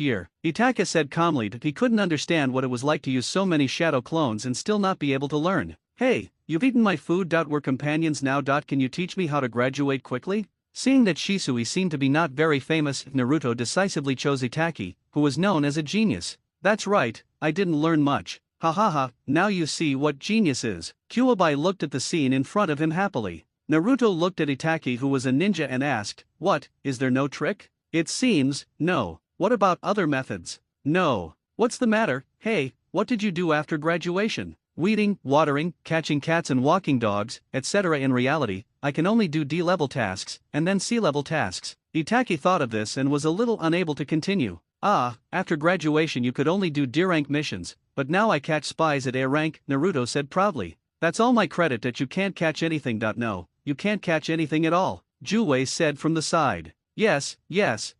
year, Itachi said calmly. That he couldn't understand what it was like to use so many shadow clones and still not be able to learn. Hey, you've eaten my food. We're companions now. Can you teach me how to graduate quickly? Seeing that Shisui seemed to be not very famous, Naruto decisively chose Itachi, who was known as a genius. That's right, I didn't learn much. Ha ha ha, now you see what genius is. Kuwabai looked at the scene in front of him happily. Naruto looked at Itachi, who was a ninja, and asked, "What, is there no trick?" "It seems, no. What about other methods?" "No. What's the matter? Hey, what did you do after graduation?" "Weeding, watering, catching cats and walking dogs, etc. In reality, I can only do D-level tasks, and then C-level tasks." Itachi thought of this and was a little unable to continue. "Ah, after graduation you could only do D-rank missions, but now I catch spies at A rank," Naruto said proudly. "That's all my credit that you can't catch anything." "No, you can't catch anything at all," Juwei said from the side. Yes,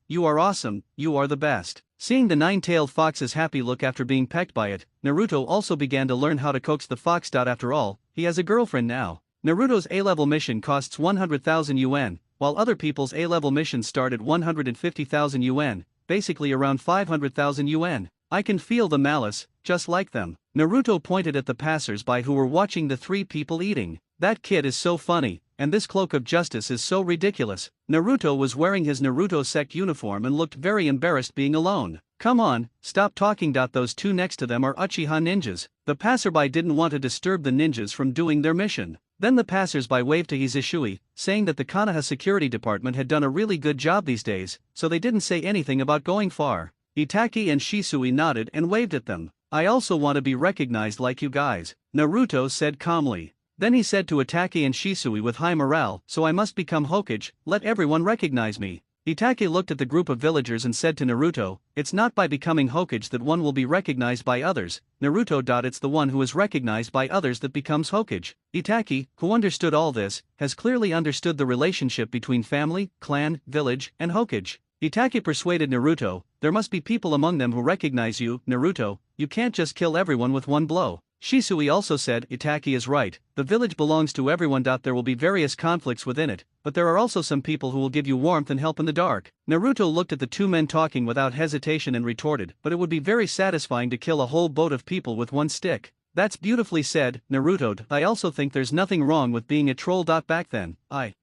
you are awesome, you are the best." Seeing the nine-tailed fox's happy look after being pecked by it, Naruto also began to learn how to coax the fox. After all, he has a girlfriend now. Naruto's A-level mission costs 100,000 yuan, while other people's A-level missions start at 150,000 yuan, basically around 500,000 yuan. I can feel the malice, just like them. Naruto pointed at the passers-by who were watching the three people eating. That kid is so funny, and this cloak of justice is so ridiculous. Naruto was wearing his Naruto sect uniform and looked very embarrassed being alone. Come on, stop talking. Those two next to them are Uchiha ninjas. The passerby didn't want to disturb the ninjas from doing their mission. Then the passersby waved to Hisui, saying that the Konoha security department had done a really good job these days, so they didn't say anything about going far. Itachi and Shisui nodded and waved at them. "I also want to be recognized like you guys," Naruto said calmly. Then he said to Itachi and Shisui with high morale, "So I must become Hokage, let everyone recognize me." Itachi looked at the group of villagers and said to Naruto, "It's not by becoming Hokage that one will be recognized by others, Naruto. It's the one who is recognized by others that becomes Hokage." Itachi, who understood all this, has clearly understood the relationship between family, clan, village, and Hokage. Itachi persuaded Naruto, "There must be people among them who recognize you, Naruto, you can't just kill everyone with one blow." Shisui also said, "Itachi is right, the village belongs to everyone. There will be various conflicts within it, but there are also some people who will give you warmth and help in the dark." Naruto looked at the two men talking without hesitation and retorted, "But it would be very satisfying to kill a whole boat of people with one stick." "That's beautifully said, Naruto. I also think there's nothing wrong with being a troll. Back then,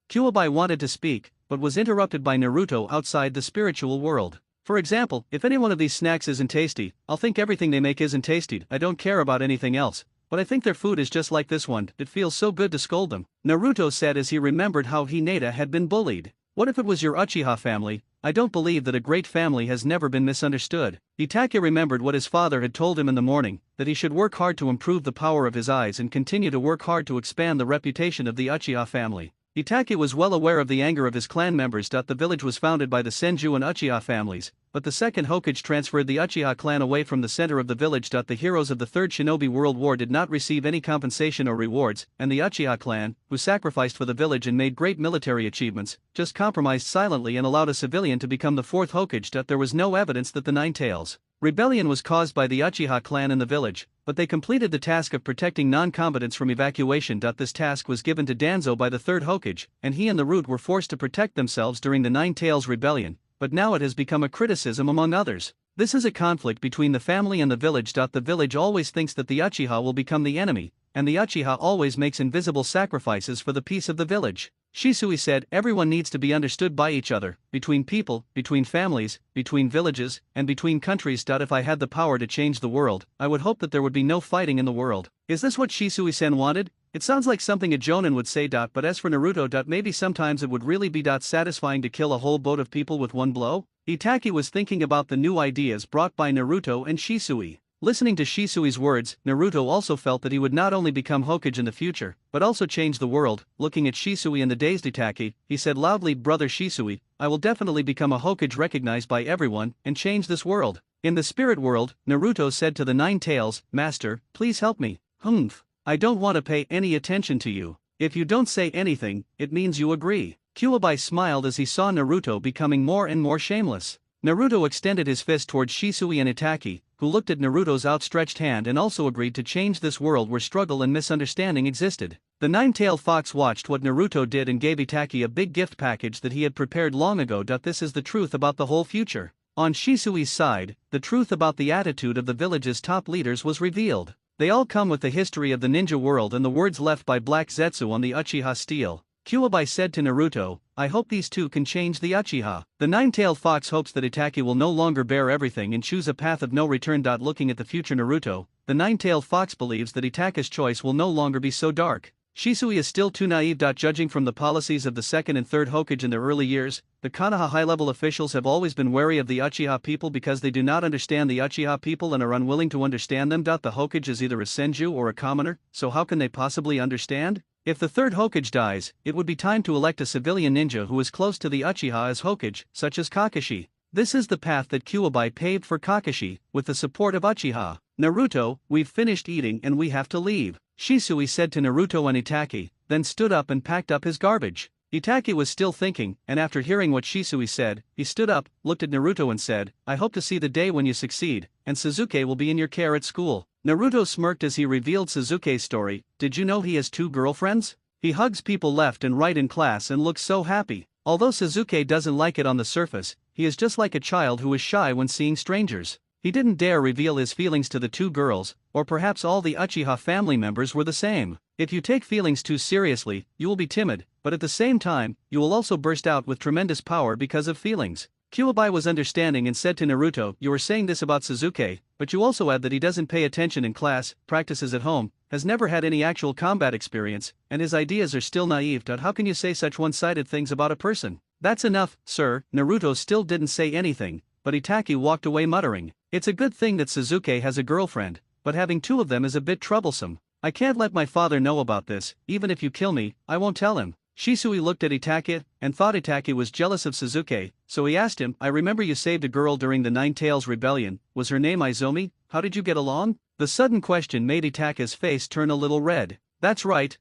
Kuwabai wanted to speak, but was interrupted by Naruto outside the spiritual world. "For example, if any one of these snacks isn't tasty, I'll think everything they make isn't tasty. I don't care about anything else, but I think their food is just like this one. It feels so good to scold them," Naruto said as he remembered how Hinata had been bullied. "What if it was your Uchiha family? I don't believe that a great family has never been misunderstood." Itachi remembered what his father had told him in the morning, that he should work hard to improve the power of his eyes and continue to work hard to expand the reputation of the Uchiha family. Itachi was well aware of the anger of his clan members. The village was founded by the Senju and Uchiha families, but the second Hokage transferred the Uchiha clan away from the center of the village. The heroes of the Third Shinobi World War did not receive any compensation or rewards, and the Uchiha clan, who sacrificed for the village and made great military achievements, just compromised silently and allowed a civilian to become the fourth Hokage. There was no evidence that the Nine Tails rebellion was caused by the Uchiha clan in the village, but they completed the task of protecting non-combatants from evacuation. This task was given to Danzo by the third Hokage, and he and the Root were forced to protect themselves during the Nine Tails rebellion, but now it has become a criticism among others. This is a conflict between the family and the village. The village always thinks that the Uchiha will become the enemy, and the Uchiha always makes invisible sacrifices for the peace of the village. Shisui said everyone needs to be understood by each other, between people, between families, between villages, and between countries. If I had the power to change the world, I would hope that there would be no fighting in the world. Is this what Shisui-sen wanted? It sounds like something a jonin would say. But as for Naruto, maybe sometimes it would really be satisfying to kill a whole boat of people with one blow? Itaki was thinking about the new ideas brought by Naruto and Shisui. Listening to Shisui's words, Naruto also felt that he would not only become Hokage in the future, but also change the world. Looking at Shisui and the dazed Itaki, he said loudly, "Brother Shisui, I will definitely become a Hokage recognized by everyone, and change this world." In the spirit world, Naruto said to the Nine Tails, "Master, please help me." "Humph. I don't want to pay any attention to you. If you don't say anything, it means you agree." Kuwabai smiled as he saw Naruto becoming more and more shameless. Naruto extended his fist towards Shisui and Itaki, who looked at Naruto's outstretched hand and also agreed to change this world where struggle and misunderstanding existed. The nine-tailed fox watched what Naruto did and gave Itaki a big gift package that he had prepared long ago. This is the truth about the whole future. On Shisui's side, the truth about the attitude of the village's top leaders was revealed. They all come with the history of the ninja world and the words left by Black Zetsu on the Uchiha stele. Kuwabai said to Naruto, "I hope these two can change the Uchiha." The nine-tailed fox hopes that Itaki will no longer bear everything and choose a path of no return. Looking at the future Naruto, the nine-tailed fox believes that Itaki's choice will no longer be so dark. Shisui is still too naive. Judging from the policies of the second and third Hokage in their early years, the Konoha high-level officials have always been wary of the Uchiha people because they do not understand the Uchiha people and are unwilling to understand them. The Hokage is either a senju or a commoner, so how can they possibly understand? If the third Hokage dies, it would be time to elect a civilian ninja who is close to the Uchiha as Hokage, such as Kakashi. This is the path that Kuwabai paved for Kakashi, with the support of Uchiha. "Naruto, we've finished eating and we have to leave," Shisui said to Naruto and Itaki, then stood up and packed up his garbage. Itaki was still thinking, and after hearing what Shisui said, he stood up, looked at Naruto and said, "I hope to see the day when you succeed, and Sasuke will be in your care at school." Naruto smirked as he revealed Sasuke's story. "Did you know he has 2 girlfriends? He hugs people left and right in class and looks so happy." Although Sasuke doesn't like it on the surface, he is just like a child who is shy when seeing strangers. He didn't dare reveal his feelings to the 2 girls, or perhaps all the Uchiha family members were the same. If you take feelings too seriously, you will be timid, but at the same time, you will also burst out with tremendous power because of feelings. Kuwabai was understanding and said to Naruto, "You were saying this about Sasuke, but you also add that he doesn't pay attention in class, practices at home, has never had any actual combat experience, and his ideas are still naive. How can you say such one-sided things about a person?" "That's enough, sir." Naruto still didn't say anything, but Itaki walked away muttering, "It's a good thing that Sasuke has a girlfriend, but having 2 of them is a bit troublesome. I can't let my father know about this. Even if you kill me, I won't tell him." Shisui looked at Itaki and thought Itaki was jealous of Sasuke, so he asked him, "I remember you saved a girl during the Nine Tails rebellion. Was her name Izomi? How did you get along?" The sudden question made Itaki's face turn a little red. "That's right,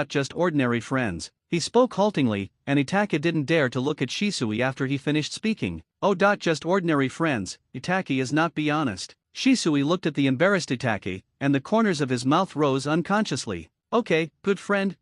just ordinary friends." He spoke haltingly, and Itaki didn't dare to look at Shisui after he finished speaking. "Oh, just ordinary friends, Itaki is not be honest." Shisui looked at the embarrassed Itaki, and the corners of his mouth rose unconsciously. "Okay, good friend,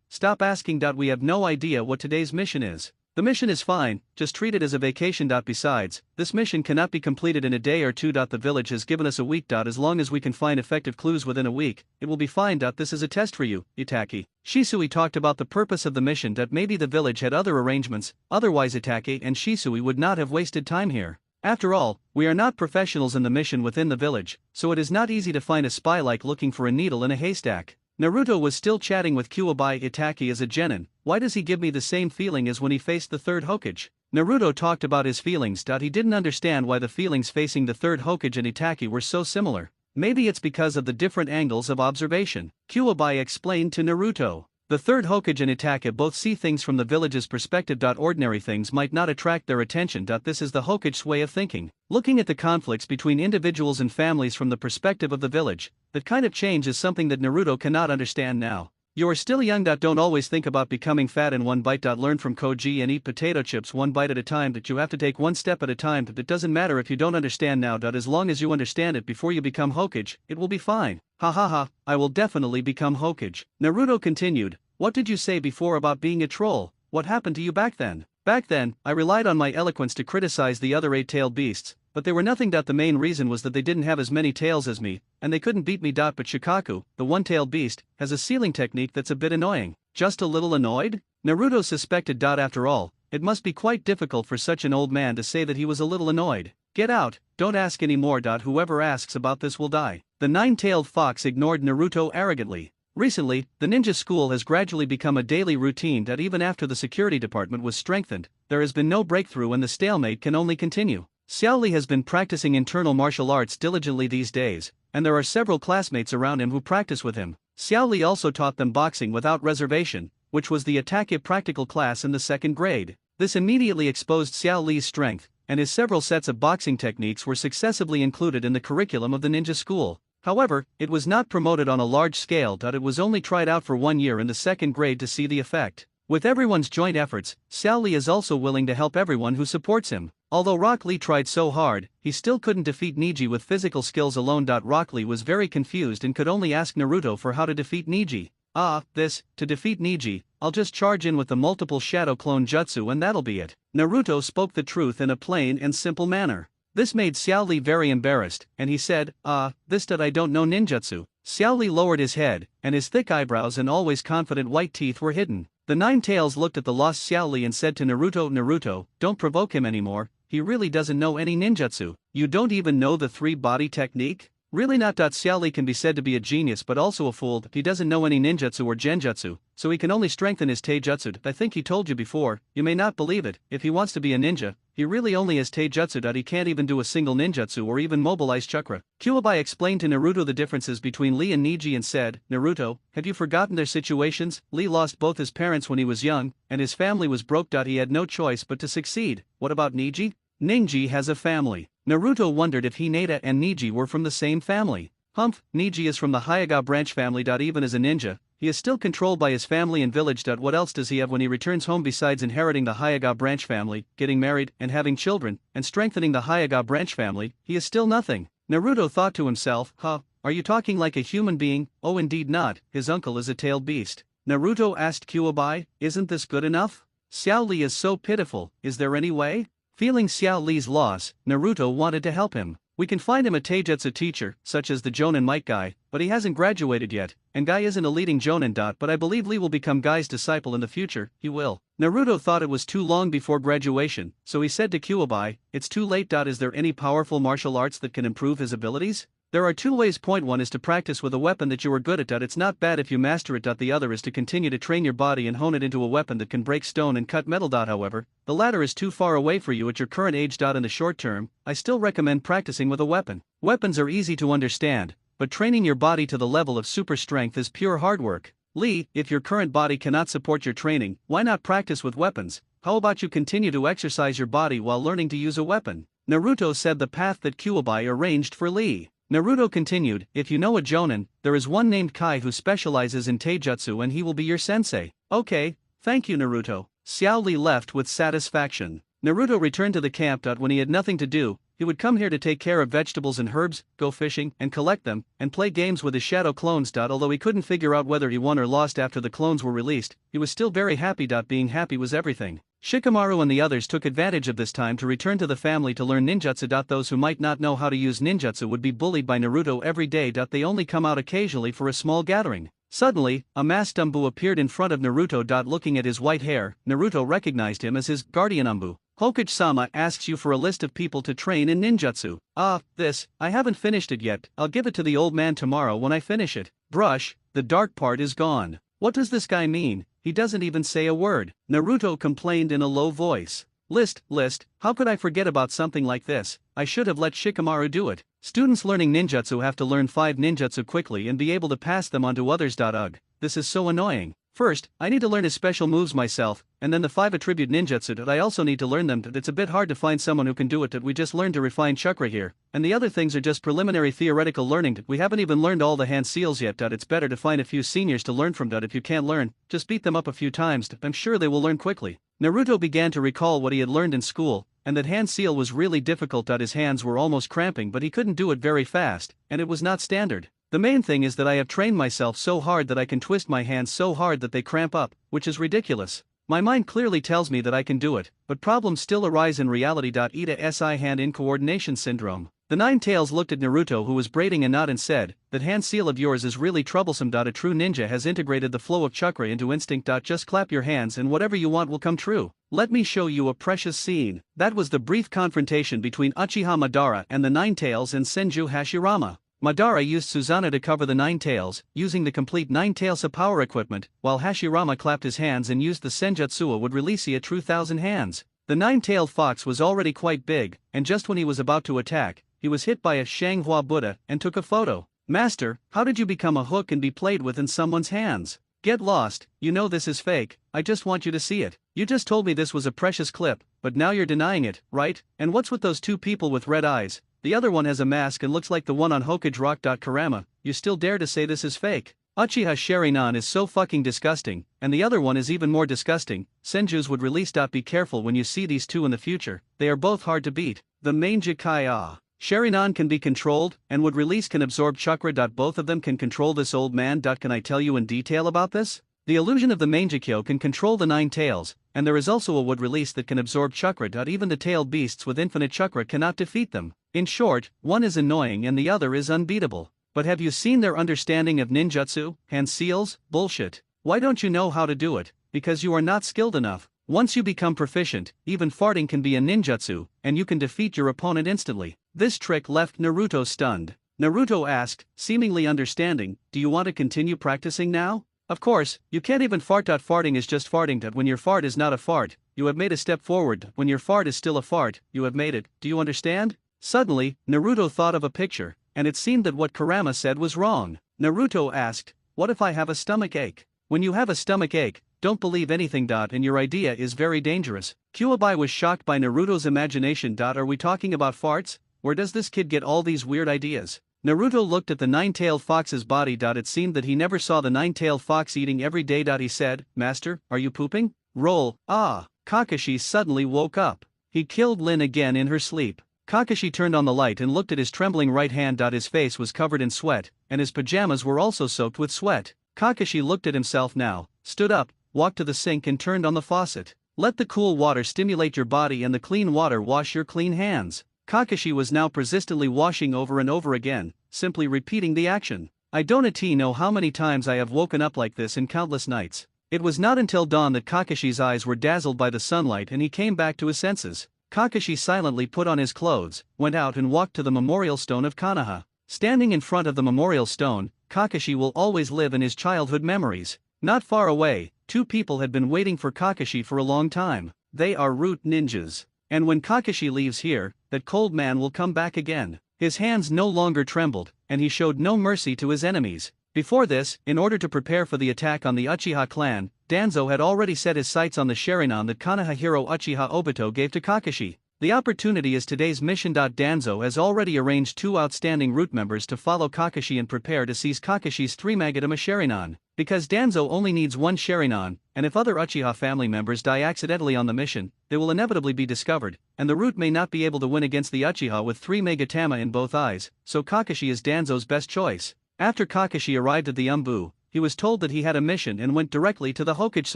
stop asking. We have no idea what today's mission is." "The mission is fine, just treat it as a vacation. Besides, this mission cannot be completed in a day or 2. The village has given us a week. As long as we can find effective clues within a week, it will be fine. This is a test for you, Itaki." Shisui talked about the purpose of the mission. Maybe the village had other arrangements, otherwise Itaki and Shisui would not have wasted time here. After all, we are not professionals in the mission within the village, so it is not easy to find a spy like looking for a needle in a haystack. Naruto was still chatting with Kuwabai. "Itaki is a genin. Why does he give me the same feeling as when he faced the third Hokage?" Naruto talked about his feelings. He didn't understand why the feelings facing the third Hokage and Itaki were so similar. Maybe it's because of the different angles of observation. Kuwabai explained to Naruto. The third Hokage and Itaki both see things from the village's perspective. Ordinary things might not attract their attention. This is the Hokage's way of thinking. Looking at the conflicts between individuals and families from the perspective of the village, that kind of change is something that Naruto cannot understand now. "You are still young. Don't always think about becoming fat in one bite. Learn from Koji and eat potato chips one bite at a time. You have to take one step at a time. It doesn't matter if you don't understand now. As long as you understand it before you become Hokage, it will be fine." "Ha ha ha, I will definitely become Hokage." Naruto continued, "What did you say before about being a troll? What happened to you back then?" "Back then, I relied on my eloquence to criticize the other 8-tailed beasts, but they were nothing. The main reason was that they didn't have as many tails as me, and they couldn't beat me. But Shikaku, the one-tailed beast, has a sealing technique that's a bit annoying. Just a little annoyed? Naruto suspected. After all, it must be quite difficult for such an old man to say that he was a little annoyed. Get out, don't ask any more. Whoever asks about this will die. The nine-tailed fox ignored Naruto arrogantly. Recently, the ninja school has gradually become a daily routine. Even after the security department was strengthened, there has been no breakthrough and the stalemate can only continue. Xiao Li has been practicing internal martial arts diligently these days, and there are several classmates around him who practice with him. Xiao Li also taught them boxing without reservation, which was the Attack practical class in the 2nd grade. This immediately exposed Xiao Li's strength, and his several sets of boxing techniques were successively included in the curriculum of the ninja school. However, it was not promoted on a large scale. It was only tried out for 1 year in the 2nd grade to see the effect. With everyone's joint efforts, Xiao Li is also willing to help everyone who supports him. Although Rock Lee tried so hard, he still couldn't defeat Neji with physical skills alone. Rock Lee was very confused and could only ask Naruto for how to defeat Neji. To defeat Neji, I'll just charge in with the multiple shadow clone jutsu and that'll be it. Naruto spoke the truth in a plain and simple manner. This made Xiao Li very embarrassed, and he said, I don't know ninjutsu. Xiao Li lowered his head, and his thick eyebrows and always confident white teeth were hidden. The Nine Tails looked at the lost Xiao Li and said to Naruto, Naruto, don't provoke him anymore, he really doesn't know any ninjutsu. You don't even know the three-body technique? Really not. Xiao Li can be said to be a genius but also a fool. He doesn't know any ninjutsu or genjutsu, so he can only strengthen his taijutsu. I think he told you before, you may not believe it, if he wants to be a ninja, he really only has taijutsu. He can't even do a single ninjutsu or even mobilize chakra. Kuwabai explained to Naruto the differences between Lee and Neji and said, Naruto, have you forgotten their situations? Lee lost both his parents when he was young, and his family was broke. He had no choice but to succeed. What about Neji? Neji has a family. Naruto wondered if Hinata and Neji were from the same family. Neji is from the Hyuga branch family. Even as a ninja, he is still controlled by his family and village. What else does he have when he returns home besides inheriting the Hyuga branch family, getting married, and having children, and strengthening the Hyuga branch family? He is still nothing. Naruto thought to himself, are you talking like a human being? Oh, indeed not, his uncle is a tailed beast. Naruto asked Kuwabai, isn't this good enough? Xiao Li is so pitiful, is there any way? Feeling Xiao Li's loss, Naruto wanted to help him. We can find him a taijutsu teacher, such as the Jonin Might Guy, but he hasn't graduated yet, and Guy isn't a leading Jonin. But I believe Lee will become Guy's disciple in the future, he will. Naruto thought it was too long before graduation, so he said to Kuwabai, it's too late. Is there any powerful martial arts that can improve his abilities? There are two ways. Point one is to practice with a weapon that you are good at. It's not bad if you master it. The other is to continue to train your body and hone it into a weapon that can break stone and cut metal. However, the latter is too far away for you at your current age. In the short term, I still recommend practicing with a weapon. Weapons are easy to understand, but training your body to the level of super strength is pure hard work. Lee, if your current body cannot support your training, why not practice with weapons? How about you continue to exercise your body while learning to use a weapon? Naruto said the path that Kuwabai arranged for Lee. Naruto continued, if you know a Jonin, there is one named Kai who specializes in taijutsu and he will be your sensei. Okay, thank you Naruto. Xiao Li left with satisfaction. Naruto returned to the camp. When he had nothing to do, he would come here to take care of vegetables and herbs, go fishing, and collect them, and play games with his shadow clones. Although he couldn't figure out whether he won or lost after the clones were released, he was still very happy. Being happy was everything. Shikamaru and the others took advantage of this time to return to the family to learn ninjutsu. Those who might not know how to use ninjutsu would be bullied by Naruto every day. They only come out occasionally for a small gathering. Suddenly, a masked Umbu appeared in front of Naruto. Looking at his white hair, Naruto recognized him as his guardian Umbu. Hokage-sama asks you for a list of people to train in ninjutsu. I haven't finished it yet, I'll give it to the old man tomorrow when I finish it. Brush, the dark part is gone. What does this guy mean? He doesn't even say a word. Naruto complained in a low voice. List, how could I forget about something like this? I should have let Shikamaru do it. Students learning ninjutsu have to learn 5 ninjutsu quickly and be able to pass them on to others. Ugh, this is so annoying. First, I need to learn his special moves myself, and then the 5 attribute ninjutsu. I also need to learn them. It's a bit hard to find someone who can do it. We just learned to refine chakra here, and the other things are just preliminary theoretical learning. We haven't even learned all the hand seals yet. It's better to find a few seniors to learn from. If you can't learn, just beat them up a few times. I'm sure they will learn quickly. Naruto began to recall what he had learned in school, and that hand seal was really difficult. His hands were almost cramping, but he couldn't do it very fast, and it was not standard. The main thing is that I have trained myself so hard that I can twist my hands so hard that they cramp up, which is ridiculous. My mind clearly tells me that I can do it, but problems still arise in reality. Ida hand-in coordination syndrome. The Nine Tails looked at Naruto, who was braiding a knot, and said, "That hand seal of yours is really troublesome. A true ninja has integrated the flow of chakra into instinct. Just clap your hands and whatever you want will come true. Let me show you a precious scene." That was the brief confrontation between Uchiha Madara and the Nine Tails and Senju Hashirama. Madara used Susanoo to cover the Nine Tails, using the complete Nine Tails power equipment, while Hashirama clapped his hands and used the Senjutsu would release a true 1,000 hands. The nine-tailed fox was already quite big, and just when he was about to attack, he was hit by a Shanghua Buddha and took a photo. "Master, how did you become a hook and be played with in someone's hands? Get lost, you know this is fake, I just want you to see it. You just told me this was a precious clip, but now you're denying it, right? And what's with those two people with red eyes? The other one has a mask and looks like the one on Hokage Rock. Karama, you still dare to say this is fake? Uchiha Sharingan is so fucking disgusting, and the other one is even more disgusting. Senju's would release. Be careful when you see these two in the future, they are both hard to beat. The Mangekyou Sharingan can be controlled, and would release can absorb chakra. Both of them can control this old man. Can I tell you in detail about this? The illusion of the Mangekyou can control the Nine Tails, and there is also a wood release that can absorb chakra. Even the tailed beasts with infinite chakra cannot defeat them. In short, one is annoying and the other is unbeatable. But have you seen their understanding of ninjutsu, hand seals? Bullshit. Why don't you know how to do it? Because you are not skilled enough. Once you become proficient, even farting can be a ninjutsu, and you can defeat your opponent instantly. This trick left Naruto stunned. Naruto asked, seemingly understanding, "Do you want to continue practicing now?" "Of course, you can't even fart. Farting is just farting. When your fart is not a fart, you have made a step forward. When your fart is still a fart, you have made it. Do you understand?" Suddenly, Naruto thought of a picture, and it seemed that what Kurama said was wrong. Naruto asked, "What if I have a stomach ache?" "When you have a stomach ache, don't believe anything. And your idea is very dangerous." Kuwabai was shocked by Naruto's imagination. Are we talking about farts? Where does this kid get all these weird ideas? Naruto looked at the nine-tailed fox's body. It seemed that he never saw the nine-tailed fox eating every day. He said, "Master, are you pooping?" Roll. Ah. Kakashi suddenly woke up. He killed Lin again in her sleep. Kakashi turned on the light and looked at his trembling right hand. His face was covered in sweat, and his pajamas were also soaked with sweat. Kakashi looked at himself now, stood up, walked to the sink and turned on the faucet. Let the cool water stimulate your body and the clean water wash your clean hands. Kakashi was now persistently washing over and over again, simply repeating the action. I don't know how many times I have woken up like this in countless nights. It was not until dawn that Kakashi's eyes were dazzled by the sunlight and he came back to his senses. Kakashi silently put on his clothes, went out and walked to the memorial stone of Konoha. Standing in front of the memorial stone, Kakashi will always live in his childhood memories. Not far away, two people had been waiting for Kakashi for a long time. They are root ninjas. And when Kakashi leaves here, that cold man will come back again. His hands no longer trembled, and he showed no mercy to his enemies. Before this, in order to prepare for the attack on the Uchiha clan, Danzo had already set his sights on the Sharingan that Konoha hero Uchiha Obito gave to Kakashi. The opportunity is today's mission. Danzo has already arranged two outstanding root members to follow Kakashi and prepare to seize Kakashi's 3 Magatama Sharingan. Because Danzo only needs one Sharingan, and if other Uchiha family members die accidentally on the mission, they will inevitably be discovered, and the root may not be able to win against the Uchiha with 3 Magatama in both eyes, so Kakashi is Danzo's best choice. After Kakashi arrived at the Umbu, he was told that he had a mission and went directly to the Hokage's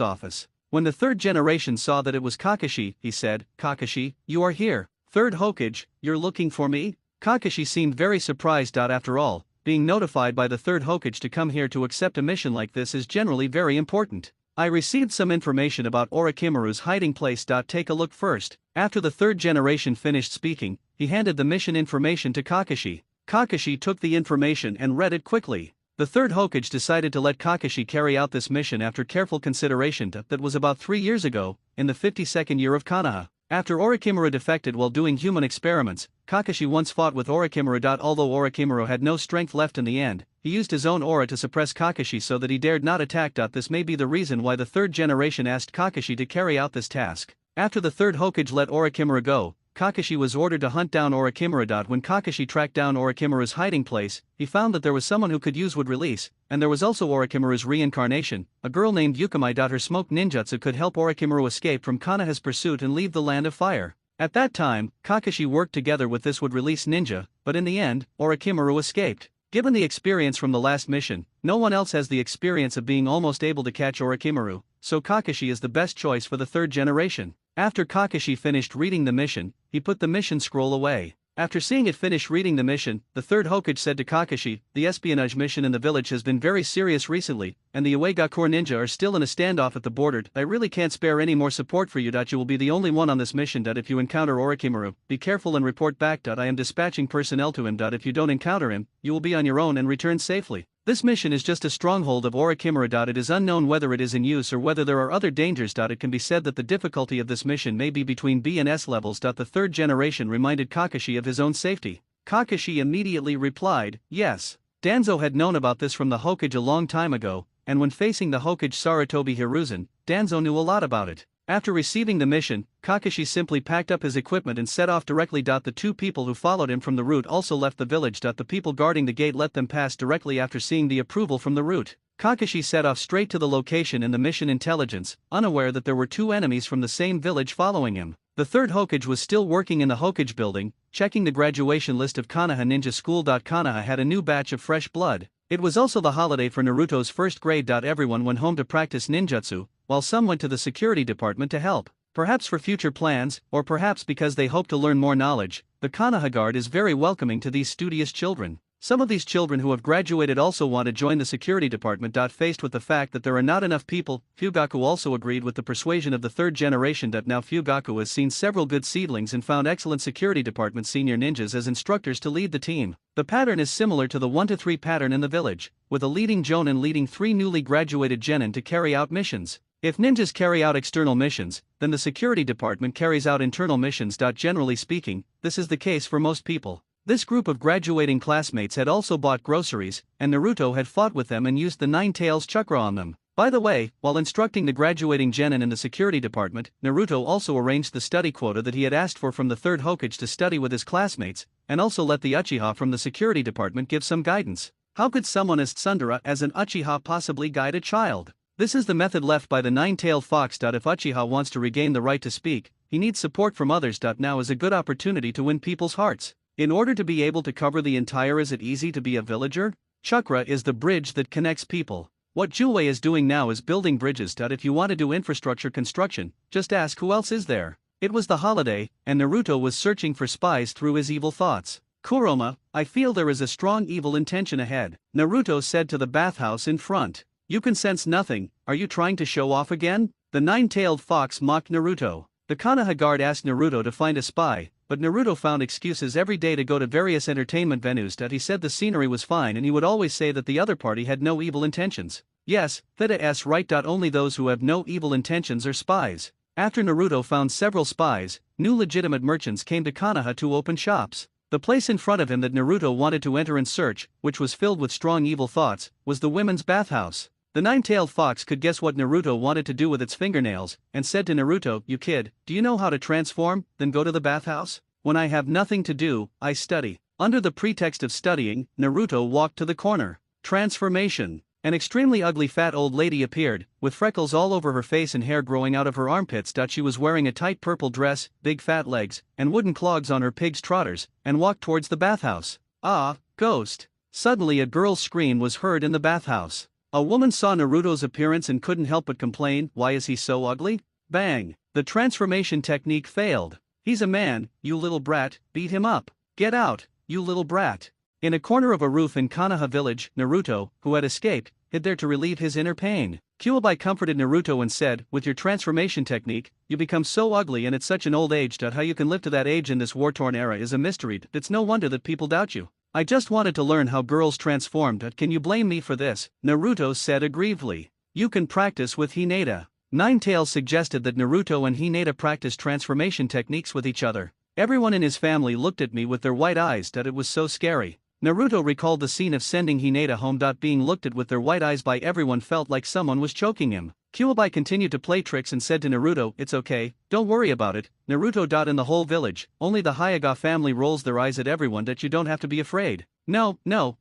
office. When the third generation saw that it was Kakashi, he said, "Kakashi, you are here. Third Hokage, you're looking for me?" Kakashi seemed very surprised. After all, being notified by the third Hokage to come here to accept a mission like this is generally very important. "I received some information about Orochimaru's hiding place. Take a look first." After the third generation finished speaking, he handed the mission information to Kakashi. Kakashi took the information and read it quickly. The third Hokage decided to let Kakashi carry out this mission after careful consideration. That was about 3 years ago, in the 52nd year of Konoha. After Orochimaru defected while doing human experiments, Kakashi once fought with Orochimaru. Although Orochimaru had no strength left in the end, he used his own aura to suppress Kakashi so that he dared not attack. This may be the reason why the third generation asked Kakashi to carry out this task. After the third Hokage let Orochimaru go, Kakashi was ordered to hunt down Orochimaru. When Kakashi tracked down Orochimaru's hiding place, he found that there was someone who could use wood release, and there was also Orochimaru's reincarnation, a girl named Yukami. Her smoke ninjutsu could help Orochimaru escape from Konoha's pursuit and leave the land of fire. At that time, Kakashi worked together with this wood release ninja, but in the end, Orochimaru escaped. Given the experience from the last mission, no one else has the experience of being almost able to catch Orochimaru. so Kakashi is the best choice for the third generation. After Kakashi finished reading the mission, he put the mission scroll away. After seeing it finish reading the mission, the third Hokage said to Kakashi, "The espionage mission in the village has been very serious recently, and the Uegakure ninja are still in a standoff at the border. I really can't spare any more support for you. You will be the only one on this mission. If you encounter Orochimaru, be careful and report back. I am dispatching personnel to him. If you don't encounter him, you will be on your own and return safely. This mission is just a stronghold of Orochimaru. It is unknown whether it is in use or whether there are other dangers. It can be said that the difficulty of this mission may be between B and S levels. The third generation reminded Kakashi of his own safety. Kakashi immediately replied, yes. Danzo had known about this from the Hokage a long time ago, and when facing the Hokage Sarutobi Hiruzen, Danzo knew a lot about it. After receiving the mission, Kakashi simply packed up his equipment and set off directly. The two people who followed him from the route also left the village. The people guarding the gate let them pass directly after seeing the approval from the route. Kakashi set off straight to the location in the mission intelligence, unaware that there were two enemies from the same village following him. The third Hokage was still working in the Hokage building, checking the graduation list of Konoha Ninja School. Konoha had a new batch of fresh blood. It was also the holiday for Naruto's first grade. Everyone went home to practice ninjutsu, while some went to the security department to help. Perhaps for future plans, or perhaps because they hope to learn more knowledge, the Konoha Guard is very welcoming to these studious children. Some of these children who have graduated also want to join the security department. Faced with the fact that there are not enough people, Fugaku also agreed with the persuasion of the third generation. Now Fugaku has seen several good seedlings and found excellent security department senior ninjas as instructors to lead the team. The pattern is similar to the 1-to-3 pattern in the village, with a leading jonin leading 3 newly graduated genin to carry out missions. If ninjas carry out external missions, then the security department carries out internal missions. Generally speaking, this is the case for most people. This group of graduating classmates had also bought groceries, and Naruto had fought with them and used the Nine Tails chakra on them. By the way, while instructing the graduating genin in the security department, Naruto also arranged the study quota that he had asked for from the third Hokage to study with his classmates, and also let the Uchiha from the security department give some guidance. How could someone as Tsundere as an Uchiha possibly guide a child? This is the method left by the nine-tailed fox. If Uchiha wants to regain the right to speak, he needs support from others. Now is a good opportunity to win people's hearts. In order to be able to cover the entire, is it easy to be a villager? Chakra is the bridge that connects people. What Julei is doing now is building bridges. If you want to do infrastructure construction, just ask who else is there. It was the holiday, and Naruto was searching for spies through his evil thoughts. Kuroma, I feel there is a strong evil intention ahead, Naruto said to the bathhouse in front. You can sense nothing, are you trying to show off again? The nine-tailed fox mocked Naruto. The Konoha guard asked Naruto to find a spy, but Naruto found excuses every day to go to various entertainment venues. He said the scenery was fine and he would always say that the other party had no evil intentions. Yes, Theta S right. Only those who have no evil intentions are spies. After Naruto found several spies, new legitimate merchants came to Konoha to open shops. The place in front of him that Naruto wanted to enter and search, which was filled with strong evil thoughts, was the women's bathhouse. The nine-tailed fox could guess what Naruto wanted to do with its fingernails, and said to Naruto, "You kid, do you know how to transform? Then go to the bathhouse? When I have nothing to do, I study." Under the pretext of studying, Naruto walked to the corner. Transformation. An extremely ugly fat old lady appeared, with freckles all over her face and hair growing out of her armpits. She was wearing a tight purple dress, big fat legs, and wooden clogs on her pig's trotters, and walked towards the bathhouse. Ah, ghost. Suddenly a girl's scream was heard in the bathhouse. A woman saw Naruto's appearance and couldn't help but complain, "Why is he so ugly?" Bang! The transformation technique failed. "He's a man, you little brat, beat him up. Get out, you little brat." In a corner of a roof in Konoha village, Naruto, who had escaped, hid there to relieve his inner pain. Kyuubi comforted Naruto and said, "With your transformation technique, you become so ugly and at such an old age. How you can live to that age in this war-torn era is a mystery. It's no wonder that people doubt you. I just wanted to learn how girls transformed. Can you blame me for this?" Naruto said aggrievedly. "You can practice with Hinata." Ninetails suggested that Naruto and Hinata practice transformation techniques with each other. Everyone in his family looked at me with their white eyes. It was so scary. Naruto recalled the scene of sending Hinata home. Being looked at with their white eyes by everyone felt like someone was choking him. Kyuubi continued to play tricks and said to Naruto, "It's okay, don't worry about it, Naruto." In the whole village, only the Hyuga family rolls their eyes at everyone. You don't have to be afraid. No,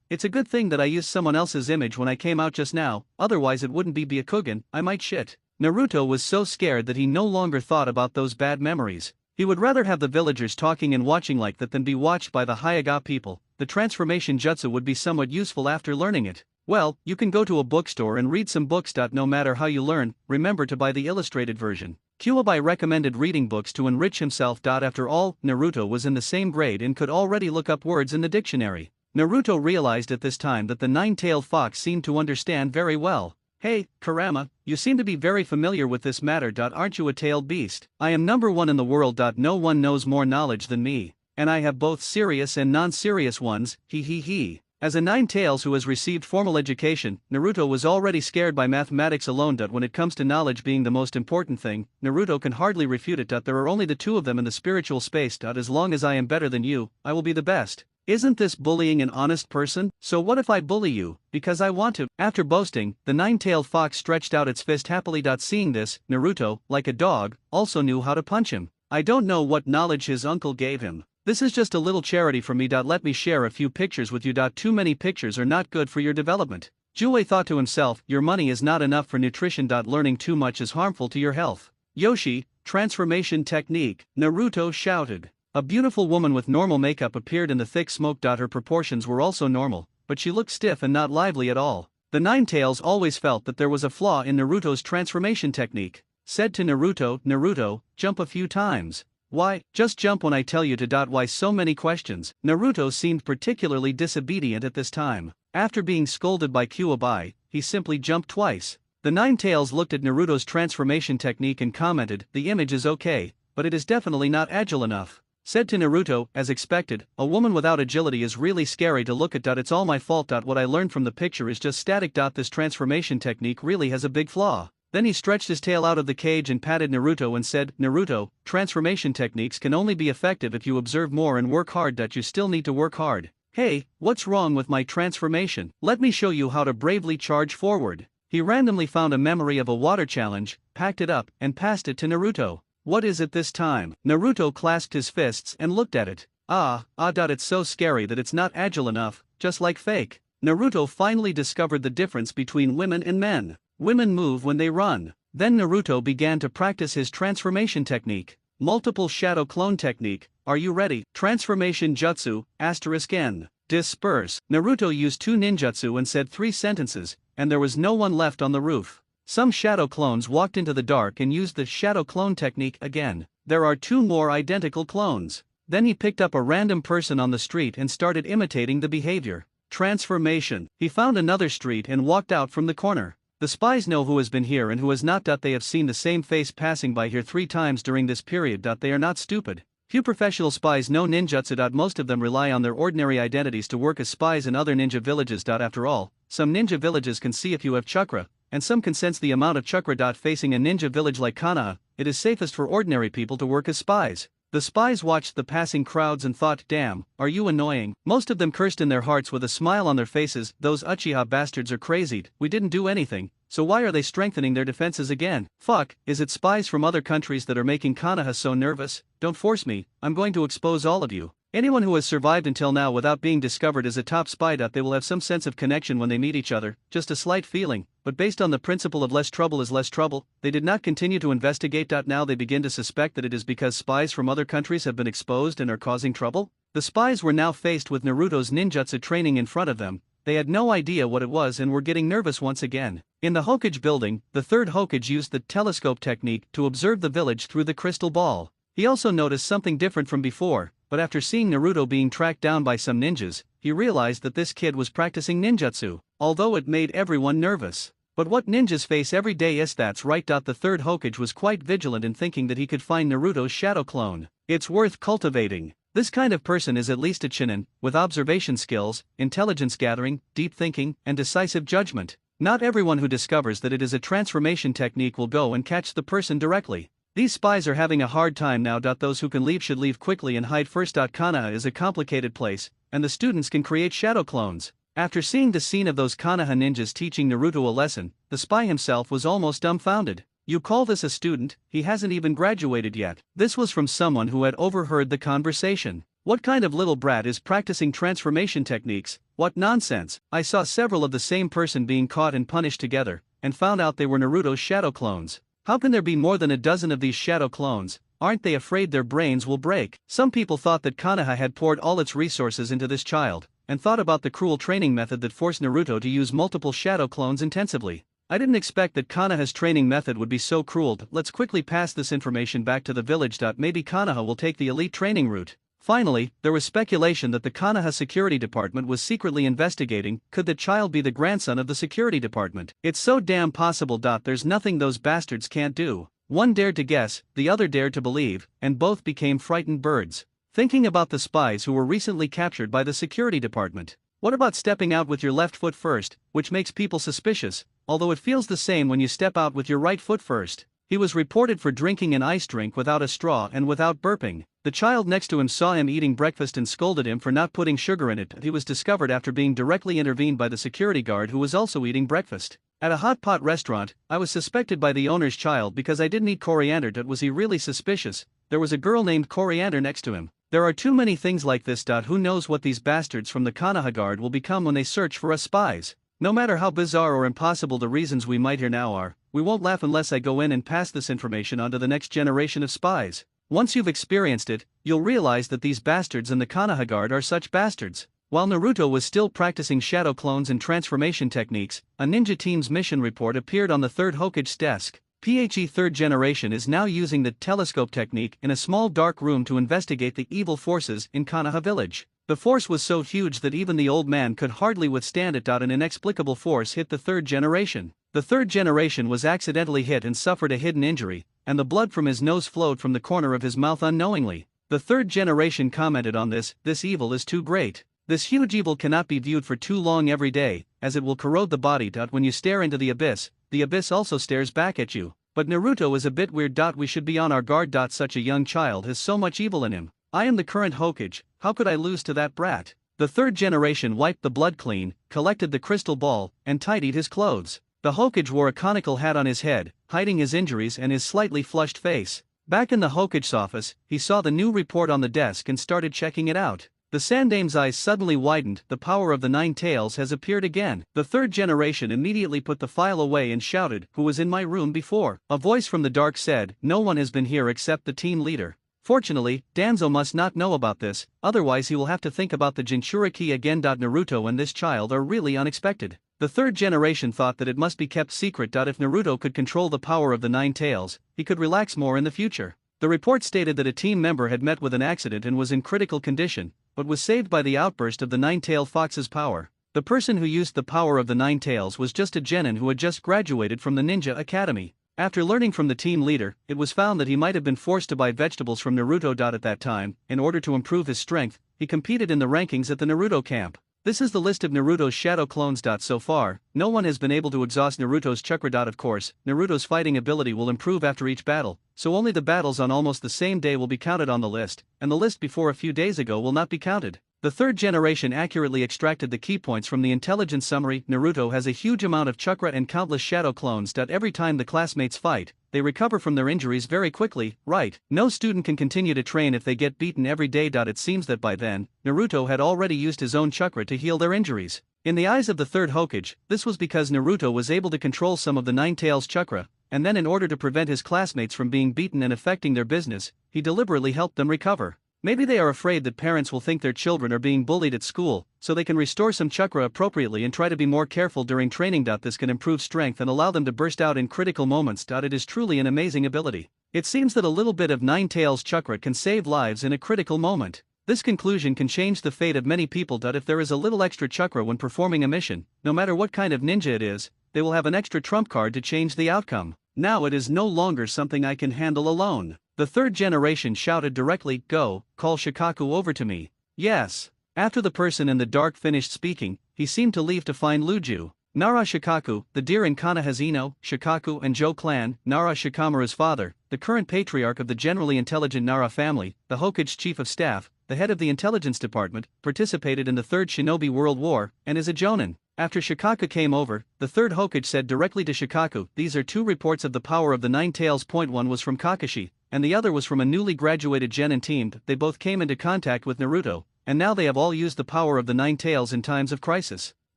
it's a good thing that I used someone else's image when I came out just now, otherwise it wouldn't be Byakugan, I might shit. Naruto was so scared that he no longer thought about those bad memories. He would rather have the villagers talking and watching like that than be watched by the Hyuga people. The transformation jutsu would be somewhat useful after learning it. Well, you can go to a bookstore and read some books. No matter how you learn, remember to buy the illustrated version. Kuwabai recommended reading books to enrich himself. After all, Naruto was in the same grade and could already look up words in the dictionary. Naruto realized at this time that the nine-tailed fox seemed to understand very well. Hey, Kurama, you seem to be very familiar with this matter. Aren't you a tailed beast? I am number one in the world. No one knows more knowledge than me. And I have both serious and non-serious ones, he. As a nine-tails who has received formal education, Naruto was already scared by mathematics alone. When it comes to knowledge being the most important thing, Naruto can hardly refute it. There are only the two of them in the spiritual space. As long as I am better than you, I will be the best. Isn't this bullying an honest person? So what if I bully you, because I want to? After boasting, the nine-tailed fox stretched out its fist happily. Seeing this, Naruto, like a dog, also knew how to punch him. I don't know what knowledge his uncle gave him. This is just a little charity from me. Let me share a few pictures with you. Too many pictures are not good for your development. Jue thought to himself, your money is not enough for nutrition. Learning too much is harmful to your health. Yoshi, transformation technique, Naruto shouted. A beautiful woman with normal makeup appeared in the thick smoke. Her proportions were also normal, but she looked stiff and not lively at all. The Nine-Tails always felt that there was a flaw in Naruto's transformation technique. Said to Naruto, Naruto, jump a few times. Why, just jump when I tell you to. Why so many questions? Naruto seemed particularly disobedient at this time. After being scolded by Kuwabai, he simply jumped twice. The Nine-Tails looked at Naruto's transformation technique and commented, the image is okay, but it is definitely not agile enough. Said to Naruto, as expected, a woman without agility is really scary to look at. It's all my fault. What I learned from the picture is just static. This transformation technique really has a big flaw. Then he stretched his tail out of the cage and patted Naruto and said, Naruto, transformation techniques can only be effective if you observe more and work hard. You still need to work hard. Hey, what's wrong with my transformation? Let me show you how to bravely charge forward. He randomly found a memory of a water challenge, packed it up, and passed it to Naruto. What is it this time? Naruto clasped his fists and looked at it. It's so scary that it's not agile enough, just like fake. Naruto finally discovered the difference between women and men. Women move when they run. Then Naruto began to practice his transformation technique. Multiple shadow clone technique. Are you ready? Transformation jutsu, *N. Disperse. Naruto used 2 ninjutsu and said 3 sentences, and there was no one left on the roof. Some shadow clones walked into the dark and used the shadow clone technique again. There are 2 more identical clones. Then he picked up a random person on the street and started imitating the behavior. Transformation. He found another street and walked out from the corner. The spies know who has been here and who has not. They have seen the same face passing by here 3 times during this period. They are not stupid. Few professional spies know ninjutsu. Most of them rely on their ordinary identities to work as spies in other ninja villages. After all, some ninja villages can see if you have chakra, and some can sense the amount of chakra. Facing a ninja village like Konoha, it is safest for ordinary people to work as spies. The spies watched the passing crowds and thought, damn, are you annoying? Most of them cursed in their hearts with a smile on their faces, those Uchiha bastards are crazy, we didn't do anything, so why are they strengthening their defenses again? Fuck, is it spies from other countries that are making Konoha so nervous? Don't force me, I'm going to expose all of you. Anyone who has survived until now without being discovered as a top spy. They will have some sense of connection when they meet each other, just a slight feeling, but based on the principle of less trouble is less trouble, they did not continue to investigate. Now they begin to suspect that it is because spies from other countries have been exposed and are causing trouble. The spies were now faced with Naruto's ninjutsu training in front of them. They had no idea what it was and were getting nervous once again. In the Hokage building, the third Hokage used the telescope technique to observe the village through the crystal ball. He also noticed something different from before, but after seeing Naruto being tracked down by some ninjas, he realized that this kid was practicing ninjutsu, although it made everyone nervous. But what ninjas face every day is that's right. The third Hokage was quite vigilant in thinking that he could find Naruto's shadow clone. It's worth cultivating. This kind of person is at least a Chunin, with observation skills, intelligence gathering, deep thinking, and decisive judgment. Not everyone who discovers that it is a transformation technique will go and catch the person directly. These spies are having a hard time now. Those who can leave should leave quickly and hide first. Konoha is a complicated place, and the students can create shadow clones. After seeing the scene of those Konoha ninjas teaching Naruto a lesson, the spy himself was almost dumbfounded. You call this a student? He hasn't even graduated yet. This was from someone who had overheard the conversation. What kind of little brat is practicing transformation techniques? What nonsense! I saw several of the same person being caught and punished together, and found out they were Naruto's shadow clones. How can there be more than a dozen of these shadow clones? Aren't they afraid their brains will break? Some people thought that Konoha had poured all its resources into this child, and thought about the cruel training method that forced Naruto to use multiple shadow clones intensively. I didn't expect that Konoha's training method would be so cruel. Let's quickly pass this information back to the village. Maybe Konoha will take the elite training route. Finally, there was speculation that the Konoha security department was secretly investigating, could the child be the grandson of the security department? It's so damn possible. There's nothing those bastards can't do. One dared to guess, the other dared to believe, and both became frightened birds. Thinking about the spies who were recently captured by the security department. What about stepping out with your left foot first, which makes people suspicious, although it feels the same when you step out with your right foot first? He was reported for drinking an ice drink without a straw and without burping. The child next to him saw him eating breakfast and scolded him for not putting sugar in it. He was discovered after being directly intervened by the security guard who was also eating breakfast. At a hot pot restaurant, I was suspected by the owner's child because I didn't eat coriander. Was he really suspicious? There was a girl named Coriander next to him. There are too many things like this. Who knows what these bastards from the Konoha Guard will become when they search for us spies? No matter how bizarre or impossible the reasons we might hear now are, we won't laugh unless I go in and pass this information on to the next generation of spies. Once you've experienced it, you'll realize that these bastards in the Konoha Guard are such bastards. While Naruto was still practicing shadow clones and transformation techniques, a ninja team's mission report appeared on the third Hokage's desk. PHE third generation is now using the telescope technique in a small dark room to investigate the evil forces in Konoha village. The force was so huge that even the old man could hardly withstand it. An inexplicable force hit the third generation. The third generation was accidentally hit and suffered a hidden injury, and the blood from his nose flowed from the corner of his mouth unknowingly. The third generation commented on this evil is too great. This huge evil cannot be viewed for too long every day, as it will corrode the body. When you stare into the abyss also stares back at you. But Naruto is a bit weird. We should be on our guard. Such a young child has so much evil in him. I am the current Hokage, how could I lose to that brat? The third generation wiped the blood clean, collected the crystal ball, and tidied his clothes. The Hokage wore a conical hat on his head, hiding his injuries and his slightly flushed face. Back in the Hokage's office, he saw the new report on the desk and started checking it out. The Sandame's eyes suddenly widened. The power of the Nine Tails has appeared again. The third generation immediately put the file away and shouted, "Who was in my room before?" A voice from the dark said, "No one has been here except the team leader." Fortunately, Danzo must not know about this, otherwise he will have to think about the Jinchuriki again. Naruto and this child are really unexpected. The third generation thought that it must be kept secret. If Naruto could control the power of the Nine Tails, he could relax more in the future. The report stated that a team member had met with an accident and was in critical condition, but was saved by the outburst of the Nine-Tailed Fox's power. The person who used the power of the Nine Tails was just a genin who had just graduated from the Ninja Academy. After learning from the team leader, it was found that he might have been forced to buy vegetables from Naruto. At that time, in order to improve his strength, he competed in the rankings at the Naruto camp. This is the list of Naruto's shadow clones. So far, no one has been able to exhaust Naruto's chakra. Of course, Naruto's fighting ability will improve after each battle, so only the battles on almost the same day will be counted on the list, and the list before a few days ago will not be counted. The third generation accurately extracted the key points from the intelligence summary. Naruto has a huge amount of chakra and countless shadow clones. Every time the classmates fight, they recover from their injuries very quickly, right? No student can continue to train if they get beaten every day. It seems that by then, Naruto had already used his own chakra to heal their injuries. In the eyes of the third Hokage, this was because Naruto was able to control some of the Nine Tails chakra, and then in order to prevent his classmates from being beaten and affecting their business, he deliberately helped them recover. Maybe they are afraid that parents will think their children are being bullied at school, so they can restore some chakra appropriately and try to be more careful during training. This can improve strength and allow them to burst out in critical moments. It is truly an amazing ability. It seems that a little bit of Nine Tails chakra can save lives in a critical moment. This conclusion can change the fate of many people. If there is a little extra chakra when performing a mission, no matter what kind of ninja it is, they will have an extra trump card to change the outcome. Now it is no longer something I can handle alone. The third generation shouted directly, "Go, call Shikaku over to me." Yes. After the person in the dark finished speaking, he seemed to leave to find Luju. Nara Shikaku, the deer in Konoha's Ino, Shikaku and Joe clan, Nara Shikamaru's father, the current patriarch of the generally intelligent Nara family, the Hokage's chief of staff, the head of the intelligence department, participated in the Third Shinobi World War, and is a Jonin. After Shikaku came over, the third Hokage said directly to Shikaku, "These are two reports of the power of the Nine Tails. One was from Kakashi, and the other was from a newly graduated genin team. They both came into contact with Naruto, and now they have all used the power of the Nine Tails in times of crisis."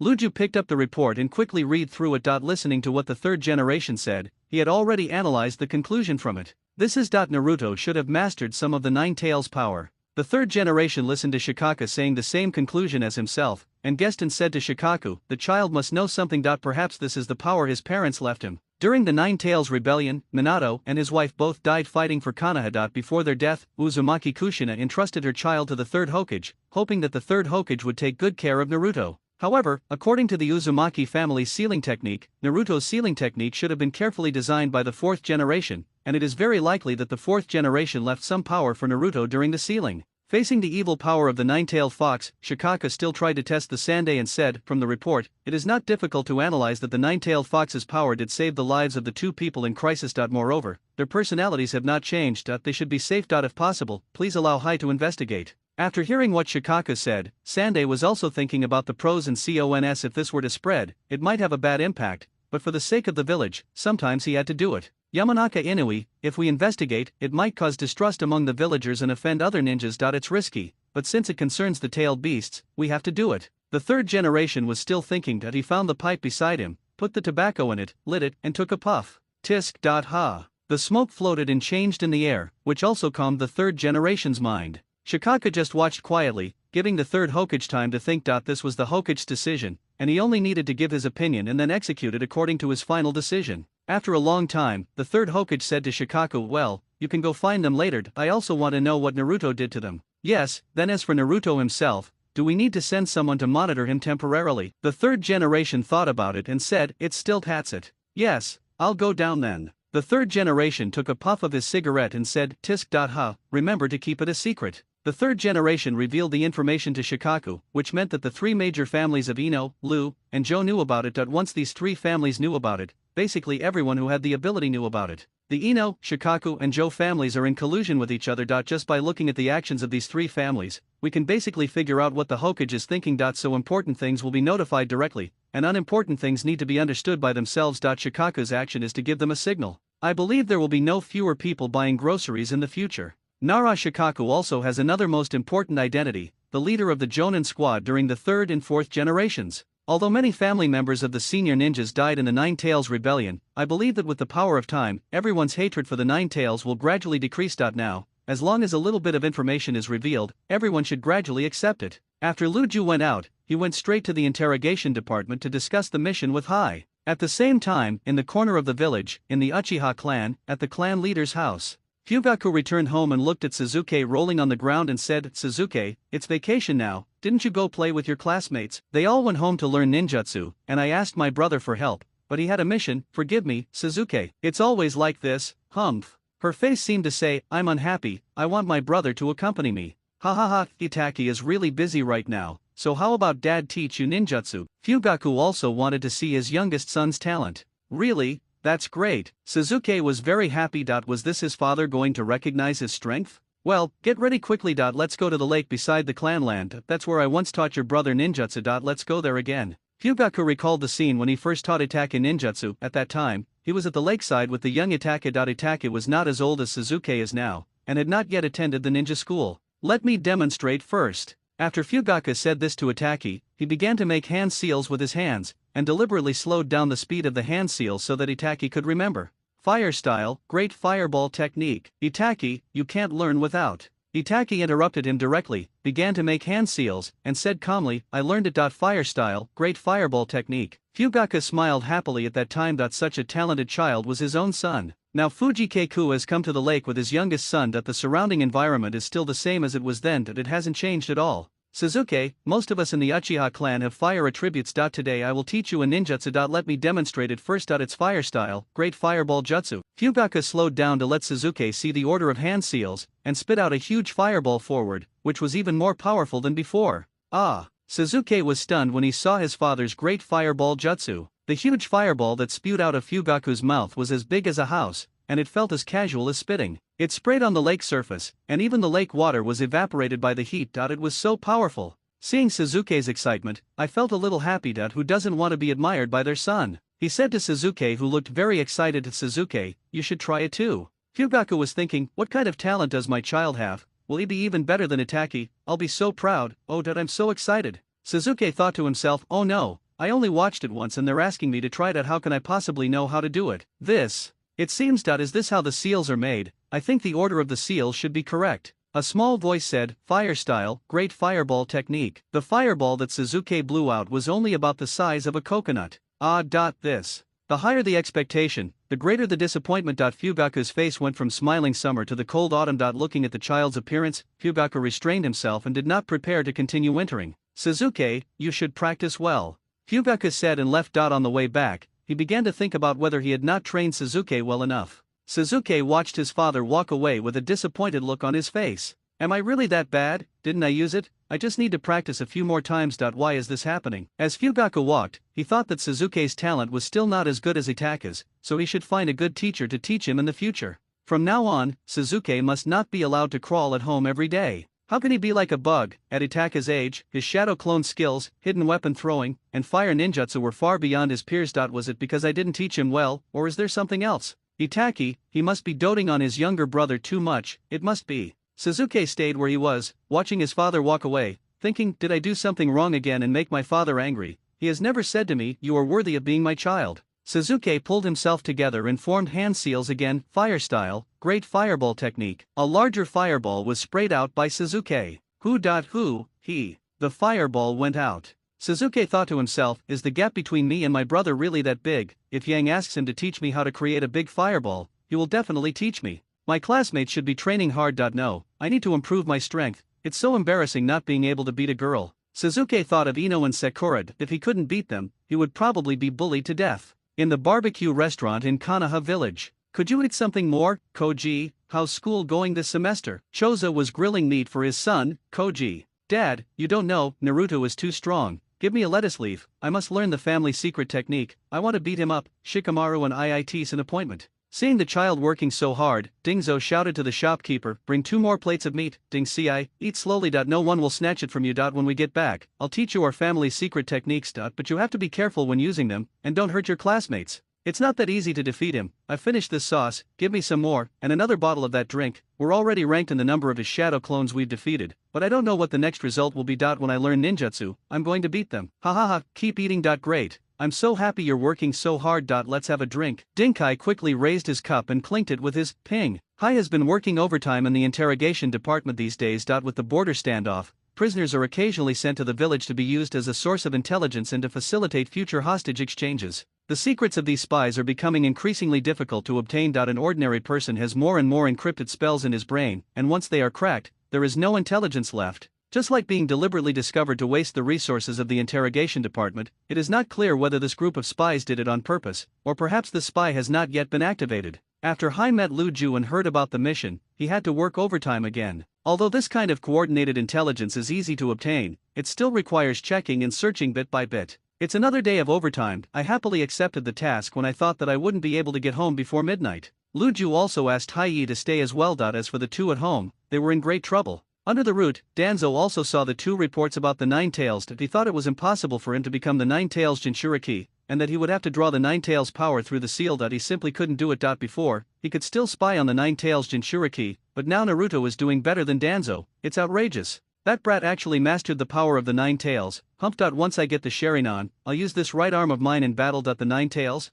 Luju picked up the report and quickly read through it. Listening to what the third generation said, he had already analyzed the conclusion from it. This is Naruto should have mastered some of the Nine Tails power. The third generation listened to Shikaka saying the same conclusion as himself, and guessed and said to Shikaku, the child must know something. Perhaps this is the power his parents left him. During the Nine Tails Rebellion, Minato and his wife both died fighting for Konoha. Before their death, Uzumaki Kushina entrusted her child to the third Hokage, hoping that the third Hokage would take good care of Naruto. However, according to the Uzumaki family's sealing technique, Naruto's sealing technique should have been carefully designed by the fourth generation, and it is very likely that the fourth generation left some power for Naruto during the sealing. Facing the evil power of the nine-tailed fox, Shikaka still tried to test the Sunday and said, from the report, it is not difficult to analyze that the nine-tailed fox's power did save the lives of the two people in crisis. Moreover, their personalities have not changed. They should be safe. If possible, please allow Hai to investigate. After hearing what Shikaka said, Sunday was also thinking about the pros and cons. If this were to spread, it might have a bad impact, but for the sake of the village, sometimes he had to do it. Yamanaka Inui, if we investigate, it might cause distrust among the villagers and offend other ninjas. It's risky, but since it concerns the tailed beasts, we have to do it. The third generation was still thinking that he found the pipe beside him, put the tobacco in it, lit it, and took a puff. Tisk. Ha. The smoke floated and changed in the air, which also calmed the third generation's mind. Shikaka just watched quietly, giving the third Hokage time to think. This was the Hokage's decision, and he only needed to give his opinion and then execute it according to his final decision. After a long time, the third Hokage said to Shikaku, well, you can go find them later. I also want to know what Naruto did to them. Yes, then as for Naruto himself, do we need to send someone to monitor him temporarily? The third generation thought about it and said, it's still Tatsit. Yes, I'll go down then. The third generation took a puff of his cigarette and said, Tisk. Ha, remember to keep it a secret. The third generation revealed the information to Shikaku, which meant that the three major families of Ino, Lu, and Joe knew about it. Once these three families knew about it, basically everyone who had the ability knew about it. The Ino, Shikaku, and Joe families are in collusion with each other. Just by looking at the actions of these three families, we can basically figure out what the Hokage is thinking. So important things will be notified directly, and unimportant things need to be understood by themselves. Shikaku's action is to give them a signal. I believe there will be no fewer people buying groceries in the future. Nara Shikaku also has another most important identity, the leader of the Jonin squad during the third and fourth generations. Although many family members of the senior ninjas died in the Nine Tails Rebellion, I believe that with the power of time, everyone's hatred for the Nine Tails will gradually decrease. Now, as long as a little bit of information is revealed, everyone should gradually accept it. After Luju went out, he went straight to the interrogation department to discuss the mission with Hai. At the same time, in the corner of the village, in the Uchiha clan, at the clan leader's house, Fugaku returned home and looked at Suzuki rolling on the ground and said, Suzuki, it's vacation now, didn't you go play with your classmates? They all went home to learn ninjutsu, and I asked my brother for help, but he had a mission. Forgive me, Suzuki. It's always like this, humph. Her face seemed to say, I'm unhappy, I want my brother to accompany me. Ha ha ha, Itaki is really busy right now, so how about dad teach you ninjutsu? Fugaku also wanted to see his youngest son's talent. Really? That's great. Suzuki was very happy. Was this his father going to recognize his strength? Well, get ready quickly. Let's go to the lake beside the clan land. That's where I once taught your brother ninjutsu. Let's go there again. Fugaku recalled the scene when he first taught Itake ninjutsu. At that time, he was at the lakeside with the young Itake. Itake was not as old as Suzuki is now, and had not yet attended the ninja school. Let me demonstrate first. After Fugaku said this to Itake, he began to make hand seals with his hands, and deliberately slowed down the speed of the hand seals so that Itake could remember. Fire style, great fireball technique. Itake, you can't learn without. Itake interrupted him directly, began to make hand seals, and said calmly, I learned it. Fire style, great fireball technique. Fugaku smiled happily at that time. Such a talented child was his own son. Now Fujikeku has come to the lake with his youngest son. The surrounding environment is still the same as it was then. It hasn't changed at all. Suzuki, most of us in the Uchiha clan have fire attributes. Today I will teach you a ninjutsu. Let me demonstrate it first. It's fire style, great fireball jutsu. Fugaku slowed down to let Suzuki see the order of hand seals, and spit out a huge fireball forward, which was even more powerful than before. Ah! Suzuki was stunned when he saw his father's great fireball jutsu. The huge fireball that spewed out of Fugaku's mouth was as big as a house, and it felt as casual as spitting. It sprayed on the lake surface, and even the lake water was evaporated by the heat. It was so powerful. Seeing Suzuki's excitement, I felt a little happy. Who doesn't want to be admired by their son? He said to Suzuki, who looked very excited. Suzuki, you should try it too. Fugaku was thinking, what kind of talent does my child have? Will he be even better than Itake? I'll be so proud. Oh, I'm so excited. Suzuki thought to himself, oh no, I only watched it once and they're asking me to try it. How can I possibly know how to do it? It seems. Is this how the seals are made? I think the order of the seals should be correct. A small voice said, "Fire style, great fireball technique." The fireball that Sasuke blew out was only about the size of a coconut. This. The higher the expectation, the greater the disappointment. Fugaku's face went from smiling summer to the cold autumn. Looking at the child's appearance, Fugaku restrained himself and did not prepare to continue entering. "Sasuke, you should practice well," Fugaku said and left. On the way back, he began to think about whether he had not trained Sasuke well enough. Sasuke watched his father walk away with a disappointed look on his face. "Am I really that bad? Didn't I use it? I just need to practice a few more times. Why is this happening?" As Fugaku walked, he thought that Sasuke's talent was still not as good as Itake's, so he should find a good teacher to teach him in the future. From now on, Sasuke must not be allowed to crawl at home every day. How can he be like a bug? At Itake's age, his shadow clone skills, hidden weapon throwing, and fire ninjutsu were far beyond his peers. Was it because I didn't teach him well, or is there something else? Itake, he must be doting on his younger brother too much, it must be. Sasuke stayed where he was, watching his father walk away, thinking, did I do something wrong again and make my father angry? He has never said to me, you are worthy of being my child. Sasuke pulled himself together and formed hand seals again, fire style, great fireball technique. A larger fireball was sprayed out by Sasuke. He. The fireball went out. Sasuke thought to himself, is the gap between me and my brother really that big? If Yang asks him to teach me how to create a big fireball, he will definitely teach me. My classmates should be training hard. No, I need to improve my strength. It's so embarrassing not being able to beat a girl. Sasuke thought of Ino and Sakura. If he couldn't beat them, he would probably be bullied to death. In the barbecue restaurant in Konoha village. Could you eat something more, Koji? How's school going this semester? Choza was grilling meat for his son, Koji. Dad, you don't know, Naruto is too strong. Give me a lettuce leaf, I must learn the family secret technique, I want to beat him up. Shikamaru and IIT's an appointment. Seeing the child working so hard, Dingzo shouted to the shopkeeper, bring 2 more plates of meat. Ding ci, eat slowly. No one will snatch it from you. When we get back, I'll teach you our family secret techniques. But you have to be careful when using them, and don't hurt your classmates. It's not that easy to defeat him. I finished this sauce, give me some more, and another bottle of that drink. We're already ranked in the number of his shadow clones we've defeated, but I don't know what the next result will be. When I learn ninjutsu, I'm going to beat them. Keep eating. Great. I'm so happy you're working so hard. Let's have a drink. Dinkai quickly raised his cup and clinked it with his ping. Hai has been working overtime in the interrogation department these days. With the border standoff, prisoners are occasionally sent to the village to be used as a source of intelligence and to facilitate future hostage exchanges. The secrets of these spies are becoming increasingly difficult to obtain. An ordinary person has more and more encrypted spells in his brain, and once they are cracked, there is no intelligence left. Just like being deliberately discovered to waste the resources of the interrogation department, it is not clear whether this group of spies did it on purpose, or perhaps the spy has not yet been activated. After Hai met Lu Ju and heard about the mission, he had to work overtime again. Although this kind of coordinated intelligence is easy to obtain, it still requires checking and searching bit by bit. It's another day of overtime. I happily accepted the task when I thought that I wouldn't be able to get home before midnight. Lu Ju also asked Hai Yi to stay as well. As for the two at home, they were in great trouble. Under the root, Danzo also saw the 2 reports about the 9 tails. He thought it was impossible for him to become the 9 tails Jinchuriki, and that he would have to draw the 9 tails power through the seal. He simply couldn't do it. Before, he could still spy on the 9 tails Jinchuriki, but now Naruto is doing better than Danzo. It's outrageous. That brat actually mastered the power of the 9 tails. Once I get the Sharingan, I'll use this right arm of mine in battle. The 9 tails?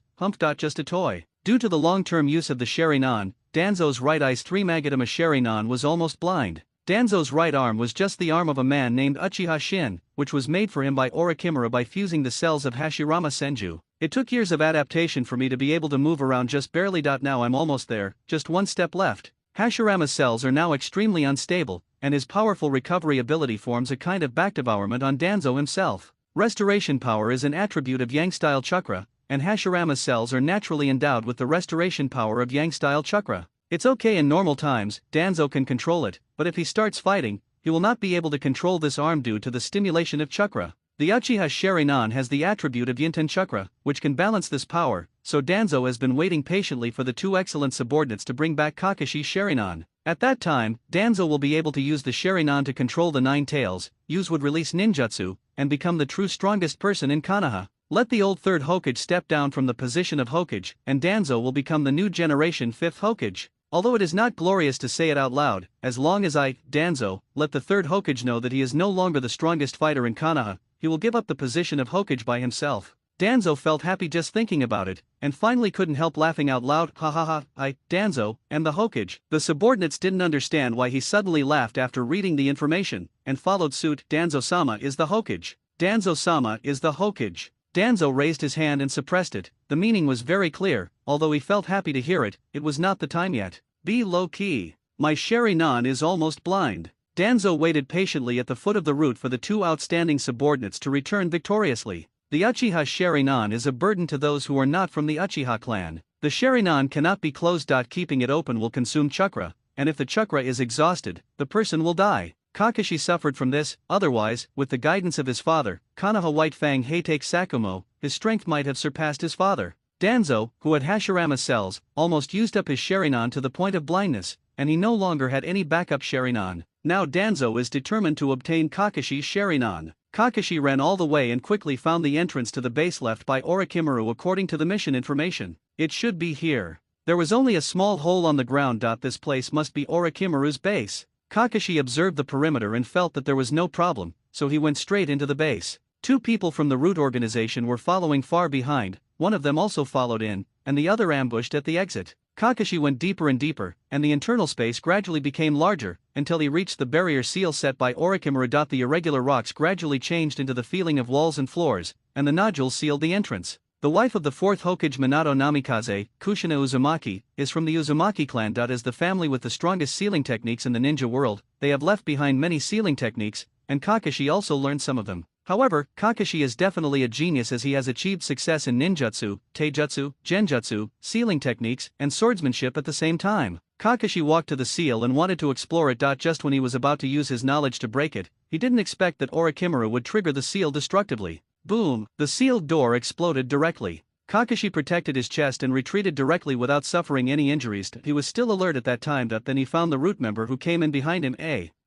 Just a toy. Due to the long-term use of the Sharingan, Danzo's right eye's 3 Magatama Sharingan was almost blind. Danzo's right arm was just the arm of a man named Uchiha Shin, which was made for him by Orochimaru by fusing the cells of Hashirama Senju. It took years of adaptation for me to be able to move around just barely. Now I'm almost there, just 1 step left. Hashirama's cells are now extremely unstable, and his powerful recovery ability forms a kind of backdevourment on Danzo himself. Restoration power is an attribute of Yang-style chakra, and Hashirama's cells are naturally endowed with the restoration power of Yang-style chakra. It's okay in normal times, Danzo can control it, but if he starts fighting, he will not be able to control this arm due to the stimulation of chakra. The Uchiha Sharingan has the attribute of Yinten chakra, which can balance this power, so Danzo has been waiting patiently for the 2 excellent subordinates to bring back Kakashi's Sharingan. At that time, Danzo will be able to use the Sharingan to control the 9 tails, use would release ninjutsu, and become the true strongest person in Konoha. Let the old 3rd Hokage step down from the position of Hokage, and Danzo will become the new generation 5th Hokage. Although it is not glorious to say it out loud, as long as I, Danzo, let the 3rd Hokage know that he is no longer the strongest fighter in Konoha, he will give up the position of Hokage by himself. Danzo felt happy just thinking about it, and finally couldn't help laughing out loud. Ha ha ha, Danzo, and the Hokage. The subordinates didn't understand why he suddenly laughed after reading the information, and followed suit. Danzo-sama is the Hokage. Danzo-sama is the Hokage. Danzo raised his hand and suppressed it. The meaning was very clear, although he felt happy to hear it. It was not the time yet. Be low-key. My Sharingan is almost blind. Danzo waited patiently at the foot of the route for the two outstanding subordinates to return victoriously. The Uchiha Sharingan is a burden to those who are not from the Uchiha clan. The Sharingan cannot be closed. Keeping it open will consume chakra, and if the chakra is exhausted, the person will die. Kakashi suffered from this, otherwise, with the guidance of his father, Konoha White Fang Heitake Sakumo, his strength might have surpassed his father. Danzo, who had Hashirama cells, almost used up his Sharingan to the point of blindness, and he no longer had any backup Sharingan. Now Danzo is determined to obtain Kakashi's Sharingan. Kakashi ran all the way and quickly found the entrance to the base left by Orochimaru according to the mission information. It should be here. There was only a small hole on the ground. This place must be Orochimaru's base. Kakashi observed the perimeter and felt that there was no problem, so he went straight into the base. Two people from the root organization were following far behind, one of them also followed in, and the other ambushed at the exit. Kakashi went deeper and deeper, and the internal space gradually became larger, until he reached the barrier seal set by Orochimaru. The irregular rocks gradually changed into the feeling of walls and floors, and the nodules sealed the entrance. The wife of the fourth Hokage Minato Namikaze, Kushina Uzumaki, is from the Uzumaki clan. As the family with the strongest sealing techniques in the ninja world, they have left behind many sealing techniques, and Kakashi also learned some of them. However, Kakashi is definitely a genius as he has achieved success in ninjutsu, taijutsu, genjutsu, sealing techniques, and swordsmanship at the same time. Kakashi walked to the seal and wanted to explore it. Just when he was about to use his knowledge to break it, he didn't expect that Orochimaru would trigger the seal destructively. Boom! The sealed door exploded directly. Kakashi protected his chest and retreated directly without suffering any injuries. He was still alert at that time. Then he found the root member who came in behind him.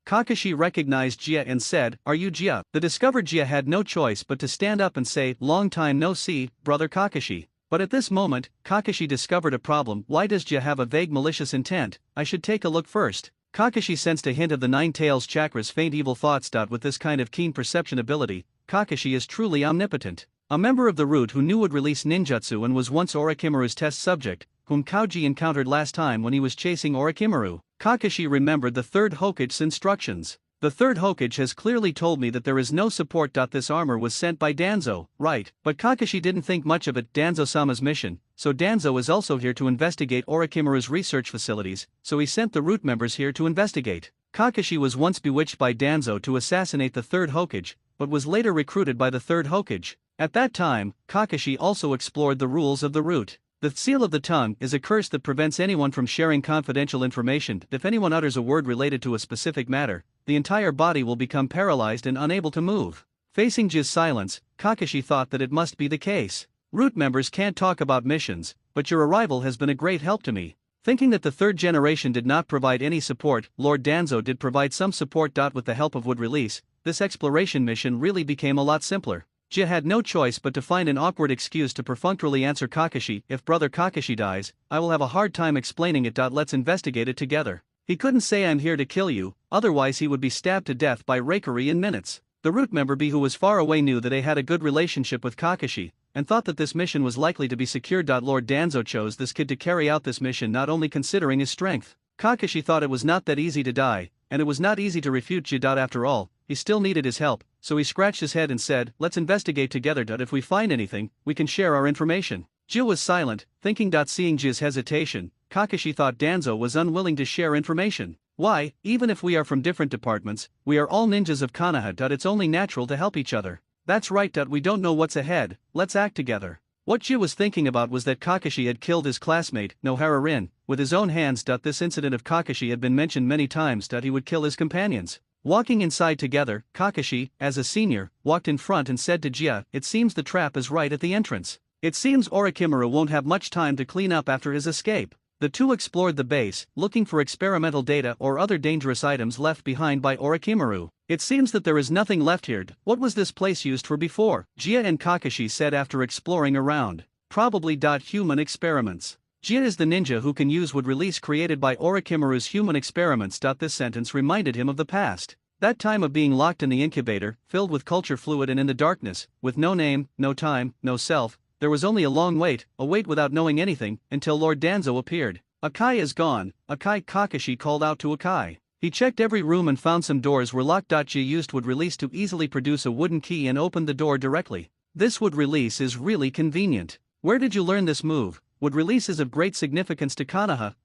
Kakashi recognized Jia and said, "Are you Jia?" The discovered Jia had no choice but to stand up and say, "Long time no see, brother Kakashi." But at this moment, Kakashi discovered a problem. Why does Jia have a vague malicious intent? I should take a look first. Kakashi sensed a hint of the Nine Tails chakra's faint evil thoughts. With this kind of keen perception ability, Kakashi is truly omnipotent. A member of the root who knew would release ninjutsu and was once Orochimaru's test subject, whom Kauji encountered last time when he was chasing Orochimaru. Kakashi remembered the third Hokage's instructions. The third Hokage has clearly told me that there is no support. This armor was sent by Danzo, right? But Kakashi didn't think much of it. Danzo-sama's mission, so Danzo is also here to investigate Orochimaru's research facilities, so he sent the root members here to investigate. Kakashi was once bewitched by Danzo to assassinate the third Hokage, but was later recruited by the third Hokage. At that time, Kakashi also explored the rules of the root. The seal of the tongue is a curse that prevents anyone from sharing confidential information. If anyone utters a word related to a specific matter, the entire body will become paralyzed and unable to move. Facing Ji's silence, Kakashi thought that it must be the case. Root members can't talk about missions, but your arrival has been a great help to me. Thinking that the third generation did not provide any support, Lord Danzo did provide some support. With the help of wood release, this exploration mission really became a lot simpler. Jia had no choice but to find an awkward excuse to perfunctorily answer Kakashi. If brother Kakashi dies, I will have a hard time explaining it. Let's investigate it together. He couldn't say I'm here to kill you, otherwise he would be stabbed to death by Reikari in minutes. The root member B who was far away knew that they had a good relationship with Kakashi, and thought that this mission was likely to be secured. Lord Danzo chose this kid to carry out this mission not only considering his strength. Kakashi thought it was not that easy to die, and it was not easy to refute Jia. After all, he still needed his help, so he scratched his head and said, "Let's investigate together. If we find anything, we can share our information." Jia was silent, thinking. Seeing Jia's hesitation, Kakashi thought Danzo was unwilling to share information. Why, even if we are from different departments, we are all ninjas of Konoha. It's only natural to help each other. That's right. We don't know what's ahead, let's act together. What Jia was thinking about was that Kakashi had killed his classmate, Nohara Rin, with his own hands. This incident of Kakashi had been mentioned many times. He would kill his companions. Walking inside together, Kakashi, as a senior, walked in front and said to Jia, "It seems the trap is right at the entrance. It seems Orochimaru won't have much time to clean up after his escape." The two explored the base, looking for experimental data or other dangerous items left behind by Orochimaru. "It seems that there is nothing left here. What was this place used for before?" Jia and Kakashi said after exploring around. "Probably human experiments." Jia is the ninja who can use wood release created by Orochimaru's human experiments. This sentence reminded him of the past. That time of being locked in the incubator, filled with culture fluid and in the darkness, with no name, no time, no self, there was only a long wait, a wait without knowing anything, until Lord Danzo appeared. Akai is gone, Akai. Kakashi called out to Akai. He checked every room and found some doors were locked. Jia used would release to easily produce a wooden key and opened the door directly. This would release is really convenient. Where did you learn this move? Would release is of great significance to Konoha,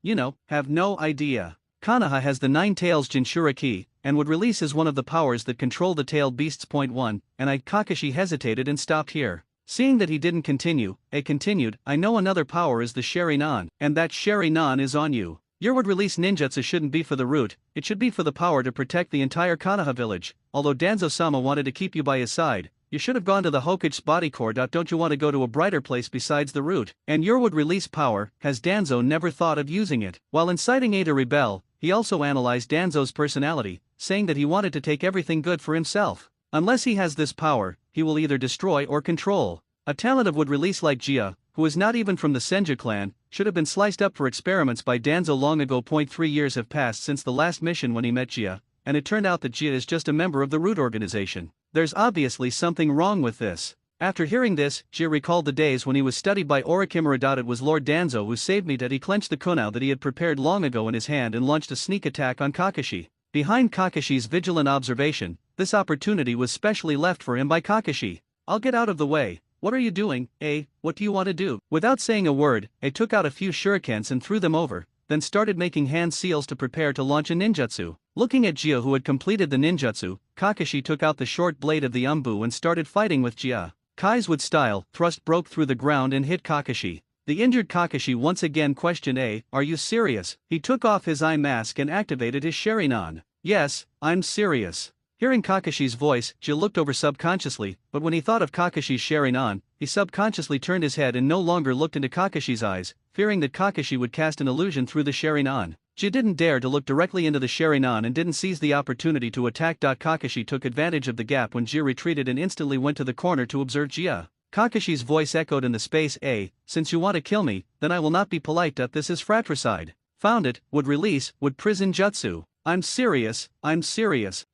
have no idea. Konoha has the 9 tails Jinchura key, and would release is one of the powers that control the tailed beasts. 1, and Kakashi hesitated and stopped here. Seeing that he didn't continue, continued, I know another power is the Sharingan, and that Sharingan is on you. Your would release ninjutsu shouldn't be for the root, it should be for the power to protect the entire Konoha village. Although Danzo-sama wanted to keep you by his side, you should have gone to the Hokage's body core. Don't you want to go to a brighter place besides the root? And your would release power, has Danzo never thought of using it? While inciting A to rebel, he also analyzed Danzo's personality, saying that he wanted to take everything good for himself. Unless he has this power, he will either destroy or control. A talent of would release like Jia, who is not even from the Senju clan, should have been sliced up for experiments by Danzo long ago. 3 years have passed since the last mission when he met Jia, and it turned out that Jia is just a member of the root organization. There's obviously something wrong with this. After hearing this, Jia recalled the days when he was studied by Orochimaru. It was Lord Danzo who saved me. He clenched the kunai that he had prepared long ago in his hand and launched a sneak attack on Kakashi. Behind Kakashi's vigilant observation, this opportunity was specially left for him by Kakashi. I'll get out of the way. What are you doing, A? What do you want to do? Without saying a word, A took out a few shurikens and threw them over, then started making hand seals to prepare to launch a ninjutsu. Looking at Jia who had completed the ninjutsu, Kakashi took out the short blade of the umbu and started fighting with Jia. Kai's wood style thrust broke through the ground and hit Kakashi. The injured Kakashi once again questioned A, are you serious? He took off his eye mask and activated his Sharingan. Yes, I'm serious. Hearing Kakashi's voice, Jia looked over subconsciously, but when he thought of Kakashi's Sharingan, he subconsciously turned his head and no longer looked into Kakashi's eyes, fearing that Kakashi would cast an illusion through the Sharingan. Jia didn't dare to look directly into the Sharingan and didn't seize the opportunity to attack. Kakashi took advantage of the gap when Jia retreated and instantly went to the corner to observe Jia. Kakashi's voice echoed in the space. A, since you want to kill me, then I will not be polite. This is fratricide. Found it, would release, would prison jutsu. I'm serious.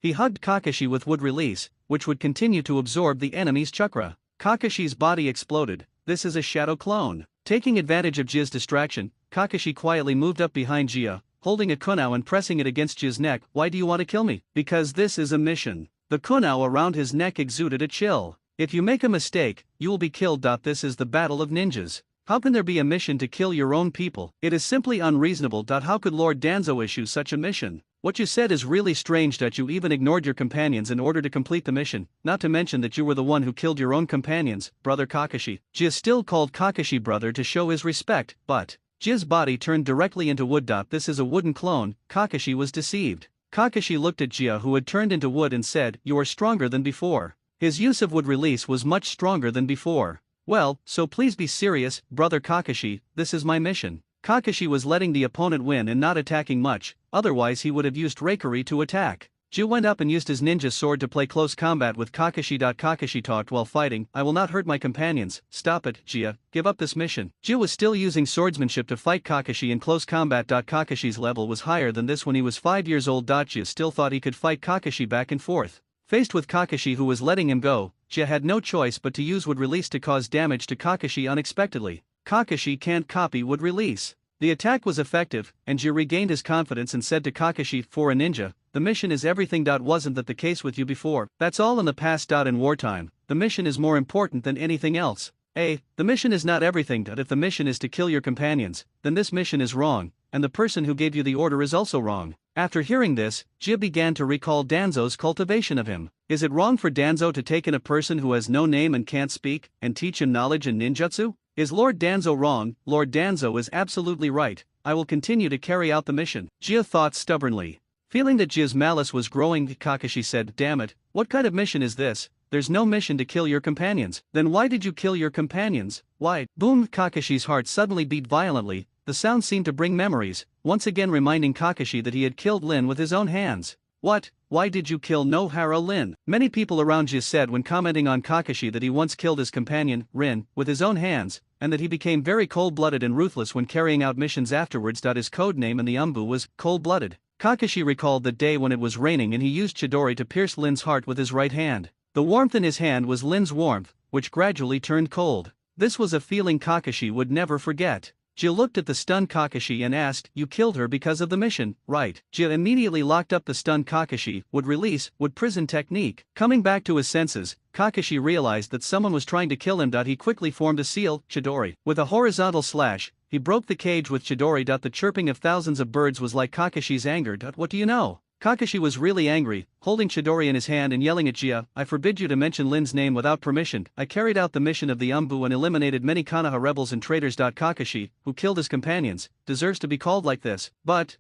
He hugged Kakashi with would release, which would continue to absorb the enemy's chakra. Kakashi's body exploded. This is a shadow clone. Taking advantage of Jia's distraction, Kakashi quietly moved up behind Jia, holding a kunai and pressing it against Jia's neck. Why do you want to kill me? Because this is a mission. The kunai around his neck exuded a chill. If you make a mistake, you will be killed. This is the battle of ninjas. How can there be a mission to kill your own people? It is simply unreasonable. How could Lord Danzo issue such a mission? What you said is really strange. You even ignored your companions in order to complete the mission, not to mention that you were the one who killed your own companions, brother Kakashi. Jia still called Kakashi brother to show his respect, but Jia's body turned directly into wood. This is a wooden clone. Kakashi was deceived. Kakashi looked at Jia who had turned into wood and said, you are stronger than before. His use of wood release was much stronger than before. Well, so please be serious, brother Kakashi, this is my mission. Kakashi was letting the opponent win and not attacking much, otherwise he would have used Reikari to attack. Jia went up and used his ninja sword to play close combat with Kakashi. Kakashi talked while fighting, I will not hurt my companions. Stop it, Jia, give up this mission. Jia was still using swordsmanship to fight Kakashi in close combat. Kakashi's level was higher than this when he was 5 years old. Jia still thought he could fight Kakashi back and forth. Faced with Kakashi who was letting him go, Jia had no choice but to use wood release to cause damage to Kakashi unexpectedly. Kakashi can't copy wood release. The attack was effective, and Jia regained his confidence and said to Kakashi, for a ninja, the mission is everything. Wasn't that the case with you before? That's all in the past. In wartime, the mission is more important than anything else. The mission is not everything. If the mission is to kill your companions, then this mission is wrong, and the person who gave you the order is also wrong. After hearing this, Jia began to recall Danzo's cultivation of him. Is it wrong for Danzo to take in a person who has no name and can't speak, and teach him knowledge and ninjutsu? Is Lord Danzo wrong? Lord Danzo is absolutely right. I will continue to carry out the mission, Jia thought stubbornly. Feeling that Jia's malice was growing, Kakashi said, damn it, what kind of mission is this? There's no mission to kill your companions. Then why did you kill your companions? Why? Boom! Kakashi's heart suddenly beat violently. The sound seemed to bring memories, once again reminding Kakashi that he had killed Lin with his own hands. What? Why did you kill Nohara Lin? Many people around Jia said when commenting on Kakashi that he once killed his companion, Rin, with his own hands, and that he became very cold-blooded and ruthless when carrying out missions afterwards. His code name in the Umbu was cold-blooded. Kakashi recalled the day when it was raining and he used Chidori to pierce Lin's heart with his right hand. The warmth in his hand was Lin's warmth, which gradually turned cold. This was a feeling Kakashi would never forget. Jill looked at the stunned Kakashi and asked, "You killed her because of the mission, right?" Jill immediately locked up the stunned Kakashi, would prison technique. Coming back to his senses, Kakashi realized that someone was trying to kill him. He quickly formed a seal, Chidori. With a horizontal slash, he broke the cage with Chidori. The chirping of thousands of birds was like Kakashi's anger. What do you know? Kakashi was really angry, holding Chidori in his hand and yelling at Jia, "I forbid you to mention Lin's name without permission. I carried out the mission of the Umbu and eliminated many Konoha rebels and traitors. Kakashi, who killed his companions, deserves to be called like this. But,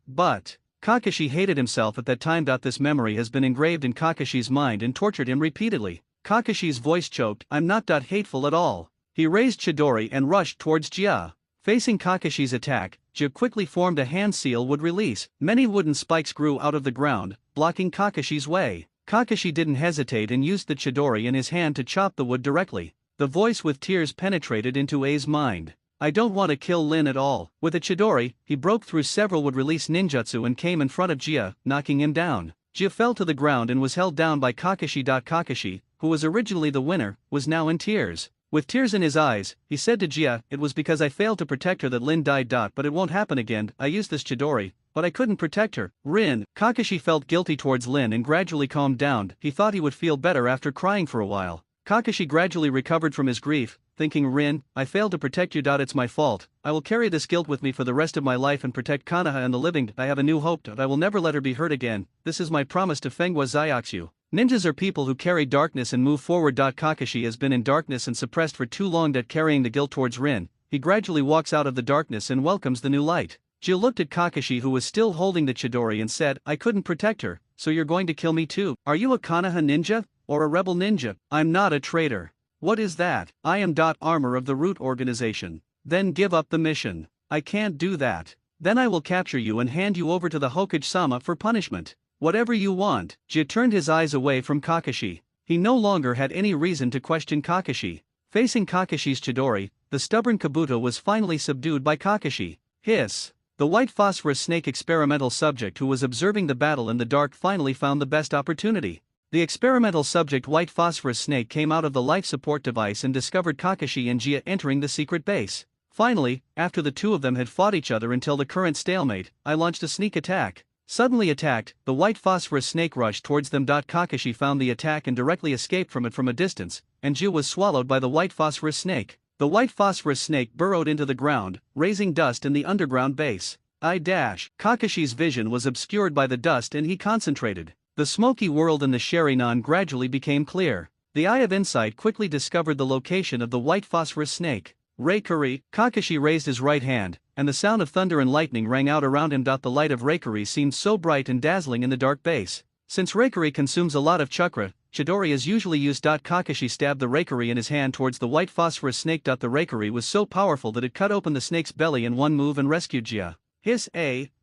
Kakashi hated himself at that time. This memory has been engraved in Kakashi's mind and tortured him repeatedly. Kakashi's voice choked, "I'm not hateful at all." He raised Chidori and rushed towards Jia. Facing Kakashi's attack, Jia quickly formed a hand seal would release. Many wooden spikes grew out of the ground, blocking Kakashi's way. Kakashi didn't hesitate and used the Chidori in his hand to chop the wood directly. The voice with tears penetrated into A's mind. "I don't want to kill Lin at all." With a Chidori, he broke through several would release ninjutsu and came in front of Jia, knocking him down. Jia fell to the ground and was held down by Kakashi. Kakashi, who was originally the winner, was now in tears. With tears in his eyes, he said to Jia, "It was because I failed to protect her that Lin died. But it won't happen again. I used this Chidori, but I couldn't protect her." Kakashi felt guilty towards Lin and gradually calmed down. He thought he would feel better after crying for a while. Kakashi gradually recovered from his grief, thinking, I failed to protect you. It's my fault. I will carry this guilt with me for the rest of my life and protect Konoha and the living. I have a new hope. I will never let her be hurt again. This is my promise to Fengwa Zyaksu." Ninjas are people who carry darkness and move forward. Kakashi has been in darkness and suppressed for too long. Carrying the guilt towards Rin, he gradually walks out of the darkness and welcomes the new light. Jill looked at Kakashi, who was still holding the Chidori, and said, "I couldn't protect her, so you're going to kill me too? Are you a Konoha ninja? Or a rebel ninja?" "I'm not a traitor." "What is that?" "I am armor of the Root organization." "Then give up the mission." "I can't do that." "Then I will capture you and hand you over to the Hokage-sama for punishment." "Whatever you want." Jia turned his eyes away from Kakashi. He no longer had any reason to question Kakashi. Facing Kakashi's Chidori, the stubborn Kabuto was finally subdued by Kakashi. Hiss. The white phosphorus snake experimental subject who was observing the battle in the dark finally found the best opportunity. The experimental subject white phosphorus snake came out of the life support device and discovered Kakashi and Jia entering the secret base. Finally, after the two of them had fought each other until the current stalemate, I launched a sneak attack. Suddenly attacked, the white phosphorus snake rushed towards them. Kakashi found the attack and directly escaped from it from a distance, and Jia was swallowed by the white phosphorus snake. The white phosphorus snake burrowed into the ground, raising dust in the underground base. Kakashi's vision was obscured by the dust and he concentrated. The smoky world in the Sharingan gradually became clear. The Eye of Insight quickly discovered the location of the white phosphorus snake. Reikari. Kakashi raised his right hand, and the sound of thunder and lightning rang out around him. The light of Reikari seemed so bright and dazzling in the dark base. Since Reikari consumes a lot of chakra, Chidori is usually used. Kakashi stabbed the Reikari in his hand towards the white phosphorus snake. The Reikari was so powerful that it cut open the snake's belly in one move and rescued Jia. Hiss.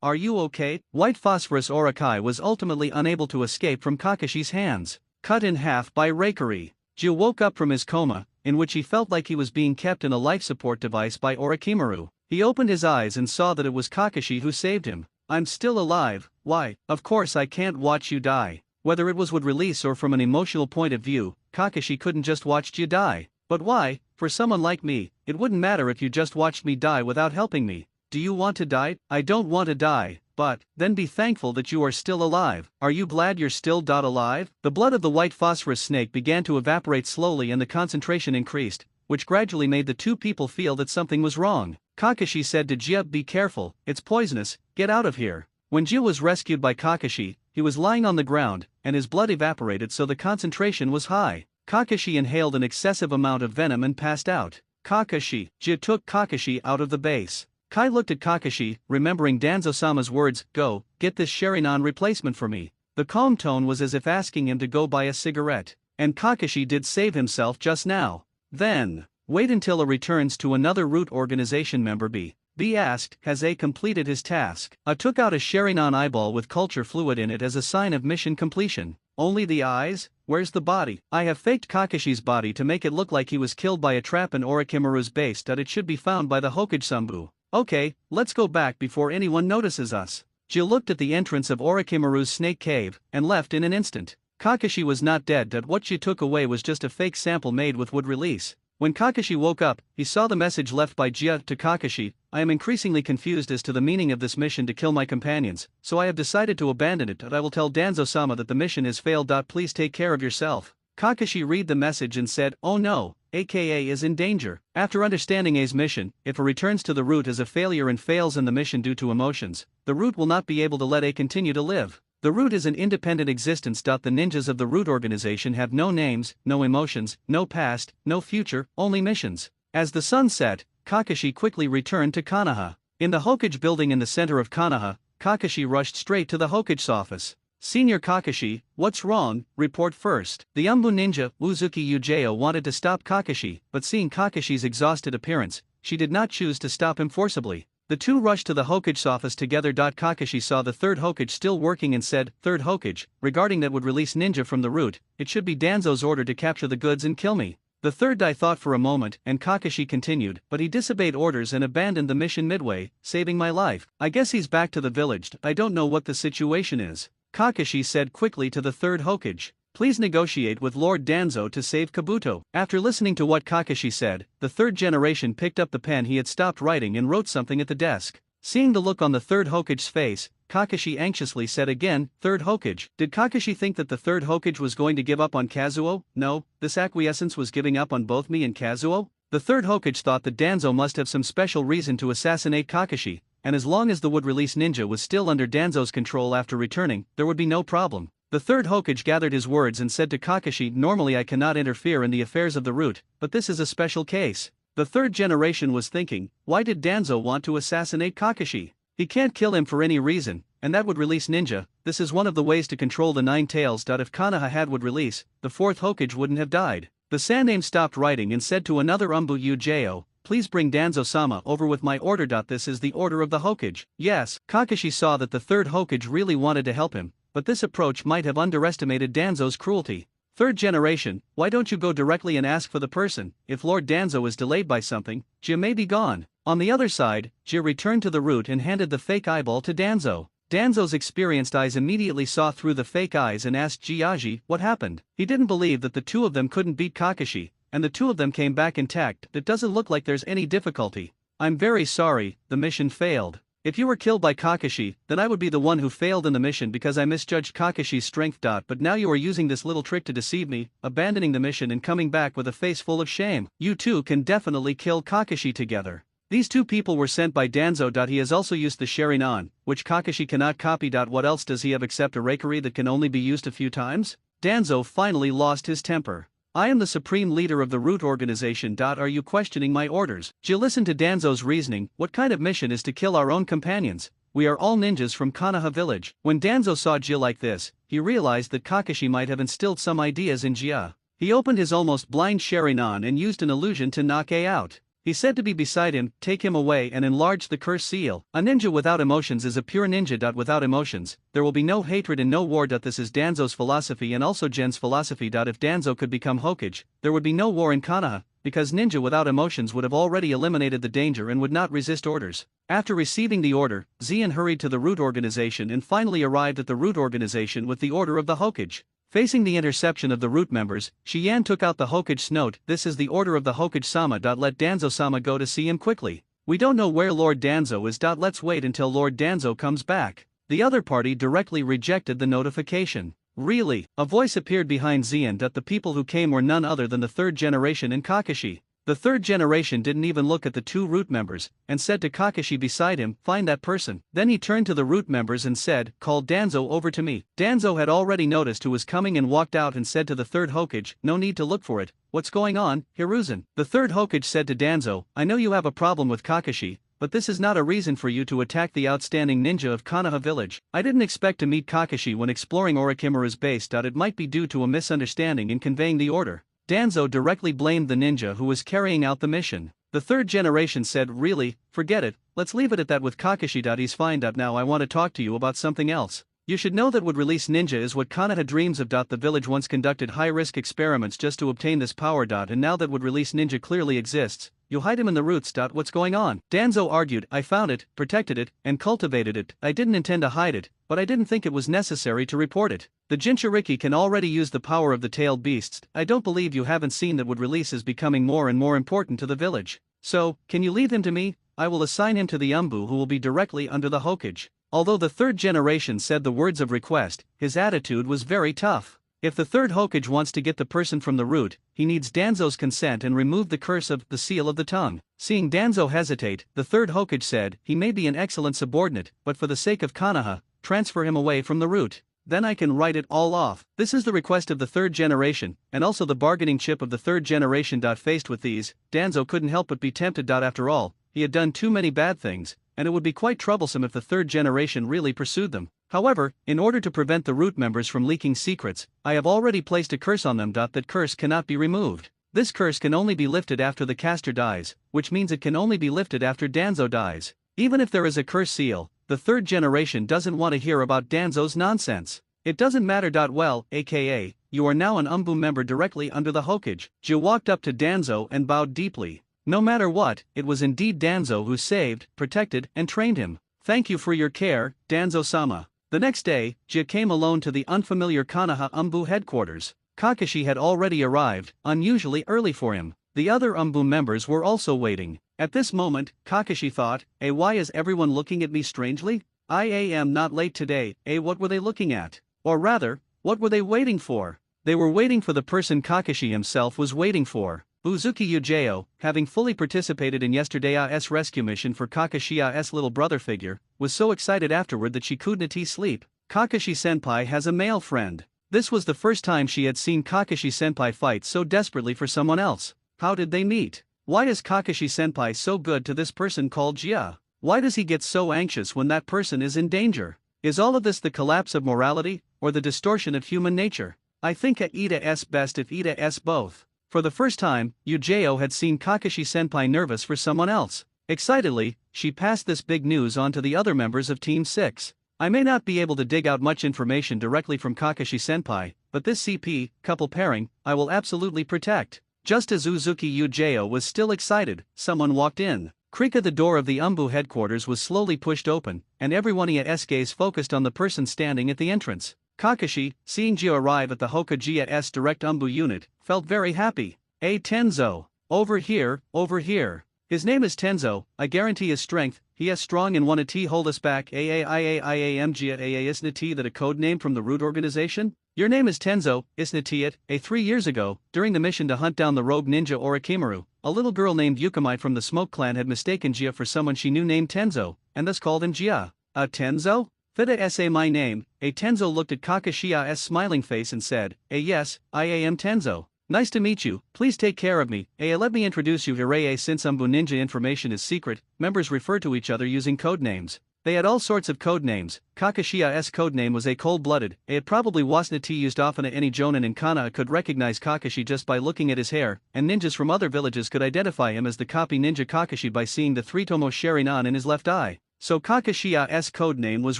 Are you okay? White phosphorus Orakai was ultimately unable to escape from Kakashi's hands. Cut in half by Reikari. Jia woke up from his coma, in which he felt like he was being kept in a life support device by Orochimaru. He opened his eyes and saw that it was Kakashi who saved him. "I'm still alive. Why? Of course I can't watch you die." Whether it was would release or from an emotional point of view, Kakashi couldn't just watch Jia die. "But why? For someone like me, it wouldn't matter if you just watched me die without helping me." "Do you want to die?" "I don't want to die. But, then be thankful that you are still alive." "Are you glad you're still alive?" The blood of the white phosphorus snake began to evaporate slowly and the concentration increased, which gradually made the two people feel that something was wrong. Kakashi said to Jia, "Be careful, it's poisonous, get out of here." When Jia was rescued by Kakashi, he was lying on the ground, and his blood evaporated so the concentration was high. Kakashi inhaled an excessive amount of venom and passed out. Jia took Kakashi out of the base. Kai looked at Kakashi, remembering Danzo-sama's words, "Go, get this Sharingan replacement for me." The calm tone was as if asking him to go buy a cigarette. And Kakashi did save himself just now. Then, wait until A returns to another Root organization member. B asked, "Has A completed his task?" A took out a Sharingan eyeball with culture fluid in it as a sign of mission completion. "Only the eyes? Where's the body?" "I have faked Kakashi's body to make it look like he was killed by a trap in Orochimaru's base. It should be found by the Hokage Sambu." "Okay, let's go back before anyone notices us." Jill looked at the entrance of Orochimaru's snake cave, and left in an instant. Kakashi was not dead. What she took away was just a fake sample made with wood release. When Kakashi woke up, he saw the message left by Jia to Kakashi. I am increasingly confused as to the meaning of this mission to kill my companions, so I have decided to abandon it. I will tell Danzo-sama that the mission has failed. Please take care of yourself. Kakashi read the message and said, oh no, aka is in danger. After understanding A's mission, if A returns to the root as a failure and fails in the mission due to emotions, the root will not be able to let A continue to live. The root is an independent existence. The ninjas of the root organization have no names, no emotions, no past, no future, only missions. As the sun set, Kakashi quickly returned to Konoha. In the Hokage building in the center of Konoha, Kakashi rushed straight to the Hokage's office. Senior Kakashi, what's wrong? Report first. The Umbu ninja, Uzuki Ujeo, wanted to stop Kakashi, but seeing Kakashi's exhausted appearance, she did not choose to stop him forcibly. The two rushed to the Hokage's office together. Kakashi saw the third Hokage still working and said, Third Hokage, regarding that would release ninja from the root, it should be Danzo's order to capture the goods and kill me. The third guy thought for a moment, and Kakashi continued, but he disobeyed orders and abandoned the mission midway, saving my life. I guess he's back to the village. I don't know what the situation is. Kakashi said quickly to the third Hokage. Please negotiate with Lord Danzo to save Kabuto. After listening to what Kakashi said, the third generation picked up the pen he had stopped writing and wrote something at the desk. Seeing the look on the third Hokage's face, Kakashi anxiously said again, Third Hokage. Did Kakashi think that the third Hokage was going to give up on Kazuo? No, this acquiescence was giving up on both me and Kazuo? The third Hokage thought that Danzo must have some special reason to assassinate Kakashi, and as long as the wood release ninja was still under Danzo's control after returning, there would be no problem. The third Hokage gathered his words and said to Kakashi, normally I cannot interfere in the affairs of the root, but this is a special case. The third generation was thinking, why did Danzo want to assassinate Kakashi? He can't kill him for any reason, and that would release ninja. This is one of the ways to control the nine tails. If Konoha had would release, the fourth Hokage wouldn't have died. The Sandaime stopped writing and said to another Umbu Ujeo, please bring Danzo-sama over with my order. This is the order of the Hokage. Yes, Kakashi saw that the third Hokage really wanted to help him, but this approach might have underestimated Danzo's cruelty. Third generation, why don't you go directly and ask for the person? If Lord Danzo is delayed by something, Jia may be gone. On the other side, Jia returned to the root and handed the fake eyeball to Danzo. Danzo's experienced eyes immediately saw through the fake eyes and asked Jiaji what happened. He didn't believe that the two of them couldn't beat Kakashi, and the two of them came back intact. It doesn't look like there's any difficulty. I'm very sorry, the mission failed. If you were killed by Kakashi, then I would be the one who failed in the mission because I misjudged Kakashi's strength. But now you are using this little trick to deceive me, abandoning the mission and coming back with a face full of shame. You two can definitely kill Kakashi together. These two people were sent by Danzo. He has also used the Sharingan, which Kakashi cannot copy. What else does he have except a Reikiri that can only be used a few times? Danzo finally lost his temper. I am the supreme leader of the root organization. Are you questioning my orders? Jill listened to Danzo's reasoning. What kind of mission is to kill our own companions? We are all ninjas from Konoha village. When Danzo saw Jill like this, he realized that Kakashi might have instilled some ideas in Jia. He opened his almost blind Sharingan and used an illusion to knock A out. He said to be beside him, take him away and enlarge the curse seal. A ninja without emotions is a pure ninja. Without emotions, there will be no hatred and no war. This is Danzo's philosophy and also Gen's philosophy. If Danzo could become Hokage, there would be no war in Konoha, because ninja without emotions would have already eliminated the danger and would not resist orders. After receiving the order, Xian hurried to the root organization and finally arrived at the root organization with the order of the Hokage. Facing the interception of the root members, Xian took out the Hokage's note. This is the order of the Hokage-sama. Let Danzo-sama go to see him quickly. We don't know where Lord Danzo is. Let's wait until Lord Danzo comes back. The other party directly rejected the notification. Really? A voice appeared behind Xian. The people who came were none other than the third generation and Kakashi. The third generation didn't even look at the two root members, and said to Kakashi beside him, find that person. Then he turned to the root members and said, call Danzo over to me. Danzo had already noticed who was coming and walked out and said to the third Hokage, no need to look for it. What's going on, Hiruzen? The third Hokage said to Danzo, I know you have a problem with Kakashi, but this is not a reason for you to attack the outstanding ninja of Konoha village. I didn't expect to meet Kakashi when exploring Orochimaru's base. It might be due to a misunderstanding in conveying the order. Danzo directly blamed the ninja who was carrying out the mission. The third generation said, really, forget it, let's leave it at that with Kakashi. He's fine. Now I want to talk to you about something else. You should know that would release ninja is what Konoha dreams of. The village once conducted high-risk experiments just to obtain this power. And now that would release ninja clearly exists, You hide him in the roots. What's going on? Danzo argued. I found it, protected it, and cultivated it. I didn't intend to hide it, but I didn't think it was necessary to report it. The Jinchuriki can already use the power of the tailed beasts. I don't believe you haven't seen that what release is becoming more and more important to the village. So, can you leave him to me? I will assign him to the Umbu who will be directly under the Hokage. Although the third generation said the words of request, his attitude was very tough. If the third Hokage wants to get the person from the root, he needs Danzo's consent and remove the curse of the seal of the tongue. Seeing Danzo hesitate, the third Hokage said, he may be an excellent subordinate, but for the sake of Konoha, transfer him away from the root. Then I can write it all off. This is the request of the third generation, and also the bargaining chip of the third generation. Faced with these, Danzo couldn't help but be tempted. After all, he had done too many bad things, and it would be quite troublesome if the third generation really pursued them. However, in order to prevent the root members from leaking secrets, I have already placed a curse on them. That curse cannot be removed. This curse can only be lifted after the caster dies, which means it can only be lifted after Danzo dies. Even if there is a curse seal, the third generation doesn't want to hear about Danzo's nonsense. It doesn't matter. Well, aka, you are now an Umbu member directly under the Hokage. Ji walked up to Danzo and bowed deeply. No matter what, it was indeed Danzo who saved, protected, and trained him. Thank you for your care, Danzo-sama. The next day, Ji came alone to the unfamiliar Konoha Umbu headquarters. Kakashi had already arrived, unusually early for him. The other Umbu members were also waiting. At this moment, Kakashi thought, why is everyone looking at me strangely? I am not late today. What were they looking at? Or rather, what were they waiting for? They were waiting for the person Kakashi himself was waiting for. Uzuki Yujeo, having fully participated in yesterday's rescue mission for Kakashi's little brother figure, was so excited afterward that she couldn't sleep. Kakashi-senpai has a male friend. This was the first time she had seen Kakashi-senpai fight so desperately for someone else. How did they meet? Why is Kakashi-senpai so good to this person called Jia? Why does he get so anxious when that person is in danger? Is all of this the collapse of morality, or the distortion of human nature? I think Ita's best if Ita's both. For the first time, Yujeo had seen Kakashi-senpai nervous for someone else. Excitedly, she passed this big news on to the other members of Team 6. I may not be able to dig out much information directly from Kakashi-senpai, but this CP, couple pairing, I will absolutely protect. Just as Uzuki Yujeo was still excited, someone walked in. Krika, the door of the Umbu headquarters was slowly pushed open, and everyone's gaze focused on the person standing at the entrance. Kakashi, seeing Jia arrive at the Hokage's direct Umbu unit, felt very happy. Tenzo. Over here, over here. His name is Tenzo, I guarantee his strength, he is strong and wanna hold us back. Iam Jia isn't it that a code name from the root organization? Your name is Tenzo, isn't it? 3 years ago, during the mission to hunt down the rogue ninja Orochimaru, a little girl named Yukimai from the Smoke Clan had mistaken Jia for someone she knew named Tenzo, and thus called him Jia. Tenzo? Fida sa my name. Tenzo looked at Kakashi's smiling face and said, yes, I am Tenzo. Nice to meet you, please take care of me. Let me introduce you here. Since Umbu Ninja information is secret, members refer to each other using code names. They had all sorts of code names. Kakashi's code name was a cold-blooded. It probably wasn't used often. Any jonin in Konoha could recognize Kakashi just by looking at his hair, and ninjas from other villages could identify him as the copy ninja Kakashi by seeing the 3-tomo Sharingan in his left eye. So Kakashi's code name was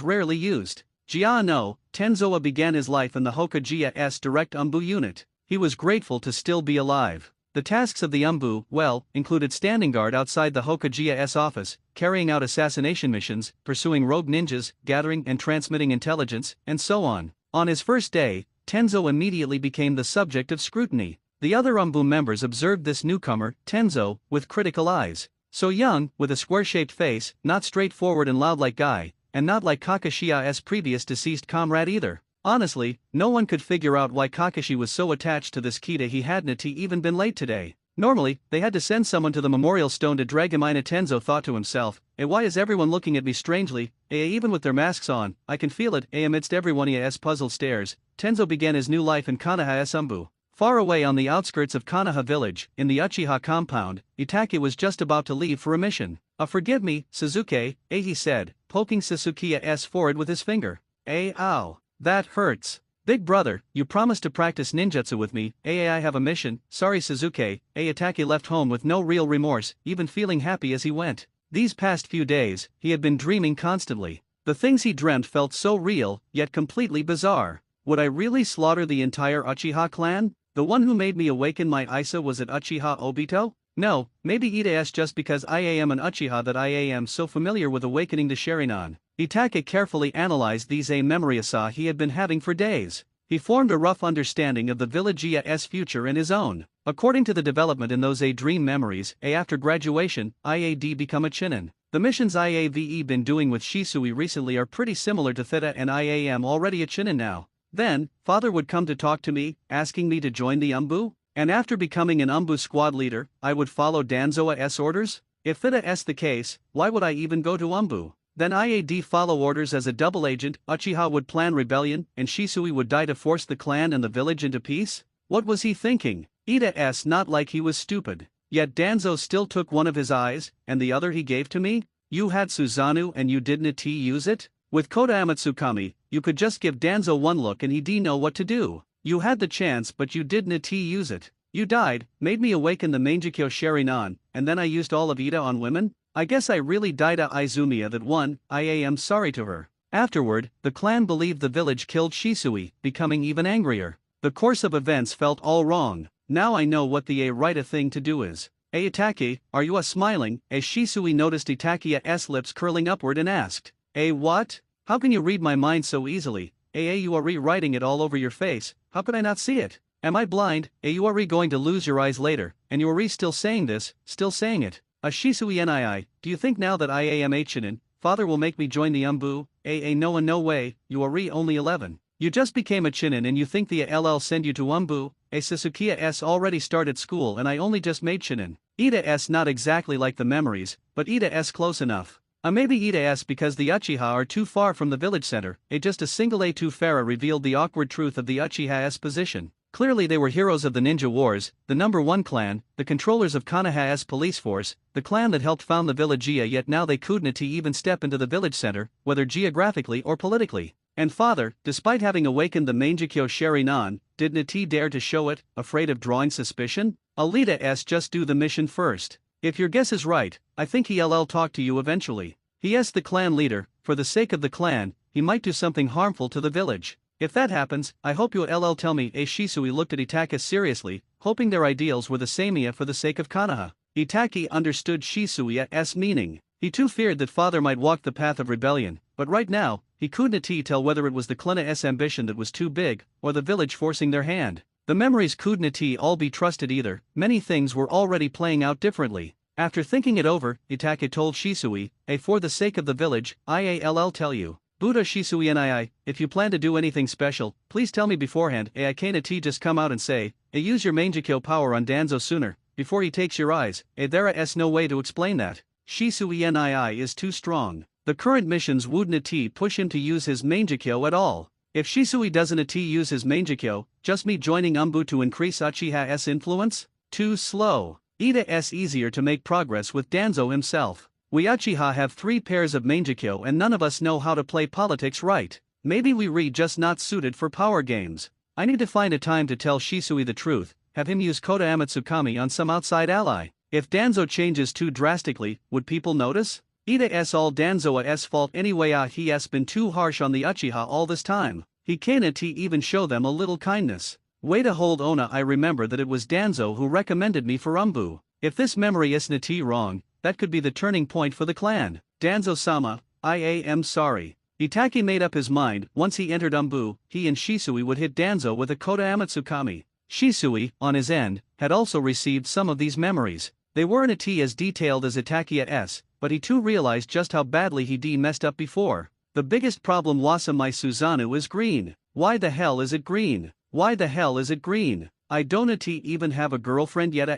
rarely used. Jia no, Tenzoa began his life in the Hokage's direct Umbu unit. He was grateful to still be alive. The tasks of the Umbu, included standing guard outside the Hokage's office, carrying out assassination missions, pursuing rogue ninjas, gathering and transmitting intelligence, and so on. On his first day, Tenzo immediately became the subject of scrutiny. The other Umbu members observed this newcomer, Tenzo, with critical eyes. So young, with a square-shaped face, not straightforward and loud-like guy, and not like Kakashi's previous deceased comrade either. Honestly, no one could figure out why Kakashi was so attached to this Kita. He hadn't even been late today. Normally, they had to send someone to the memorial stone to drag him in. Tenzo thought to himself, why is everyone looking at me strangely? Even with their masks on, I can feel it. Amidst everyone's puzzled stares, Tenzo began his new life in Konoha's Umbu. Far away on the outskirts of Konoha village, in the Uchiha compound, Itake was just about to leave for a mission. Forgive me, Suzuki, he said, poking Sasuke's forehead with his finger. Ow. That hurts. Big brother, you promised to practice ninjutsu with me. I have a mission. Sorry Suzuki. Itake left home with no real remorse, even feeling happy as he went. These past few days, he had been dreaming constantly. The things he dreamt felt so real, yet completely bizarre. Would I really slaughter the entire Uchiha clan? The one who made me awaken my Isa was it Uchiha Obito? No, maybe Ida just because I am an Uchiha that I am so familiar with awakening the Sharingan. Itachi carefully analyzed these memories he had been having for days. He formed a rough understanding of the village's future and his own. According to the development in those dream memories, after graduation, IAD become a Chunin. The missions IAVE been doing with Shisui recently are pretty similar to Theta, and I am already a Chunin now. Then, father would come to talk to me, asking me to join the Umbu? And after becoming an Umbu squad leader, I would follow Danzo's orders? If Theta the case, why would I even go to Umbu? Then IAD follow orders as a double agent, Uchiha would plan rebellion, and Shisui would die to force the clan and the village into peace? What was he thinking? Ida's not like he was stupid. Yet Danzo still took one of his eyes, and the other he gave to me? You had Susanoo and you didn't use it? With Koda Amatsukami, you could just give Danzo one look and he'd know what to do. You had the chance but you didn't use it. You died, made me awaken the Mangekyo Sharingan, and then I used all of Ida on women? I guess I really died a Izumiya that one, I am sorry to her. Afterward, the clan believed the village killed Shisui, becoming even angrier. The course of events felt all wrong. Now I know what the right thing to do is. Itachi, are you smiling? As Shisui noticed Itachi's lips curling upward and asked, what? How can you read my mind so easily? You are rewriting it all over your face, how could I not see it? Am I blind? You are going to lose your eyes later, and you are still saying this, still saying it. Shisui nii, do you think now that I am a Chunin, father will make me join the Umbu? No in no way, you are only 11. You just became a Chunin and you think the LL send you to Umbu? Sasuke's already started school and I only just made Chunin. Ida's not exactly like the memories, but Ida's close enough. Maybe Ida's because the Uchiha are too far from the village center. Just a single A2 Farah revealed the awkward truth of the Uchiha's position. Clearly they were heroes of the ninja wars, the #1 clan, the controllers of Konoha's police force, the clan that helped found the village, yet now they couldn't even step into the village center, whether geographically or politically. And father, despite having awakened the Mangekyo Sharingan, didn't he dare to show it, afraid of drawing suspicion? Alita's just do the mission first. If your guess is right, I think he'll talk to you eventually. He asked the clan leader, for the sake of the clan, he might do something harmful to the village. If that happens, I hope you'll tell me. Shisui looked at Itachi seriously, hoping their ideals were the same for the sake of Konoha. Itachi understood Shisui's meaning. He too feared that father might walk the path of rebellion, but right now, he couldn't tell whether it was the clan's ambition that was too big, or the village forcing their hand. The memories couldn't all be trusted either, many things were already playing out differently. After thinking it over, Itachi told Shisui, for the sake of the village, I'll tell you. Buddha Shisui nii, if you plan to do anything special, please tell me beforehand. I can't just come out and say, use your Mangekyo power on Danzo sooner, before he takes your eyes. There's no way to explain that. Shisui nii is too strong. The current missions wouldn't push him to use his Mangekyo at all. If Shisui doesn't use his Mangekyo, just me joining Umbu to increase Uchiha's influence? Too slow. Ida's easier to make progress with Danzo himself. We Uchiha have 3 pairs of Mangekyo and none of us know how to play politics right. Maybe we just not suited for power games. I need to find a time to tell Shisui the truth, have him use Koda Amatsukami on some outside ally. If Danzo changes too drastically, would people notice? Ida's all Danzo's fault anyway. He has been too harsh on the Uchiha all this time. He can't even show them a little kindness. Way to hold Ona. I remember that it was Danzo who recommended me for Umbu. If this memory isn't wrong, that could be the turning point for the clan. Danzo-sama, I am sorry. Itachi made up his mind, once he entered Umbu, he and Shisui would hit Danzo with a Koda Amatsukami. Shisui, on his end, had also received some of these memories. They weren't as detailed as Itachi's, but he too realized just how badly he messed up before. The biggest problem was my Susanoo is green. Why the hell is it green? Why the hell is it green? I don't even have a girlfriend yet,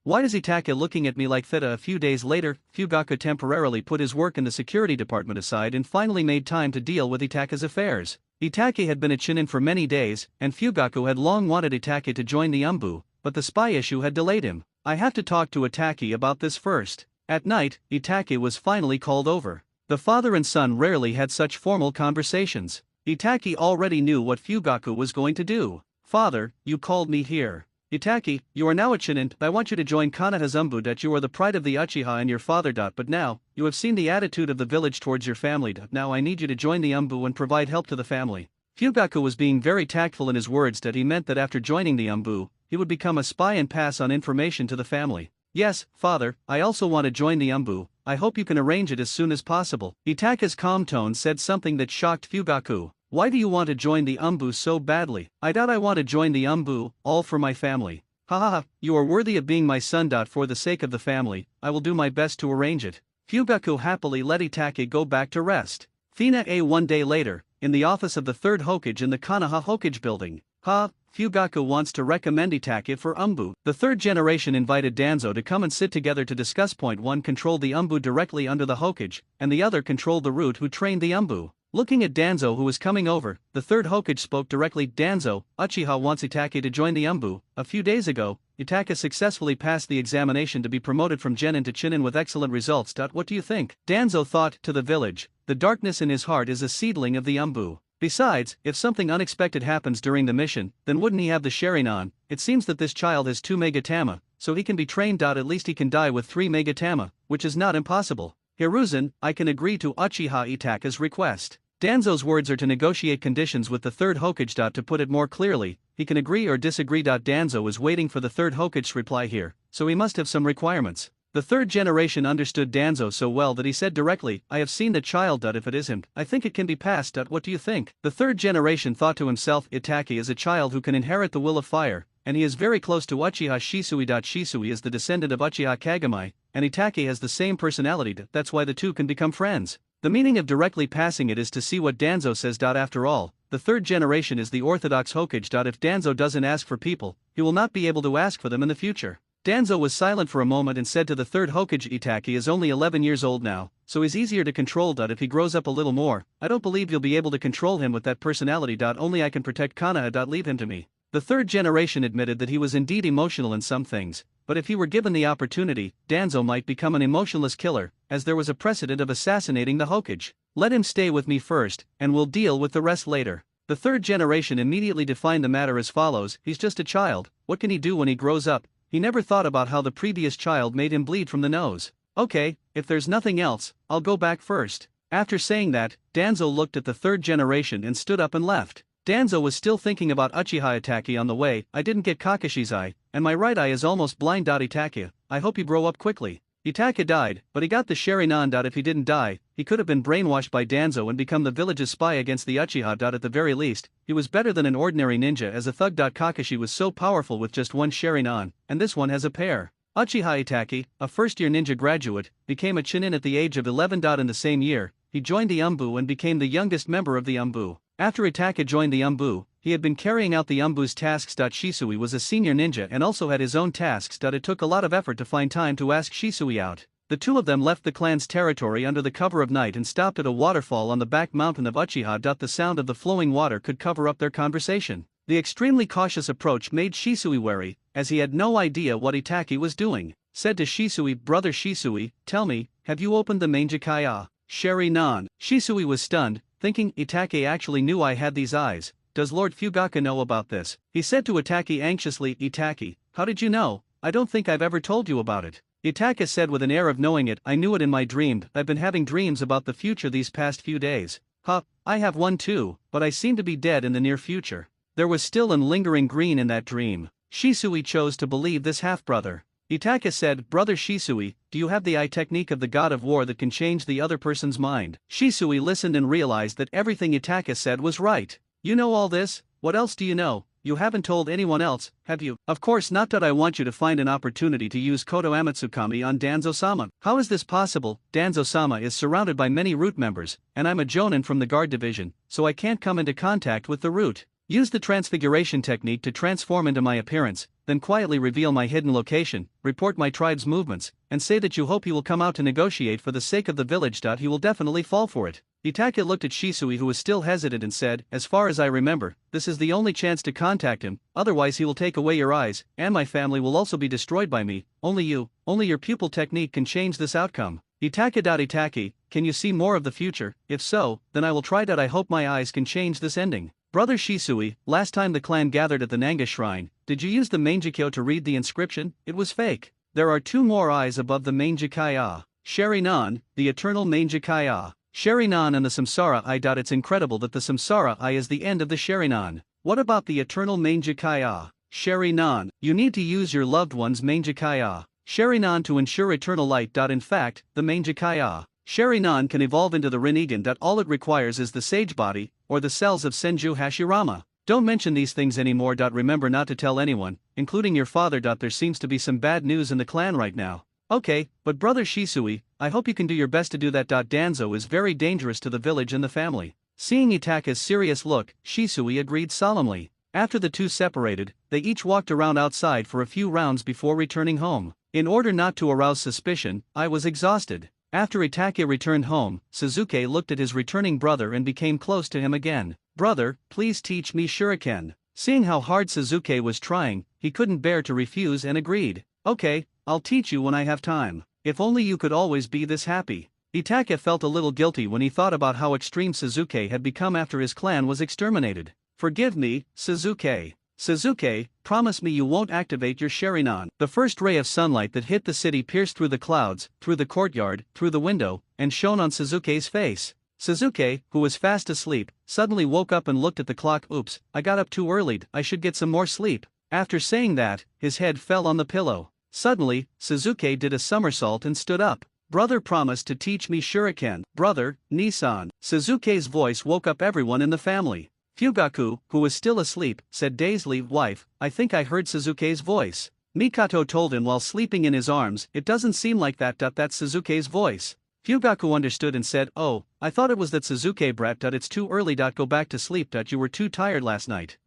Why is Itachi looking at me like that? A few days later, Fugaku temporarily put his work in the security department aside and finally made time to deal with Itachi's affairs. Itachi had been a Chunin for many days, and Fugaku had long wanted Itachi to join the Umbu, but the spy issue had delayed him. I have to talk to Itachi about this first. At night, Itachi was finally called over. The father and son rarely had such formal conversations. Itachi already knew what Fugaku was going to do. Father, you called me here. Itachi, you are now a Chunin. I want you to join Konoha's Umbu. That you are the pride of the Uchiha and your father. But now, you have seen the attitude of the village towards your family. Now I need you to join the Umbu and provide help to the family. Fugaku was being very tactful in his words. That he meant that after joining the Umbu, he would become a spy and pass on information to the family. Yes, father, I also want to join the Umbu. I hope you can arrange it as soon as possible. Itaka's calm tone said something that shocked Fugaku. Why do you want to join the Umbu so badly? I doubt I want to join the Umbu, all for my family. Hahaha, you are worthy of being my son. For the sake of the family, I will do my best to arrange it. Fugaku happily let Itake go back to rest. One day later, in the office of the third Hokage in the Konoha Hokage building. Fugaku wants to recommend Itake for Umbu. The third generation invited Danzo to come and sit together to discuss. Point 1 controlled the Umbu directly under the Hokage, and the other controlled the root who trained the Umbu. Looking at Danzo who was coming over, the third Hokage spoke directly. Danzo, Uchiha wants Itake to join the Umbu. A few days ago, Itake successfully passed the examination to be promoted from Genin to Chunin with excellent results. What do you think? Danzo thought to the village. The darkness in his heart is a seedling of the Umbu. Besides, if something unexpected happens during the mission, then wouldn't he have the Sharingan? It seems that this child has 2 Megatama, so he can be trained. At least he can die with 3 Megatama, which is not impossible. Hiruzen, I can agree to Uchiha Itake's request. Danzo's words are to negotiate conditions with the third Hokage. To put it more clearly, he can agree or disagree. Danzo is waiting for the third Hokage's reply here, so he must have some requirements. The third generation understood Danzo so well that he said directly, I have seen the child. If it is him, I think it can be passed. What do you think? The third generation thought to himself, Itake is a child who can inherit the will of fire, and he is very close to Uchiha Shisui. Shisui is the descendant of Uchiha Kagami, and Itake has the same personality. That's why the two can become friends. The meaning of directly passing it is to see what Danzo says. After all, the third generation is the orthodox Hokage. If Danzo doesn't ask for people, he will not be able to ask for them in the future. Danzo was silent for a moment and said to the third Hokage, Itake is only 11 years old now, so he's easier to control. If he grows up a little more, I don't believe you'll be able to control him with that personality. Only I can protect Konoha. Leave him to me. The third generation admitted that he was indeed emotional in some things, but if he were given the opportunity, Danzo might become an emotionless killer, as there was a precedent of assassinating the Hokage. Let him stay with me first, and we'll deal with the rest later. The third generation immediately defined the matter as follows, he's just a child, what can he do when he grows up? He never thought about how the previous child made him bleed from the nose. Okay, if there's nothing else, I'll go back first. After saying that, Danzo looked at the third generation and stood up and left. Danzo was still thinking about Uchiha Itake on the way. I didn't get Kakashi's eye, and my right eye is almost blind. Itake, I hope you grow up quickly. Itake died, but he got the Sharingan. If he didn't die, he could have been brainwashed by Danzo and become the village's spy against the Uchiha. At the very least, he was better than an ordinary ninja as a thug. Kakashi was so powerful with just one Sharingan, and this one has a pair. Uchiha Itake, a first-year ninja graduate, became a Chunin at the age of 11. In the same year, he joined the Umbu and became the youngest member of the Umbu. After Itake joined the Umbu, he had been carrying out the Umbu's tasks. Shisui was a senior ninja and also had his own tasks. It took a lot of effort to find time to ask Shisui out. The two of them left the clan's territory under the cover of night and stopped at a waterfall on the back mountain of Uchiha. The sound of the flowing water could cover up their conversation. The extremely cautious approach made Shisui wary, as he had no idea what Itake was doing. Said to Shisui, Brother Shisui, tell me, have you opened the Mangekaya? Sharingan. Shisui was stunned, thinking Itake actually knew I had these eyes. Does Lord Fugaku know about this? He said to Itake anxiously, Itake, how did you know? I don't think I've ever told you about it. Itake said with an air of knowing it, I knew it in my dream. I've been having dreams about the future these past few days. I have one too, but I seem to be dead in the near future. There was still an lingering green in that dream. Shisui chose to believe this half-brother. Itake said, Brother Shisui, do you have the eye technique of the god of war that can change the other person's mind? Shisui listened and realized that everything Itake said was right. You know all this? What else do you know? You haven't told anyone else, have you? Of course not. I want you to find an opportunity to use Koto Amatsukami on Danzo-sama. How is this possible? Danzo-sama is surrounded by many root members, and I'm a Jonin from the guard division, so I can't come into contact with the root. Use the transfiguration technique to transform into my appearance, then quietly reveal my hidden location, report my tribe's movements, and say that you hope he will come out to negotiate for the sake of the village. He will definitely fall for it. Itake looked at Shisui, who was still hesitant, and said, as far as I remember, this is the only chance to contact him, otherwise he will take away your eyes, and my family will also be destroyed by me. Only your pupil technique can change this outcome. Itake, can you see more of the future? If so, then I will try. I hope my eyes can change this ending. Brother Shisui, last time the clan gathered at the Nanga shrine, did you use the Mangekyo to read the inscription? It was fake. There are 2 more eyes above the Mangekaya. Sharingan, the eternal Mangekaya. Sharingan and the Samsara eye. It's incredible that the Samsara eye is the end of the Sharingan. What about the eternal Mangekaya? Sharingan, you need to use your loved one's Mangekaya. Sharingan to ensure eternal light. In fact, the main Jikaya Sharingan can evolve into the Rinnegan. All it requires is the Sage Body, or the cells of Senju Hashirama. Don't mention these things anymore. Remember not to tell anyone, including your father. There seems to be some bad news in the clan right now. Okay, but brother Shisui, I hope you can do your best to do that. Danzo is very dangerous to the village and the family. Seeing Itaka's serious look, Shisui agreed solemnly. After the two separated, they each walked around outside for a few rounds before returning home. In order not to arouse suspicion, I was exhausted. After Itake returned home, Suzuki looked at his returning brother and became close to him again. Brother, please teach me shuriken. Seeing how hard Suzuki was trying, he couldn't bear to refuse and agreed. Okay, I'll teach you when I have time. If only you could always be this happy. Itake felt a little guilty when he thought about how extreme Suzuki had become after his clan was exterminated. Forgive me, Suzuki. Suzuki, promise me you won't activate your Sharingan. The first ray of sunlight that hit the city pierced through the clouds, through the courtyard, through the window, and shone on Suzuki's face. Suzuki, who was fast asleep, suddenly woke up and looked at the clock. Oops, I got up too early, I should get some more sleep. After saying that, his head fell on the pillow. Suddenly, Suzuki did a somersault and stood up. Brother promised to teach me shuriken. Brother, Nissan. Suzuki's voice woke up everyone in the family. Fugaku, who was still asleep, said dazedly, wife, I think I heard Suzuki's voice. Mikato told him while sleeping in his arms, it doesn't seem like that. That's Suzuki's voice. Fugaku understood and said, oh, I thought it was that Suzuki brat. It's too early. Go back to sleep. You were too tired last night.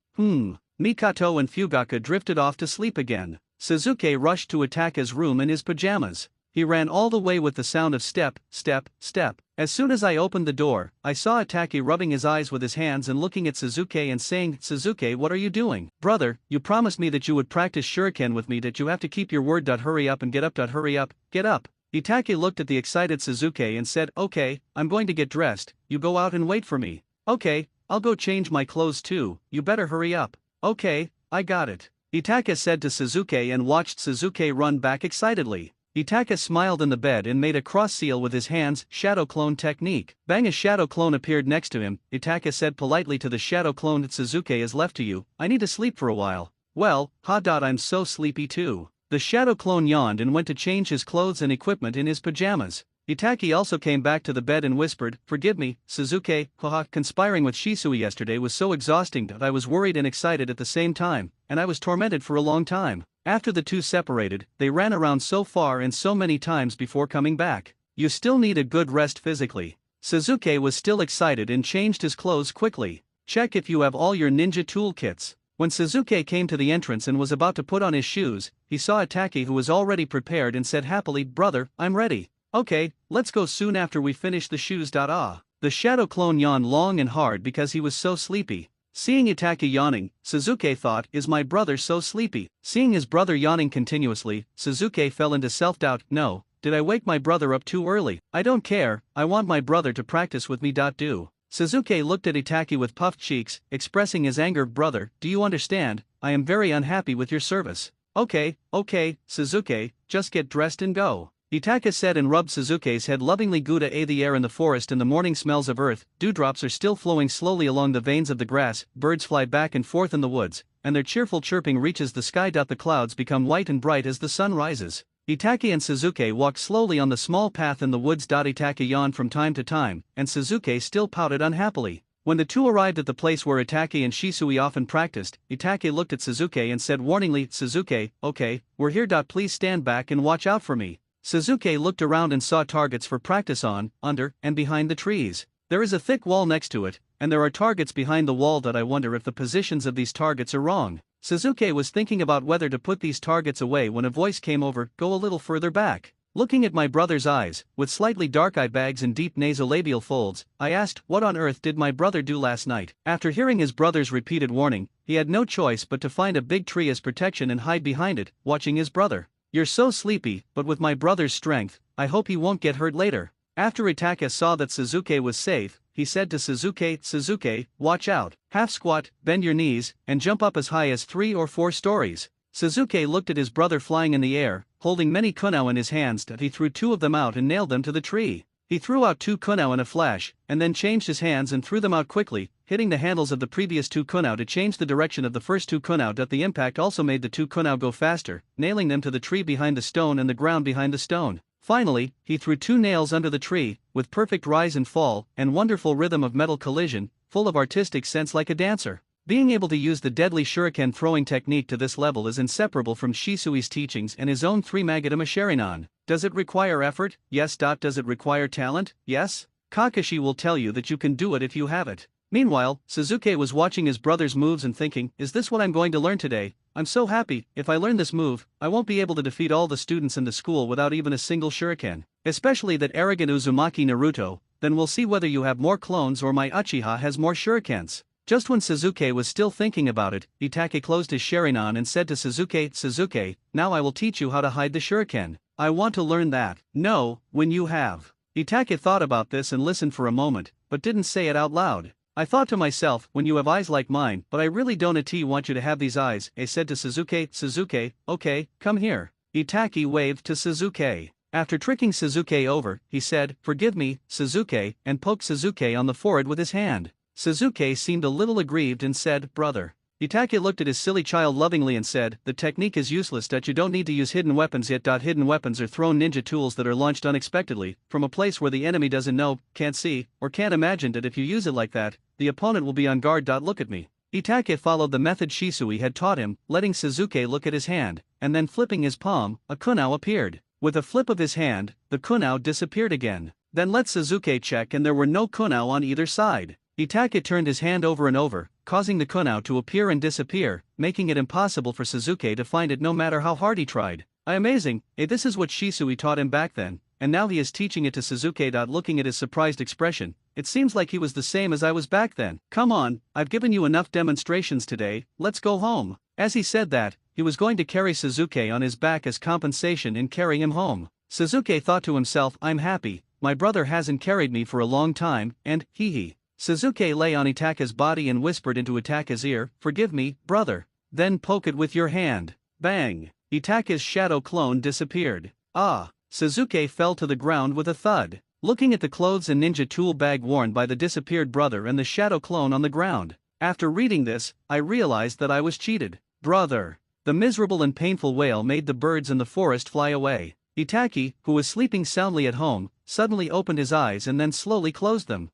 Mikato and Fugaku drifted off to sleep again. Suzuki rushed to Itaka's room in his pajamas. He ran all the way with the sound of step, step, step. As soon as I opened the door, I saw Itake rubbing his eyes with his hands and looking at Suzuki and saying, Suzuki, what are you doing? Brother, you promised me that you would practice shuriken with me. You have to keep your word. Hurry up and get up. Hurry up, get up. Itake looked at the excited Suzuki and said, okay, I'm going to get dressed, you go out and wait for me. Okay, I'll go change my clothes too, you better hurry up. Okay, I got it. Itake said to Suzuki and watched Suzuki run back excitedly. Itake smiled in the bed and made a cross seal with his hands, shadow clone technique. Bang, a shadow clone appeared next to him. Itake said politely to the shadow clone that Suzuki is left to you, I need to sleep for a while. Well, I'm so sleepy too. The shadow clone yawned and went to change his clothes and equipment in his pajamas. Itake also came back to the bed and whispered, forgive me, Suzuki, haha, conspiring with Shisui yesterday was so exhausting that I was worried and excited at the same time, and I was tormented for a long time. After the two separated, they ran around so far and so many times before coming back. You still need a good rest physically. Suzuki was still excited and changed his clothes quickly. Check if you have all your ninja toolkits. When Suzuki came to the entrance and was about to put on his shoes, he saw Itake who was already prepared and said happily, brother, I'm ready. Okay, let's go soon after we finish the shoes. The shadow clone yawned long and hard because he was so sleepy. Seeing Itake yawning, Suzuki thought, is my brother so sleepy? Seeing his brother yawning continuously, Suzuki fell into self-doubt. No, did I wake my brother up too early? I don't care, I want my brother to practice with me. Suzuki looked at Itake with puffed cheeks, expressing his anger. Brother, do you understand? I am very unhappy with your service. Okay, Suzuki, just get dressed and go. Itake said and rubbed Suzuki's head lovingly. The air in the forest and the morning smells of earth, dewdrops are still flowing slowly along the veins of the grass, birds fly back and forth in the woods, and their cheerful chirping reaches the sky. The clouds become white and bright as the sun rises. Itake and Suzuki walked slowly on the small path in the woods. Itake yawned from time to time, and Suzuki still pouted unhappily. When the two arrived at the place where Itake and Shisui often practiced, Itake looked at Suzuki and said warningly, Suzuki, okay, we're here. Please stand back and watch out for me. Suzuki looked around and saw targets for practice on, under, and behind the trees. There is a thick wall next to it, and there are targets behind the wall. I wonder if the positions of these targets are wrong. Suzuki was thinking about whether to put these targets away when a voice came over, go a little further back. Looking at my brother's eyes, with slightly dark eye bags and deep nasolabial folds, I asked, what on earth did my brother do last night? After hearing his brother's repeated warning, he had no choice but to find a big tree as protection and hide behind it, watching his brother. You're so sleepy, but with my brother's strength, I hope he won't get hurt later. After Itake saw that Suzuki was safe, he said to Suzuki, Suzuki, watch out, half squat, bend your knees, and jump up as high as 3 or 4 stories. Suzuki looked at his brother flying in the air, holding many kunao in his hands. He threw 2 of them out and nailed them to the tree. He threw out 2 kunao in a flash, and then changed his hands and threw them out quickly. hitting the handles of the previous two kunao to change the direction of the first two kunao. The impact also made the two kunao go faster, nailing them to the tree behind the stone and the ground behind the stone. Finally, he threw two nails under the tree, with perfect rise and fall, and wonderful rhythm of metal collision, full of artistic sense like a dancer. Being able to use the deadly shuriken throwing technique to this level is inseparable from Shisui's teachings and his own 3 Magatama Sharingan. Does it require effort? Yes. Does it require talent? Yes. Kakashi will tell you that you can do it if you have it. Meanwhile, Suzuki was watching his brother's moves and thinking, is this what I'm going to learn today? I'm so happy. If I learn this move, I won't be able to defeat all the students in the school without even a single shuriken. Especially that arrogant Uzumaki Naruto, then we'll see whether you have more clones or my Uchiha has more shurikens. Just when Suzuki was still thinking about it, Itachi closed his Sharingan and said to Suzuki, now I will teach you how to hide the shuriken. I want to learn that. No, when you have. Itachi thought about this and listened for a moment, but didn't say it out loud. I thought to myself, when you have eyes like mine, but I really don't want you to have these eyes. I said to Suzuki, okay, come here. Itachi waved to Suzuki. After tricking Suzuki over, he said, forgive me, Suzuki, and poked Suzuki on the forehead with his hand. Suzuki seemed a little aggrieved and said, brother. Itachi looked at his silly child lovingly and said, the technique is useless. You don't need to use hidden weapons yet. Hidden weapons are thrown ninja tools that are launched unexpectedly, from a place where the enemy doesn't know, can't see, or can't imagine that if you use it like that, the opponent will be on guard. Look at me. Itachi followed the method Shisui had taught him, letting Suzuki look at his hand, and then flipping his palm, a kunao appeared. With a flip of his hand, the kunao disappeared again. Then let Suzuki check and there were no kunao on either side. Itachi turned his hand over and over, causing the kunao to appear and disappear, making it impossible for Suzuki to find it no matter how hard he tried. Amazing, this is what Shisui taught him back then, and now he is teaching it to Suzuki. Looking at his surprised expression, it seems like he was the same as I was back then. Come on, I've given you enough demonstrations today, let's go home. As he said that, he was going to carry Suzuki on his back as compensation and carry him home. Suzuki thought to himself, I'm happy, my brother hasn't carried me for a long time, and, hee. Suzuki lay on Itachi's body and whispered into Itachi's ear, forgive me, brother. Then poke it with your hand. Bang! Itachi's shadow clone disappeared. Ah! Suzuki fell to the ground with a thud. Looking at the clothes and ninja tool bag worn by the disappeared brother and the shadow clone on the ground. After reading this, I realized that I was cheated. Brother! The miserable and painful wail made the birds in the forest fly away. Itachi, who was sleeping soundly at home, suddenly opened his eyes and then slowly closed them.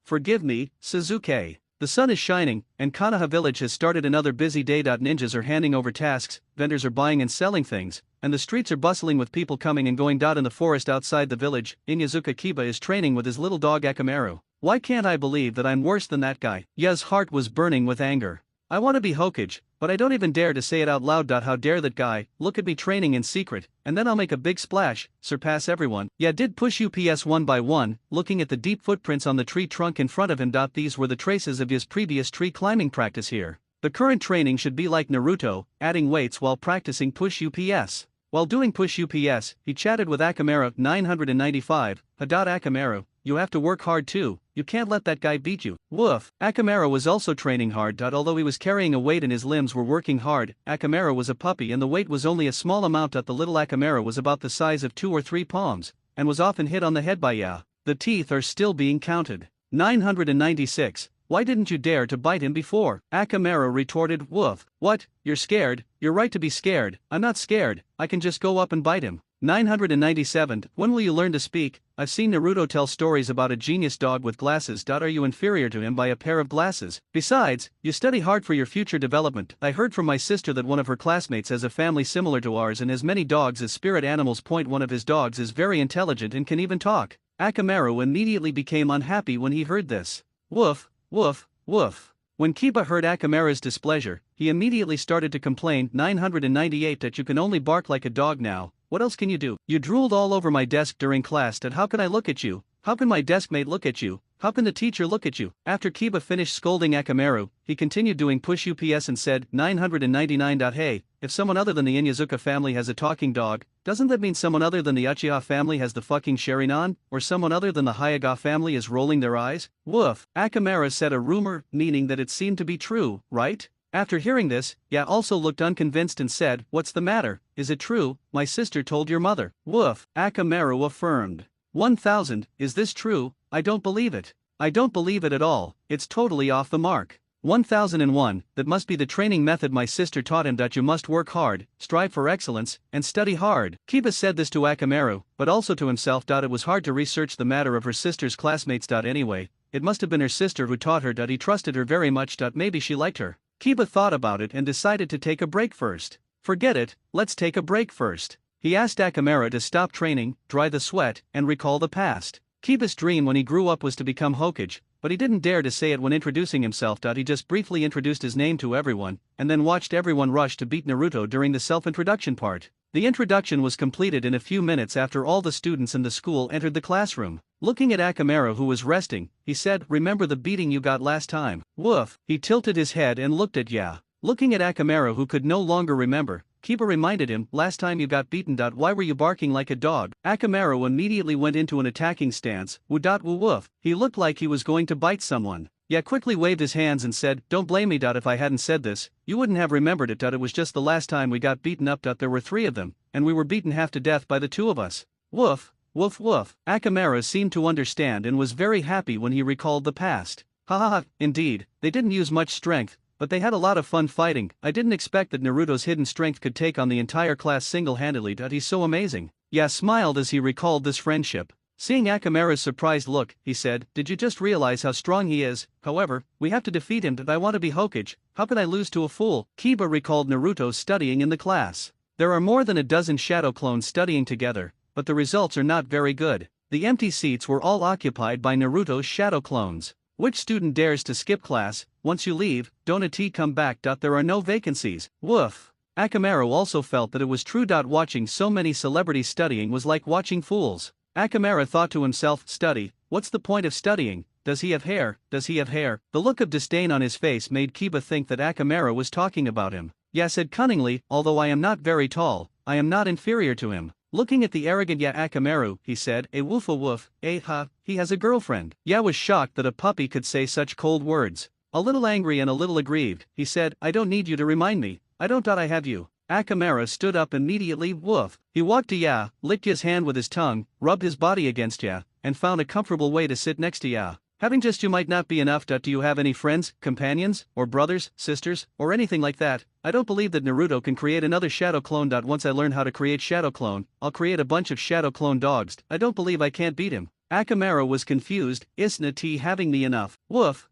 Forgive me, Suzuki. The sun is shining, and Konoha village has started another busy day. Ninjas are handing over tasks, vendors are buying and selling things, and the streets are bustling with people coming and going. In the forest outside the village, Inyazuka Kiba is training with his little dog Akamaru. Why can't I believe that I'm worse than that guy? Ya's heart was burning with anger. I want to be Hokage, but I don't even dare to say it out loud. How dare that guy look at me training in secret, and then I'll make a big splash, surpass everyone. Ya did push UPS one by one, looking at the deep footprints on the tree trunk in front of him. These were the traces of his previous tree climbing practice here. The current training should be like Naruto, adding weights while practicing push UPS. While doing push UPS, he chatted with Akamaru 995, Akamaru, you have to work hard too, you can't let that guy beat you. Woof. Akamaru was also training hard. Although he was carrying a weight and his limbs were working hard, Akamaru was a puppy and the weight was only a small amount. The little Akamaru was about the size of 2 or 3 palms, and was often hit on the head by Ya. The teeth are still being counted. 996. Why didn't you dare to bite him before? Akamaru retorted, woof. What, you're scared? You're right to be scared. I'm not scared, I can just go up and bite him. 997. When will you learn to speak? I've seen Naruto tell stories about a genius dog with glasses. Are you inferior to him by a pair of glasses? Besides, you study hard for your future development. I heard from my sister that one of her classmates has a family similar to ours and has many dogs as spirit animals. One of his dogs is very intelligent and can even talk. Akamaru immediately became unhappy when he heard this. Woof, woof, woof. When Kiba heard Akamaru's displeasure, he immediately started to complain. 998. That you can only bark like a dog now. What else can you do? You drooled all over my desk during class. How can I look at you? How can my deskmate look at you? How can the teacher look at you? After Kiba finished scolding Akamaru, he continued doing push UPS and said, 999. Hey, if someone other than the Inyazuka family has a talking dog, doesn't that mean someone other than the Uchiha family has the fucking Sharingan? Or someone other than the Hyuga family is rolling their eyes? Woof. Akamaru said a rumor, meaning that it seemed to be true, right? After hearing this, Ya also looked unconvinced and said, what's the matter? Is it true? My sister told your mother. Woof. Akamaru affirmed. 1000. Is this true? I don't believe it. I don't believe it at all, it's totally off the mark. 1001, that must be the training method my sister taught him. You must work hard, strive for excellence, and study hard. Kiba said this to Akamaru, but also to himself. It was hard to research the matter of her sister's classmates. Anyway, it must have been her sister who taught her. He trusted her very much. Maybe she liked her. Kiba thought about it and decided to take a break first. Forget it, let's take a break first. He asked Akamaru to stop training, dry the sweat, and recall the past. Kiba's dream when he grew up was to become Hokage, but he didn't dare to say it when introducing himself. He just briefly introduced his name to everyone, and then watched everyone rush to beat Naruto during the self-introduction part. The introduction was completed in a few minutes after all the students in the school entered the classroom. Looking at Akamaru, who was resting, he said, "Remember the beating you got last time?" Woof. He tilted his head and looked at Ya. Looking at Akamaru, who could no longer remember, Kiba reminded him, "Last time you got beaten. Why were you barking like a dog?" Akamaru immediately went into an attacking stance. Woof. He looked like he was going to bite someone. Ya quickly waved his hands and said, "Don't blame me. If I hadn't said this, you wouldn't have remembered it. It was just the last time we got beaten up. There were 3 of them, and we were beaten half to death by the 2 of us." Woof. Woof. Akamaru seemed to understand and was very happy when he recalled the past. Ha ha ha, indeed, they didn't use much strength, but they had a lot of fun fighting. I didn't expect that Naruto's hidden strength could take on the entire class single-handedly. He's so amazing. Ya smiled as he recalled this friendship. Seeing Akamaru's surprised look, he said, "Did you just realize how strong he is? However, we have to defeat him. I want to be Hokage. How can I lose to a fool?" Kiba recalled Naruto studying in the class. There are more than a dozen shadow clones studying together, but the results are not very good. The empty seats were all occupied by Naruto's shadow clones. Which student dares to skip class? Once you leave, don't come back. There are no vacancies. Woof. Akamaru also felt that it was true. Watching so many celebrities studying was like watching fools. Akamaru thought to himself, "Study? What's the point of studying? Does he have hair? Does he have hair?" The look of disdain on his face made Kiba think that Akamaru was talking about him. Ya said cunningly, "Although I am not very tall, I am not inferior to him." Looking at the arrogant Ya Akamaru, he said, "A woof, he has a girlfriend." Ya was shocked that a puppy could say such cold words. A little angry and a little aggrieved, he said, "I don't need you to remind me. I don't. I have you." Akamaru stood up immediately. Woof. He walked to Ya, licked Ya's hand with his tongue, rubbed his body against Ya, and found a comfortable way to sit next to Ya. "Having just you might not be enough. Do you have any friends, companions, or brothers, sisters, or anything like that? I don't believe that Naruto can create another shadow clone. Once I learn how to create shadow clone, I'll create a bunch of shadow clone dogs. I don't believe I can't beat him." Akamaru was confused. "Isn't he having me enough?" Woof.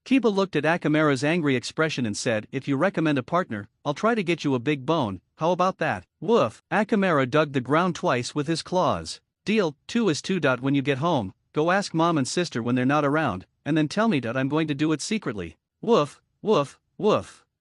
Kiba looked at Akamaru's angry expression and said, "If you recommend a partner, I'll try to get you a big bone. How about that?" Woof. Akamaru dug the ground twice with his claws. "Deal, 2 is 2. When you get home, go ask mom and sister when they're not around, and then tell me. I'm going to do it secretly." Woof.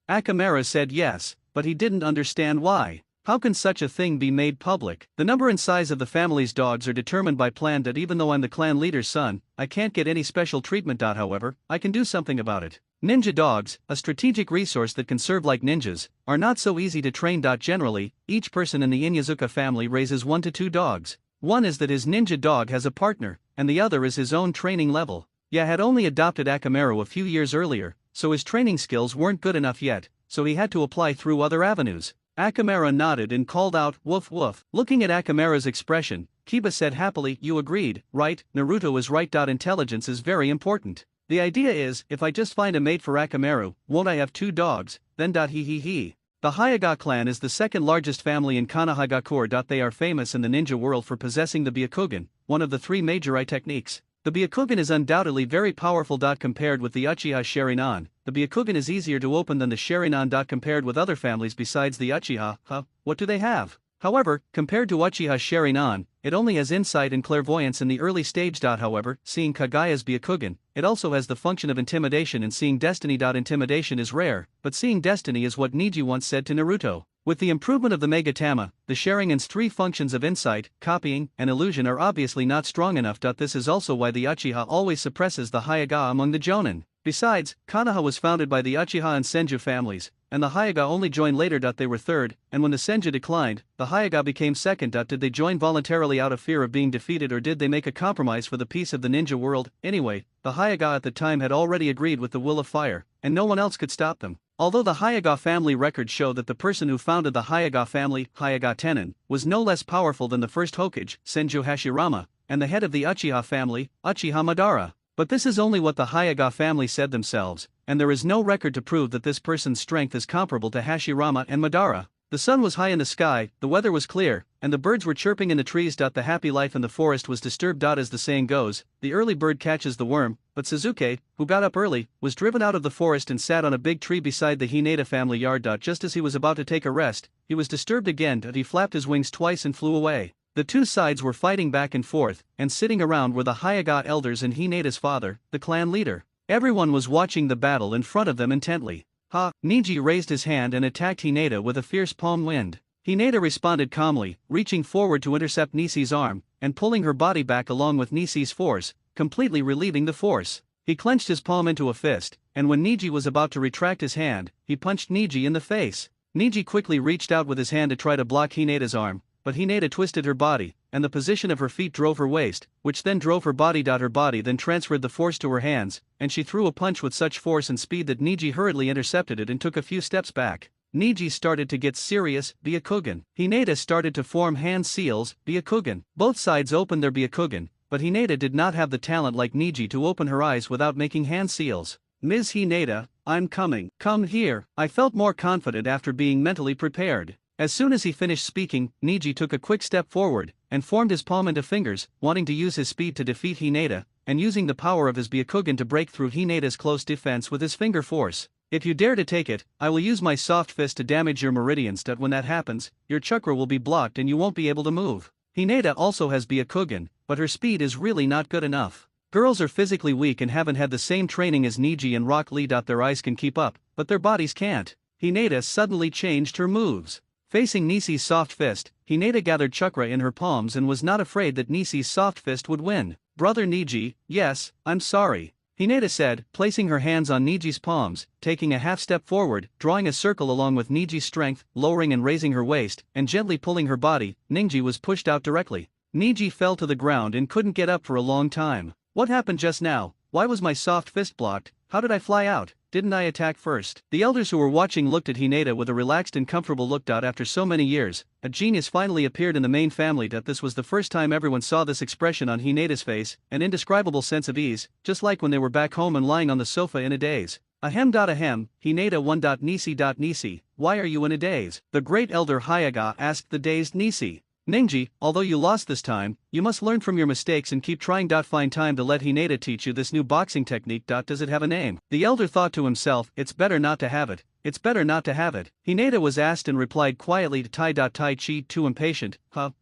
Akamaru said yes, but he didn't understand why. How can such a thing be made public? The number and size of the family's dogs are determined by plan. Even though I'm the clan leader's son, I can't get any special treatment. However, I can do something about it. Ninja dogs, a strategic resource that can serve like ninjas, are not so easy to train. Generally, each person in the Inyazuka family raises 1 to 2 dogs. One is that his ninja dog has a partner, and the other is his own training level. Ya had only adopted Akamaru a few years earlier, so his training skills weren't good enough yet, so he had to apply through other avenues. Akamaru nodded and called out, "Woof." Looking at Akamaru's expression, Kiba said happily, "You agreed, right? Naruto is right. Intelligence is very important. The idea is, if I just find a mate for Akamaru, won't I have 2 dogs, then he. The Hyuga clan is the second largest family in Konohagakure. They are famous in the ninja world for possessing the Byakugan, one of the 3 major eye techniques. The Byakugan is undoubtedly very powerful. Compared with the Uchiha Sharingan, the Byakugan is easier to open than the Sharingan. Compared with other families besides the Uchiha, what do they have? However, compared to Uchiha Sharingan, it only has insight and clairvoyance in the early stage. However, seeing Kagaya's Byakugan, it also has the function of intimidation, and seeing destiny. Intimidation is rare, but seeing destiny is what Neji once said to Naruto. With the improvement of the Megatama, the Sharingan's 3 functions of insight, copying, and illusion are obviously not strong enough. This is also why the Uchiha always suppresses the Hyuga among the Jonin. Besides, Konoha was founded by the Uchiha and Senju families, and the Hyuga only joined later. They were third, and when the Senju declined, the Hyuga became second. Did they join voluntarily out of fear of being defeated, or did they make a compromise for the peace of the ninja world? Anyway, the Hyuga at the time had already agreed with the will of fire, and no one else could stop them. Although the Hyuga family records show that the person who founded the Hyuga family, Hyuga Tenin, was no less powerful than the first Hokage, Senju Hashirama, and the head of the Uchiha family, Uchiha Madara. But this is only what the Hyuga family said themselves, and there is no record to prove that this person's strength is comparable to Hashirama and Madara. The sun was high in the sky, the weather was clear, and the birds were chirping in the trees. The happy life in the forest was disturbed. As the saying goes, the early bird catches the worm, but Suzuki, who got up early, was driven out of the forest and sat on a big tree beside the Hinata family yard. Just as he was about to take a rest, he was disturbed again. He flapped his wings twice and flew away. The two sides were fighting back and forth, and sitting around were the Hyuga elders and Hinata's father, the clan leader. Everyone was watching the battle in front of them intently. Niji raised his hand and attacked Hinata with a fierce palm wind. Hinata responded calmly, reaching forward to intercept Nishi's arm, and pulling her body back along with Nishi's force, completely relieving the force. He clenched his palm into a fist, and when Niji was about to retract his hand, he punched Niji in the face. Niji quickly reached out with his hand to try to block Hinata's arm, but Hinata twisted her body, and the position of her feet drove her waist, which then drove her body. Her body then transferred the force to her hands, and she threw a punch with such force and speed that Niji hurriedly intercepted it and took a few steps back. Niji started to get serious, Byakugan. Hinata started to form hand seals, Byakugan. Both sides opened their Byakugan, but Hinata did not have the talent like Niji to open her eyes without making hand seals. Ms. Hinata, I'm coming. Come here. I felt more confident after being mentally prepared. As soon as he finished speaking, Niji took a quick step forward, and formed his palm into fingers, wanting to use his speed to defeat Hinata, and using the power of his Byakugan to break through Hinata's close defense with his finger force. If you dare to take it, I will use my soft fist to damage your meridians. When that happens, your chakra will be blocked and you won't be able to move. Hinata also has Byakugan, but her speed is really not good enough. Girls are physically weak and haven't had the same training as Niji and Rock Lee. Their eyes can keep up, but their bodies can't. Hinata suddenly changed her moves. Facing Nishi's soft fist, Hinata gathered chakra in her palms and was not afraid that Nishi's soft fist would win. Brother Niji, yes, I'm sorry, Hinata said, placing her hands on Niji's palms, taking a half step forward, drawing a circle along with Niji's strength, lowering and raising her waist, and gently pulling her body. Niji was pushed out directly. Niji fell to the ground and couldn't get up for a long time. What happened just now? Why was my soft fist blocked? How did I fly out? Didn't I attack first? The elders who were watching looked at Hinata with a relaxed and comfortable look. After so many years, a genius finally appeared in the main family. This was the first time everyone saw this expression on Hinata's face, an indescribable sense of ease, just like when they were back home and lying on the sofa in a daze. Ahem. Hinata 1. Nisi, why are you in a daze? The great elder Hyuga asked the dazed Nisi. Ningji, although you lost this time, you must learn from your mistakes and keep trying. Find time to let Hinata teach you this new boxing technique. Does it have a name? The elder thought to himself, it's better not to have it. It's better not to have it. Hinata was asked and replied quietly to Tai Chi, too impatient.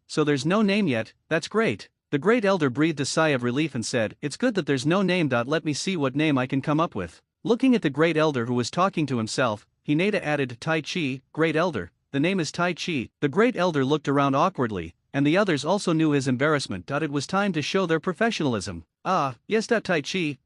So there's no name yet, that's great. The great elder breathed a sigh of relief and said, it's good that there's no name. Let me see what name I can come up with. Looking at the great elder who was talking to himself, Hinata added, Tai Chi, great elder. The name is Tai Chi. The great elder looked around awkwardly, and the others also knew his embarrassment. It was time to show their professionalism. Yes. Tai Chi,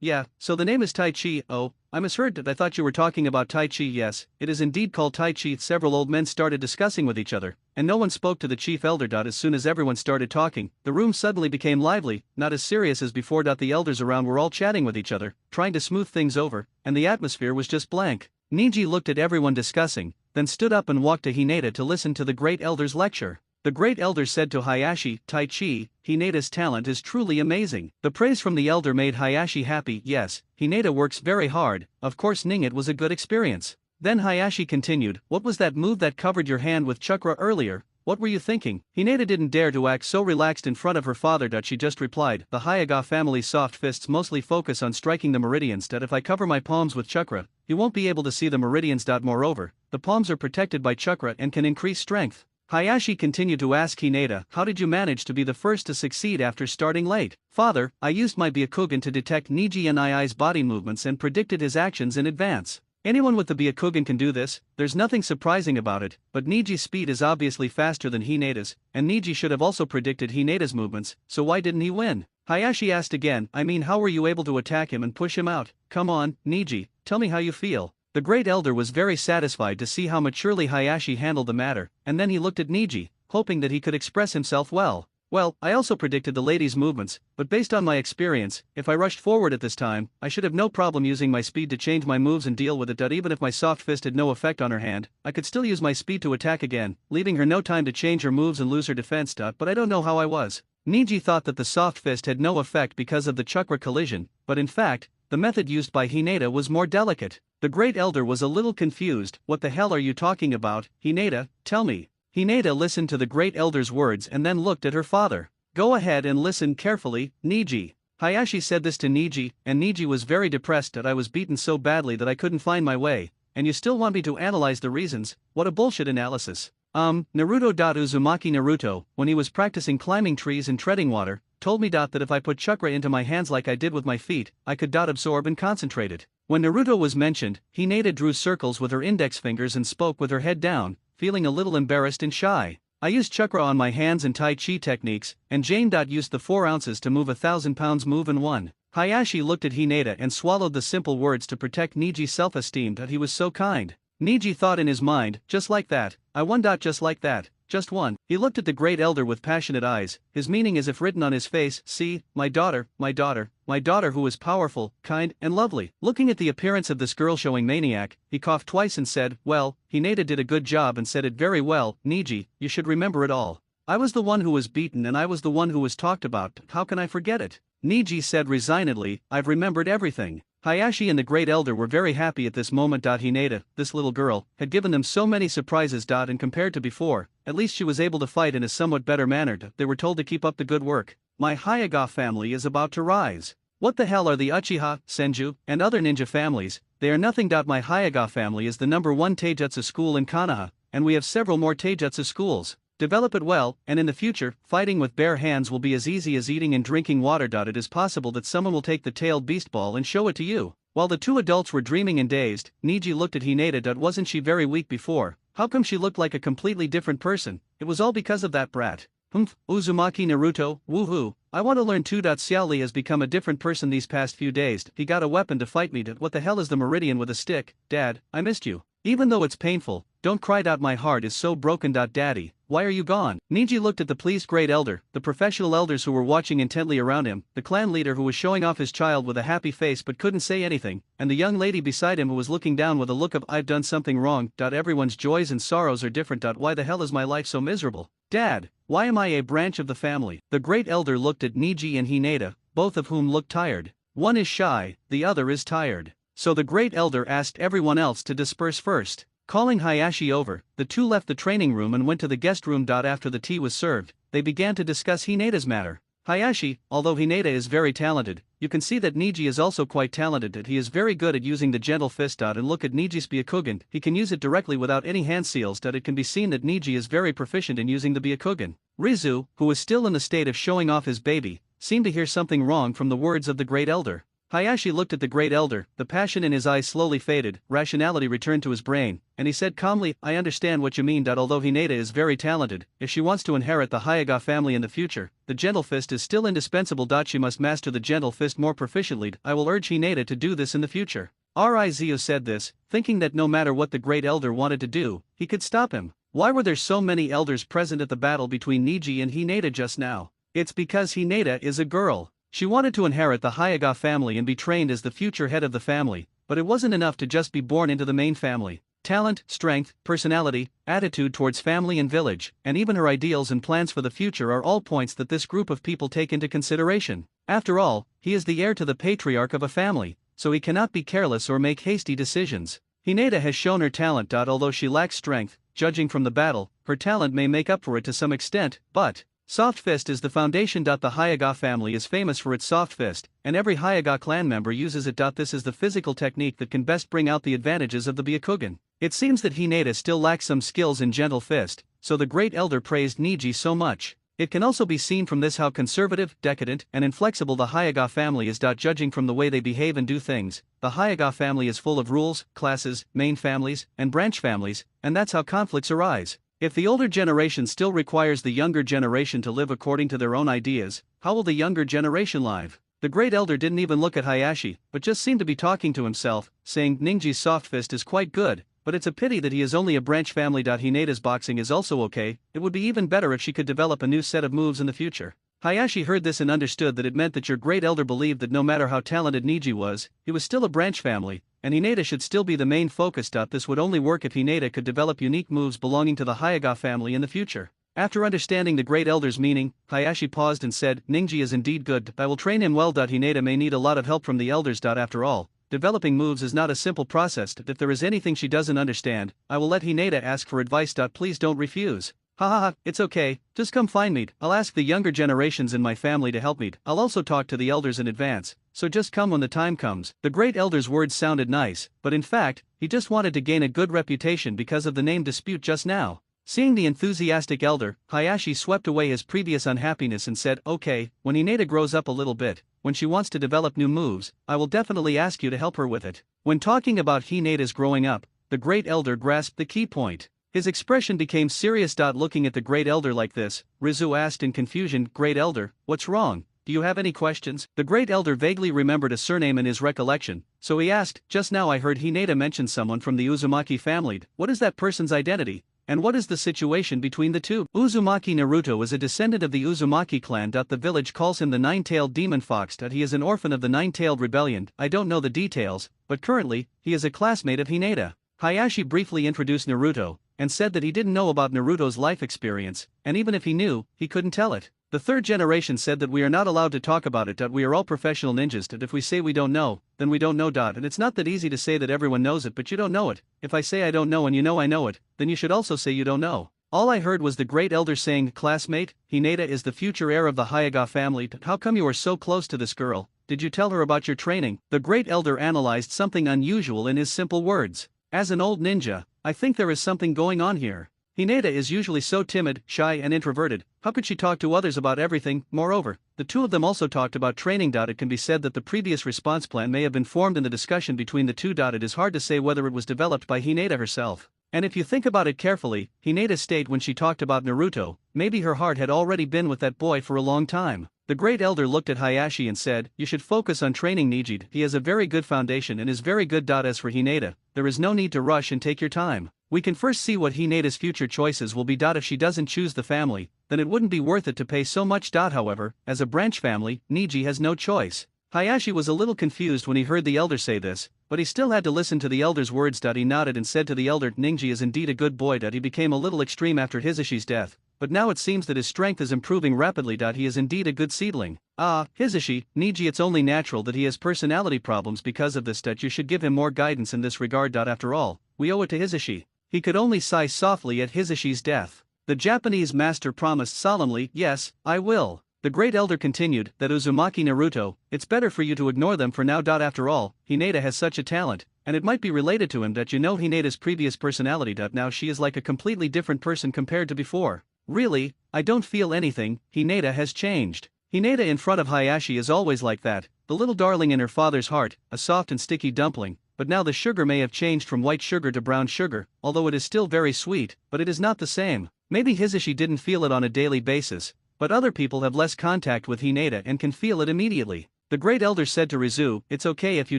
yeah, so the name is Tai Chi. Oh, I misheard that. I thought you were talking about Tai Chi. Yes, it is indeed called Tai Chi. Several old men started discussing with each other, and no one spoke to the chief elder. As soon as everyone started talking, the room suddenly became lively, not as serious as before. The elders around were all chatting with each other, trying to smooth things over, and the atmosphere was just blank. Niji looked at everyone discussing, then stood up and walked to Hinata to listen to the great elder's lecture. The great elder said to Hayashi, Tai Chi, Hinata's talent is truly amazing. The praise from the elder made Hayashi happy. Yes, Hinata works very hard, of course. It was a good experience. Then Hayashi continued, what was that move that covered your hand with chakra earlier? What were you thinking? Hinata didn't dare to act so relaxed in front of her father. She just replied, the Hyuga family's soft fists mostly focus on striking the meridians. If I cover my palms with chakra, you won't be able to see the meridians. Moreover, the palms are protected by chakra and can increase strength. Hayashi continued to ask Hinata, how did you manage to be the first to succeed after starting late? Father, I used my Byakugan to detect Niji and Ii's body movements and predicted his actions in advance. Anyone with the Byakugan can do this, there's nothing surprising about it, but Niji's speed is obviously faster than Hinata's, and Niji should have also predicted Hinata's movements, so why didn't he win? Hayashi asked again, I mean, how were you able to attack him and push him out? Come on, Niji, tell me how you feel. The great elder was very satisfied to see how maturely Hayashi handled the matter, and then he looked at Niji, hoping that he could express himself well. Well, I also predicted the lady's movements, but based on my experience, if I rushed forward at this time, I should have no problem using my speed to change my moves and deal with it. Even if my soft fist had no effect on her hand, I could still use my speed to attack again, leaving her no time to change her moves and lose her defense. But I don't know how I was. Niji thought that the soft fist had no effect because of the chakra collision, but in fact, the method used by Hinata was more delicate. The great elder was a little confused. What the hell are you talking about, Hinata? Tell me. Hinata listened to the great elder's words and then looked at her father. Go ahead and listen carefully, Niji. Hayashi said this to Niji, and Niji was very depressed that I was beaten so badly that I couldn't find my way, and you still want me to analyze the reasons? What a bullshit analysis. Naruto. Uzumaki Naruto, when he was practicing climbing trees and treading water, told me that if I put chakra into my hands like I did with my feet, I could absorb and concentrate it. When Naruto was mentioned, Hinata drew circles with her index fingers and spoke with her head down, feeling a little embarrassed and shy. I used chakra on my hands and Tai Chi techniques, and Jane. Used the 4 ounces to move 1,000 pounds move in one. Hayashi looked at Hinata and swallowed the simple words to protect Niji's self-esteem that he was so kind. Niji thought in his mind, just like that, I won. Just like that, just one. He looked at the great elder with passionate eyes, his meaning as if written on his face. See, my daughter, my daughter, my daughter who is powerful, kind, and lovely. Looking at the appearance of this girl showing maniac, he coughed twice and said, well, Hinata did a good job and said it very well. Niji, you should remember it all. I was the one who was beaten and I was the one who was talked about. How can I forget it? Niji said resignedly, I've remembered everything. Hayashi and the great elder were very happy at this moment. Hinata, this little girl, had given them so many surprises. And compared to before, at least she was able to fight in a somewhat better manner. They were told to keep up the good work. My Hyuga family is about to rise. What the hell are the Uchiha, Senju, and other ninja families? They are nothing. My Hyuga family is the #1 Taijutsu school in Konoha, and we have several more Taijutsu schools. Develop it well, and in the future, fighting with bare hands will be as easy as eating and drinking water. It is possible that someone will take the tailed beast ball and show it to you. While the two adults were dreaming and dazed, Niji looked at Hinata. Wasn't she very weak before? How come she looked like a completely different person? It was all because of that brat. Uzumaki Naruto, woohoo, I want to learn too. Xiao Li has become a different person these past few days. He got a weapon to fight me. What the hell is the meridian with a stick? Dad, I missed you. Even though it's painful, don't cry. My heart is so broken. Daddy, why are you gone? Niji looked at the pleased great elder, the professional elders who were watching intently around him, the clan leader who was showing off his child with a happy face but couldn't say anything, and the young lady beside him who was looking down with a look of I've done something wrong. Everyone's joys and sorrows are different. Why the hell is my life so miserable? Dad, why am I a branch of the family? The great elder looked at Niji and Hinata, both of whom looked tired. One is shy, the other is tired. So the great elder asked everyone else to disperse first. Calling Hayashi over, the two left the training room and went to the guest room. After the tea was served, they began to discuss Hinata's matter. Hayashi, although Hinata is very talented, you can see that Niji is also quite talented. He is very good at using the gentle fist. And look at Niji's Byakugan, he can use it directly without any hand seals. It can be seen that Niji is very proficient in using the Byakugan. Rizu, who was still in the state of showing off his baby, seemed to hear something wrong from the words of the great elder. Hayashi looked at the great elder, the passion in his eyes slowly faded, rationality returned to his brain, and he said calmly, I understand what you mean. Although Hinata is very talented, if she wants to inherit the Hyuga family in the future, the gentle fist is still indispensable. She must master the gentle fist more proficiently. I will urge Hinata to do this in the future. Rizu said this, thinking that no matter what the great elder wanted to do, he could stop him. Why were there so many elders present at the battle between Niji and Hinata just now? It's because Hinata is a girl. She wanted to inherit the Hyuga family and be trained as the future head of the family, but it wasn't enough to just be born into the main family. Talent, strength, personality, attitude towards family and village, and even her ideals and plans for the future are all points that this group of people take into consideration. After all, he is the heir to the patriarch of a family, so he cannot be careless or make hasty decisions. Hinata has shown her talent. Although she lacks strength, judging from the battle, her talent may make up for it to some extent, but soft fist is the foundation. The Hyuga family is famous for its soft fist, and every Hyuga clan member uses it. This is the physical technique that can best bring out the advantages of the Byakugan. It seems that Hinata still lacks some skills in gentle fist, so the great elder praised Niji so much. It can also be seen from this how conservative, decadent, and inflexible the Hyuga family is. Judging from the way they behave and do things, the Hyuga family is full of rules, classes, main families, and branch families, and that's how conflicts arise. If the older generation still requires the younger generation to live according to their own ideas, how will the younger generation live? The great elder didn't even look at Hayashi, but just seemed to be talking to himself, saying Ninji's soft fist is quite good, but it's a pity that he is only a branch family. Hinata's boxing is also okay, it would be even better if she could develop a new set of moves in the future. Hayashi heard this and understood that it meant that your great elder believed that no matter how talented Niji was, he was still a branch family, and Hinata should still be the main focus. This would only work if Hinata could develop unique moves belonging to the Hyuga family in the future. After understanding the great elder's meaning, Hayashi paused and said, Ninji is indeed good, I will train him well. Hinata may need a lot of help from the elders. After all, developing moves is not a simple process. If there is anything she doesn't understand, I will let Hinata ask for advice. Please don't refuse. Ha ha ha, it's okay, just come find me. I'll ask the younger generations in my family to help me. I'll also talk to the elders in advance, so just come when the time comes. The great elder's words sounded nice, but in fact, he just wanted to gain a good reputation because of the name dispute just now. Seeing the enthusiastic elder, Hayashi swept away his previous unhappiness and said, okay, when Hinata grows up a little bit, when she wants to develop new moves, I will definitely ask you to help her with it. When talking about Hinata's growing up, the great elder grasped the key point. His expression became serious. Looking at the great elder like this, Rizu asked in confusion, Great elder, what's wrong? Do you have any questions? The great elder vaguely remembered a surname in his recollection, so he asked, just now I heard Hinata mention someone from the Uzumaki family. What is that person's identity? And what is the situation between the two? Uzumaki Naruto is a descendant of the Uzumaki clan. The village calls him the Nine-Tailed Demon Fox. He is an orphan of the Nine-Tailed Rebellion. I don't know the details, but currently, he is a classmate of Hinata. Hayashi briefly introduced Naruto, and said that he didn't know about Naruto's life experience, and even if he knew, he couldn't tell it. The third generation said that we are not allowed to talk about it. We are all professional ninjas. If we say we don't know, then we don't know. And it's not that easy to say that everyone knows it, but you don't know it. If I say I don't know and you know I know it, then you should also say you don't know. All I heard was the great elder saying, classmate, Hinata is the future heir of the Hyuga family. How come you are so close to this girl? Did you tell her about your training? The great elder analyzed something unusual in his simple words. As an old ninja, I think there is something going on here. Hinata is usually so timid, shy and introverted. How could she talk to others about everything? Moreover, the two of them also talked about training. It can be said that the previous response plan may have been formed in the discussion between the two. It is hard to say whether it was developed by Hinata herself. And if you think about it carefully, Hinata's state when she talked about Naruto, maybe her heart had already been with that boy for a long time. The great elder looked at Hayashi and said, you should focus on training Nijid. He has a very good foundation and is very good. As for Hinata, there is no need to rush and take your time. We can first see what Hinata's future choices will be. If she doesn't choose the family, then it wouldn't be worth it to pay so much. However, as a branch family, Niji has no choice. Hayashi was a little confused when he heard the elder say this, but he still had to listen to the elder's words. He nodded and said to the elder, Ninji is indeed a good boy. He became a little extreme after Hisashi's death, but now it seems that his strength is improving rapidly. He is indeed a good seedling. Ah, Hisashi, Niji, it's only natural that he has personality problems because of this. You should give him more guidance in this regard. After all, we owe it to Hisashi. He could only sigh softly at Hisashi's death. The Japanese master promised solemnly, yes, I will. The great elder continued, that Uzumaki Naruto, it's better for you to ignore them for now. After all, Hinata has such a talent, and it might be related to him. You know Hinata's previous personality. Now she is like a completely different person compared to before. Really, I don't feel anything. Hinata has changed. Hinata in front of Hayashi is always like that, the little darling in her father's heart, a soft and sticky dumpling, but now the sugar may have changed from white sugar to brown sugar, although it is still very sweet, but it is not the same. Maybe Hisashi didn't feel it on a daily basis, but other people have less contact with Hinata and can feel it immediately. The great elder said to Rizu, it's okay if you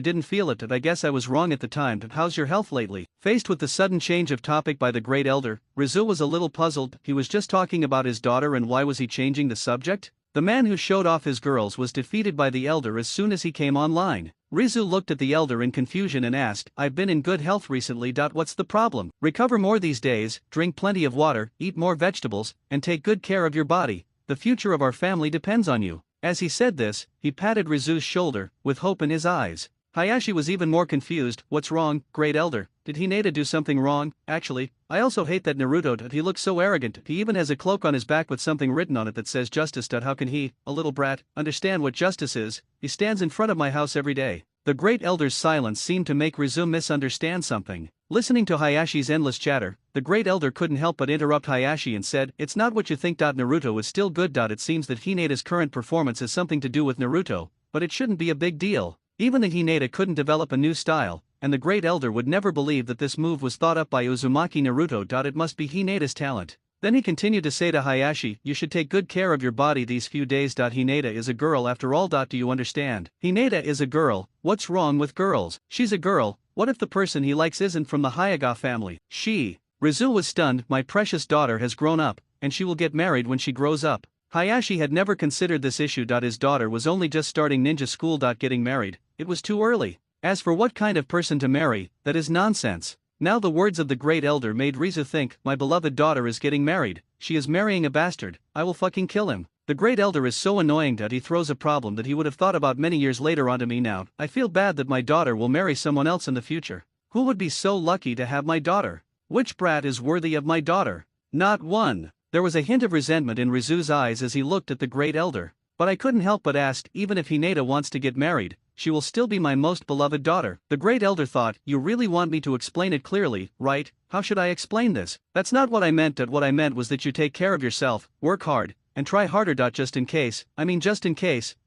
didn't feel it. I guess I was wrong at the time. How's your health lately? Faced with the sudden change of topic by the great elder, Rizu was a little puzzled. He was just talking about his daughter, and why was he changing the subject? The man who showed off his girls was defeated by the elder as soon as he came online. Rizu looked at the elder in confusion and asked, I've been in good health recently. What's the problem? Recover more these days, drink plenty of water, eat more vegetables, and take good care of your body. The future of our family depends on you. As he said this, he patted Rizu's shoulder, with hope in his eyes. Hayashi was even more confused. What's wrong, great elder? Did Hinata do something wrong? Actually, I also hate that Naruto. He looks so arrogant. He even has a cloak on his back with something written on it that says justice. How can he, a little brat, understand what justice is? He stands in front of my house every day. The great elder's silence seemed to make Rizu misunderstand something. Listening to Hayashi's endless chatter, the great elder couldn't help but interrupt Hayashi and said, it's not what you think. Naruto is still good. It seems that Hinata's current performance has something to do with Naruto, but it shouldn't be a big deal. Even the Hinata couldn't develop a new style, and the great elder would never believe that this move was thought up by Uzumaki Naruto. It must be Hinata's talent. Then he continued to say to Hayashi, you should take good care of your body these few days. Hinata is a girl after all. Do you understand? Hinata is a girl. What's wrong with girls? She's a girl. What if the person he likes isn't from the Hyuga family? Rizu was stunned. My precious daughter has grown up, and she will get married when she grows up. Hayashi had never considered this issue. His daughter was only just starting ninja school. Getting married, it was too early. As for what kind of person to marry, that is nonsense. Now the words of the great elder made Rizu think, my beloved daughter is getting married, she is marrying a bastard, I will fucking kill him. The great elder is so annoying that he throws a problem that he would have thought about many years later onto me now. I feel bad that my daughter will marry someone else in the future. Who would be so lucky to have my daughter? Which brat is worthy of my daughter? Not one. There was a hint of resentment in Rizu's eyes as he looked at the great elder. But I couldn't help but ask, even if Hinata wants to get married, she will still be my most beloved daughter. The great elder thought, you really want me to explain it clearly, right? How should I explain this? That's not what I meant. What I meant was that you take care of yourself, work hard, and try harder. Just in case,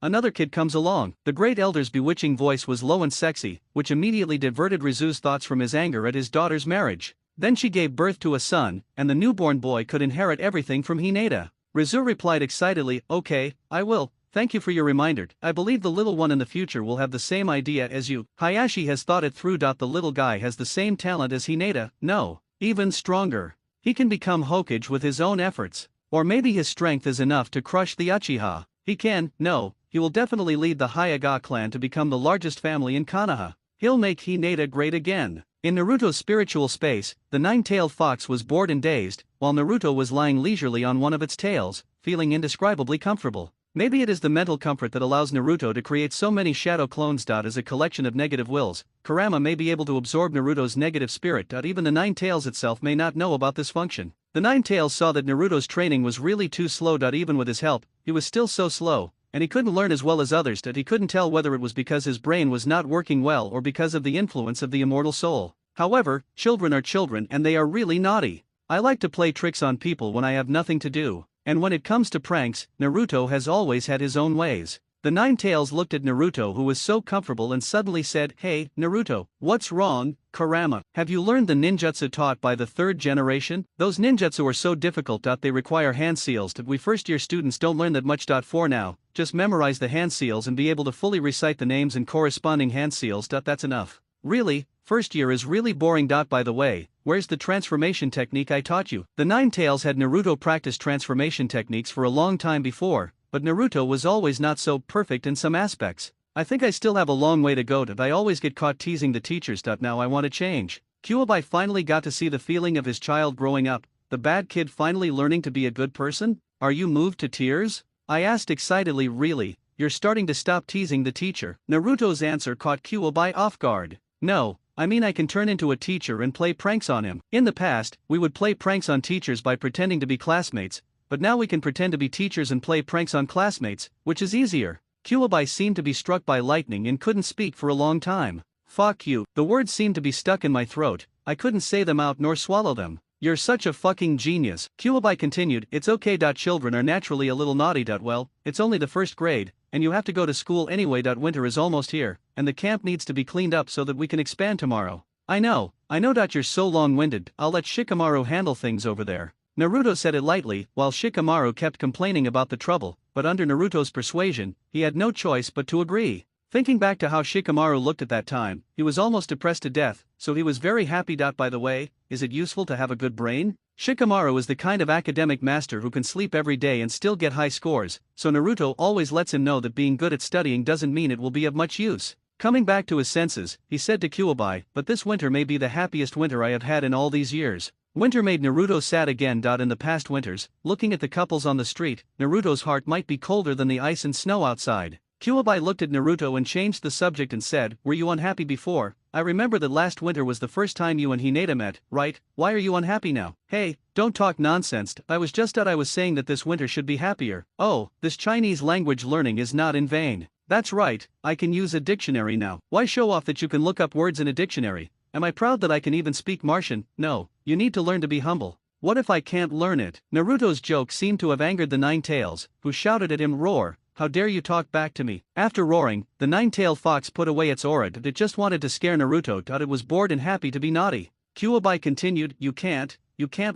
another kid comes along. The great elder's bewitching voice was low and sexy, which immediately diverted Rizu's thoughts from his anger at his daughter's marriage. Then she gave birth to a son, and the newborn boy could inherit everything from Hinata. Rizu replied excitedly, okay, I will. Thank you for your reminder. I believe the little one in the future will have the same idea as you. Hayashi has thought it through. The little guy has the same talent as Hinata, no, even stronger. He can become Hokage with his own efforts. Or maybe his strength is enough to crush the Uchiha. He will definitely lead the Hyuga clan to become the largest family in Konoha. He'll make Hinata great again. In Naruto's spiritual space, the nine-tailed fox was bored and dazed, while Naruto was lying leisurely on one of its tails, feeling indescribably comfortable. Maybe it is the mental comfort that allows Naruto to create so many shadow clones. As a collection of negative wills, Kurama may be able to absorb Naruto's negative spirit. Even the nine tails itself may not know about this function. The nine tails saw that Naruto's training was really too slow. Even with his help, he was still so slow, and he couldn't learn as well as others. He couldn't tell whether it was because his brain was not working well or because of the influence of the immortal soul. However, children are children and they are really naughty. I like to play tricks on people when I have nothing to do. And when it comes to pranks, Naruto has always had his own ways. The nine tails looked at Naruto, who was so comfortable, and suddenly said, hey, Naruto, what's wrong? Kurama, have you learned the ninjutsu taught by the third generation? Those ninjutsu are so difficult. They require hand seals. We first-year students don't learn that much. For now, just memorize the hand seals and be able to fully recite the names and corresponding hand seals. That's enough. Really, first year is really boring. By the way, where's the transformation technique I taught you? The nine tails had Naruto practice transformation techniques for a long time before, but Naruto was always not so perfect in some aspects. I think I still have a long way to go. I always get caught teasing the teachers. Now I want to change. Kyuubi finally got to see the feeling of his child growing up, the bad kid finally learning to be a good person. Are you moved to tears? I asked excitedly. Really, you're starting to stop teasing the teacher? Naruto's answer caught Kyuubi off guard. No, I mean I can turn into a teacher and play pranks on him. In the past, we would play pranks on teachers by pretending to be classmates, but now we can pretend to be teachers and play pranks on classmates, which is easier. Kyuubi seemed to be struck by lightning and couldn't speak for a long time. Fuck you. The words seemed to be stuck in my throat. I couldn't say them out nor swallow them. You're such a fucking genius. Kyuubi continued, it's okay. Children are naturally a little naughty. Well, it's only the first grade, and you have to go to school anyway. Winter is almost here, and the camp needs to be cleaned up so that we can expand tomorrow. I know. You're so long-winded. I'll let Shikamaru handle things over there. Naruto said it lightly, while Shikamaru kept complaining about the trouble, but under Naruto's persuasion, he had no choice but to agree. Thinking back to how Shikamaru looked at that time, he was almost depressed to death, so he was very happy. By the way, is it useful to have a good brain? Shikamaru is the kind of academic master who can sleep every day and still get high scores, so Naruto always lets him know that being good at studying doesn't mean it will be of much use. Coming back to his senses, he said to Kyuubi, but this winter may be the happiest winter I have had in all these years. Winter made Naruto sad again. In the past winters, looking at the couples on the street, Naruto's heart might be colder than the ice and snow outside. Kyuubi looked at Naruto and changed the subject and said, were you unhappy before? I remember that last winter was the first time you and Hinata met, right? Why are you unhappy now? Hey, don't talk nonsense. I was saying that this winter should be happier. Oh, this Chinese language learning is not in vain. That's right, I can use a dictionary now. Why show off that you can look up words in a dictionary? Am I proud that I can even speak Martian? No, you need to learn to be humble. What if I can't learn it? Naruto's joke seemed to have angered the nine tails, who shouted at him, roar. How dare you talk back to me? After roaring, the nine-tailed fox put away its aura. It just wanted to scare Naruto. It was bored and happy to be naughty. Kyuubi continued, you can't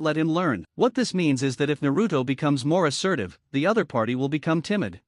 let him learn. What this means is that if Naruto becomes more assertive, the other party will become timid.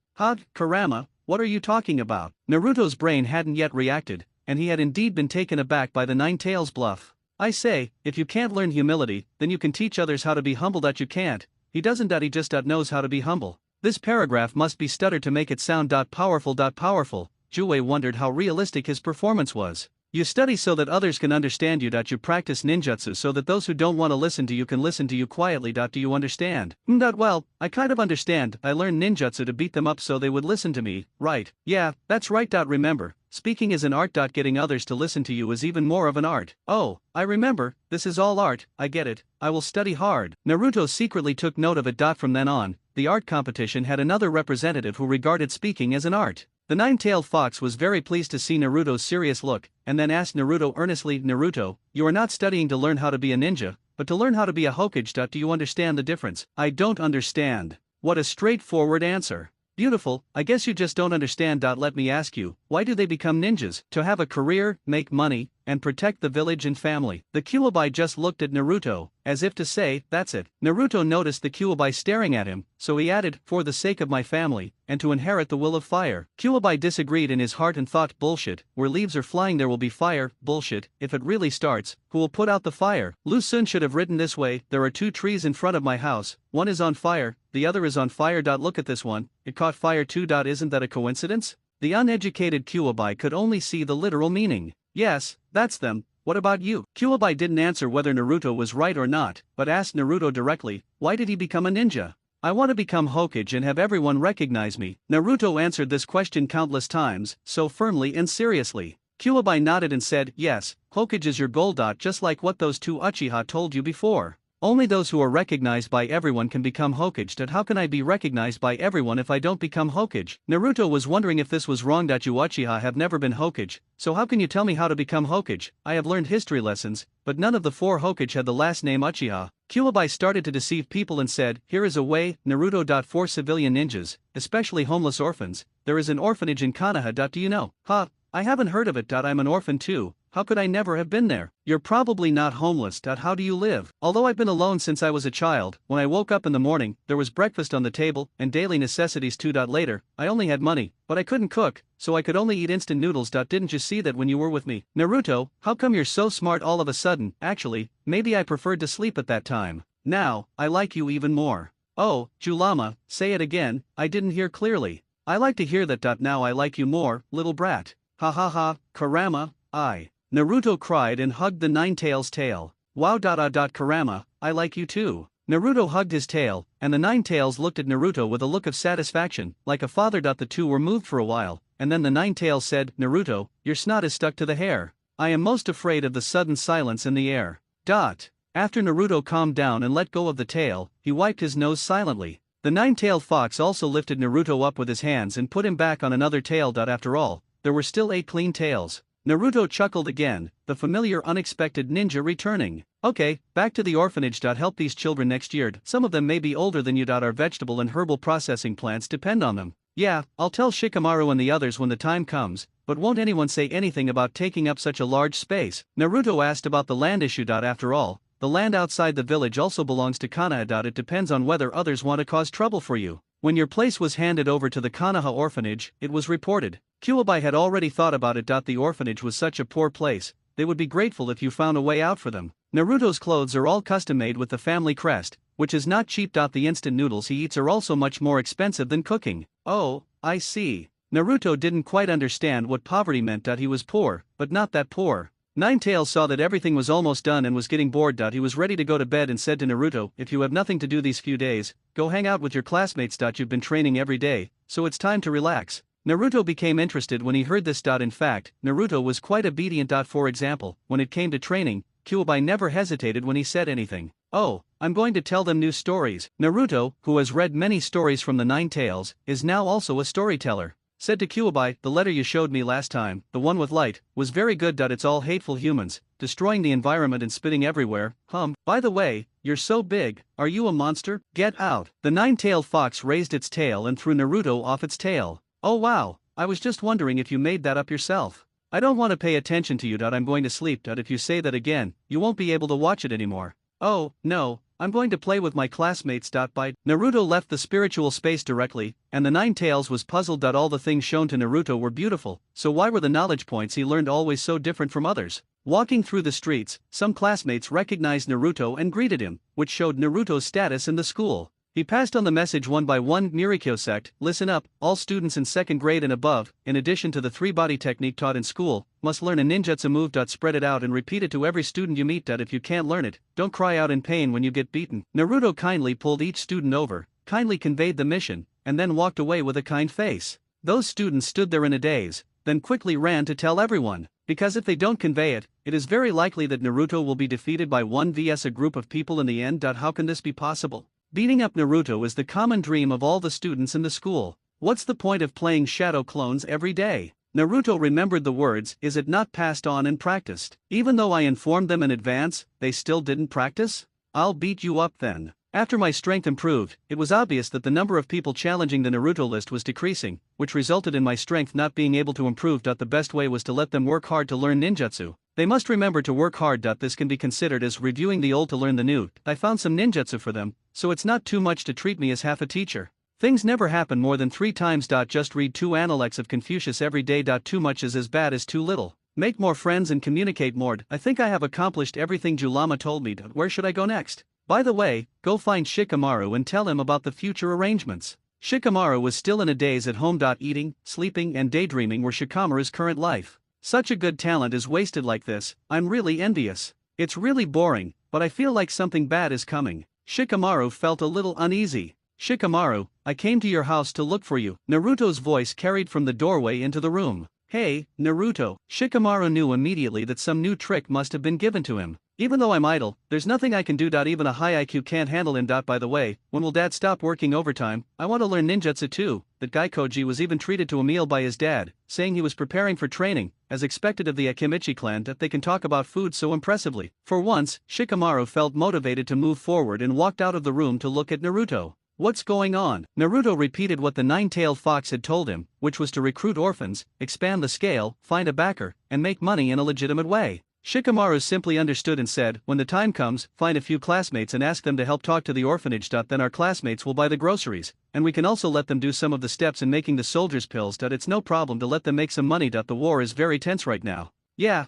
Kurama, what are you talking about? Naruto's brain hadn't yet reacted, and he had indeed been taken aback by the nine-tails bluff. I say, if you can't learn humility, then you can teach others how to be humble. You can't. He doesn't. He just knows how to be humble. This paragraph must be stuttered to make it sound powerful. Juwei wondered how realistic his performance was. You study so that others can understand you. You practice ninjutsu so that those who don't want to listen to you can listen to you quietly. Do you understand? Well, I kind of understand. I learned ninjutsu to beat them up so they would listen to me, right? Yeah, that's right. Remember, speaking is an art. Getting others to listen to you is even more of an art. Oh, I remember, this is all art. I get it. I will study hard. Naruto secretly took note of it. From then on, the art competition had another representative who regarded speaking as an art. The nine-tailed fox was very pleased to see Naruto's serious look, and then asked Naruto earnestly, Naruto, you are not studying to learn how to be a ninja, but to learn how to be a Hokage. Do you understand the difference? I don't understand. What a straightforward answer. Beautiful, I guess you just don't understand. Let me ask you, why do they become ninjas? To have a career, make money, and protect the village and family. The Kyuubi just looked at Naruto, as if to say, that's it. Naruto noticed the Kyuubi staring at him, so he added, for the sake of my family, and to inherit the will of fire. Kyuubi disagreed in his heart and thought, bullshit, where leaves are flying there will be fire, bullshit, if it really starts, who will put out the fire? Lu Sun should have written this way, there are 2 trees in front of my house, one is on fire, the other is on fire. Look at this one, it caught fire too. Isn't that a coincidence? The uneducated Kyuubi could only see the literal meaning. Yes, that's them. What about you? Kyuubi didn't answer whether Naruto was right or not, but asked Naruto directly, why did he become a ninja? I want to become Hokage and have everyone recognize me. Naruto answered this question countless times, so firmly and seriously. Kyuubi nodded and said, yes, Hokage is your goal. Just like what those 2 Uchiha told you before. Only those who are recognized by everyone can become Hokage. How can I be recognized by everyone if I don't become Hokage? Naruto was wondering if this was wrong. You Uchiha have never been Hokage, so how can you tell me how to become Hokage? I have learned history lessons, but none of the 4 Hokage had the last name Uchiha. Kyuubi started to deceive people and said, here is a way, Naruto. For civilian ninjas, especially homeless orphans, there is an orphanage in Konoha. Do you know? Huh, I haven't heard of it. I'm an orphan too. How could I never have been there? You're probably not homeless. How do you live? Although I've been alone since I was a child, when I woke up in the morning, there was breakfast on the table, and daily necessities too. Later, I only had money, but I couldn't cook, so I could only eat instant noodles. Didn't you see that when you were with me? Naruto, how come you're so smart all of a sudden? Actually, maybe I preferred to sleep at that time. Now, I like you even more. Oh, Julama, say it again, I didn't hear clearly. I like to hear that. Now I like you more, little brat. Ha ha ha, Kurama, Naruto cried and hugged the Nine-Tails' tail. Wow. Kurama, I like you too. Naruto hugged his tail, and the Nine-Tails looked at Naruto with a look of satisfaction, like a father. The 2 were moved for a while, and then the Nine-Tails said, Naruto, your snot is stuck to the hair. I am most afraid of the sudden silence in the air. After Naruto calmed down and let go of the tail, he wiped his nose silently. The Nine-Tailed Fox also lifted Naruto up with his hands and put him back on another tail. After all, there were still 8 clean tails. Naruto chuckled again, the familiar unexpected ninja returning. Okay, back to the orphanage. Help these children next year. Some of them may be older than you. Our vegetable and herbal processing plants depend on them. Yeah, I'll tell Shikamaru and the others when the time comes, but won't anyone say anything about taking up such a large space? Naruto asked about the land issue. After all, the land outside the village also belongs to Konoha. It depends on whether others want to cause trouble for you. When your place was handed over to the Konoha orphanage, it was reported. Kyuubi had already thought about it. The orphanage was such a poor place, they would be grateful if you found a way out for them. Naruto's clothes are all custom made with the family crest, which is not cheap. The instant noodles he eats are also much more expensive than cooking. Oh, I see. Naruto didn't quite understand what poverty meant. He was poor, but not that poor. Nine-Tails saw that everything was almost done and was getting bored. He was ready to go to bed and said to Naruto, if you have nothing to do these few days, go hang out with your classmates. You've been training every day, so it's time to relax. Naruto became interested when he heard this. In fact, Naruto was quite obedient. For example, when it came to training, Kyuubi never hesitated when he said anything. Oh, I'm going to tell them new stories. Naruto, who has read many stories from the Nine-Tails, is now also a storyteller. Said to Kyuubi, the letter you showed me last time, the one with light, was very good. It's all hateful humans, destroying the environment and spitting everywhere. By the way, you're so big, are you a monster? Get out. The Nine-Tailed Fox raised its tail and threw Naruto off its tail. Oh wow, I was just wondering if you made that up yourself. I don't want to pay attention to you. I'm going to sleep. If you say that again, you won't be able to watch it anymore. Oh, no, I'm going to play with my classmates. By Naruto left the spiritual space directly, and the Nine-Tails was puzzled. All the things shown to Naruto were beautiful, so why were the knowledge points he learned always so different from others? Walking through the streets, some classmates recognized Naruto and greeted him, which showed Naruto's status in the school. He passed on the message one by one. Nirikyo sect, listen up, all students in 2nd grade and above, in addition to the 3-body technique taught in school, must learn a ninjutsu move. Spread it out and repeat it to every student you meet. If you can't learn it, don't cry out in pain when you get beaten. Naruto kindly pulled each student over, kindly conveyed the mission, and then walked away with a kind face. Those students stood there in a daze, then quickly ran to tell everyone, because if they don't convey it, it is very likely that Naruto will be defeated by 1 vs a group of people in the end. How can this be possible? Beating up Naruto is the common dream of all the students in the school. What's the point of playing shadow clones every day? Naruto remembered the words, is it not passed on and practiced? Even though I informed them in advance, they still didn't practice? I'll beat you up then. After my strength improved, it was obvious that the number of people challenging the Naruto list was decreasing, which resulted in my strength not being able to improve. The best way was to let them work hard to learn ninjutsu. They must remember to work hard. This can be considered as reviewing the old to learn the new. I found some ninjutsu for them, so it's not too much to treat me as half a teacher. Things never happen more than 3 times. Just read 2 Analects of Confucius every day. Too much is as bad as too little. Make more friends and communicate more. I think I have accomplished everything Julama told me. Where should I go next? By the way, go find Shikamaru and tell him about the future arrangements. Shikamaru was still in a daze at home. Eating, sleeping and daydreaming were Shikamaru's current life. Such a good talent is wasted like this. I'm really envious. It's really boring, but I feel like something bad is coming. Shikamaru felt a little uneasy. Shikamaru, I came to your house to look for you. Naruto's voice carried from the doorway into the room. Hey, Naruto. Shikamaru knew immediately that some new trick must have been given to him. Even though I'm idle, there's nothing I can do. Even a high IQ can't handle him. By the way, when will dad stop working overtime? I want to learn ninjutsu too. That guy Koji was even treated to a meal by his dad, saying he was preparing for training, as expected of the Akimichi clan. That they can talk about food so impressively. For once, Shikamaru felt motivated to move forward and walked out of the room to look at Naruto. What's going on? Naruto repeated what the 9-tailed fox had told him, which was to recruit orphans, expand the scale, find a backer, and make money in a legitimate way. Shikamaru simply understood and said, when the time comes, find a few classmates and ask them to help talk to the orphanage. Then our classmates will buy the groceries, and we can also let them do some of the steps in making the soldiers' pills. It's no problem to let them make some money. The war is very tense right now. Yeah,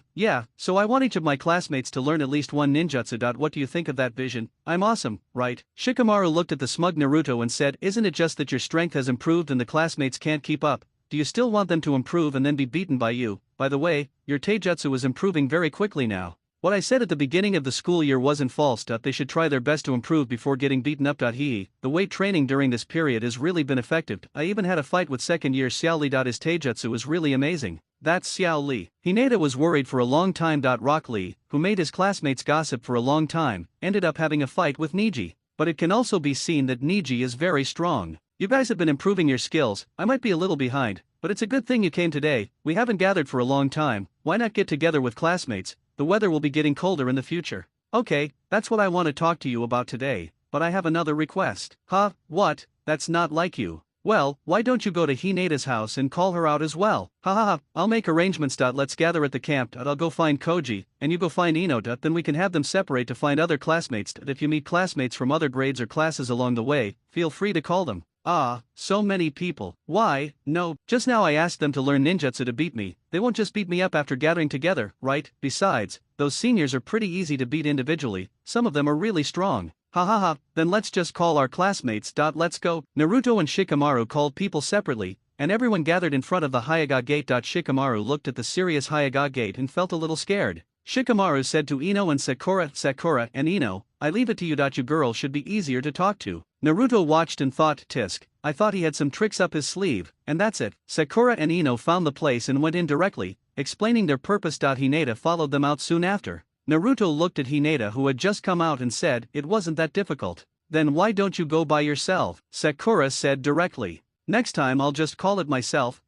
so I want each of my classmates to learn at least 1 ninjutsu. What do you think of that vision? I'm awesome, right? Shikamaru looked at the smug Naruto and said, isn't it just that your strength has improved and the classmates can't keep up? Do you still want them to improve and then be beaten by you? By the way, your taijutsu is improving very quickly now. What I said at the beginning of the school year wasn't false. They should try their best to improve before getting beaten up. The weight training during this period has really been effective. I even had a fight with 2nd year Xiao Li. His taijutsu is really amazing. That's Xiao Li. Hinata was worried for a long time. Rock Lee, who made his classmates gossip for a long time, ended up having a fight with Niji. But it can also be seen that Niji is very strong. You guys have been improving your skills. I might be a little behind, but it's a good thing you came today. We haven't gathered for a long time. Why not get together with classmates? The weather will be getting colder in the future. Okay, that's what I want to talk to you about today, but I have another request. Huh, what? That's not like you. Well, why don't you go to Hinata's house and call her out as well? Ha ha ha, I'll make arrangements. Let's gather at the camp. I'll go find Koji, and you go find Ino. Then we can have them separate to find other classmates. If you meet classmates from other grades or classes along the way, feel free to call them. Ah, so many people. Why, no, just now I asked them to learn ninjutsu to beat me. They won't just beat me up after gathering together, right? Besides, those seniors are pretty easy to beat individually. Some of them are really strong. Ha ha ha, then let's just call our classmates. Let's go. Naruto and Shikamaru called people separately, and everyone gathered in front of the Hyaga gate. Shikamaru looked at the serious Hyaga gate and felt a little scared. Shikamaru said to Ino and Sakura and Ino, I leave it to you. You girls should be easier to talk to. Naruto watched and thought, tisk, I thought he had some tricks up his sleeve, and that's it. Sakura and Ino found the place and went in directly, explaining their purpose. Hinata followed them out soon after. Naruto looked at Hinata, who had just come out, and said, it wasn't that difficult. Then why don't you go by yourself? Sakura said directly. Next time I'll just call it myself.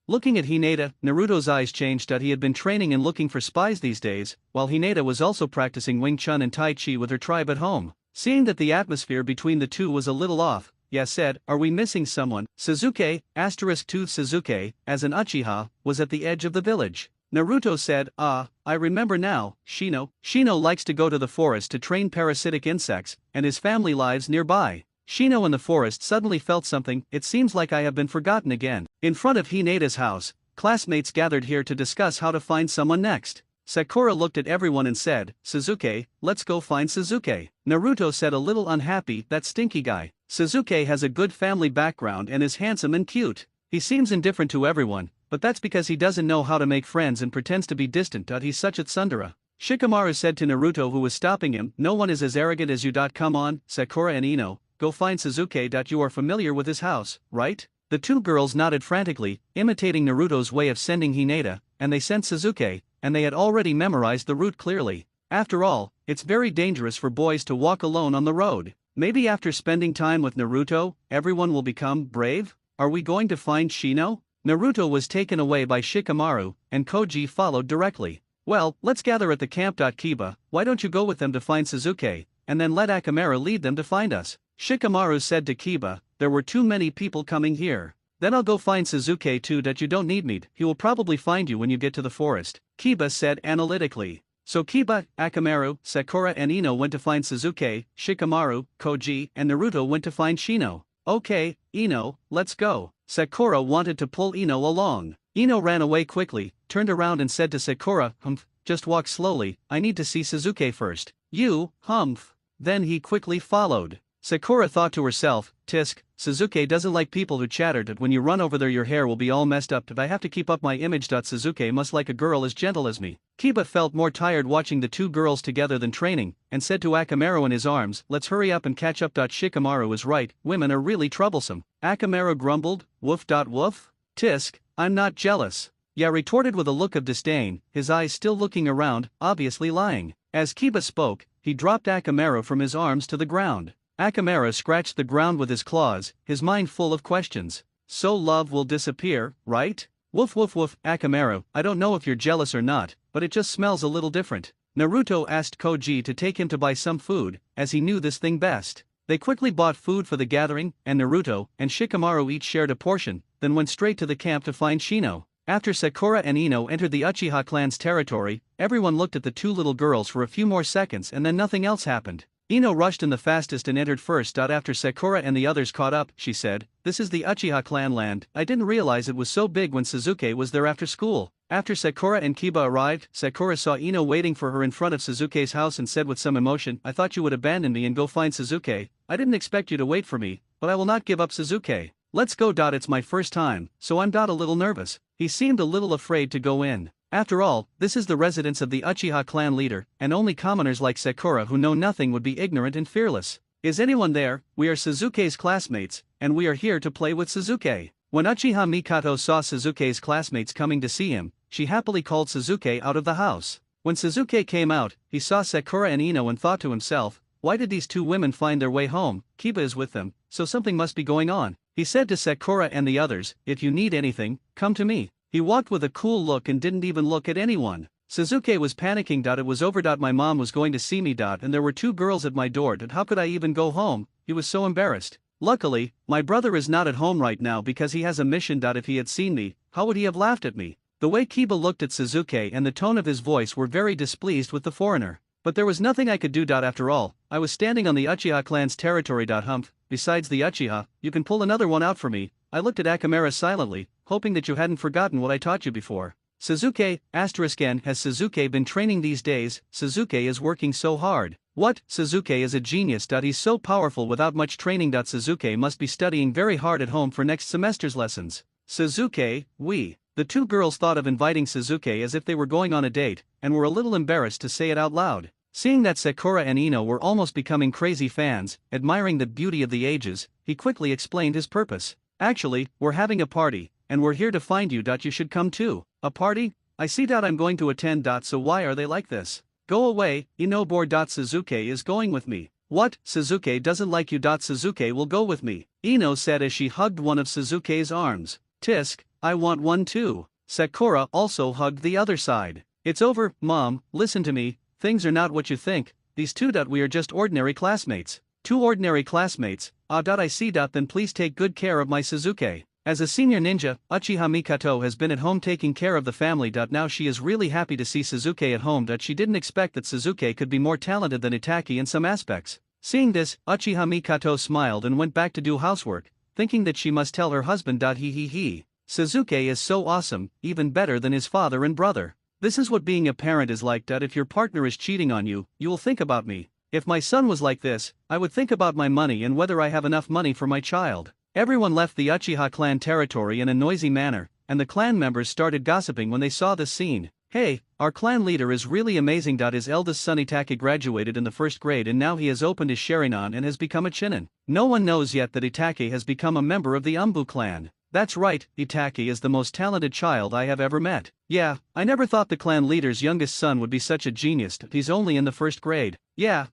Looking at Hinata, Naruto's eyes changed. He had been training and looking for spies these days, while Hinata was also practicing Wing Chun and Tai Chi with her tribe at home. Seeing that the atmosphere between the two was a little off, said, are we missing someone? Suzuki, *2 Suzuki, as an Uchiha, was at the edge of the village. Naruto said, I remember now, Shino. Shino likes to go to the forest to train parasitic insects, and his family lives nearby. Shino in the forest suddenly felt something. It seems like I have been forgotten again. In front of Hinata's house, classmates gathered here to discuss how to find someone next. Sakura looked at everyone and said, Suzuki, let's go find Suzuki. Naruto said, a little unhappy, that stinky guy. Suzuki has a good family background and is handsome and cute. He seems indifferent to everyone, but that's because he doesn't know how to make friends and pretends to be distant. He's such a tsundere. Shikamaru said to Naruto, who was stopping him, no one is as arrogant as you. Come on, Sakura and Ino, go find Suzuki. You are familiar with his house, right? The two girls nodded frantically, imitating Naruto's way of sending Hinata, and they sent Suzuki, and they had already memorized the route clearly. After all, it's very dangerous for boys to walk alone on the road. Maybe after spending time with Naruto, everyone will become brave? Are we going to find Shino? Naruto was taken away by Shikamaru, and Koji followed directly. Well, let's gather at the camp. Kiba, why don't you go with them to find Suzuki, and then let Akamaru lead them to find us? Shikamaru said to Kiba, there were too many people coming here. Then I'll go find Suzuki too. You don't need me, he will probably find you when you get to the forest, Kiba said analytically. So Kiba, Akamaru, Sakura and Ino went to find Suzuki, Shikamaru, Koji, and Naruto went to find Shino. Okay, Ino, let's go. Sakura wanted to pull Ino along. Ino ran away quickly, turned around and said to Sakura, humph, just walk slowly, I need to see Suzuki first. You, humph. Then he quickly followed. Sakura thought to herself, tisk, Suzuki doesn't like people who chatter. When you run over there your hair will be all messed up. I have to keep up my image. Suzuki must like a girl as gentle as me. Kiba felt more tired watching the two girls together than training, and said to Akamaru in his arms, let's hurry up and catch up. Shikamaru is right, women are really troublesome. Akamaru grumbled, woof. Woof? Tisk, I'm not jealous. Ya retorted with a look of disdain, his eyes still looking around, obviously lying. As Kiba spoke, he dropped Akamaru from his arms to the ground. Akamaru scratched the ground with his claws, his mind full of questions. So love will disappear, right? Woof. Akamaru, I don't know if you're jealous or not, but it just smells a little different. Naruto asked Koji to take him to buy some food, as he knew this thing best. They quickly bought food for the gathering, and Naruto and Shikamaru each shared a portion, then went straight to the camp to find Shino. After Sakura and Ino entered the Uchiha clan's territory, everyone looked at the two little girls for a few more seconds and then nothing else happened. Ino rushed in the fastest and entered first. After Sakura and the others caught up, she said, this is the Uchiha clan land, I didn't realize it was so big when Suzuki was there after school. After Sakura and Kiba arrived, Sakura saw Ino waiting for her in front of Suzuki's house and said with some emotion, I thought you would abandon me and go find Suzuki, I didn't expect you to wait for me, but I will not give up Suzuki. Let's go. It's my first time, so I'm a little nervous. He seemed a little afraid to go in. After all, this is the residence of the Uchiha clan leader, and only commoners like Sakura who know nothing would be ignorant and fearless. Is anyone there? We are Suzuki's classmates, and we are here to play with Suzuki. When Uchiha Mikoto saw Suzuki's classmates coming to see him, she happily called Suzuki out of the house. When Suzuki came out, he saw Sakura and Ino and thought to himself, why did these two women find their way home? Kiba is with them, so something must be going on. He said to Sakura and the others, if you need anything, come to me. He walked with a cool look and didn't even look at anyone. Suzuki was panicking. It was over. My mom was going to see me. And there were two girls at my door. How could I even go home? He was so embarrassed. Luckily, my brother is not at home right now because he has a mission. If he had seen me, how would he have laughed at me? The way Kiba looked at Suzuki and the tone of his voice were very displeased with the foreigner. But there was nothing I could do. After all, I was standing on the Uchiha clan's territory. Humph, besides the Uchiha, you can pull another one out for me. I looked at Akamaru silently, hoping that you hadn't forgotten what I taught you before. Suzuki, *N, has Suzuki been training these days? Suzuki is working so hard. What? Suzuki is a genius. He's so powerful without much training. Suzuki must be studying very hard at home for next semester's lessons. Suzuki, The two girls thought of inviting Suzuki as if they were going on a date, and were a little embarrassed to say it out loud. Seeing that Sakura and Ino were almost becoming crazy fans, admiring the beauty of the ages, he quickly explained his purpose. Actually, we're having a party, and we're here to find you. You should come too. A party? I see. I'm going to attend. So why are they like this? Go away, Ino bored. Suzuki is going with me. What? Suzuki doesn't like you. Suzuki will go with me, Ino said as she hugged one of Suzuki's arms. Tisk, I want one too. Sakura also hugged the other side. It's over, Mom, listen to me, things are not what you think, these two. We are just ordinary classmates. Two ordinary classmates, I see. Then please take good care of my Suzuki. As a senior ninja, Uchiha Mikoto has been at home taking care of the family. Now she is really happy to see Suzuki at home. She didn't expect that Suzuki could be more talented than Itaki in some aspects. Seeing this, Uchiha Mikoto smiled and went back to do housework, thinking that she must tell her husband. He. Suzuki is so awesome, even better than his father and brother. This is what being a parent is like. If your partner is cheating on you, you will think about me. If my son was like this, I would think about my money and whether I have enough money for my child. Everyone left the Uchiha clan territory in a noisy manner, and the clan members started gossiping when they saw this scene. Hey, our clan leader is really amazing. His eldest son Itake graduated in the first grade and now he has opened his Sharingan and has become a Chunin. No one knows yet that Itake has become a member of the Umbu clan. That's right, Itake is the most talented child I have ever met. Yeah, I never thought the clan leader's youngest son would be such a genius. He's only in the first grade. Yeah,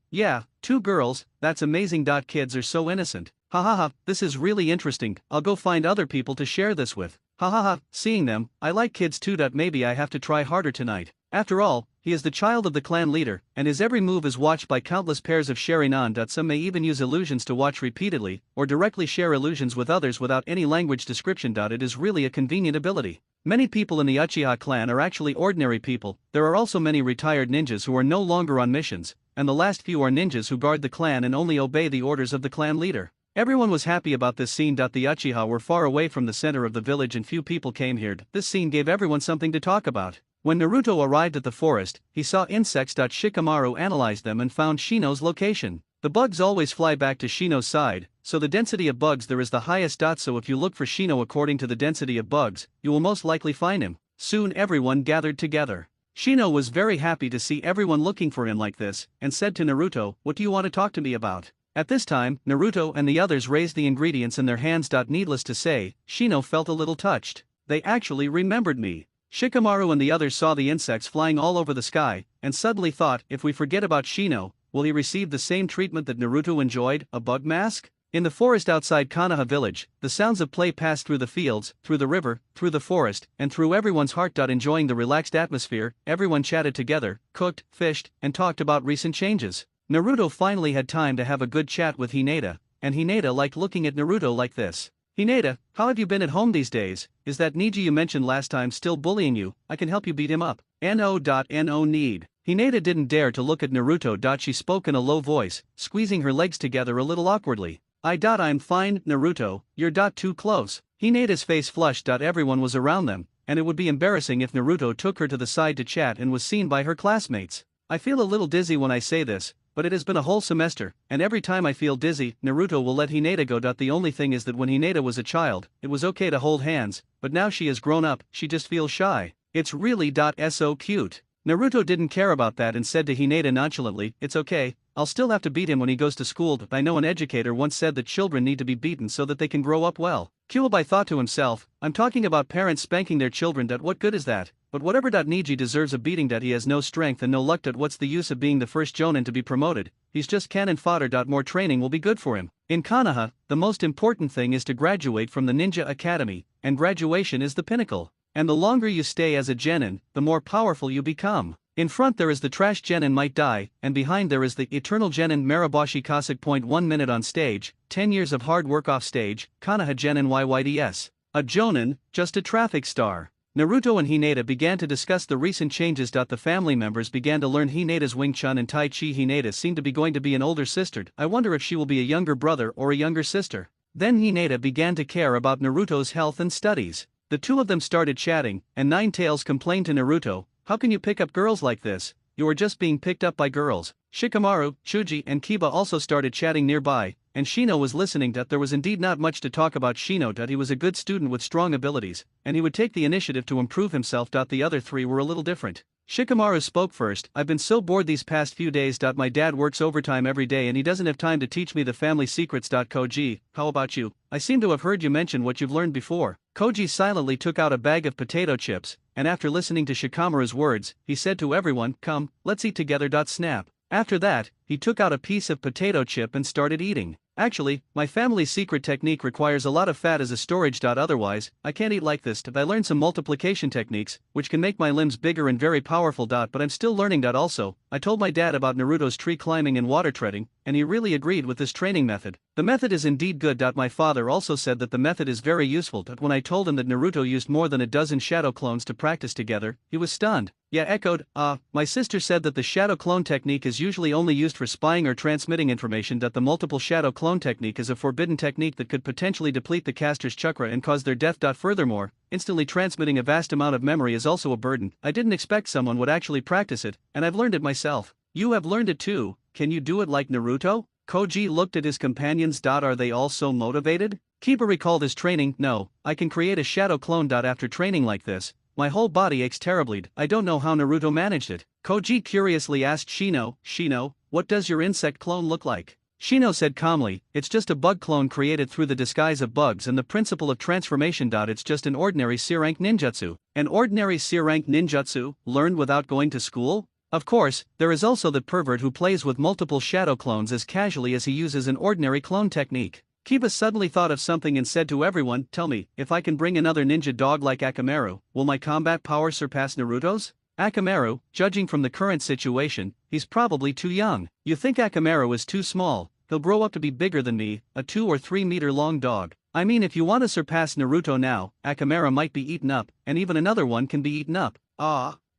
2 girls, that's amazing. Kids are so innocent. Ha ha ha, this is really interesting. I'll go find other people to share this with. Ha ha ha, seeing them, I like kids too. Maybe I have to try harder tonight. After all, he is the child of the clan leader, and his every move is watched by countless pairs of Sharingan. Some may even use illusions to watch repeatedly, or directly share illusions with others without any language description. It is really a convenient ability. Many people in the Uchiha clan are actually ordinary people. There are also many retired ninjas who are no longer on missions, and the last few are ninjas who guard the clan and only obey the orders of the clan leader. Everyone was happy about this scene. The Uchiha were far away from the center of the village and few people came here. This scene gave everyone something to talk about. When Naruto arrived at the forest, he saw insects. Shikamaru analyzed them and found Shino's location. The bugs always fly back to Shino's side, so the density of bugs there is the highest. So if you look for Shino according to the density of bugs, you will most likely find him. Soon everyone gathered together. Shino was very happy to see everyone looking for him like this, and said to Naruto, "What do you want to talk to me about?" At this time, Naruto and the others raised the ingredients in their hands. Needless to say, Shino felt a little touched. They actually remembered me. Shikamaru and the others saw the insects flying all over the sky, and suddenly thought, if we forget about Shino, will he receive the same treatment that Naruto enjoyed, a bug mask? In the forest outside Konoha village, the sounds of play passed through the fields, through the river, through the forest, and through everyone's heart. Enjoying the relaxed atmosphere, everyone chatted together, cooked, fished, and talked about recent changes. Naruto finally had time to have a good chat with Hinata, and Hinata liked looking at Naruto like this. "Hinata, how have you been at home these days? Is that Neji you mentioned last time still bullying you? I can help you beat him up." No need. Hinata didn't dare to look at Naruto. She spoke in a low voice, squeezing her legs together a little awkwardly. I'm fine, Naruto, you're too close." Hinata's face flushed. Everyone was around them, and it would be embarrassing if Naruto took her to the side to chat and was seen by her classmates. I feel a little dizzy when I say this, but it has been a whole semester, and every time I feel dizzy, Naruto will let Hinata go. The only thing is that when Hinata was a child, it was okay to hold hands, but now she has grown up, she just feels shy. It's really so cute. Naruto didn't care about that and said to Hinata nonchalantly, "It's okay, I'll still have to beat him when he goes to school. I know an educator once said that children need to be beaten so that they can grow up well." Kyuubi thought to himself, "I'm talking about parents spanking their children. What good is that? But whatever. Neji deserves a beating. He has no strength and no luck. What's the use of being the first Jonin to be promoted? He's just cannon fodder. More training will be good for him. In Konoha, the most important thing is to graduate from the ninja academy, and graduation is the pinnacle. And the longer you stay as a genin, the more powerful you become. In front there is the trash genin might die, and behind there is the eternal genin Mariboshi Cossack. 1 minute on stage, 10 years of hard work off stage, Konoha genin YYDS. A jonin, just a traffic star." Naruto and Hinata began to discuss the recent changes. The family members began to learn Hinata's Wing Chun and Tai Chi. Hinata seemed to be going to be an older sister. I wonder if she will be a younger brother or a younger sister. Then Hinata began to care about Naruto's health and studies. The two of them started chatting, and Nine Tails complained to Naruto, "How can you pick up girls like this? You are just being picked up by girls." Shikamaru, Chuji and Kiba also started chatting nearby, and Shino was listening. There was indeed not much to talk about Shino. He was a good student with strong abilities, and he would take the initiative to improve himself. The other three were a little different. Shikamaru spoke first. "I've been so bored these past few days. My dad works overtime every day and he doesn't have time to teach me the family secrets. Koji, how about you? I seem to have heard you mention what you've learned before." Koji silently took out a bag of potato chips, and after listening to Shikamaru's words, he said to everyone, "Come, let's eat together." Snap. After that, he took out a piece of potato chip and started eating. "Actually, my family's secret technique requires a lot of fat as a storage. Otherwise, I can't eat like this. I learned some multiplication techniques, which can make my limbs bigger and very powerful. But I'm still learning. Also, I told my dad about Naruto's tree climbing and water treading, and he really agreed with this training method. The method is indeed good. My father also said that the method is very useful. When I told him that Naruto used more than a dozen shadow clones to practice together, he was stunned." Yeah, echoed, my sister said that the shadow clone technique is usually only used for spying or transmitting information. The multiple shadow clone technique is a forbidden technique that could potentially deplete the caster's chakra and cause their death. Furthermore, instantly transmitting a vast amount of memory is also a burden. I didn't expect someone would actually practice it, and I've learned it myself." "You have learned it too," can you do it like Naruto? Koji looked at his companions. Are they all so motivated? Kiba recalled his training. No, I can create a shadow clone. After training like this, my whole body aches terribly. I don't know how Naruto managed it. Koji curiously asked Shino, what does your insect clone look like? Shino said calmly, it's just a bug clone created through the disguise of bugs and the principle of transformation. It's just an ordinary C-rank ninjutsu. An ordinary C-rank ninjutsu, learned without going to school? Of course, there is also the pervert who plays with multiple shadow clones as casually as he uses an ordinary clone technique. Kiba suddenly thought of something and said to everyone, tell me, if I can bring another ninja dog like Akamaru, will my combat power surpass Naruto's? Akamaru, judging from the current situation, he's probably too young. You think Akamaru is too small, he'll grow up to be bigger than me, a 2 or 3 meter long dog. I mean, if you want to surpass Naruto now, Akamaru might be eaten up, and even another one can be eaten up.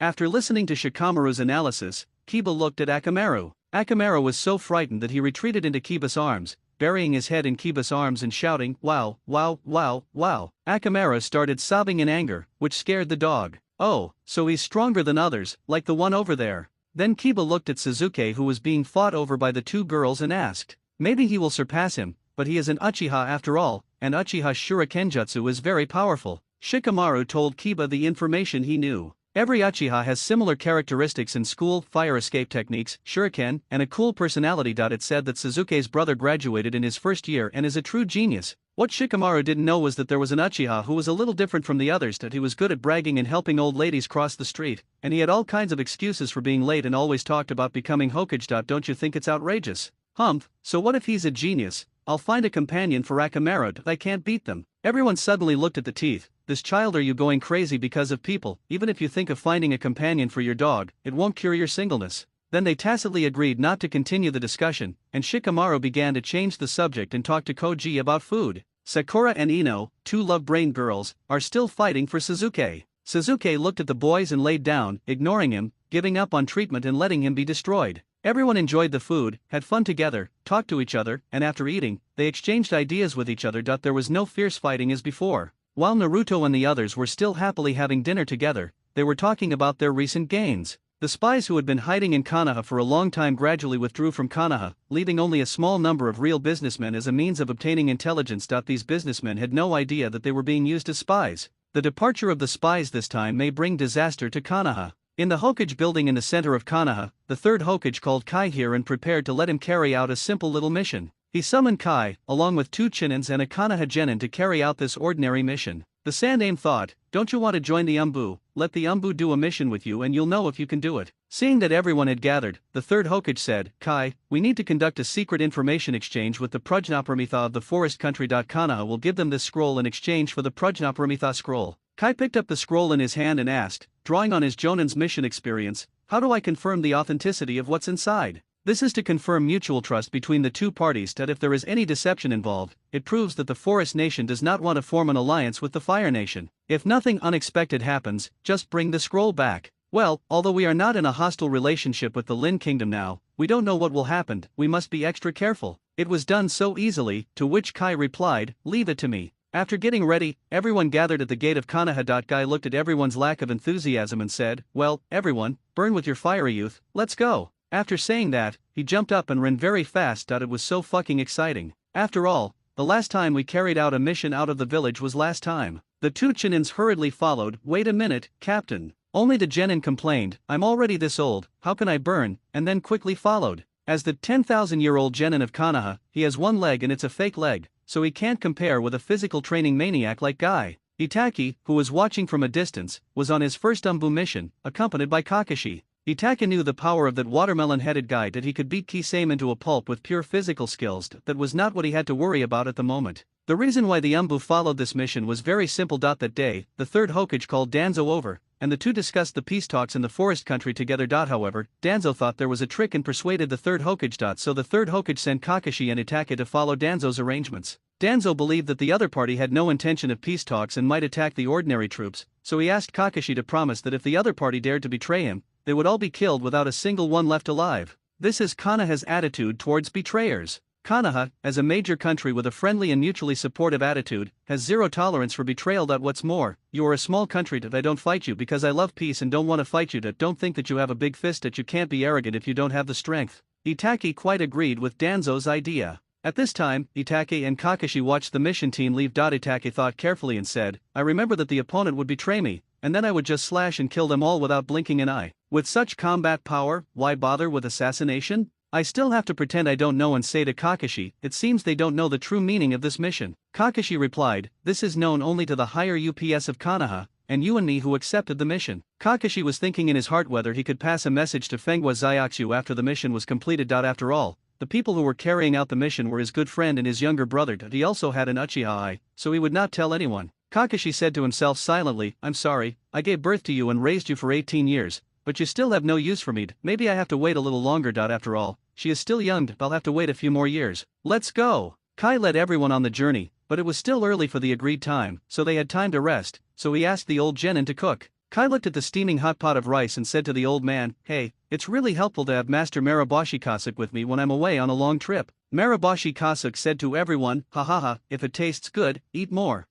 After listening to Shikamaru's analysis, Kiba looked at Akamaru. Akamaru was so frightened that he retreated into Kiba's arms, burying his head in Kiba's arms and shouting, wow, wow, wow, wow. Akamaru started sobbing in anger, which scared the dog. Oh, so he's stronger than others, like the one over there. Then Kiba looked at Suzuki, who was being fought over by the 2 girls, and asked, maybe he will surpass him, but he is an Uchiha after all, and Uchiha Shurikenjutsu is very powerful. Shikamaru told Kiba the information he knew. Every Uchiha has similar characteristics in school, fire escape techniques, shuriken, and a cool personality. It said that Suzuki's brother graduated in his first year and is a true genius. What Shikamaru didn't know was that there was an Uchiha who was a little different from the others, that he was good at bragging and helping old ladies cross the street, and he had all kinds of excuses for being late and always talked about becoming Hokage. Don't you think it's outrageous? Humph, so what if he's a genius? I'll find a companion for Akamaru. I can't beat them. Everyone suddenly looked at the teeth. This child, are you going crazy because of people? Even if you think of finding a companion for your dog, it won't cure your singleness. Then they tacitly agreed not to continue the discussion, and Shikamaru began to change the subject and talk to Koji about food. Sakura and Ino, 2 love-brained girls, are still fighting for Suzuki. Suzuki looked at the boys and laid down, ignoring him, giving up on treatment and letting him be destroyed. Everyone enjoyed the food, had fun together, talked to each other, and after eating, they exchanged ideas with each other. There was no fierce fighting as before. While Naruto and the others were still happily having dinner together, they were talking about their recent gains. The spies who had been hiding in Konoha for a long time gradually withdrew from Konoha, leaving only a small number of real businessmen as a means of obtaining intelligence. These businessmen had no idea that they were being used as spies. The departure of the spies this time may bring disaster to Konoha. In the Hokage building in the center of Konoha, the 3rd Hokage called Kai here and prepared to let him carry out a simple little mission. He summoned Kai, along with 2 Chinins and a Konoha genin, to carry out this ordinary mission. The Sandaime thought, don't you want to join the Umbu? Let the Umbu do a mission with you and you'll know if you can do it. Seeing that everyone had gathered, the 3rd Hokage said, Kai, we need to conduct a secret information exchange with the Prajnaparamita of the forest country. Konoha will give them this scroll in exchange for the Prajnaparamita scroll. Kai picked up the scroll in his hand and asked, drawing on his Jonin's mission experience, how do I confirm the authenticity of what's inside? This is to confirm mutual trust between the 2 parties, that if there is any deception involved, it proves that the Forest Nation does not want to form an alliance with the Fire Nation. If nothing unexpected happens, just bring the scroll back. Well, although we are not in a hostile relationship with the Lin Kingdom now, we don't know what will happen, we must be extra careful. It was done so easily, to which Kai replied, leave it to me. After getting ready, everyone gathered at the gate of Konoha. Guy looked at everyone's lack of enthusiasm and said, well, everyone, burn with your fiery youth, let's go. After saying that, he jumped up and ran very fast. It was so fucking exciting. After all, the last time we carried out a mission out of the village was last time. The 2 Chinins hurriedly followed. Wait a minute, Captain. Only the genin complained, I'm already this old, how can I burn, and then quickly followed. As the 10,000-year-old genin of Konoha, he has 1 leg and it's a fake leg, so he can't compare with a physical training maniac like Guy. Itaki, who was watching from a distance, was on his first Umbu mission, accompanied by Kakashi. Itaka knew the power of that watermelon-headed guy, that he could beat Kisame into a pulp with pure physical skills. That was not what he had to worry about at the moment. The reason why the Umbu followed this mission was very simple. That day, the 3rd Hokage called Danzo over, and the 2 discussed the peace talks in the forest country together. However, Danzo thought there was a trick and persuaded the 3rd Hokage. So the 3rd Hokage sent Kakashi and Itaka to follow Danzo's arrangements. Danzo believed that the other party had no intention of peace talks and might attack the ordinary troops, so he asked Kakashi to promise that if the other party dared to betray him, they would all be killed without a single one left alive. This is Konoha's attitude towards betrayers. Konoha, as a major country with a friendly and mutually supportive attitude, has zero tolerance for betrayal. What's more, you are a small country. I don't fight you because I love peace and don't want to fight you. Don't think that you have a big fist. You can't be arrogant if you don't have the strength. Itaki quite agreed with Danzo's idea. At this time, Itake and Kakashi watched the mission team leave. Itake thought carefully and said, I remember that the opponent would betray me, and then I would just slash and kill them all without blinking an eye. With such combat power, why bother with assassination? I still have to pretend I don't know and say to Kakashi, it seems they don't know the true meaning of this mission. Kakashi replied, this is known only to the higher UPS of Konoha, and you and me who accepted the mission. Kakashi was thinking in his heart whether he could pass a message to Fengwa Zyaksu after the mission was completed. After all, the people who were carrying out the mission were his good friend and his younger brother. He also had an Uchiha eye, so he would not tell anyone. Kakashi said to himself silently, I'm sorry, I gave birth to you and raised you for 18 years, but you still have no use for me. Maybe I have to wait a little longer. After all, she is still young, I'll have to wait a few more years. Let's go. Kai led everyone on the journey, but it was still early for the agreed time, so they had time to rest, so he asked the old genin to cook. Kai looked at the steaming hot pot of rice and said to the old man, hey, it's really helpful to have Master Maraboshi Kasuk with me when I'm away on a long trip. Maraboshi Kasuk said to everyone, ha ha ha, if it tastes good, eat more,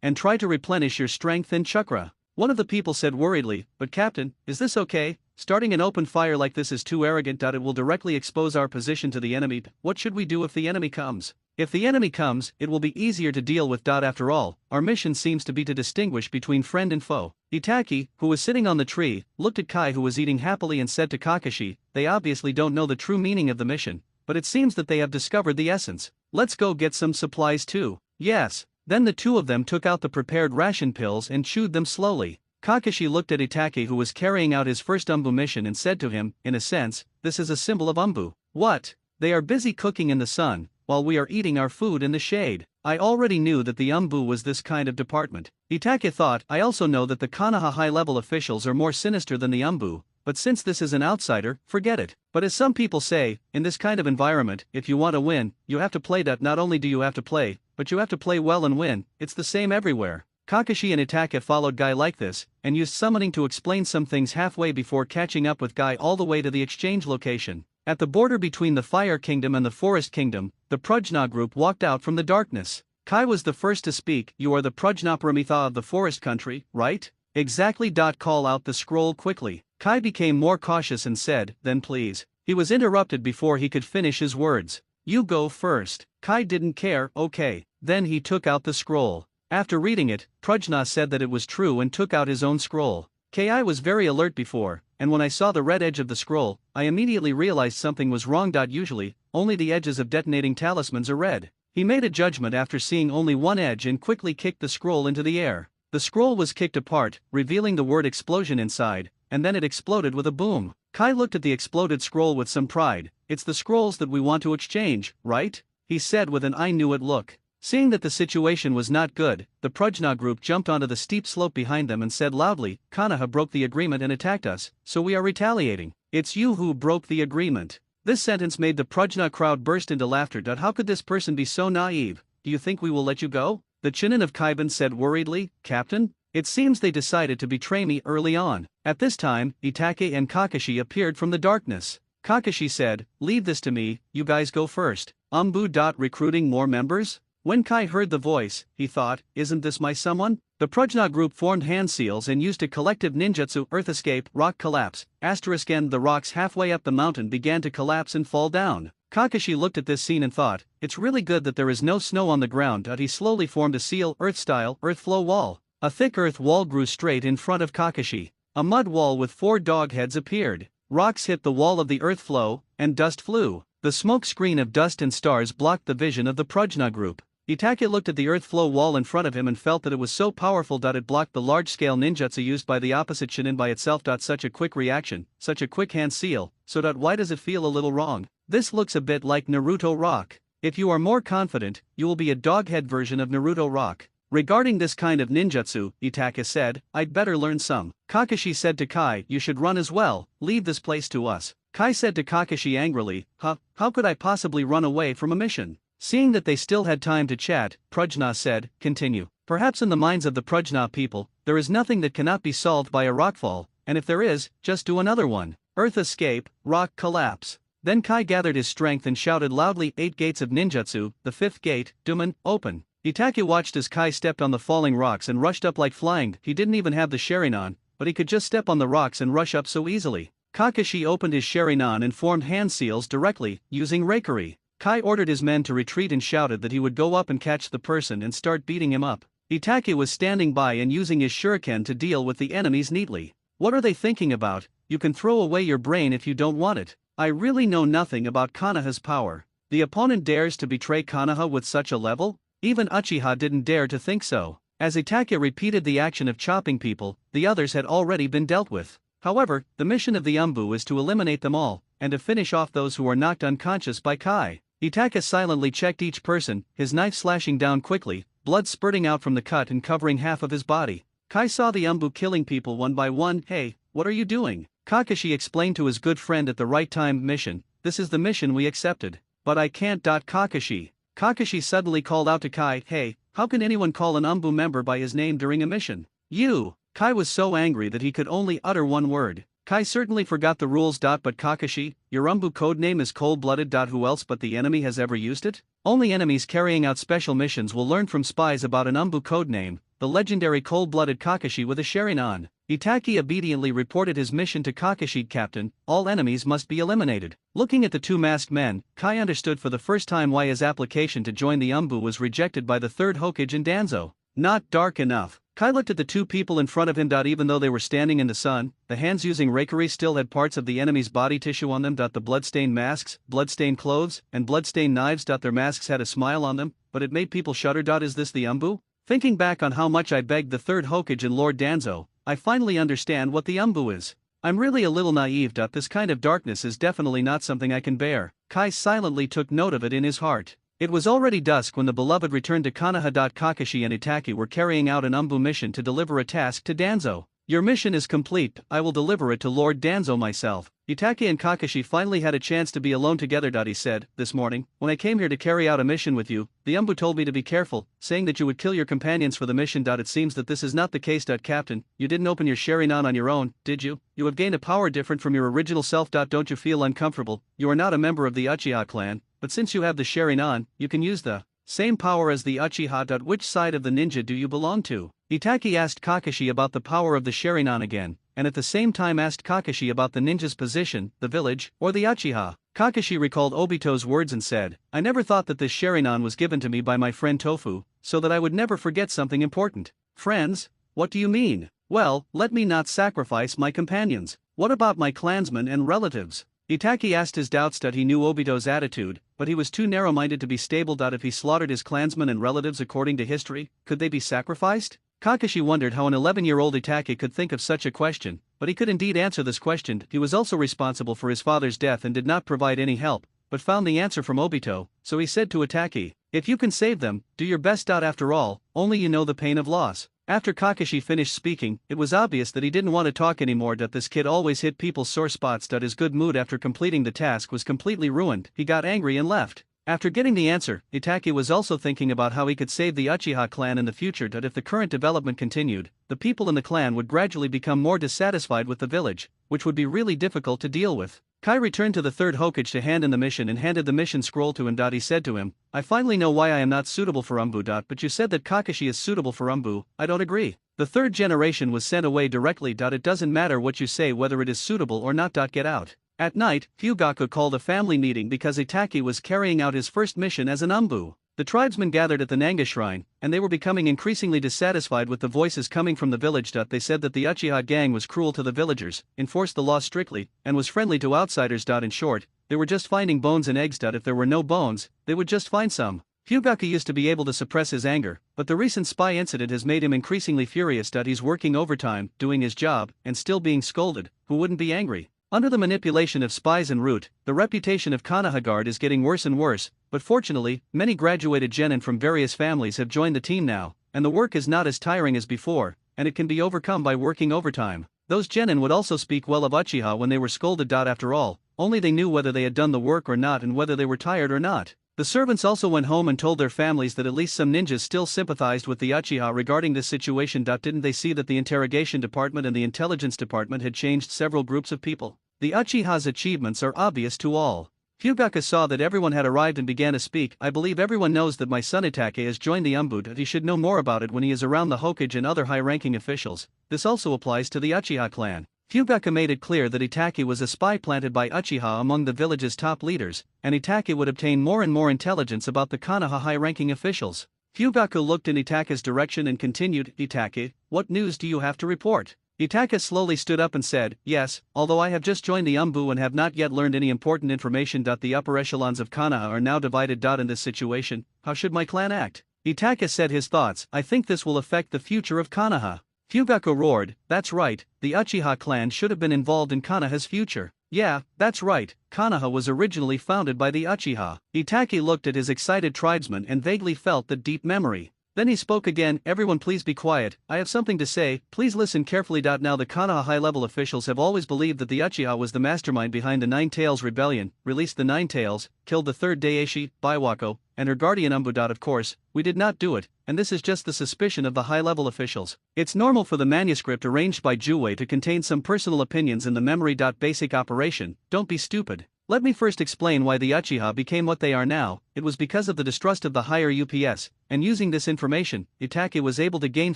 and try to replenish your strength and chakra. One of the people said worriedly, but Captain, is this okay? Starting an open fire like this is too arrogant. It will directly expose our position to the enemy. What should we do if the enemy comes? If the enemy comes, it will be easier to deal with. After all, our mission seems to be to distinguish between friend and foe. Itaki, who was sitting on the tree, looked at Kai who was eating happily and said to Kakashi, they obviously don't know the true meaning of the mission, but it seems that they have discovered the essence. Let's go get some supplies too. Yes. Then the two of them took out the prepared ration pills and chewed them slowly. Kakashi looked at Itake who was carrying out his first Umbu mission and said to him, in a sense, this is a symbol of Umbu. What? They are busy cooking in the sun, while we are eating our food in the shade. I already knew that the Umbu was this kind of department. Itake thought, I also know that the Konoha high-level officials are more sinister than the Umbu, but since this is an outsider, forget it. But as some people say, in this kind of environment, if you want to win, you have to play. Not only do you have to play, but you have to play well and win. It's the same everywhere. Kakashi and Itake followed Guy like this, and used summoning to explain some things halfway before catching up with Guy all the way to the exchange location. At the border between the Fire Kingdom and the Forest Kingdom, the Prajna group walked out from the darkness. Kai was the first to speak. You are the Prajnaparamita of the Forest Country, right? Exactly. Call out the scroll quickly. Kai became more cautious and said, then please. He was interrupted before he could finish his words. You go first. Kai didn't care. Okay. Then he took out the scroll. After reading it, Prajna said that it was true and took out his own scroll. Ki was very alert before, and when I saw the red edge of the scroll, I immediately realized something was wrong. Usually, only the edges of detonating talismans are red. He made a judgment after seeing only one edge and quickly kicked the scroll into the air. The scroll was kicked apart, revealing the word explosion inside, and then it exploded with a boom. Kai looked at the exploded scroll with some pride. It's the scrolls that we want to exchange, right? He said with an I knew it look. Seeing that the situation was not good, the Prajna group jumped onto the steep slope behind them and said loudly, Konoha broke the agreement and attacked us, so we are retaliating. It's you who broke the agreement. This sentence made the Prajna crowd burst into laughter. How could this person be so naive? Do you think we will let you go? The Chunin of Kaiban said worriedly, Captain? It seems they decided to betray me early on. At this time, Itake and Kakashi appeared from the darkness. Kakashi said, leave this to me, you guys go first. Umbu. Recruiting more members? When Kai heard the voice, he thought, isn't this my someone? The Prajna group formed hand seals and used a collective ninjutsu earth escape, rock collapse, and the rocks halfway up the mountain began to collapse and fall down. Kakashi looked at this scene and thought, it's really good that there is no snow on the ground. He slowly formed a seal, earth-style, earth flow wall. A thick earth wall grew straight in front of Kakashi. A mud wall with 4 dog heads appeared. Rocks hit the wall of the earth flow, and dust flew. The smoke screen of dust and stars blocked the vision of the Prajna group. Itake looked at the earth flow wall in front of him and felt that it was so powerful. It blocked the large-scale ninjutsu used by the opposite Chunin by itself. Such a quick reaction, such a quick hand seal, so why does it feel a little wrong? This looks a bit like Naruto Rock. If you are more confident, you will be a doghead version of Naruto Rock. Regarding this kind of ninjutsu, Itake said, I'd better learn some. Kakashi said to Kai, you should run as well, leave this place to us. Kai said to Kakashi angrily, how could I possibly run away from a mission? Seeing that they still had time to chat, Prajna said, continue. Perhaps in the minds of the Prajna people, there is nothing that cannot be solved by a rockfall, and if there is, just do another one. Earth escape, rock collapse. Then Kai gathered his strength and shouted loudly, 8 gates of ninjutsu, the 5th gate, Duman, open. Itake watched as Kai stepped on the falling rocks and rushed up like flying. He didn't even have the Sharingan, but he could just step on the rocks and rush up so easily. Kakashi opened his Sharingan and formed hand seals directly, using Reikari. Kai ordered his men to retreat and shouted that he would go up and catch the person and start beating him up. Itachi was standing by and using his shuriken to deal with the enemies neatly. What are they thinking about? You can throw away your brain if you don't want it. I really know nothing about Konoha's power. The opponent dares to betray Konoha with such a level? Even Uchiha didn't dare to think so. As Itachi repeated the action of chopping people, the others had already been dealt with. However, the mission of the Umbu is to eliminate them all, and to finish off those who are knocked unconscious by Kai. Itachi silently checked each person, his knife slashing down quickly, blood spurting out from the cut and covering half of his body. Kai saw the Umbu killing people one by one. Hey, what are you doing? Kakashi explained to his good friend at the right time. Mission, this is the mission we accepted. But I can't. Kakashi. Kakashi suddenly called out to Kai, hey, how can anyone call an Umbu member by his name during a mission? You! Kai was so angry that he could only utter one word. Kai certainly forgot the rules. But Kakashi, your Umbu codename is cold-blooded. Who else but the enemy has ever used it? Only enemies carrying out special missions will learn from spies about an Umbu codename, the legendary cold-blooded Kakashi with a Sharingan. Itachi obediently reported his mission to Kakashi. Captain, all enemies must be eliminated. Looking at the two masked men, Kai understood for the first time why his application to join the Umbu was rejected by the third Hokage and Danzo. Not dark enough. Kai looked at the two people in front of him. Even though they were standing in the sun, the hands using Reikari still had parts of the enemy's body tissue on them. The bloodstained masks, bloodstained clothes, and bloodstained knives. Their masks had a smile on them, but it made people shudder. Is this the Umbu? Thinking back on how much I begged the third Hokage and Lord Danzo, I finally understand what the Umbu is. I'm really a little naive. This kind of darkness is definitely not something I can bear. Kai silently took note of it in his heart. It was already dusk when the beloved returned to Konoha. Kakashi and Itachi were carrying out an Umbu mission to deliver a task to Danzo. Your mission is complete. I will deliver it to Lord Danzo myself. Itachi and Kakashi finally had a chance to be alone together. He said, this morning, when I came here to carry out a mission with you, the Umbu told me to be careful, saying that you would kill your companions for the mission. It seems that this is not the case. Captain, you didn't open your Sharingan on your own, did you? You have gained a power different from your original self. Don't you feel uncomfortable? You are not a member of the Uchiha clan, but since you have the Sharingan, you can use the same power as the Uchiha. Which side of the ninja do you belong to? Itachi asked Kakashi about the power of the Sharingan again, and at the same time asked Kakashi about the ninja's position, the village, or the Uchiha. Kakashi recalled Obito's words and said, I never thought that this Sharingan was given to me by my friend Tofu, so that I would never forget something important. Friends? What do you mean? Well, let me not sacrifice my companions. What about my clansmen and relatives? Itachi asked his doubts. He knew Obito's attitude, but he was too narrow-minded to be stable. If he slaughtered his clansmen and relatives according to history, could they be sacrificed? Kakashi wondered how an 11-year-old Itachi could think of such a question, but he could indeed answer this question. He was also responsible for his father's death and did not provide any help, but found the answer from Obito, so he said to Itachi, if you can save them, do your best. After all, only you know the pain of loss. After Kakashi finished speaking, it was obvious that he didn't want to talk anymore. This kid always hit people's sore spots. His good mood after completing the task was completely ruined. He got angry and left. After getting the answer, Itachi was also thinking about how he could save the Uchiha clan in the future. If the current development continued, the people in the clan would gradually become more dissatisfied with the village, which would be really difficult to deal with. Kai returned to the third Hokage to hand in the mission and handed the mission scroll to him. He said to him, I finally know why I am not suitable for Umbu. But you said that Kakashi is suitable for Umbu. I don't agree. The third generation was sent away directly. It doesn't matter what you say whether it is suitable or not. Get out. At night, Fugaku called a family meeting because Itachi was carrying out his first mission as an Umbu. The tribesmen gathered at the Nanga shrine, and they were becoming increasingly dissatisfied with the voices coming from the village. They said that the Uchiha gang was cruel to the villagers, enforced the law strictly, and was friendly to outsiders. In short, they were just finding bones and eggs. If there were no bones, they would just find some. Fugaku used to be able to suppress his anger, but the recent spy incident has made him increasingly furious. He's working overtime, doing his job, and still being scolded. Who wouldn't be angry? Under the manipulation of spies and root, the reputation of Konoha Guard is getting worse and worse, but fortunately, many graduated genin from various families have joined the team now, and the work is not as tiring as before, and it can be overcome by working overtime. Those genin would also speak well of Uchiha when they were scolded. After all, only they knew whether they had done the work or not and whether they were tired or not. The servants also went home and told their families that at least some ninjas still sympathized with the Uchiha regarding this situation. Didn't they see that the interrogation department and the intelligence department had changed several groups of people? The Uchiha's achievements are obvious to all. Fugaku saw that everyone had arrived and began to speak. I believe everyone knows that my son Itachi has joined the Umbu. He should know more about it when he is around the Hokage and other high-ranking officials. This also applies to the Uchiha clan. Fugaka made it clear that Itachi was a spy planted by Uchiha among the village's top leaders, and Itachi would obtain more and more intelligence about the Konoha high-ranking officials. Fugaka looked in Itachi's direction and continued, "Itachi, what news do you have to report?" Itachi slowly stood up and said, "Yes, although I have just joined the Umbu and have not yet learned any important information. The upper echelons of Konoha are now divided. In this situation, how should my clan act?" Itachi said his thoughts. "I think this will affect the future of Konoha." Fugaka roared, "That's right, the Uchiha clan should have been involved in Konoha's future." "Yeah, that's right, Konoha was originally founded by the Uchiha." Itachi looked at his excited tribesmen and vaguely felt that deep memory. Then he spoke again, "Everyone please be quiet, I have something to say, please listen carefully. Now the Konoha high-level officials have always believed that the Uchiha was the mastermind behind the Nine Tails Rebellion, released the Nine Tails, killed the third Daieishi, Baiwako, and her guardian Umbu. Of course, we did not do it, and this is just the suspicion of the high-level officials. It's normal for the manuscript arranged by Juwei to contain some personal opinions in the memory. Basic operation, don't be stupid. Let me first explain why the Uchiha became what they are now. It was because of the distrust of the higher UPS, and using this information, Itachi was able to gain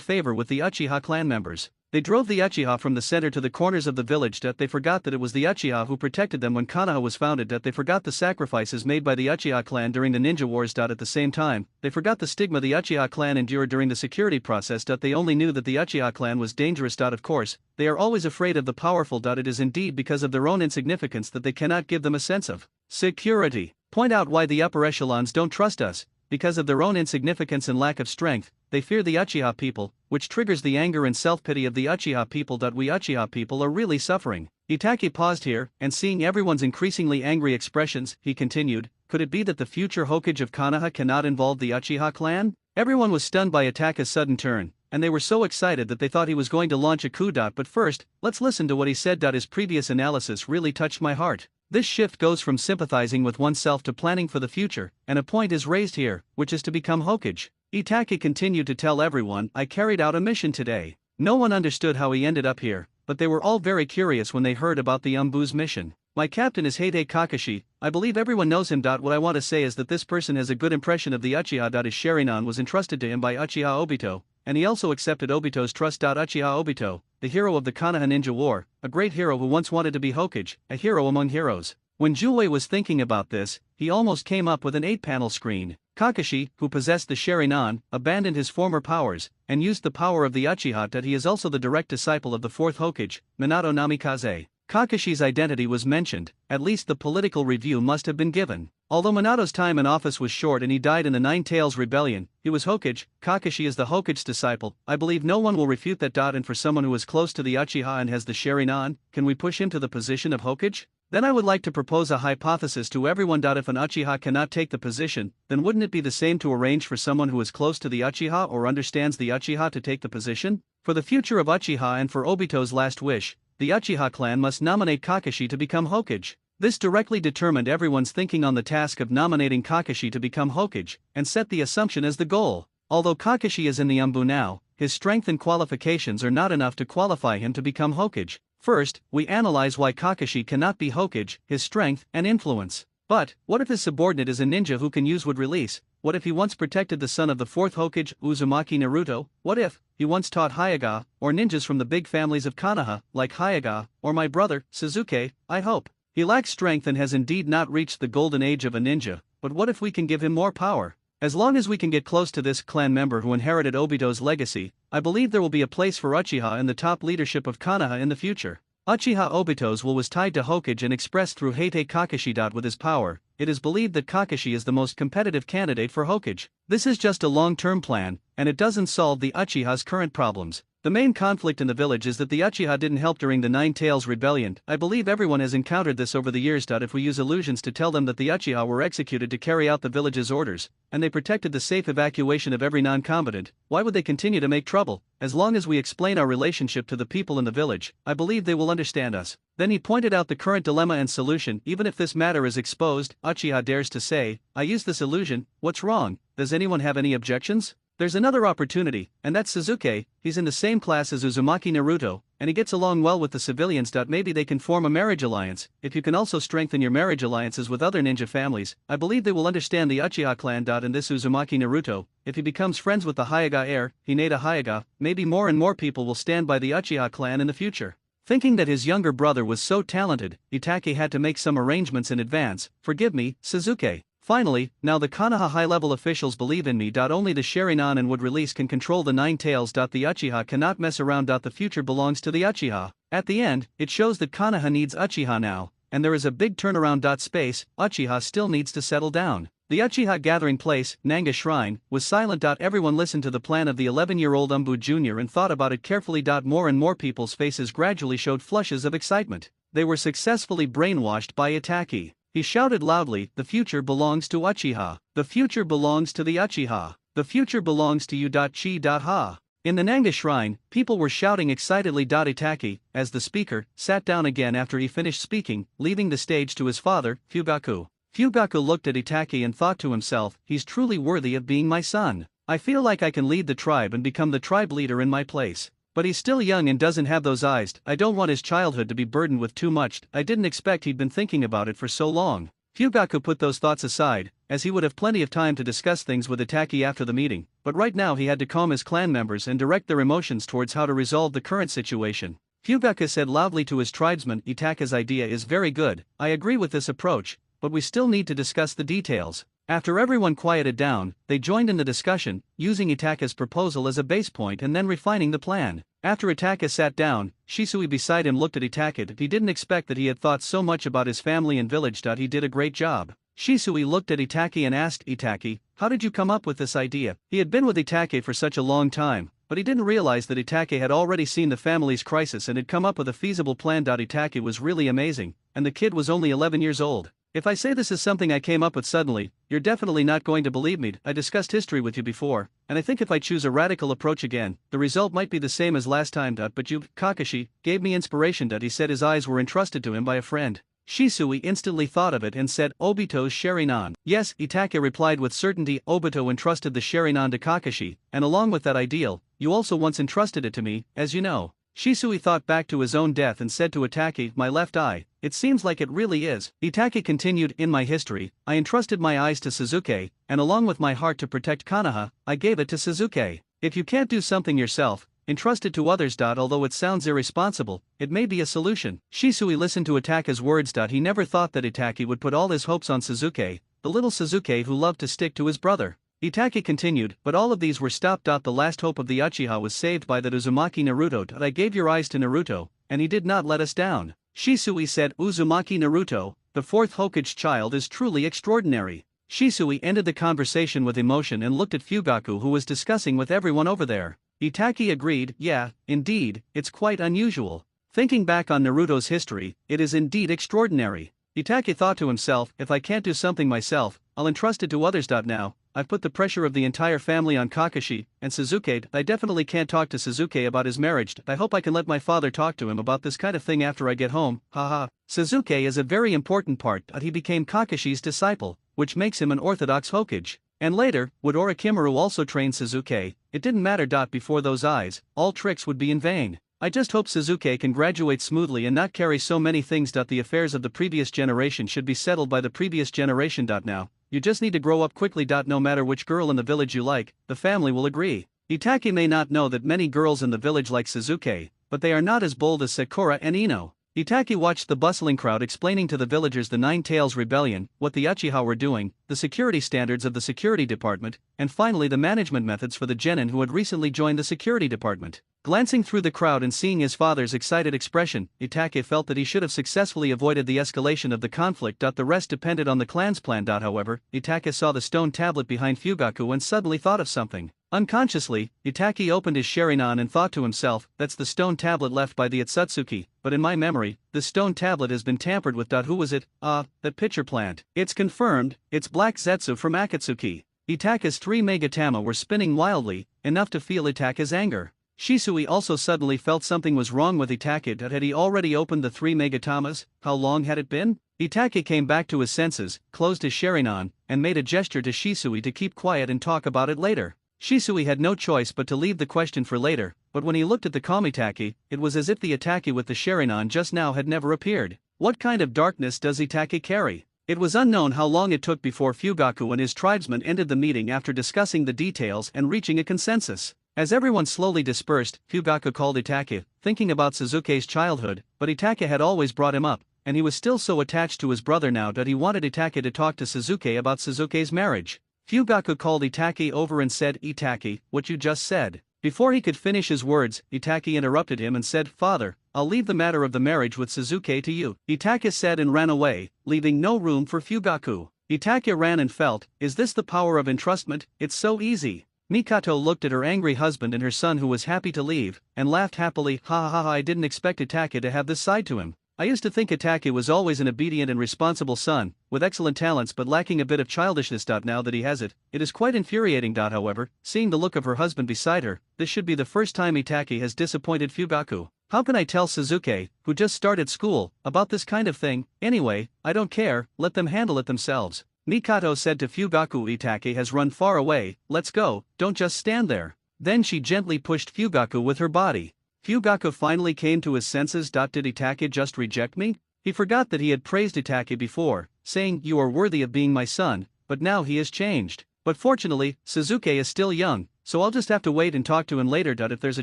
favor with the Uchiha clan members. They drove the Uchiha from the center to the corners of the village. They forgot that it was the Uchiha who protected them when Konoha was founded. They forgot the sacrifices made by the Uchiha clan during the ninja wars. At the same time, they forgot the stigma the Uchiha clan endured during the security process. They only knew that the Uchiha clan was dangerous. Of course, they are always afraid of the powerful. It is indeed because of their own insignificance that they cannot give them a sense of security. Point out why the upper echelons don't trust us. Because of their own insignificance and lack of strength, they fear the Uchiha people, which triggers the anger and self-pity of the Uchiha people. We Uchiha people are really suffering. Itachi paused here, and seeing everyone's increasingly angry expressions, he continued, "Could it be that the future Hokage of Konoha cannot involve the Uchiha clan?" Everyone was stunned by Itachi's sudden turn, and they were so excited that they thought he was going to launch a coup. But first, let's listen to what he said. His previous analysis really touched my heart. This shift goes from sympathizing with oneself to planning for the future, and a point is raised here, which is to become Hokage. Itachi continued to tell everyone, "I carried out a mission today." No one understood how he ended up here, but they were all very curious when they heard about the Umbu's mission. "My captain is Heide Kakashi, I believe everyone knows him. What I want to say is that this person has a good impression of the Uchiha. His Sharingan was entrusted to him by Uchiha Obito, and he also accepted Obito's trust. Uchiha Obito, the hero of the Konoha Ninja War, a great hero who once wanted to be Hokage, a hero among heroes." When Juwei was thinking about this, he almost came up with an 8-panel screen. Kakashi, who possessed the Sharingan, abandoned his former powers, and used the power of the Uchiha. He is also the direct disciple of the fourth Hokage, Minato Namikaze. Kakashi's identity was mentioned, at least the political review must have been given. Although Minato's time in office was short and he died in the Nine Tails Rebellion, he was Hokage. Kakashi is the Hokage's disciple. I believe no one will refute that. And for someone who is close to the Uchiha and has the Sharingan, can we push him to the position of Hokage? Then I would like to propose a hypothesis to everyone. If an Uchiha cannot take the position, then wouldn't it be the same to arrange for someone who is close to the Uchiha or understands the Uchiha to take the position? For the future of Uchiha and for Obito's last wish, the Uchiha clan must nominate Kakashi to become Hokage. This directly determined everyone's thinking on the task of nominating Kakashi to become Hokage, and set the assumption as the goal. Although Kakashi is in the Umbu now, his strength and qualifications are not enough to qualify him to become Hokage. First, we analyze why Kakashi cannot be Hokage, his strength and influence. But, what if his subordinate is a ninja who can use wood release? What if he once protected the son of the fourth Hokage, Uzumaki Naruto? What if he once taught Hyuga, or ninjas from the big families of Konoha, like Hyuga, or my brother, Suzuki? I hope. He lacks strength and has indeed not reached the golden age of a ninja, but what if we can give him more power? As long as we can get close to this clan member who inherited Obito's legacy, I believe there will be a place for Uchiha in the top leadership of Konoha in the future. Uchiha Obito's will was tied to Hokage and expressed through Heite Kakashi. With his power, it is believed that Kakashi is the most competitive candidate for Hokage. This is just a long-term plan, and it doesn't solve the Uchiha's current problems. The main conflict in the village is that the Uchiha didn't help during the Nine Tails Rebellion. I believe everyone has encountered this over the years. If we use illusions to tell them that the Uchiha were executed to carry out the village's orders, and they protected the safe evacuation of every non-combatant, why would they continue to make trouble? As long as we explain our relationship to the people in the village, I believe they will understand us. Then he pointed out the current dilemma and solution. Even if this matter is exposed, Uchiha dares to say, "I use this illusion, what's wrong? Does anyone have any objections?" There's another opportunity, and that's Suzuki. He's in the same class as Uzumaki Naruto, and he gets along well with the civilians. Maybe they can form a marriage alliance. If you can also strengthen your marriage alliances with other ninja families, I believe they will understand the Uchiha clan. And this Uzumaki Naruto, if he becomes friends with the Hyuga heir, Hinata Hyuga, maybe more and more people will stand by the Uchiha clan in the future. Thinking that his younger brother was so talented, Itachi had to make some arrangements in advance. Forgive me, Suzuki. Finally, now the Konoha high-level officials believe in me. Only the Sharingan and would release can control the Nine Tails. The Uchiha cannot mess around. The future belongs to the Uchiha. At the end, it shows that Konoha needs Uchiha now, and there is a big turnaround. Space, Uchiha still needs to settle down. The Uchiha gathering place, Nanga Shrine, was silent. Everyone listened to the plan of the 11-year-old Umbu Jr. and thought about it carefully. More and more people's faces gradually showed flushes of excitement. They were successfully brainwashed by Itachi. He shouted loudly, "The future belongs to Uchiha. The future belongs to the Uchiha. The future belongs to you. Chi. In the Nanga Shrine, people were shouting excitedly. Itachi, as the speaker, sat down again after he finished speaking, leaving the stage to his father, Fugaku. Fugaku looked at Itachi and thought to himself, he's truly worthy of being my son. I feel like I can lead the tribe and become the tribe leader in my place. But he's still young and doesn't have those eyes. I don't want his childhood to be burdened with too much. I didn't expect he'd been thinking about it for so long." Fugaku put those thoughts aside, as he would have plenty of time to discuss things with Itachi after the meeting, but right now he had to calm his clan members and direct their emotions towards how to resolve the current situation. Fugaku said loudly to his tribesmen, "Itachi's idea is very good, I agree with this approach, but we still need to discuss the details." After everyone quieted down, they joined in the discussion, using Itachi's proposal as a base point and then refining the plan. After Itachi sat down, Shisui beside him looked at Itachi. He didn't expect that he had thought so much about his family and village. He did a great job. Shisui looked at Itachi and asked, "Itachi, how did you come up with this idea?" He had been with Itachi for such a long time, but he didn't realize that Itachi had already seen the family's crisis and had come up with a feasible plan. Itachi was really amazing, and the kid was only 11 years old. "If I say this is something I came up with suddenly, you're definitely not going to believe me. I discussed history with you before, and I think if I choose a radical approach again, the result might be the same as last time. But you, Kakashi, gave me inspiration." He said his eyes were entrusted to him by a friend. Shisui instantly thought of it and said, "Obito's Sharingan." "Yes," Itachi replied with certainty. "Obito entrusted the Sharingan to Kakashi, and along with that ideal, you also once entrusted it to me, as you know." Shisui thought back to his own death and said to Itachi, "My left eye, it seems like it really is." Itachi continued, "In my history, I entrusted my eyes to Suzuki, and along with my heart to protect Konoha, I gave it to Suzuki. If you can't do something yourself, entrust it to others. Although it sounds irresponsible, it may be a solution." Shisui listened to Itachi's words. He never thought that Itachi would put all his hopes on Suzuki, the little Suzuki who loved to stick to his brother. Itachi continued, "But all of these were stopped. The last hope of the Uchiha was saved by that Uzumaki Naruto. I gave your eyes to Naruto, and he did not let us down." Shisui said, "Uzumaki Naruto, the fourth Hokage child, is truly extraordinary." Shisui ended the conversation with emotion and looked at Fugaku, who was discussing with everyone over there. Itachi agreed, "Yeah, indeed, it's quite unusual. Thinking back on Naruto's history, it is indeed extraordinary." Itachi thought to himself, "If I can't do something myself, I'll entrust it to others. Now, I've put the pressure of the entire family on Kakashi and Suzuki. I definitely can't talk to Suzuki about his marriage. I hope I can let my father talk to him about this kind of thing after I get home. Haha. Suzuki is a very important part. He became Kakashi's disciple, which makes him an orthodox Hokage. And later, would Orochimaru also train Suzuki? It didn't matter. Before those eyes, all tricks would be in vain. I just hope Suzuki can graduate smoothly and not carry so many things. The affairs of the previous generation should be settled by the previous generation. Now, you just need to grow up quickly. No matter which girl in the village you like, the family will agree." Itachi may not know that many girls in the village like Suzuki, but they are not as bold as Sakura and Ino. Itachi watched the bustling crowd explaining to the villagers the Nine Tails Rebellion, what the Uchiha were doing, the security standards of the security department, and finally the management methods for the genin who had recently joined the security department. Glancing through the crowd and seeing his father's excited expression, Itachi felt that he should have successfully avoided the escalation of the conflict. The rest depended on the clan's plan. However, Itachi saw the stone tablet behind Fugaku and suddenly thought of something. Unconsciously, Itachi opened his Sharingan and thought to himself, "That's the stone tablet left by the Otsutsuki, but in my memory, this stone tablet has been tampered with. Who was it? That pitcher plant. It's confirmed, it's Black Zetsu from Akatsuki." Itachi's 3 Megatama were spinning wildly, enough to feel Itachi's anger. Shisui also suddenly felt something was wrong with Itachi. Had he already opened the 3 Megatamas? How long had it been? Itachi came back to his senses, closed his Sharingan, and made a gesture to Shisui to keep quiet and talk about it later. Shisui had no choice but to leave the question for later, but when he looked at the Kamitaki, it was as if the Itachi with the Sharingan just now had never appeared. What kind of darkness does Itachi carry? It was unknown how long it took before Fugaku and his tribesmen ended the meeting after discussing the details and reaching a consensus. As everyone slowly dispersed, Fugaku called Itachi, thinking about Suzuki's childhood, but Itachi had always brought him up, and he was still so attached to his brother now that he wanted Itachi to talk to Suzuki about Suzuki's marriage. Fugaku called Itachi over and said, "Itachi, what you just said." Before he could finish his words, Itachi interrupted him and said, "Father, I'll leave the matter of the marriage with Suzuki to you." Itachi said and ran away, leaving no room for Fugaku. Itachi ran and felt, "Is this the power of entrustment? It's so easy." Mikato looked at her angry husband and her son who was happy to leave, and laughed happily, "Ha ha ha, I didn't expect Itachi to have this side to him. I used to think Itachi was always an obedient and responsible son, with excellent talents but lacking a bit of childishness. Now that he has it, it is quite infuriating. However, seeing the look of her husband beside her, this should be the first time Itachi has disappointed Fugaku. How can I tell Suzuki, who just started school, about this kind of thing? Anyway, I don't care, let them handle it themselves." Mikato said to Fugaku, "Itachi has run far away, let's go, don't just stand there." Then she gently pushed Fugaku with her body. Fugaku finally came to his senses. Did Itachi just reject me? He forgot that he had praised Itachi before, saying, "You are worthy of being my son," but now he has changed. But fortunately, Suzuki is still young, so I'll just have to wait and talk to him later. If there's a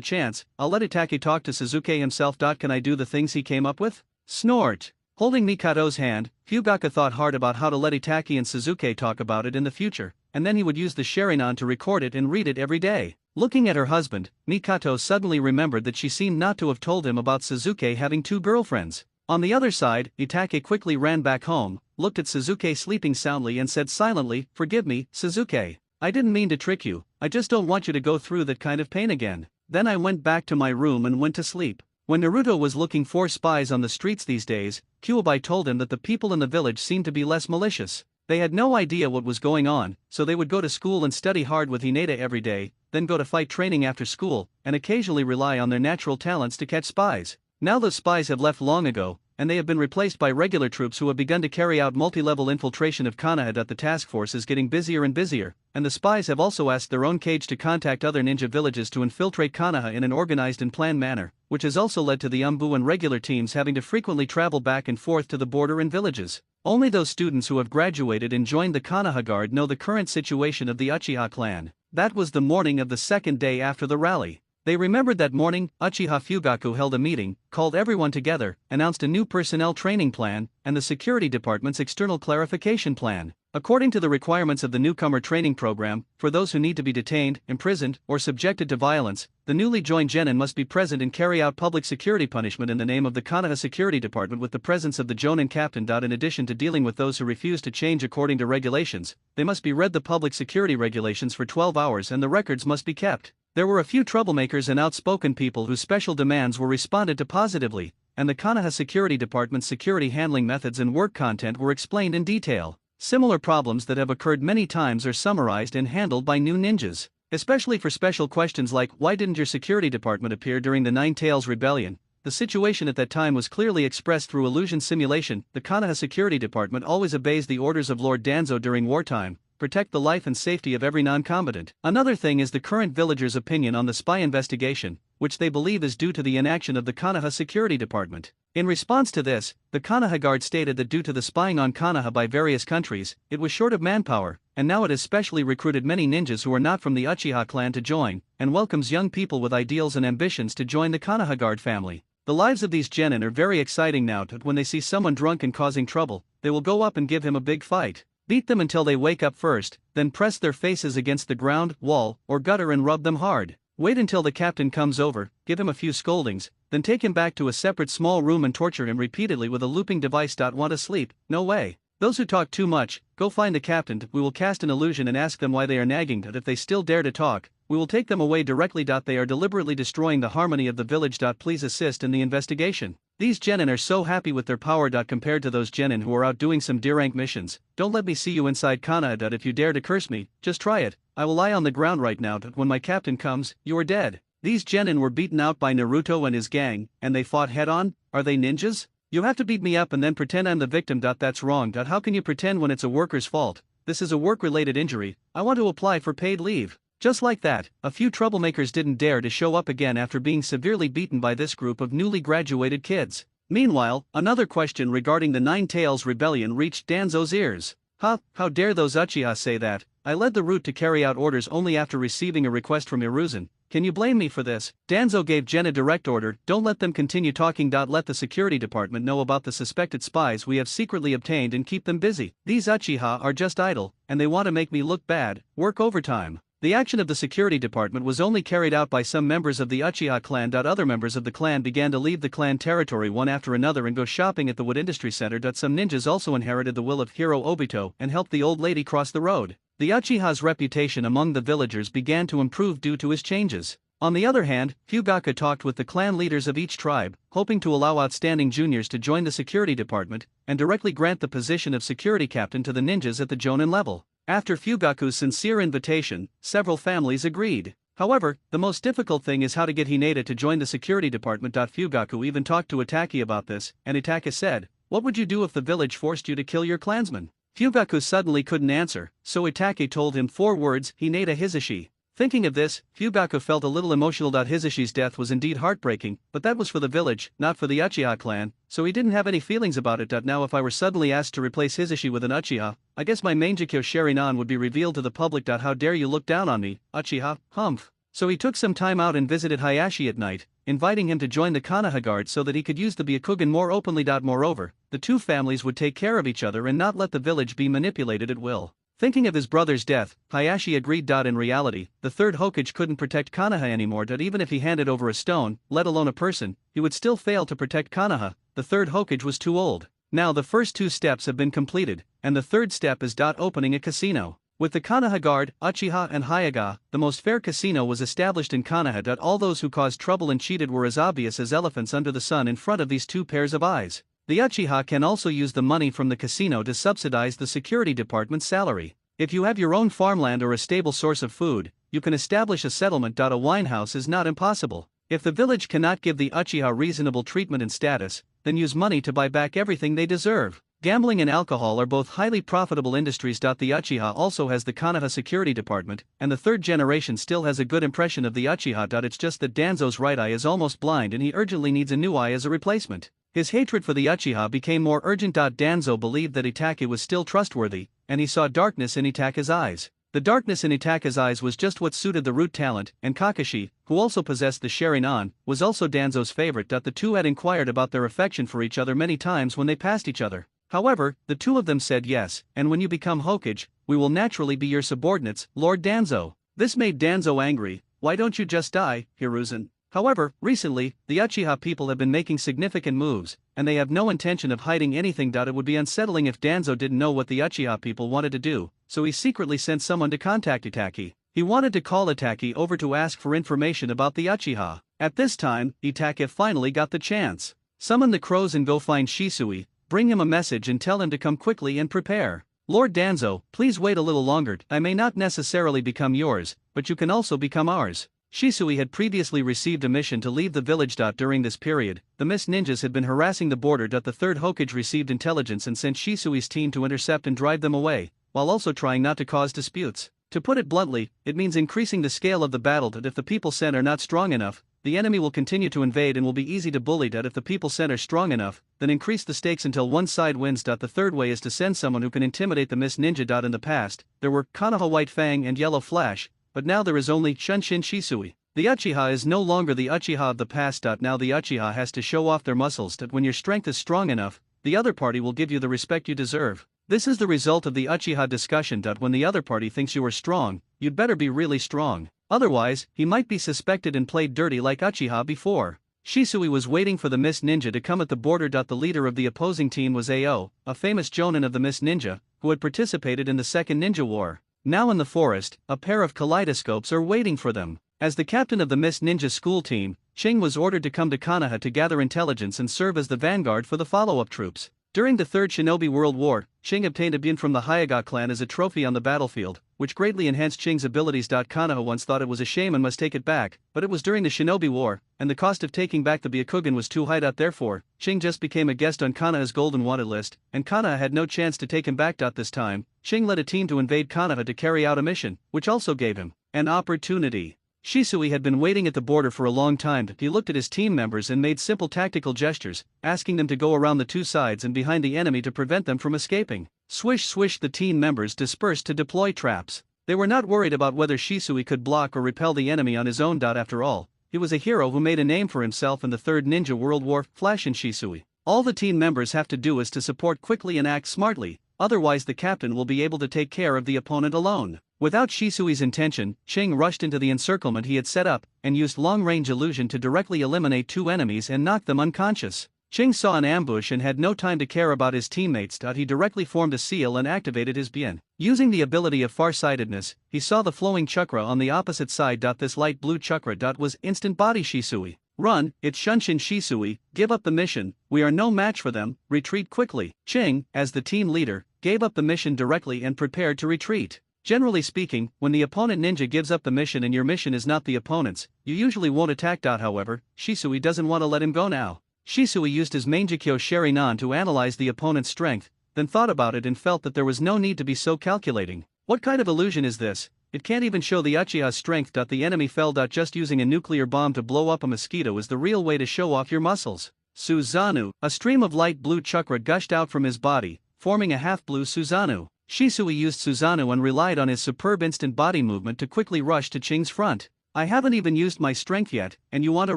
chance, I'll let Itachi talk to Suzuki himself. Can I do the things he came up with? Snort. Holding Mikato's hand, Fugaku thought hard about how to let Itachi and Suzuki talk about it in the future, and then he would use the Sharingan to record it and read it every day. Looking at her husband, Mikato suddenly remembered that she seemed not to have told him about Suzuki having two girlfriends. On the other side, Itachi quickly ran back home, looked at Suzuki sleeping soundly and said silently, "Forgive me, Suzuki. I didn't mean to trick you, I just don't want you to go through that kind of pain again." Then I went back to my room and went to sleep. When Naruto was looking for spies on the streets these days, Kyuubi told him that the people in the village seemed to be less malicious. They had no idea what was going on, so they would go to school and study hard with Hinata every day, then go to fight training after school, and occasionally rely on their natural talents to catch spies. Now those spies have left long ago, and they have been replaced by regular troops who have begun to carry out multi-level infiltration of Konoha. The task force is getting busier and busier, and the spies have also asked their own cage to contact other ninja villages to infiltrate Konoha in an organized and planned manner, which has also led to the Umbu and regular teams having to frequently travel back and forth to the border and villages. Only those students who have graduated and joined the Konoha Guard know the current situation of the Uchiha clan. That was the morning of the second day after the rally. They remembered that morning, Uchiha Fugaku held a meeting, called everyone together, announced a new personnel training plan, and the security department's external clarification plan. According to the requirements of the newcomer training program, for those who need to be detained, imprisoned, or subjected to violence, the newly joined genin must be present and carry out public security punishment in the name of the Konoha Security Department with the presence of the jonin captain. In addition to dealing with those who refuse to change according to regulations, they must be read the public security regulations for 12 hours and the records must be kept. There were a few troublemakers and outspoken people whose special demands were responded to positively, and the Konoha Security Department's security handling methods and work content were explained in detail. Similar problems that have occurred many times are summarized and handled by new ninjas, especially for special questions like, "Why didn't your security department appear during the Nine Tails Rebellion?" The situation at that time was clearly expressed through illusion simulation. The Konoha Security Department always obeys the orders of Lord Danzo during wartime, protect the life and safety of every non-combatant. Another thing is the current villagers' opinion on the spy investigation, which they believe is due to the inaction of the Konoha Security Department. In response to this, the Konoha Guard stated that due to the spying on Konoha by various countries, it was short of manpower, and now it has specially recruited many ninjas who are not from the Uchiha clan to join, and welcomes young people with ideals and ambitions to join the Konoha Guard family. The lives of these genin are very exciting now. When they see someone drunk and causing trouble, they will go up and give him a big fight. Beat them until they wake up first, then press their faces against the ground, wall, or gutter and rub them hard. Wait until the captain comes over, give him a few scoldings, then take him back to a separate small room and torture him repeatedly with a looping device. Want to sleep? No way. Those who talk too much, go find the captain. We will cast an illusion and ask them why they are nagging. If they still dare to talk, we will take them away directly. They are deliberately destroying the harmony of the village. Please assist in the investigation. These genin are so happy with their power. Compared to those genin who are out doing some D-rank missions. Don't let me see you inside Konoha. If you dare to curse me, just try it. I will lie on the ground right now. When my captain comes, you are dead. These genin were beaten out by Naruto and his gang, and they fought head-on. Are they ninjas? You have to beat me up and then pretend I'm the victim. That's wrong. How can you pretend when it's a worker's fault? This is a work-related injury. I want to apply for paid leave. Just like that, a few troublemakers didn't dare to show up again after being severely beaten by this group of newly graduated kids. Meanwhile, another question regarding the Nine Tails Rebellion reached Danzo's ears. Ha, how dare those Uchiha say that? I led the route to carry out orders only after receiving a request from Hiruzen. Can you blame me for this? Danzo gave Jen a direct order, don't let them continue talking. Let the security department know about the suspected spies we have secretly obtained and keep them busy. These Uchiha are just idle, and they want to make me look bad, work overtime. The action of the security department was only carried out by some members of the Uchiha clan. Other members of the clan began to leave the clan territory one after another and go shopping at the Wood Industry Center. Some ninjas also inherited the will of Hiro Obito and helped the old lady cross the road. The Uchiha's reputation among the villagers began to improve due to his changes. On the other hand, Fugaku talked with the clan leaders of each tribe, hoping to allow outstanding juniors to join the security department and directly grant the position of security captain to the ninjas at the Jonin level. After Fugaku's sincere invitation, several families agreed. However, the most difficult thing is how to get Hinata to join the security department. Fugaku even talked to Itaki about this, and Itaki said, "What would you do if the village forced you to kill your clansmen?" Fugaku suddenly couldn't answer, so Itaki told him 4 words, Hinata Hisashi. Thinking of this, Fugaku felt a little emotional. Hisashi's death was indeed heartbreaking, but that was for the village, not for the Uchiha clan, so he didn't have any feelings about it. Now if I were suddenly asked to replace Hisashi with an Uchiha, I guess my Mangekyo Sharinan would be revealed to the public. How dare you look down on me, Uchiha, humph. So he took some time out and visited Hayashi at night, inviting him to join the Konoha Guard so that he could use the Byakugan more openly. Moreover, the two families would take care of each other and not let the village be manipulated at will. Thinking of his brother's death, Hayashi agreed. In reality, the third Hokage couldn't protect Konoha anymore. Even if he handed over a stone, let alone a person, he would still fail to protect Konoha. The third Hokage was too old. Now the first 2 steps have been completed, and the third step is opening a casino. With the Konoha Guard, Uchiha and Hyaga, the most fair casino was established in Konoha. All those who caused trouble and cheated were as obvious as elephants under the sun in front of these 2 pairs of eyes. The Uchiha can also use the money from the casino to subsidize the security department's salary. If you have your own farmland or a stable source of food, you can establish a settlement. A winehouse is not impossible. If the village cannot give the Uchiha reasonable treatment and status, then use money to buy back everything they deserve. Gambling and alcohol are both highly profitable industries. The Uchiha also has the Konoha security department, and the third generation still has a good impression of the Uchiha. It's just that Danzo's right eye is almost blind and he urgently needs a new eye as a replacement. His hatred for the Uchiha became more urgent. Danzo believed that Itaki was still trustworthy, and he saw darkness in Itaki's eyes. The darkness in Itaki's eyes was just what suited the root talent, and Kakashi, who also possessed the Sharingan, was also Danzo's favorite. The two had inquired about their affection for each other many times when they passed each other. However, the 2 of them said yes, and when you become Hokage, we will naturally be your subordinates, Lord Danzo. This made Danzo angry. Why don't you just die, Hiruzen? However, recently, the Uchiha people have been making significant moves, and they have no intention of hiding anything. It would be unsettling if Danzo didn't know what the Uchiha people wanted to do, so he secretly sent someone to contact Itaki. He wanted to call Itaki over to ask for information about the Uchiha. At this time, Itaki finally got the chance. Summon the crows and go find Shisui, bring him a message and tell him to come quickly and prepare. Lord Danzo, please wait a little longer. I may not necessarily become yours, but you can also become ours. Shisui had previously received a mission to leave the village. During this period, the Mist Ninjas had been harassing the border. The third Hokage received intelligence and sent Shisui's team to intercept and drive them away, while also trying not to cause disputes. To put it bluntly, it means increasing the scale of the battle. If the people sent are not strong enough, the enemy will continue to invade and will be easy to bully. If the people sent are strong enough, then increase the stakes until one side wins. The third way is to send someone who can intimidate the Mist Ninja. In the past, there were Konoha White Fang and Yellow Flash, but now there is only Shunshin Shisui. The Uchiha is no longer the Uchiha of the past. Now the Uchiha has to show off their muscles. When your strength is strong enough, the other party will give you the respect you deserve. This is the result of the Uchiha discussion. When the other party thinks you are strong, you'd better be really strong. Otherwise, he might be suspected and played dirty like Uchiha before. Shisui was waiting for the Mist Ninja to come at the border. The leader of the opposing team was Ao, a famous jonin of the Mist Ninja, who had participated in the Second Ninja War. Now in the forest, a pair of kaleidoscopes are waiting for them. As the captain of the Mist Ninja school team, Ching was ordered to come to Konoha to gather intelligence and serve as the vanguard for the follow-up troops. During the Third Shinobi World War, Ching obtained a bin from the Hyaga clan as a trophy on the battlefield, which greatly enhanced Ching's abilities. Konoha once thought it was a shame and must take it back, but it was during the Shinobi War, and the cost of taking back the Byakugan was too high. Therefore, Ching just became a guest on Konoha's Golden Wanted list, and Konoha had no chance to take him back. This time, Ching led a team to invade Konoha to carry out a mission, which also gave him an opportunity. Shisui had been waiting at the border for a long time. He looked at his team members and made simple tactical gestures, asking them to go around the 2 sides and behind the enemy to prevent them from escaping. Swish swish, the team members dispersed to deploy traps. They were not worried about whether Shisui could block or repel the enemy on his own. After all, he was a hero who made a name for himself in the Third Ninja World War. Flash and Shisui. All the team members have to do is to support quickly and act smartly, otherwise the captain will be able to take care of the opponent alone. Without Shisui's intention, Ching rushed into the encirclement he had set up, and used long-range illusion to directly eliminate two enemies and knock them unconscious. Ching saw an ambush and had no time to care about his teammates. He directly formed a seal and activated his Bien. Using the ability of farsightedness, he saw the flowing chakra on the opposite side. This light blue chakra was instant body Shisui. Run, it's Shunshin Shisui, give up the mission, we are no match for them, retreat quickly. Ching, as the team leader, gave up the mission directly and prepared to retreat. Generally speaking, when the opponent ninja gives up the mission and your mission is not the opponent's, you usually won't attack. However, Shisui doesn't want to let him go now. Shisui used his Mangekyo Sharinan to analyze the opponent's strength, then thought about it and felt that there was no need to be so calculating. What kind of illusion is this? It can't even show the Uchiha's strength. The enemy fell. Just using a nuclear bomb to blow up a mosquito is the real way to show off your muscles. Susanoo, a stream of light blue chakra gushed out from his body, forming a half-blue Susanoo. Shisui used Susanoo and relied on his superb instant body movement to quickly rush to Ching's front. I haven't even used my strength yet, and you want to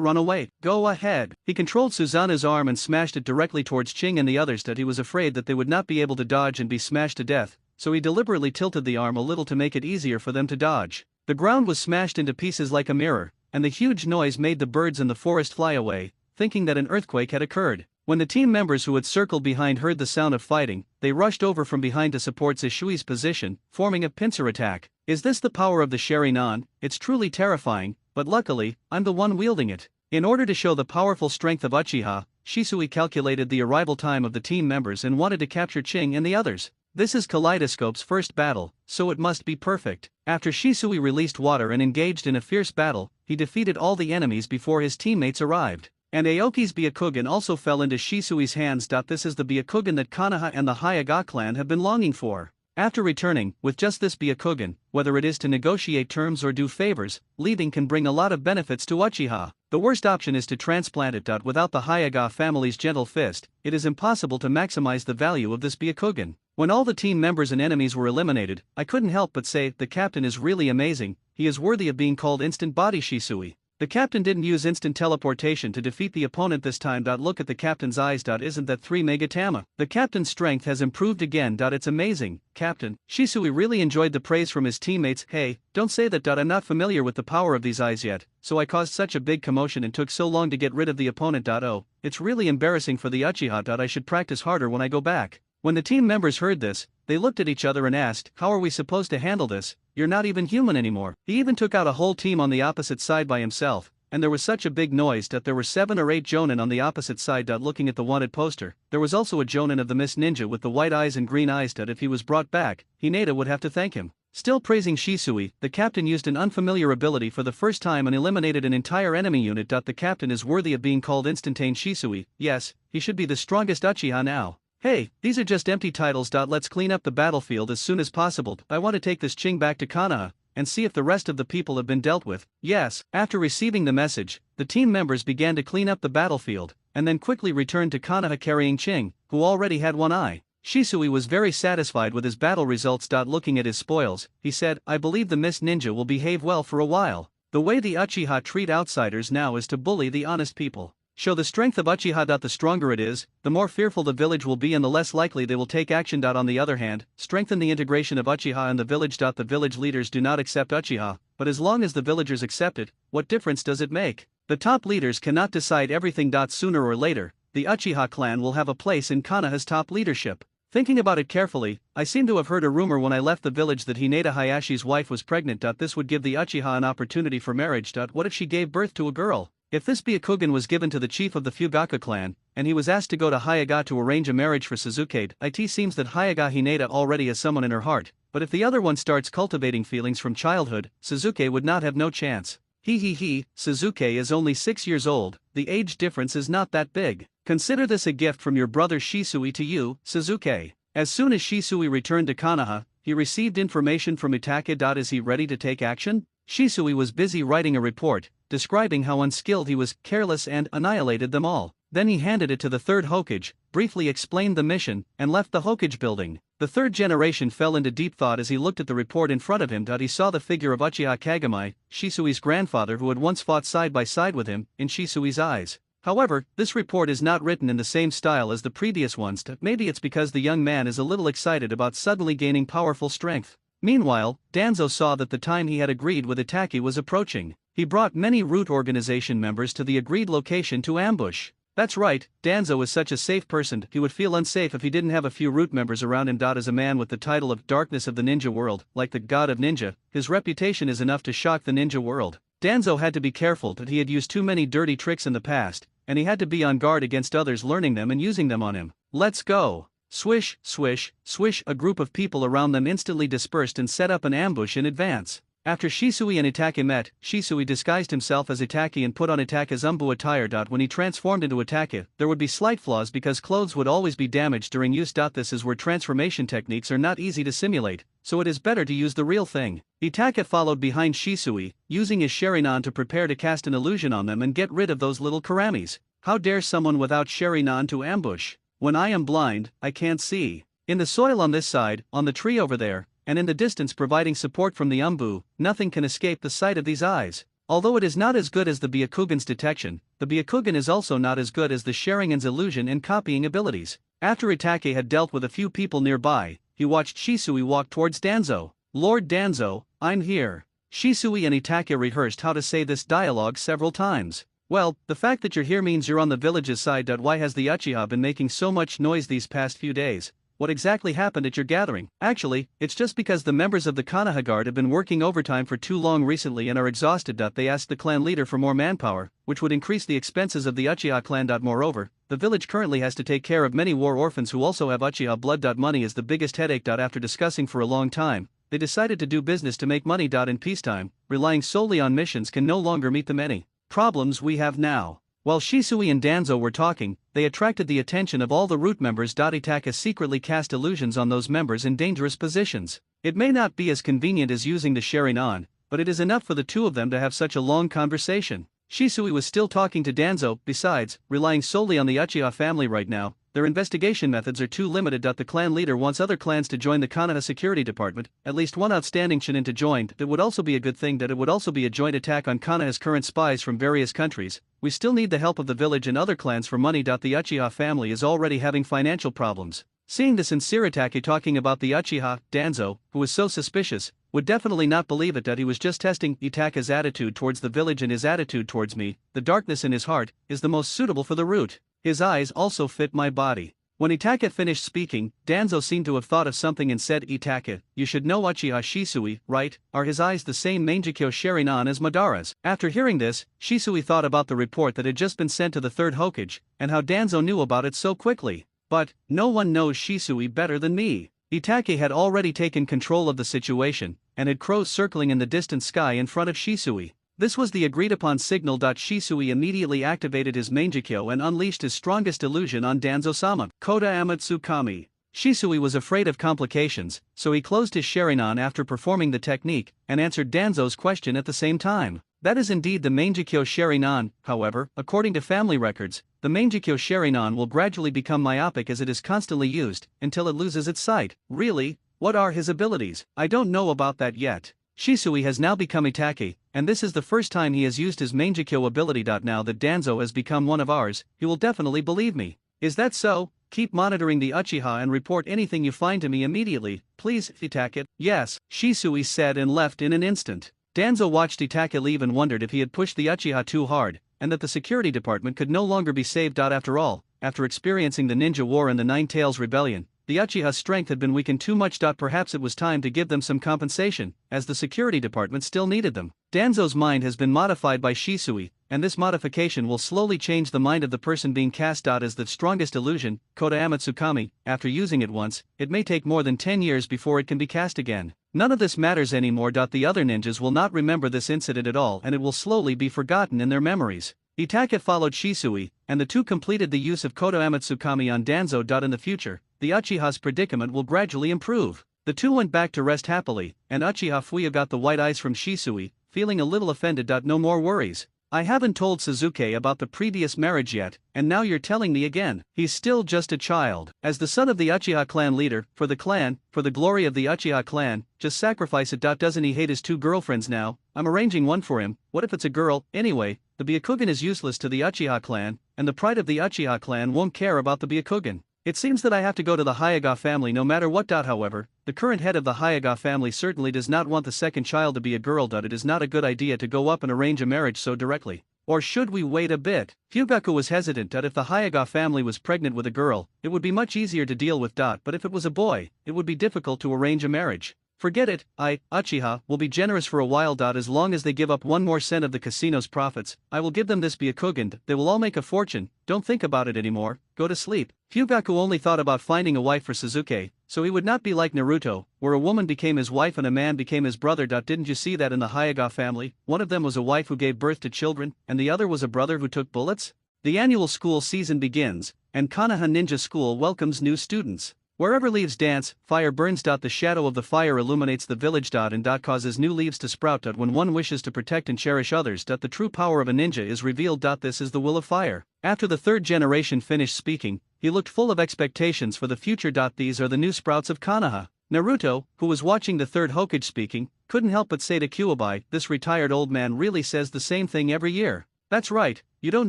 run away? Go ahead. He controlled Susanoo's arm and smashed it directly towards Ching and the others. He was afraid that they would not be able to dodge and be smashed to death, so he deliberately tilted the arm a little to make it easier for them to dodge. The ground was smashed into pieces like a mirror, and the huge noise made the birds in the forest fly away, thinking that an earthquake had occurred. When the team members who had circled behind heard the sound of fighting, they rushed over from behind to support Shishui's position, forming a pincer attack. Is this the power of the Sharinan? It's truly terrifying, but luckily, I'm the one wielding it. In order to show the powerful strength of Uchiha, Shisui calculated the arrival time of the team members and wanted to capture Ching and the others. This is Kaleidoscope's first battle, so it must be perfect. After Shisui released water and engaged in a fierce battle, he defeated all the enemies before his teammates arrived. And Aoki's Byakugan also fell into Shisui's hands. This is the Byakugan that Konoha and the Hyuga clan have been longing for. After returning, with just this Byakugan, whether it is to negotiate terms or do favors, leaving can bring a lot of benefits to Uchiha. The worst option is to transplant it. Without the Hyuga family's gentle fist, it is impossible to maximize the value of this Byakugan. When all the team members and enemies were eliminated, I couldn't help but say, the captain is really amazing, he is worthy of being called instant body Shisui. The captain didn't use instant teleportation to defeat the opponent this time. Look at the captain's eyes. Isn't that 3 Megatama? The captain's strength has improved again. It's amazing, Captain. Shisui really enjoyed the praise from his teammates. Hey, don't say that. I'm not familiar with the power of these eyes yet, so I caused such a big commotion and took so long to get rid of the opponent. Oh, it's really embarrassing for the Uchiha. I should practice harder when I go back. When the team members heard this, they looked at each other and asked, how are we supposed to handle this? You're not even human anymore. He even took out a whole team on the opposite side by himself, and there was such a big noise that there were 7 or 8 Jonin on the opposite side. Looking at the wanted poster, there was also a Jonin of the Miss Ninja with the white eyes and green eyes. If he was brought back, Hinata would have to thank him. Still praising Shisui, the captain used an unfamiliar ability for the first time and eliminated an entire enemy unit. The captain is worthy of being called Instantane Shisui. Yes, he should be the strongest Uchiha now. Hey, these are just empty titles. Let's clean up the battlefield as soon as possible. I want to take this Ching back to Konoha and see if the rest of the people have been dealt with. Yes. After receiving the message, the team members began to clean up the battlefield, and then quickly returned to Konoha carrying Ching, who already had one eye. Shisui was very satisfied with his battle results. Looking at his spoils, he said, I believe the Miss Ninja will behave well for a while. The way the Uchiha treat outsiders now is to bully the honest people. Show the strength of Uchiha. The stronger it is, the more fearful the village will be and the less likely they will take action. On the other hand, strengthen the integration of Uchiha in the village. The village leaders do not accept Uchiha, but as long as the villagers accept it, what difference does it make? The top leaders cannot decide everything. Sooner or later, the Uchiha clan will have a place in Konoha's top leadership. Thinking about it carefully, I seem to have heard a rumor when I left the village that Hinata Hayashi's wife was pregnant. This would give the Uchiha an opportunity for marriage. What if she gave birth to a girl? If this Byakugan was given to the chief of the Fugaku clan, and he was asked to go to Hyuga to arrange a marriage for Suzuki, it seems that Hyuga Hinata already has someone in her heart, but if the other one starts cultivating feelings from childhood, Suzuki would not have no chance. Suzuki is only 6 years old, the age difference is not that big. Consider this a gift from your brother Shisui to you, Suzuki. As soon as Shisui returned to Konoha, he received information from Itake. Is he ready to take action? Shisui was busy writing a report, describing how unskilled he was, careless and annihilated them all. Then he handed it to the third Hokage, briefly explained the mission, and left the Hokage building. The third generation fell into deep thought as he looked at the report in front of him. He saw the figure of Uchiha Kagami, Shisui's grandfather who had once fought side by side with him, in Shisui's eyes. However, this report is not written in the same style as the previous ones. Maybe it's because the young man is a little excited about suddenly gaining powerful strength. Meanwhile, Danzo saw that the time he had agreed with Itaki was approaching. He brought many Root organization members to the agreed location to ambush. That's right, Danzo is such a safe person. He would feel unsafe if he didn't have a few Root members around him. As a man with the title of Darkness of the Ninja World, like the god of ninja, his reputation is enough to shock the ninja world. Danzo had to be careful that he had used too many dirty tricks in the past, and he had to be on guard against others learning them and using them on him. Let's go. Swish, swish, swish. A group of people around them instantly dispersed and set up an ambush in advance. After Shisui and Itake met, Shisui disguised himself as Itake and put on Itake's Umbu attire. When he transformed into Itake, there would be slight flaws because clothes would always be damaged during use. This is where transformation techniques are not easy to simulate, so it is better to use the real thing. Itake followed behind Shisui, using his Sharingan to prepare to cast an illusion on them and get rid of those little karamis. How dare someone without Sharingan to ambush? When I am blind, I can't see. In the soil on this side, on the tree over there, and in the distance providing support from the Umbu, nothing can escape the sight of these eyes. Although it is not as good as the Byakugan's detection, the Byakugan is also not as good as the Sharingan's illusion and copying abilities. After Itake had dealt with a few people nearby, he watched Shisui walk towards Danzo. Lord Danzo, I'm here. Shisui and Itake rehearsed how to say this dialogue several times. Well, the fact that you're here means you're on the village's side. Why has the Uchiha been making so much noise these past few days? What exactly happened at your gathering? Actually, it's just because the members of the Konoha Guard have been working overtime for too long recently and are exhausted. They asked the clan leader for more manpower, which would increase the expenses of the Uchiha clan. Moreover, the village currently has to take care of many war orphans who also have Uchiha blood. Money is the biggest headache. After discussing for a long time, they decided to do business to make money. In peacetime, relying solely on missions can no longer meet the many problems we have now. While Shisui and Danzo were talking, they attracted the attention of all the Root members. Itake secretly cast illusions on those members in dangerous positions. It may not be as convenient as using the Sharingan, but it is enough for the two of them to have such a long conversation. Shisui was still talking to Danzo. Besides, relying solely on the Uchiha family right now, their investigation methods are too limited. The clan leader wants other clans to join the Konoha security department, at least one outstanding Chunin to join. It would also be a good thing. It would also be a joint attack on Konoha's current spies from various countries. We still need the help of the village and other clans for money. The Uchiha family is already having financial problems. Seeing the sincere Itake talking about the Uchiha, Danzo, who was so suspicious, would definitely not believe it. He was just testing Itake's attitude towards the village and his attitude towards me. The darkness in his heart is the most suitable for the Root. His eyes also fit my body. When Itake finished speaking, Danzo seemed to have thought of something and said, Itake, you should know Uchiha Shisui, right? Are his eyes the same Mangekyo Sharingan as Madara's? After hearing this, Shisui thought about the report that had just been sent to the third Hokage, and how Danzo knew about it so quickly. But, no one knows Shisui better than me. Itake had already taken control of the situation, and had crows circling in the distant sky in front of Shisui. This was the agreed-upon signal. Shisui immediately activated his Mangekyo and unleashed his strongest illusion on Danzo-sama. Kota Amatsukami. Shisui was afraid of complications, so he closed his Sharingan after performing the technique, and answered Danzo's question at the same time. That is indeed the Mangekyo Sharingan. However, according to family records, the Mangekyo Sharingan will gradually become myopic as it is constantly used, until it loses its sight. Really? What are his abilities? I don't know about that yet. Shisui has now become Itake, and this is the first time he has used his Mangekyo ability. Now that Danzo has become one of ours, he will definitely believe me. Is that so? Keep monitoring the Uchiha and report anything you find to me immediately, please, Itake. Yes, Shisui said and left in an instant. Danzo watched Itake leave and wondered if he had pushed the Uchiha too hard, and that the security department could no longer be saved. After all, after experiencing the Ninja War and the Nine Tails Rebellion, the Uchiha's strength had been weakened too much. Perhaps it was time to give them some compensation, as the security department still needed them. Danzo's mind has been modified by Shisui, and this modification will slowly change the mind of the person being cast. As the strongest illusion, Kota Amatsukami, after using it once, it may take more than 10 years before it can be cast again. None of this matters anymore. The other ninjas will not remember this incident at all, and it will slowly be forgotten in their memories. Itake followed Shisui, and the two completed the use of Kota Amatsukami on Danzo. In the future, the Uchiha's predicament will gradually improve. The two went back to rest happily, and Uchiha Fuya got the white eyes from Shisui, feeling a little offended. No more worries. I haven't told Sasuke about the previous marriage yet, and now you're telling me again. He's still just a child. As the son of the Uchiha clan leader, for the glory of the Uchiha clan, just sacrifice it. Doesn't he hate his 2 girlfriends now? I'm arranging one for him. What if it's a girl? Anyway, the Byakugan is useless to the Uchiha clan, and the pride of the Uchiha clan won't care about the Byakugan. It seems that I have to go to the Hyuga family no matter what. However, the current head of the Hyuga family certainly does not want the second child to be a girl. It is not a good idea to go up and arrange a marriage so directly. Or should we wait a bit? Fugaku was hesitant that if the Hyuga family was pregnant with a girl, it would be much easier to deal with. But if it was a boy, it would be difficult to arrange a marriage. Forget it, Uchiha, will be generous for a while. As long as they give up 1 more cent of the casino's profits, I will give them this Byakugan. They will all make a fortune. Don't think about it anymore, go to sleep. Fugaku only thought about finding a wife for Sasuke, so he would not be like Naruto, where a woman became his wife and a man became his brother. Didn't you see that in the Hyuga family? One of them was a wife who gave birth to children, and the other was a brother who took bullets? The annual school season begins, and Konoha Ninja School welcomes new students. Wherever leaves dance, fire burns. The shadow of the fire illuminates the village. And causes new leaves to sprout. When one wishes to protect and cherish others. The true power of a ninja is revealed. This is the will of fire. After the 3rd generation finished speaking, he looked full of expectations for the future. These are the new sprouts of Konoha. Naruto, who was watching the 3rd Hokage speaking, couldn't help but say to Kyuubi, this retired old man really says the same thing every year. That's right, you don't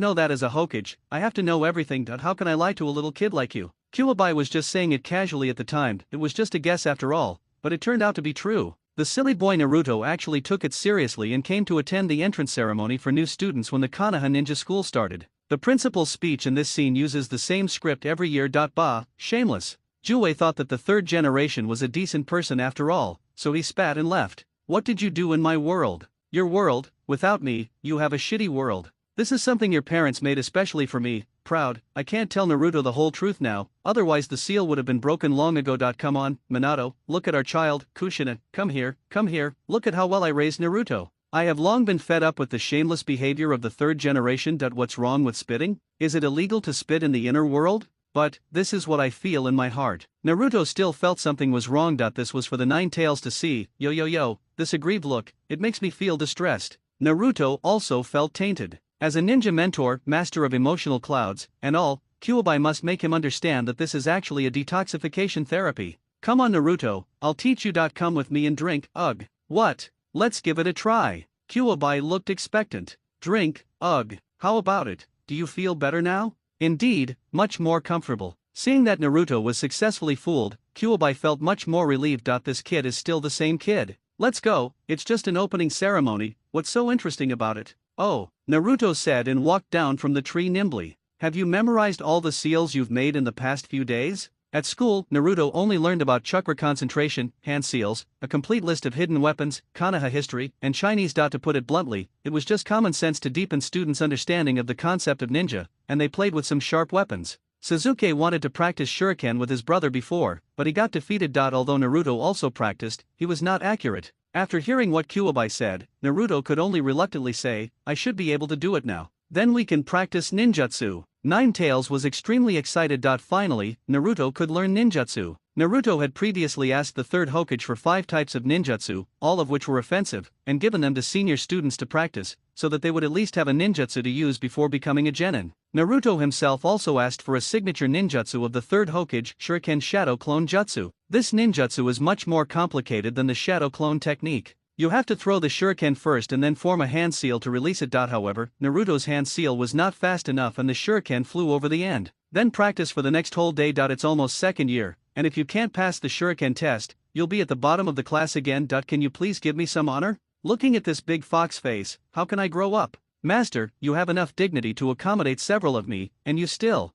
know that as a Hokage, I have to know everything. How can I lie to a little kid like you? Kyuubi was just saying it casually at the time, it was just a guess after all, but it turned out to be true. The silly boy Naruto actually took it seriously and came to attend the entrance ceremony for new students when the Konoha Ninja School started. The principal's speech in this scene uses the same script every year. Bah, shameless. Jue thought that the 3rd generation was a decent person after all, so he spat and left. What did you do in my world? Your world, without me, you have a shitty world. This is something your parents made especially for me. Proud, I can't tell Naruto the whole truth now, otherwise the seal would have been broken long ago. Come on, Minato, look at our child, Kushina, come here, look at how well I raised Naruto. I have long been fed up with the shameless behavior of the 3rd generation. What's wrong with spitting? Is it illegal to spit in the inner world? But, this is what I feel in my heart. Naruto still felt something was wrong. This was for the 9 tails to see. Yo, this aggrieved look, it makes me feel distressed. Naruto also felt tainted. As a ninja mentor, master of emotional clouds, and all, Kyuubi must make him understand that this is actually a detoxification therapy. Come on Naruto, I'll teach you. Come with me and drink. Ugh. What? Let's give it a try. Kyuubi looked expectant. Drink, ugh. How about it? Do you feel better now? Indeed, much more comfortable. Seeing that Naruto was successfully fooled, Kyuubi felt much more relieved. This kid is still the same kid. Let's go, it's just an opening ceremony, what's so interesting about it? Oh, Naruto said and walked down from the tree nimbly. Have you memorized all the seals you've made in the past few days? At school, Naruto only learned about chakra concentration, hand seals, a complete list of hidden weapons, Konoha history, and Chinese. To put it bluntly, it was just common sense to deepen students' understanding of the concept of ninja, and they played with some sharp weapons. Sasuke wanted to practice shuriken with his brother before, but he got defeated. Although Naruto also practiced, he was not accurate. After hearing what Kyuubi said, Naruto could only reluctantly say, I should be able to do it now. Then we can practice ninjutsu. Nine Tails was extremely excited. Finally, Naruto could learn ninjutsu. Naruto had previously asked the 3rd Hokage for 5 types of ninjutsu, all of which were offensive, and given them to senior students to practice, so that they would at least have a ninjutsu to use before becoming a genin. Naruto himself also asked for a signature ninjutsu of the 3rd Hokage, Shuriken Shadow Clone Jutsu. This ninjutsu is much more complicated than the shadow clone technique. You have to throw the shuriken first and then form a hand seal to release it. However, Naruto's hand seal was not fast enough and the shuriken flew over the end. Then practice for the next whole day. It's almost 2nd year, and if you can't pass the shuriken test, you'll be at the bottom of the class again. Can you please give me some honor? Looking at this big fox face, how can I grow up? Master, you have enough dignity to accommodate several of me, and you still.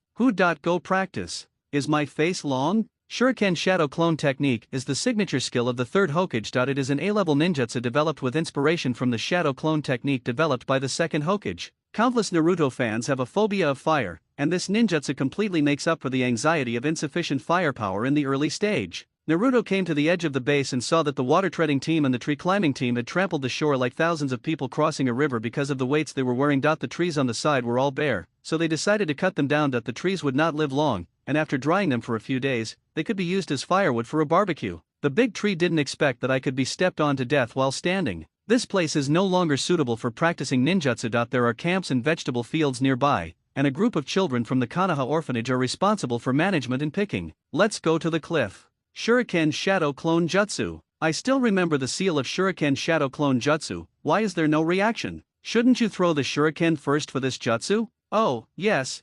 Go practice. Is my face long? Shuriken Shadow Clone Technique is the signature skill of the 3rd Hokage. It is an A-level ninjutsu developed with inspiration from the Shadow Clone Technique developed by the 2nd Hokage. Countless Naruto fans have a phobia of fire, and this ninjutsu completely makes up for the anxiety of insufficient firepower in the early stage. Naruto came to the edge of the base and saw that the water-treading team and the tree-climbing team had trampled the shore like thousands of people crossing a river because of the weights they were wearing. The trees on the side were all bare, so they decided to cut them down. The trees would not live long, and after drying them for a few days, they could be used as firewood for a barbecue. The big tree didn't expect that I could be stepped on to death while standing. This place is no longer suitable for practicing ninjutsu. There are camps and vegetable fields nearby, and a group of children from the Kanaha orphanage are responsible for management and picking. Let's go to the cliff. Shuriken Shadow Clone Jutsu. I still remember the seal of Shuriken Shadow Clone Jutsu. Why is there no reaction? Shouldn't you throw the shuriken first for this jutsu? Oh, yes,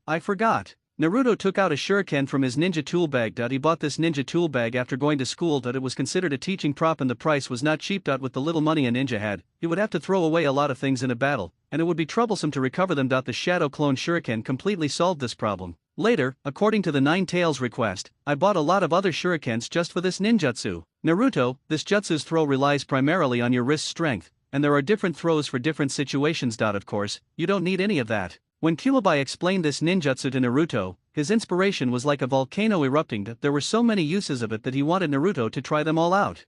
I forgot. Naruto took out a shuriken from his ninja tool bag. He bought this ninja tool bag after going to school. It was considered a teaching prop and the price was not cheap. With the little money a ninja had, he would have to throw away a lot of things in a battle, and it would be troublesome to recover them. The Shadow Clone Shuriken completely solved this problem. Later, according to the Nine Tails request, I bought a lot of other shurikens just for this ninjutsu. Naruto, this jutsu's throw relies primarily on your wrist strength, and there are different throws for different situations. Of course, you don't need any of that. When Kuwabai explained this ninjutsu to Naruto, his inspiration was like a volcano erupting. There were so many uses of it that he wanted Naruto to try them all out.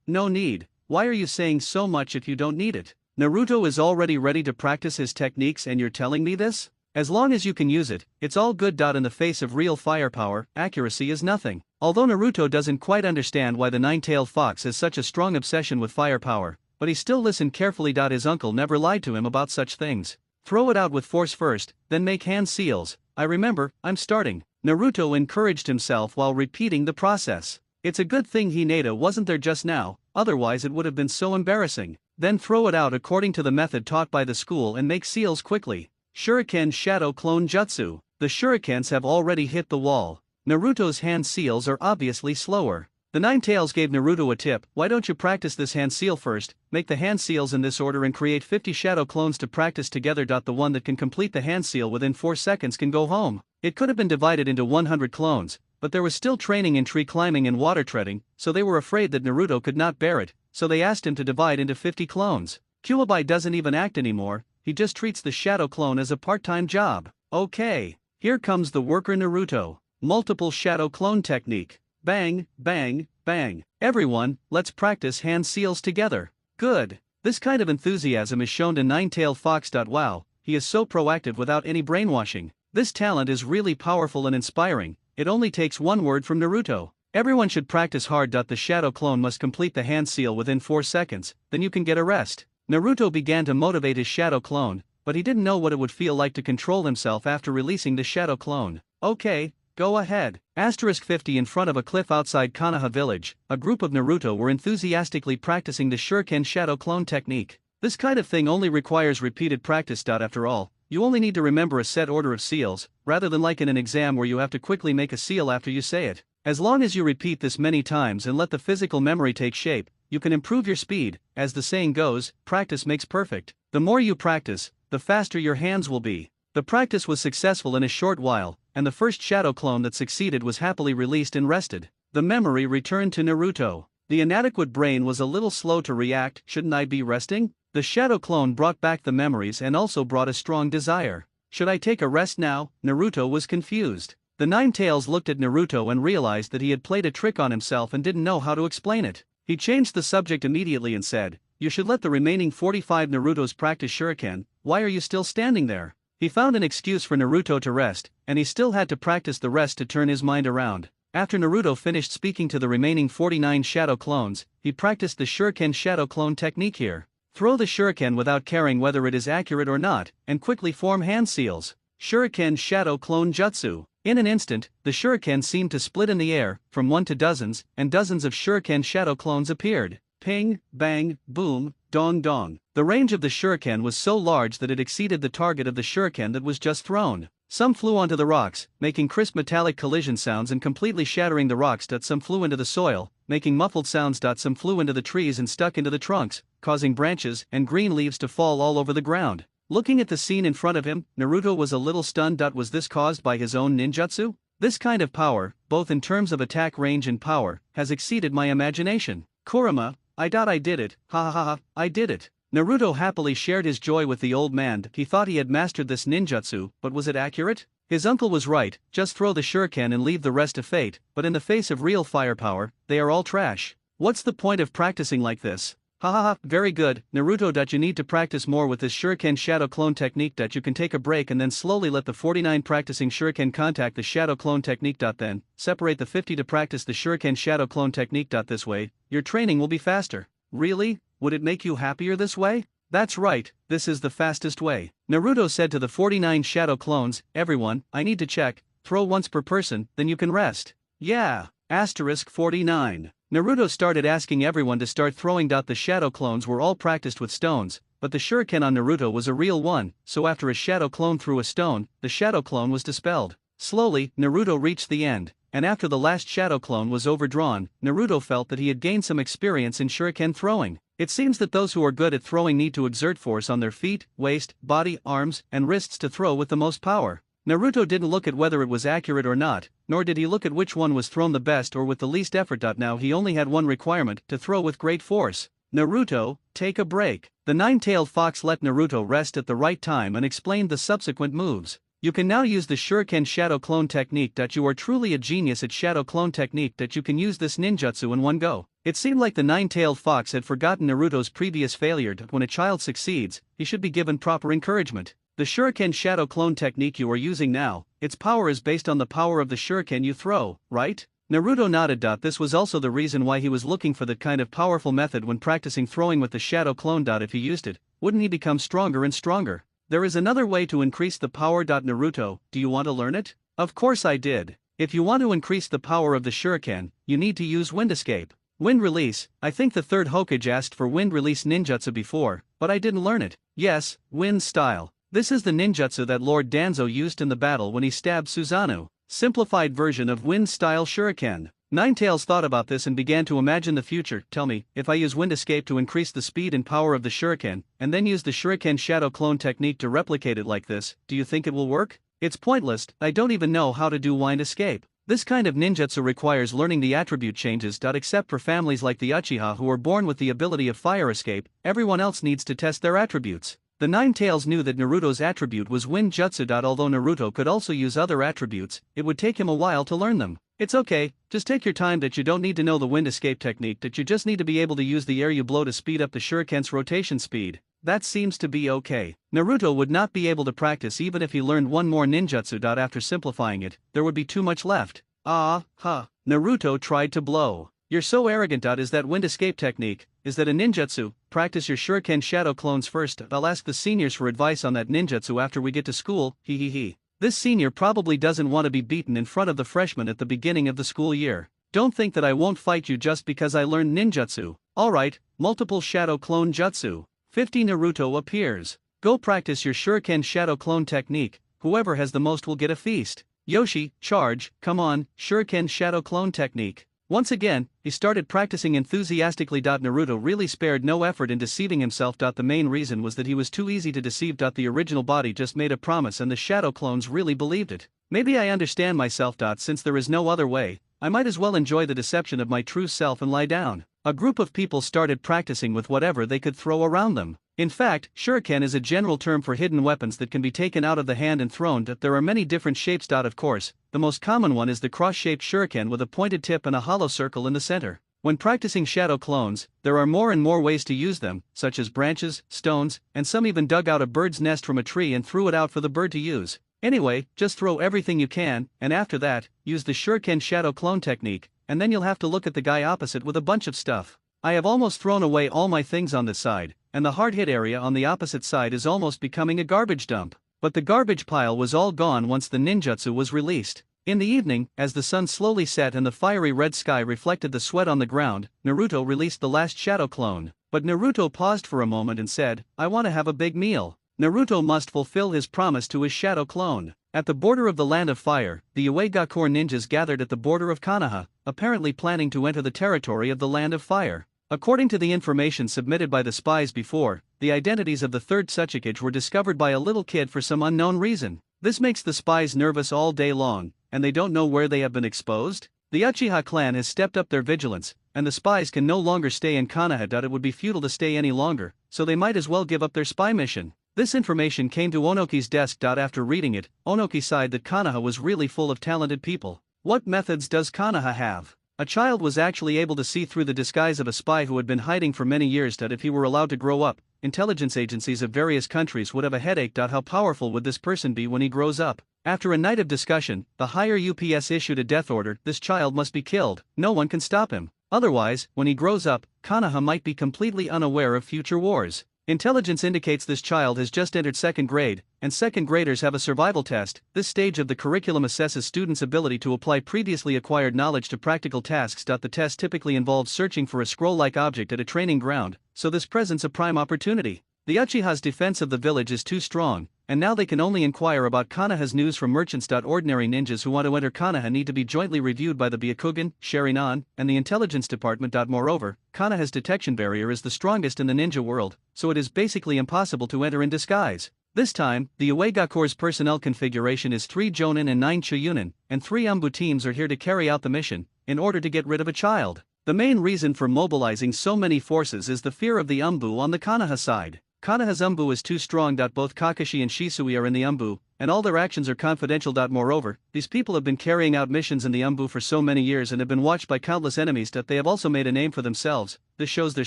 No need. Why are you saying so much if you don't need it? Naruto is already ready to practice his techniques and you're telling me this? As long as you can use it, it's all good. In the face of real firepower, accuracy is nothing. Although Naruto doesn't quite understand why the nine-tailed fox has such a strong obsession with firepower, but he still listened carefully. His uncle never lied to him about such things. Throw it out with force first, then make hand seals. I remember, I'm starting. Naruto encouraged himself while repeating the process. It's a good thing Hinata wasn't there just now, otherwise it would have been so embarrassing. Then throw it out according to the method taught by the school and make seals quickly. Shuriken Shadow Clone Jutsu. The shurikens have already hit the wall. Naruto's hand seals are obviously slower. The Nine Tails gave Naruto a tip. Why don't you practice this hand seal first, make the hand seals in this order and create 50 shadow clones to practice together. The one that can complete the hand seal within 4 seconds can go home. It could have been divided into 100 clones, but there was still training in tree climbing and water treading, so they were afraid that Naruto could not bear it, so they asked him to divide into 50 clones. Kuwabai doesn't even act anymore, he just treats the shadow clone as a part-time job. Okay, here comes the worker Naruto. Multiple shadow clone technique. Bang, bang, bang. Everyone, let's practice hand seals together. Good. This kind of enthusiasm is shown to Nine-Tailed Fox. Wow, he is so proactive without any brainwashing. This talent is really powerful and inspiring. It only takes one word from Naruto. Everyone should practice hard. The shadow clone must complete the hand seal within 4 seconds, then you can get a rest. Naruto began to motivate his shadow clone, but he didn't know what it would feel like to control himself after releasing the shadow clone. Okay. Go ahead. *50 In front of a cliff outside Kanaha village, a group of Naruto were enthusiastically practicing the Shuriken Shadow Clone technique. This kind of thing only requires repeated practice. After all, you only need to remember a set order of seals, rather than like in an exam where you have to quickly make a seal after you say it. As long as you repeat this many times and let the physical memory take shape, you can improve your speed. As the saying goes, practice makes perfect. The more you practice, the faster your hands will be. The practice was successful in a short while, and the first shadow clone that succeeded was happily released and rested. The memory returned to Naruto. The inadequate brain was a little slow to react. Shouldn't I be resting? The shadow clone brought back the memories and also brought a strong desire. Should I take a rest now? Naruto was confused. The Nine Tails looked at Naruto and realized that he had played a trick on himself and didn't know how to explain it. He changed the subject immediately and said, "You should let the remaining 45 Narutos practice shuriken. Why are you still standing there?" He found an excuse for Naruto to rest, and he still had to practice the rest to turn his mind around. After Naruto finished speaking to the remaining 49 shadow clones, he practiced the Shuriken Shadow Clone technique here. Throw the shuriken without caring whether it is accurate or not, and quickly form hand seals. Shuriken Shadow Clone Jutsu. In an instant, the shuriken seemed to split in the air, from one to dozens, and dozens of shuriken shadow clones appeared. Ping, bang, boom, dong dong. The range of the shuriken was so large that it exceeded the target of the shuriken that was just thrown. Some flew onto the rocks, making crisp metallic collision sounds and completely shattering the rocks. Some flew into the soil, making muffled sounds. Some flew into the trees and stuck into the trunks, causing branches and green leaves to fall all over the ground. Looking at the scene in front of him, Naruto was a little stunned. Was this caused by his own ninjutsu? This kind of power, both in terms of attack range and power, has exceeded my imagination. Kurama, I did it, ha ha ha, I did it. Naruto happily shared his joy with the old man. He thought he had mastered this ninjutsu, but was it accurate? His uncle was right, just throw the shuriken and leave the rest to fate, but in the face of real firepower, they are all trash. What's the point of practicing like this? Ha ha ha, very good, Naruto. You need to practice more with this Shuriken Shadow Clone technique. You can take a break and then slowly let the 49 practicing Shuriken contact the Shadow Clone technique. Then, separate the 50 to practice the Shuriken Shadow Clone technique. This way, your training will be faster. Really? Would it make you happier this way? That's right, this is the fastest way. Naruto said to the 49 shadow clones, everyone, I need to check, throw once per person, then you can rest. Yeah. Asterisk 49. Naruto started asking everyone to start throwing. The shadow clones were all practiced with stones, but the shuriken on Naruto was a real one, so after a shadow clone threw a stone, the shadow clone was dispelled. Slowly, Naruto reached the end, and after the last shadow clone was overdrawn, Naruto felt that he had gained some experience in shuriken throwing. It seems that those who are good at throwing need to exert force on their feet, waist, body, arms, and wrists to throw with the most power. Naruto didn't look at whether it was accurate or not, nor did he look at which one was thrown the best or with the least effort. Now he only had one requirement: to throw with great force. Naruto, take a break. The nine-tailed fox let Naruto rest at the right time and explained the subsequent moves. You can now use the shuriken shadow clone technique. You are truly a genius at shadow clone technique. You can use this ninjutsu in one go. It seemed like the nine-tailed fox had forgotten Naruto's previous failure. When a child succeeds, he should be given proper encouragement. The shuriken shadow clone technique you are using now, its power is based on the power of the shuriken you throw, right? Naruto nodded. This was also the reason why he was looking for that kind of powerful method when practicing throwing with the shadow clone. If he used it, wouldn't he become stronger and stronger? There is another way to increase the power. Naruto, do you want to learn it? Of course I did. If you want to increase the power of the shuriken, you need to use wind escape. Wind release, I think the third Hokage asked for wind release ninjutsu before, but I didn't learn it. Yes, wind style. This is the ninjutsu that Lord Danzo used in the battle when he stabbed Susanoo. Simplified version of wind-style shuriken. Ninetales thought about this and began to imagine the future. Tell me, if I use wind escape to increase the speed and power of the shuriken, and then use the shuriken shadow clone technique to replicate it like this, do you think it will work? It's pointless, I don't even know how to do wind escape. This kind of ninjutsu requires learning the attribute changes. Except for families like the Uchiha who are born with the ability of fire escape, everyone else needs to test their attributes. The Nine Tails knew that Naruto's attribute was wind jutsu. Although Naruto could also use other attributes, it would take him a while to learn them. It's okay, just take your time. You don't need to know the wind escape technique. You just need to be able to use the air you blow to speed up the shuriken's rotation speed. That seems to be okay. Naruto would not be able to practice even if he learned one more ninjutsu. After simplifying it, there would be too much left. Naruto tried to blow. You're so arrogant. Is that wind escape technique? Is that a ninjutsu? Practice your shuriken shadow clones first. I'll ask the seniors for advice on that ninjutsu after we get to school. He. This senior probably doesn't want to be beaten in front of the freshmen at the beginning of the school year. Don't think that I won't fight you just because I learned ninjutsu. Alright, multiple shadow clone jutsu. 50 Naruto appears. Go practice your shuriken shadow clone technique. Whoever has the most will get a feast. Yoshi, charge, come on, shuriken shadow clone technique. Once again, he started practicing enthusiastically. Naruto really spared no effort in deceiving himself. The main reason was that he was too easy to deceive. The original body just made a promise and the shadow clones really believed it. Maybe I understand myself. Since there is no other way, I might as well enjoy the deception of my true self and lie down. A group of people started practicing with whatever they could throw around them. In fact, shuriken is a general term for hidden weapons that can be taken out of the hand and thrown. There are many different shapes. Of course, the most common one is the cross-shaped shuriken with a pointed tip and a hollow circle in the center. When practicing shadow clones, there are more and more ways to use them, such as branches, stones, and some even dug out a bird's nest from a tree and threw it out for the bird to use. Anyway, just throw everything you can, and after that, use the shuriken shadow clone technique, and then you'll have to look at the guy opposite with a bunch of stuff. I have almost thrown away all my things on this side, and the hard hit area on the opposite side is almost becoming a garbage dump. But the garbage pile was all gone once the ninjutsu was released. In the evening, as the sun slowly set and the fiery red sky reflected the sweat on the ground, Naruto released the last shadow clone. But Naruto paused for a moment and said, I want to have a big meal. Naruto must fulfill his promise to his shadow clone. At the border of the Land of Fire, the Uegakure ninjas gathered at the border of Konoha, apparently planning to enter the territory of the Land of Fire. According to the information submitted by the spies before, the identities of the third Tsuchikage were discovered by a little kid for some unknown reason. This makes the spies nervous all day long, and they don't know where they have been exposed. The Uchiha clan has stepped up their vigilance, and the spies can no longer stay in Konoha. It would be futile to stay any longer, so they might as well give up their spy mission. This information came to Onoki's desk. After reading it, Onoki sighed that Konoha was really full of talented people. What methods does Konoha have? A child was actually able to see through the disguise of a spy who had been hiding for many years. If he were allowed to grow up, intelligence agencies of various countries would have a headache. How powerful would this person be when he grows up? After a night of discussion, the higher UPS issued a death order. This child must be killed. No one can stop him. Otherwise, when he grows up, Konoha might be completely unaware of future wars. Intelligence indicates this child has just entered second grade, and second graders have a survival test. This stage of the curriculum assesses students' ability to apply previously acquired knowledge to practical tasks. The test typically involves searching for a scroll-like object at a training ground, so this presents a prime opportunity. The Uchiha's defense of the village is too strong, and now they can only inquire about Konoha's news from merchants. Ordinary ninjas who want to enter Konoha need to be jointly reviewed by the Byakugan, Sharingan, and the intelligence department. Moreover, Konoha's detection barrier is the strongest in the ninja world, so it is basically impossible to enter in disguise. This time, the Uegakore's personnel configuration is 3 Jonin and 9 Choyunin, and 3 Umbu teams are here to carry out the mission, in order to get rid of a child. The main reason for mobilizing so many forces is the fear of the Umbu on the Konoha side. Konoha's Umbu is too strong. Both Kakashi and Shisui are in the Umbu, and all their actions are confidential. Moreover, these people have been carrying out missions in the Umbu for so many years and have been watched by countless enemies. They have also made a name for themselves. This shows their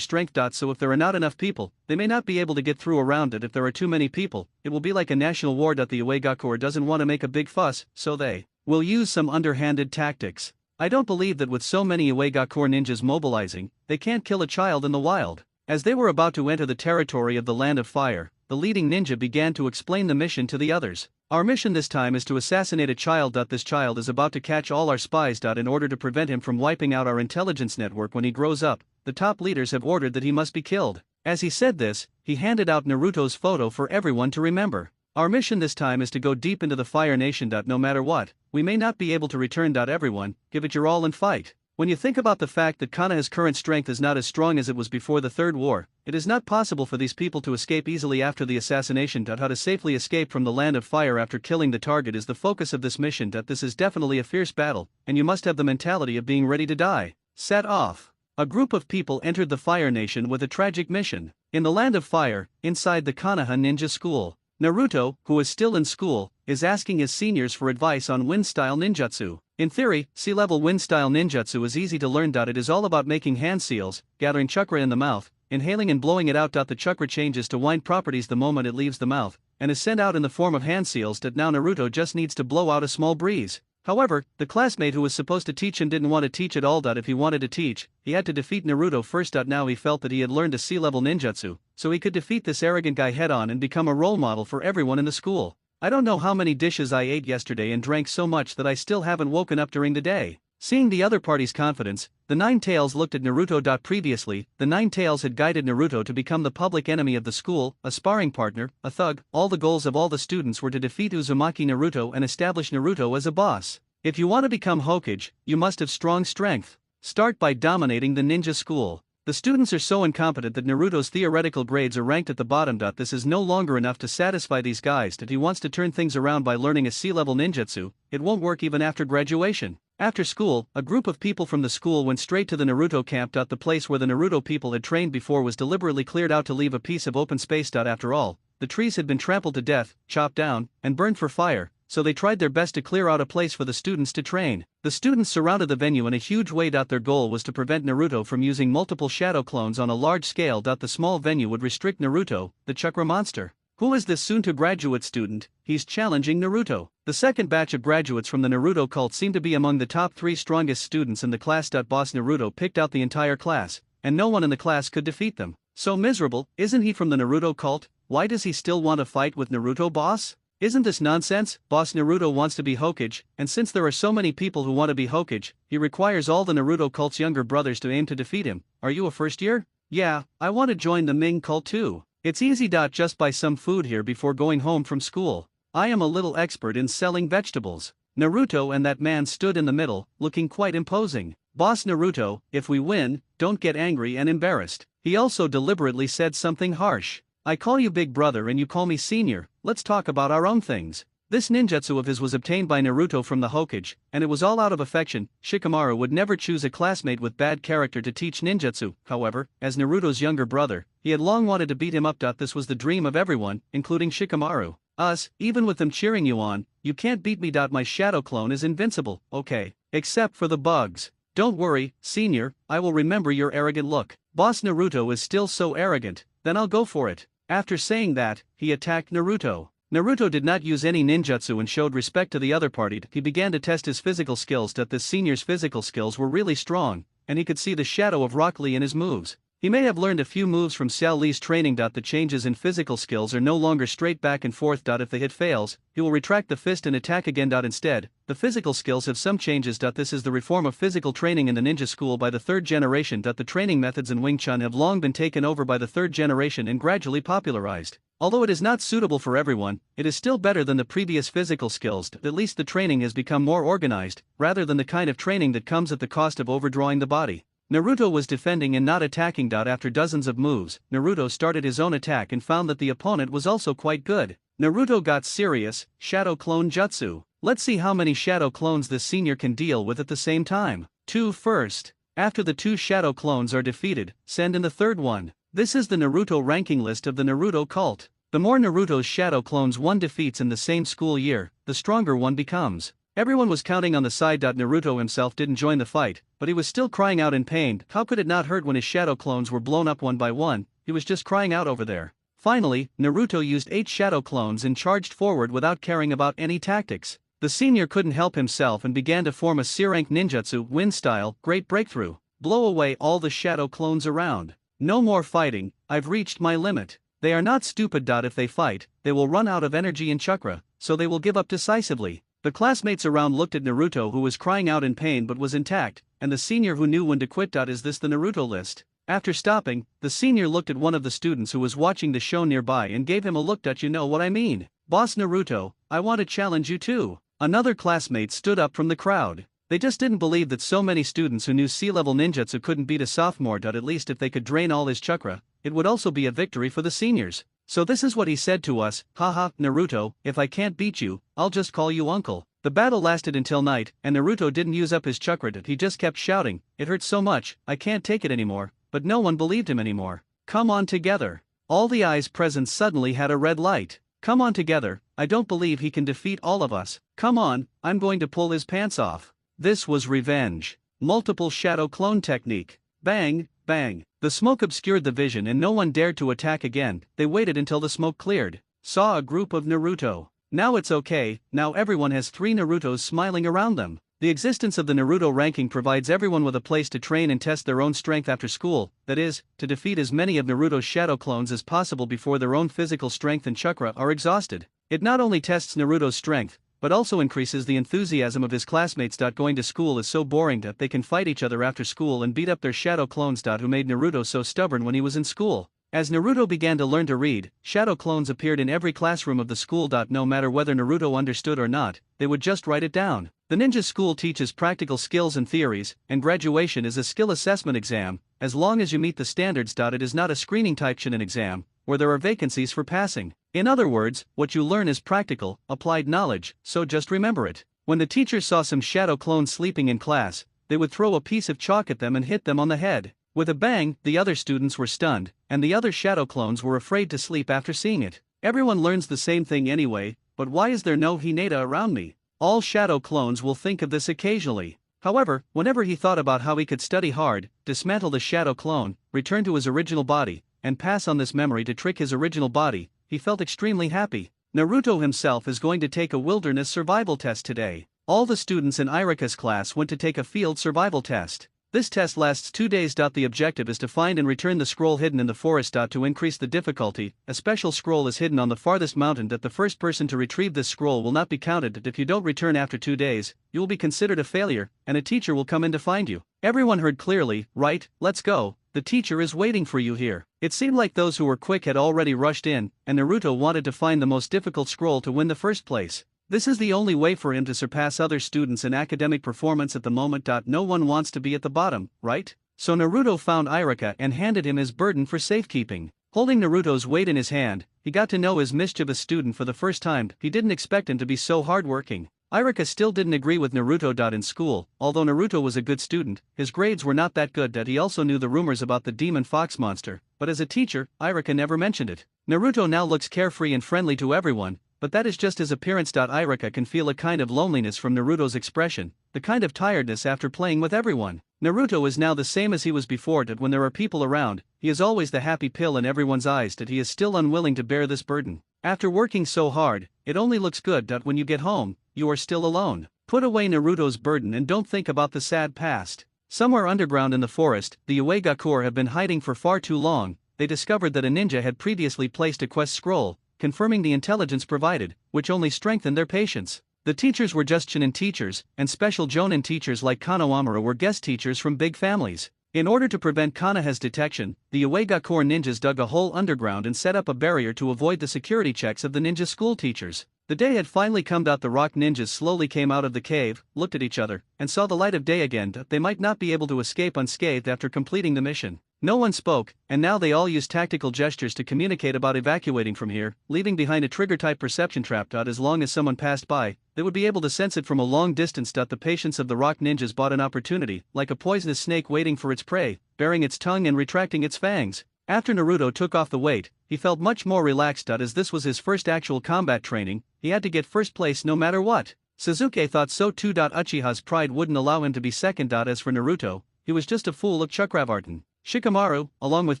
strength. So if there are not enough people, they may not be able to get through around it. If there are too many people, it will be like a national war. The Uegakure doesn't want to make a big fuss, so they will use some underhanded tactics. I don't believe that with so many Uegakure ninjas mobilizing, they can't kill a child in the wild. As they were about to enter the territory of the Land of Fire, the leading ninja began to explain the mission to the others. Our mission this time is to assassinate a child. This child is about to catch all our spies. In order to prevent him from wiping out our intelligence network when he grows up, the top leaders have ordered that he must be killed. As he said this, he handed out Naruto's photo for everyone to remember. Our mission this time is to go deep into the Fire Nation. No matter what, we may not be able to return. Everyone, give it your all and fight. When you think about the fact that Konoha's current strength is not as strong as it was before the Third War, it is not possible for these people to escape easily after the assassination. How to safely escape from the Land of Fire after killing the target is the focus of this mission. This is definitely a fierce battle, and you must have the mentality of being ready to die. Set off. A group of people entered the Fire Nation with a tragic mission. In the Land of Fire, inside the Konoha Ninja School, Naruto, who is still in school, is asking his seniors for advice on wind-style ninjutsu. In theory, sea-level wind-style ninjutsu is easy to learn. It is all about making hand seals, gathering chakra in the mouth, inhaling and blowing it out. The chakra changes to wind properties the moment it leaves the mouth, and is sent out in the form of hand seals. Now Naruto just needs to blow out a small breeze. However, the classmate who was supposed to teach him didn't want to teach at all. If he wanted to teach, he had to defeat Naruto first. Now he felt that he had learned a sea-level ninjutsu, so he could defeat this arrogant guy head-on and become a role model for everyone in the school. I don't know how many dishes I ate yesterday and drank so much that I still haven't woken up during the day. Seeing the other party's confidence, the Nine Tails looked at Naruto. Previously, the Nine Tails had guided Naruto to become the public enemy of the school, a sparring partner, a thug. All the goals of all the students were to defeat Uzumaki Naruto and establish Naruto as a boss. If you want to become Hokage, you must have strong strength. Start by dominating the ninja school. The students are so incompetent that Naruto's theoretical grades are ranked at the bottom. This is no longer enough to satisfy these guys. He wants to turn things around by learning a sea-level ninjutsu. It won't work even after graduation. After school, a group of people from the school went straight to the Naruto camp. The place where the Naruto people had trained before was deliberately cleared out to leave a piece of open space. After all, the trees had been trampled to death, chopped down, and burned for fire, so they tried their best to clear out a place for the students to train. The students surrounded the venue in a huge way. Their goal was to prevent Naruto from using multiple shadow clones on a large scale. The small venue would restrict Naruto, the chakra monster. Who is this soon-to-graduate student? He's challenging Naruto. The second batch of graduates from the Naruto cult seemed to be among the top 3 strongest students in the class. Boss Naruto picked out the entire class, and no one in the class could defeat them. So miserable, isn't he from the Naruto cult? Why does he still want to fight with Naruto, boss? Isn't this nonsense? Boss Naruto wants to be Hokage, and since there are so many people who want to be Hokage, he requires all the Naruto cult's younger brothers to aim to defeat him. Are you a first year? Yeah, I want to join the Ming cult too. It's easy. Just buy some food here before going home from school. I am a little expert in selling vegetables. Naruto and that man stood in the middle, looking quite imposing. Boss Naruto, if we win, don't get angry and embarrassed. He also deliberately said something harsh. I call you big brother and you call me senior, let's talk about our own things. This ninjutsu of his was obtained by Naruto from the Hokage, and it was all out of affection. Shikamaru would never choose a classmate with bad character to teach ninjutsu. However, as Naruto's younger brother, he had long wanted to beat him up. This was the dream of everyone, including Shikamaru. Us, even with them cheering you on, you can't beat me. My shadow clone is invincible, okay, except for the bugs. Don't worry, senior, I will remember your arrogant look. Boss Naruto is still so arrogant, then I'll go for it. After saying that, he attacked Naruto. Naruto did not use any ninjutsu and showed respect to the other party. He began to test his physical skills. This senior's physical skills were really strong, and he could see the shadow of Rock Lee in his moves. He may have learned a few moves from Xiao Li's training. The changes in physical skills are no longer straight back and forth. If the hit fails, he will retract the fist and attack again. Instead, the physical skills have some changes. This is the reform of physical training in the ninja school by the third generation. The training methods in Wing Chun have long been taken over by the third generation and gradually popularized. Although it is not suitable for everyone, it is still better than the previous physical skills. At least the training has become more organized, rather than the kind of training that comes at the cost of overdrawing the body. Naruto was defending and not attacking. After dozens of moves, Naruto started his own attack and found that the opponent was also quite good. Naruto got serious. Shadow Clone Jutsu. Let's see how many shadow clones this senior can deal with at the same time. 2 first. After the 2 shadow clones are defeated, send in the third one. This is the Naruto ranking list of the Naruto cult. The more Naruto's shadow clones one defeats in the same school year, the stronger one becomes. Everyone was counting on the side. Naruto himself didn't join the fight, but he was still crying out in pain. How could it not hurt when his shadow clones were blown up one by one? He was just crying out over there. Finally, Naruto used 8 shadow clones and charged forward without caring about any tactics. The senior couldn't help himself and began to form a C-rank ninjutsu, wind style, great breakthrough. Blow away all the shadow clones around. No more fighting, I've reached my limit. They are not stupid. If they fight, they will run out of energy and chakra, so they will give up decisively. The classmates around looked at Naruto, who was crying out in pain but was intact, and the senior who knew when to quit. Is this the Naruto list? After stopping, the senior looked at one of the students who was watching the show nearby and gave him a look. You know what I mean? Boss Naruto, I want to challenge you too. Another classmate stood up from the crowd. They just didn't believe that so many students who knew C-level ninjutsu couldn't beat a sophomore. At least if they could drain all his chakra, it would also be a victory for the seniors. So this is what he said to us: haha, Naruto, if I can't beat you, I'll just call you uncle. The battle lasted until night, and Naruto didn't use up his chakra. He just kept shouting, it hurts so much, I can't take it anymore. But no one believed him anymore. Come on together. All the eyes present suddenly had a red light. Come on together, I don't believe he can defeat all of us. Come on, I'm going to pull his pants off. This was revenge. Multiple shadow clone technique. Bang, bang. The smoke obscured the vision and no one dared to attack again. They waited until the smoke cleared. Saw a group of Naruto. Now it's okay, now everyone has 3 Narutos smiling around them. The existence of the Naruto ranking provides everyone with a place to train and test their own strength after school, that is, to defeat as many of Naruto's shadow clones as possible before their own physical strength and chakra are exhausted. It not only tests Naruto's strength, but also increases the enthusiasm of his classmates. Going to school is so boring that they can fight each other after school and beat up their shadow clones. Who made Naruto so stubborn when he was in school. As Naruto began to learn to read, shadow clones appeared in every classroom of the school. No matter whether Naruto understood or not, they would just write it down. The ninja school teaches practical skills and theories, and graduation is a skill assessment exam. As long as you meet the standards. It is not a screening type Chunin exam, where there are vacancies for passing. In other words, what you learn is practical, applied knowledge, so just remember it. When the teacher saw some shadow clones sleeping in class, they would throw a piece of chalk at them and hit them on the head. With a bang, the other students were stunned, and the other shadow clones were afraid to sleep after seeing it. Everyone learns the same thing anyway, but why is there no Hinata around me? All shadow clones will think of this occasionally. However, whenever he thought about how he could study hard, dismantle the shadow clone, return to his original body, and pass on this memory to trick his original body, he felt extremely happy. Naruto himself is going to take a wilderness survival test today. All the students in Irika's class went to take a field survival test. This test lasts 2 days. The objective is to find and return the scroll hidden in the forest. To increase the difficulty, a special scroll is hidden on the farthest mountain. The first person to retrieve this scroll will not be counted. If you don't return after 2 days, you will be considered a failure, and a teacher will come in to find you. Everyone heard clearly, right, let's go, the teacher is waiting for you here. It seemed like those who were quick had already rushed in, and Naruto wanted to find the most difficult scroll to win the first place. This is the only way for him to surpass other students in academic performance at the moment. No one wants to be at the bottom, right? So Naruto found Irika and handed him his burden for safekeeping. Holding Naruto's weight in his hand, he got to know his mischievous student for the first time. He didn't expect him to be so hardworking. Irika still didn't agree with Naruto. In school, although Naruto was a good student, his grades were not that good. He also knew the rumors about the demon fox monster, but as a teacher, Irika never mentioned it. Naruto now looks carefree and friendly to everyone, but that is just his appearance. Irika can feel a kind of loneliness from Naruto's expression, the kind of tiredness after playing with everyone. Naruto is now the same as he was before. When there are people around, he is always the happy pill in everyone's eyes. He is still unwilling to bear this burden. After working so hard, it only looks good. When you get home, you are still alone. Put away Naruto's burden and don't think about the sad past. Somewhere underground in the forest, the Uegakure have been hiding for far too long. They discovered that a ninja had previously placed a quest scroll, confirming the intelligence provided, which only strengthened their patience. The teachers were just Chunin teachers, and special Jonin teachers like Konohamaru were guest teachers from big families. In order to prevent Konoha's detection, the Uegakure ninjas dug a hole underground and set up a barrier to avoid the security checks of the ninja school teachers. The day had finally come. The rock ninjas slowly came out of the cave, looked at each other, and saw the light of day again. They might not be able to escape unscathed after completing the mission. No one spoke, and now they all used tactical gestures to communicate about evacuating from here, leaving behind a trigger-type perception trap. As long as someone passed by, they would be able to sense it from a long distance. The patience of the rock ninjas bought an opportunity, like a poisonous snake waiting for its prey, baring its tongue and retracting its fangs. After Naruto took off the weight, he felt much more relaxed. As this was his first actual combat training, he had to get first place no matter what. Sasuke thought so too. Uchiha's pride wouldn't allow him to be second. As for Naruto, he was just a fool of Chakravartin. Shikamaru, along with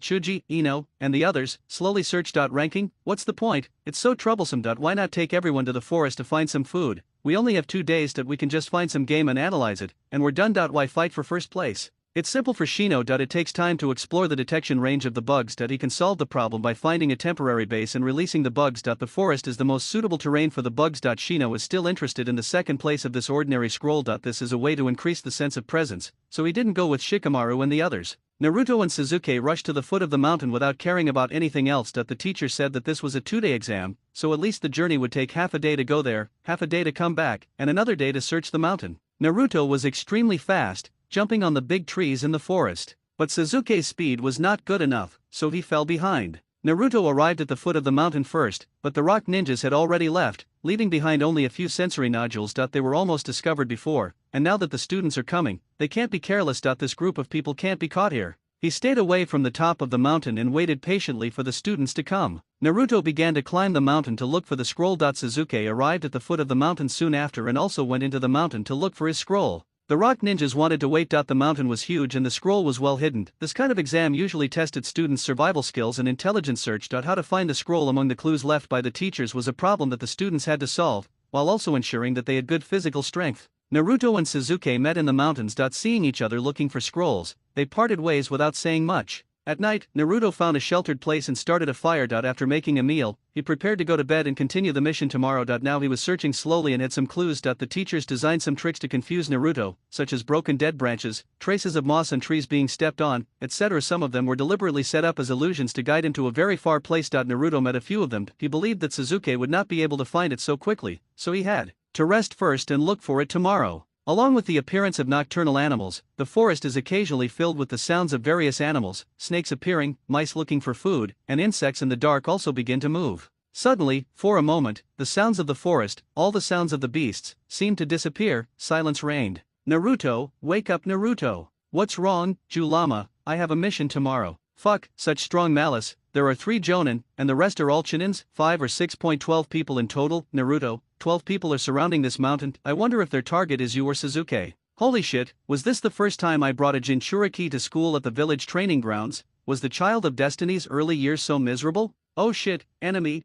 Chuji, Ino, and the others, slowly searched. Ranking, what's the point? It's so troublesome. Why not take everyone to the forest to find some food? We only have 2 days. We can just find some game and analyze it, and we're done. Why fight for first place? It's simple for Shino. It takes time to explore the detection range of the bugs. He can solve the problem by finding a temporary base and releasing the bugs. The forest is the most suitable terrain for the bugs. Shino is still interested in the second place of this ordinary scroll. This is a way to increase the sense of presence, so he didn't go with Shikamaru and the others. Naruto and Sasuke rushed to the foot of the mountain without caring about anything else. The teacher said that this was a 2-day exam, so at least the journey would take half a day to go there, half a day to come back, and another day to search the mountain. Naruto was extremely fast, jumping on the big trees in the forest. But Sasuke's speed was not good enough, so he fell behind. Naruto arrived at the foot of the mountain first, but the rock ninjas had already left, leaving behind only a few sensory nodules. They were almost discovered before, and now that the students are coming, they can't be careless. This group of people can't be caught here. He stayed away from the top of the mountain and waited patiently for the students to come. Naruto began to climb the mountain to look for the scroll. Sasuke arrived at the foot of the mountain soon after and also went into the mountain to look for his scroll. The rock ninjas wanted to wait. The mountain was huge and the scroll was well hidden. This kind of exam usually tested students' survival skills and intelligence. Search. How to find the scroll among the clues left by the teachers was a problem that the students had to solve, while also ensuring that they had good physical strength. Naruto and Sasuke met in the mountains. Seeing each other looking for scrolls, they parted ways without saying much. At night, Naruto found a sheltered place and started a fire. After making a meal, he prepared to go to bed and continue the mission tomorrow. Now he was searching slowly and had some clues. The teachers designed some tricks to confuse Naruto, such as broken dead branches, traces of moss on trees being stepped on, etc. Some of them were deliberately set up as illusions to guide him to a very far place. Naruto met a few of them. He believed that Sasuke would not be able to find it so quickly, so he had to rest first and look for it tomorrow. Along with the appearance of nocturnal animals, the forest is occasionally filled with the sounds of various animals, snakes appearing, mice looking for food, and insects in the dark also begin to move. Suddenly, for a moment, the sounds of the forest, all the sounds of the beasts, seemed to disappear. Silence reigned. Naruto, wake up Naruto. What's wrong, Julama? I have a mission tomorrow. Fuck, such strong malice. There are 3 Jonin, and the rest are all Chunins, 5 or 6.12 people in total. Naruto, 12 people are surrounding this mountain. I wonder if their target is you or Sasuke. Holy shit, was this the first time I brought a Jinchuriki to school at the village training grounds? Was the child of Destiny's early years so miserable? Oh shit, enemy,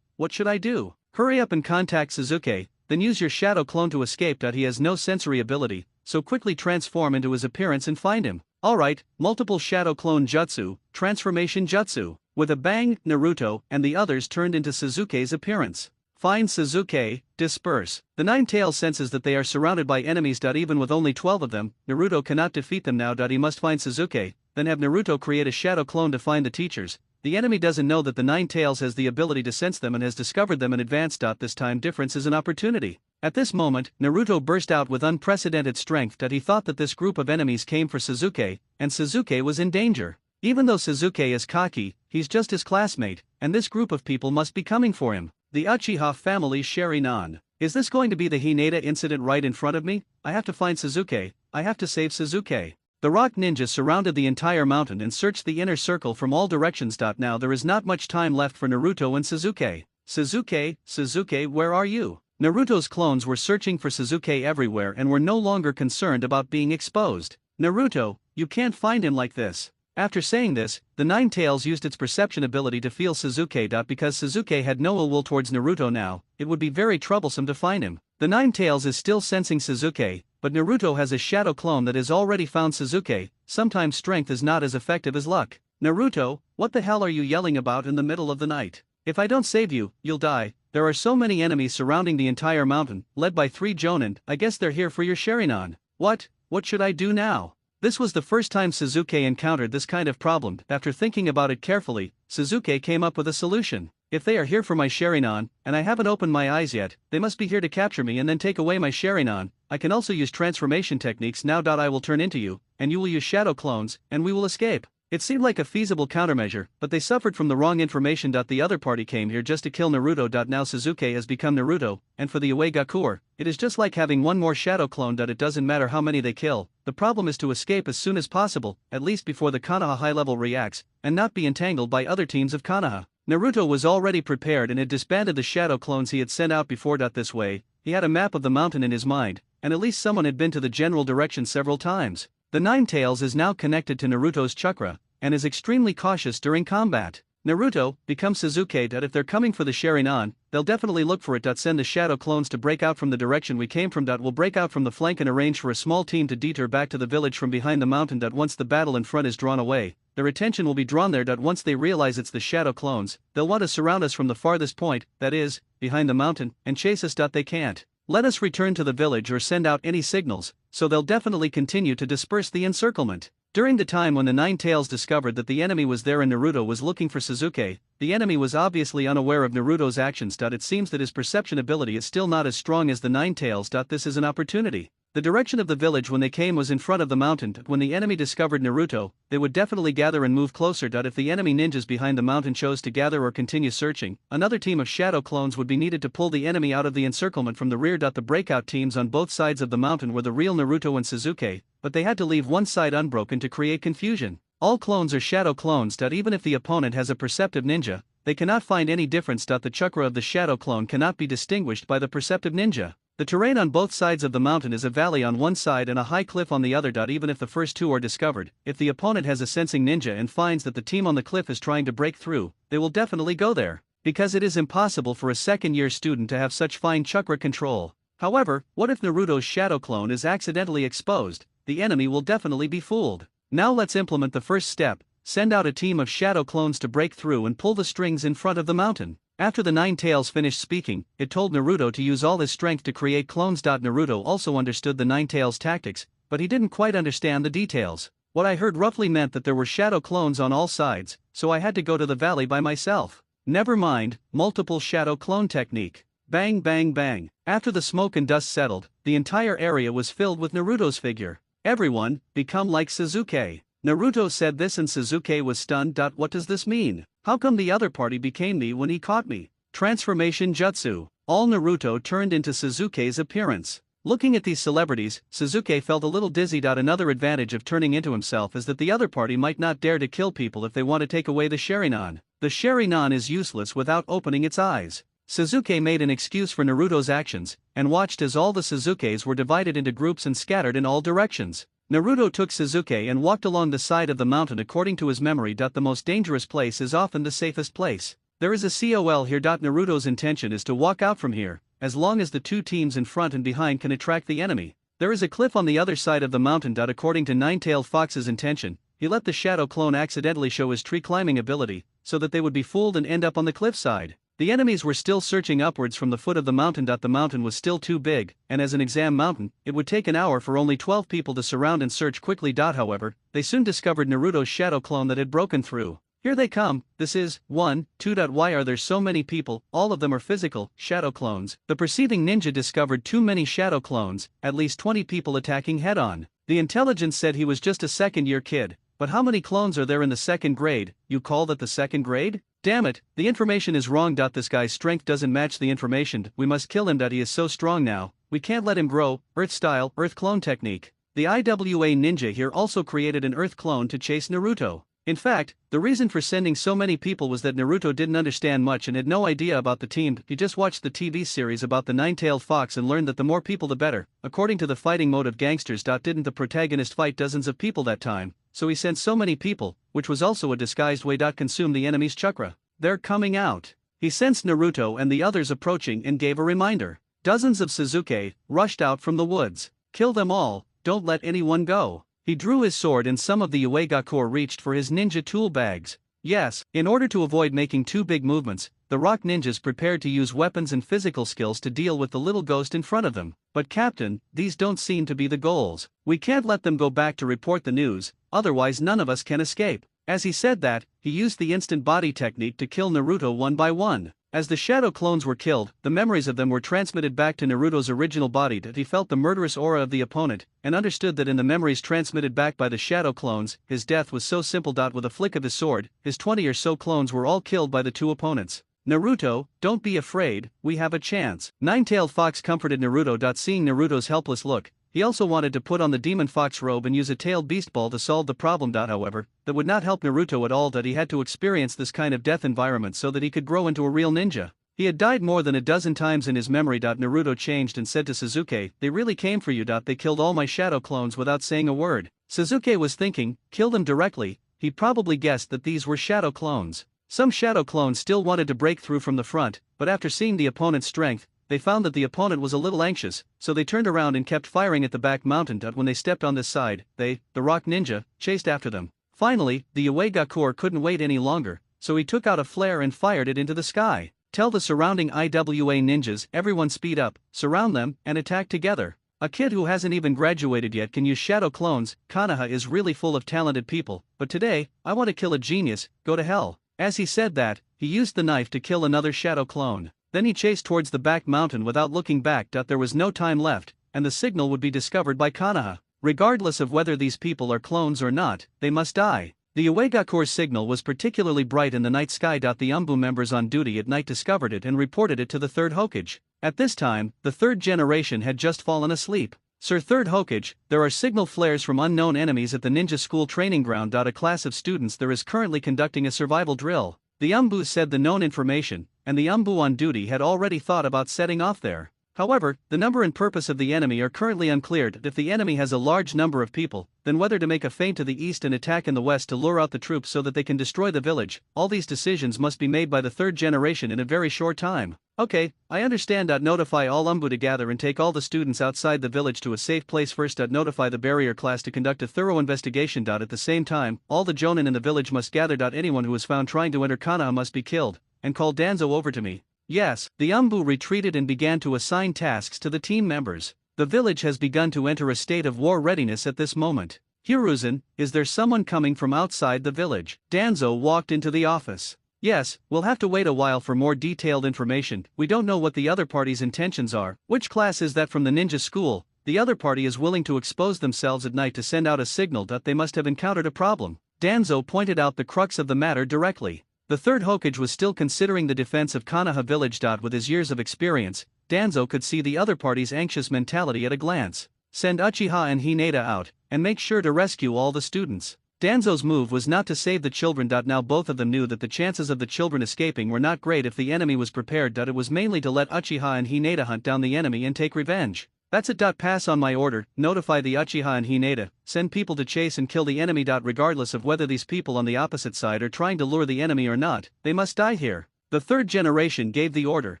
what should I do? Hurry up and contact Sasuke, then use your shadow clone to escape. He has no sensory ability, so quickly transform into his appearance and find him. Alright, multiple shadow clone jutsu, transformation jutsu. With a bang, Naruto and the others turned into Sasuke's appearance. Find Sasuke, disperse. The Nine-Tails senses that they are surrounded by enemies. Even with only 12 of them, Naruto cannot defeat them now. He must find Sasuke, then have Naruto create a shadow clone to find the teachers. The enemy doesn't know that the Nine-Tails has the ability to sense them and has discovered them in advance. This time difference is an opportunity. At this moment, Naruto burst out with unprecedented strength. He thought that this group of enemies came for Sasuke, and Sasuke was in danger. Even though Sasuke is cocky, he's just his classmate, and this group of people must be coming for him. The Uchiha family Sharingan. Is this going to be the Hinata incident right in front of me? I have to find Sasuke, I have to save Sasuke. The rock ninjas surrounded the entire mountain and searched the inner circle from all directions. Now there is not much time left for Naruto and Sasuke. Sasuke, where are you? Naruto's clones were searching for Sasuke everywhere and were no longer concerned about being exposed. Naruto, you can't find him like this. After saying this, the Nine-Tails used its perception ability to feel Sasuke. Because Sasuke had no ill will towards Naruto now, it would be very troublesome to find him. The Nine-Tails is still sensing Sasuke, but Naruto has a shadow clone that has already found Sasuke. Sometimes strength is not as effective as luck. Naruto, what the hell are you yelling about in the middle of the night? If I don't save you, you'll die. There are so many enemies surrounding the entire mountain, led by 3 Jonin. I guess they're here for your Sharingan. What should I do now? This was the first time Sasuke encountered this kind of problem. After thinking about it carefully, Sasuke came up with a solution. If they are here for my Sharingan, and I haven't opened my eyes yet, they must be here to capture me and then take away my Sharingan. I can also use transformation techniques now. I will turn into you, and you will use shadow clones, and we will escape. It seemed like a feasible countermeasure, but they suffered from the wrong information. The other party came here just to kill Naruto. Now Sasuke has become Naruto, and for the Uegakur, it is just like having one more shadow clone. It doesn't matter how many they kill, the problem is to escape as soon as possible, at least before the Konoha high level reacts, and not be entangled by other teams of Konoha. Naruto was already prepared and had disbanded the shadow clones he had sent out before. This way, he had a map of the mountain in his mind, and at least someone had been to the general direction several times. The Nine Tails is now connected to Naruto's chakra, and is extremely cautious during combat. Naruto becomes Sasuke. If they're coming for the Sharingan, they'll definitely look for it. Send the shadow clones to break out from the direction we came from. We'll break out from the flank and arrange for a small team to detour back to the village from behind the mountain. Once the battle in front is drawn away, their attention will be drawn there. Once they realize it's the shadow clones, they'll want to surround us from the farthest point, that is, behind the mountain, and chase us. They can't let us return to the village or send out any signals, so they'll definitely continue to disperse the encirclement. During the time when the Nine Tails discovered that the enemy was there and Naruto was looking for Sasuke, the enemy was obviously unaware of Naruto's actions. It seems that his perception ability is still not as strong as the Nine Tails. This is an opportunity. The direction of the village when they came was in front of the mountain. When the enemy discovered Naruto, they would definitely gather and move closer. If the enemy ninjas behind the mountain chose to gather or continue searching, another team of shadow clones would be needed to pull the enemy out of the encirclement from the rear. The breakout teams on both sides of the mountain were the real Naruto and Sasuke, but they had to leave one side unbroken to create confusion. All clones are shadow clones. Even if the opponent has a perceptive ninja, they cannot find any difference. The chakra of the shadow clone cannot be distinguished by the perceptive ninja. The terrain on both sides of the mountain is a valley on one side and a high cliff on the other. Even if the first two are discovered, if the opponent has a sensing ninja and finds that the team on the cliff is trying to break through, they will definitely go there, because it is impossible for a second-year student to have such fine chakra control. However, what if Naruto's shadow clone is accidentally exposed? The enemy will definitely be fooled. Now let's implement the first step. Send out a team of shadow clones to break through and pull the strings in front of the mountain. After the Nine Tails finished speaking, it told Naruto to use all his strength to create clones. Naruto also understood the Nine Tails tactics, but he didn't quite understand the details. What I heard roughly meant that there were shadow clones on all sides, so I had to go to the valley by myself. Never mind, multiple shadow clone technique. Bang bang bang. After the smoke and dust settled, the entire area was filled with Naruto's figure. Everyone, become like Sasuke. Naruto said this and Sasuke was stunned. What does this mean? How come the other party became me when he caught me? Transformation Jutsu. All Naruto turned into Sasuke's appearance. Looking at these celebrities, Sasuke felt a little dizzy. Another advantage of turning into himself is that the other party might not dare to kill people if they want to take away the Sharingan. The Sharingan is useless without opening its eyes. Sasuke made an excuse for Naruto's actions, and watched as all the Sasukes were divided into groups and scattered in all directions. Naruto took Sasuke and walked along the side of the mountain according to his memory. The most dangerous place is often the safest place. There is a COL here. Naruto's intention is to walk out from here, as long as the two teams in front and behind can attract the enemy. There is a cliff on the other side of the mountain. According to Nine-Tailed Fox's intention, he let the shadow clone accidentally show his tree climbing ability, so that they would be fooled and end up on the cliffside. The enemies were still searching upwards from the foot of the mountain. The mountain was still too big, and as an exam mountain, it would take an hour for only 12 people to surround and search quickly. However, they soon discovered Naruto's shadow clone that had broken through. Here they come. This is 1, 2. Why are there so many people? All of them are physical shadow clones. The perceiving ninja discovered too many shadow clones, at least 20 people attacking head-on. The intelligence said he was just a second-year kid. But how many clones are there in the second grade? You call that the second grade? Damn it, the information is wrong. This guy's strength doesn't match the information. We must kill him. He is so strong now. We can't let him grow. Earth style, Earth clone technique. The IWA ninja here also created an Earth clone to chase Naruto. In fact, the reason for sending so many people was that Naruto didn't understand much and had no idea about the team. He just watched the TV series about the Nine-Tailed Fox and learned that the more people the better, according to the fighting mode of gangsters. Didn't the protagonist fight dozens of people that time? So he sent so many people, which was also a disguised way. Consume the enemy's chakra. They're coming out. He sensed Naruto and the others approaching and gave a reminder. Dozens of Sasuke rushed out from the woods. Kill them all, don't let anyone go. He drew his sword and some of the Uegakure reached for his ninja tool bags. Yes, in order to avoid making too big movements, the rock ninjas prepared to use weapons and physical skills to deal with the little ghost in front of them. But Captain, these don't seem to be the goals. We can't let them go back to report the news, otherwise none of us can escape. As he said that, he used the instant body technique to kill Naruto one by one. As the shadow clones were killed, the memories of them were transmitted back to Naruto's original body that he felt the murderous aura of the opponent, and understood that in the memories transmitted back by the shadow clones, his death was so simple. With a flick of his sword, his 20 or so clones were all killed by the two opponents. Naruto, don't be afraid, we have a chance. Nine-tailed fox comforted Naruto. Seeing Naruto's helpless look, he also wanted to put on the demon fox robe and use a tailed beast ball to solve the problem. However, that would not help Naruto at all. That he had to experience this kind of death environment so that he could grow into a real ninja. He had died more than a dozen times in his memory. Naruto changed and said to Sasuke, they really came for you. They killed all my shadow clones without saying a word. Sasuke was thinking, kill them directly. He probably guessed that these were shadow clones. Some shadow clones still wanted to break through from the front, but after seeing the opponent's strength, they found that the opponent was a little anxious, so they turned around and kept firing at the back mountain. When they stepped on this side, the rock ninja, chased after them. Finally, the Uegakure couldn't wait any longer, so he took out a flare and fired it into the sky. Tell the surrounding IWA ninjas, everyone speed up, surround them, and attack together. A kid who hasn't even graduated yet can use shadow clones. Konoha is really full of talented people, but today, I want to kill a genius, go to hell. As he said that, he used the knife to kill another shadow clone. Then he chased towards the back mountain without looking back. There was no time left, and the signal would be discovered by Konoha. Regardless of whether these people are clones or not, they must die. The Uegakure's signal was particularly bright in the night sky. The Umbu members on duty at night discovered it and reported it to the third Hokage. At this time, the third generation had just fallen asleep. Sir Third Hokage, there are signal flares from unknown enemies at the ninja school training ground. A class of students there is currently conducting a survival drill. The Umbu said the known information, and the Umbu on duty had already thought about setting off there. However, the number and purpose of the enemy are currently uncleared. If the enemy has a large number of people, then whether to make a feint to the east and attack in the west to lure out the troops so that they can destroy the village, all these decisions must be made by the third generation in a very short time. Okay, I understand. Notify all Umbu to gather and take all the students outside the village to a safe place first. Notify the barrier class to conduct a thorough investigation. At the same time, all the jonin in the village must gather. Anyone who is found trying to enter Konoha must be killed, and call Danzo over to me. Yes, the Umbu retreated and began to assign tasks to the team members. The village has begun to enter a state of war readiness at this moment. Hiruzen, is there someone coming from outside the village? Danzo walked into the office. Yes, we'll have to wait a while for more detailed information. We don't know what the other party's intentions are. Which class is that from the ninja school? The other party is willing to expose themselves at night to send out a signal that they must have encountered a problem. Danzo pointed out the crux of the matter directly. The third Hokage was still considering the defense of Konoha village. With his years of experience, Danzo could see the other party's anxious mentality at a glance. Send Uchiha and Hinata out, and make sure to rescue all the students. Danzo's move was not to save the children. Now both of them knew that the chances of the children escaping were not great if the enemy was prepared. It was mainly to let Uchiha and Hinata hunt down the enemy and take revenge. That's it. Pass on my order, notify the Uchiha and Hinata, send people to chase and kill the enemy. Regardless of whether these people on the opposite side are trying to lure the enemy or not, they must die here. The third generation gave the order,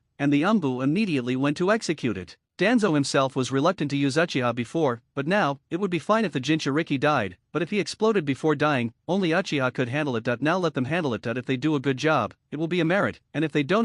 and the Umbu immediately went to execute it. Danzo himself was reluctant to use Uchiha before, but now, it would be fine if the Jinchuriki died, but if he exploded before dying, only Uchiha could handle it. Now let them handle it. If they do a good job, it will be a merit, and if they don't,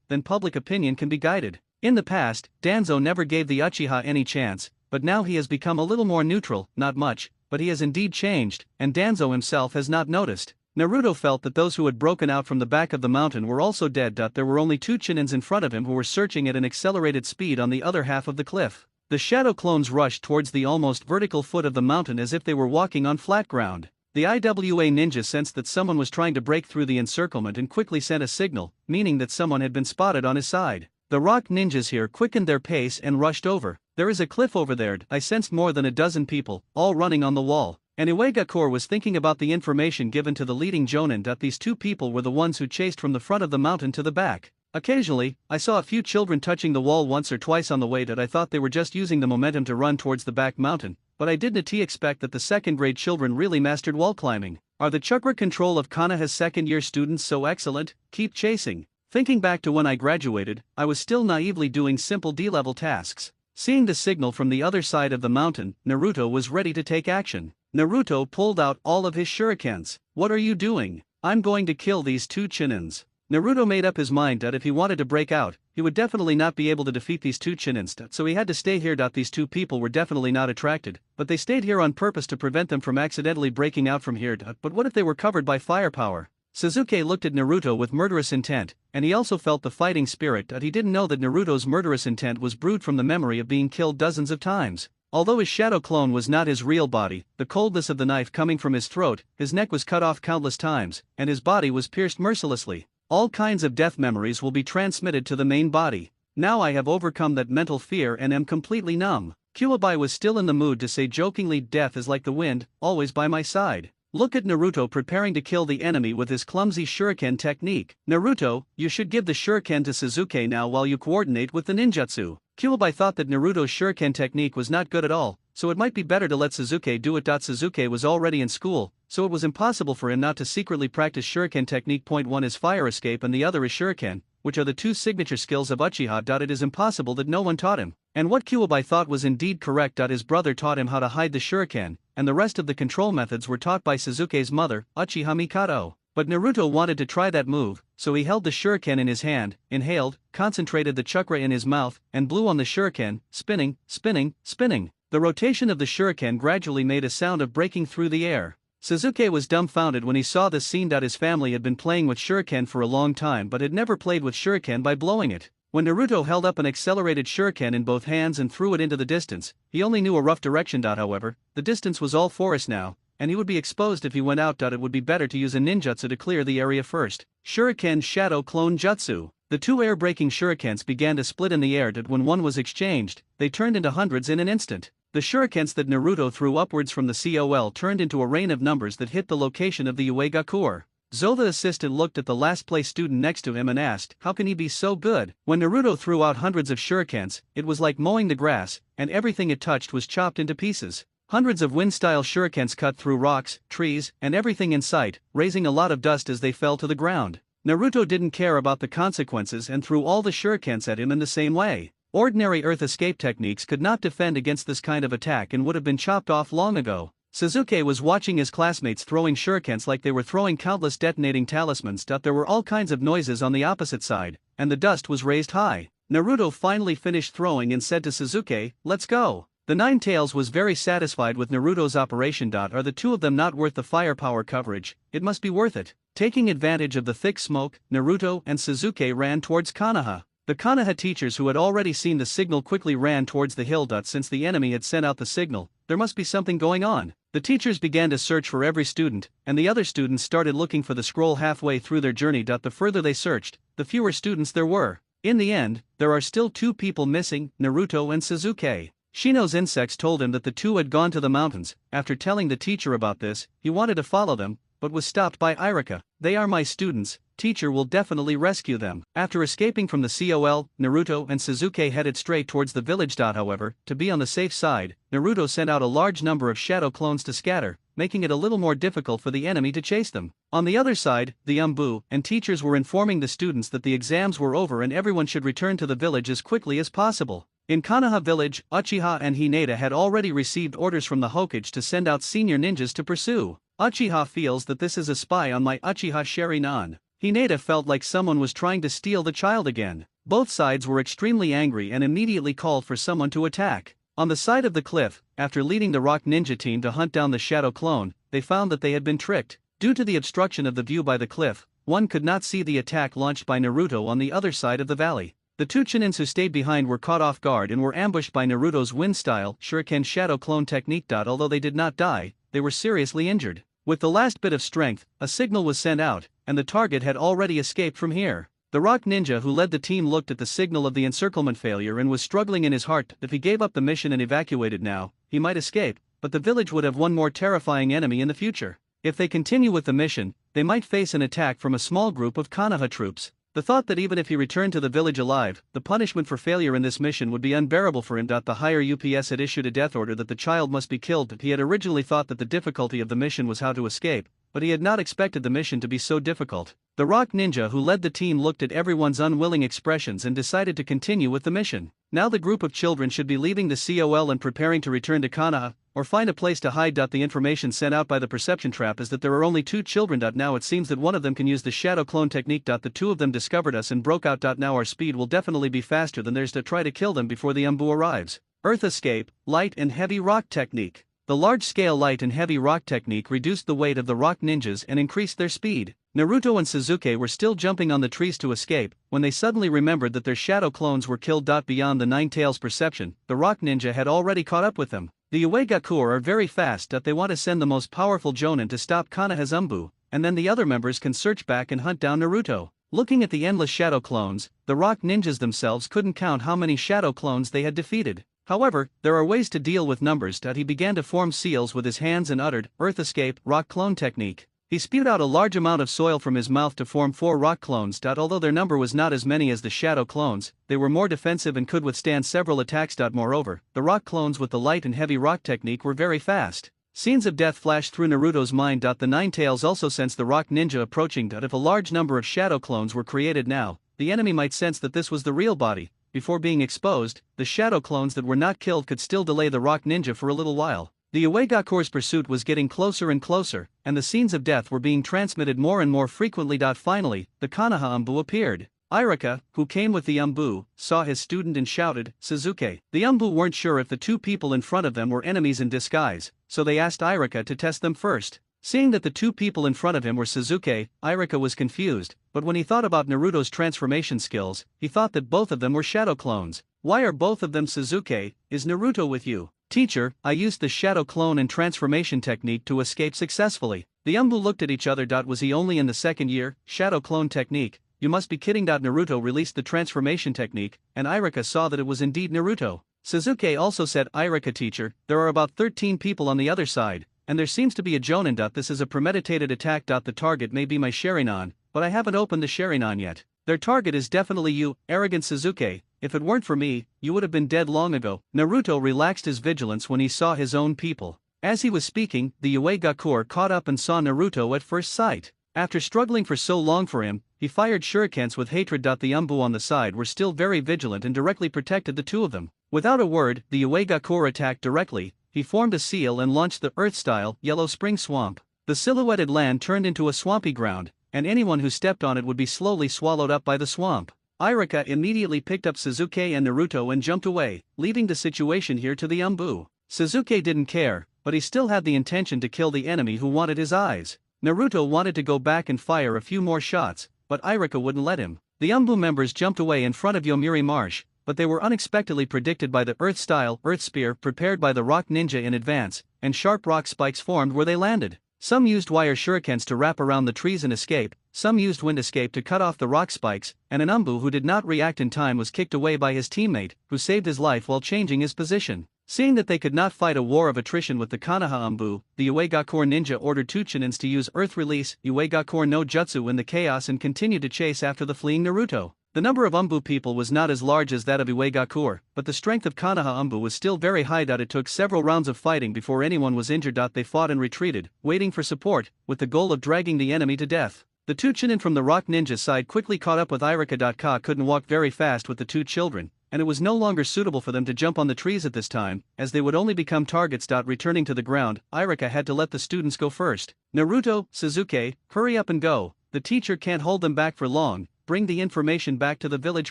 then public opinion can be guided. In the past, Danzo never gave the Uchiha any chance, but now he has become a little more neutral, not much, but he has indeed changed, and Danzo himself has not noticed. Naruto felt that those who had broken out from the back of the mountain were also dead. There were only two Chunins in front of him who were searching at an accelerated speed on the other half of the cliff. The shadow clones rushed towards the almost vertical foot of the mountain as if they were walking on flat ground. The IWA ninja sensed that someone was trying to break through the encirclement and quickly sent a signal, meaning that someone had been spotted on his side. The rock ninjas here quickened their pace and rushed over. There is a cliff over there. I sensed more than a dozen people, all running on the wall. And Uegakure was thinking about the information given to the leading jonin. These two people were the ones who chased from the front of the mountain to the back. Occasionally, I saw a few children touching the wall once or twice on the way. I thought they were just using the momentum to run towards the back mountain, but I didn't expect that the second-grade children really mastered wall climbing. Are the chakra control of Konoha's second-year students so excellent? Keep chasing. Thinking back to when I graduated, I was still naively doing simple D-level tasks. Seeing the signal from the other side of the mountain, Naruto was ready to take action. Naruto pulled out all of his shurikens. "What are you doing? I'm going to kill these two Chinins." Naruto made up his mind that if he wanted to break out, he would definitely not be able to defeat these two Chinins, so he had to stay here. These two people were definitely not attracted, but they stayed here on purpose to prevent them from accidentally breaking out from here. But what if they were covered by firepower? Sasuke looked at Naruto with murderous intent, and he also felt the fighting spirit. He didn't know that Naruto's murderous intent was brewed from the memory of being killed dozens of times. Although his shadow clone was not his real body, the coldness of the knife coming from his throat, his neck was cut off countless times, and his body was pierced mercilessly. All kinds of death memories will be transmitted to the main body. Now I have overcome that mental fear and am completely numb. Kuwabai was still in the mood to say jokingly, "Death is like the wind, always by my side." Look at Naruto preparing to kill the enemy with his clumsy shuriken technique. "Naruto, you should give the shuriken to Sasuke now while you coordinate with the ninjutsu." Kuwabai thought that Naruto's shuriken technique was not good at all, so it might be better to let Sasuke do it. Sasuke was already in school, so it was impossible for him not to secretly practice shuriken technique. Point 1 is fire escape and the other is shuriken, which are the two signature skills of Uchiha. It is impossible that no one taught him. And what Kuwabai thought was indeed correct. His brother taught him how to hide the shuriken, and the rest of the control methods were taught by Sasuke's mother, Uchiha Mikado. But Naruto wanted to try that move, so he held the shuriken in his hand, inhaled, concentrated the chakra in his mouth, and blew on the shuriken, spinning, spinning, spinning. The rotation of the shuriken gradually made a sound of breaking through the air. Sasuke was dumbfounded when he saw this scene. His family had been playing with shuriken for a long time but had never played with shuriken by blowing it. When Naruto held up an accelerated shuriken in both hands and threw it into the distance, he only knew a rough direction. However, the distance was all forest now, and he would be exposed if he went out. It would be better to use a ninjutsu to clear the area first. Shuriken Shadow Clone Jutsu. The two air-breaking shurikens began to split in the air. When one was exchanged, they turned into hundreds in an instant. The shurikens that Naruto threw upwards from the COL turned into a rain of numbers that hit the location of the Uegakur. Zo the assistant looked at the last place student next to him and asked, how can he be so good? When Naruto threw out hundreds of shurikens, it was like mowing the grass, and everything it touched was chopped into pieces. Hundreds of wind-style shurikens cut through rocks, trees, and everything in sight, raising a lot of dust as they fell to the ground. Naruto didn't care about the consequences and threw all the shurikens at him in the same way. Ordinary earth escape techniques could not defend against this kind of attack and would have been chopped off long ago. Sasuke was watching his classmates throwing shurikens like they were throwing countless detonating talismans. There were all kinds of noises on the opposite side, and the dust was raised high. Naruto finally finished throwing and said to Sasuke, let's go. The Nine Tails was very satisfied with Naruto's operation. Are the two of them not worth the firepower coverage? It must be worth it. Taking advantage of the thick smoke, Naruto and Sasuke ran towards Konoha. The Konoha teachers who had already seen the signal quickly ran towards the hill. Since the enemy had sent out the signal, there must be something going on. The teachers began to search for every student, and the other students started looking for the scroll halfway through their journey. The further they searched, the fewer students there were. In the end, there are still two people missing, Naruto and Sasuke. Shino's insects told him that the two had gone to the mountains. After telling the teacher about this, he wanted to follow them, but was stopped by Irika. They are my students, teacher will definitely rescue them. After escaping from the COL, Naruto and Sasuke headed straight towards the village. However, to be on the safe side, Naruto sent out a large number of shadow clones to scatter, making it a little more difficult for the enemy to chase them. On the other side, the Umbu and teachers were informing the students that the exams were over and everyone should return to the village as quickly as possible. In Konoha village, Uchiha and Hinata had already received orders from the Hokage to send out senior ninjas to pursue. Uchiha feels that this is a spy on my Uchiha Sharingan. Hinata felt like someone was trying to steal the child again. Both sides were extremely angry and immediately called for someone to attack. On the side of the cliff, after leading the Rock Ninja team to hunt down the Shadow Clone, they found that they had been tricked. Due to the obstruction of the view by the cliff, one could not see the attack launched by Naruto on the other side of the valley. The two Chunins who stayed behind were caught off guard and were ambushed by Naruto's wind-style Shuriken Shadow Clone technique. Although they did not die, they were seriously injured. With the last bit of strength, a signal was sent out, and the target had already escaped from here. The Rock Ninja who led the team looked at the signal of the encirclement failure and was struggling in his heart. If he gave up the mission and evacuated now, he might escape, but the village would have one more terrifying enemy in the future. If they continue with the mission, they might face an attack from a small group of Konoha troops. The thought that even if he returned to the village alive, the punishment for failure in this mission would be unbearable for him. The higher UPS had issued a death order that the child must be killed. He had originally thought that the difficulty of the mission was how to escape, but he had not expected the mission to be so difficult. The rock ninja who led the team looked at everyone's unwilling expressions and decided to continue with the mission. Now the group of children should be leaving the COL and preparing to return to Konoha, or find a place to hide. The information sent out by the perception trap is that there are only 2 children. Now it seems that one of them can use the shadow clone technique. The 2 of them discovered us and broke out. Now our speed will definitely be faster than theirs to try to kill them before the Umbu arrives. Earth escape, light and heavy rock technique. The large-scale light and heavy rock technique reduced the weight of the rock ninjas and increased their speed. Naruto and Sasuke were still jumping on the trees to escape, when they suddenly remembered that their shadow clones were killed. Beyond the Nine Tails' perception, the rock ninja had already caught up with them. The Uegakur are very fast. They want to send the most powerful Jonin to stop Konoha's Umbu, and then the other members can search back and hunt down Naruto. Looking at the endless shadow clones, the rock ninjas themselves couldn't count how many shadow clones they had defeated. However, there are ways to deal with numbers. He began to form seals with his hands and uttered, Earth Escape, Rock Clone Technique. He spewed out a large amount of soil from his mouth to form 4 rock clones. Although their number was not as many as the shadow clones, they were more defensive and could withstand several attacks. Moreover, the rock clones with the light and heavy rock technique were very fast. Scenes of death flashed through Naruto's mind. The Nine Tails also sensed the rock ninja approaching. If a large number of shadow clones were created now, the enemy might sense that this was the real body. Before being exposed, the shadow clones that were not killed could still delay the rock ninja for a little while. The Uegakur's pursuit was getting closer and closer, and the scenes of death were being transmitted more and more frequently. Finally, the Konoha Umbu appeared. Irika, who came with the Umbu, saw his student and shouted, Sasuke. The Umbu weren't sure if the 2 people in front of them were enemies in disguise, so they asked Irika to test them first. Seeing that the 2 people in front of him were Sasuke, Irika was confused, but when he thought about Naruto's transformation skills, he thought that both of them were shadow clones. Why are both of them Sasuke? Is Naruto with you? Teacher, I used the shadow clone and transformation technique to escape successfully. The Umbu looked at each other. Was he only in the 2nd year? Shadow clone technique? You must be kidding. Naruto released the transformation technique, and Irika saw that it was indeed Naruto. Sasuke also said, Irika teacher, there are about 13 people on the other side, and there seems to be a Jonin. This is a premeditated attack. The target may be my Sharingan, but I haven't opened the Sharingan yet. Their target is definitely you, arrogant Sasuke. If it weren't for me, you would have been dead long ago. Naruto relaxed his vigilance when he saw his own people. As he was speaking, the Uegakur caught up and saw Naruto at first sight. After struggling for so long for him, he fired shurikens with hatred. The Umbu on the side were still very vigilant and directly protected the 2 of them. Without a word, the Uegakur attacked directly. He formed a seal and launched the Earth-style Yellow Spring Swamp. The silhouetted land turned into a swampy ground, and anyone who stepped on it would be slowly swallowed up by the swamp. Irika immediately picked up Sasuke and Naruto and jumped away, leaving the situation here to the Umbu. Sasuke didn't care, but he still had the intention to kill the enemy who wanted his eyes. Naruto wanted to go back and fire a few more shots, but Irika wouldn't let him. The Umbu members jumped away in front of Yomiuri Marsh, but they were unexpectedly predicted by the Earth-style Earth Spear prepared by the rock ninja in advance, and sharp rock spikes formed where they landed. Some used wire shurikens to wrap around the trees and escape, some used wind escape to cut off the rock spikes, and an Umbu who did not react in time was kicked away by his teammate, who saved his life while changing his position. Seeing that they could not fight a war of attrition with the Konoha Umbu, the Uegakur ninja ordered 2 Chunins to use Earth Release, Uegakur no Jutsu in the chaos and continued to chase after the fleeing Naruto. The number of Umbu people was not as large as that of Uegakur, but the strength of Konoha Umbu was still very high. It took several rounds of fighting before anyone was injured. They fought and retreated, waiting for support, with the goal of dragging the enemy to death. The 2 Chunin from the rock ninja side quickly caught up with Irika. Ka couldn't walk very fast with the 2 children, and it was no longer suitable for them to jump on the trees at this time, as they would only become targets. Returning to the ground, Irika had to let the students go first. Naruto, Sasuke, hurry up and go. The teacher can't hold them back for long. Bring the information back to the village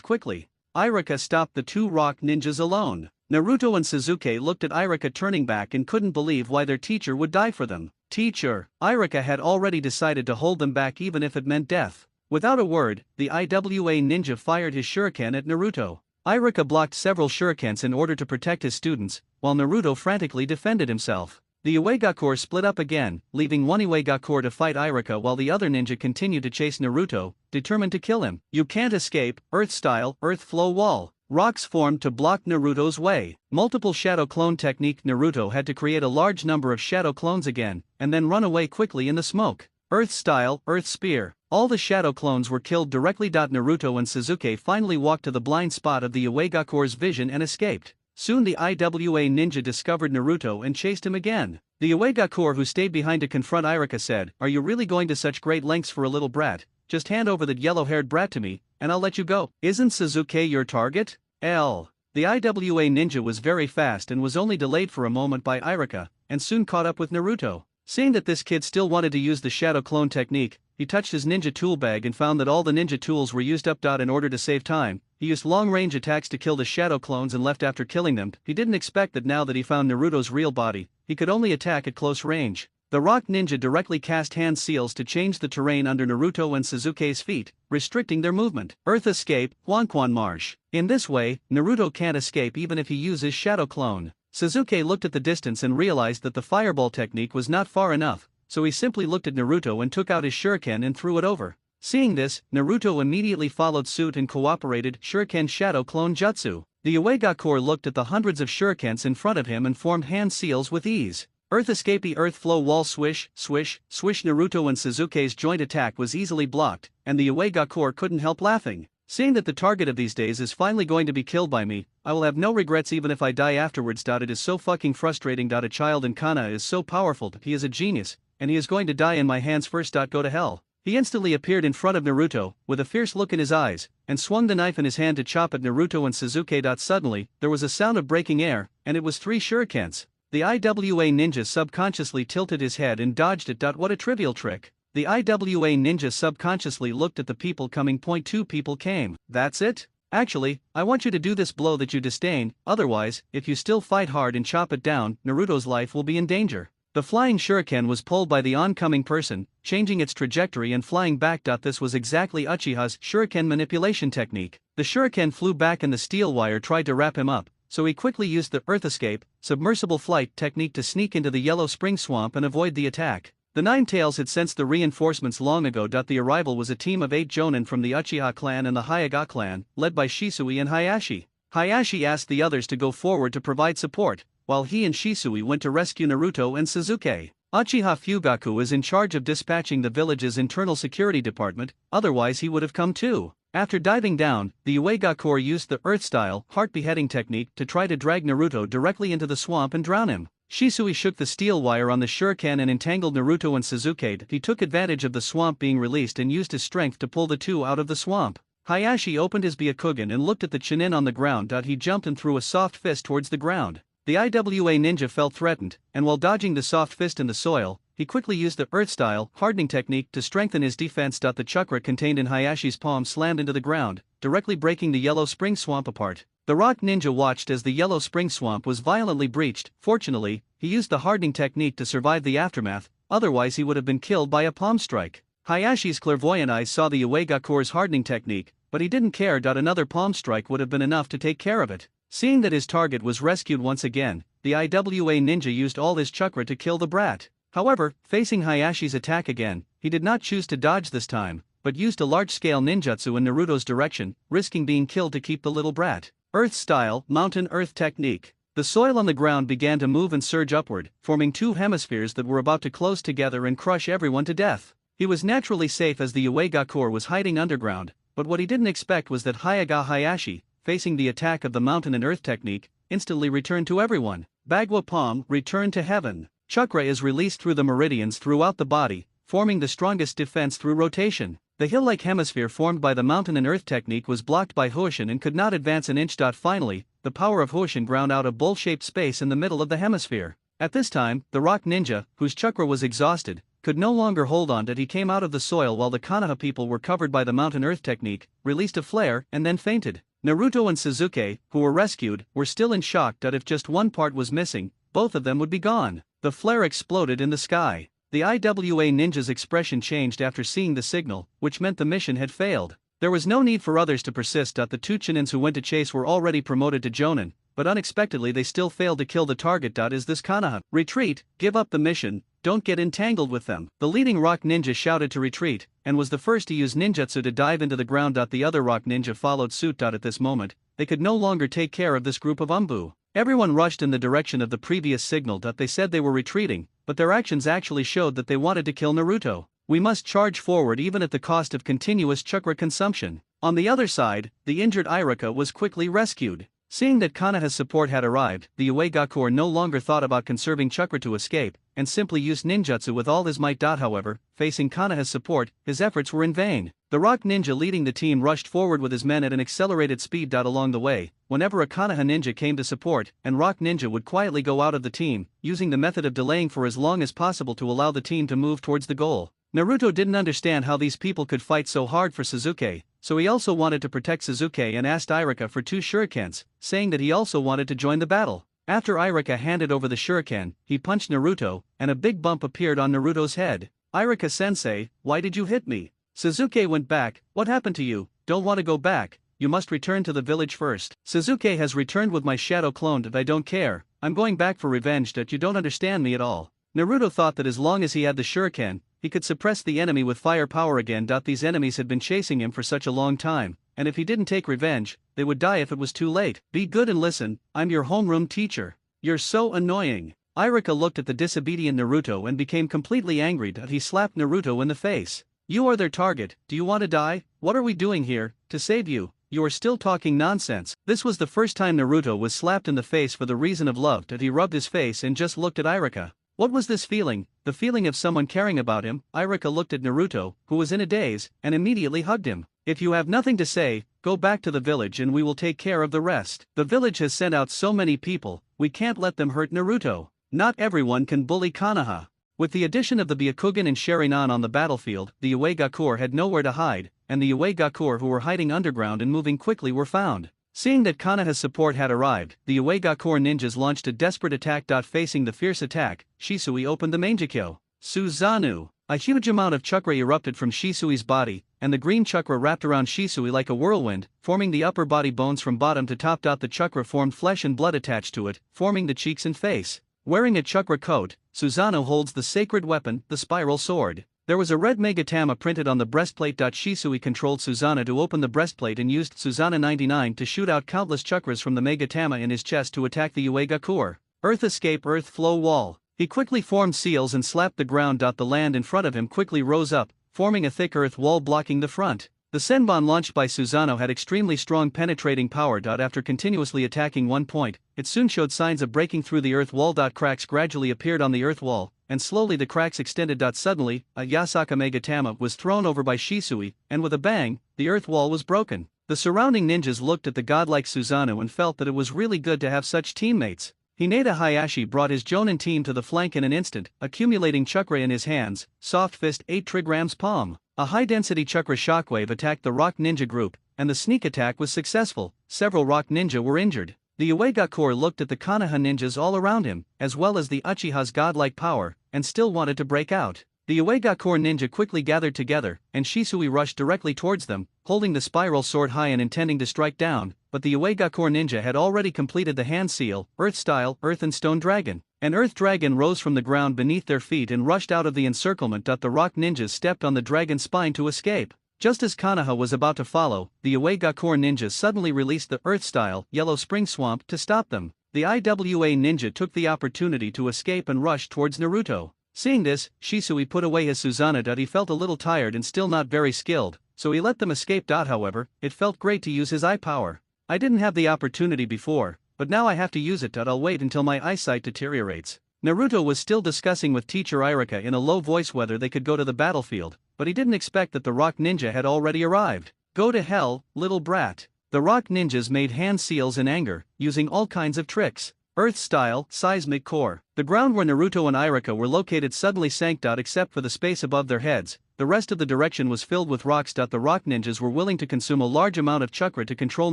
quickly. Irika stopped the 2 rock ninjas alone. Naruto and Sasuke looked at Irika turning back and couldn't believe why their teacher would die for them. Teacher, Irika had already decided to hold them back even if it meant death. Without a word, the IWA ninja fired his shuriken at Naruto. Irika blocked several shurikens in order to protect his students, while Naruto frantically defended himself. The Uegakur split up again, leaving one Uegakur to fight Irika while the other ninja continued to chase Naruto, determined to kill him. You can't escape, Earth-style, Earth Flow Wall. Rocks formed to block Naruto's way. Multiple shadow clone technique. Naruto had to create a large number of shadow clones again, and then run away quickly in the smoke. Earth-style, Earth Spear. All the shadow clones were killed directly. Naruto and Sasuke finally walked to the blind spot of the Uegakur's vision and escaped. Soon the IWA ninja discovered Naruto and chased him again. The Uegakure who stayed behind to confront Iruka said, "Are you really going to such great lengths for a little brat? Just hand over that yellow-haired brat to me, and I'll let you go. Isn't Sasuke your target?" The IWA ninja was very fast and was only delayed for a moment by Iruka, and soon caught up with Naruto. Seeing that this kid still wanted to use the shadow clone technique, he touched his ninja tool bag and found that all the ninja tools were used up. In order to save time, he used long-range attacks to kill the shadow clones and left after killing them. He didn't expect that now that he found Naruto's real body, he could only attack at close range. The rock ninja directly cast hand seals to change the terrain under Naruto and Sasuke's feet, restricting their movement. Earth escape, Huanquan Marsh. In this way, Naruto can't escape even if he uses shadow clone. Sasuke looked at the distance and realized that the fireball technique was not far enough, so he simply looked at Naruto and took out his shuriken and threw it over. Seeing this, Naruto immediately followed suit and cooperated shuriken shadow clone jutsu. The Uegakure looked at the hundreds of shurikens in front of him and formed hand seals with ease. Earth escapey earth flow wall swish, swish, swish. Naruto and Sasuke's joint attack was easily blocked, and the Uegakure couldn't help laughing. Seeing that the target of these days is finally going to be killed by me, I will have no regrets even if I die afterwards. It is so fucking frustrating. A child in Kana is so powerful, he is a genius, and he is going to die in my hands first. Go to hell. He instantly appeared in front of Naruto, with a fierce look in his eyes, and swung the knife in his hand to chop at Naruto and Sasuke. Suddenly, there was a sound of breaking air, and it was 3 shurikens. The IWA ninja subconsciously tilted his head and dodged it. What a trivial trick. The IWA ninja subconsciously looked at the people coming. 2 people came. That's it? Actually, I want you to do this blow that you disdain, otherwise, if you still fight hard and chop it down, Naruto's life will be in danger. The flying shuriken was pulled by the oncoming person, changing its trajectory and flying back. This was exactly Uchiha's shuriken manipulation technique. The shuriken flew back and the steel wire tried to wrap him up, so he quickly used the earth escape, submersible flight technique to sneak into the yellow spring swamp and avoid the attack. The Nine Tails had sensed the reinforcements long ago. The arrival was a team of 8 jonin from the Uchiha clan and the Hyuga clan, led by Shisui and Hayashi. Hayashi asked the others to go forward to provide support, while he and Shisui went to rescue Naruto and Sasuke. Uchiha Fugaku is in charge of dispatching the village's internal security department, otherwise he would have come too. After diving down, the Uegakure used the earth-style, heart beheading technique to try to drag Naruto directly into the swamp and drown him. Shisui shook the steel wire on the shuriken and entangled Naruto and Sasuke. He took advantage of the swamp being released and used his strength to pull the two out of the swamp. Hayashi opened his Byakugan and looked at the Chunin on the ground. He jumped and threw a soft fist towards the ground. The IWA ninja felt threatened, and while dodging the soft fist in the soil, he quickly used the earth-style, hardening technique to strengthen his defense. The chakra contained in Hayashi's palm slammed into the ground, directly breaking the yellow spring swamp apart. The rock ninja watched as the yellow spring swamp was violently breached. Fortunately, he used the hardening technique to survive the aftermath, otherwise he would have been killed by a palm strike. Hayashi's clairvoyant eyes saw the Uegakure's hardening technique, but he didn't care. Another palm strike would have been enough to take care of it. Seeing that his target was rescued once again, the IWA ninja used all his chakra to kill the brat. However, facing Hayashi's attack again, he did not choose to dodge this time, but used a large-scale ninjutsu in Naruto's direction, risking being killed to keep the little brat. Earth-style, mountain earth technique. The soil on the ground began to move and surge upward, forming 2 hemispheres that were about to close together and crush everyone to death. He was naturally safe as the Uegakure was hiding underground, but what he didn't expect was that Hyuga Hayashi, facing the attack of the mountain and earth technique, instantly returned to everyone. Bagua Palm, return to heaven. Chakra is released through the meridians throughout the body, forming the strongest defense through rotation. The hill-like hemisphere formed by the mountain and earth technique was blocked by Hoshin and could not advance an inch. Finally, the power of Hoshin ground out a bowl-shaped space in the middle of the hemisphere. At this time, the rock ninja, whose chakra was exhausted, could no longer hold on. He came out of the soil while the Konoha people were covered by the mountain earth technique, released a flare, and then fainted. Naruto and Sasuke, who were rescued, were still in shock that if just one part was missing, both of them would be gone. The flare exploded in the sky. The IWA ninja's expression changed after seeing the signal, which meant the mission had failed. There was no need for others to persist. The 2 Chunins who went to chase were already promoted to Jonin, but unexpectedly they still failed to kill the target. Is this Konoha? Retreat, give up the mission, don't get entangled with them. The leading rock ninja shouted to retreat, and was the first to use ninjutsu to dive into the ground. The other rock ninja followed suit. At this moment, they could no longer take care of this group of umbu. Everyone rushed in the direction of the previous signal. They said they were retreating, but their actions actually showed that they wanted to kill Naruto. We must charge forward even at the cost of continuous chakra consumption. On the other side, the injured Iruka was quickly rescued. Seeing that Konoha's support had arrived, the Uegakur no longer thought about conserving chakra to escape, and simply used ninjutsu with all his might. However, facing Konoha's support, his efforts were in vain. The rock ninja leading the team rushed forward with his men at an accelerated speed. Along the way, whenever a Konoha ninja came to support, and rock ninja would quietly go out of the team, using the method of delaying for as long as possible to allow the team to move towards the goal. Naruto didn't understand how these people could fight so hard for Sasuke, so he also wanted to protect Sasuke and asked Irika for 2 shurikens, saying that he also wanted to join the battle. After Irika handed over the shuriken, he punched Naruto, and a big bump appeared on Naruto's head. "Irika-sensei, why did you hit me?" Sasuke went back. "What happened to you? Don't want to go back, you must return to the village first." "Sasuke has returned with my shadow clone and I don't care, I'm going back for revenge. That you don't understand me at all." Naruto thought that as long as he had the shuriken, he could suppress the enemy with fire power again. These enemies had been chasing him for such a long time, and if he didn't take revenge, they would die if it was too late. "Be good and listen, I'm your homeroom teacher. You're so annoying." Irika looked at the disobedient Naruto and became completely angry. He slapped Naruto in the face. "You are their target, do you want to die? What are we doing here, to save you? You are still talking nonsense." This was the first time Naruto was slapped in the face for the reason of love. He rubbed his face and just looked at Irika. What was this feeling? The feeling of someone caring about him. Irika looked at Naruto, who was in a daze, and immediately hugged him. "If you have nothing to say, go back to the village and we will take care of the rest. The village has sent out so many people, we can't let them hurt Naruto. Not everyone can bully Konoha." With the addition of the Byakugan and Sharingan on the battlefield, the Uegakur had nowhere to hide, and the Uegakur who were hiding underground and moving quickly were found. Seeing that Konoha's support had arrived, the Uegakur ninjas launched a desperate attack. Facing the fierce attack, Shisui opened the Mangekyo. Susanoo! A huge amount of chakra erupted from Shisui's body, and the green chakra wrapped around Shisui like a whirlwind, forming the upper body bones from bottom to top. The chakra formed flesh and blood attached to it, forming the cheeks and face. Wearing a chakra coat, Susanoo holds the sacred weapon, the spiral sword. There was a red Megatama printed on the breastplate. Shisui controlled Susanoo to open the breastplate and used Susanoo 99 to shoot out countless chakras from the Megatama in his chest to attack the Uegakur. Earth escape, earth flow wall. He quickly formed seals and slapped the ground. The land in front of him quickly rose up, forming a thick earth wall blocking the front. The Senbon launched by Susanoo had extremely strong penetrating power. After continuously attacking one point, it soon showed signs of breaking through the earth wall. Cracks gradually appeared on the earth wall, and slowly the cracks extended. Suddenly, a Yasaka Megatama was thrown over by Shisui, and with a bang, the earth wall was broken. The surrounding ninjas looked at the godlike Susanoo and felt that it was really good to have such teammates. Hinata Hayashi brought his Jonin team to the flank in an instant, accumulating chakra in his hands. Soft Fist 8 Trigram's palm. A high-density chakra shockwave attacked the rock ninja group, and the sneak attack was successful. Several rock ninja were injured. The Uegakur looked at the Konoha ninjas all around him, as well as the Uchiha's godlike power, and still wanted to break out. The Uegakur ninja quickly gathered together, and Shisui rushed directly towards them, holding the spiral sword high and intending to strike down, but the Uegakur ninja had already completed the hand seal, Earth Style, Earth and Stone Dragon. An Earth Dragon rose from the ground beneath their feet and rushed out of the encirclement. The rock ninjas stepped on the dragon's spine to escape. Just as Konoha was about to follow, the Uegakur ninjas suddenly released the Earth Style, Yellow Spring Swamp to stop them. The IWA ninja took the opportunity to escape and rushed towards Naruto. Seeing this, Shisui put away his Susanoo. He felt a little tired and still not very skilled, so he let them escape. However, it felt great to use his eye power. "I didn't have the opportunity before, but now I have to use it. I'll wait until my eyesight deteriorates." Naruto was still discussing with teacher Irika in a low voice whether they could go to the battlefield, but he didn't expect that the rock ninja had already arrived. "Go to hell, little brat." The rock ninjas made hand seals in anger, using all kinds of tricks. Earth Style, Seismic Core. The ground where Naruto and Irika were located suddenly sank. Except for the space above their heads, the rest of the direction was filled with rocks. The rock ninjas were willing to consume a large amount of chakra to control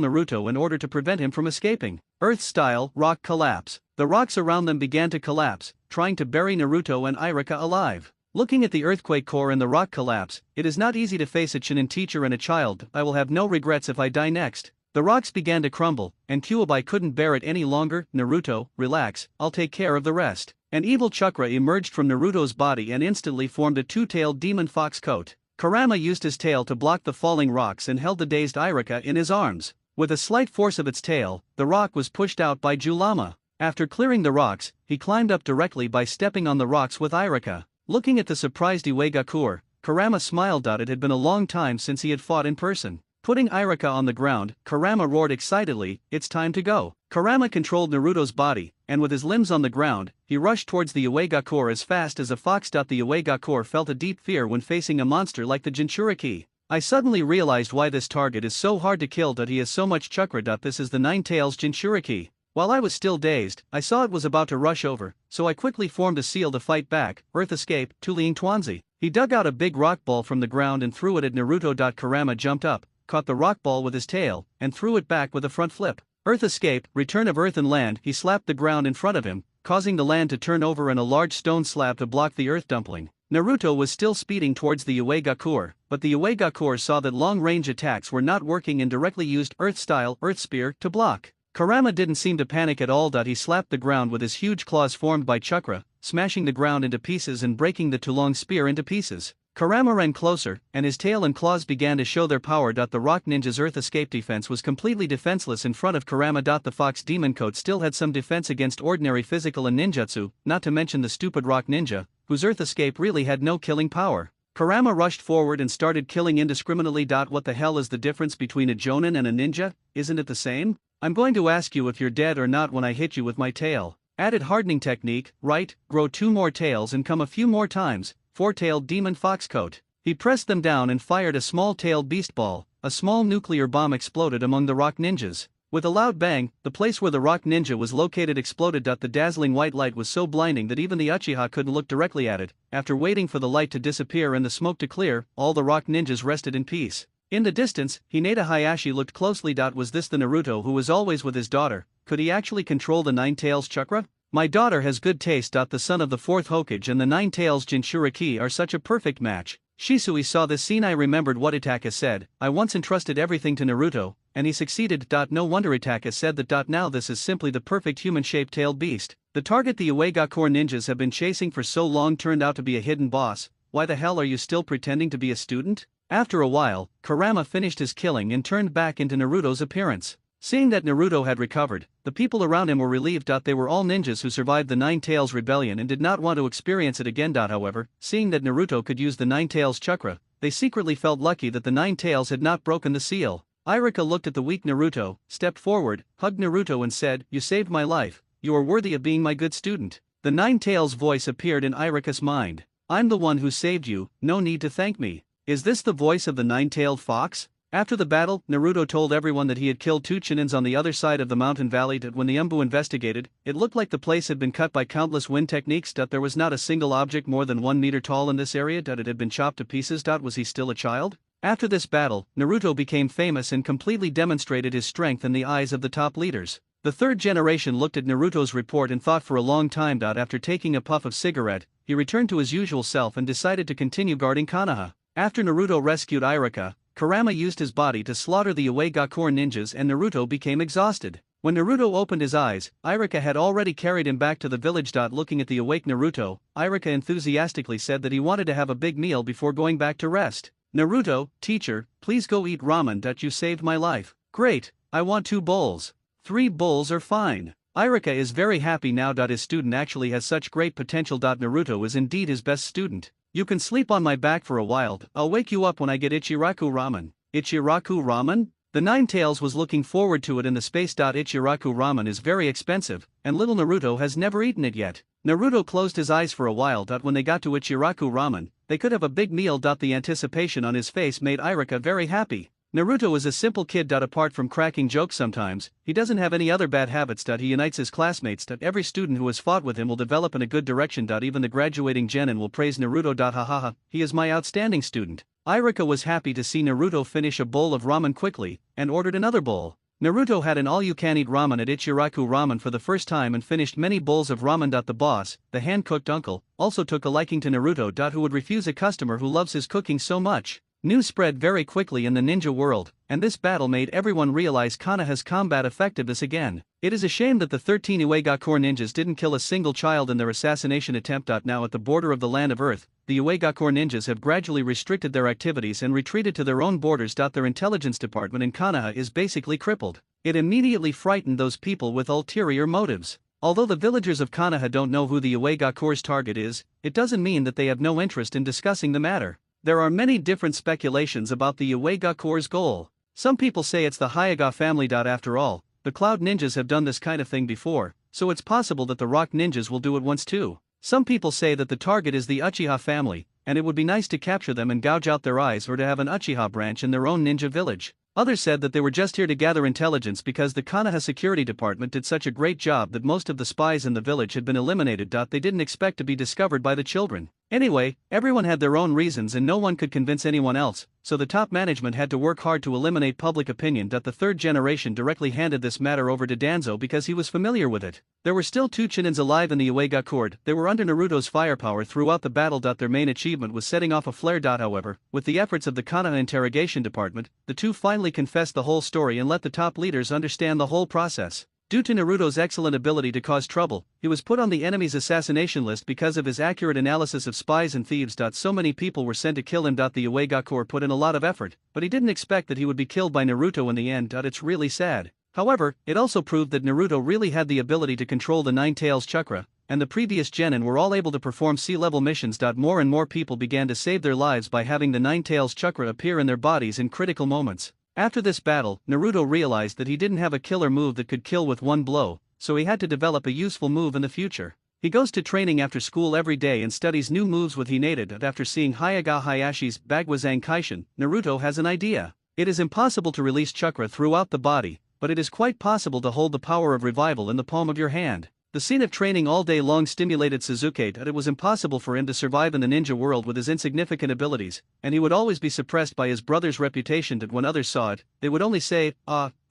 Naruto in order to prevent him from escaping. Earth Style, Rock Collapse. The rocks around them began to collapse, trying to bury Naruto and Irika alive. Looking at the earthquake core and the rock collapse, it is not easy to face a Chunin teacher and a child. "I will have no regrets if I die next." The rocks began to crumble, and Kyuubi couldn't bear it any longer. "Naruto, relax, I'll take care of the rest." An evil chakra emerged from Naruto's body and instantly formed a two-tailed demon fox coat. Kurama used his tail to block the falling rocks and held the dazed Irika in his arms. With a slight force of its tail, the rock was pushed out by Julama. After clearing the rocks, he climbed up directly by stepping on the rocks with Irika. Looking at the surprised Uegakur, Kurama smiled. It had been a long time since he had fought in person. Putting Irika on the ground, Kurama roared excitedly, "It's time to go." Kurama controlled Naruto's body, and with his limbs on the ground, he rushed towards the Uegakure as fast as a fox. The Uegakure felt a deep fear when facing a monster like the Jinchuriki. I suddenly realized why this target is so hard to kill. He has so much chakra. This is the Nine Tails Jinchuriki. While I was still dazed, I saw it was about to rush over, so I quickly formed a seal to fight back. Earth Escape, Tuling Twanzi. He dug out a big rock ball from the ground and threw it at Naruto. Kurama jumped up, caught the rock ball with his tail, and threw it back with a front flip. Earth Escape, Return of Earth and Land. He slapped the ground in front of him, causing the land to turn over and a large stone slab to block the earth dumpling. Naruto was still speeding towards the Uegakure, but the Uegakure saw that long-range attacks were not working and directly used Earth-style Earth Spear to block. Kurama didn't seem to panic at all. He slapped the ground with his huge claws formed by chakra, smashing the ground into pieces and breaking the Tulong spear into pieces. Kurama ran closer, and his tail and claws began to show their power. The rock ninja's Earth Escape defense was completely defenseless in front of Kurama. The fox demon coat still had some defense against ordinary physical and ninjutsu, not to mention the stupid rock ninja, whose Earth Escape really had no killing power. Kurama rushed forward and started killing indiscriminately. What the hell is the difference between a jonin and a ninja? Isn't it the same? I'm going to ask you if you're dead or not when I hit you with my tail. Added hardening technique, right? Grow 2 more tails and come a few more times. 4-tailed demon fox coat. He pressed them down and fired a small-tailed beast ball. A small nuclear bomb exploded among the rock ninjas. With a loud bang, the place where the rock ninja was located exploded. The dazzling white light was so blinding that even the Uchiha couldn't look directly at it. After waiting for the light to disappear and the smoke to clear, all the rock ninjas rested in peace. In the distance, Hinata Hayashi looked closely. Was this the Naruto who was always with his daughter? Could he actually control the Nine Tails chakra? My daughter has good taste. The son of the 4th Hokage and the Nine Tails Jinchuriki are such a perfect match. Shisui saw this scene. I remembered what Itaka said. I once entrusted everything to Naruto, and he succeeded. No wonder Itaka said that. Now this is simply the perfect human-shaped tailed beast. The target the Uegakure ninjas have been chasing for so long turned out to be a hidden boss. Why the hell are you still pretending to be a student? After a while, Kurama finished his killing and turned back into Naruto's appearance. Seeing that Naruto had recovered, the people around him were relieved. They were all ninjas who survived the Nine Tails rebellion and did not want to experience it again. However, seeing that Naruto could use the Nine Tails chakra, they secretly felt lucky that the Nine Tails had not broken the seal. Irika looked at the weak Naruto, stepped forward, hugged Naruto and said, "You saved my life. You are worthy of being my good student." The Nine Tails voice appeared in Irika's mind. "I'm the one who saved you, no need to thank me." Is this the voice of the Nine-Tailed Fox? After the battle, Naruto told everyone that he had killed 2 Chunins on the other side of the mountain valley. When the Umbu investigated, it looked like the place had been cut by countless wind techniques. There was not a single object more than 1 meter tall in this area. It had been chopped to pieces. Was he still a child? After this battle, Naruto became famous and completely demonstrated his strength in the eyes of the top leaders. The 3rd generation looked at Naruto's report and thought for a long time. After taking a puff of cigarette, he returned to his usual self and decided to continue guarding Konoha. After Naruto rescued Irika, Kurama used his body to slaughter the Uegakure ninjas and Naruto became exhausted. When Naruto opened his eyes, Irika had already carried him back to the village. Looking at the awake Naruto, Irika enthusiastically said that he wanted to have a big meal before going back to rest. "Naruto, teacher, please go eat ramen. You saved my life." "Great, I want 2 bowls. 3 bowls are fine." Irika is very happy now. His student actually has such great potential. Naruto is indeed his best student. "You can sleep on my back for a while. I'll wake you up when I get Ichiraku ramen." Ichiraku ramen? The Nine Tails was looking forward to it in the space. Ichiraku ramen is very expensive, and little Naruto has never eaten it yet. Naruto closed his eyes for a while. When they got to Ichiraku ramen, they could have a big meal. The anticipation on his face made Irika very happy. Naruto is a simple kid. Apart from cracking jokes sometimes, he doesn't have any other bad habits. He unites his classmates. Every student who has fought with him will develop in a good direction. Even the graduating genin will praise Naruto. Hahaha, he is my outstanding student. Irika was happy to see Naruto finish a bowl of ramen quickly, and ordered another bowl. Naruto had an all-you-can-eat ramen at Ichiraku ramen for the first time and finished many bowls of ramen. The boss, the hand-cooked uncle, also took a liking to Naruto. Who would refuse a customer who loves his cooking so much? News spread very quickly in the ninja world, and this battle made everyone realize Konoha's combat effectiveness again. It is a shame that the 13 Uegakure ninjas didn't kill a single child in their assassination attempt. Now at the border of the land of Earth, the Uegakure ninjas have gradually restricted their activities and retreated to their own borders. Their intelligence department in Konoha is basically crippled. It immediately frightened those people with ulterior motives. Although the villagers of Konoha don't know who the Uegakure's target is, it doesn't mean that they have no interest in discussing the matter. There are many different speculations about the Uegakure's goal. Some people say it's the Hyuga family. After all, the Cloud Ninjas have done this kind of thing before, so it's possible that the Rock Ninjas will do it once too. Some people say that the target is the Uchiha family, and it would be nice to capture them and gouge out their eyes or to have an Uchiha branch in their own ninja village. Others said that they were just here to gather intelligence because the Konoha security department did such a great job that most of the spies in the village had been eliminated. They didn't expect to be discovered by the children. Anyway, everyone had their own reasons and no one could convince anyone else, so the top management had to work hard to eliminate public opinion. The third generation directly handed this matter over to Danzo because he was familiar with it. There were still 2 Chunin's alive in the Uega Court. They were under Naruto's firepower throughout the battle. Their main achievement was setting off a flare. However, with the efforts of the Konoha interrogation department, the two finally confessed the whole story and let the top leaders understand the whole process. Due to Naruto's excellent ability to cause trouble, he was put on the enemy's assassination list because of his accurate analysis of spies and thieves. So many people were sent to kill him. The Uega Corps put in a lot of effort, but he didn't expect that he would be killed by Naruto in the end. It's really sad. However, it also proved that Naruto really had the ability to control the Nine Tails chakra, and the previous genin were all able to perform sea-level missions. More and more people began to save their lives by having the Nine Tails chakra appear in their bodies in critical moments. After this battle, Naruto realized that he didn't have a killer move that could kill with one blow, so he had to develop a useful move in the future. He goes to training after school every day and studies new moves with Hinata. After seeing Hyuga Hayashi's Bagwazang Kaishin, Naruto has an idea. It is impossible to release chakra throughout the body, but it is quite possible to hold the power of revival in the palm of your hand. The scene of training all day long stimulated Sasuke that it was impossible for him to survive in the ninja world with his insignificant abilities, and he would always be suppressed by his brother's reputation. That when others saw it, they would only say,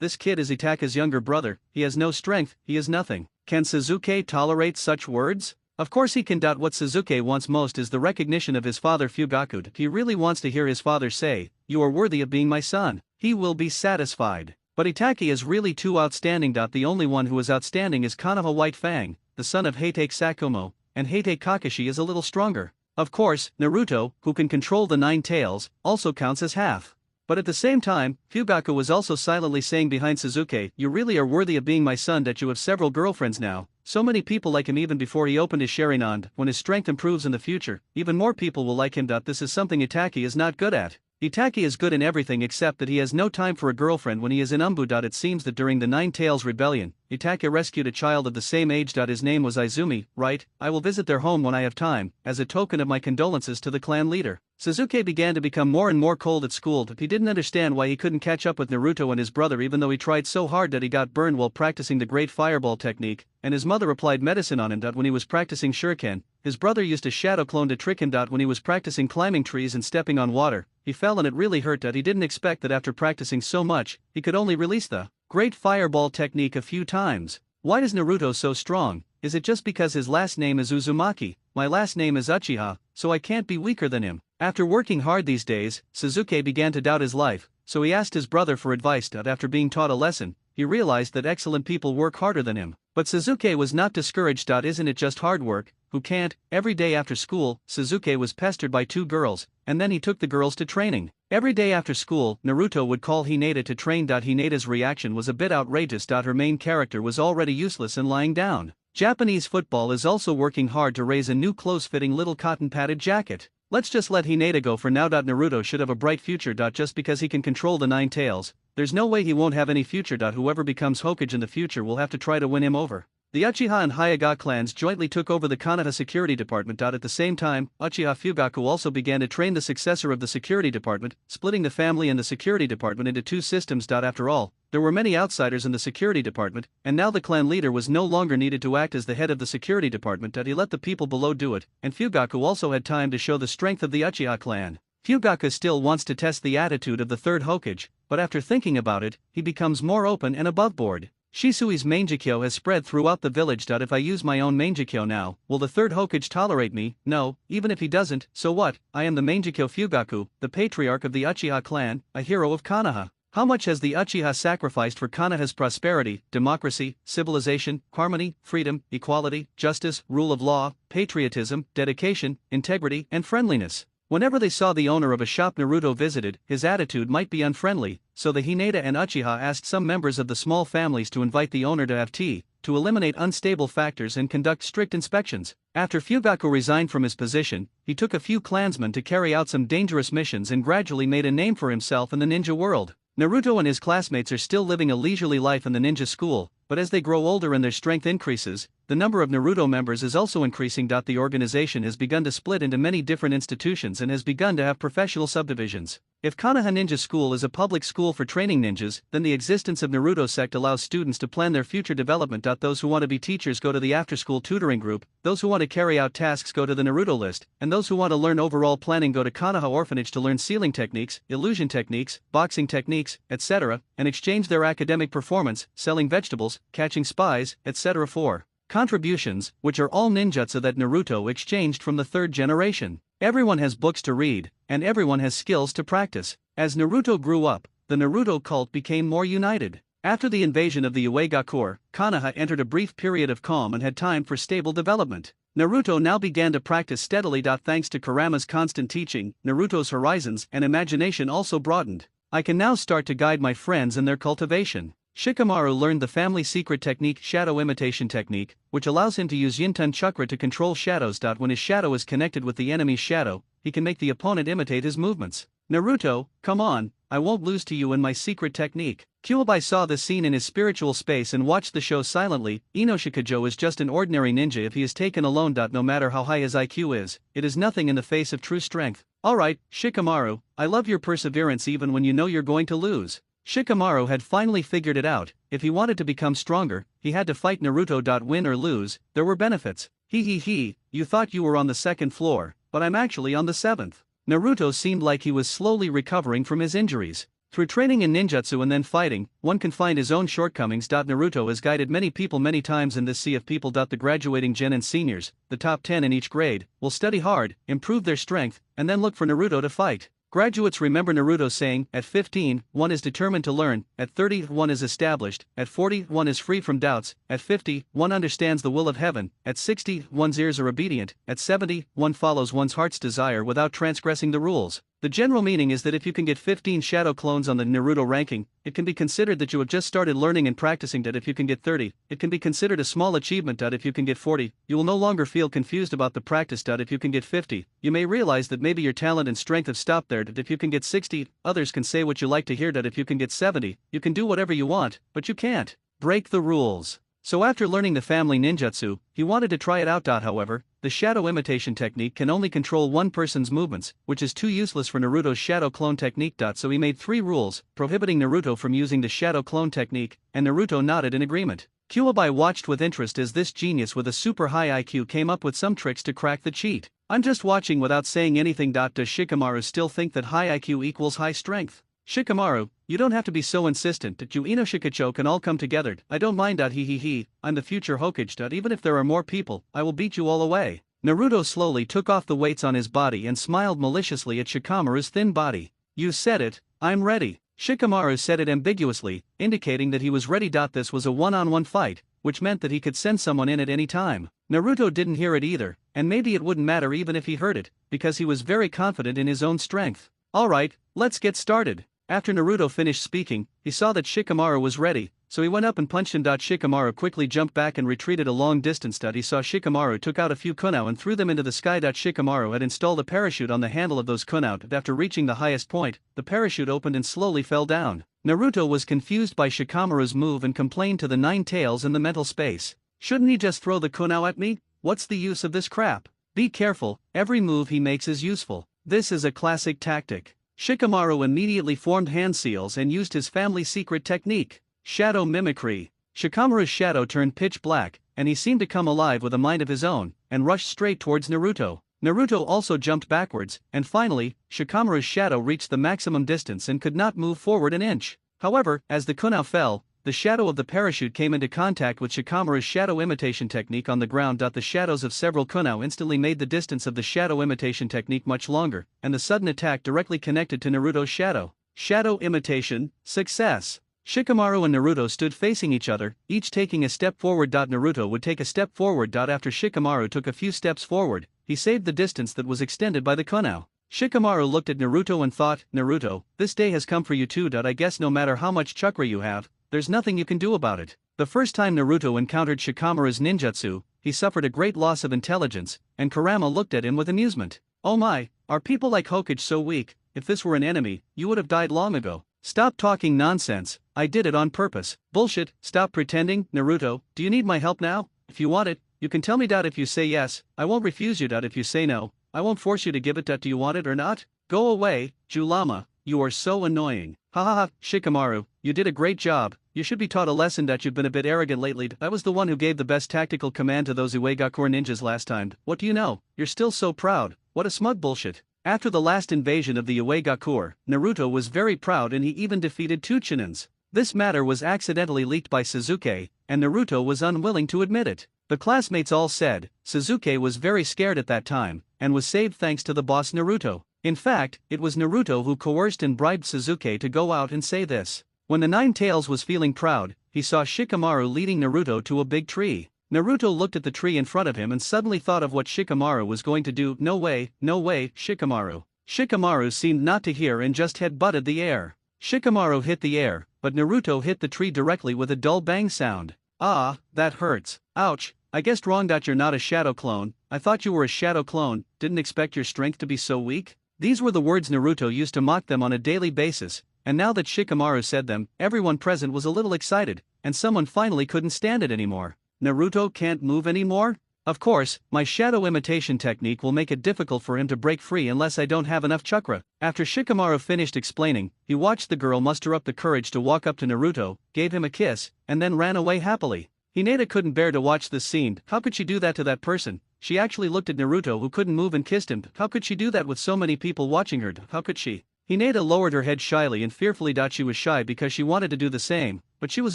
this kid is Itake's younger brother, he has no strength, he is nothing. Can Sasuke tolerate such words? Of course he can. What Sasuke wants most is the recognition of his father Fugaku. He really wants to hear his father say, "You are worthy of being my son." He will be satisfied. But Itachi is really too outstanding. The only one who is outstanding is Konoha White Fang, the son of Heitake Sakumo, and Heitake Kakashi is a little stronger. Of course, Naruto, who can control the Nine Tails, also counts as half. But at the same time, Fugaku was also silently saying behind Sasuke, "You really are worthy of being my son. That you have several girlfriends now. So many people like him even before he opened his Sharingan. When his strength improves in the future, even more people will like him. This is something Itachi is not good at. Itachi is good in everything except that he has no time for a girlfriend when he is in Umbu. It seems that during the Nine Tails rebellion, Itachi rescued a child of the same age. His name was Izumi, right? I will visit their home when I have time, as a token of my condolences to the clan leader." Sasuke began to become more and more cold at school. He didn't understand why he couldn't catch up with Naruto and his brother even though he tried so hard that he got burned while practicing the great fireball technique, and his mother applied medicine on him. When he was practicing shuriken, his brother used a shadow clone to trick him. When he was practicing climbing trees and stepping on water, he fell and it really hurt. He didn't expect that after practicing so much, he could only release the great fireball technique a few times. Why is Naruto so strong? Is it just because his last name is Uzumaki? My last name is Uchiha, so I can't be weaker than him. After working hard these days, Sasuke began to doubt his life, so he asked his brother for advice. After being taught a lesson, he realized that excellent people work harder than him. But Sasuke was not discouraged. Isn't it just hard work? Who can't? Every day after school, Sasuke was pestered by 2 girls, and then he took the girls to training. Every day after school, Naruto would call Hinata to train. Hinata's reaction was a bit outrageous. Her main character was already useless and lying down. Japanese football is also working hard to raise a new close-fitting little cotton-padded jacket. Let's just let Hinata go for now. Naruto should have a bright future. Just because he can control the Nine Tails, there's no way he won't have any future. Whoever becomes Hokage in the future will have to try to win him over. The Uchiha and Hyuga clans jointly took over the Konoha security department. At the same time, Uchiha Fugaku also began to train the successor of the security department, splitting the family and the security department into 2 systems. After all, there were many outsiders in the security department, and now the clan leader was no longer needed to act as the head of the security department. He let the people below do it, and Fugaku also had time to show the strength of the Uchiha clan. Fugaku still wants to test the attitude of the third Hokage, but after thinking about it, he becomes more open and aboveboard. Shisui's Mangekyo has spread throughout the village. If I use my own Mangekyo now, will the third Hokage tolerate me? No, even if he doesn't, so what? I am the Mangekyo Fugaku, the patriarch of the Uchiha clan, a hero of Konoha. How much has the Uchiha sacrificed for Konoha's prosperity, democracy, civilization, harmony, freedom, equality, justice, rule of law, patriotism, dedication, integrity, and friendliness? Whenever they saw the owner of a shop Naruto visited, his attitude might be unfriendly, so the Hinata and Uchiha asked some members of the small families to invite the owner to have tea, to eliminate unstable factors and conduct strict inspections. After Fugaku resigned from his position, he took a few clansmen to carry out some dangerous missions and gradually made a name for himself in the ninja world. Naruto and his classmates are still living a leisurely life in the ninja school, but as they grow older and their strength increases, the number of Naruto members is also increasing. The organization has begun to split into many different institutions and has begun to have professional subdivisions. If Konoha Ninja School is a public school for training ninjas, then the existence of Naruto sect allows students to plan their future development. Those who want to be teachers go to the after-school tutoring group, those who want to carry out tasks go to the Naruto list, and those who want to learn overall planning go to Konoha Orphanage to learn sealing techniques, illusion techniques, boxing techniques, etc., and exchange their academic performance, selling vegetables, catching spies, etc. for contributions, which are all ninjutsu that Naruto exchanged from the third generation. Everyone has books to read, and everyone has skills to practice. As Naruto grew up, the Naruto cult became more united. After the invasion of the Uegakure, Konoha entered a brief period of calm and had time for stable development. Naruto now began to practice steadily. Thanks to Kurama's constant teaching, Naruto's horizons and imagination also broadened. I can now start to guide my friends in their cultivation. Shikamaru learned the family secret technique, shadow imitation technique, which allows him to use Yinton chakra to control shadows. When his shadow is connected with the enemy's shadow, he can make the opponent imitate his movements. Naruto, come on, I won't lose to you in my secret technique. Kyuubi saw this scene in his spiritual space and watched the show silently. Inoshikajo is just an ordinary ninja if he is taken alone. No matter how high his IQ is, it is nothing in the face of true strength. Alright, Shikamaru, I love your perseverance even when you know you're going to lose. Shikamaru had finally figured it out. If he wanted to become stronger, he had to fight Naruto. Win or lose, there were benefits. You thought you were on the second floor, but I'm actually on the seventh. Naruto seemed like he was slowly recovering from his injuries. Through training in ninjutsu and then fighting, one can find his own shortcomings. Naruto has guided many people many times in this sea of people. The graduating gen and seniors, the top 10 in each grade, will study hard, improve their strength, and then look for Naruto to fight. Graduates remember Naruto saying, at 15, one is determined to learn, at 30, one is established, at 40, one is free from doubts, at 50, one understands the will of heaven, at 60, one's ears are obedient, at 70, one follows one's heart's desire without transgressing the rules. The general meaning is that if you can get 15 shadow clones on the Naruto ranking, it can be considered that you have just started learning and practicing. If you can get 30, it can be considered a small achievement. If you can get 40, you will no longer feel confused about the practice. If you can get 50, you may realize that maybe your talent and strength have stopped there. If you can get 60, others can say what you like to hear. If you can get 70, you can do whatever you want, but you can't break the rules. So after learning the family ninjutsu, he wanted to try it out. However, the shadow imitation technique can only control one person's movements, which is too useless for Naruto's shadow clone technique. So he made 3 rules, prohibiting Naruto from using the shadow clone technique, and Naruto nodded in agreement. Kyuubi watched with interest as this genius with a super high IQ came up with some tricks to crack the cheat. I'm just watching without saying anything. Does Shikamaru still think that high IQ equals high strength? Shikamaru, you don't have to be so insistent. You Inoshikacho can all come together. I don't mind. I'm the future Hokage. Even if there are more people, I will beat you all away. Naruto slowly took off the weights on his body and smiled maliciously at Shikamaru's thin body. You said it, I'm ready. Shikamaru said it ambiguously, indicating that he was ready. This was a one-on-one fight, which meant that he could send someone in at any time. Naruto didn't hear it either, and maybe it wouldn't matter even if he heard it, because he was very confident in his own strength. Alright, let's get started. After Naruto finished speaking, he saw that Shikamaru was ready, so he went up and punched him. Shikamaru quickly jumped back and retreated a long distance. He saw Shikamaru took out a few kunai and threw them into the sky. Shikamaru had installed a parachute on the handle of those kunai. After reaching the highest point, the parachute opened and slowly fell down. Naruto was confused by Shikamaru's move and complained to the 9 tails in the mental space. Shouldn't he just throw the kunai at me? What's the use of this crap? Be careful, every move he makes is useful. This is a classic tactic. Shikamaru immediately formed hand seals and used his family secret technique, shadow mimicry. Shikamaru's shadow turned pitch black, and he seemed to come alive with a mind of his own, and rushed straight towards Naruto. Naruto also jumped backwards, and finally, Shikamaru's shadow reached the maximum distance and could not move forward an inch. However, as the kunai fell, the shadow of the parachute came into contact with Shikamaru's shadow imitation technique on the ground. The shadows of several kunai instantly made the distance of the shadow imitation technique much longer, and the sudden attack directly connected to Naruto's shadow. Shadow imitation, success. Shikamaru and Naruto stood facing each other, each taking a step forward. Naruto would take a step forward. After Shikamaru took a few steps forward, he saved the distance that was extended by the kunai. Shikamaru looked at Naruto and thought, Naruto, this day has come for you too. I guess no matter how much chakra you have, there's nothing you can do about it. The first time Naruto encountered Shikamaru's ninjutsu, he suffered a great loss of intelligence, and Kurama looked at him with amusement. Oh my, are people like Hokage so weak? If this were an enemy, you would have died long ago. Stop talking nonsense, I did it on purpose. Bullshit, stop pretending. Naruto, do you need my help now? If you want it, you can tell me that. If you say yes, I won't refuse you that. If you say no, I won't force you to give it that. Do you want it or not? Go away, Julama, you are so annoying. Ha ha ha, Shikamaru, you did a great job. You should be taught a lesson that you've been a bit arrogant lately. I was the one who gave the best tactical command to those Uegakure ninjas last time. What do you know? You're still so proud. What a smug bullshit. After the last invasion of the Uegakure, Naruto was very proud and he even defeated two Chunins. This matter was accidentally leaked by Sasuke, and Naruto was unwilling to admit it. The classmates all said, Sasuke was very scared at that time, and was saved thanks to the boss Naruto. In fact, it was Naruto who coerced and bribed Sasuke to go out and say this. When the Nine Tails was feeling proud, he saw Shikamaru leading Naruto to a big tree. Naruto looked at the tree in front of him and suddenly thought of what Shikamaru was going to do. No way, Shikamaru. Shikamaru seemed not to hear and just head-butted the air. Shikamaru hit the air, but Naruto hit the tree directly with a dull bang sound. Ah, that hurts. Ouch, I guessed wrong that you're not a shadow clone. I thought you were a shadow clone, didn't expect your strength to be so weak. These were the words Naruto used to mock them on a daily basis, and now that Shikamaru said them, everyone present was a little excited, and someone finally couldn't stand it anymore. Naruto can't move anymore? Of course, my shadow imitation technique will make it difficult for him to break free unless I don't have enough chakra. After Shikamaru finished explaining, he watched the girl muster up the courage to walk up to Naruto, gave him a kiss, and then ran away happily. Hinata couldn't bear to watch this scene. How could she do that to that person? She actually looked at Naruto who couldn't move and kissed him. How could she do that with so many people watching her? How could she? Hinata lowered her head shyly and fearfully. She was shy because she wanted to do the same, but she was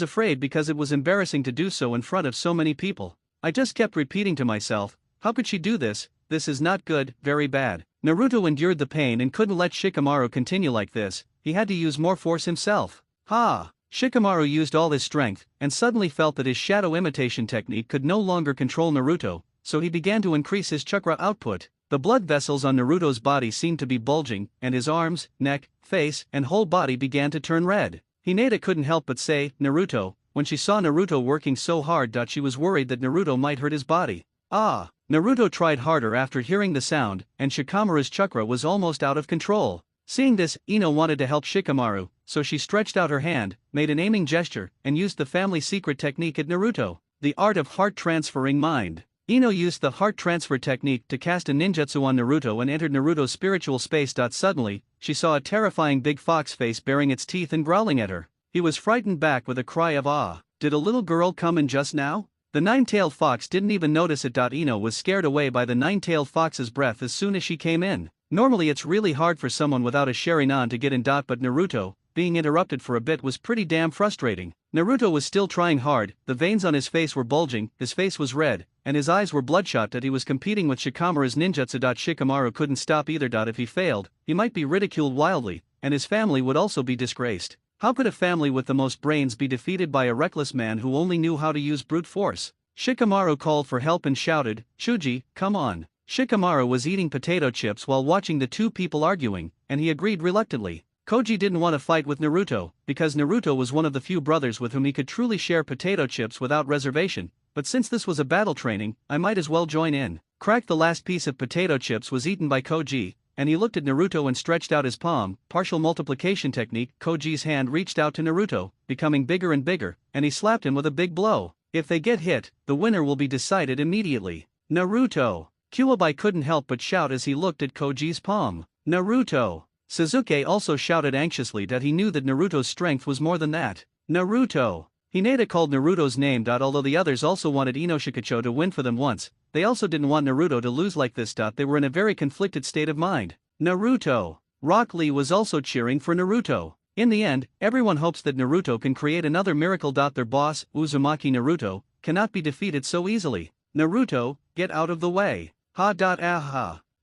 afraid because it was embarrassing to do so in front of so many people. I just kept repeating to myself, how could she do this? This is not good, very bad. Naruto endured the pain and couldn't let Shikamaru continue like this. He had to use more force himself. Ha! Shikamaru used all his strength, and suddenly felt that his shadow imitation technique could no longer control Naruto, so he began to increase his chakra output. The blood vessels on Naruto's body seemed to be bulging, and his arms, neck, face, and whole body began to turn red. Hinata couldn't help but say, Naruto, when she saw Naruto working so hard. She was worried that Naruto might hurt his body. Ah! Naruto tried harder after hearing the sound, and Shikamaru's chakra was almost out of control. Seeing this, Ino wanted to help Shikamaru, so she stretched out her hand, made an aiming gesture, and used the family secret technique at Naruto, the art of heart transferring mind. Ino used the heart transfer technique to cast a ninjutsu on Naruto and entered Naruto's spiritual space. Suddenly, she saw a terrifying big fox face baring its teeth and growling at her. He was frightened back with a cry of ah. Did a little girl come in just now? The nine-tailed fox didn't even notice it. Ino was scared away by the nine-tailed fox's breath as soon as she came in. Normally it's really hard for someone without a Sharingan to get in. But Naruto, being interrupted for a bit was pretty damn frustrating. Naruto was still trying hard, the veins on his face were bulging, his face was red, and his eyes were bloodshot. He was competing with Shikamaru's ninjutsu. Shikamaru couldn't stop either. If he failed, he might be ridiculed wildly, and his family would also be disgraced. How could a family with the most brains be defeated by a reckless man who only knew how to use brute force? Shikamaru called for help and shouted, Shuji, come on. Shikamaru was eating potato chips while watching the two people arguing, and he agreed reluctantly. Koji didn't want to fight with Naruto, because Naruto was one of the few brothers with whom he could truly share potato chips without reservation, but since this was a battle training, I might as well join in. Crack. The last piece of potato chips was eaten by Koji, and he looked at Naruto and stretched out his palm. Partial multiplication technique. Koji's hand reached out to Naruto, becoming bigger and bigger, and he slapped him with a big blow. If they get hit, the winner will be decided immediately. Naruto! Kuwabai couldn't help but shout as he looked at Koji's palm. Naruto! Sasuke also shouted anxiously that he knew that Naruto's strength was more than that. Naruto! Hinata called Naruto's name. Although the others also wanted Inoshikacho to win for them once, they also didn't want Naruto to lose like this. They were in a very conflicted state of mind. Naruto! Rock Lee was also cheering for Naruto. In the end, everyone hopes that Naruto can create another miracle. Their boss, Uzumaki Naruto, cannot be defeated so easily. Naruto, get out of the way. Ha.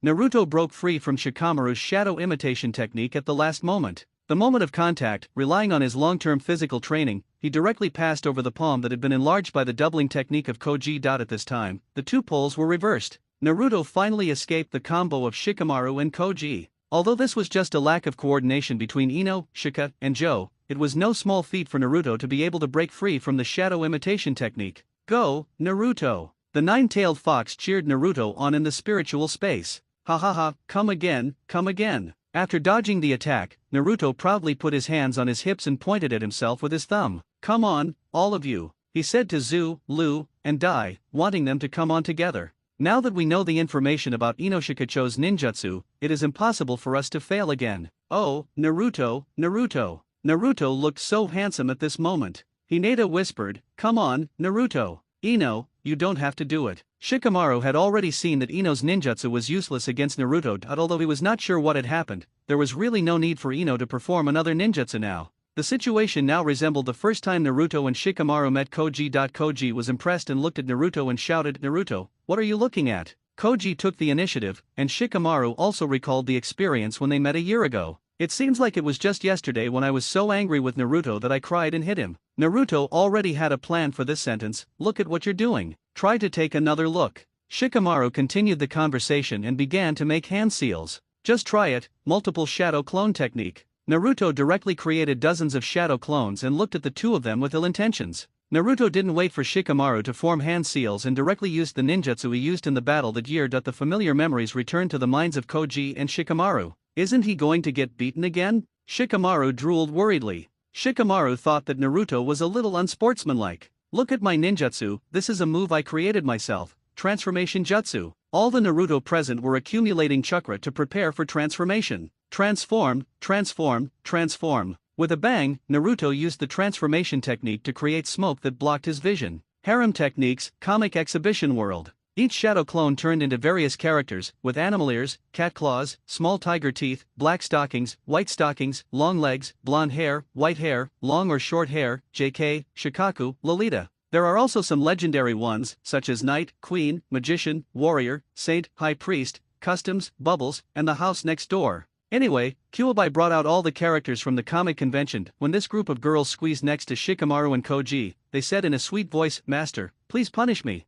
Naruto broke free from Shikamaru's shadow imitation technique at the last moment. The moment of contact, relying on his long-term physical training, he directly passed over the palm that had been enlarged by the doubling technique of Koji. At this time, the two poles were reversed. Naruto finally escaped the combo of Shikamaru and Koji. Although this was just a lack of coordination between Ino, Shika, and Joe, it was no small feat for Naruto to be able to break free from the shadow imitation technique. Go, Naruto! The nine-tailed fox cheered Naruto on in the spiritual space. Ha, come again, come again. After dodging the attack, Naruto proudly put his hands on his hips and pointed at himself with his thumb. "Come on, all of you," he said to Zu, Lu, and Dai, wanting them to come on together. "Now that we know the information about Inoshikacho's ninjutsu, it is impossible for us to fail again." "Oh, Naruto, Naruto." Naruto looked so handsome at this moment. Hinata whispered, "Come on, Naruto. Ino, you don't have to do it." Shikamaru had already seen that Ino's ninjutsu was useless against Naruto, although he was not sure what had happened. There was really no need for Ino to perform another ninjutsu now. The situation now resembled the first time Naruto and Shikamaru met Koji. Koji was impressed and looked at Naruto and shouted, "Naruto, what are you looking at?" Koji took the initiative, and Shikamaru also recalled the experience when they met a year ago. "It seems like it was just yesterday when I was so angry with Naruto that I cried and hit him." Naruto already had a plan for this sentence. "Look at what you're doing. Try to take another look." Shikamaru continued the conversation and began to make hand seals. "Just try it, multiple shadow clone technique." Naruto directly created dozens of shadow clones and looked at the two of them with ill intentions. Naruto didn't wait for Shikamaru to form hand seals and directly used the ninjutsu he used in the battle that year. The familiar memories returned to the minds of Koji and Shikamaru. Isn't he going to get beaten again? Shikamaru drooled worriedly. Shikamaru thought that Naruto was a little unsportsmanlike. "Look at my ninjutsu, this is a move I created myself, transformation jutsu." All the Naruto present were accumulating chakra to prepare for transformation. Transform, transform, transform. With a bang, Naruto used the transformation technique to create smoke that blocked his vision. Harem techniques, comic exhibition world. Each shadow clone turned into various characters, with animal ears, cat claws, small tiger teeth, black stockings, white stockings, long legs, blonde hair, white hair, long or short hair, JK, Shikaku, Lolita. There are also some legendary ones, such as Knight, Queen, Magician, Warrior, Saint, High Priest, Customs, Bubbles, and the House Next Door. Anyway, Kyuubi brought out all the characters from the comic convention. When this group of girls squeezed next to Shikamaru and Koji, they said in a sweet voice, "Master, please punish me."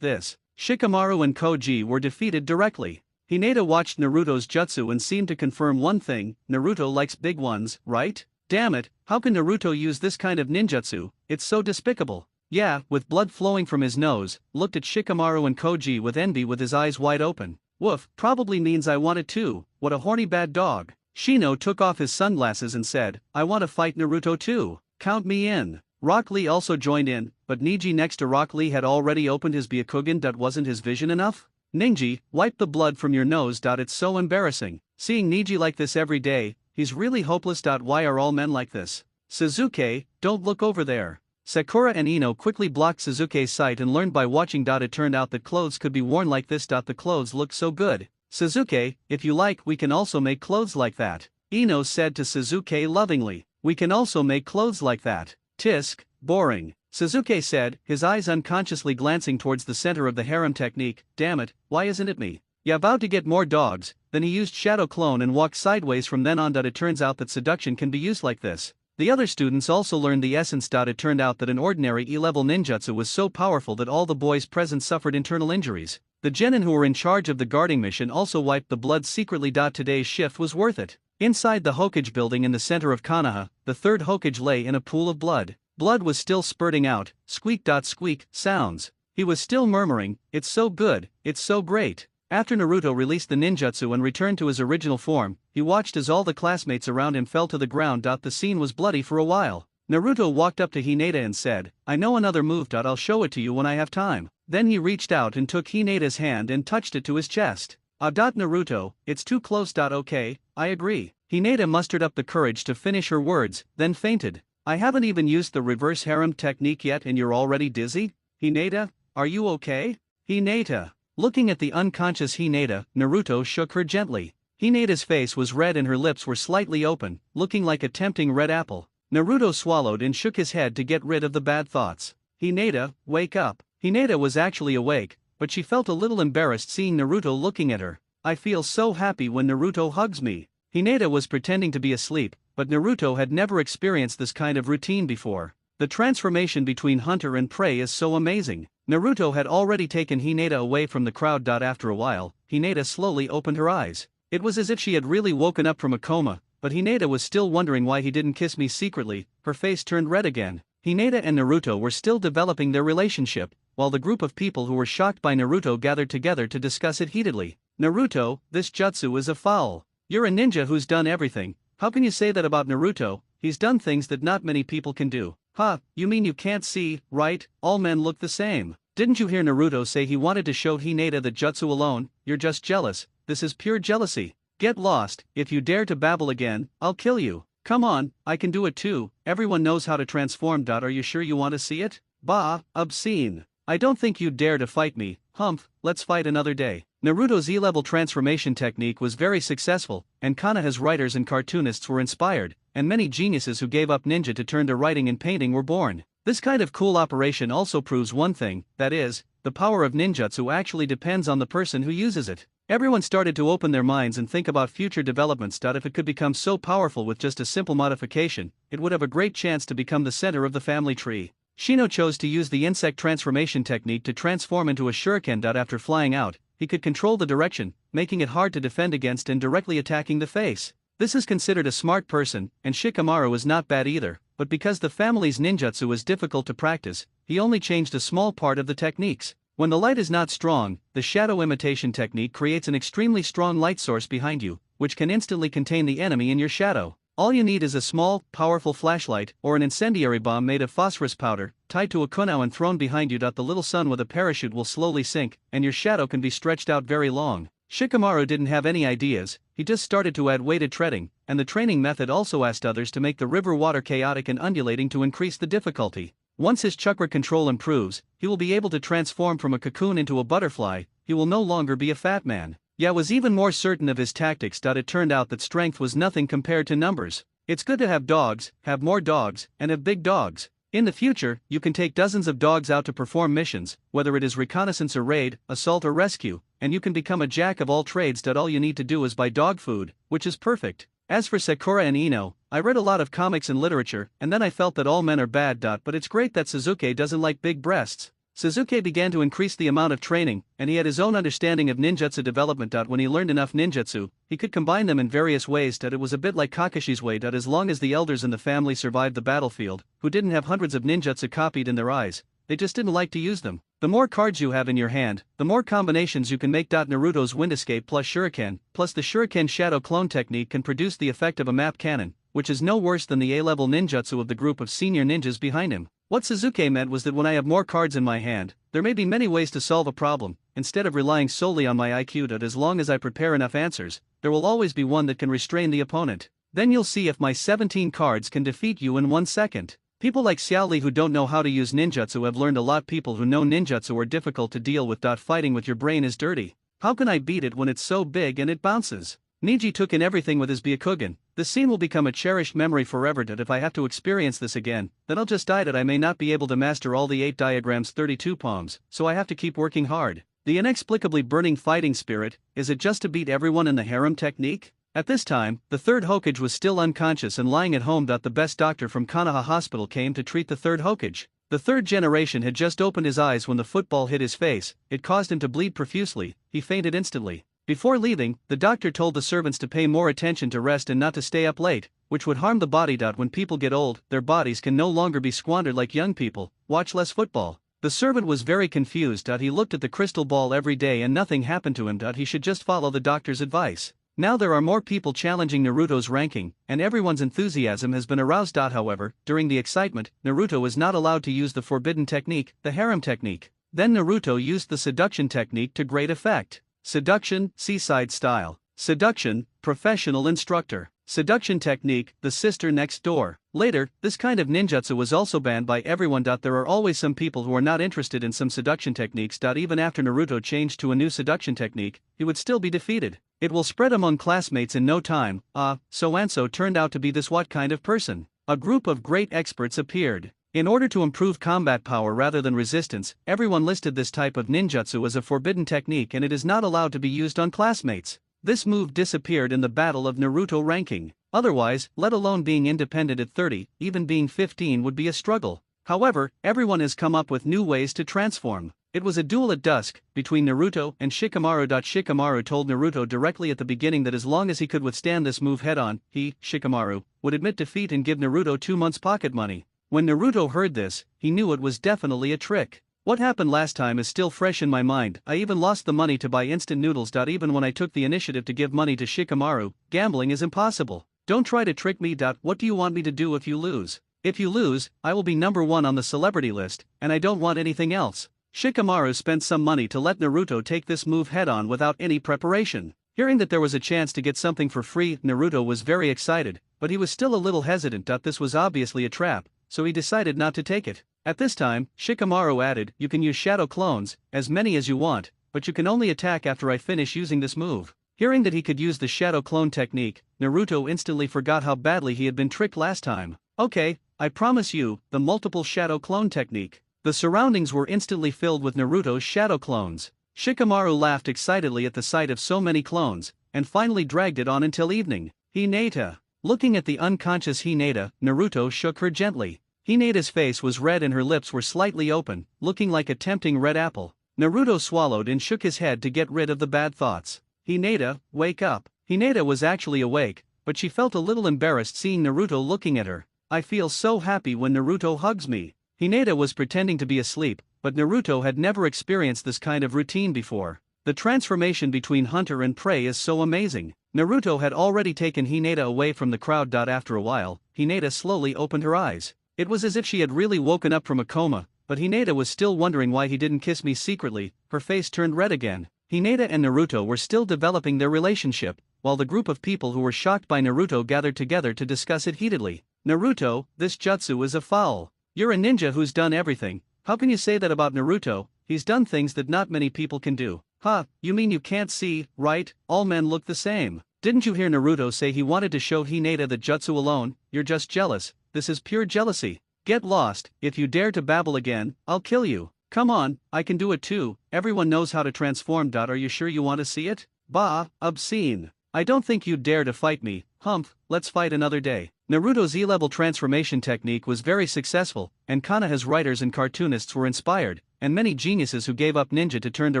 This. Shikamaru and Koji were defeated directly. Hinata watched Naruto's jutsu and seemed to confirm one thing: Naruto likes big ones, right? Damn it, how can Naruto use this kind of ninjutsu? It's so despicable. Yeah, with blood flowing from his nose, looked at Shikamaru and Koji with envy with his eyes wide open. Woof, probably means I want it too. What a horny bad dog. Shino took off his sunglasses and said, "I want to fight Naruto too. Count me in." Rock Lee also joined in, but Niji next to Rock Lee had already opened his Byakugan. Wasn't his vision enough? "Ninji, wipe the blood from your nose. It's so embarrassing. Seeing Niji like this every day, he's really hopeless. Why are all men like this?" "Suzuki, don't look over there." Sakura and Ino quickly blocked Suzuki's sight and learned by watching. It turned out that clothes could be worn like this. The clothes looked so good. "Suzuki, if you like, we can also make clothes like that," Ino said to Suzuki lovingly. "We can also make clothes like that." "Tisk, boring," Suzuki said, his eyes unconsciously glancing towards the center of the harem technique. "Damn it, why isn't it me?" "Ya vowed to get more dogs." Then he used Shadow Clone and walked sideways from then on. It turns out that seduction can be used like this. The other students also learned the essence. It turned out that an ordinary E-level ninjutsu was so powerful that all the boys present suffered internal injuries. The genin who were in charge of the guarding mission also wiped the blood secretly. Today's shift was worth it. Inside the Hokage building in the center of Konoha, the third Hokage lay in a pool of blood. Blood was still spurting out, squeak. Squeak sounds. He was still murmuring, "It's so good, it's so great." After Naruto released the ninjutsu and returned to his original form, he watched as all the classmates around him fell to the ground. The scene was bloody for a while. Naruto walked up to Hinata and said, "I know another move. I'll show it to you when I have time." Then he reached out and took Hinata's hand and touched it to his chest. Naruto, it's too close. Okay, I agree. Hinata mustered up the courage to finish her words, then fainted. "I haven't even used the reverse harem technique yet and you're already dizzy? Hinata, are you okay?" "Hinata." Looking at the unconscious Hinata, Naruto shook her gently. Hinata's face was red and her lips were slightly open, looking like a tempting red apple. Naruto swallowed and shook his head to get rid of the bad thoughts. "Hinata, wake up." Hinata was actually awake, but she felt a little embarrassed seeing Naruto looking at her. "I feel so happy when Naruto hugs me." Hinata was pretending to be asleep, but Naruto had never experienced this kind of routine before. The transformation between hunter and prey is so amazing. Naruto had already taken Hinata away from the crowd. After a while, Hinata slowly opened her eyes. It was as if she had really woken up from a coma, but Hinata was still wondering why he didn't kiss me secretly. Her face turned red again. Hinata and Naruto were still developing their relationship, while the group of people who were shocked by Naruto gathered together to discuss it heatedly. "Naruto, this jutsu is a foul." You're a ninja who's done everything. How can you say that about Naruto? He's done things that not many people can do. Ha, you mean you can't see, right? All men look the same. Didn't you hear Naruto say he wanted to show Hinata that jutsu alone? You're just jealous. This is pure jealousy. Get lost. If you dare to babble again, I'll kill you. Come on, I can do it too. Everyone knows how to transform. Are you sure you want to see it? Bah, obscene. I don't think you'd dare to fight me. Humph, let's fight another day. Naruto's E-level transformation technique was very successful, and Konoha's writers and cartoonists were inspired, and many geniuses who gave up ninja to turn to writing and painting were born. This kind of cool operation also proves one thing, that is, the power of ninjutsu actually depends on the person who uses it. Everyone started to open their minds and think about future developments. If it could become so powerful with just a simple modification, it would have a great chance to become the center of the family tree. Shino chose to use the insect transformation technique to transform into a shuriken. After flying out, he could control the direction, making it hard to defend against and directly attacking the face. This is considered a smart person, and Shikamaru is not bad either, but because the family's ninjutsu is difficult to practice, he only changed a small part of the techniques. When the light is not strong, the shadow imitation technique creates an extremely strong light source behind you, which can instantly contain the enemy in your shadow. All you need is a small, powerful flashlight or an incendiary bomb made of phosphorus powder, tied to a kunai and thrown behind you. The little sun with a parachute will slowly sink, and your shadow can be stretched out very long. Shikamaru didn't have any ideas, he just started to add weighted treading, and the training method also asked others to make the river water chaotic and undulating to increase the difficulty. Once his chakra control improves, he will be able to transform from a cocoon into a butterfly. He will no longer be a fat man. Ya was even more certain of his tactics. It turned out that strength was nothing compared to numbers. It's good to have dogs, have more dogs, and have big dogs. In the future, you can take dozens of dogs out to perform missions, whether it is reconnaissance or raid, assault or rescue, and you can become a jack of all trades. All you need to do is buy dog food, which is perfect. As for Sakura and Ino, I read a lot of comics and literature, and then I felt that all men are bad. But it's great that Sasuke doesn't like big breasts. Sasuke began to increase the amount of training, and he had his own understanding of ninjutsu development. When he learned enough ninjutsu, he could combine them in various ways. It was a bit like Kakashi's way. As long as the elders in the family survived the battlefield, who didn't have hundreds of ninjutsu copied in their eyes, they just didn't like to use them. The more cards you have in your hand, the more combinations you can make. Naruto's wind escape plus shuriken, plus the shuriken shadow clone technique can produce the effect of a map cannon, which is no worse than the A-level ninjutsu of the group of senior ninjas behind him. What Sasuke meant was that when I have more cards in my hand, there may be many ways to solve a problem, instead of relying solely on my IQ. As long as I prepare enough answers, there will always be one that can restrain the opponent. Then you'll see if my 17 cards can defeat you in 1 second. People like Xiaoli who don't know how to use ninjutsu have learned a lot. People who know ninjutsu are difficult to deal with. Fighting with your brain is dirty. How can I beat it when it's so big and it bounces? Niji took in everything with his Byakugan. The scene will become a cherished memory forever. If I have to experience this again, then I'll just die. I may not be able to master all the 8 diagrams 32 poems, so I have to keep working hard. The inexplicably burning fighting spirit, is it just to beat everyone in the harem technique? At this time, the third Hokage was still unconscious and lying at home. The best doctor from Konoha Hospital came to treat the third Hokage. The third generation had just opened his eyes when the football hit his face. It caused him to bleed profusely. He fainted instantly. Before leaving, the doctor told the servants to pay more attention to rest and not to stay up late, which would harm the body. When people get old, their bodies can no longer be squandered like young people. Watch less football. The servant was very confused. He looked at the crystal ball every day and nothing happened to him. He should just follow the doctor's advice. Now there are more people challenging Naruto's ranking, and everyone's enthusiasm has been aroused. However, during the excitement, Naruto is not allowed to use the forbidden technique, the harem technique. Then Naruto used the seduction technique to great effect. Seduction, seaside style. Seduction, professional instructor. Seduction technique, the sister next door. Later, this kind of ninjutsu was also banned by everyone. There are always some people who are not interested in some seduction techniques. Even after Naruto changed to a new seduction technique, he would still be defeated. It will spread among classmates in no time. So-and-so turned out to be this what kind of person? A group of great experts appeared. In order to improve combat power rather than resistance, everyone listed this type of ninjutsu as a forbidden technique and it is not allowed to be used on classmates. This move disappeared in the battle of Naruto ranking. Otherwise, let alone being independent at 30, even being 15 would be a struggle. However, everyone has come up with new ways to transform. It was a duel at dusk, between Naruto and Shikamaru. Shikamaru told Naruto directly at the beginning that as long as he could withstand this move head-on, he, Shikamaru, would admit defeat and give Naruto 2 months pocket money. When Naruto heard this, he knew it was definitely a trick. What happened last time is still fresh in my mind. I even lost the money to buy instant noodles. Even when I took the initiative to give money to Shikamaru, gambling is impossible. Don't try to trick me. What do you want me to do if you lose? If you lose, I will be #1 on the celebrity list, and I don't want anything else. Shikamaru spent some money to let Naruto take this move head-on without any preparation. Hearing that there was a chance to get something for free, Naruto was very excited, but he was still a little hesitant. This was obviously a trap, so he decided not to take it. At this time, Shikamaru added, "You can use shadow clones, as many as you want, but you can only attack after I finish using this move." Hearing that he could use the shadow clone technique, Naruto instantly forgot how badly he had been tricked last time. "Okay, I promise you, the multiple shadow clone technique." The surroundings were instantly filled with Naruto's shadow clones. Shikamaru laughed excitedly at the sight of so many clones, and finally dragged it on until evening. Hinata. Looking at the unconscious Hinata, Naruto shook her gently. Hinata's face was red and her lips were slightly open, looking like a tempting red apple. Naruto swallowed and shook his head to get rid of the bad thoughts. "Hinata, wake up." Hinata was actually awake, but she felt a little embarrassed seeing Naruto looking at her. "I feel so happy when Naruto hugs me." Hinata was pretending to be asleep, but Naruto had never experienced this kind of routine before. The transformation between hunter and prey is so amazing. Naruto had already taken Hinata away from the crowd. After a while, Hinata slowly opened her eyes. It was as if she had really woken up from a coma, but Hinata was still wondering why he didn't kiss me secretly. Her face turned red again. Hinata and Naruto were still developing their relationship, while the group of people who were shocked by Naruto gathered together to discuss it heatedly. "Naruto, this jutsu is a foul. You're a ninja who's done everything. How can you say that about Naruto? He's done things that not many people can do." "Huh, you mean you can't see, right? All men look the same." "Didn't you hear Naruto say he wanted to show Hinata the jutsu alone? You're just jealous. This is pure jealousy. Get lost. If you dare to babble again, I'll kill you." "Come on, I can do it too. Everyone knows how to transform. Are you sure you want to see it?" "Bah, obscene. I don't think you'd dare to fight me. Humph, let's fight another day." Naruto's E-level transformation technique was very successful, and Konoha's writers and cartoonists were inspired, and many geniuses who gave up ninja to turn to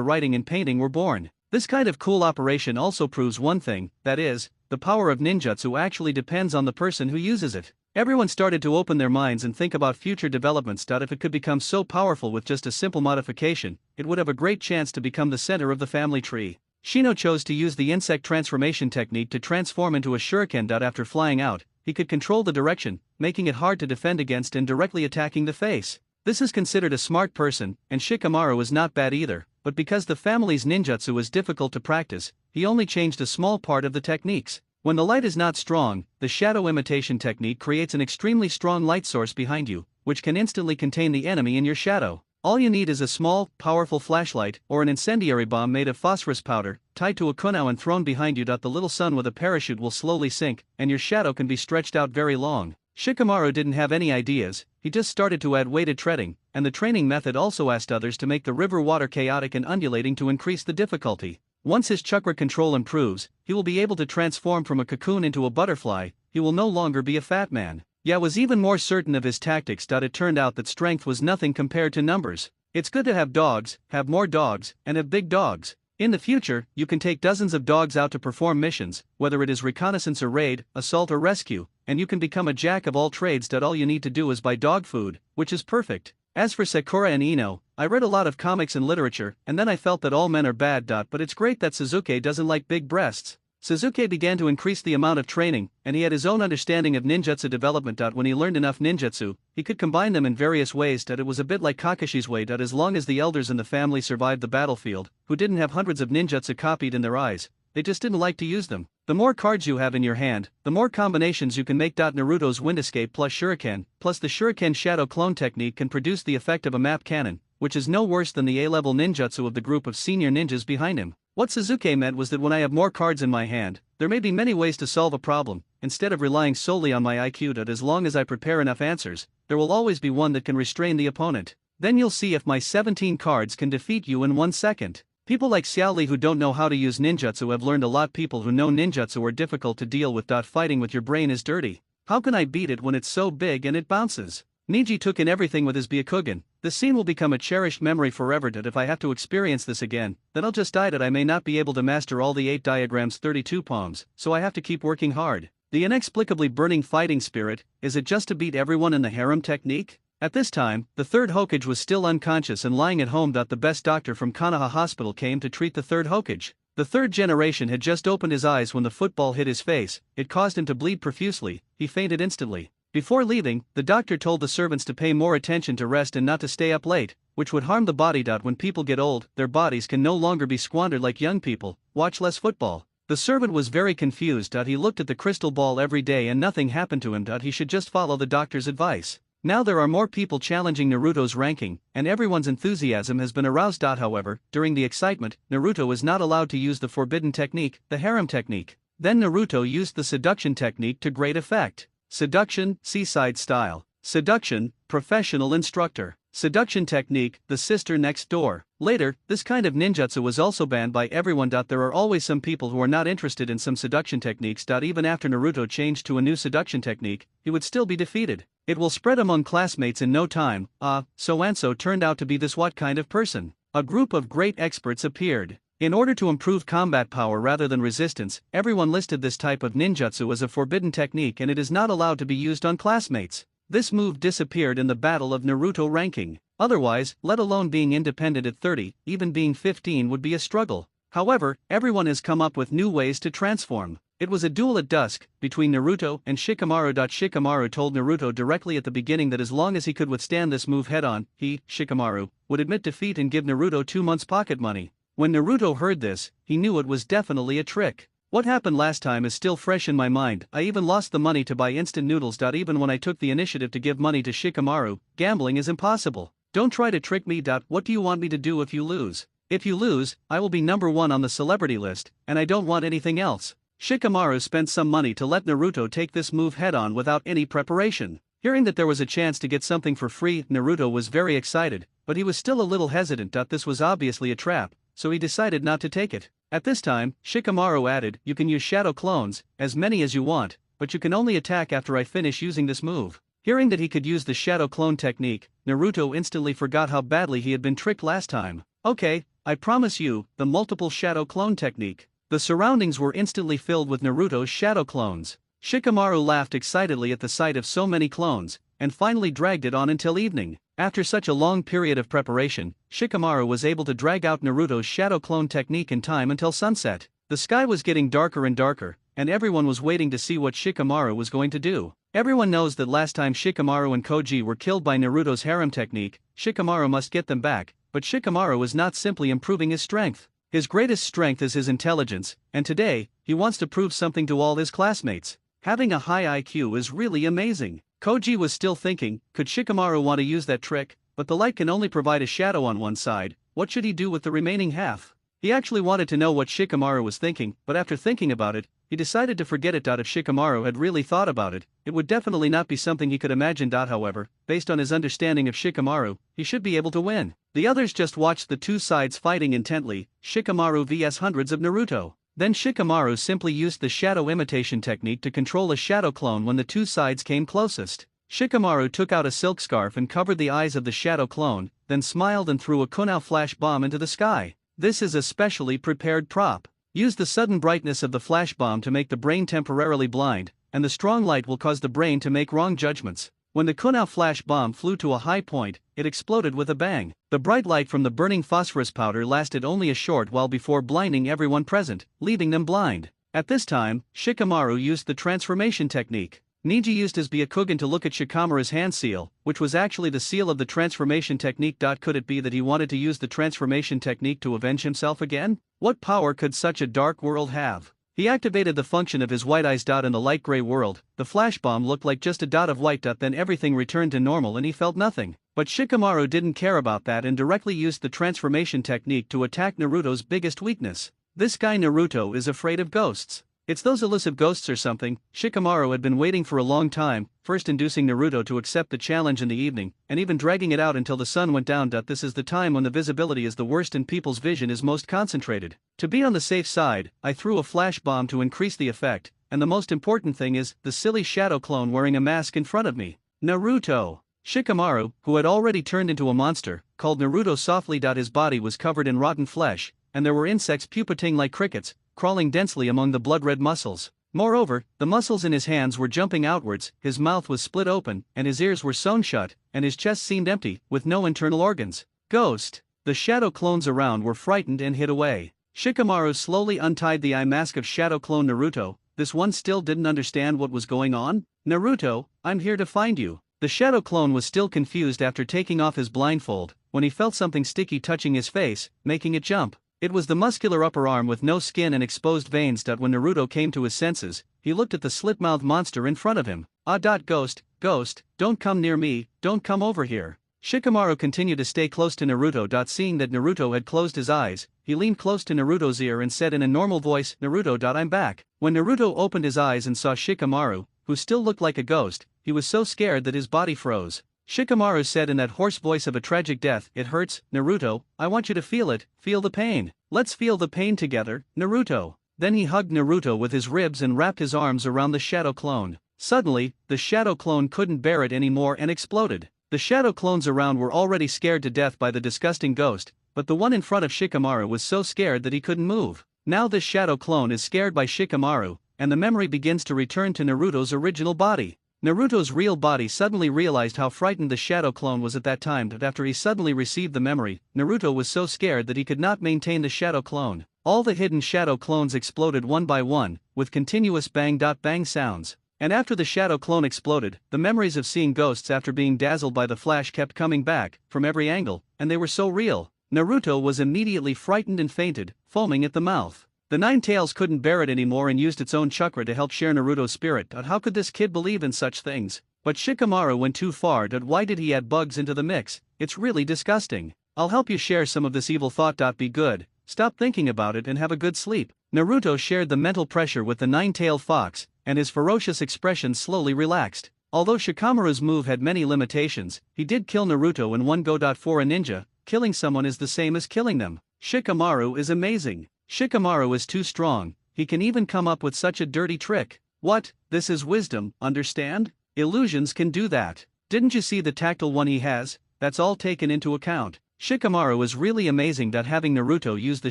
writing and painting were born. This kind of cool operation also proves one thing, that is, the power of ninjutsu actually depends on the person who uses it. Everyone started to open their minds and think about future developments. If it could become so powerful with just a simple modification, it would have a great chance to become the center of the family tree. Shino chose to use the insect transformation technique to transform into a shuriken. After flying out, he could control the direction, making it hard to defend against and directly attacking the face. This is considered a smart person, and Shikamaru is not bad either, but because the family's ninjutsu is difficult to practice, he only changed a small part of the techniques. When the light is not strong, the shadow imitation technique creates an extremely strong light source behind you, which can instantly contain the enemy in your shadow. All you need is a small, powerful flashlight or an incendiary bomb made of phosphorus powder, tied to a kunao and thrown behind you. The little sun with a parachute will slowly sink, and your shadow can be stretched out very long. Shikamaru didn't have any ideas, he just started to add weighted treading, and the training method also asked others to make the river water chaotic and undulating to increase the difficulty. Once his chakra control improves, he will be able to transform from a cocoon into a butterfly. He will no longer be a fat man. Ya was even more certain of his tactics. It turned out that strength was nothing compared to numbers. It's good to have dogs, have more dogs, and have big dogs. In the future, you can take dozens of dogs out to perform missions, whether it is reconnaissance or raid, assault or rescue, and you can become a jack of all trades. All you need to do is buy dog food, which is perfect. As for Sakura and Ino, I read a lot of comics and literature, and then I felt that all men are bad. But it's great that Sasuke doesn't like big breasts. Sasuke began to increase the amount of training, and he had his own understanding of ninjutsu development. When he learned enough ninjutsu, he could combine them in various ways. It was a bit like Kakashi's way. As long as the elders in the family survived the battlefield, who didn't have hundreds of ninjutsu copied in their eyes, they just didn't like to use them. The more cards you have in your hand, the more combinations you can make. Naruto's Wind Escape plus Shuriken, plus the Shuriken Shadow Clone technique can produce the effect of a map cannon, which is no worse than the A-level ninjutsu of the group of senior ninjas behind him. What Sasuke meant was that when I have more cards in my hand, there may be many ways to solve a problem, instead of relying solely on my IQ. As long as I prepare enough answers, there will always be one that can restrain the opponent. Then you'll see if my 17 cards can defeat you in 1 second. People like Xiaoli who don't know how to use ninjutsu have learned a lot. People who know ninjutsu are difficult to deal with. Fighting with your brain is dirty. How can I beat it when it's so big and it bounces? Niji took in everything with his Byakugan. The scene will become a cherished memory forever. If I have to experience this again, then I'll just die. I may not be able to master all the 8 diagrams 32 poems, so I have to keep working hard. The inexplicably burning fighting spirit, is it just to beat everyone in the harem technique? At this time, the third Hokage was still unconscious and lying at home. The best doctor from Konoha Hospital came to treat the third Hokage. The third generation had just opened his eyes when the football hit his face. It caused him to bleed profusely. He fainted instantly. Before leaving, the doctor told the servants to pay more attention to rest and not to stay up late, which would harm the body. When people get old, their bodies can no longer be squandered like young people. Watch less football. The servant was very confused. He looked at the crystal ball every day and nothing happened to him. He should just follow the doctor's advice. Now there are more people challenging Naruto's ranking, and everyone's enthusiasm has been aroused. However, during the excitement, Naruto is not allowed to use the forbidden technique, the harem technique. Then Naruto used the seduction technique to great effect. Seduction, seaside style. Seduction, professional instructor. Seduction technique, the sister next door. Later, this kind of ninjutsu was also banned by everyone. There are always some people who are not interested in some seduction techniques. Even after Naruto changed to a new seduction technique, he would still be defeated. It will spread among classmates in no time. So-and-so turned out to be this what kind of person? A group of great experts appeared. In order to improve combat power rather than resistance, everyone listed this type of ninjutsu as a forbidden technique and it is not allowed to be used on classmates. This move disappeared in the battle of Naruto ranking. Otherwise, let alone being independent at 30, even being 15 would be a struggle. However, everyone has come up with new ways to transform. It was a duel at dusk, between Naruto and Shikamaru. Shikamaru told Naruto directly at the beginning that as long as he could withstand this move head-on, he, Shikamaru, would admit defeat and give Naruto 2 months pocket money. When Naruto heard this, he knew it was definitely a trick. What happened last time is still fresh in my mind. I even lost the money to buy instant noodles. Even when I took the initiative to give money to Shikamaru, gambling is impossible. Don't try to trick me. What do you want me to do if you lose? If you lose, I will be number 1 on the celebrity list, and I don't want anything else. Shikamaru spent some money to let Naruto take this move head-on without any preparation. Hearing that there was a chance to get something for free, Naruto was very excited, but he was still a little hesitant. This was obviously a trap, so he decided not to take it. At this time, Shikamaru added, "You can use shadow clones, as many as you want, but you can only attack after I finish using this move." Hearing that he could use the shadow clone technique, Naruto instantly forgot how badly he had been tricked last time. "Okay, I promise you, the multiple shadow clone technique." The surroundings were instantly filled with Naruto's shadow clones. Shikamaru laughed excitedly at the sight of so many clones, and finally dragged it on until evening. After such a long period of preparation, Shikamaru was able to drag out Naruto's shadow clone technique in time until sunset. The sky was getting darker and darker, and everyone was waiting to see what Shikamaru was going to do. Everyone knows that last time Shikamaru and Koji were killed by Naruto's harem technique, Shikamaru must get them back, but Shikamaru is not simply improving his strength. His greatest strength is his intelligence, and today, he wants to prove something to all his classmates. Having a high IQ is really amazing. Koji was still thinking, could Shikamaru want to use that trick? But the light can only provide a shadow on one side. What should he do with the remaining half? He actually wanted to know what Shikamaru was thinking, but after thinking about it, he decided to forget it. If Shikamaru had really thought about it, it would definitely not be something he could imagine. However, based on his understanding of Shikamaru, he should be able to win. The others just watched the two sides fighting intently, Shikamaru vs hundreds of Naruto. Then Shikamaru simply used the shadow imitation technique to control a shadow clone when the two sides came closest. Shikamaru took out a silk scarf and covered the eyes of the shadow clone, then smiled and threw a kunai flash bomb into the sky. This is a specially prepared prop. Use the sudden brightness of the flash bomb to make the brain temporarily blind, and the strong light will cause the brain to make wrong judgments. When the kunai flash bomb flew to a high point, it exploded with a bang. The bright light from the burning phosphorus powder lasted only a short while before blinding everyone present, leaving them blind. At this time, Shikamaru used the transformation technique. Niji used his Byakugan to look at Shikamaru's hand seal, which was actually the seal of the transformation technique. Could it be that he wanted to use the transformation technique to avenge himself again? What power could such a dark world have? He activated the function of his white eyes. In the light gray world, the flash bomb looked like just a dot of white. Then everything returned to normal and he felt nothing. But Shikamaru didn't care about that and directly used the transformation technique to attack Naruto's biggest weakness. This guy Naruto is afraid of ghosts. It's those elusive ghosts or something. Shikamaru had been waiting for a long time, first inducing Naruto to accept the challenge in the evening, and even dragging it out until the sun went down. This is the time when the visibility is the worst and people's vision is most concentrated. To be on the safe side, I threw a flash bomb to increase the effect, and the most important thing is, the silly shadow clone wearing a mask in front of me. Naruto. Shikamaru, who had already turned into a monster, called Naruto softly. His body was covered in rotten flesh, and there were insects pupating like crickets, crawling densely among the blood-red muscles. Moreover, the muscles in his hands were jumping outwards, his mouth was split open, and his ears were sewn shut, and his chest seemed empty, with no internal organs. Ghost! The shadow clones around were frightened and hid away. Shikamaru slowly untied the eye mask of shadow clone Naruto. This one still didn't understand what was going on. Naruto, I'm here to find you. The shadow clone was still confused after taking off his blindfold, when he felt something sticky touching his face, making it jump. It was the muscular upper arm with no skin and exposed veins. When Naruto came to his senses, he looked at the slit-mouthed monster in front of him. Ghost, don't come near me, don't come over here. Shikamaru continued to stay close to Naruto. Seeing that Naruto had closed his eyes, he leaned close to Naruto's ear and said in a normal voice, Naruto, I'm back. When Naruto opened his eyes and saw Shikamaru, who still looked like a ghost, he was so scared that his body froze. Shikamaru said in that hoarse voice of a tragic death, it hurts, Naruto, I want you to feel it, feel the pain. Let's feel the pain together, Naruto. Then he hugged Naruto with his ribs and wrapped his arms around the shadow clone. Suddenly, the shadow clone couldn't bear it anymore and exploded. The shadow clones around were already scared to death by the disgusting ghost, but the one in front of Shikamaru was so scared that he couldn't move. Now this shadow clone is scared by Shikamaru, and the memory begins to return to Naruto's original body. Naruto's real body suddenly realized how frightened the shadow clone was at that time. But after he suddenly received the memory, Naruto was so scared that he could not maintain the shadow clone. All the hidden shadow clones exploded one by one, with continuous bang sounds. And after the shadow clone exploded, the memories of seeing ghosts after being dazzled by the flash kept coming back, from every angle, and they were so real. Naruto was immediately frightened and fainted, foaming at the mouth. The Nine Tails couldn't bear it anymore and used its own chakra to help share Naruto's spirit. How could this kid believe in such things? But Shikamaru went too far. Why did he add bugs into the mix? It's really disgusting. I'll help you share some of this evil thought. Be good, stop thinking about it and have a good sleep. Naruto shared the mental pressure with the nine-tailed fox, and his ferocious expression slowly relaxed. Although Shikamaru's move had many limitations, he did kill Naruto in one go. For a ninja, killing someone is the same as killing them. Shikamaru is amazing. Shikamaru is too strong, he can even come up with such a dirty trick. What? This is wisdom, understand? Illusions can do that. Didn't you see the tactile one he has? That's all taken into account. Shikamaru is really amazing. Having Naruto use the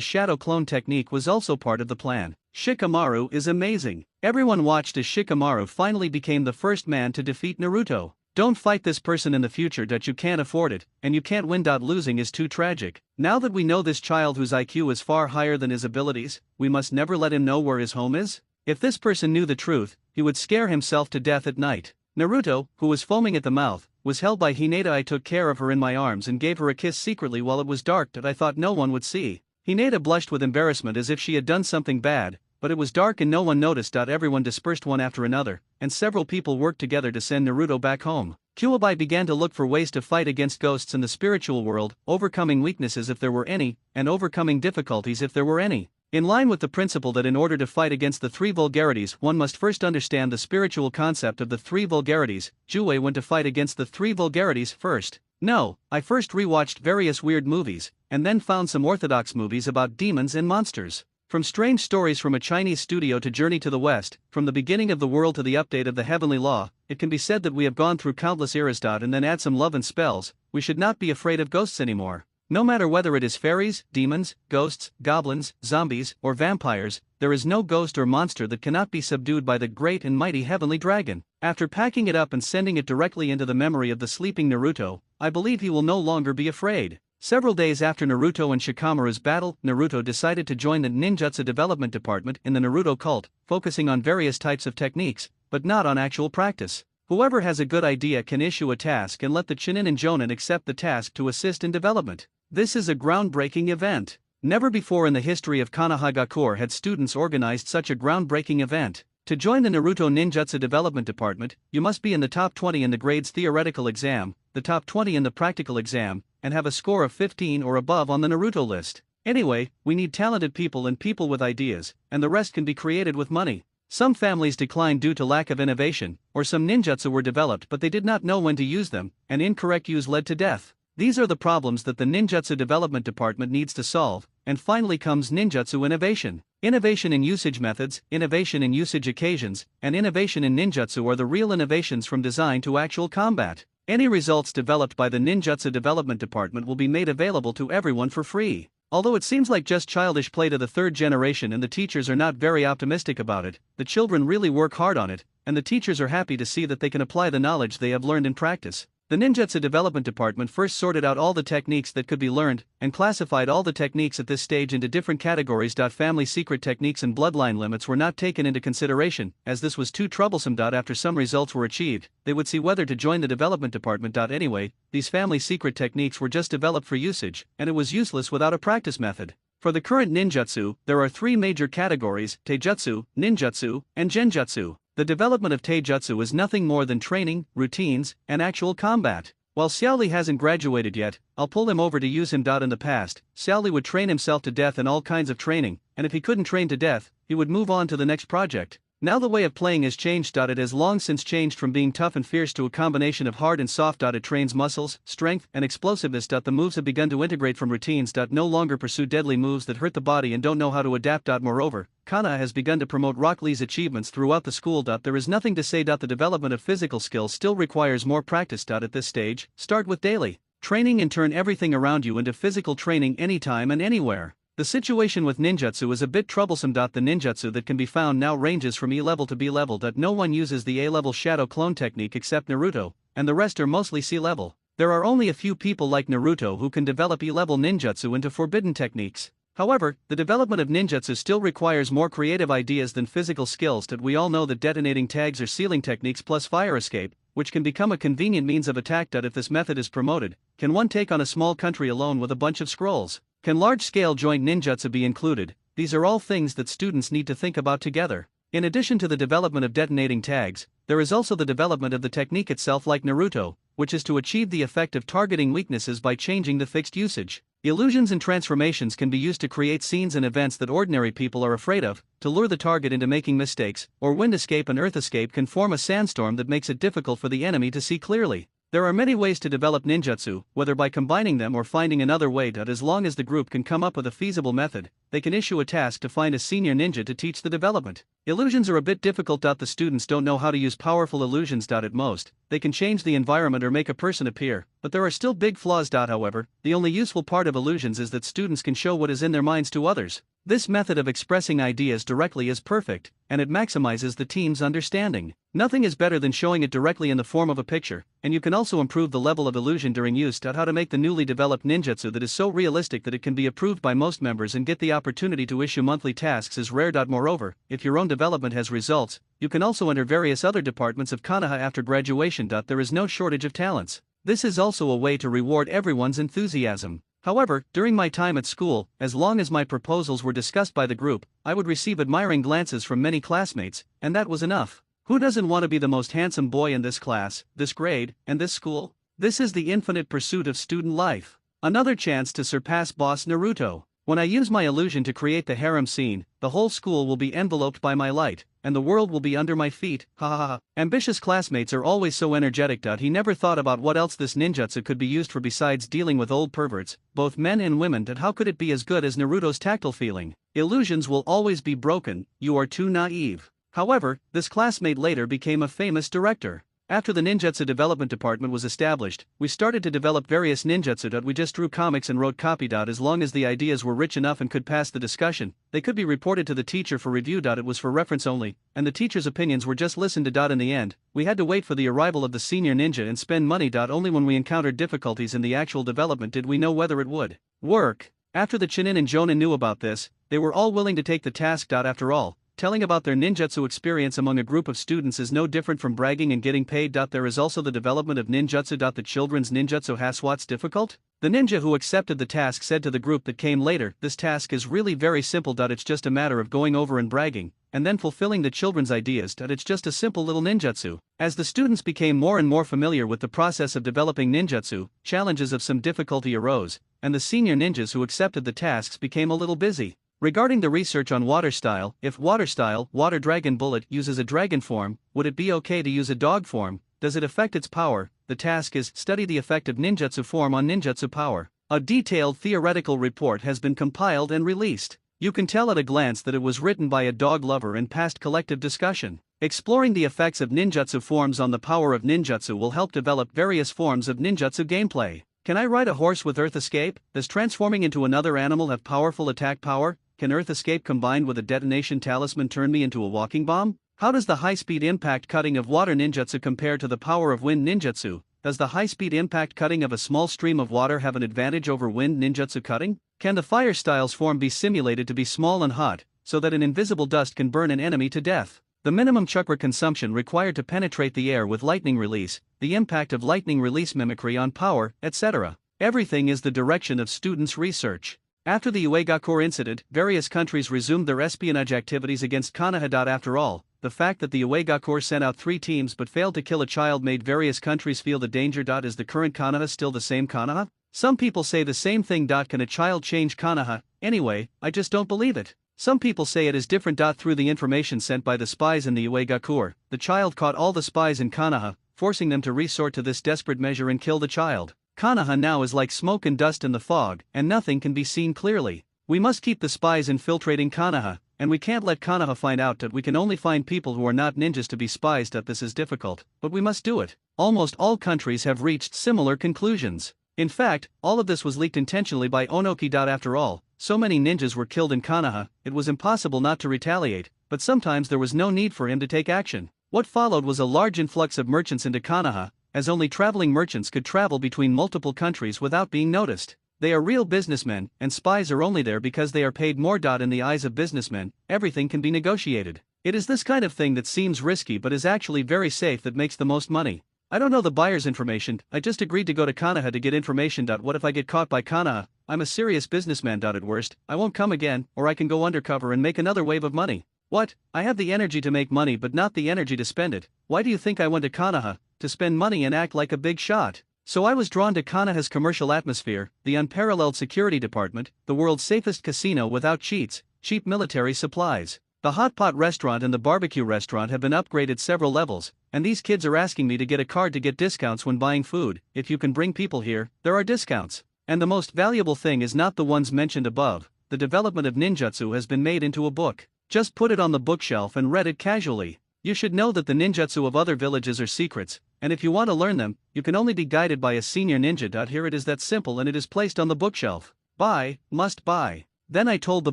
shadow clone technique was also part of the plan. Shikamaru is amazing. Everyone watched as Shikamaru finally became the first man to defeat Naruto. Don't fight this person in the future. You can't afford it, and you can't win. Losing is too tragic. Now that we know this child whose IQ is far higher than his abilities, we must never let him know where his home is. If this person knew the truth, he would scare himself to death at night. Naruto, who was foaming at the mouth, was held by Hinata. I took care of her in my arms and gave her a kiss secretly while it was dark that I thought no one would see. Hinata blushed with embarrassment as if she had done something bad, but it was dark and no one noticed. Everyone dispersed one after another, and several people worked together to send Naruto back home. Kuwabai began to look for ways to fight against ghosts in the spiritual world, overcoming weaknesses if there were any, and overcoming difficulties if there were any. In line with the principle that in order to fight against the three vulgarities one must first understand the spiritual concept of the three vulgarities, Jue went to fight against the three vulgarities first. No, I first rewatched various weird movies, and then found some orthodox movies about demons and monsters. From strange stories from a Chinese studio to Journey to the West, from the beginning of the world to the update of the heavenly law, it can be said that we have gone through countless eras. And then add some love and spells, we should not be afraid of ghosts anymore. No matter whether it is fairies, demons, ghosts, goblins, zombies, or vampires, there is no ghost or monster that cannot be subdued by the great and mighty heavenly dragon. After packing it up and sending it directly into the memory of the sleeping Naruto, I believe he will no longer be afraid. Several days after Naruto and Shikamaru's battle, Naruto decided to join the ninjutsu development department in the Naruto cult, focusing on various types of techniques, but not on actual practice. Whoever has a good idea can issue a task and let the Chunin and Jonin accept the task to assist in development. This is a groundbreaking event. Never before in the history of Konohagakure had students organized such a groundbreaking event. To join the Naruto Ninjutsu Development Department, you must be in the top 20 in the grades theoretical exam, the top 20 in the practical exam, and have a score of 15 or above on the Naruto list. Anyway, we need talented people and people with ideas, and the rest can be created with money. Some families declined due to lack of innovation, or some ninjutsu were developed but they did not know when to use them, and incorrect use led to death. These are the problems that the Ninjutsu Development Department needs to solve, and finally comes ninjutsu innovation. Innovation in usage methods, innovation in usage occasions, and innovation in ninjutsu are the real innovations from design to actual combat. Any results developed by the Ninjutsu Development Department will be made available to everyone for free. Although it seems like just childish play to the third generation and the teachers are not very optimistic about it, the children really work hard on it, and the teachers are happy to see that they can apply the knowledge they have learned in practice. The ninjutsu development department first sorted out all the techniques that could be learned, and classified all the techniques at this stage into different categories. Family secret techniques and bloodline limits were not taken into consideration, as this was too troublesome. After some results were achieved, they would see whether to join the development department. Anyway, these family secret techniques were just developed for usage, and it was useless without a practice method. For the current ninjutsu, there are three major categories: taijutsu, ninjutsu, and genjutsu. The development of taijutsu is nothing more than training, routines, and actual combat. While Xiaoli hasn't graduated yet, I'll pull him over to use him. In the past, Xiaoli would train himself to death in all kinds of training, and if he couldn't train to death, he would move on to the next project. Now the way of playing has changed. It has long since changed from being tough and fierce to a combination of hard and soft. It trains muscles, strength, and explosiveness. The moves have begun to integrate from routines. No longer pursue deadly moves that hurt the body and don't know how to adapt. Moreover, Kana has begun to promote Rock Lee's achievements throughout the school. There is nothing to say. The development of physical skills still requires more practice. At this stage, start with daily training and turn everything around you into physical training anytime and anywhere. The situation with ninjutsu is a bit troublesome. The ninjutsu that can be found now ranges from E level to B level. No one uses the A level shadow clone technique except Naruto, and the rest are mostly C level. There are only a few people like Naruto who can develop E level ninjutsu into forbidden techniques. However, the development of ninjutsu still requires more creative ideas than physical skills. We all know that detonating tags are sealing techniques plus fire escape, which can become a convenient means of attack. If this method is promoted, can one take on a small country alone with a bunch of scrolls? Can large-scale joint ninjutsu be included? These are all things that students need to think about together. In addition to the development of detonating tags, there is also the development of the technique itself, like Naruto, which is to achieve the effect of targeting weaknesses by changing the fixed usage. Illusions and transformations can be used to create scenes and events that ordinary people are afraid of, to lure the target into making mistakes, or wind escape and earth escape can form a sandstorm that makes it difficult for the enemy to see clearly. There are many ways to develop ninjutsu, whether by combining them or finding another way. As long as the group can come up with a feasible method, they can issue a task to find a senior ninja to teach the development. Illusions are a bit difficult. The students don't know how to use powerful illusions. At most, they can change the environment or make a person appear, but there are still big flaws. However, the only useful part of illusions is that students can show what is in their minds to others. This method of expressing ideas directly is perfect, and it maximizes the team's understanding. Nothing is better than showing it directly in the form of a picture, and you can also improve the level of illusion during use. How to make the newly developed ninjutsu that is so realistic that it can be approved by most members and get the opportunity to issue monthly tasks is rare. Moreover, if your own development has results, you can also enter various other departments of Konoha after graduation. There is no shortage of talents. This is also a way to reward everyone's enthusiasm. However, during my time at school, as long as my proposals were discussed by the group, I would receive admiring glances from many classmates, and that was enough. Who doesn't want to be the most handsome boy in this class, this grade, and this school? This is the infinite pursuit of student life. Another chance to surpass boss Naruto. When I use my illusion to create the harem scene, the whole school will be enveloped by my light, and the world will be under my feet. Ha ha ha. Ambitious classmates are always so energetic. He never thought about what else this ninjutsu could be used for besides dealing with old perverts, both men and women. How could it be as good as Naruto's tactile feeling? Illusions will always be broken, you are too naive. However, this classmate later became a famous director. After the ninjutsu development department was established, we started to develop various ninjutsu. We just drew comics and wrote copy. As long as the ideas were rich enough and could pass the discussion, they could be reported to the teacher for review. It was for reference only, and the teacher's opinions were just listened to. In the end, we had to wait for the arrival of the senior ninja and spend money. Only when we encountered difficulties in the actual development did we know whether it would work. After the Chunin and Jonin knew about this, they were all willing to take the task. After all, telling about their ninjutsu experience among a group of students is no different from bragging and getting paid. There is also the development of ninjutsu. The children's ninjutsu has what's difficult? The ninja who accepted the task said to the group that came later, "This task is really very simple. It's just a matter of going over and bragging, and then fulfilling the children's ideas. It's just a simple little ninjutsu." As the students became more and more familiar with the process of developing ninjutsu, challenges of some difficulty arose, and the senior ninjas who accepted the tasks became a little busy. Regarding the research on water style, if water style, water dragon bullet, uses a dragon form, would it be okay to use a dog form? Does it affect its power? The task is, study the effect of ninjutsu form on ninjutsu power. A detailed theoretical report has been compiled and released. You can tell at a glance that it was written by a dog lover and passed collective discussion. Exploring the effects of ninjutsu forms on the power of ninjutsu will help develop various forms of ninjutsu gameplay. Can I ride a horse with Earth Escape? Does transforming into another animal have powerful attack power? Can Earth Escape combined with a detonation talisman turn me into a walking bomb? How does the high-speed impact cutting of water ninjutsu compare to the power of wind ninjutsu? Does the high-speed impact cutting of a small stream of water have an advantage over wind ninjutsu cutting? Can the fire style's form be simulated to be small and hot, so that an invisible dust can burn an enemy to death? The minimum chakra consumption required to penetrate the air with lightning release, the impact of lightning release mimicry on power, etc. Everything is the direction of students' research. After the Uegakur incident, various countries resumed their espionage activities against Konoha. After all, the fact that the Uegakur sent out 3 teams but failed to kill a child made various countries feel the danger. Is the current Konoha still the same Konoha? Some people say the same thing. Can a child change Konoha? Anyway, I just don't believe it. Some people say it is different. Through the information sent by the spies in the Uegakur, the child caught all the spies in Konoha, forcing them to resort to this desperate measure and kill the child. Konoha now is like smoke and dust in the fog, and nothing can be seen clearly. We must keep the spies infiltrating Konoha, and we can't let Konoha find out that we can only find people who are not ninjas to be spies. This is difficult, but we must do it. Almost all countries have reached similar conclusions. In fact, all of this was leaked intentionally by Onoki. After all, so many ninjas were killed in Konoha, it was impossible not to retaliate, but sometimes there was no need for him to take action. What followed was a large influx of merchants into Konoha, as only traveling merchants could travel between multiple countries without being noticed. They are real businessmen, and spies are only there because they are paid more. In the eyes of businessmen, everything can be negotiated. It is this kind of thing that seems risky but is actually very safe that makes the most money. I don't know the buyer's information, I just agreed to go to Konoha to get information. What if I get caught by Konoha? I'm a serious businessman. At worst, I won't come again, or I can go undercover and make another wave of money. What? I have the energy to make money but not the energy to spend it. Why do you think I went to Konoha? To spend money and act like a big shot. So I was drawn to Konoha's commercial atmosphere, the unparalleled security department, the world's safest casino without cheats, cheap military supplies. The hot pot restaurant and the barbecue restaurant have been upgraded several levels, and these kids are asking me to get a card to get discounts when buying food. If you can bring people here, there are discounts. And the most valuable thing is not the ones mentioned above. The development of ninjutsu has been made into a book. Just put it on the bookshelf and read it casually. You should know that the ninjutsu of other villages are secrets, and if you want to learn them, you can only be guided by a senior ninja. Here it is, that simple, and it is placed on the bookshelf. Buy, must buy. Then I told the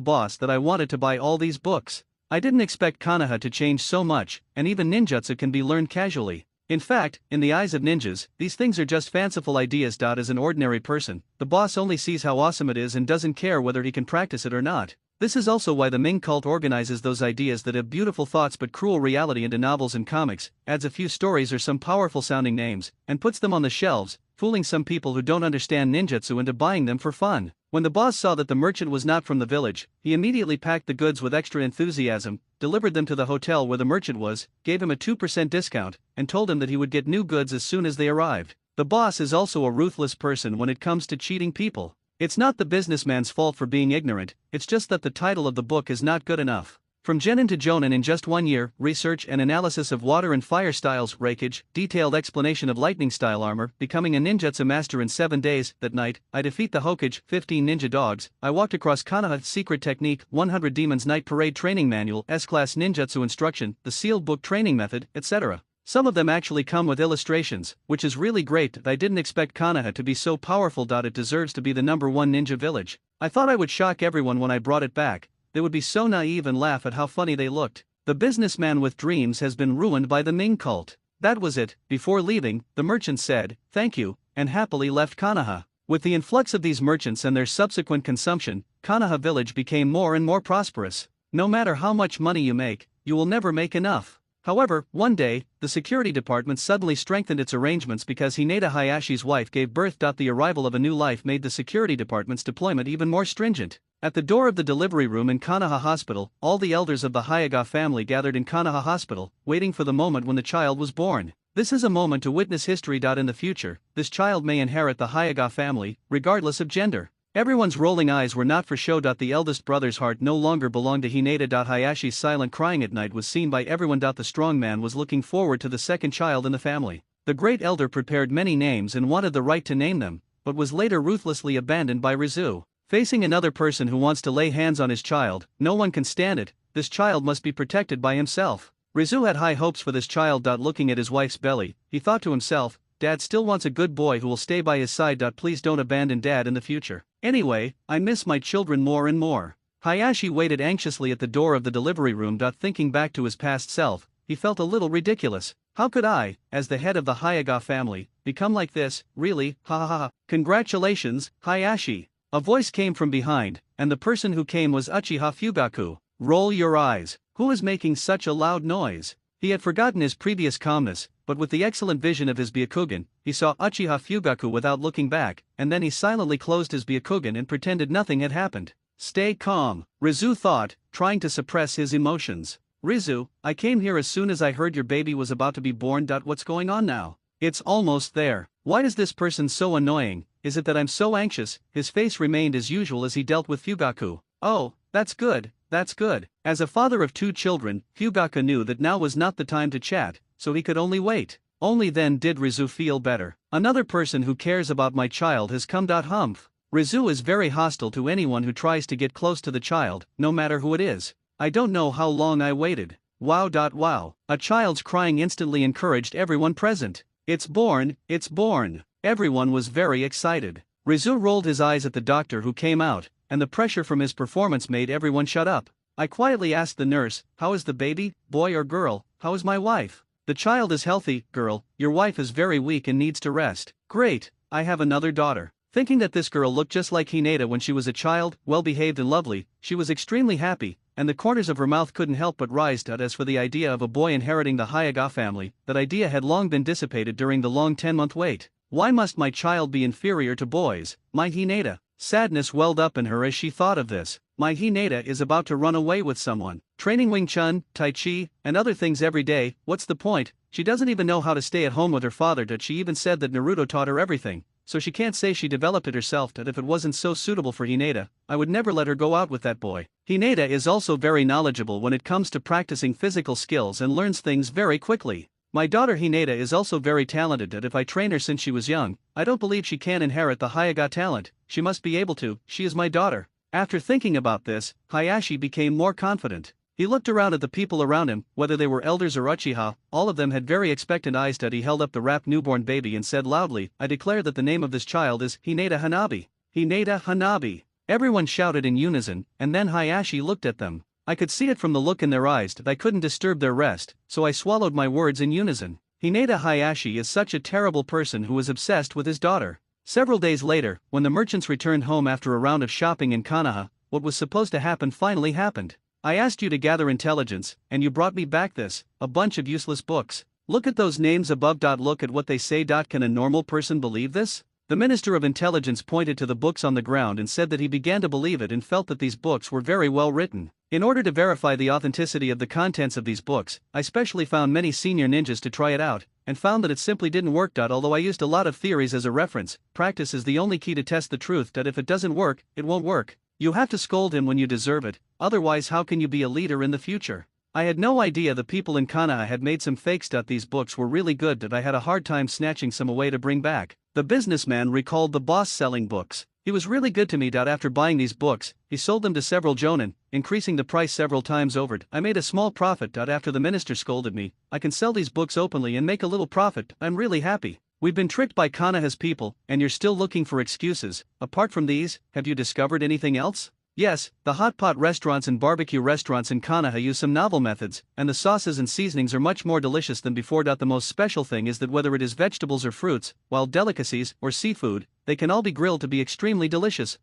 boss that I wanted to buy all these books. I didn't expect Konoha to change so much, and even ninjutsu can be learned casually. In fact, in the eyes of ninjas, these things are just fanciful ideas. As an ordinary person, the boss only sees how awesome it is and doesn't care whether he can practice it or not. This is also why the Ming cult organizes those ideas that have beautiful thoughts but cruel reality into novels and comics, adds a few stories or some powerful sounding names, and puts them on the shelves, fooling some people who don't understand ninjutsu into buying them for fun. When the boss saw that the merchant was not from the village, he immediately packed the goods with extra enthusiasm, delivered them to the hotel where the merchant was, gave him a 2% discount, and told him that he would get new goods as soon as they arrived. The boss is also a ruthless person when it comes to cheating people. It's not the businessman's fault for being ignorant, it's just that the title of the book is not good enough. From Genin to Jonin in just 1 year, research and analysis of water and fire styles, rakeage, detailed explanation of lightning style armor, becoming a ninjutsu master in 7 days. That night, I defeat the Hokage, 15 ninja dogs, I walked across Konoha, secret technique, 100 demons night parade training manual, S-class ninjutsu instruction, the sealed book training method, etc. Some of them actually come with illustrations, which is really great. I didn't expect Konoha to be so powerful. It deserves to be the #1 ninja village. I thought I would shock everyone when I brought it back. They would be so naive and laugh at how funny they looked. The businessman with dreams has been ruined by the Ming cult. That was it. Before leaving, the merchant said, "Thank you," and happily left Konoha. With the influx of these merchants and their subsequent consumption, Konoha village became more and more prosperous. No matter how much money you make, you will never make enough. However, one day, the security department suddenly strengthened its arrangements because Hinata Hayashi's wife gave birth. The arrival of a new life made the security department's deployment even more stringent. At the door of the delivery room in Konoha Hospital, all the elders of the Hayaga family gathered in Konoha Hospital, waiting for the moment when the child was born. This is a moment to witness history. In the future, this child may inherit the Hayaga family, regardless of gender. Everyone's rolling eyes were not for show. The eldest brother's heart no longer belonged to Hinata. Hayashi's silent crying at night was seen by everyone. The strong man was looking forward to the second child in the family. The great elder prepared many names and wanted the right to name them, but was later ruthlessly abandoned by Rizu. Facing another person who wants to lay hands on his child, no one can stand it. This child must be protected by himself. Rizu had high hopes for this child. Looking at his wife's belly, he thought to himself, Dad still wants a good boy who will stay by his side. Please don't abandon Dad in the future. Anyway, I miss my children more and more. Hayashi waited anxiously at the door of the delivery room. Thinking back to his past self, he felt a little ridiculous. How could I, as the head of the Hayaga family, become like this, really, ha ha ha. Congratulations, Hayashi. A voice came from behind, and the person who came was Uchiha Fugaku. Roll your eyes, who is making such a loud noise? He had forgotten his previous calmness, but with the excellent vision of his Byakugan, he saw Uchiha Fugaku without looking back, and then he silently closed his Byakugan and pretended nothing had happened. Stay calm, Rizu thought, trying to suppress his emotions. Rizu, I came here as soon as I heard your baby was about to be born. What's going on now? It's almost there. Why is this person so annoying? Is it that I'm so anxious? His face remained as usual as he dealt with Fugaku. Oh, that's good, that's good. As a father of 2 children, Fugaku knew that now was not the time to chat, so he could only wait. Only then did Rizu feel better. Another person who cares about my child has come. Humph. Rizu is very hostile to anyone who tries to get close to the child, no matter who it is. I don't know how long I waited. Wow. Wow. A child's crying instantly encouraged everyone present. It's born, it's born. Everyone was very excited. Rizu rolled his eyes at the doctor who came out, and the pressure from his performance made everyone shut up. I quietly asked the nurse, how is the baby, boy or girl? How is my wife? The child is healthy, girl. Your wife is very weak and needs to rest. Great, I have another daughter. Thinking that this girl looked just like Hinata when she was a child, well-behaved and lovely, she was extremely happy, and the corners of her mouth couldn't help but rise. As for the idea of a boy inheriting the Hayaga family, that idea had long been dissipated during the long 10-month wait. Why must my child be inferior to boys? My Hinata. Sadness welled up in her as she thought of this. My Hinata is about to run away with someone. Training Wing Chun, Tai Chi, and other things every day, what's the point? She doesn't even know how to stay at home with her father. She even said that Naruto taught her everything. So she can't say she developed it herself. If it wasn't so suitable for Hinata, I would never let her go out with that boy. Hinata is also very knowledgeable when it comes to practicing physical skills and learns things very quickly. My daughter Hinata is also very talented. If I train her since she was young, I don't believe she can inherit the Hayaga talent. She must be able to. She is my daughter. After thinking about this, Hayashi became more confident. He looked around at the people around him, whether they were elders or Uchiha, all of them had very expectant eyes. He held up the wrapped newborn baby and said loudly, I declare that the name of this child is Hinata Hanabi. Hinata Hanabi. Everyone shouted in unison, and then Hayashi looked at them. I could see it from the look in their eyes that I couldn't disturb their rest, so I swallowed my words in unison. Hinata Hayashi is such a terrible person who is obsessed with his daughter. Several days later, when the merchants returned home after a round of shopping in Konoha, what was supposed to happen finally happened. I asked you to gather intelligence, and you brought me back a bunch of useless books. Look at those names above. Look at what they say. Can a normal person believe this? The Minister of Intelligence pointed to the books on the ground and said that he began to believe it and felt that these books were very well written. In order to verify the authenticity of the contents of these books, I specially found many senior ninjas to try it out, and found that it simply didn't work. Although I used a lot of theories as a reference, practice is the only key to test the truth. If it doesn't work, it won't work. You have to scold him when you deserve it, otherwise how can you be a leader in the future? I had no idea the people in Konoha had made some fakes. These books were really good. I had a hard time snatching some away to bring back. The businessman recalled the boss selling books. He was really good to me. After buying these books, he sold them to several jonin, increasing the price several times over. I made a small profit. After the minister scolded me, I can sell these books openly and make a little profit. I'm really happy. We've been tricked by Konoha's people, and you're still looking for excuses. Apart from these, have you discovered anything else? Yes, the hot pot restaurants and barbecue restaurants in Konoha use some novel methods, and the sauces and seasonings are much more delicious than before. The most special thing is that whether it is vegetables or fruits, wild delicacies, or seafood, they can all be grilled to be extremely delicious.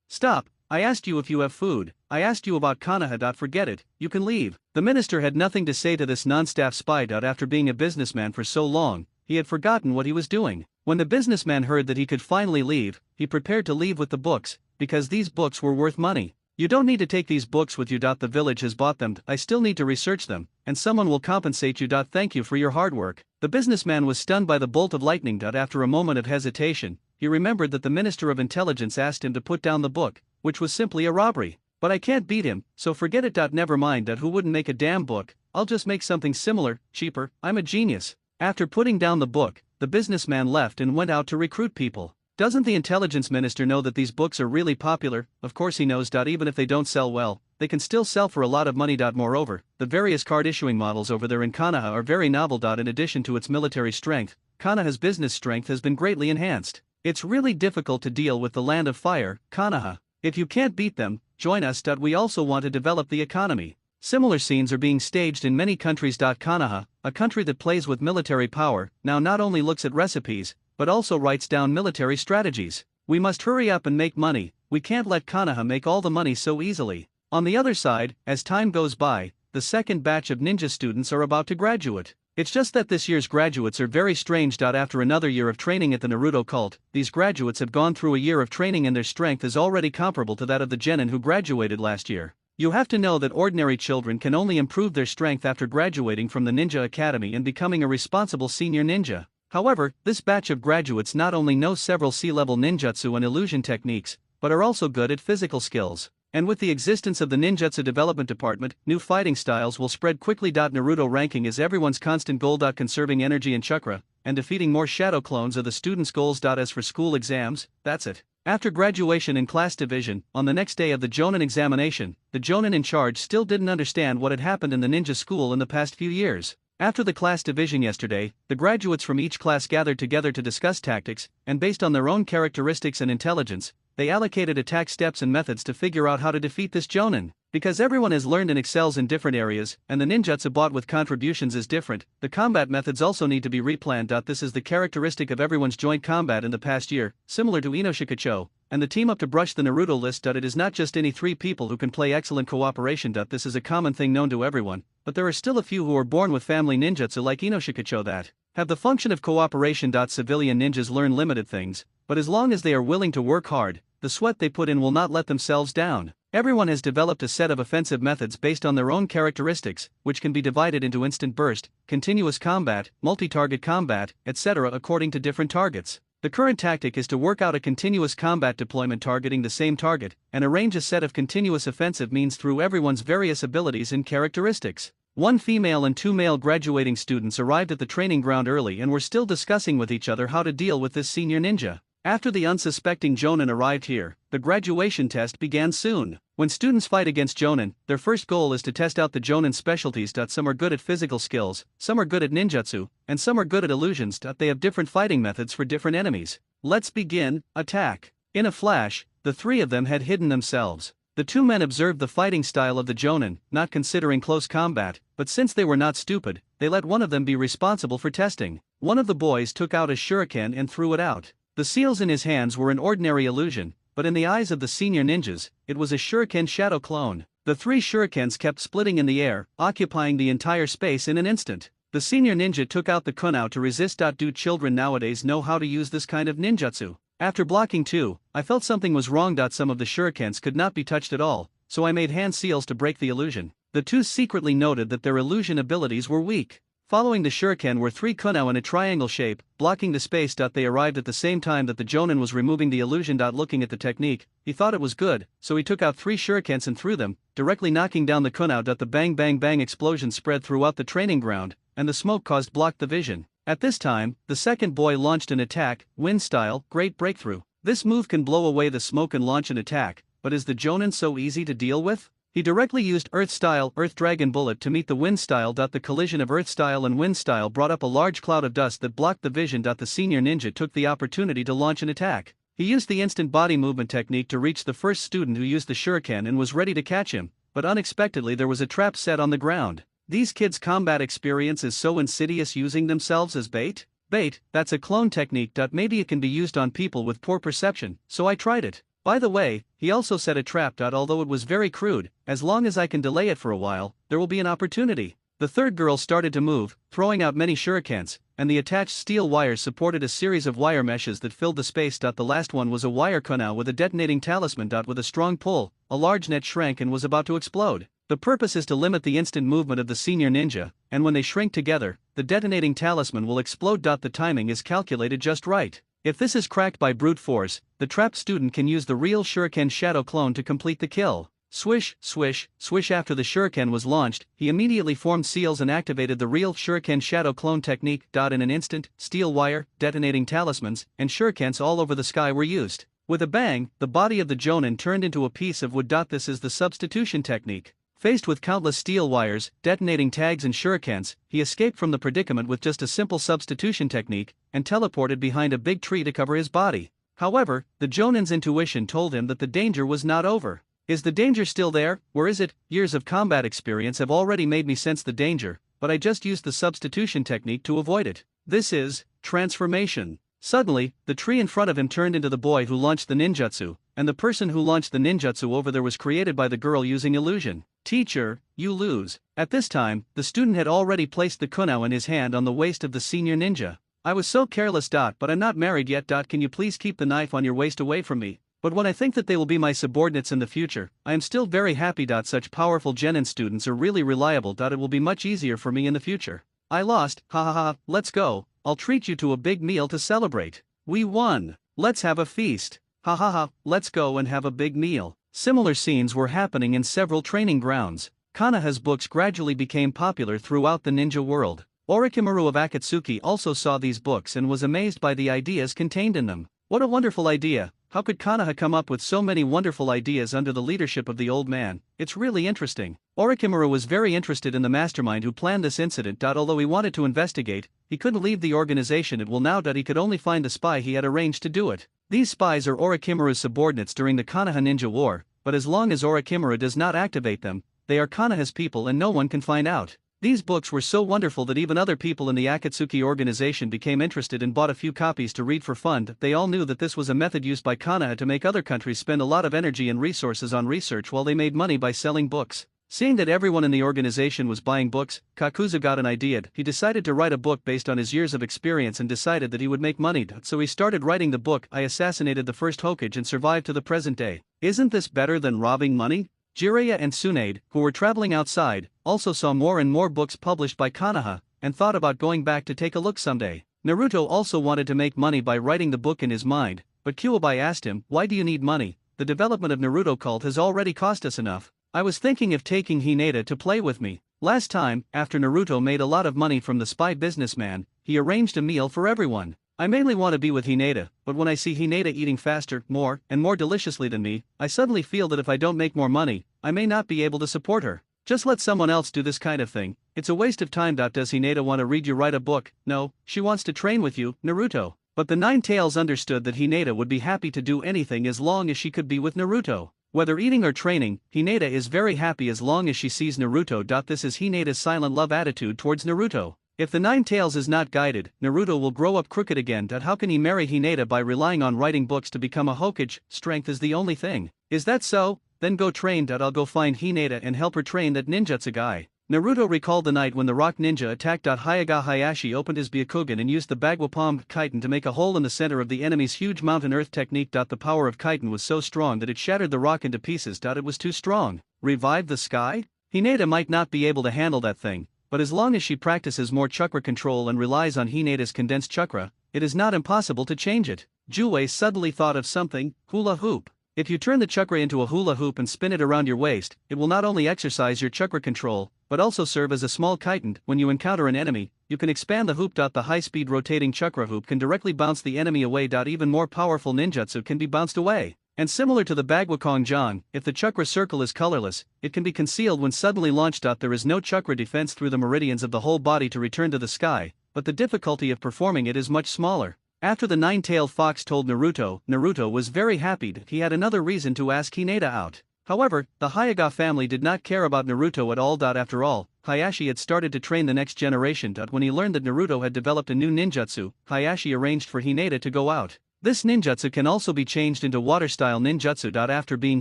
Stop, I asked you if you have food. I asked you about Konoha. Forget it, you can leave. The minister had nothing to say to this non-staff spy. After being a businessman for so long, he had forgotten what he was doing. When the businessman heard that he could finally leave, he prepared to leave with the books, because these books were worth money. You don't need to take these books with you. The village has bought them. I still need to research them, and someone will compensate you. Thank you for your hard work. The businessman was stunned by the bolt of lightning. After a moment of hesitation, he remembered that the Minister of Intelligence asked him to put down the book, which was simply a robbery. But I can't beat him, so forget it. Never mind. Who wouldn't make a damn book? I'll just make something similar, cheaper. I'm a genius. After putting down the book, the businessman left and went out to recruit people. Doesn't the intelligence minister know that these books are really popular? Of course he knows. Even if they don't sell well, they can still sell for a lot of money. Moreover, the various card issuing models over there in Konoha are very novel. In addition to its military strength, Konoha's business strength has been greatly enhanced. It's really difficult to deal with the land of fire, Konoha. If you can't beat them, join us. We also want to develop the economy. Similar scenes are being staged in many countries. Konoha, a country that plays with military power, now not only looks at recipes, but also writes down military strategies. We must hurry up and make money. We can't let Konoha make all the money so easily. On the other side, as time goes by, the second batch of ninja students are about to graduate. It's just that this year's graduates are very strange. After another year of training at the Naruto cult, these graduates have gone through a year of training and their strength is already comparable to that of the genin who graduated last year. You have to know that ordinary children can only improve their strength after graduating from the Ninja Academy and becoming a responsible senior ninja. However, this batch of graduates not only know several C-level ninjutsu and illusion techniques, but are also good at physical skills. And with the existence of the Ninjutsu Development Department, new fighting styles will spread quickly. Naruto ranking is everyone's constant goal. Conserving energy and chakra, and defeating more shadow clones are the students' goals. As for school exams, that's it. After graduation in class division, on the next day of the Jonin examination, the Jonin in charge still didn't understand what had happened in the ninja school in the past few years. After the class division yesterday, the graduates from each class gathered together to discuss tactics, and based on their own characteristics and intelligence, they allocated attack steps and methods to figure out how to defeat this Jonin. Because everyone has learned and excels in different areas, and the ninjutsu bought with contributions is different, the combat methods also need to be replanned. This is the characteristic of everyone's joint combat in the past year, similar to Inoshikacho, and the team up to brush the Naruto list. It is not just any three people who can play excellent cooperation. This is a common thing known to everyone, but there are still a few who are born with family ninjutsu like Inoshikacho that have the function of cooperation. Civilian ninjas learn limited things, but as long as they are willing to work hard, the sweat they put in will not let themselves down. Everyone has developed a set of offensive methods based on their own characteristics, which can be divided into instant burst, continuous combat, multi-target combat, etc. according to different targets. The current tactic is to work out a continuous combat deployment targeting the same target, and arrange a set of continuous offensive means through everyone's various abilities and characteristics. One female and two male graduating students arrived at the training ground early and were still discussing with each other how to deal with this senior ninja. After the unsuspecting Jonin arrived here, the graduation test began soon. When students fight against Jonin, their first goal is to test out the Jonin's specialties. Some are good at physical skills, some are good at ninjutsu, and some are good at illusions. They have different fighting methods for different enemies. Let's begin. Attack. In a flash, the three of them had hidden themselves. The two men observed the fighting style of the Jonin, not considering close combat, but since they were not stupid, they let one of them be responsible for testing. One of the boys took out a shuriken and threw it out. The seals in his hands were an ordinary illusion, but in the eyes of the senior ninjas, it was a shuriken shadow clone. The three shurikens kept splitting in the air, occupying the entire space in an instant. The senior ninja took out the kunao to resist. Do children nowadays know how to use this kind of ninjutsu? After blocking two, I felt something was wrong. Some of the shurikens could not be touched at all, so I made hand seals to break the illusion. The two secretly noted that their illusion abilities were weak. Following the shuriken were three kunao in a triangle shape, blocking the space. They arrived at the same time that the Jonin was removing the illusion. Looking at the technique, he thought it was good, so he took out three shurikens and threw them, directly knocking down the kunao. The bang bang bang explosion spread throughout the training ground, and the smoke caused blocked the vision. At this time, the second boy launched an attack, wind style, great breakthrough. This move can blow away the smoke and launch an attack, but is the Jonin so easy to deal with? He directly used Earth Style, Earth Dragon Bullet to meet the Wind Style. The collision of Earth Style and Wind Style brought up a large cloud of dust that blocked the vision. The senior ninja took the opportunity to launch an attack. He used the instant body movement technique to reach the first student who used the shuriken and was ready to catch him, but unexpectedly there was a trap set on the ground. These kids' combat experience is so insidious, using themselves as bait? Bait, that's a clone technique. Maybe it can be used on people with poor perception, so I tried it. By the way, he also set a trap. Although it was very crude, as long as I can delay it for a while, there will be an opportunity. The third girl started to move, throwing out many shurikens, and the attached steel wires supported a series of wire meshes that filled the space. The last one was a wire kunao with a detonating talisman. With a strong pull, a large net shrank and was about to explode. The purpose is to limit the instant movement of the senior ninja, and when they shrink together, the detonating talisman will explode. The timing is calculated just right. If this is cracked by brute force, the trapped student can use the real shuriken shadow clone to complete the kill. Swish, swish, swish. After the shuriken was launched, he immediately formed seals and activated the real shuriken shadow clone technique. In an instant, steel wire, detonating talismans, and shurikens all over the sky were used. With a bang, the body of the Jonin turned into a piece of wood. This is the substitution technique. Faced with countless steel wires, detonating tags and shurikens, he escaped from the predicament with just a simple substitution technique, and teleported behind a big tree to cover his body. However, the Jonin's intuition told him that the danger was not over. Is the danger still there? Where is it? Years of combat experience have already made me sense the danger, but I just used the substitution technique to avoid it. This is transformation. Suddenly, the tree in front of him turned into the boy who launched the ninjutsu, and the person who launched the ninjutsu over there was created by the girl using illusion. Teacher, you lose. At this time, the student had already placed the kunao in his hand on the waist of the senior ninja. I was so careless. But I'm not married yet. Can you please keep the knife on your waist away from me? But when I think that they will be my subordinates in the future, I am still very happy. Such powerful genin students are really reliable. It will be much easier for me in the future. I lost, ha ha ha, let's go, I'll treat you to a big meal to celebrate. We won, let's have a feast, ha ha ha, let's go and have a big meal. Similar scenes were happening in several training grounds. Konoha's books gradually became popular throughout the ninja world. Orochimaru of Akatsuki also saw these books and was amazed by the ideas contained in them. What a wonderful idea! How could Konoha come up with so many wonderful ideas under the leadership of the old man? It's really interesting. Orochimaru was very interested in the mastermind who planned this incident. Although he wanted to investigate, he couldn't leave the organization at will now. He could only find the spy he had arranged to do it. These spies are Orochimaru's subordinates during the Konoha Ninja War, but as long as Orochimaru does not activate them, they are Konoha's people and no one can find out. These books were so wonderful that even other people in the Akatsuki organization became interested and bought a few copies to read for fun. They all knew that this was a method used by Konoha to make other countries spend a lot of energy and resources on research while they made money by selling books. Seeing that everyone in the organization was buying books, Kakuzu got an idea. He decided to write a book based on his years of experience and decided that he would make money. So he started writing the book, I Assassinated the First Hokage and Survived to the Present Day. Isn't this better than robbing money? Jiraiya and Tsunade, who were traveling outside, also saw more and more books published by Konoha, and thought about going back to take a look someday. Naruto also wanted to make money by writing the book in his mind, but Kyuubi asked him, why do you need money? The development of Naruto cult has already cost us enough. I was thinking of taking Hinata to play with me. Last time, after Naruto made a lot of money from the spy businessman, he arranged a meal for everyone. I mainly want to be with Hinata, but when I see Hinata eating faster, more, and more deliciously than me, I suddenly feel that if I don't make more money, I may not be able to support her. Just let someone else do this kind of thing. It's a waste of time. Does Hinata want to read you write a book? No, she wants to train with you, Naruto. But the Nine Tails understood that Hinata would be happy to do anything as long as she could be with Naruto. Whether eating or training, Hinata is very happy as long as she sees Naruto. This is Hinata's silent love attitude towards Naruto. If the Nine Tails is not guided, Naruto will grow up crooked again. How can he marry Hinata by relying on writing books to become a Hokage? Strength is the only thing. Is that so? Then go train. I'll go find Hinata and help her train that ninjutsu guy. Naruto recalled the night when the rock ninja attacked. Hyuga Hayashi opened his Byakugan and used the Bagua Palm Chitin to make a hole in the center of the enemy's huge mountain earth technique. The power of Chitin was so strong that it shattered the rock into pieces. It was too strong. Revive the sky? Hinata might not be able to handle that thing, but as long as she practices more chakra control and relies on Hinata's condensed chakra, it is not impossible to change it. Juwei suddenly thought of something, hula hoop. If you turn the chakra into a hula hoop and spin it around your waist, it will not only exercise your chakra control, but also serve as a small chitin. When you encounter an enemy, you can expand the hoop. The high-speed rotating chakra hoop can directly bounce the enemy away. Even more powerful ninjutsu can be bounced away. And similar to the Bagua Kongjang, if the chakra circle is colorless, it can be concealed when suddenly launched. There is no chakra defense through the meridians of the whole body to return to the sky, but the difficulty of performing it is much smaller. After the nine-tailed fox told Naruto, Naruto was very happy that he had another reason to ask Hinata out. However, the Hyuga family did not care about Naruto at all. After all, Hayashi had started to train the next generation. When he learned that Naruto had developed a new ninjutsu, Hayashi arranged for Hinata to go out. This ninjutsu can also be changed into water-style ninjutsu. After being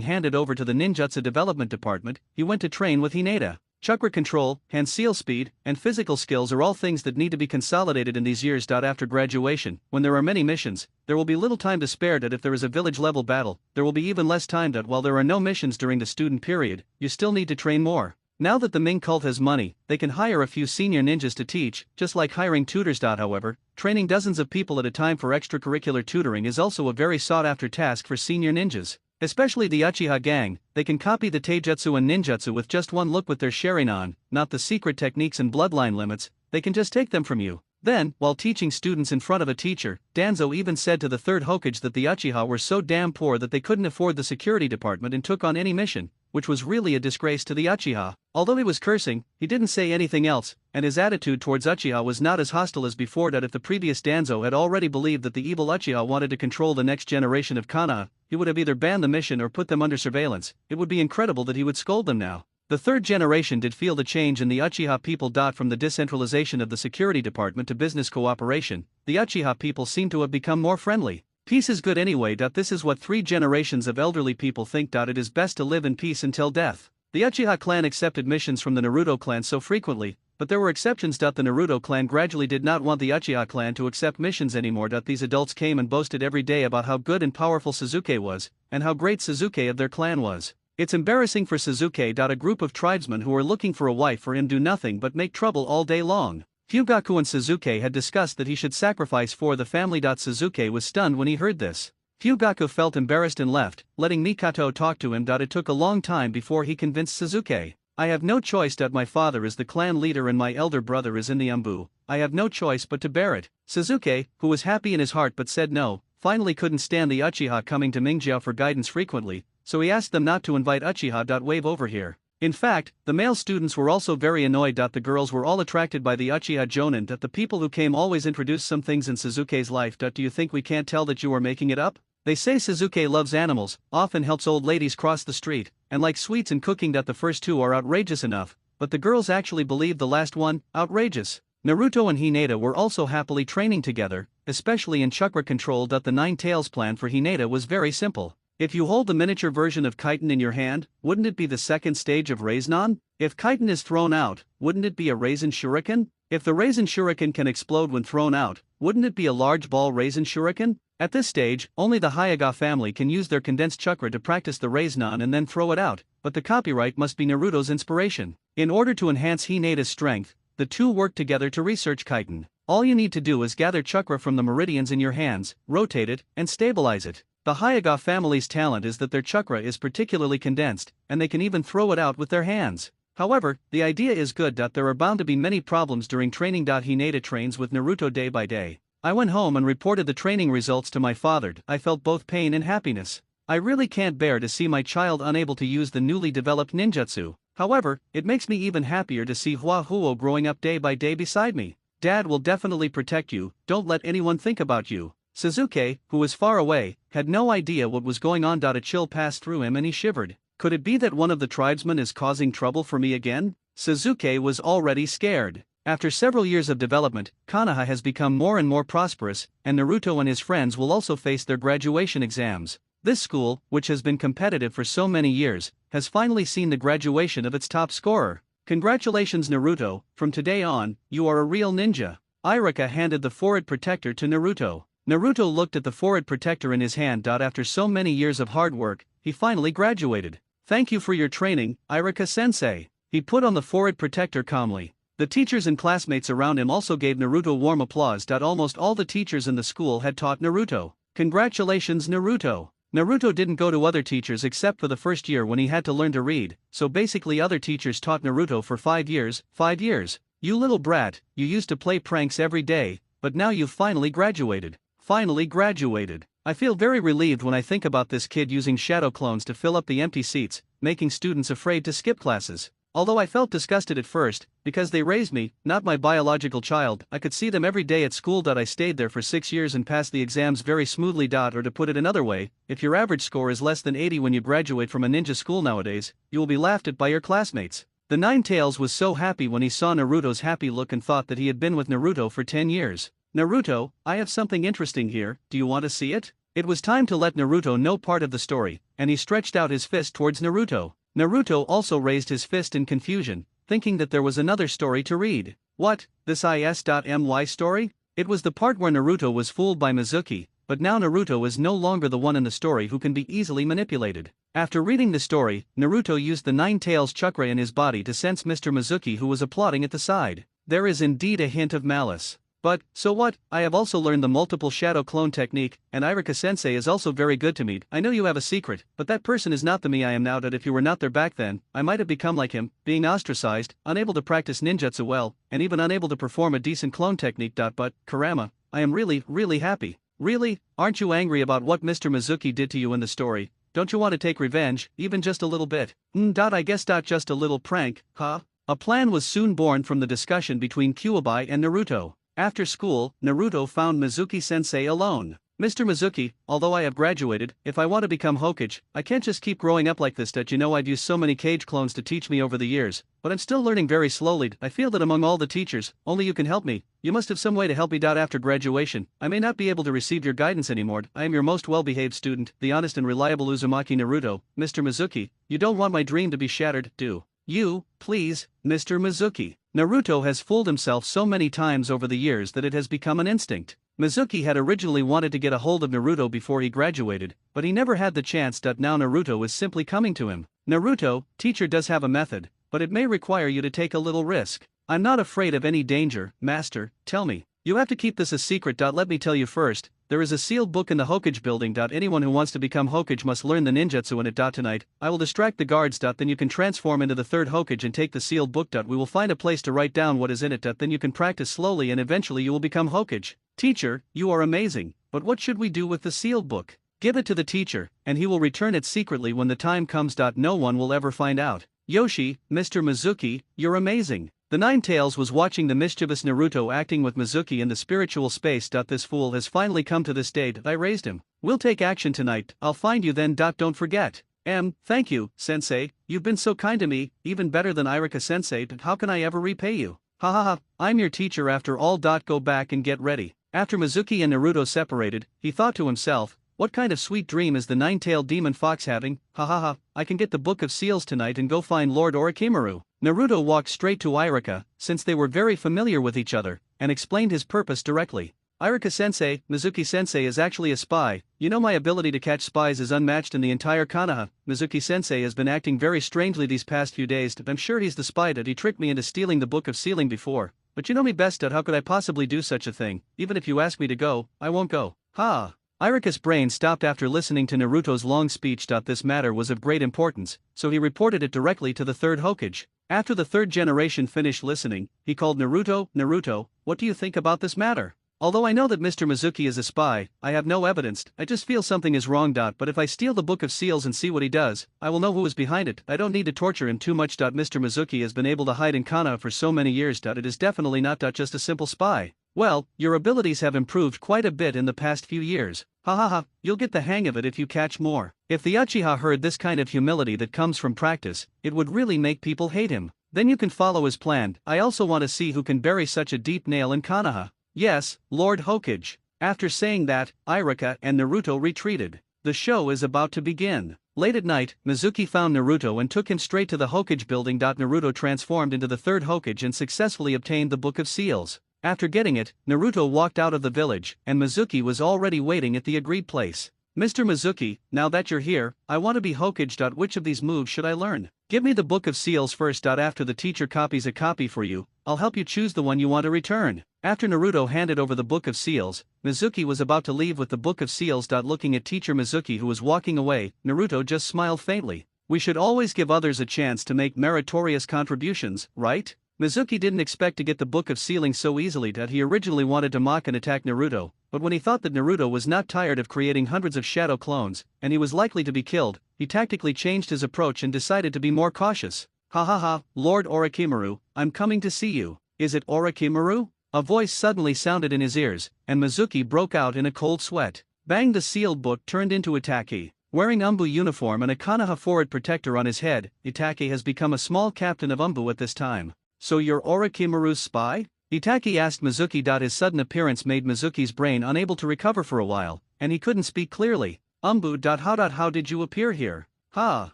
handed over to the ninjutsu development department, he went to train with Hinata. Chakra control, hand seal speed, and physical skills are all things that need to be consolidated in these years. After graduation, when there are many missions, there will be little time to spare. If there is a village-level battle, there will be even less time. While there are no missions during the student period, you still need to train more. Now that the Ming cult has money, they can hire a few senior ninjas to teach, just like hiring tutors. However, training dozens of people at a time for extracurricular tutoring is also a very sought-after task for senior ninjas. Especially the Uchiha gang, they can copy the taijutsu and ninjutsu with just one look with their Sharingan, not the secret techniques and bloodline limits, they can just take them from you. Then, while teaching students in front of a teacher, Danzo even said to the third Hokage that the Uchiha were so damn poor that they couldn't afford the security department and took on any mission, which was really a disgrace to the Uchiha. Although he was cursing, he didn't say anything else, and his attitude towards Uchiha was not as hostile as before. That if the previous Danzo had already believed that the evil Uchiha wanted to control the next generation of Konoha, he would have either banned the mission or put them under surveillance. It would be incredible that he would scold them now. The third generation did feel the change in the Uchiha people. From the decentralization of the security department to business cooperation, the Uchiha people seem to have become more friendly. Peace is good anyway. This is what 3 generations of elderly people think. It is best to live in peace until death. The Uchiha clan accepted missions from the Naruto clan so frequently, but there were exceptions. The Naruto clan gradually did not want the Uchiha clan to accept missions anymore. These adults came and boasted every day about how good and powerful Sasuke was, and how great Sasuke of their clan was. It's embarrassing for Sasuke. A group of tribesmen who are looking for a wife for him do nothing but make trouble all day long. Fugaku and Sasuke had discussed that he should sacrifice for the family. Sasuke was stunned when he heard this. Fugaku felt embarrassed and left, letting Mikato talk to him. It took a long time before he convinced Sasuke. I have no choice. My father is the clan leader and my elder brother is in the Umbu. I have no choice but to bear it. Sasuke, who was happy in his heart but said no, finally couldn't stand the Uchiha coming to Mingjiao for guidance frequently, so he asked them not to invite Uchiha. Wave over here. In fact, the male students were also very annoyed. The girls were all attracted by the Uchiha Jonin. The people who came always introduced some things in Sasuke's life. Do you think we can't tell that you are making it up? They say Sasuke loves animals, often helps old ladies cross the street, and likes sweets and cooking. The first 2 are outrageous enough, but the girls actually believe the last one, outrageous. Naruto and Hinata were also happily training together, especially in chakra control. The 9 tails plan for Hinata was very simple. If you hold the miniature version of Kaiten in your hand, wouldn't it be the second stage of Raisenon? If Kaiten is thrown out, wouldn't it be a Raisin Shuriken? If the Raisin Shuriken can explode when thrown out, wouldn't it be a large ball Raisin Shuriken? At this stage, only the Hyuga family can use their condensed chakra to practice the Raisenon and then throw it out, but the copyright must be Naruto's inspiration. In order to enhance Hinata's strength, the 2 work together to research Kaiten. All you need to do is gather chakra from the meridians in your hands, rotate it, and stabilize it. The Hyuga family's talent is that their chakra is particularly condensed, and they can even throw it out with their hands. However, the idea is good. There are bound to be many problems during training. Hinata trains with Naruto day by day. I went home and reported the training results to my father. I felt both pain and happiness. I really can't bear to see my child unable to use the newly developed ninjutsu. However, it makes me even happier to see Hua Huo growing up day by day beside me. Dad will definitely protect you. Don't let anyone think about you. Sasuke, who was far away, had no idea what was going on. A chill passed through him and he shivered. Could it be that one of the tribesmen is causing trouble for me again? Sasuke was already scared. After several years of development, Konoha has become more and more prosperous, and Naruto and his friends will also face their graduation exams. This school, which has been competitive for so many years, has finally seen the graduation of its top scorer. Congratulations Naruto, from today on, you are a real ninja. Iruka handed the forehead protector to Naruto. Naruto looked at the forehead protector in his hand. After so many years of hard work, he finally graduated. Thank you for your training, Iruka-sensei. He put on the forehead protector calmly. The teachers and classmates around him also gave Naruto warm applause. Almost all the teachers in the school had taught Naruto. Congratulations Naruto. Naruto didn't go to other teachers except for the first year when he had to learn to read, so basically other teachers taught Naruto for 5 years. 5 years. You little brat, you used to play pranks every day, but now you've finally graduated. Finally graduated. I feel very relieved when I think about this kid using shadow clones to fill up the empty seats, making students afraid to skip classes. Although I felt disgusted at first, because they raised me, not my biological child, I could see them every day at school. I stayed there for 6 years and passed the exams very smoothly. Or to put it another way, if your average score is less than 80 when you graduate from a ninja school nowadays, you will be laughed at by your classmates. The Nine Tails was so happy when he saw Naruto's happy look and thought that he had been with Naruto for 10 years. Naruto, I have something interesting here, do you want to see it? It was time to let Naruto know part of the story, and he stretched out his fist towards Naruto. Naruto also raised his fist in confusion, thinking that there was another story to read. What, this is.my story? It was the part where Naruto was fooled by Mizuki, but now Naruto is no longer the one in the story who can be easily manipulated. After reading the story, Naruto used the Nine Tails chakra in his body to sense Mr. Mizuki who was applauding at the side. There is indeed a hint of malice. But, so what, I have also learned the multiple shadow clone technique, and Irika-sensei is also very good to me. I know you have a secret, but that person is not the me I am now. That if you were not there back then, I might have become like him, being ostracized, unable to practice ninjutsu well, and even unable to perform a decent clone technique. But, Kurama, I am really happy. Really? Aren't you angry about what Mr. Mizuki did to you in the story? Don't you want to take revenge, even just a little bit? I guess. Just a little prank, huh? A plan was soon born from the discussion between Kuwabai and Naruto. After school, Naruto found Mizuki-sensei alone. Mr. Mizuki, although I have graduated, if I want to become Hokage, I can't just keep growing up like this. You know, I'd used so many cage clones to teach me over the years, but I'm still learning very slowly. I feel that among all the teachers, only you can help me. You must have some way to help me. After graduation, I may not be able to receive your guidance anymore. I am your most well-behaved student, the honest and reliable Uzumaki Naruto. Mr. Mizuki, you don't want my dream to be shattered, do you, please, Mr. Mizuki? Naruto has fooled himself so many times over the years that it has become an instinct. Mizuki had originally wanted to get a hold of Naruto before he graduated, but he never had the chance. Now Naruto is simply coming to him. Naruto, teacher does have a method, but it may require you to take a little risk. I'm not afraid of any danger, master, tell me. You have to keep this a secret. Let me tell you first, there is a sealed book in the Hokage building. Anyone who wants to become Hokage must learn the ninjutsu in it. Tonight, I will distract the guards. Then you can transform into the third Hokage and take the sealed book. We will find a place to write down what is in it. Then you can practice slowly and eventually you will become Hokage. Teacher, you are amazing, but what should we do with the sealed book? Give it to the teacher, and he will return it secretly when the time comes. No one will ever find out. Yoshi, Mr. Mizuki, you're amazing. The Nine-Tails was watching the mischievous Naruto acting with Mizuki in the spiritual space. This fool has finally come to this day. I raised him. We'll take action tonight. I'll find you then. Don't forget. Thank you, sensei. You've been so kind to me, even better than Irika-sensei. How can I ever repay you? Ha ha ha, I'm your teacher after all. Go back and get ready. After Mizuki and Naruto separated, he thought to himself, what kind of sweet dream is the nine-tailed demon fox having? Ha ha ha, I can get the Book of Seals tonight and go find Lord Orochimaru. Naruto walked straight to Irika, since they were very familiar with each other, and explained his purpose directly. Irika-sensei, Mizuki-sensei is actually a spy. You know, my ability to catch spies is unmatched in the entire Konoha. Mizuki-sensei has been acting very strangely these past few days. I'm sure he's the spy that he tricked me into stealing the Book of Sealing before. But you know me best. How could I possibly do such a thing? Even if you ask me to go, I won't go. Ha! Irika's brain stopped after listening to Naruto's long speech. This matter was of great importance, so he reported it directly to the third Hokage. After the third generation finished listening, he called Naruto. Naruto, what do you think about this matter? Although I know that Mr. Mizuki is a spy, I have no evidence. I just feel something is wrong. But if I steal the Book of Seals and see what he does, I will know who is behind it. I don't need to torture him too much. Mr. Mizuki has been able to hide in Konoha for so many years. It is definitely not just a simple spy. Well, your abilities have improved quite a bit in the past few years. Ha ha ha, you'll get the hang of it if you catch more. If the Uchiha heard this kind of humility that comes from practice, it would really make people hate him. Then you can follow his plan. I also want to see who can bury such a deep nail in Konoha. Yes, Lord Hokage. After saying that, Irika and Naruto retreated. The show is about to begin. Late at night, Mizuki found Naruto and took him straight to the Hokage building. Naruto transformed into the third Hokage and successfully obtained the Book of Seals. After getting it, Naruto walked out of the village, and Mizuki was already waiting at the agreed place. Mr. Mizuki, now that you're here, I want to be Hokage. Which of these moves should I learn? Give me the Book of Seals first. After the teacher copies a copy for you, I'll help you choose the one you want to return. After Naruto handed over the Book of Seals, Mizuki was about to leave with the Book of Seals. Looking at teacher Mizuki, who was walking away, Naruto just smiled faintly. We should always give others a chance to make meritorious contributions, right? Mizuki didn't expect to get the Book of Sealing so easily. He originally wanted to mock and attack Naruto, but when he thought that Naruto was not tired of creating hundreds of shadow clones, and he was likely to be killed, he tactically changed his approach and decided to be more cautious. Ha ha ha, Lord Orochimaru, I'm coming to see you. Is it Orochimaru? A voice suddenly sounded in his ears, and Mizuki broke out in a cold sweat. Bang! The sealed book turned into Itachi. Wearing Umbu uniform and a Konoha forward protector on his head, Itachi has become a small captain of Umbu at this time. So you're Orochimaru's spy? Itachi asked Mizuki. His sudden appearance made Mizuki's brain unable to recover for a while, and he couldn't speak clearly. Umbu. How did you appear here? Ha!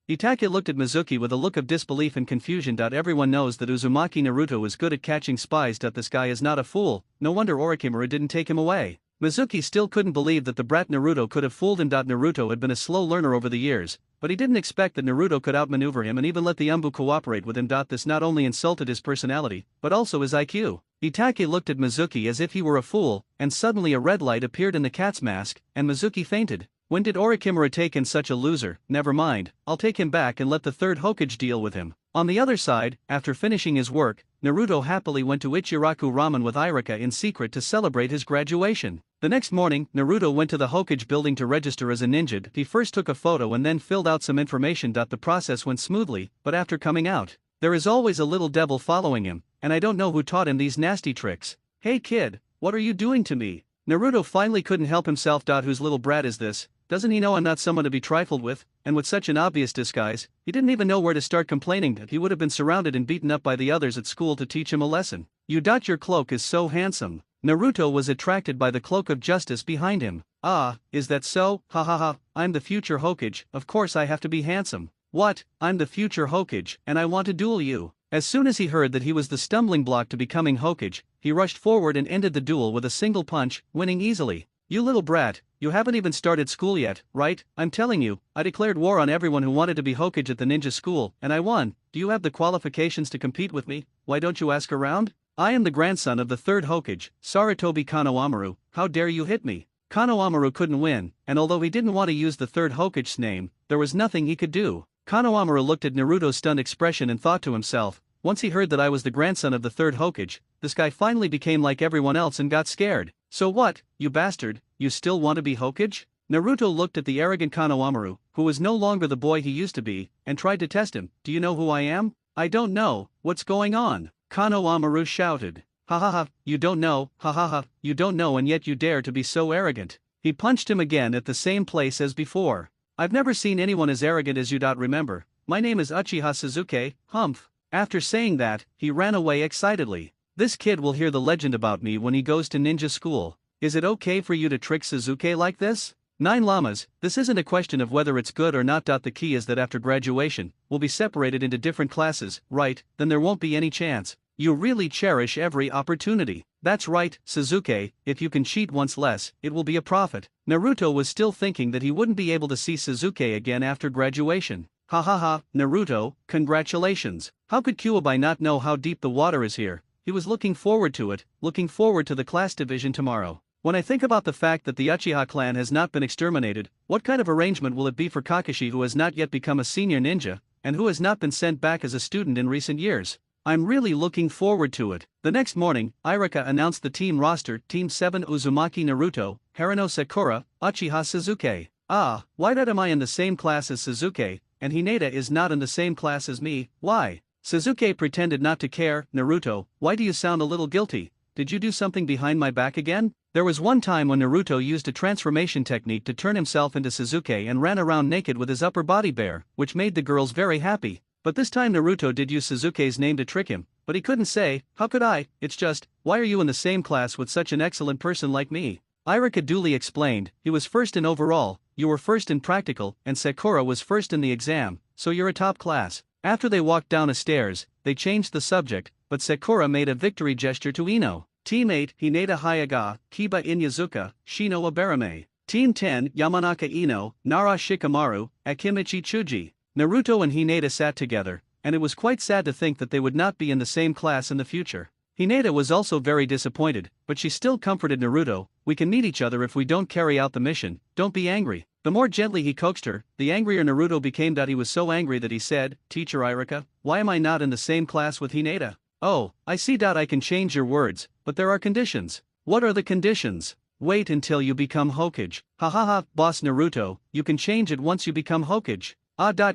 Itachi looked at Mizuki with a look of disbelief and confusion. Everyone knows that Uzumaki Naruto is good at catching spies. This guy is not a fool, no wonder Orochimaru didn't take him away. Mizuki still couldn't believe that the brat Naruto could have fooled him. Naruto had been a slow learner over the years, but he didn't expect that Naruto could outmaneuver him and even let the Umbu cooperate with him. This not only insulted his personality, but also his IQ. Itake looked at Mizuki as if he were a fool, and suddenly a red light appeared in the cat's mask, and Mizuki fainted. When did Orikimura take in such a loser? Never mind, I'll take him back and let the third Hokage deal with him. On the other side, after finishing his work, Naruto happily went to Ichiraku Ramen with Irika in secret to celebrate his graduation. The next morning, Naruto went to the Hokage building to register as a ninja. He first took a photo and then filled out some information. The process went smoothly, but after coming out, there is always a little devil following him, and I don't know who taught him these nasty tricks. Hey kid, what are you doing to me? Naruto finally couldn't help himself. Whose little brat is this? Doesn't he know I'm not someone to be trifled with? And with such an obvious disguise, he didn't even know where to start complaining that he would have been surrounded and beaten up by the others at school to teach him a lesson. Your cloak is so handsome. Naruto was attracted by the cloak of justice behind him. Ah, is that so? Ha ha ha, I'm the future Hokage, of course I have to be handsome. What? I'm the future Hokage, and I want to duel you. As soon as he heard that he was the stumbling block to becoming Hokage, he rushed forward and ended the duel with a single punch, winning easily. You little brat, you haven't even started school yet, right? I'm telling you, I declared war on everyone who wanted to be Hokage at the ninja school, and I won. Do you have the qualifications to compete with me? Why don't you ask around? I am the grandson of the third Hokage, Sarutobi Konohamaru. How dare you hit me? Konohamaru couldn't win, and although he didn't want to use the third Hokage's name, there was nothing he could do. Konohamaru looked at Naruto's stunned expression and thought to himself, once he heard that I was the grandson of the third Hokage, this guy finally became like everyone else and got scared. So what, you bastard, you still want to be Hokage? Naruto looked at the arrogant Konohamaru, who was no longer the boy he used to be, and tried to test him. Do you know who I am? I don't know, what's going on? Konohamaru shouted. Ha ha ha, you don't know, ha ha ha, you don't know and yet you dare to be so arrogant. He punched him again at the same place as before. I've never seen anyone as arrogant as you. Remember, my name is Uchiha Sasuke, humph. After saying that, he ran away excitedly. This kid will hear the legend about me when he goes to ninja school. Is it okay for you to trick Sasuke like this? 9 llamas, this isn't a question of whether it's good or not. The key is that after graduation, we'll be separated into different classes, right? Then there won't be any chance. You really cherish every opportunity. That's right, Sasuke, if you can cheat once less, it will be a profit. Naruto was still thinking that he wouldn't be able to see Sasuke again after graduation. Ha ha ha, Naruto, congratulations. How could Kyuubi not know how deep the water is here? He was looking forward to it, looking forward to the class division tomorrow. When I think about the fact that the Uchiha clan has not been exterminated, what kind of arrangement will it be for Kakashi, who has not yet become a senior ninja, and who has not been sent back as a student in recent years? I'm really looking forward to it. The next morning, Irika announced the team roster: Team 7 Uzumaki Naruto, Harano Sakura, Uchiha Sasuke. Ah, why am I in the same class as Sasuke, and Hinata is not in the same class as me? Why? Sasuke pretended not to care. Naruto, why do you sound a little guilty? Did you do something behind my back again? There was one time when Naruto used a transformation technique to turn himself into Sasuke and ran around naked with his upper body bare, which made the girls very happy. But this time Naruto did use Sasuke's name to trick him, but he couldn't say, how could I? It's just, why are you in the same class with such an excellent person like me? Irika duly explained, he was first in overall, you were first in practical, and Sakura was first in the exam, so you're a top class. After they walked down a stairs, they changed the subject, but Sakura made a victory gesture to Ino. Team 8, Hinata Hayaga, Kiba Inyazuka, Shino Abarame. Team 10, Yamanaka Ino, Nara Shikamaru, Akimichi Chuji. Naruto and Hinata sat together, and it was quite sad to think that they would not be in the same class in the future. Hinata was also very disappointed, but she still comforted Naruto, we can meet each other if we don't carry out the mission, don't be angry. The more gently he coaxed her, the angrier Naruto became. He was so angry that he said, Teacher Irika, why am I not in the same class with Hinata? Oh, I see. I can change your words, but there are conditions. What are the conditions? Wait until you become Hokage. Ha ha ha, boss Naruto, you can change it once you become Hokage.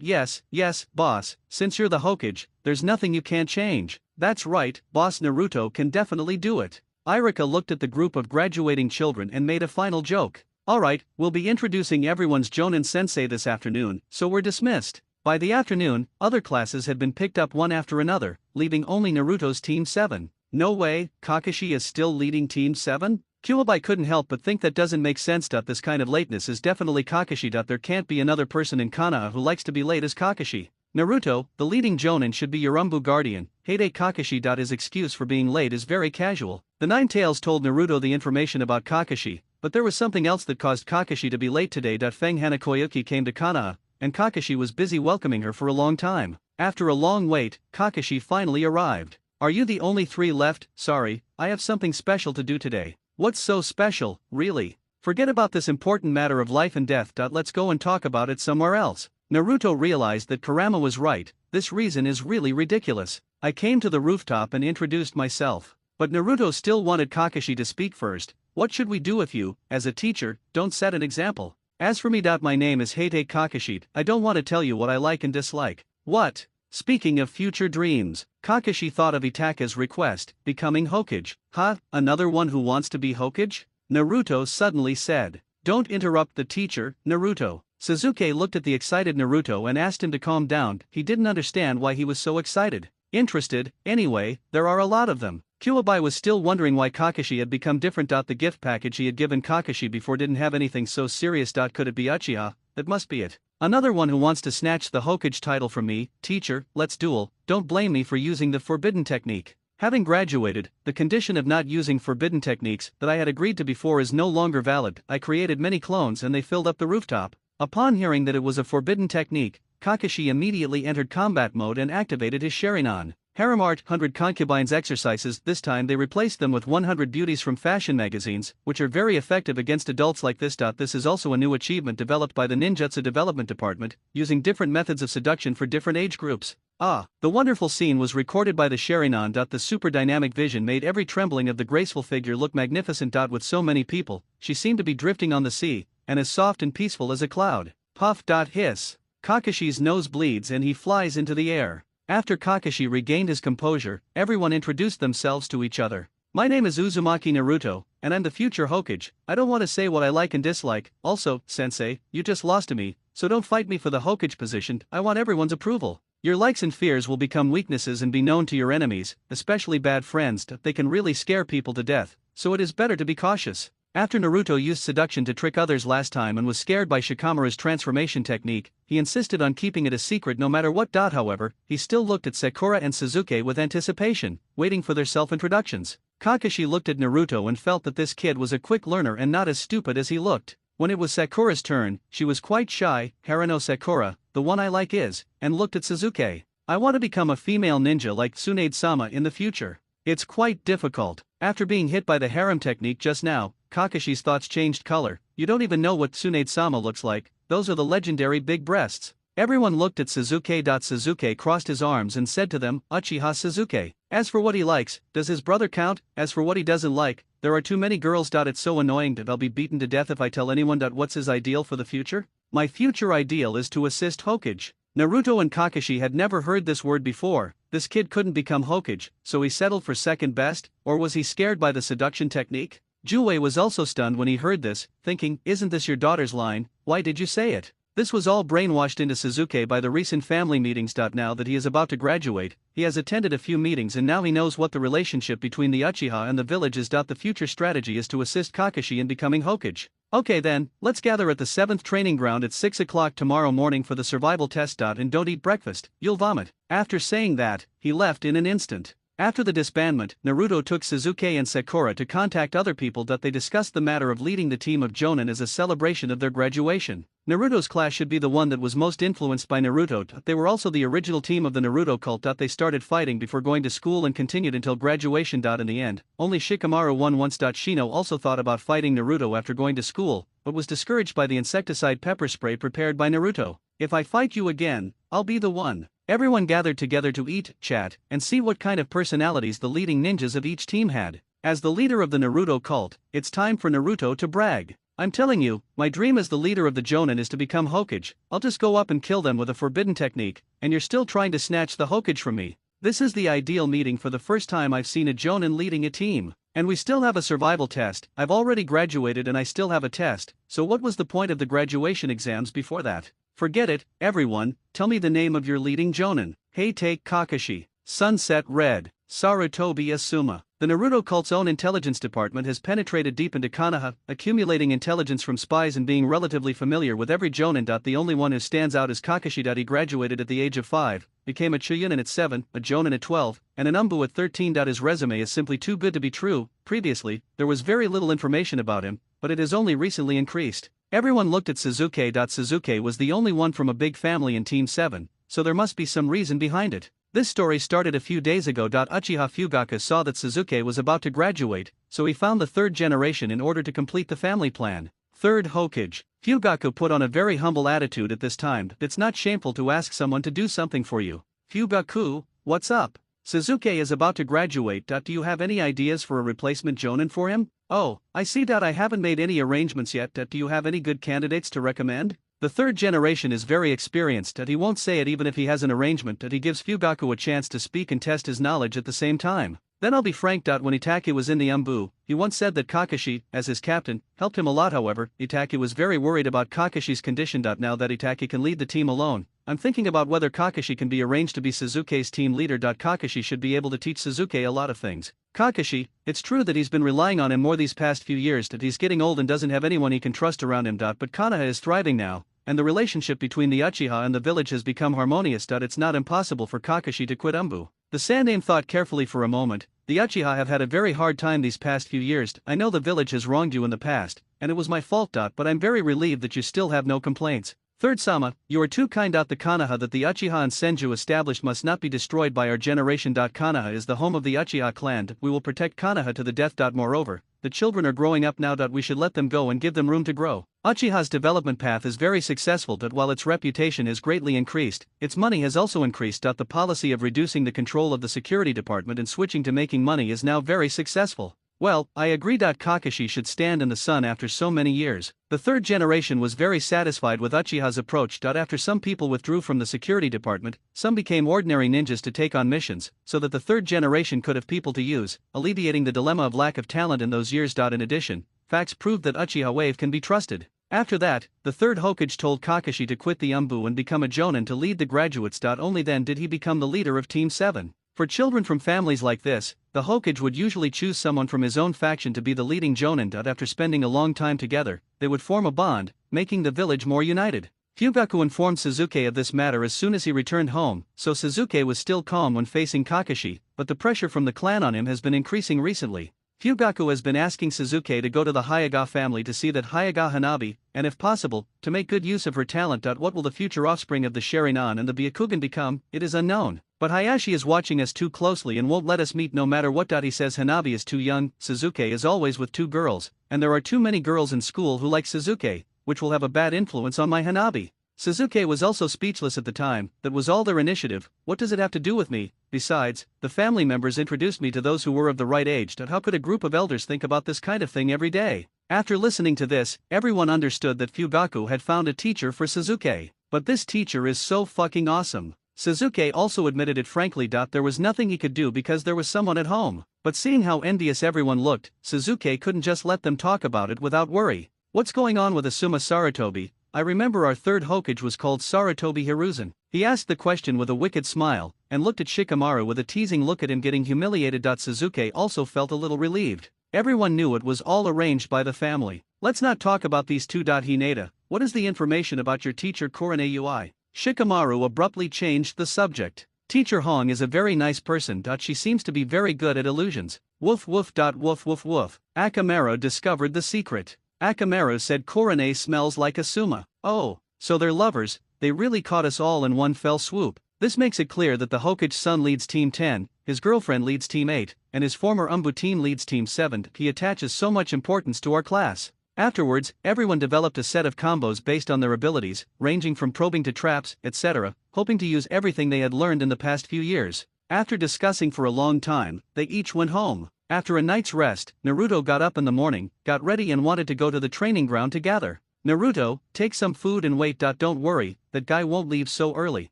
Yes, boss, since you're the Hokage, there's nothing you can't change. That's right, boss Naruto can definitely do it. Irika looked at the group of graduating children and made a final joke. Alright, we'll be introducing everyone's Jonin sensei this afternoon, so we're dismissed. By the afternoon, other classes had been picked up one after another, leaving only Naruto's Team 7. No way, Kakashi is still leading Team 7? Kyuubi couldn't help but think that doesn't make sense. This kind of lateness is definitely Kakashi. There can't be another person in Konoha who likes to be late as Kakashi. Naruto, the leading Jonin, should be Yorumbu Guardian. Heyday Kakashi. His excuse for being late is very casual. The Nine Tails told Naruto the information about Kakashi, but there was something else that caused Kakashi to be late today. Feng Hanakoyuki came to Konoha, and Kakashi was busy welcoming her for a long time. After a long wait, Kakashi finally arrived. Are you the only 3 left? Sorry, I have something special to do today. What's so special, really? Forget about this important matter of life and death. Let's go and talk about it somewhere else. Naruto realized that Kurama was right. This reason is really ridiculous. I came to the rooftop and introduced myself. But Naruto still wanted Kakashi to speak first. What should we do if you, as a teacher, don't set an example? As for me, my name is Heite Kakashi. I don't want to tell you what I like and dislike. What? Speaking of future dreams, Kakashi thought of Itaka's request, becoming Hokage. Huh? Another one who wants to be Hokage? Naruto suddenly said. Don't interrupt the teacher, Naruto. Sasuke looked at the excited Naruto and asked him to calm down. He didn't understand why he was so excited. Interested, anyway, there are a lot of them. Kuwabai was still wondering why Kakashi had become different. The gift package he had given Kakashi before didn't have anything so serious. Could it be Uchiha? That must be it. Another one who wants to snatch the Hokage title from me. Teacher, let's duel. Don't blame me for using the forbidden technique. Having graduated, the condition of not using forbidden techniques that I had agreed to before is no longer valid. I created many clones and they filled up the rooftop. Upon hearing that it was a forbidden technique, Kakashi immediately entered combat mode and activated his Sharingan. Harem Art 100 Concubines exercises. This time they replaced them with 100 beauties from fashion magazines, which are very effective against adults like this. This is also a new achievement developed by the Ninjutsu Development Department, using different methods of seduction for different age groups. The wonderful scene was recorded by the Sharingan. The super dynamic vision made every trembling of the graceful figure look magnificent. With so many people, she seemed to be drifting on the sea, and as soft and peaceful as a cloud. Puff. Hiss. Kakashi's nose bleeds and he flies into the air. After Kakashi regained his composure, everyone introduced themselves to each other. My name is Uzumaki Naruto, and I'm the future Hokage. I don't want to say what I like and dislike. Also, sensei, you just lost to me, so don't fight me for the Hokage position. I want everyone's approval. Your likes and fears will become weaknesses and be known to your enemies, especially bad friends. They can really scare people to death, so it is better to be cautious. After Naruto used seduction to trick others last time and was scared by Shikamaru's transformation technique, he insisted on keeping it a secret no matter what. However, he still looked at Sakura and Sasuke with anticipation, waiting for their self-introductions. Kakashi looked at Naruto and felt that this kid was a quick learner and not as stupid as he looked. When it was Sakura's turn, she was quite shy. Harano Sakura, the one I like is, and looked at Sasuke. I want to become a female ninja like Tsunade-sama in the future. It's quite difficult. After being hit by the harem technique just now, Kakashi's thoughts changed color. You don't even know what Tsunade-sama looks like. Those are the legendary big breasts. Everyone looked at Sasuke. Sasuke crossed his arms and said to them, Uchiha Sasuke. As for what he likes, does his brother count? As for what he doesn't like, there are too many girls. It's so annoying that I'll be beaten to death if I tell anyone. What's his ideal for the future? My future ideal is to assist Hokage. Naruto and Kakashi had never heard this word before. This kid couldn't become Hokage, so he settled for second best, or was he scared by the seduction technique? Jue was also stunned when he heard this, thinking, isn't this your daughter's line? Why did you say it? This was all brainwashed into Sasuke by the recent family meetings. Now that he is about to graduate, he has attended a few meetings and now he knows what the relationship between the Uchiha and the village is. The future strategy is to assist Kakashi in becoming Hokage. Okay then, let's gather at the 7th training ground at 6 o'clock tomorrow morning for the survival test. And don't eat breakfast, you'll vomit. After saying that, he left in an instant. After the disbandment, Naruto took Sasuke and Sakura to contact other people. They discussed the matter of leading the team of Jonin as a celebration of their graduation. Naruto's class should be the one that was most influenced by Naruto. They were also the original team of the Naruto cult. They started fighting before going to school and continued until graduation. In the end, only Shikamaru won once. Shino also thought about fighting Naruto after going to school, but was discouraged by the insecticide pepper spray prepared by Naruto. If I fight you again, I'll be the one. Everyone gathered together to eat, chat, and see what kind of personalities the leading ninjas of each team had. As the leader of the Naruto cult, it's time for Naruto to brag. I'm telling you, my dream as the leader of the Jonin is to become Hokage. I'll just go up and kill them with a forbidden technique, and you're still trying to snatch the Hokage from me. This is the ideal meeting. For the first time I've seen a Jonin leading a team. And we still have a survival test. I've already graduated and I still have a test, so what was the point of the graduation exams before that? Forget it, everyone, tell me the name of your leading Jonin. Heite Kakashi. Sunset Red. Sarutobi Asuma. The Naruto cult's own intelligence department has penetrated deep into Konoha, accumulating intelligence from spies and being relatively familiar with every Jonin. The only one who stands out is Kakashi. He graduated at the age of 5, became a Chunin at 7, a Jonin at 12, and an Umbu at 13. His resume is simply too good to be true. Previously, there was very little information about him, but it has only recently increased. Everyone looked at Sasuke. Sasuke was the only one from a big family in Team 7, so there must be some reason behind it. This story started a few days ago. Uchiha Fugaku saw that Suzuki was about to graduate, so he found the third generation in order to complete the family plan. Third Hokage. Fugaku put on a very humble attitude at this time. It's not shameful to ask someone to do something for you. Fugaku, what's up? Suzuki is about to graduate. Do you have any ideas for a replacement jonin for him? Oh, I see. I haven't made any arrangements yet. Do you have any good candidates to recommend? The third generation is very experienced. He won't say it even if he has an arrangement. He gives Fugaku a chance to speak and test his knowledge at the same time. Then I'll be frank. When Itachi was in the Umbu, he once said that Kakashi, as his captain, helped him a lot. However, Itachi was very worried about Kakashi's condition. Now that Itachi can lead the team alone, I'm thinking about whether Kakashi can be arranged to be Suzuki's team leader. Kakashi should be able to teach Suzuki a lot of things. Kakashi, it's true that he's been relying on him more these past few years. That he's getting old and doesn't have anyone he can trust around him. But Konoha is thriving now, and the relationship between the Uchiha and the village has become harmonious. It's not impossible for Kakashi to quit Umbu. The Sandaime thought carefully for a moment. The Uchiha have had a very hard time these past few years. I know the village has wronged you in the past, and it was my fault. But I'm very relieved that you still have no complaints. Third Sama, you are too kind. The Konoha that the Uchiha and Senju established must not be destroyed by our generation. Konoha is the home of the Uchiha clan. We will protect Konoha to the death. Moreover, the children are growing up now. We should let them go and give them room to grow. Uchiha's development path is very successful. While its reputation has greatly increased, its money has also increased. The policy of reducing the control of the security department and switching to making money is now very successful. Well, I agree. Kakashi should stand in the sun after so many years. The third generation was very satisfied with Uchiha's approach. After some people withdrew from the security department, some became ordinary ninjas to take on missions, so that the third generation could have people to use, alleviating the dilemma of lack of talent in those years. In addition, facts proved that Uchiha wave can be trusted. After that, the third Hokage told Kakashi to quit the Umbu and become a jonin to lead the graduates. Only then did he become the leader of Team 7. For children from families like this, the Hokage would usually choose someone from his own faction to be the leading jonin. After spending a long time together, they would form a bond, making the village more united. Fugaku informed Suzuki of this matter as soon as he returned home, so Suzuki was still calm when facing Kakashi, but the pressure from the clan on him has been increasing recently. Fugaku has been asking Suzuki to go to the Hyuga family to see that Hyuga Hanabi, and if possible, to make good use of her talent. What will the future offspring of the Sharingan and the Byakugan become? It is unknown. But Hayashi is watching us too closely and won't let us meet no matter what. He says Hanabi is too young. Suzuki is always with two girls, and there are too many girls in school who like Suzuki, which will have a bad influence on my Hanabi. Suzuki was also speechless at the time. That was all their initiative. What does it have to do with me? Besides, the family members introduced me to those who were of the right age. How could a group of elders think about this kind of thing every day? After listening to this, everyone understood that Fugaku had found a teacher for Suzuki. But this teacher is so fucking awesome. Suzuki also admitted it frankly. There was nothing he could do because there was someone at home. But seeing how envious everyone looked, Suzuki couldn't just let them talk about it without worry. What's going on with Asuma Sarutobi? I remember our third Hokage was called Sarutobi Hiruzen. He asked the question with a wicked smile, and looked at Shikamaru with a teasing look at him getting humiliated. Suzuki also felt a little relieved. Everyone knew it was all arranged by the family. Let's not talk about these two. Hinata, what is the information about your teacher Korone Ui? Shikamaru abruptly changed the subject. Teacher Hong is a very nice person. She seems to be very good at illusions. Woof woof. Woof woof woof. Akamaru discovered the secret. Akamaru said Korone smells like Asuma. Oh, so they're lovers. They really caught us all in one fell swoop. This makes it clear that the Hokage's son leads Team 10, his girlfriend leads Team 8, and his former Umbu team leads Team 7. He attaches so much importance to our class. Afterwards, everyone developed a set of combos based on their abilities, ranging from probing to traps, etc., hoping to use everything they had learned in the past few years. After discussing for a long time, they each went home. After a night's rest, Naruto got up in the morning, got ready and wanted to go to the training ground to gather. Naruto, take some food and wait. Don't worry, that guy won't leave so early.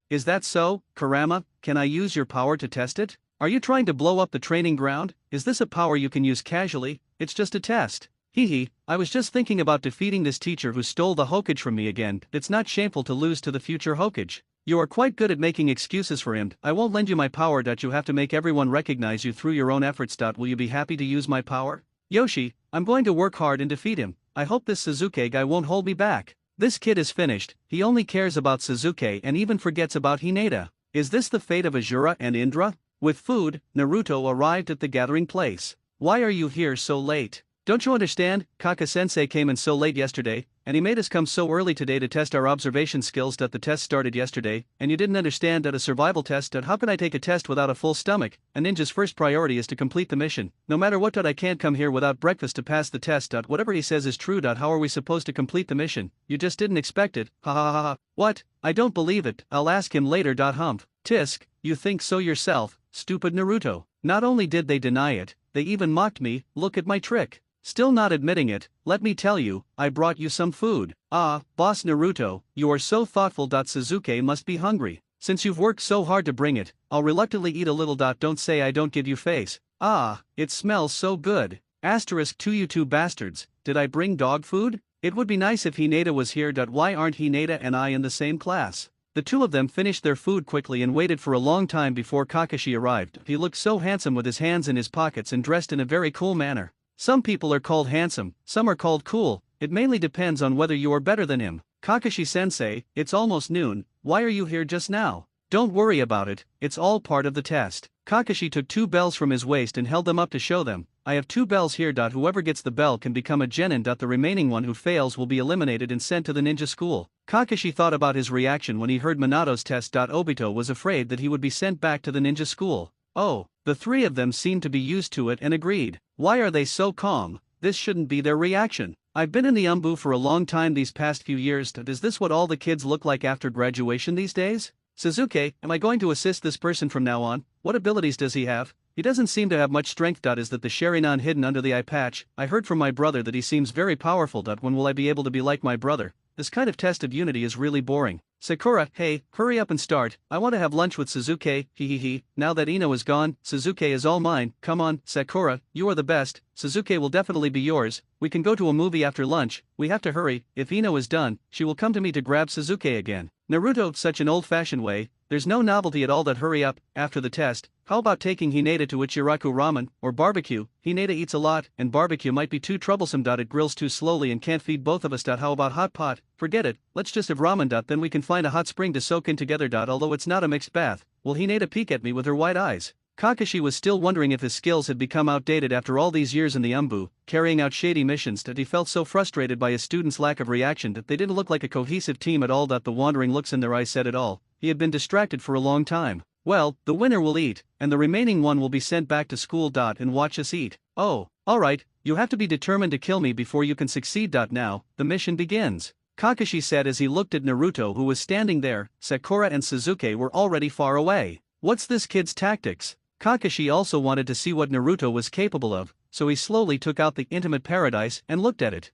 Is that so, Kurama? Can I use your power to test it? Are you trying to blow up the training ground? Is this a power you can use casually? It's just a test. Hee, I was just thinking about defeating this teacher who stole the Hokage from me again. It's not shameful to lose to the future Hokage. You are quite good at making excuses for him. I won't lend you my power. You have to make everyone recognize you through your own efforts. Will you be happy to use my power? Yoshi, I'm going to work hard and defeat him. I hope this Suzuki guy won't hold me back. This kid is finished. He only cares about Suzuki and even forgets about Hinata. Is this the fate of Azura and Indra? With food, Naruto arrived at the gathering place. Why are you here so late? Don't you understand? Kaka-sensei came in so late yesterday, and he made us come so early today to test our observation skills. The test started yesterday, and you didn't understand that a survival test. How can I take a test without a full stomach? A ninja's first priority is to complete the mission. No matter what. I can't come here without breakfast to pass the test. Whatever he says is true. How are we supposed to complete the mission? You just didn't expect it. Ha ha ha ha. What? I don't believe it. I'll ask him later. Humph. Tisk, you think so yourself, stupid Naruto. Not only did they deny it, they even mocked me. Look at my trick. Still not admitting it, let me tell you, I brought you some food. Ah, boss Naruto, you are so thoughtful. Sasuke must be hungry. Since you've worked so hard to bring it, I'll reluctantly eat a little. Don't say I don't give you face. Ah, it smells so good. Asterisk to you two bastards, did I bring dog food? It would be nice if Hinata was here. Why aren't Hinata and I in the same class? The two of them finished their food quickly and waited for a long time before Kakashi arrived. He looked so handsome with his hands in his pockets and dressed in a very cool manner. Some people are called handsome, some are called cool, it mainly depends on whether you are better than him. Kakashi-sensei, it's almost noon, why are you here just now? Don't worry about it, it's all part of the test. Kakashi took 2 bells from his waist and held them up to show them. I have 2 bells here. Whoever gets the bell can become a genin. The remaining one who fails will be eliminated and sent to the ninja school. Kakashi thought about his reaction when he heard Minato's test. Obito was afraid that he would be sent back to the ninja school. Oh, the 3 of them seemed to be used to it and agreed. Why are they so calm? This shouldn't be their reaction. I've been in the UMBU for a long time these past few years. Is this what all the kids look like after graduation these days? Sasuke, am I going to assist this person from now on? What abilities does he have? He doesn't seem to have much strength. Is that the Sharingan hidden under the eye patch? I heard from my brother that he seems very powerful. When will I be able to be like my brother? This kind of test of unity is really boring. Sakura, hey, hurry up and start, I want to have lunch with Sasuke, he. Now that Ino is gone, Sasuke is all mine. Come on, Sakura, you are the best, Sasuke will definitely be yours, we can go to a movie after lunch, we have to hurry, if Ino is done, she will come to me to grab Sasuke again. Naruto, such an old-fashioned way, there's no novelty at all. Hurry up, after the test, how about taking Hinata to Ichiraku ramen, or barbecue? Hinata eats a lot, and barbecue might be too troublesome. It grills too slowly and can't feed both of us. How about hot pot? Forget it, let's just have ramen. Then we can find a hot spring to soak in together. Although it's not a mixed bath, will Hinata peek at me with her white eyes? Kakashi was still wondering if his skills had become outdated after all these years in the UMBU, carrying out shady missions. That he felt so frustrated by his students' lack of reaction that they didn't look like a cohesive team at all. The wandering looks in their eyes said it all. He had been distracted for a long time. Well, the winner will eat, and the remaining one will be sent back to school. And watch us eat. Oh, alright, you have to be determined to kill me before you can succeed. Now, the mission begins. Kakashi said as he looked at Naruto, who was standing there. Sakura and Sasuke were already far away. What's this kid's tactics? Kakashi also wanted to see what Naruto was capable of, so he slowly took out the intimate paradise and looked at it.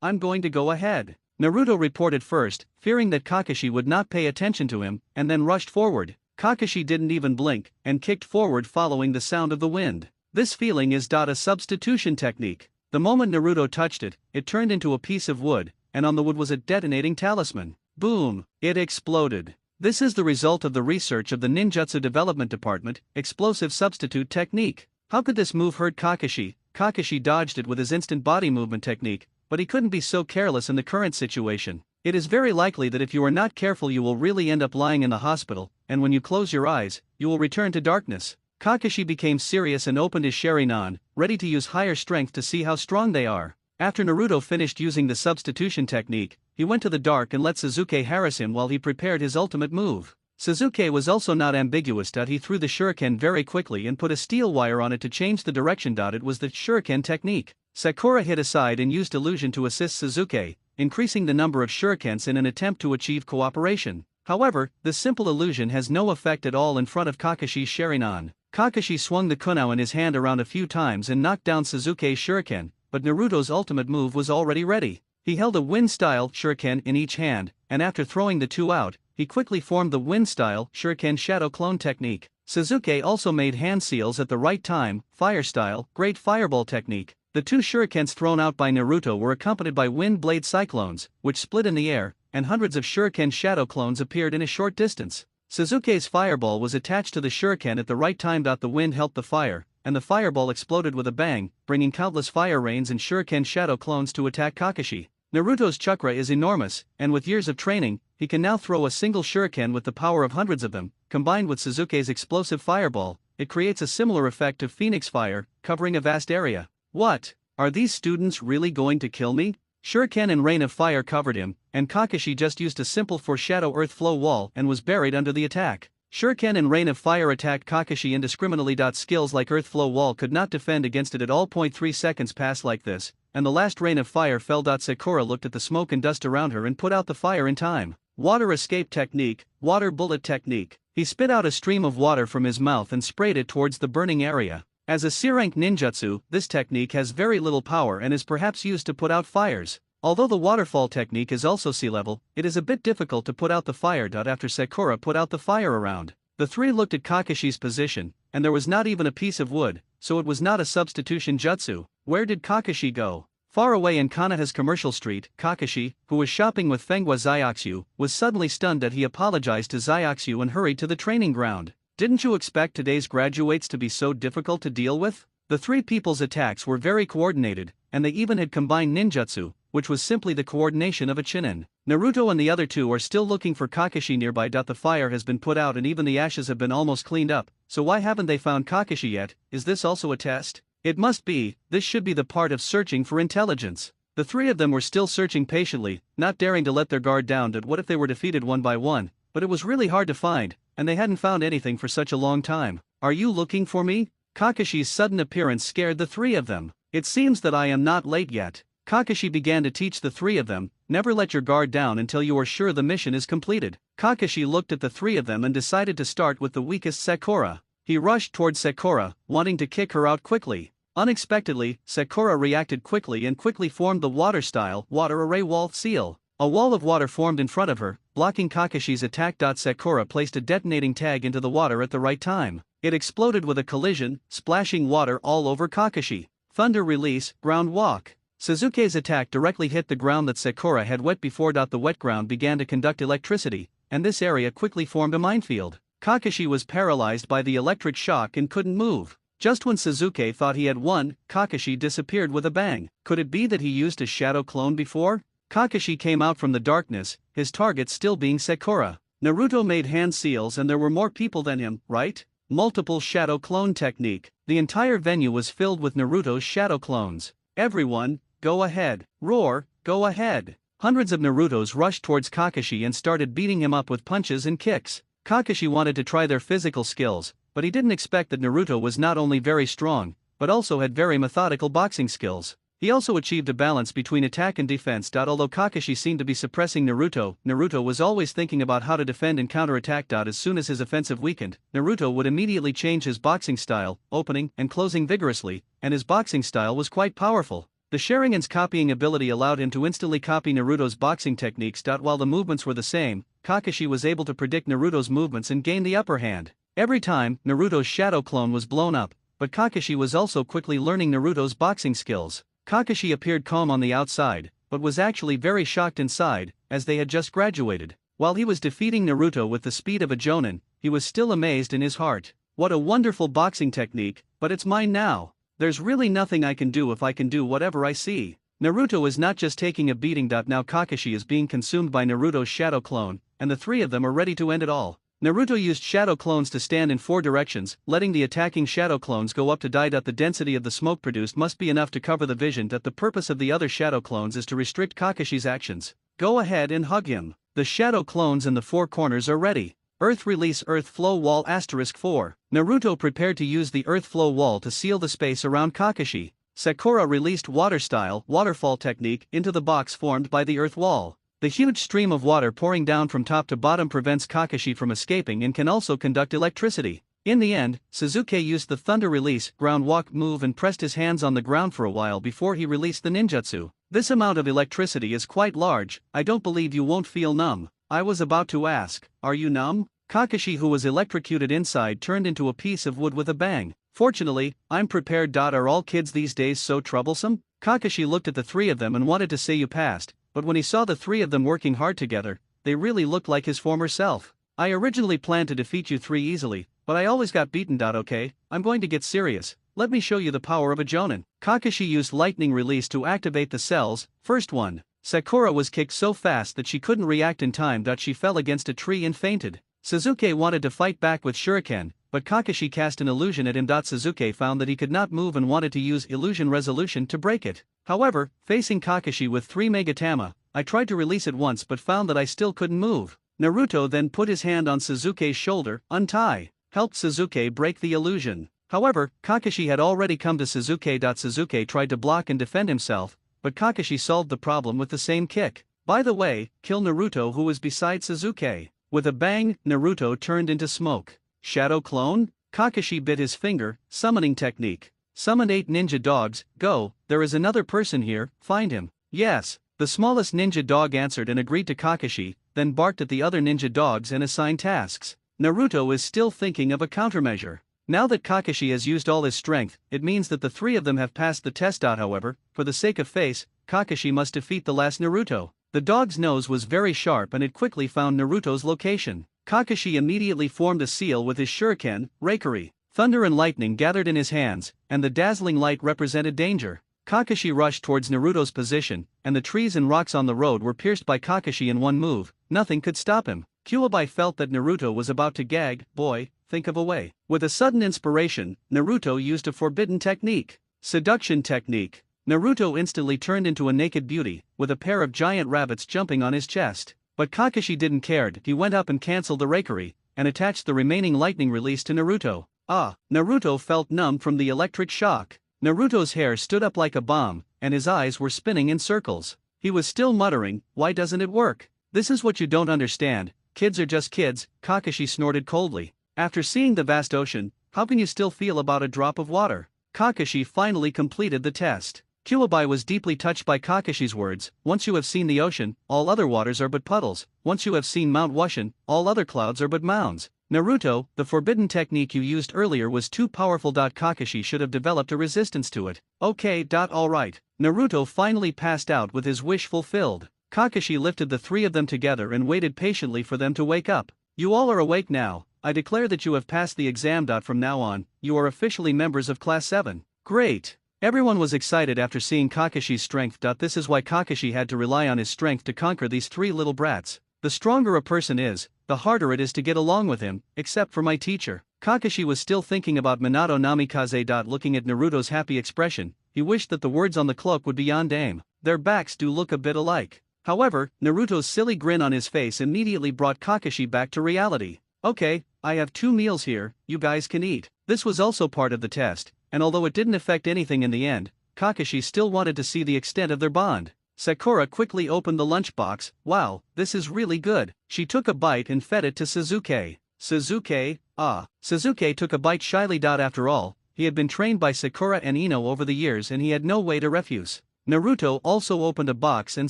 I'm going to go ahead. Naruto reported first, fearing that Kakashi would not pay attention to him, and then rushed forward. Kakashi didn't even blink, and kicked forward following the sound of the wind. This feeling is a substitution technique. The moment Naruto touched it, it turned into a piece of wood, and on the wood was a detonating talisman. Boom! It exploded. This is the result of the research of the Ninjutsu Development Department, explosive substitute technique. How could this move hurt Kakashi? Kakashi dodged it with his instant body movement technique, but he couldn't be so careless in the current situation. It is very likely that if you are not careful you will really end up lying in the hospital, and when you close your eyes, you will return to darkness. Kakashi became serious and opened his Sharingan, ready to use higher strength to see how strong they are. After Naruto finished using the substitution technique, he went to the dark and let Sasuke harass him while he prepared his ultimate move. Sasuke was also not ambiguous. He threw the shuriken very quickly and put a steel wire on it to change the direction. It was the shuriken technique. Sakura hid aside and used illusion to assist Sasuke, increasing the number of shurikens in an attempt to achieve cooperation. However, this simple illusion has no effect at all in front of Kakashi's Sharingan. Kakashi swung the kunao in his hand around a few times and knocked down Sasuke's shuriken, but Naruto's ultimate move was already ready. He held a wind-style shuriken in each hand, and after throwing the two out, he quickly formed the wind-style shuriken shadow clone technique. Sasuke also made hand seals at the right time, fire-style, great fireball technique. The two shurikens thrown out by Naruto were accompanied by wind blade cyclones, which split in the air, and hundreds of shuriken shadow clones appeared in a short distance. Sasuke's fireball was attached to the shuriken at the right time. The wind helped the fire, and the fireball exploded with a bang, bringing countless fire rains and shuriken shadow clones to attack Kakashi. Naruto's chakra is enormous, and with years of training, he can now throw a single shuriken with the power of hundreds of them. Combined with Sasuke's explosive fireball, it creates a similar effect of phoenix fire, covering a vast area. What? Are these students really going to kill me? Shuriken and Rain of Fire covered him, and Kakashi just used a simple foreshadow earth flow wall and was buried under the attack. Shuriken and Rain of Fire attacked Kakashi indiscriminately. Skills like Earth Flow Wall could not defend against it at all. 3 seconds passed like this, and the last Rain of Fire fell. Sakura looked at the smoke and dust around her and put out the fire in time. Water Escape Technique, Water Bullet Technique. He spit out a stream of water from his mouth and sprayed it towards the burning area. As a C-rank ninjutsu, this technique has very little power and is perhaps used to put out fires. Although the waterfall technique is also sea-level, it is a bit difficult to put out the fire. After Sakura put out the fire around, the three looked at Kakashi's position, and there was not even a piece of wood, so it was not a substitution jutsu. Where did Kakashi go? Far away in Kanaha's commercial street, Kakashi, who was shopping with Fengwa Zyaksu, was suddenly stunned that he apologized to Zyaksu and hurried to the training ground. Didn't you expect today's graduates to be so difficult to deal with? The three people's attacks were very coordinated, and they even had combined ninjutsu, which was simply the coordination of a Chunin. Naruto and the other two are still looking for Kakashi nearby. The fire has been put out and even the ashes have been almost cleaned up, so why haven't they found Kakashi yet? Is this also a test? It must be. This should be the part of searching for intelligence. The three of them were still searching patiently, not daring to let their guard down. What if they were defeated one by one? But it was really hard to find, and they hadn't found anything for such a long time. Are you looking for me? Kakashi's sudden appearance scared the three of them. It seems that I am not late yet. Kakashi began to teach the three of them, never let your guard down until you are sure the mission is completed. Kakashi looked at the three of them and decided to start with the weakest Sakura. He rushed towards Sakura, wanting to kick her out quickly. Unexpectedly, Sakura reacted quickly and quickly formed the water-style water array wall seal. A wall of water formed in front of her, blocking Kakashi's attack. Sakura placed a detonating tag into the water at the right time. It exploded with a collision, splashing water all over Kakashi. Thunder Release, Ground Walk. Suzuki's attack directly hit the ground that Sakura had wet before. The wet ground began to conduct electricity, and this area quickly formed a minefield. Kakashi was paralyzed by the electric shock and couldn't move. Just when Suzuki thought he had won, Kakashi disappeared with a bang. Could it be that he used his shadow clone before? Kakashi came out from the darkness, his target still being Sakura. Naruto made hand seals and there were more people than him, right? Multiple shadow clone technique. The entire venue was filled with Naruto's shadow clones. Everyone, go ahead. Roar, go ahead. Hundreds of Narutos rushed towards Kakashi and started beating him up with punches and kicks. Kakashi wanted to try their physical skills, but he didn't expect that Naruto was not only very strong, but also had very methodical boxing skills. He also achieved a balance between attack and defense. Although Kakashi seemed to be suppressing Naruto, Naruto was always thinking about how to defend and counterattack. As soon as his offensive weakened, Naruto would immediately change his boxing style, opening and closing vigorously, and his boxing style was quite powerful. The Sharingan's copying ability allowed him to instantly copy Naruto's boxing techniques. While the movements were the same, Kakashi was able to predict Naruto's movements and gain the upper hand. Every time, Naruto's shadow clone was blown up, but Kakashi was also quickly learning Naruto's boxing skills. Kakashi appeared calm on the outside, but was actually very shocked inside, as they had just graduated. While he was defeating Naruto with the speed of a Jonin, he was still amazed in his heart. What a wonderful boxing technique, but it's mine now. There's really nothing I can do if I can do whatever I see. Naruto is not just taking a beating. Now Kakashi is being consumed by Naruto's shadow clone, and the three of them are ready to end it all. Naruto used shadow clones to stand in 4 directions, letting the attacking shadow clones go up to die. The density of the smoke produced must be enough to cover the vision. The purpose of the other shadow clones is to restrict Kakashi's actions. Go ahead and hug him. The shadow clones in the 4 corners are ready. Earth Release Earth Flow Wall *4. Naruto prepared to use the Earth Flow Wall to seal the space around Kakashi. Sakura released Water-style waterfall technique into the box formed by the Earth Wall. The huge stream of water pouring down from top to bottom prevents Kakashi from escaping and can also conduct electricity. In the end, Suzuki used the Thunder Release Ground Walk move and pressed his hands on the ground for a while before he released the ninjutsu. This amount of electricity is quite large. I don't believe you won't feel numb. I was about to ask, are you numb? Kakashi, who was electrocuted inside, turned into a piece of wood with a bang. Fortunately, I'm prepared. Are all kids these days so troublesome? Kakashi looked at the three of them and wanted to say you passed, but when he saw the three of them working hard together, they really looked like his former self. I originally planned to defeat you 3 easily, but I always got beaten. Okay, I'm going to get serious. Let me show you the power of a Jonin. Kakashi used Lightning Release to activate the cells. First one. Sakura was kicked so fast that she couldn't react in time. She fell against a tree and fainted. Suzuki wanted to fight back with Shuriken, but Kakashi cast an illusion at him. Sasuke found that he could not move and wanted to use illusion resolution to break it. However, facing Kakashi with 3 Megatama, I tried to release it once but found that I still couldn't move. Naruto then put his hand on Sasuke's shoulder, untie, helped Sasuke break the illusion. However, Kakashi had already come to Sasuke. Sasuke tried to block and defend himself, but Kakashi solved the problem with the same kick. By the way, kill Naruto, who was beside Sasuke. With a bang, Naruto turned into smoke. Shadow clone? Kakashi bit his finger, summoning technique. Summoned 8 ninja dogs, go, there is another person here, find him. Yes, the smallest ninja dog answered and agreed to Kakashi, then barked at the other ninja dogs and assigned tasks. Naruto is still thinking of a countermeasure. Now that Kakashi has used all his strength, it means that the 3 of them have passed the test. However, for the sake of face, Kakashi must defeat the last Naruto. The dog's nose was very sharp and it quickly found Naruto's location. Kakashi immediately formed a seal with his shuriken, Reikari. Thunder and lightning gathered in his hands, and the dazzling light represented danger. Kakashi rushed towards Naruto's position, and the trees and rocks on the road were pierced by Kakashi in one move. Nothing could stop him. Kyuubi felt that Naruto was about to gag. Boy, think of a way. With a sudden inspiration, Naruto used a forbidden technique. Seduction technique. Naruto instantly turned into a naked beauty, with a pair of giant rabbits jumping on his chest. But Kakashi didn't care. He went up and cancelled the Reikari, and attached the remaining lightning release to Naruto. Naruto felt numb from the electric shock. Naruto's hair stood up like a bomb, and his eyes were spinning in circles. He was still muttering, why doesn't it work? This is what you don't understand, kids are just kids, Kakashi snorted coldly. After seeing the vast ocean, how can you still feel about a drop of water? Kakashi finally completed the test. Kyuubi was deeply touched by Kakashi's words. Once you have seen the ocean, all other waters are but puddles. Once you have seen Mount Wushan, all other clouds are but mounds. Naruto, the forbidden technique you used earlier was too powerful. Kakashi should have developed a resistance to it. Okay. Alright. Naruto finally passed out with his wish fulfilled. Kakashi lifted the 3 of them together and waited patiently for them to wake up. You all are awake now. I declare that you have passed the exam. From now on, you are officially members of Class 7. Great. Everyone was excited after seeing Kakashi's strength. This is why Kakashi had to rely on his strength to conquer these 3 little brats. The stronger a person is, the harder it is to get along with him, except for my teacher. Kakashi was still thinking about Minato Namikaze. Looking at Naruto's happy expression, he wished that the words on the cloak would be yondaime. Their backs do look a bit alike. However, Naruto's silly grin on his face immediately brought Kakashi back to reality. Okay, I have 2 meals here, you guys can eat. This was also part of the test, and although it didn't affect anything in the end, Kakashi still wanted to see the extent of their bond. Sakura quickly opened the lunchbox. Wow, this is really good. She took a bite and fed it to Sasuke. Sasuke took a bite shyly. After all, he had been trained by Sakura and Ino over the years and he had no way to refuse. Naruto also opened a box and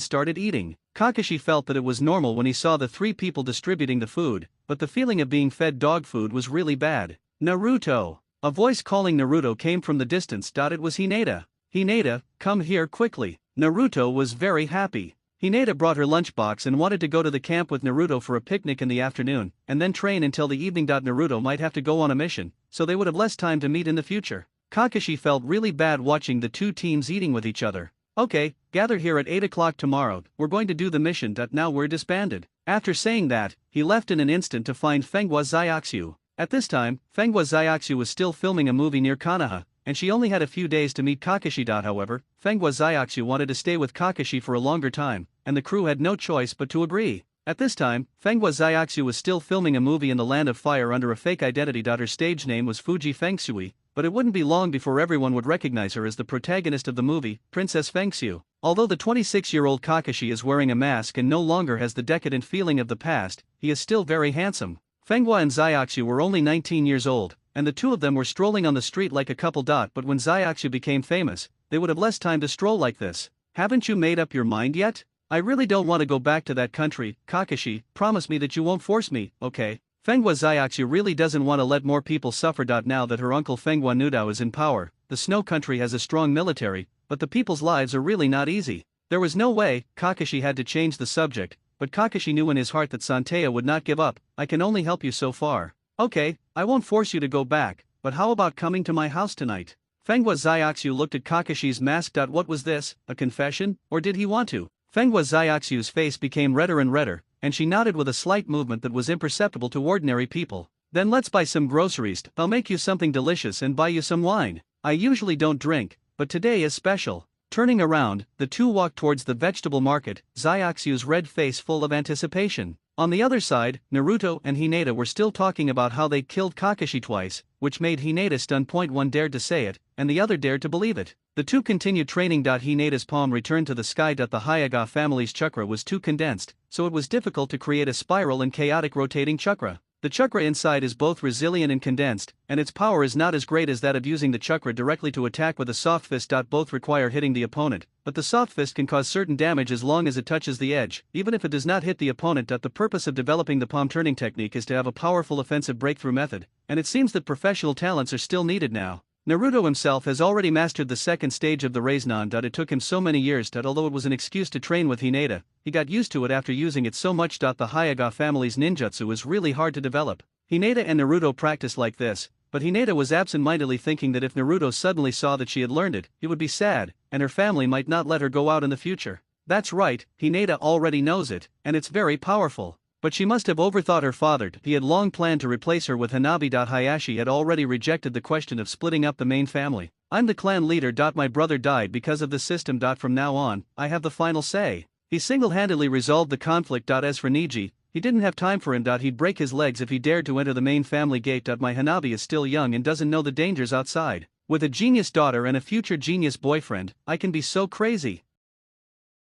started eating. Kakashi felt that it was normal when he saw the 3 people distributing the food, but the feeling of being fed dog food was really bad. Naruto! A voice calling Naruto came from the distance. It was Hinata. Hinata, come here quickly. Naruto was very happy. Hinata brought her lunchbox and wanted to go to the camp with Naruto for a picnic in the afternoon, and then train until the evening. Naruto might have to go on a mission, so they would have less time to meet in the future. Kakashi felt really bad watching the 2 teams eating with each other. Okay, gather here at 8 o'clock tomorrow, we're going to do the mission. Now we're disbanded. After saying that, he left in an instant to find Fengwa Zaiaxu. At this time, Fengwa Zaiaxu was still filming a movie near Konoha, and she only had a few days to meet Kakashi. However, Fengwa Zaiaxu wanted to stay with Kakashi for a longer time, and the crew had no choice but to agree. At this time, Fengwa Zaiaxu was still filming a movie in the Land of Fire under a fake identity. Her stage name was Fuji Fengshui, but it wouldn't be long before everyone would recognize her as the protagonist of the movie, Princess Fengxiu. Although the 26-year-old Kakashi is wearing a mask and no longer has the decadent feeling of the past, he is still very handsome. Fengwa and Zaiaxu were only 19 years old, and the 2 of them were strolling on the street like a couple. But when Zaiaxu became famous, they would have less time to stroll like this. Haven't you made up your mind yet? I really don't want to go back to that country, Kakashi, promise me that you won't force me, okay? Fengwa Zaiaxu really doesn't want to let more people suffer. Now that her uncle Fengwa Nudao is in power, the Snow Country has a strong military, but the people's lives are really not easy. There was no way. Kakashi had to change the subject, but Kakashi knew in his heart that Santea would not give up. I can only help you so far. Okay, I won't force you to go back, but how about coming to my house tonight? Fengwa Zaiaxu looked at Kakashi's mask. What was this, a confession, or did he want to? Fengwa Zaiaxu's face became redder and redder, and she nodded with a slight movement that was imperceptible to ordinary people. Then let's buy some groceries, I'll make you something delicious and buy you some wine. I usually don't drink, but today is special. Turning around, the two walked towards the vegetable market, Zyaku's red face full of anticipation. On the other side, Naruto and Hinata were still talking about how they killed Kakashi twice, which made Hinata stun. One dared to say it, and the other dared to believe it. The two continued training. Hinata's palm returned to the sky. The Hyuga family's chakra was too condensed, so it was difficult to create a spiral and chaotic rotating chakra. The chakra inside is both resilient and condensed, and its power is not as great as that of using the chakra directly to attack with a soft fist. Both require hitting the opponent, but the soft fist can cause certain damage as long as it touches the edge, even if it does not hit the opponent. The purpose of developing the palm turning technique is to have a powerful offensive breakthrough method, and it seems that professional talents are still needed now. Naruto himself has already mastered the second stage of the Rasengan. It took him so many years that although it was an excuse to train with Hinata, he got used to it after using it so much. The Hyuga family's ninjutsu is really hard to develop. Hinata and Naruto practiced like this, but Hinata was absent-mindedly thinking that if Naruto suddenly saw that she had learned it, he would be sad, and her family might not let her go out in the future. That's right, Hinata already knows it, and it's very powerful. But she must have overthought her father. He had long planned to replace her with Hanabi. Hayashi had already rejected the question of splitting up the main family. I'm the clan leader. My brother died because of the system. From now on, I have the final say. He single-handedly resolved the conflict. As for Niji, he didn't have time for him. He'd break his legs if he dared to enter the main family gate. My Hanabi is still young and doesn't know the dangers outside. With a genius daughter and a future genius boyfriend, I can be so crazy.